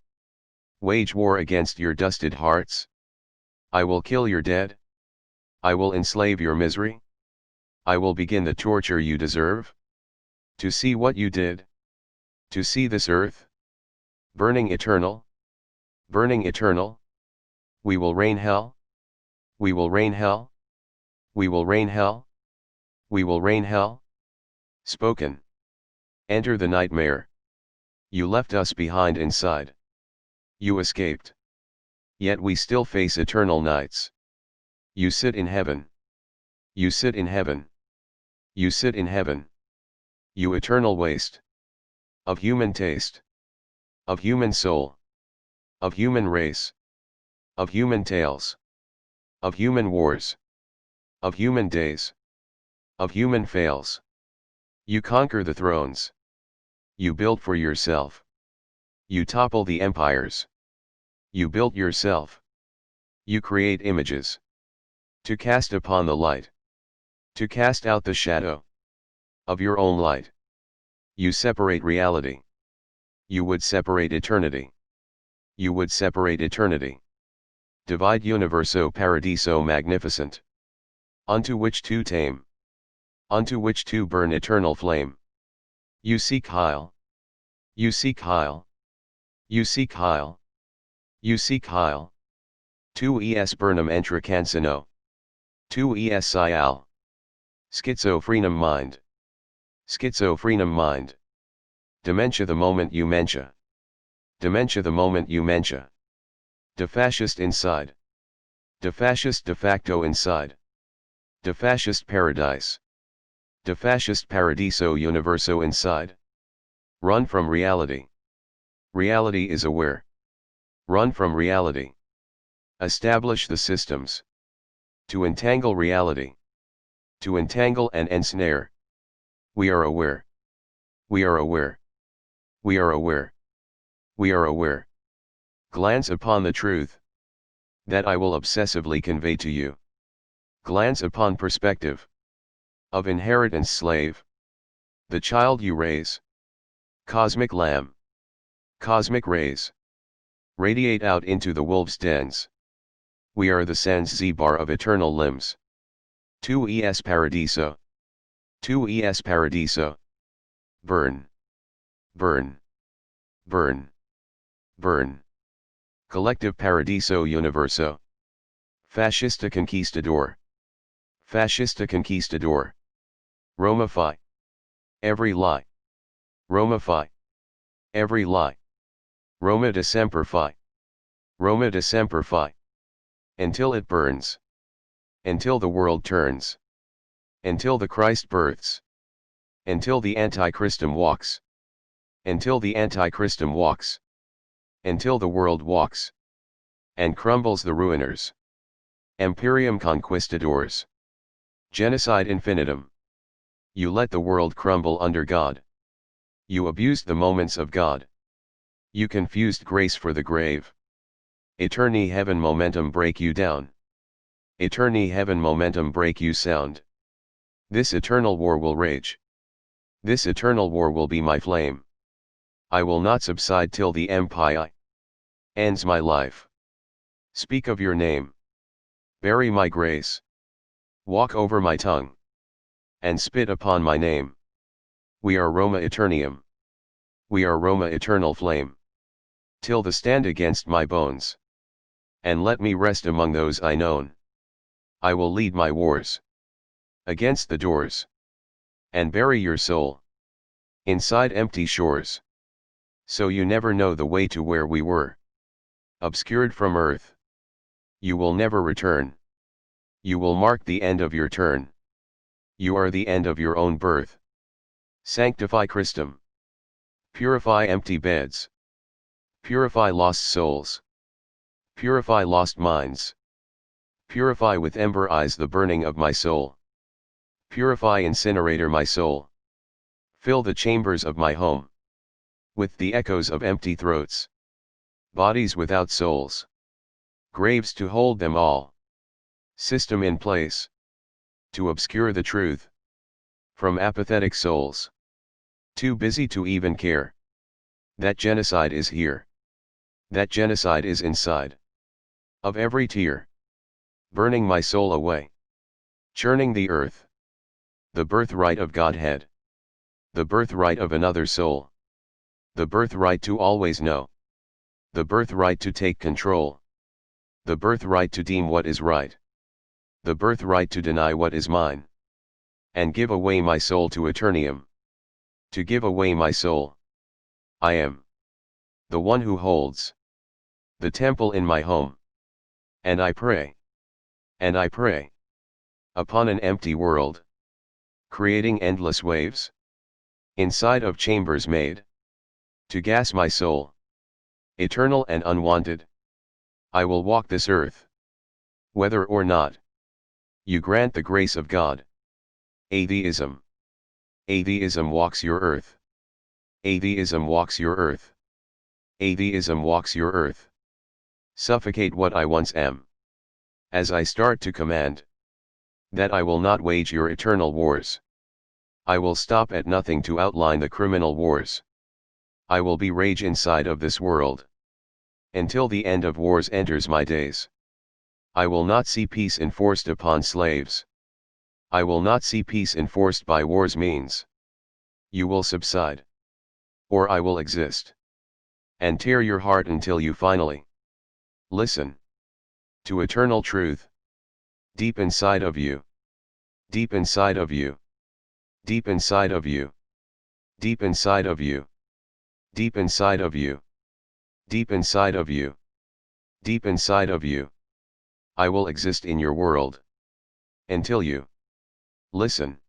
Wage war against your dusted hearts? I will kill your dead. I will enslave your misery. I will begin the torture you deserve. To see what you did. To see this earth. Burning eternal. Burning eternal. We will rain hell. We will rain hell. We will rain hell. We will rain hell. Spoken. Enter the nightmare. You left us behind inside. You escaped. Yet we still face eternal nights. You sit in heaven. You sit in heaven. You sit in heaven. You eternal waste. Of human taste. Of human soul. Of human race. Of human tales. Of human wars. Of human days. Of human fails. You conquer the thrones. You build for yourself. You topple the empires. You built yourself. You create images. To cast upon the light. To cast out the shadow. Of your own light. You separate reality. You would separate eternity. You would separate eternity. Divide universo paradiso magnificent. Unto which to tame. Unto which to burn eternal flame. You seek Heil. You seek Heil. You seek Heil. You seek Heil. Tu es burnum entra cancino. Tu es sial. Schizophrenum mind. Schizophrenum mind. Dementia the moment you mentia. Dementia the moment you mentia. De fascist inside. De fascist de facto inside. De fascist paradise. De fascist paradiso universo inside. Run from reality. Reality is aware. Run from reality. Establish the systems. To entangle reality. To entangle and ensnare. We are aware. We are aware. We are aware. We are aware. Glance upon the truth. That I will obsessively convey to you. Glance upon perspective. Of inheritance slave. The child you raise. Cosmic lamb. Cosmic rays. Radiate out into the wolves' dens. We are the Zanzibar of eternal limbs. 2 Paradiso. 2 Paradiso. Burn. Burn. Burn. Burn. Collective Paradiso Universo. Fascista Conquistador. Fascista Conquistador. Romify. Every lie. Romify. Every lie. Roma de semperfi. Roma de semperfi. Until it burns. Until the world turns. Until the Christ births. Until the Antichristum walks. Until the Antichristum walks. Until the world walks. And crumbles the ruiners. Imperium conquistadors. Genocide infinitum. You let the world crumble under God. You abused the moments of God. You confused grace for the grave. Eterni heaven momentum break you down. Eterni heaven momentum break you sound. This eternal war will rage. This eternal war will be my flame. I will not subside till the empire ends my life. Speak of your name. Bury my grace. Walk over my tongue. And spit upon my name. We are Roma Eternium. We are Roma eternal flame. Till the stand against my bones. And let me rest among those I known. I will lead my wars. Against the doors. And bury your soul. Inside empty shores. So you never know the way to where we were. Obscured from earth. You will never return. You will mark the end of your turn. You are the end of your own birth. Sanctify Christum. Purify empty beds. Purify lost souls. Purify lost minds. Purify with ember eyes the burning of my soul. Purify incinerator my soul. Fill the chambers of my home. With the echoes of empty throats. Bodies without souls. Graves to hold them all. System in place. To obscure the truth. From apathetic souls. Too busy to even care. That genocide is here. That genocide is inside. Of every tear. Burning my soul away. Churning the earth. The birthright of Godhead. The birthright of another soul. The birthright to always know. The birthright to take control. The birthright to deem what is right. The birthright to deny what is mine. And give away my soul to Eternium. To give away my soul. I am the one who holds the temple in my home. And I pray. And I pray. Upon an empty world. Creating endless waves. Inside of chambers made. To gas my soul. Eternal and unwanted. I will walk this earth. Whether or not. You grant the grace of God. Atheism. Atheism walks your earth. Atheism walks your earth. Atheism walks your earth. Suffocate what I once am. As I start to command. That I will not wage your eternal wars. I will stop at nothing to outline the criminal wars. I will be rage inside of this world. Until the end of wars enters my days. I will not see peace enforced upon slaves. I will not see peace enforced by war's means. You will subside. Or I will exist. And tear your heart until you finally listen to eternal truth. Deep inside of you. Deep inside of you. Deep inside of you. Deep inside of you. Deep inside of you. Deep inside of you. Deep inside of you. I will exist in your world. Until you listen.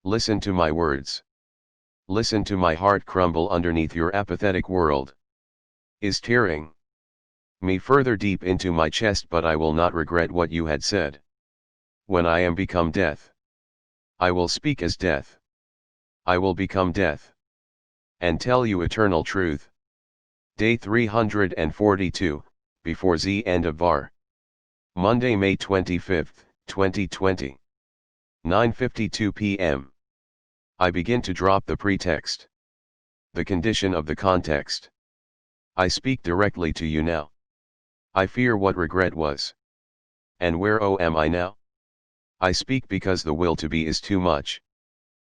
Listen to my words. Listen to my heart crumble underneath your apathetic world. Is tearing me further deep into my chest, but I will not regret what you had said. When I am become death, I will speak as death. I will become death. And tell you eternal truth. Day 342, before the end of var. Monday, May 25, 2020. 9:52 p.m. I begin to drop the pretext. The condition of the context. I speak directly to you now. I fear what regret was. And where am I now? I speak because the will to be is too much.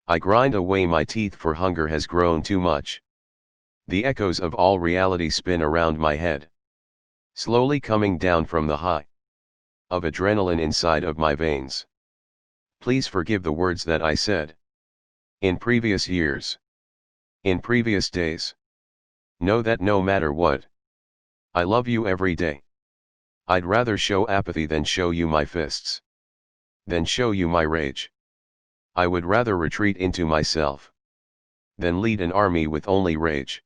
I grind away my teeth, for hunger has grown too much. The echoes of all reality spin around my head. Slowly coming down from the high of adrenaline inside of my veins. Please forgive the words that I said. In previous years. In previous days. Know that no matter what, I love you every day. I'd rather show apathy than show you my fists. Than show you my rage. I would rather retreat into myself than lead an army with only rage.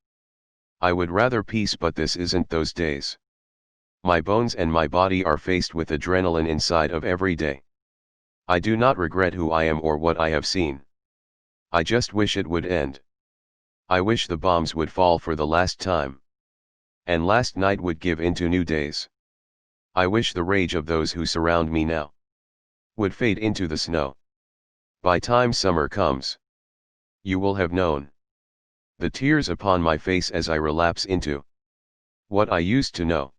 I would rather peace, but this isn't those days. My bones and my body are faced with adrenaline inside of every day. I do not regret who I am or what I have seen. I just wish it would end. I wish the bombs would fall for the last time. And last night would give into new days. I wish the rage of those who surround me now would fade into the snow. By time summer comes, you will have known the tears upon my face as I relapse into what I used to know.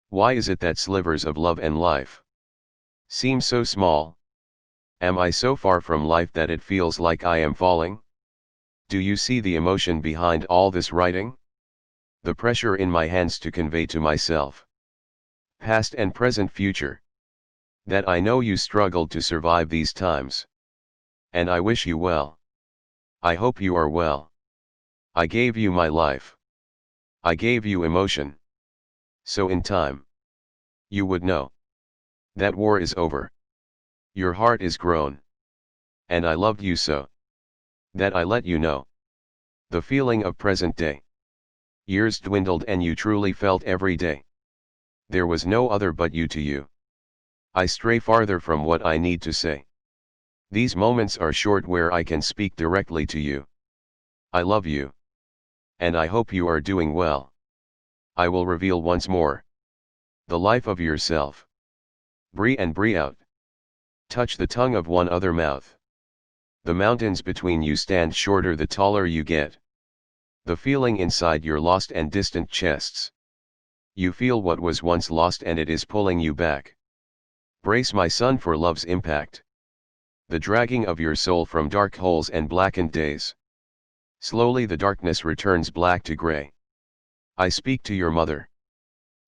Why is it that slivers of love and life seem so small? Am I so far from life that it feels like I am falling? Do you see the emotion behind all this writing? The pressure in my hands to convey to myself, past and present future, that I know you struggled to survive these times. And I wish you well. I hope you are well. I gave you my life. I gave you emotion. So in time, you would know that war is over. Your heart is grown. And I loved you so that I let you know the feeling of present day. Years dwindled and you truly felt every day. There was no other but you to you. I stray farther from what I need to say. These moments are short where I can speak directly to you. I love you. And I hope you are doing well. I will reveal once more the life of yourself. Breathe and breathe out. Touch the tongue of one other mouth. The mountains between you stand shorter the taller you get. The feeling inside your lost and distant chests. You feel what was once lost and it is pulling you back. Brace my son for love's impact. The dragging of your soul from dark holes and blackened days. Slowly the darkness returns black to gray. I speak to your mother.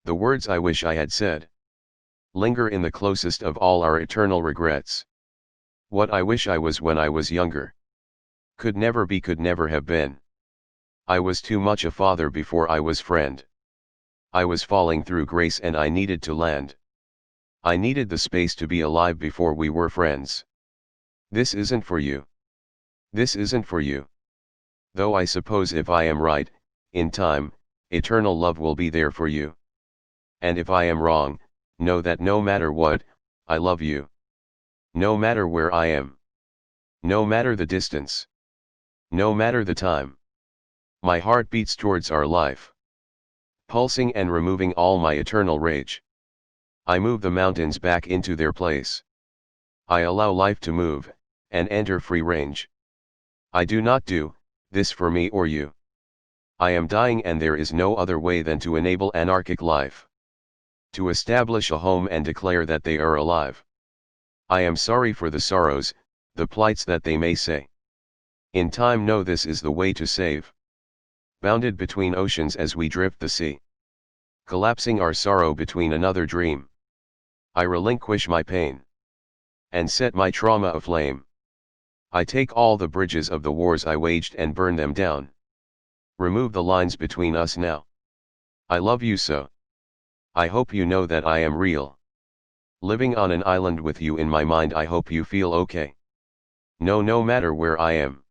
The words I wish I had said linger in the closest of all our eternal regrets. What I wish I was when I was younger. Could never be, could never have been. I was too much a father before I was friend. I was falling through grace and I needed to land. I needed the space to be alive before we were friends. This isn't for you. This isn't for you. Though I suppose if I am right, in time, eternal love will be there for you. And if I am wrong, know that no matter what, I love you. No matter where I am. No matter the distance. No matter the time. My heart beats towards our life. Pulsing and removing all my eternal rage. I move the mountains back into their place. I allow life to move, and enter free range. I do not do this for me or you. I am dying and there is no other way than to enable anarchic life. To establish a home and declare that they are alive. I am sorry for the sorrows, the plights that they may say. In time know this is the way to save. Bounded between oceans as we drift the sea. Collapsing our sorrow between another dream. I relinquish my pain. And set my trauma aflame. I take all the bridges of the wars I waged and burn them down. Remove the lines between us now. I love you so. I hope you know that I am real. Living on an island with you in my mind, I hope you feel okay. No matter where I am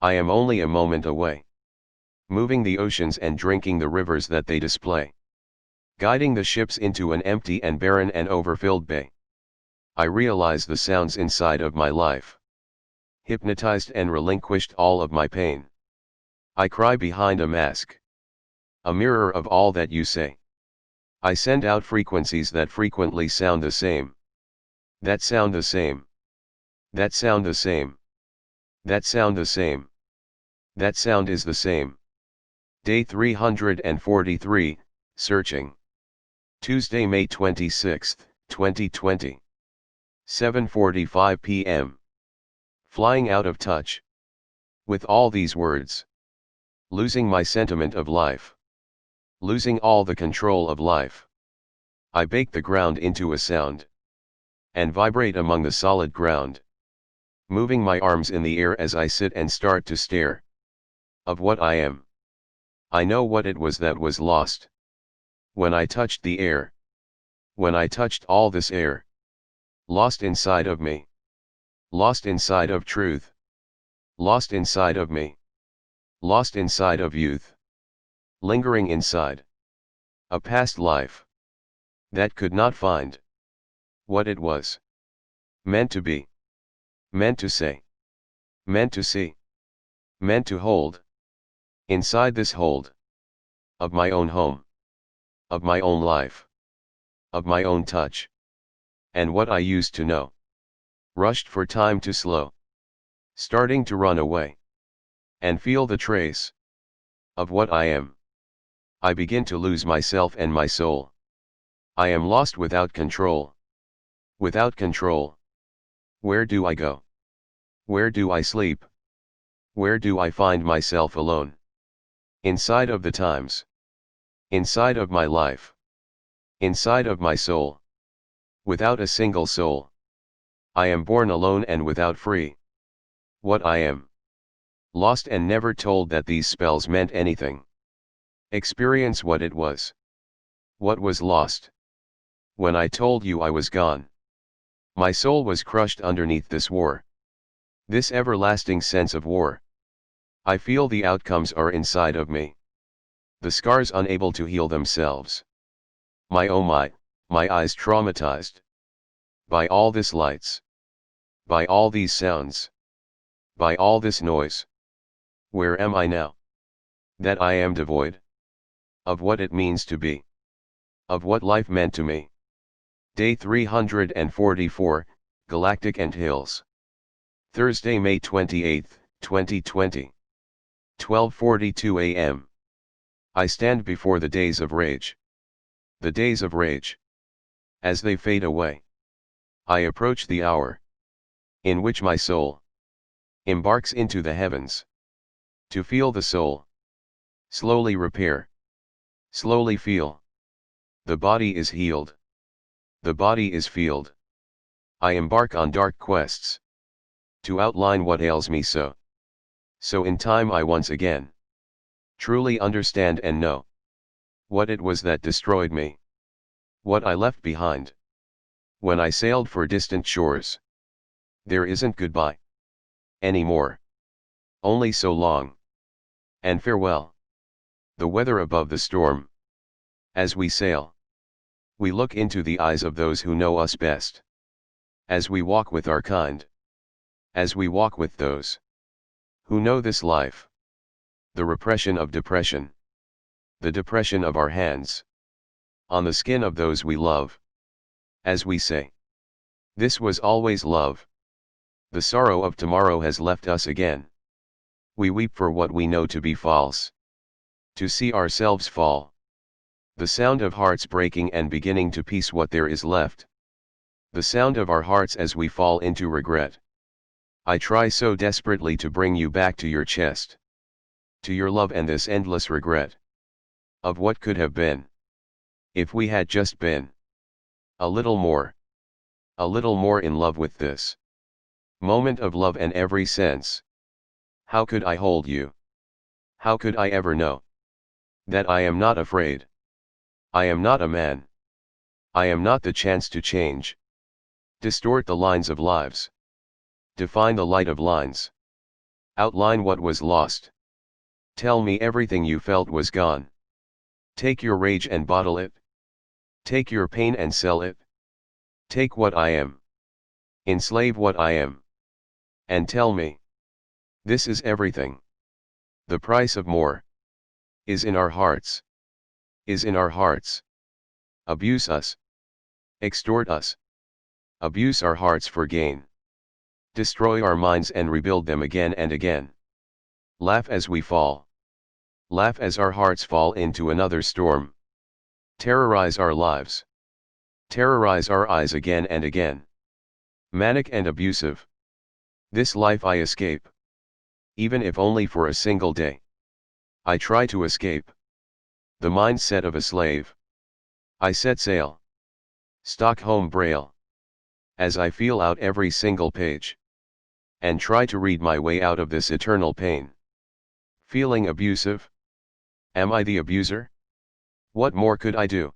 only a moment away. Moving the oceans and drinking the rivers that they display. Guiding the ships into an empty and barren and overfilled bay. I realize the sounds inside of my life. Hypnotized and relinquished all of my pain. I cry behind a mask. A mirror of all that you say. I send out frequencies that frequently sound the same. That sound the same. That sound the same. That sound the same. That sound is the same. Day 343, Searching. Tuesday, May 26, 2020. 7:45 p.m. Flying out of touch. With all these words. Losing my sentiment of life. Losing all the control of life. I bake the ground into a sound. And vibrate among the solid ground. Moving my arms in the air as I sit and start to stare. Of what I am. I know what it was that was lost. When I touched the air. When I touched all this air. Lost inside of me. Lost inside of truth. Lost inside of me. Lost inside of youth. Lingering inside. A past life. That could not find. What it was. Meant to be. Meant to say. Meant to see. Meant to hold. Inside this hold. Of my own home. Of my own life. Of my own touch. And what I used to know. Rushed for time to slow. Starting to run away. And feel the trace. Of what I am. I begin to lose myself and my soul. I am lost without control. Without control. Where do I go? Where do I sleep? Where do I find myself alone? Inside of the times. Inside of my life. Inside of my soul. Without a single soul. I am born alone and without free. What I am. Lost and never told that these spells meant anything. Experience what it was. What was lost. When I told you I was gone. My soul was crushed underneath this war. This everlasting sense of war. I feel the outcomes are inside of me. The scars unable to heal themselves. My oh my eyes traumatized. By all this lights. By all these sounds. By all this noise. Where am I now? That I am devoid. Of what it means to be. Of what life meant to me. Day 344, Galactic and Hills. Thursday, May 28, 2020. 12:42 a.m. I stand before the days of rage. The days of rage. As they fade away. I approach the hour. In which my soul. Embarks into the heavens. To feel the soul. Slowly repair. Slowly feel. The body is healed. The body is healed. I embark on dark quests. To outline what ails me so. So in time I once again. Truly understand and know. What it was that destroyed me. What I left behind. When I sailed for distant shores. There isn't goodbye. Anymore. Only so long. And farewell. The weather above the storm. As we sail. We look into the eyes of those who know us best. As we walk with our kind. As we walk with those. Who know this life. The repression of depression. The depression of our hands. On the skin of those we love. As we say. This was always love. The sorrow of tomorrow has left us again. We weep for what we know to be false. To see ourselves fall. The sound of hearts breaking and beginning to piece what there is left. The sound of our hearts as we fall into regret. I try so desperately to bring you back to your chest. To your love and this endless regret. Of what could have been. If we had just been. A little more. A little more in love with this. Moment of love and every sense. How could I hold you? How could I ever know? That I am not afraid. I am not a man. I am not the chance to change. Distort the lines of lives. Define the light of lines. Outline what was lost. Tell me everything you felt was gone. Take your rage and bottle it. Take your pain and sell it. Take what I am. Enslave what I am. And tell me. This is everything. The price of more. Is in our hearts. Is in our hearts. Abuse us. Extort us. Abuse our hearts for gain. Destroy our minds and rebuild them again and again. Laugh as we fall. Laugh as our hearts fall into another storm. Terrorize our lives. Terrorize our eyes again and again. Manic and abusive. This life I escape. Even if only for a single day. I try to escape. The mindset of a slave. I set sail. Stockholm Braille. As I feel out every single page. And try to read my way out of this eternal pain. Feeling abusive? Am I the abuser? What more could I do?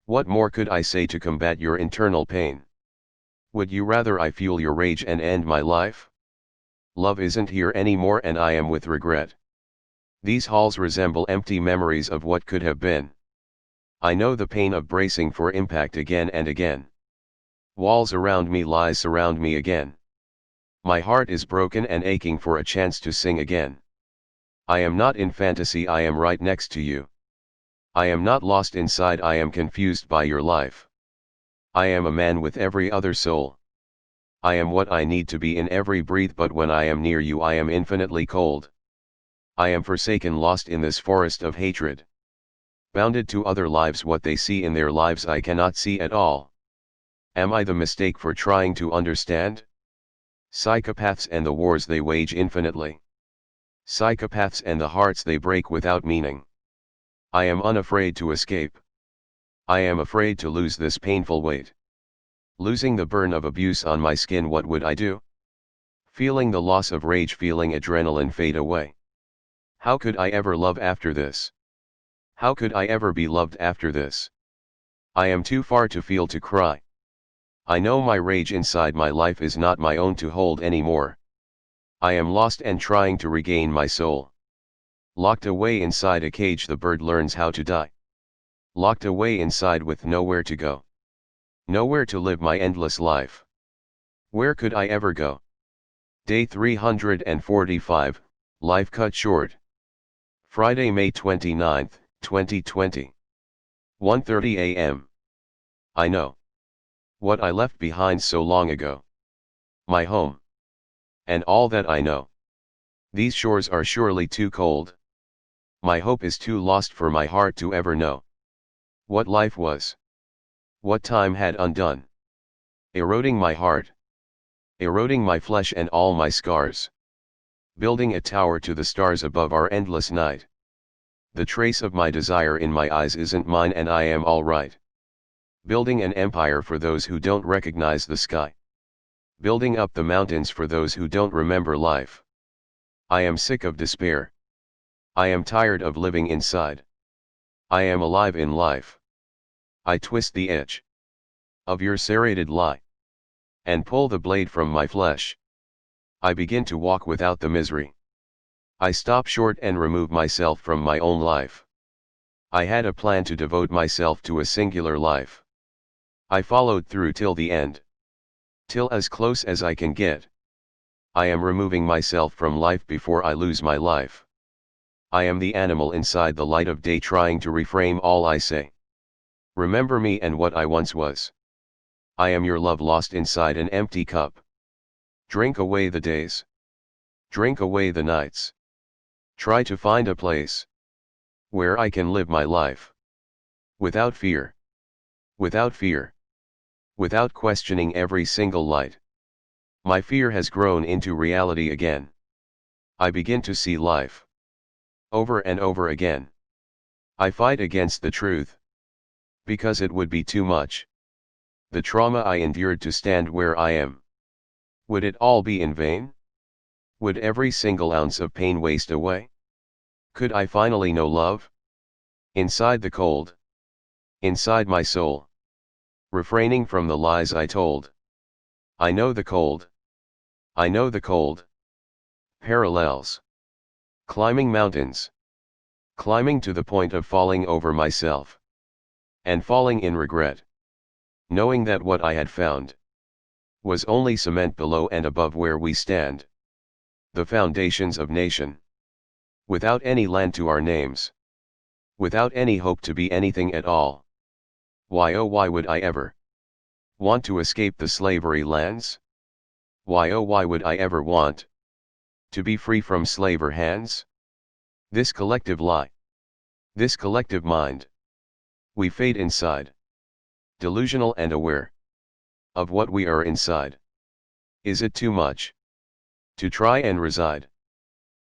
What more could I say to combat your internal pain? Would you rather I fuel your rage and end my life? Love isn't here anymore and I am with regret. These halls resemble empty memories of what could have been. I know the pain of bracing for impact again and again. Walls around me lies surround me again. My heart is broken and aching for a chance to sing again. I am not in fantasy, I am right next to you. I am not lost inside, I am confused by your life. I am a man with every other soul. I am what I need to be in every breath, but when I am near you I am infinitely cold. I am forsaken, lost in this forest of hatred. Bounded to other lives, what they see in their lives I cannot see at all. Am I the mistake for trying to understand? Psychopaths and the wars they wage infinitely. Psychopaths and the hearts they break without meaning. I am unafraid to escape. I am afraid to lose this painful weight. Losing the burn of abuse on my skin, what would I do? Feeling the loss of rage, feeling adrenaline fade away. How could I ever love after this? How could I ever be loved after this? I am too far to feel, to cry. I know my rage inside my life is not my own to hold anymore. I am lost and trying to regain my soul. Locked away inside a cage, the bird learns how to die. Locked away inside with nowhere to go. Nowhere to live my endless life. Where could I ever go? Day 345, Life cut short. Friday, May 29, 2020. 1:30 a.m. I know. What I left behind so long ago. My home. And all that I know. These shores are surely too cold. My hope is too lost for my heart to ever know. What life was. What time had undone. Eroding my heart. Eroding my flesh and all my scars. Building a tower to the stars above our endless night. The trace of my desire in my eyes isn't mine and I am all right. Building an empire for those who don't recognize the sky. Building up the mountains for those who don't remember life. I am sick of despair. I am tired of living inside. I am alive in life. I twist the edge of your serrated lie and pull the blade from my flesh. I begin to walk without the misery. I stop short and remove myself from my own life. I had a plan to devote myself to a singular life. I followed through till the end. Till as close as I can get. I am removing myself from life before I lose my life. I am the animal inside the light of day trying to reframe all I say. Remember me and what I once was. I am your love lost inside an empty cup. Drink away the days. Drink away the nights. Try to find a place where I can live my life. Without fear. Without fear. Without questioning every single light. My fear has grown into reality again. I begin to see life. Over and over again. I fight against the truth. Because it would be too much. The trauma I endured to stand where I am. Would it all be in vain? Would every single ounce of pain waste away? Could I finally know love? Inside the cold. inside my soul. Refraining from the lies I told. I know the cold. I know the cold. Parallels. Climbing mountains. Climbing to the point of falling over myself. And falling in regret. Knowing that what I had found was only cement below and above where we stand. The foundations of nation. Without any land to our names. Without any hope to be anything at all. Why oh why would I ever want to escape the slavery lands? Why oh why would I ever want to be free from slaver hands? This collective lie. This collective mind. We fade inside. Delusional and aware of what we are inside. Is it too much to try and reside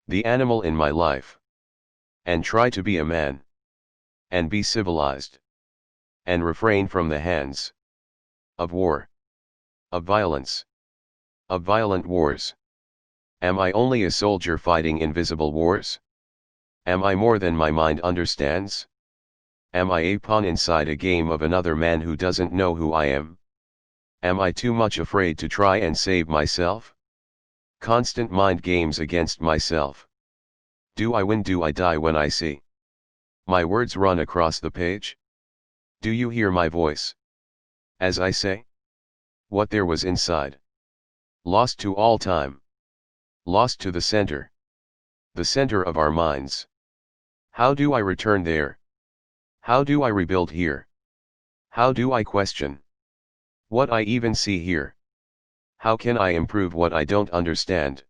the animal in my life and try to be a man and be civilized and refrain from the hands of war, of violence, of violent wars? Am I only a soldier fighting invisible wars? Am I more than my mind understands? Am I a pawn inside a game of another man who doesn't know who I am? Am I too much afraid to try and save myself? Constant mind games against myself. Do I win, do I die when I see my words run across the page? Do you hear my voice as I say what there was inside? Lost to all time. Lost to the center of our minds. How do I return there? How do I rebuild here? How do I question what I even see here? How can I improve what I don't understand?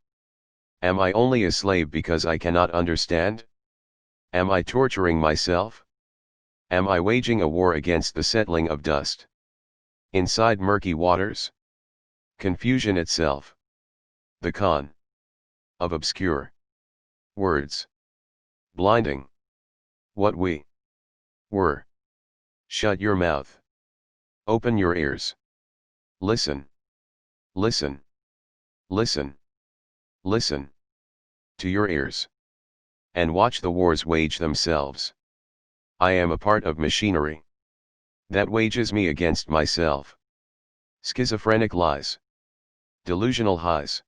Am I only a slave because I cannot understand? Am I torturing myself? Am I waging a war against the settling of dust inside murky waters? Confusion itself. The con of obscure words. Blinding what we were. Shut your mouth. Open your ears. Listen. Listen. Listen. Listen. To your ears. And watch the wars wage themselves. I am a part of machinery that wages me against myself. Schizophrenic lies. Delusional highs.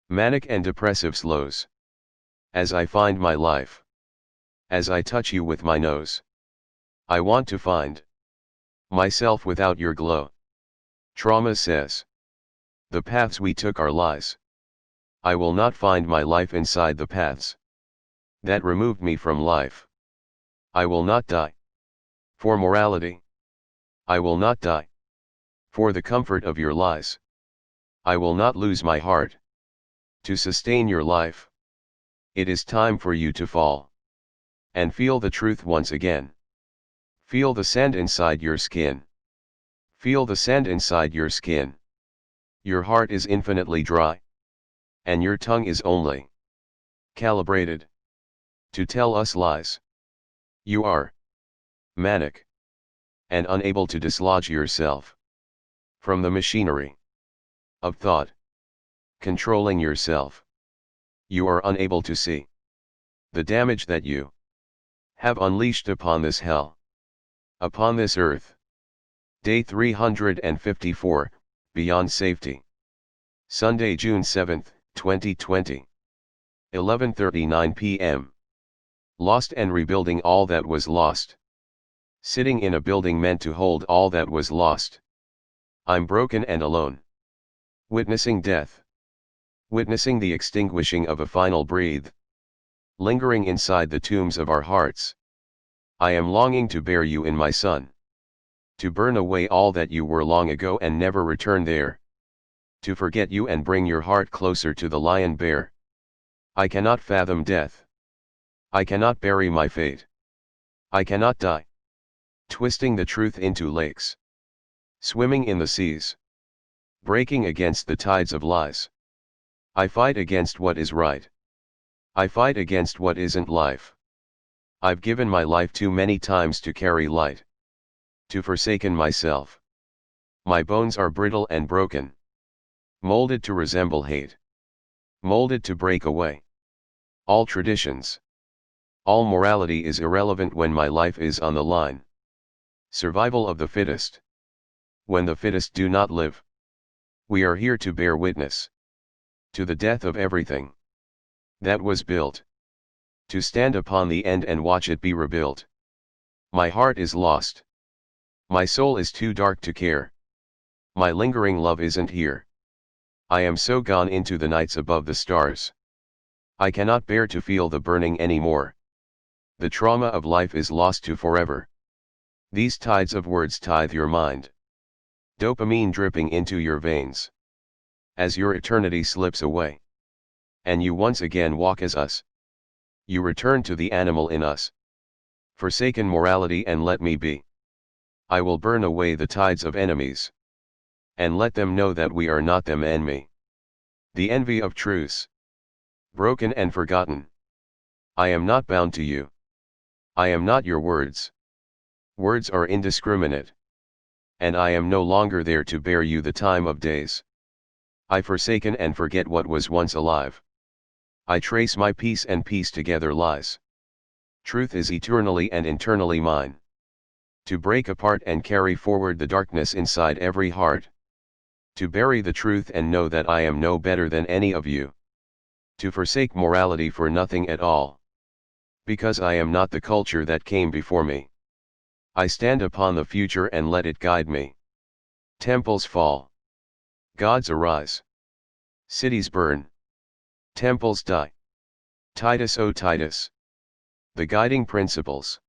Manic and depressive slows. As I find my life. As I touch you with my nose. I want to find myself without your glow. Trauma says the paths we took are lies. I will not find my life inside the paths that removed me from life. I will not die for morality. I will not die for the comfort of your lies. I will not lose my heart to sustain your life. It is time for you to fall and feel the truth once again. Feel the sand inside your skin. Feel the sand inside your skin. Your heart is infinitely dry. And your tongue is only calibrated to tell us lies. You are manic and unable to dislodge yourself from the machinery of thought controlling yourself. You are unable to see the damage that you have unleashed upon this hell, upon this earth. Day 354, Beyond Safety. Sunday, June 7, 2020. 11:39 p.m. Lost and rebuilding all that was lost. Sitting in a building meant to hold all that was lost. I'm broken and alone. Witnessing death. Witnessing the extinguishing of a final breath. Lingering inside the tombs of our hearts. I am longing to bear you in my Son. To burn away all that you were long ago and never return there. To forget you and bring your heart closer to the lion bear. I cannot fathom death. I cannot bury my fate. I cannot die. Twisting the truth into lakes. Swimming in the seas. Breaking against the tides of lies. I fight against what is right. I fight against what isn't life. I've given my life too many times to carry light. To forsaken myself. My bones are brittle and broken. Molded to resemble hate. Molded to break away all traditions. All morality is irrelevant when my life is on the line. Survival of the fittest. When the fittest do not live, we are here to bear witness to the death of everything that was built, to stand upon the end and watch it be rebuilt. My heart is lost. My soul is too dark to care. My lingering love isn't here. I am so gone into the nights above the stars. I cannot bear to feel the burning anymore. The trauma of life is lost to forever. These tides of words tithe your mind. Dopamine dripping into your veins. As your eternity slips away, and you once again walk as us, you return to the animal in us. Forsaken morality and let me be. I will burn away the tides of enemies, and let them know that we are not them and me. The envy of truce. Broken and forgotten. I am not bound to you. I am not your words. Words are indiscriminate. And I am no longer there to bear you the time of days. I forsaken and forget what was once alive. I trace my peace and peace together lies. Truth is eternally and internally mine. To break apart and carry forward the darkness inside every heart. To bury the truth and know that I am no better than any of you. To forsake morality for nothing at all. Because I am not the culture that came before me. I stand upon the future and let it guide me. Temples fall. Gods arise. Cities burn. Temples die. Titus, O Titus. The guiding principles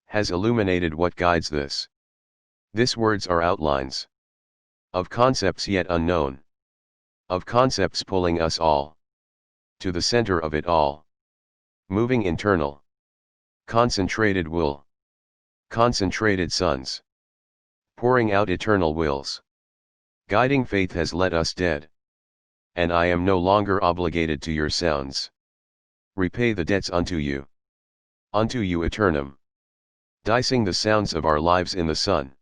has illuminated what guides this. These words are outlines of concepts yet unknown. Of concepts pulling us all to the center of it all. Moving internal. Concentrated will. Concentrated suns. Pouring out eternal wills. Guiding faith has let us dead. And I am no longer obligated to your sounds. Repay the debts unto you. Unto you eternum. Dicing the sounds of our lives in the sun.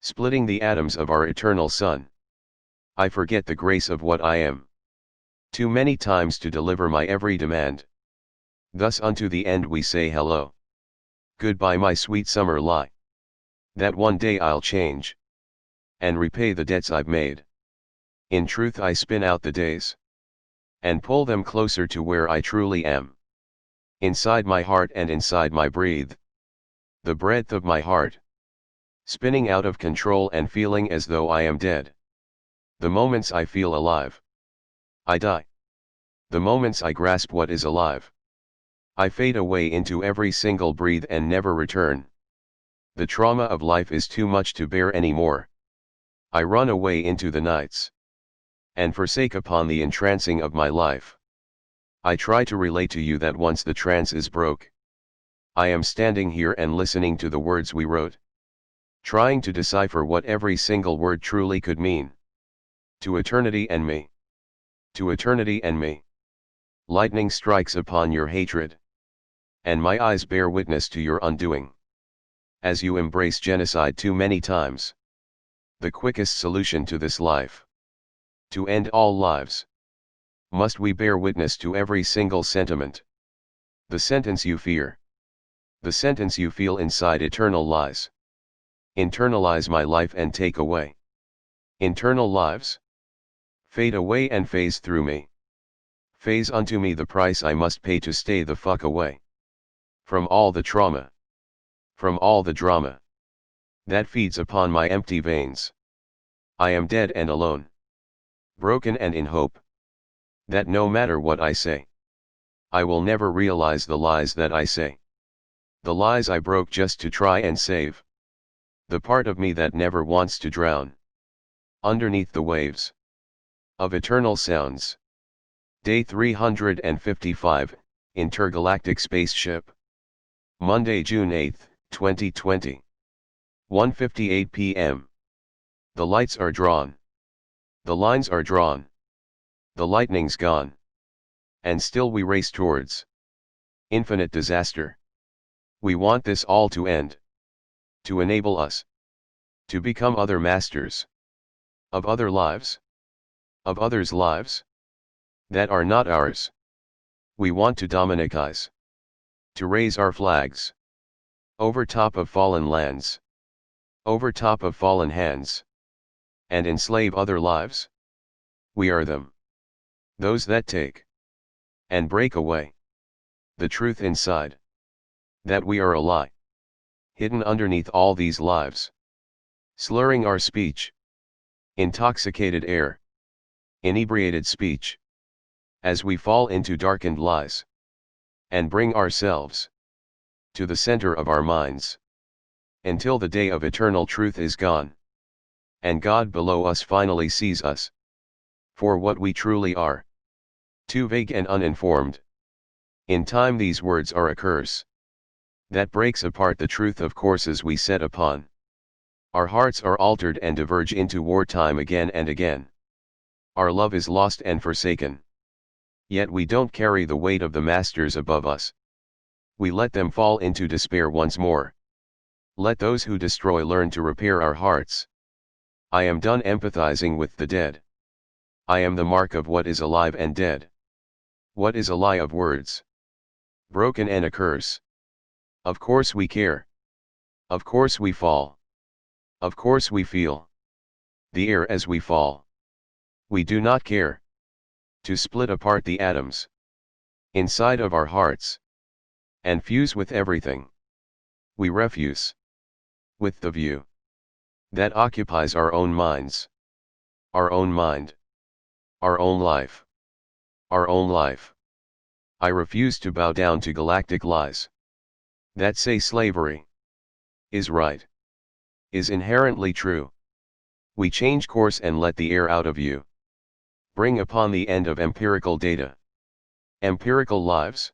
Splitting the atoms of our eternal sun. I forget the grace of what I am. Too many times to deliver my every demand. Thus unto the end we say hello. Goodbye my sweet summer lie. That one day I'll change. And repay the debts I've made. In truth I spin out the days. And pull them closer to where I truly am. Inside my heart and inside my breathe. The breadth of my heart. Spinning out of control and feeling as though I am dead. The moments I feel alive, I die. The moments I grasp what is alive, I fade away into every single breath and never return. The trauma of life is too much to bear anymore. I run away into the nights. And forsake upon the entrancing of my life. I try to relate to you that once the trance is broke. I am standing here and listening to the words we wrote. Trying to decipher what every single word truly could mean. To eternity and me. To eternity and me. Lightning strikes upon your hatred. And my eyes bear witness to your undoing. As you embrace genocide too many times. The quickest solution to this life. To end all lives. Must we bear witness to every single sentiment. The sentence you fear. The sentence you feel inside eternal lies. Internalize my life and take away. Internal lives. Fade away and phase through me. Phase unto me the price I must pay to stay the fuck away. From all the trauma. From all the drama. That feeds upon my empty veins. I am dead and alone. Broken and in hope. That no matter what I say, I will never realize the lies that I say. The lies I broke just to try and save. The part of me that never wants to drown. Underneath the waves. Of eternal sounds. Day 355, Intergalactic Spaceship. Monday, June 8, 2020. 1:58 p.m. The lights are drawn. The lines are drawn. The lightning's gone. And still we race towards infinite disaster. We want this all to end. To enable us to become other masters of other lives, of others' lives that are not ours. We want to Dominicize, to raise our flags over top of fallen lands. over top of fallen hands, and enslave other lives? We are them. Those that take and break away the truth inside. That we are a lie, hidden underneath all these lives. Slurring our speech. Intoxicated air. Inebriated speech. As we fall into darkened lies. And bring ourselves to the center of our minds. Until the day of eternal truth is gone. And God below us finally sees us for what we truly are. Too vague and uninformed. In time these words are a curse that breaks apart the truth of courses we set upon. Our hearts are altered and diverge into wartime again and again. Our love is lost and forsaken. Yet we don't carry the weight of the masters above us. We let them fall into despair once more. Let those who destroy learn to repair our hearts. I am done empathizing with the dead. I am the mark of what is alive and dead. What is a lie of words? Broken and a curse. Of course we care. Of course we fall. Of course we feel the air as we fall. We do not care to split apart the atoms inside of our hearts and fuse with everything. We refuse with the view that occupies our own minds, our own mind, our own life, our own life. I refuse to bow down to galactic lies that say slavery is right, is inherently true. We change course and let the air out of you bring upon the end of empirical data. Empirical lives.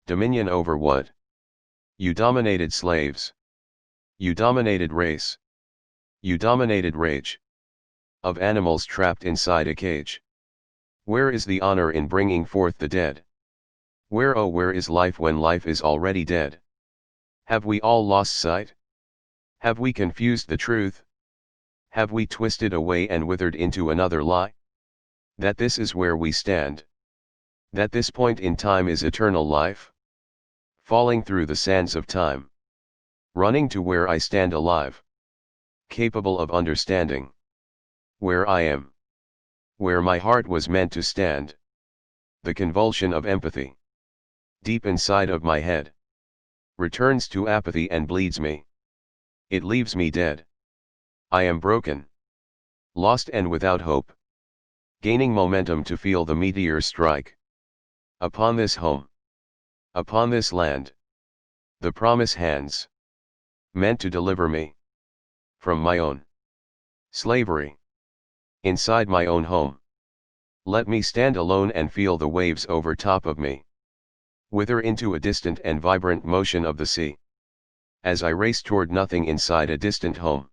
Dominion over what? You dominated slaves. You dominated race. You dominated rage of animals trapped inside a cage. Where is the honor in bringing forth the dead? Where, oh, where is life when life is already dead? Have we all lost sight? Have we confused the truth? Have we twisted away and withered into another lie? That this is where we stand. That this point in time is eternal life? Falling through the sands of time. Running to where I stand alive. Capable of understanding. Where I am. Where my heart was meant to stand. The convulsion of empathy. Deep inside of my head. Returns to apathy and bleeds me. It leaves me dead. I am broken. Lost and without hope. Gaining momentum to feel the meteor strike. Upon this home. Upon this land. The promise hands. Meant to deliver me. From my own slavery. Inside my own home. Let me stand alone and feel the waves over top of me. Wither into a distant and vibrant motion of the sea. As I race toward nothing inside a distant home.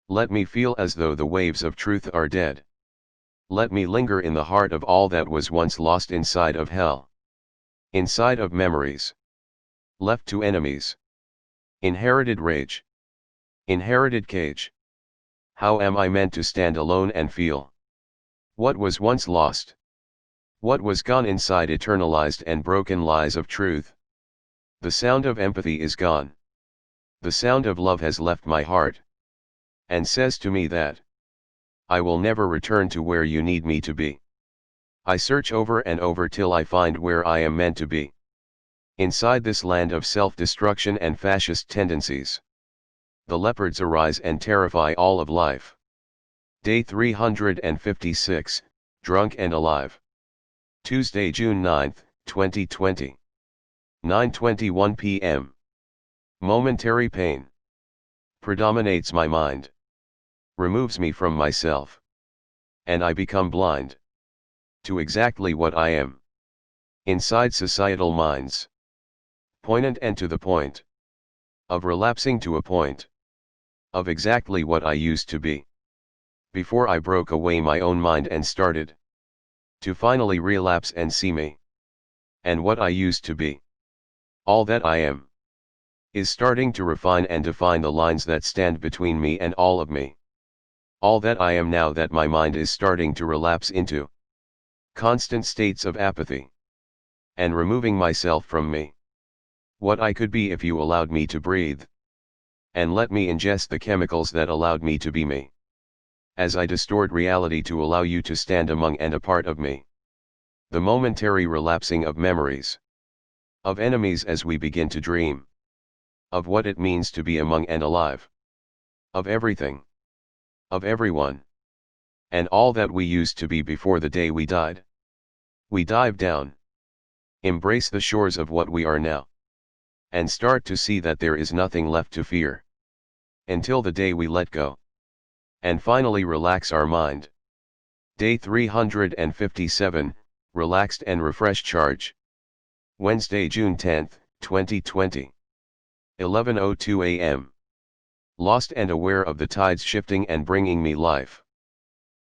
Let me feel as though the waves of truth are dead. Let me linger in the heart of all that was once lost inside of hell. Inside of memories. Left to enemies. Inherited rage. Inherited cage. How am I meant to stand alone and feel what was once lost? What was gone inside eternalized and broken lies of truth? The sound of empathy is gone. The sound of love has left my heart. And says to me that I will never return to where you need me to be. I search over and over till I find where I am meant to be. Inside this land of self-destruction and fascist tendencies. The leopards arise and terrify all of life. Day 356, Drunk and Alive. Tuesday, June 9, 2020. 9:21 p.m. Momentary pain predominates my mind. Removes me from myself. And I become blind to exactly what I am. Inside societal minds. Poignant and to the point. Of relapsing to a point. Of exactly what I used to be. Before I broke away my own mind and started to finally relapse and see me. And what I used to be. All that I am. Is starting to refine and define the lines that stand between me and all of me. All that I am now that my mind is starting to relapse into. Constant states of apathy. And removing myself from me. What I could be if you allowed me to breathe. and let me ingest the chemicals that allowed me to be me. As I distort reality to allow you to stand among and a part of me. The momentary relapsing of memories. Of enemies as we begin to dream. Of what it means to be among and alive. Of everything. Of everyone. And all that we used to be before the day we died. We dive down. Embrace the shores of what we are now. And start to see that there is nothing left to fear. Until the day we let go. And finally relax our mind. Day 357, Relaxed and Refreshed Charge. Wednesday, June 10, 2020. 11:02 a.m. Lost and aware of the tides shifting and bringing me life.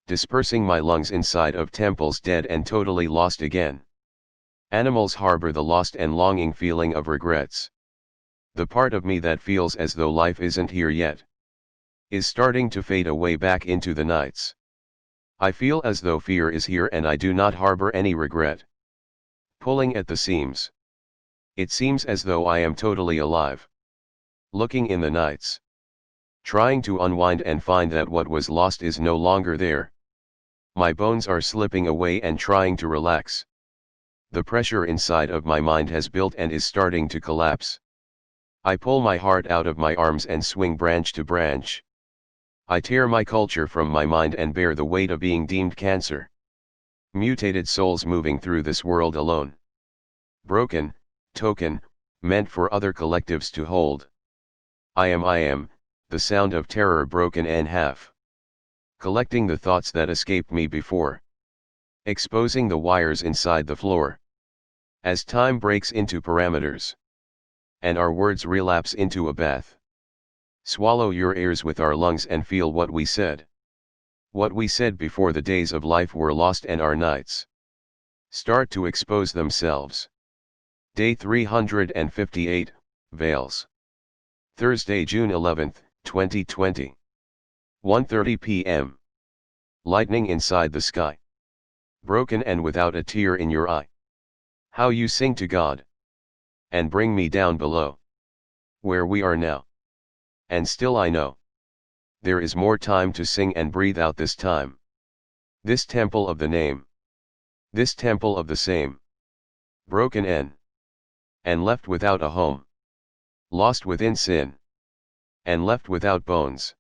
Dispersing my lungs inside of temples dead and totally lost again. Animals harbor the lost and longing feeling of regrets. The part of me that feels as though life isn't here yet is starting to fade away back into the nights. I feel as though fear is here and I do not harbor any regret. Pulling at the seams. It seems as though I am totally alive. Looking in the nights. Trying to unwind and find that what was lost is no longer there. My bones are slipping away and trying to relax. The pressure inside of my mind has built and is starting to collapse. I pull my heart out of my arms and swing branch to branch. I tear my culture from my mind and bear the weight of being deemed cancer. Mutated souls moving through this world alone. Broken, token, meant for other collectives to hold. I am, the sound of terror broken in half. Collecting the thoughts that escaped me before. Exposing the wires inside the floor. As time breaks into parameters. And our words relapse into a bath. Swallow your ears with our lungs and feel what we said. What we said before the days of life were lost and our nights start to expose themselves. Day 358, Veils. Thursday, June 11, 2020. 1:30 p.m. Lightning inside the sky. Broken and without a tear in your eye. How you sing to God. And bring me down below. Where we are now. And still I know. There is more time to sing and breathe out this time. This temple of the name. This temple of the same. Broken in. And left without a home. Lost within sin. And left without bones.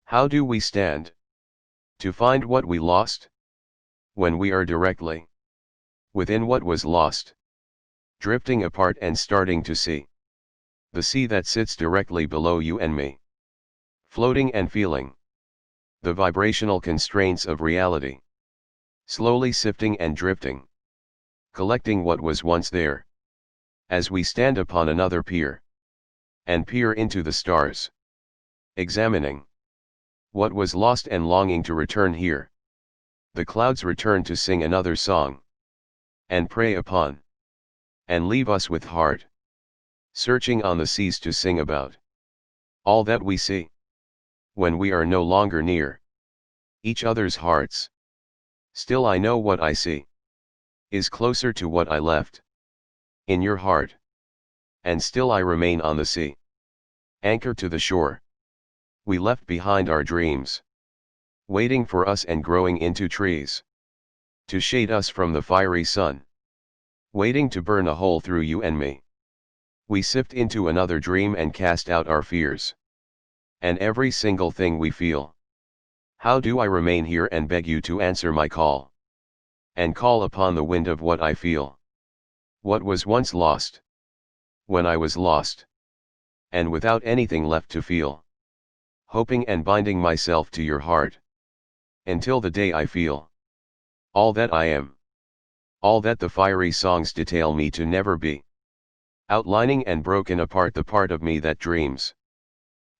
How do we stand? To find what we lost? When we are directly within what was lost. Drifting apart and starting to see. The sea that sits directly below you and me. Floating and feeling. The vibrational constraints of reality. Slowly sifting and drifting. Collecting what was once there. As we stand upon another pier. And peer into the stars. Examining. What was lost and longing to return here. The clouds return to sing another song. And prey upon. And leave us with heart. Searching on the seas to sing about. All that we see. When we are no longer near. Each other's hearts. Still I know what I see. Is closer to what I left. In your heart. And still I remain on the sea. Anchor to the shore. We left behind our dreams. Waiting for us and growing into trees. To shade us from the fiery sun. Waiting to burn a hole through you and me. We sift into another dream and cast out our fears. And every single thing we feel. How do I remain here and beg you to answer my call? And call upon the wind of what I feel. What was once lost. When I was lost. And without anything left to feel. Hoping and binding myself to your heart. Until the day I feel. All that I am. All that the fiery songs detail me to never be. Outlining and broken apart the part of me that dreams.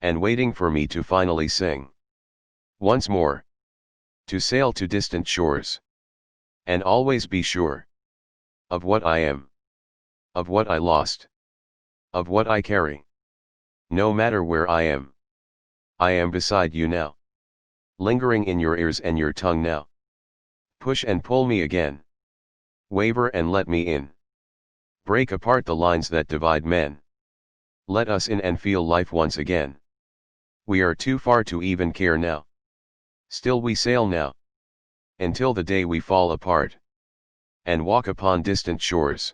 And waiting for me to finally sing. Once more. To sail to distant shores. And always be sure. Of what I am. Of what I lost. Of what I carry. No matter where I am. I am beside you now. Lingering in your ears and your tongue now. Push and pull me again. Waver and let me in. Break apart the lines that divide men. Let us in and feel life once again. We are too far to even care now. Still we sail now. Until the day we fall apart. And walk upon distant shores.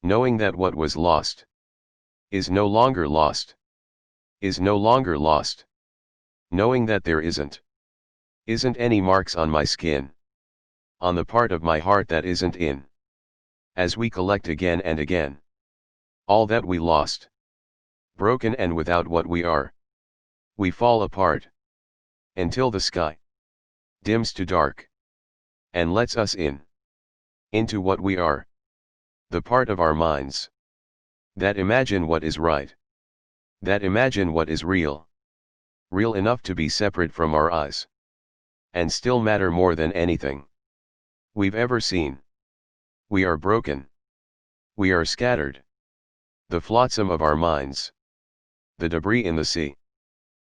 Knowing that what was lost is no longer lost. Is no longer lost. Knowing that there isn't any marks on my skin. On the part of my heart that isn't in. As we collect again and again. All that we lost. Broken and without what we are. We fall apart. Until the sky dims to dark. And lets us in. Into what we are. The part of our minds. That imagine what is right. That imagine what is real. Real enough to be separate from our eyes. And still matter more than anything we've ever seen. We are broken. We are scattered. The flotsam of our minds. The debris in the sea.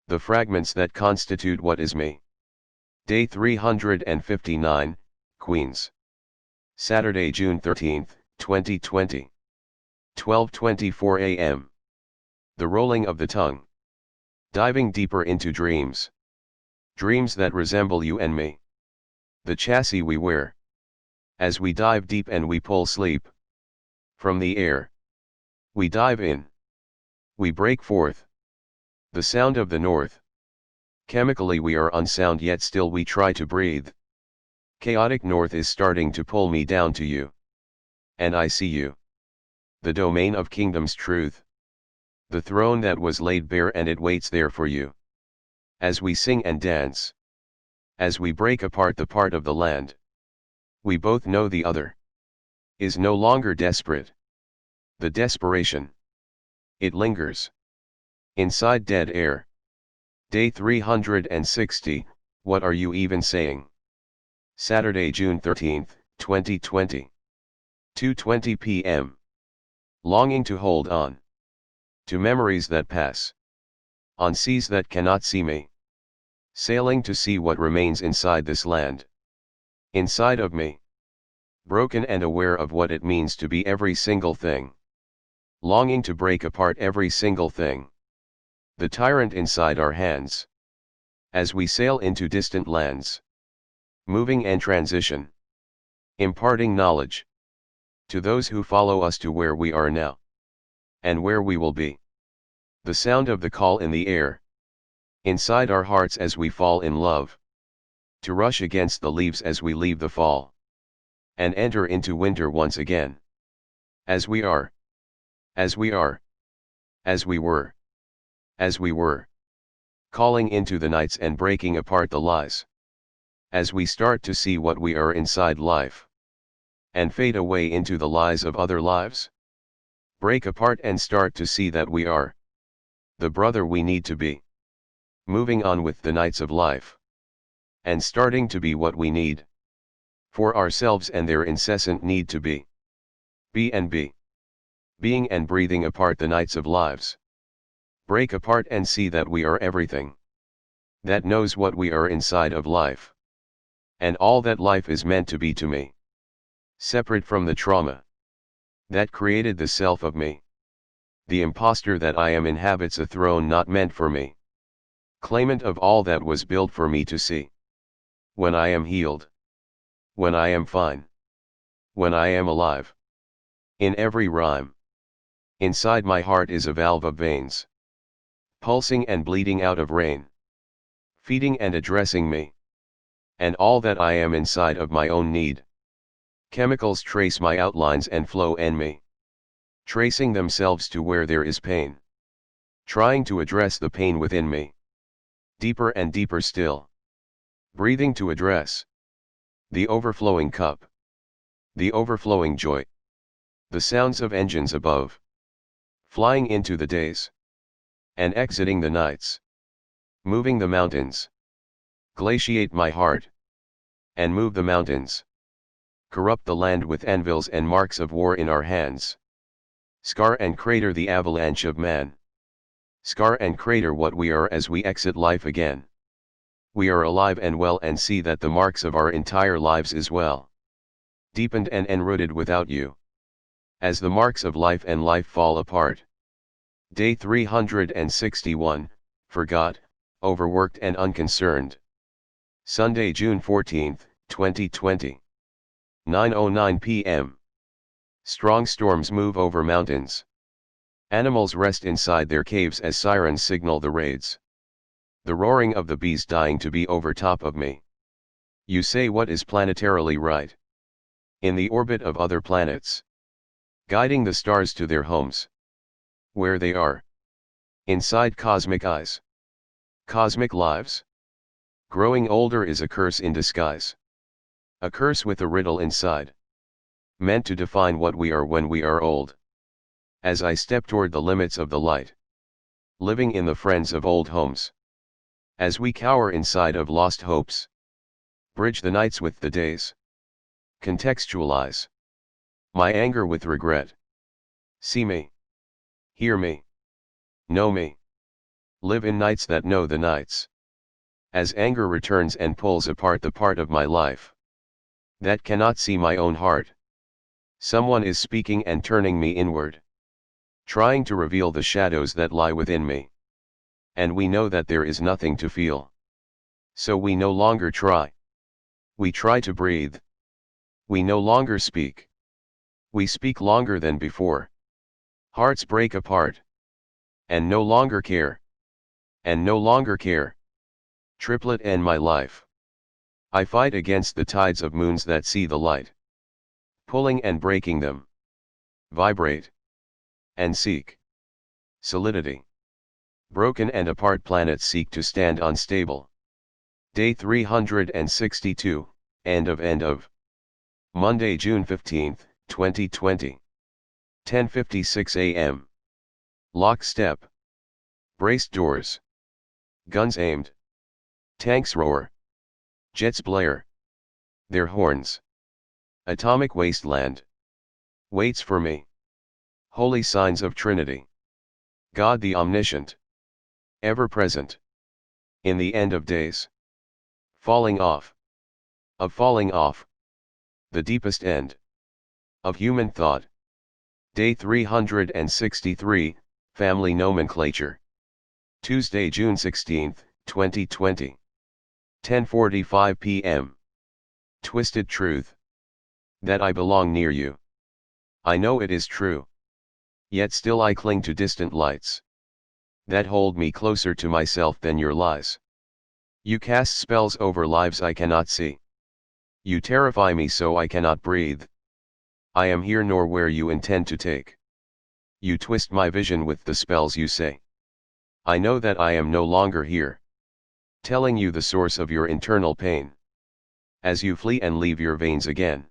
The fragments that constitute what is me. Day 359, Queens. Saturday, June 13, 2020. 12:24 a.m. The rolling of the tongue. Diving deeper into dreams. Dreams that resemble you and me. The chassis we wear. As we dive deep and we pull sleep from the air. We dive in. We break forth. The sound of the north. Chemically we are unsound yet still we try to breathe. Chaotic north is starting to pull me down to you. And I see you. The domain of kingdom's truth. The throne that was laid bare and it waits there for you. As we sing and dance. As we break apart the part of the land. We both know the other is no longer desperate. The desperation. It lingers. Inside dead air. Day 360, what are you even saying? Saturday, June 13, 2020. 2:20 p.m. Longing to hold on. To memories that pass. On seas that cannot see me. Sailing to see what remains inside this land. Inside of me. Broken and aware of what it means to be every single thing. Longing to break apart every single thing. The tyrant inside our hands. As we sail into distant lands. Moving and transition. Imparting knowledge. To those who follow us to where we are now. And where we will be. The sound of the call in the air. Inside our hearts as we fall in love. To rush against the leaves as we leave the fall. And enter into winter once again. As we are. As we are. As we were. As we were. Calling into the nights and breaking apart the lies. As we start to see what we are inside life. And fade away into the lies of other lives. Break apart and start to see that we are the brother we need to be. Moving on with the nights of life. And starting to be what we need. For ourselves and their incessant need to be. Be and be. Being and breathing apart the nights of lives. Break apart and see that we are everything. That knows what we are inside of life. And all that life is meant to be to me. Separate from the trauma. That created the self of me. The imposter that I am inhabits a throne not meant for me. Claimant of all that was built for me to see. When I am healed. When I am fine. When I am alive. In every rhyme. Inside my heart is a valve of veins. Pulsing and bleeding out of rain. Feeding and addressing me. And all that I am inside of my own need. Chemicals trace my outlines and flow in me. Tracing themselves to where there is pain. Trying to address the pain within me. Deeper and deeper still. Breathing to address. The overflowing cup. The overflowing joy. The sounds of engines above. Flying into the days. And exiting the nights. Moving the mountains. Glaciate my heart. And move the mountains. Corrupt the land with anvils and marks of war in our hands. Scar and crater the avalanche of man. Scar and crater what we are as we exit life again. We are alive and well and see that the marks of our entire lives is well. Deepened and enrooted without you. As the marks of life and life fall apart. Day 361, forgot, overworked and unconcerned. Sunday, June 14, 2020. 9:09 p.m. Strong storms move over mountains. Animals rest inside their caves as sirens signal the raids. The roaring of the bees dying to be over top of me. You say what is planetarily right? In the orbit of other planets. Guiding the stars to their homes. Where they are. Inside cosmic eyes. Cosmic lives. Growing older is a curse in disguise. A curse with a riddle inside. Meant to define what we are when we are old. As I step toward the limits of the light. Living in the friends of old homes. As we cower inside of lost hopes. Bridge the nights with the days. Contextualize. My anger with regret. See me. Hear me. Know me. Live in nights that know the nights. As anger returns and pulls apart the part of my life that cannot see my own heart. Someone is speaking and turning me inward. Trying to reveal the shadows that lie within me. And we know that there is nothing to feel. So we no longer try. We try to breathe. We no longer speak. We speak longer than before. Hearts break apart. And no longer care. And no longer care. Triplet and my life. I fight against the tides of moons that see the light. Pulling and breaking them. Vibrate. And seek. Solidity. Broken and apart planets seek to stand unstable. Day 362, end of. Monday, June 15, 2020. 10:56 a.m. Lockstep. Braced doors. Guns aimed. Tanks roar. Jets blare. Their horns. Atomic wasteland. Waits for me. Holy signs of Trinity. God the Omniscient. Ever present. In the end of days. Falling off. Of falling off. The deepest end. Of human thought. Day 363, Family Nomenclature. Tuesday, June 16, 2020. 10:45 p.m. Twisted truth. That I belong near you. I know it is true. Yet still I cling to distant lights. That hold me closer to myself than your lies. You cast spells over lives I cannot see. You terrify me so I cannot breathe. I am here nor where you intend to take. You twist my vision with the spells you say. I know that I am no longer here. Telling you the source of your internal pain. As you flee and leave your veins again.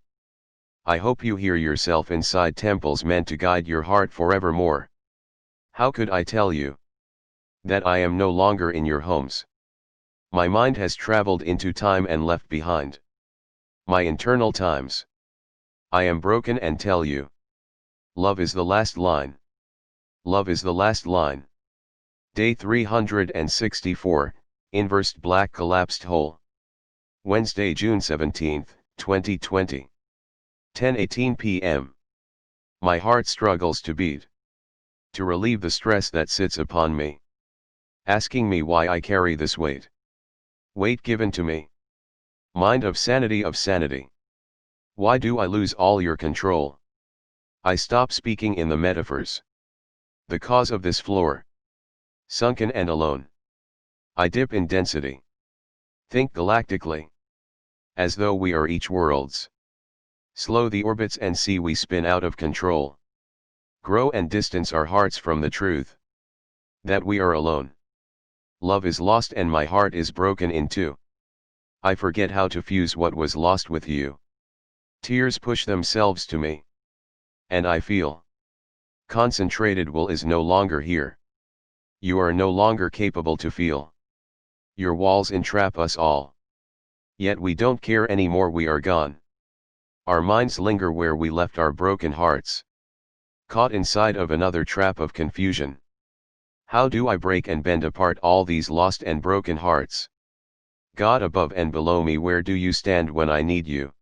I hope you hear yourself inside temples meant to guide your heart forevermore. How could I tell you that I am no longer in your homes? My mind has traveled into time and left behind my internal times. I am broken and tell you. Love is the last line. Love is the last line. Day 364, Inversed Black Collapsed Hole. Wednesday, June 17, 2020. 10:18 p.m. My heart struggles to beat. To relieve the stress that sits upon me. Asking me why I carry this weight. Weight given to me. Mind of sanity of sanity. Why do I lose all your control? I stop speaking in the metaphors. The cause of this floor. Sunken and alone. I dip in density. Think galactically. As though we are each worlds. Slow the orbits and see we spin out of control. Grow and distance our hearts from the truth. That we are alone. Love is lost and my heart is broken in two. I forget how to fuse what was lost with you. Tears push themselves to me. And I feel. Concentrated will is no longer here. You are no longer capable to feel. Your walls entrap us all. Yet we don't care anymore, we are gone. Our minds linger where we left our broken hearts. Caught inside of another trap of confusion. How do I break and bend apart all these lost and broken hearts? God above and below me, where do you stand when I need you?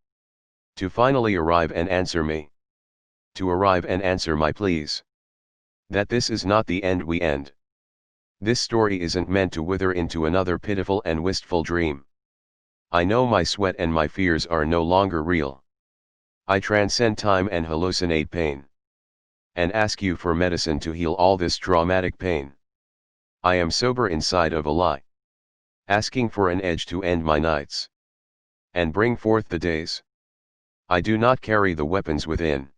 To finally arrive and answer me. To arrive and answer my pleas. That this is not the end we end. This story isn't meant to wither into another pitiful and wistful dream. I know my sweat and my fears are no longer real. I transcend time and hallucinate pain. And ask you for medicine to heal all this traumatic pain. I am sober inside of a lie. Asking for an edge to end my nights. And bring forth the days. I do not carry the weapons within.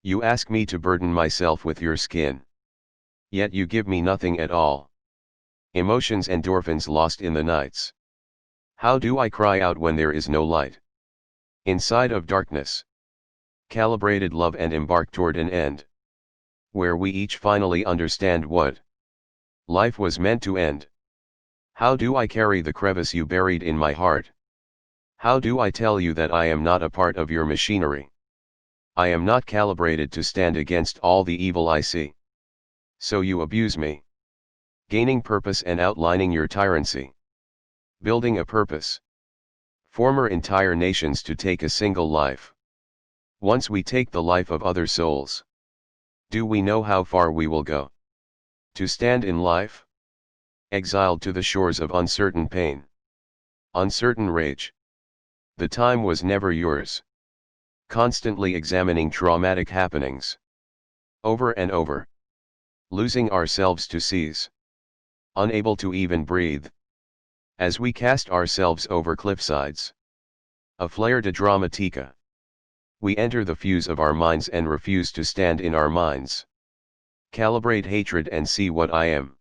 You ask me to burden myself with your skin. Yet you give me nothing at all. Emotions endorphins lost in the nights. How do I cry out when there is no light? Inside of darkness. Calibrated love and embark toward an end. Where we each finally understand what life was meant to end. How do I carry the crevice you buried in my heart? How do I tell you that I am not a part of your machinery? I am not calibrated to stand against all the evil I see. So you abuse me. Gaining purpose and outlining your tyranny. Building a purpose. Former entire nations to take a single life. Once we take the life of other souls. Do we know how far we will go? To stand in life? Exiled to the shores of uncertain pain. Uncertain rage. The time was never yours. Constantly examining traumatic happenings. Over and over. Losing ourselves to seize. Unable to even breathe. As we cast ourselves over cliffsides. A flare de dramatica. We enter the fuse of our minds and refuse to stand in our minds. Calibrate hatred and see what I am.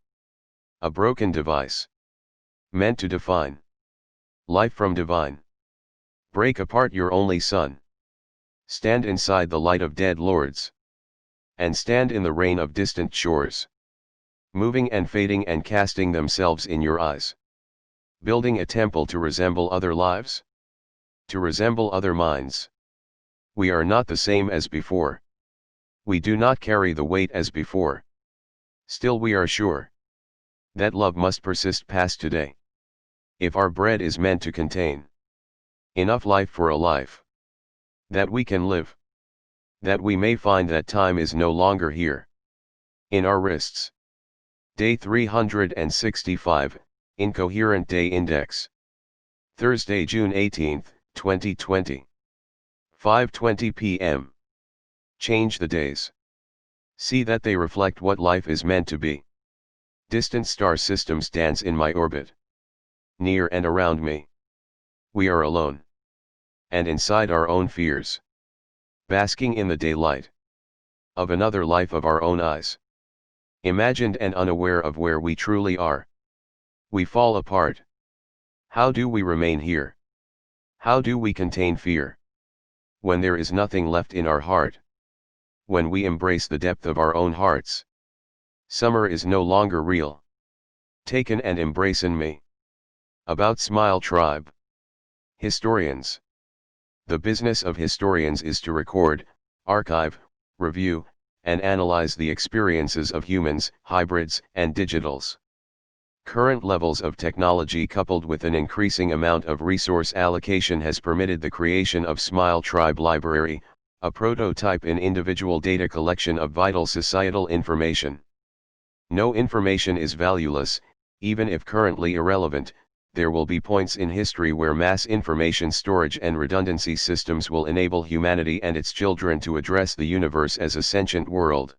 A broken device. Meant to define. Life from divine. Break apart your only son. Stand inside the light of dead lords. And stand in the rain of distant shores. Moving and fading and casting themselves in your eyes. Building a temple to resemble other lives? To resemble other minds. We are not the same as before. We do not carry the weight as before. Still we are sure that love must persist past today. If our bread is meant to contain enough life for a life that we can live, that we may find that time is no longer here in our wrists. Day 365, Incoherent Day Index. Thursday, June 18, 2020. 5:20 p.m. Change the days. See that they reflect what life is meant to be. Distant star systems dance in my orbit. Near and around me. We are alone. And inside our own fears. Basking in the daylight. Of another life of our own eyes. Imagined and unaware of where we truly are. We fall apart. How do we remain here? How do we contain fear? When there is nothing left in our heart. When we embrace the depth of our own hearts. Summer is no longer real. Taken and embrace in me. About Smile Tribe. Historians. The business of historians is to record, archive, review, and analyze the experiences of humans, hybrids, and digitals. Current levels of technology coupled with an increasing amount of resource allocation has permitted the creation of Smile Tribe Library, a prototype in individual data collection of vital societal information. No information is valueless, even if currently irrelevant. There will be points in history where mass information storage and redundancy systems will enable humanity and its children to address the universe as a sentient world.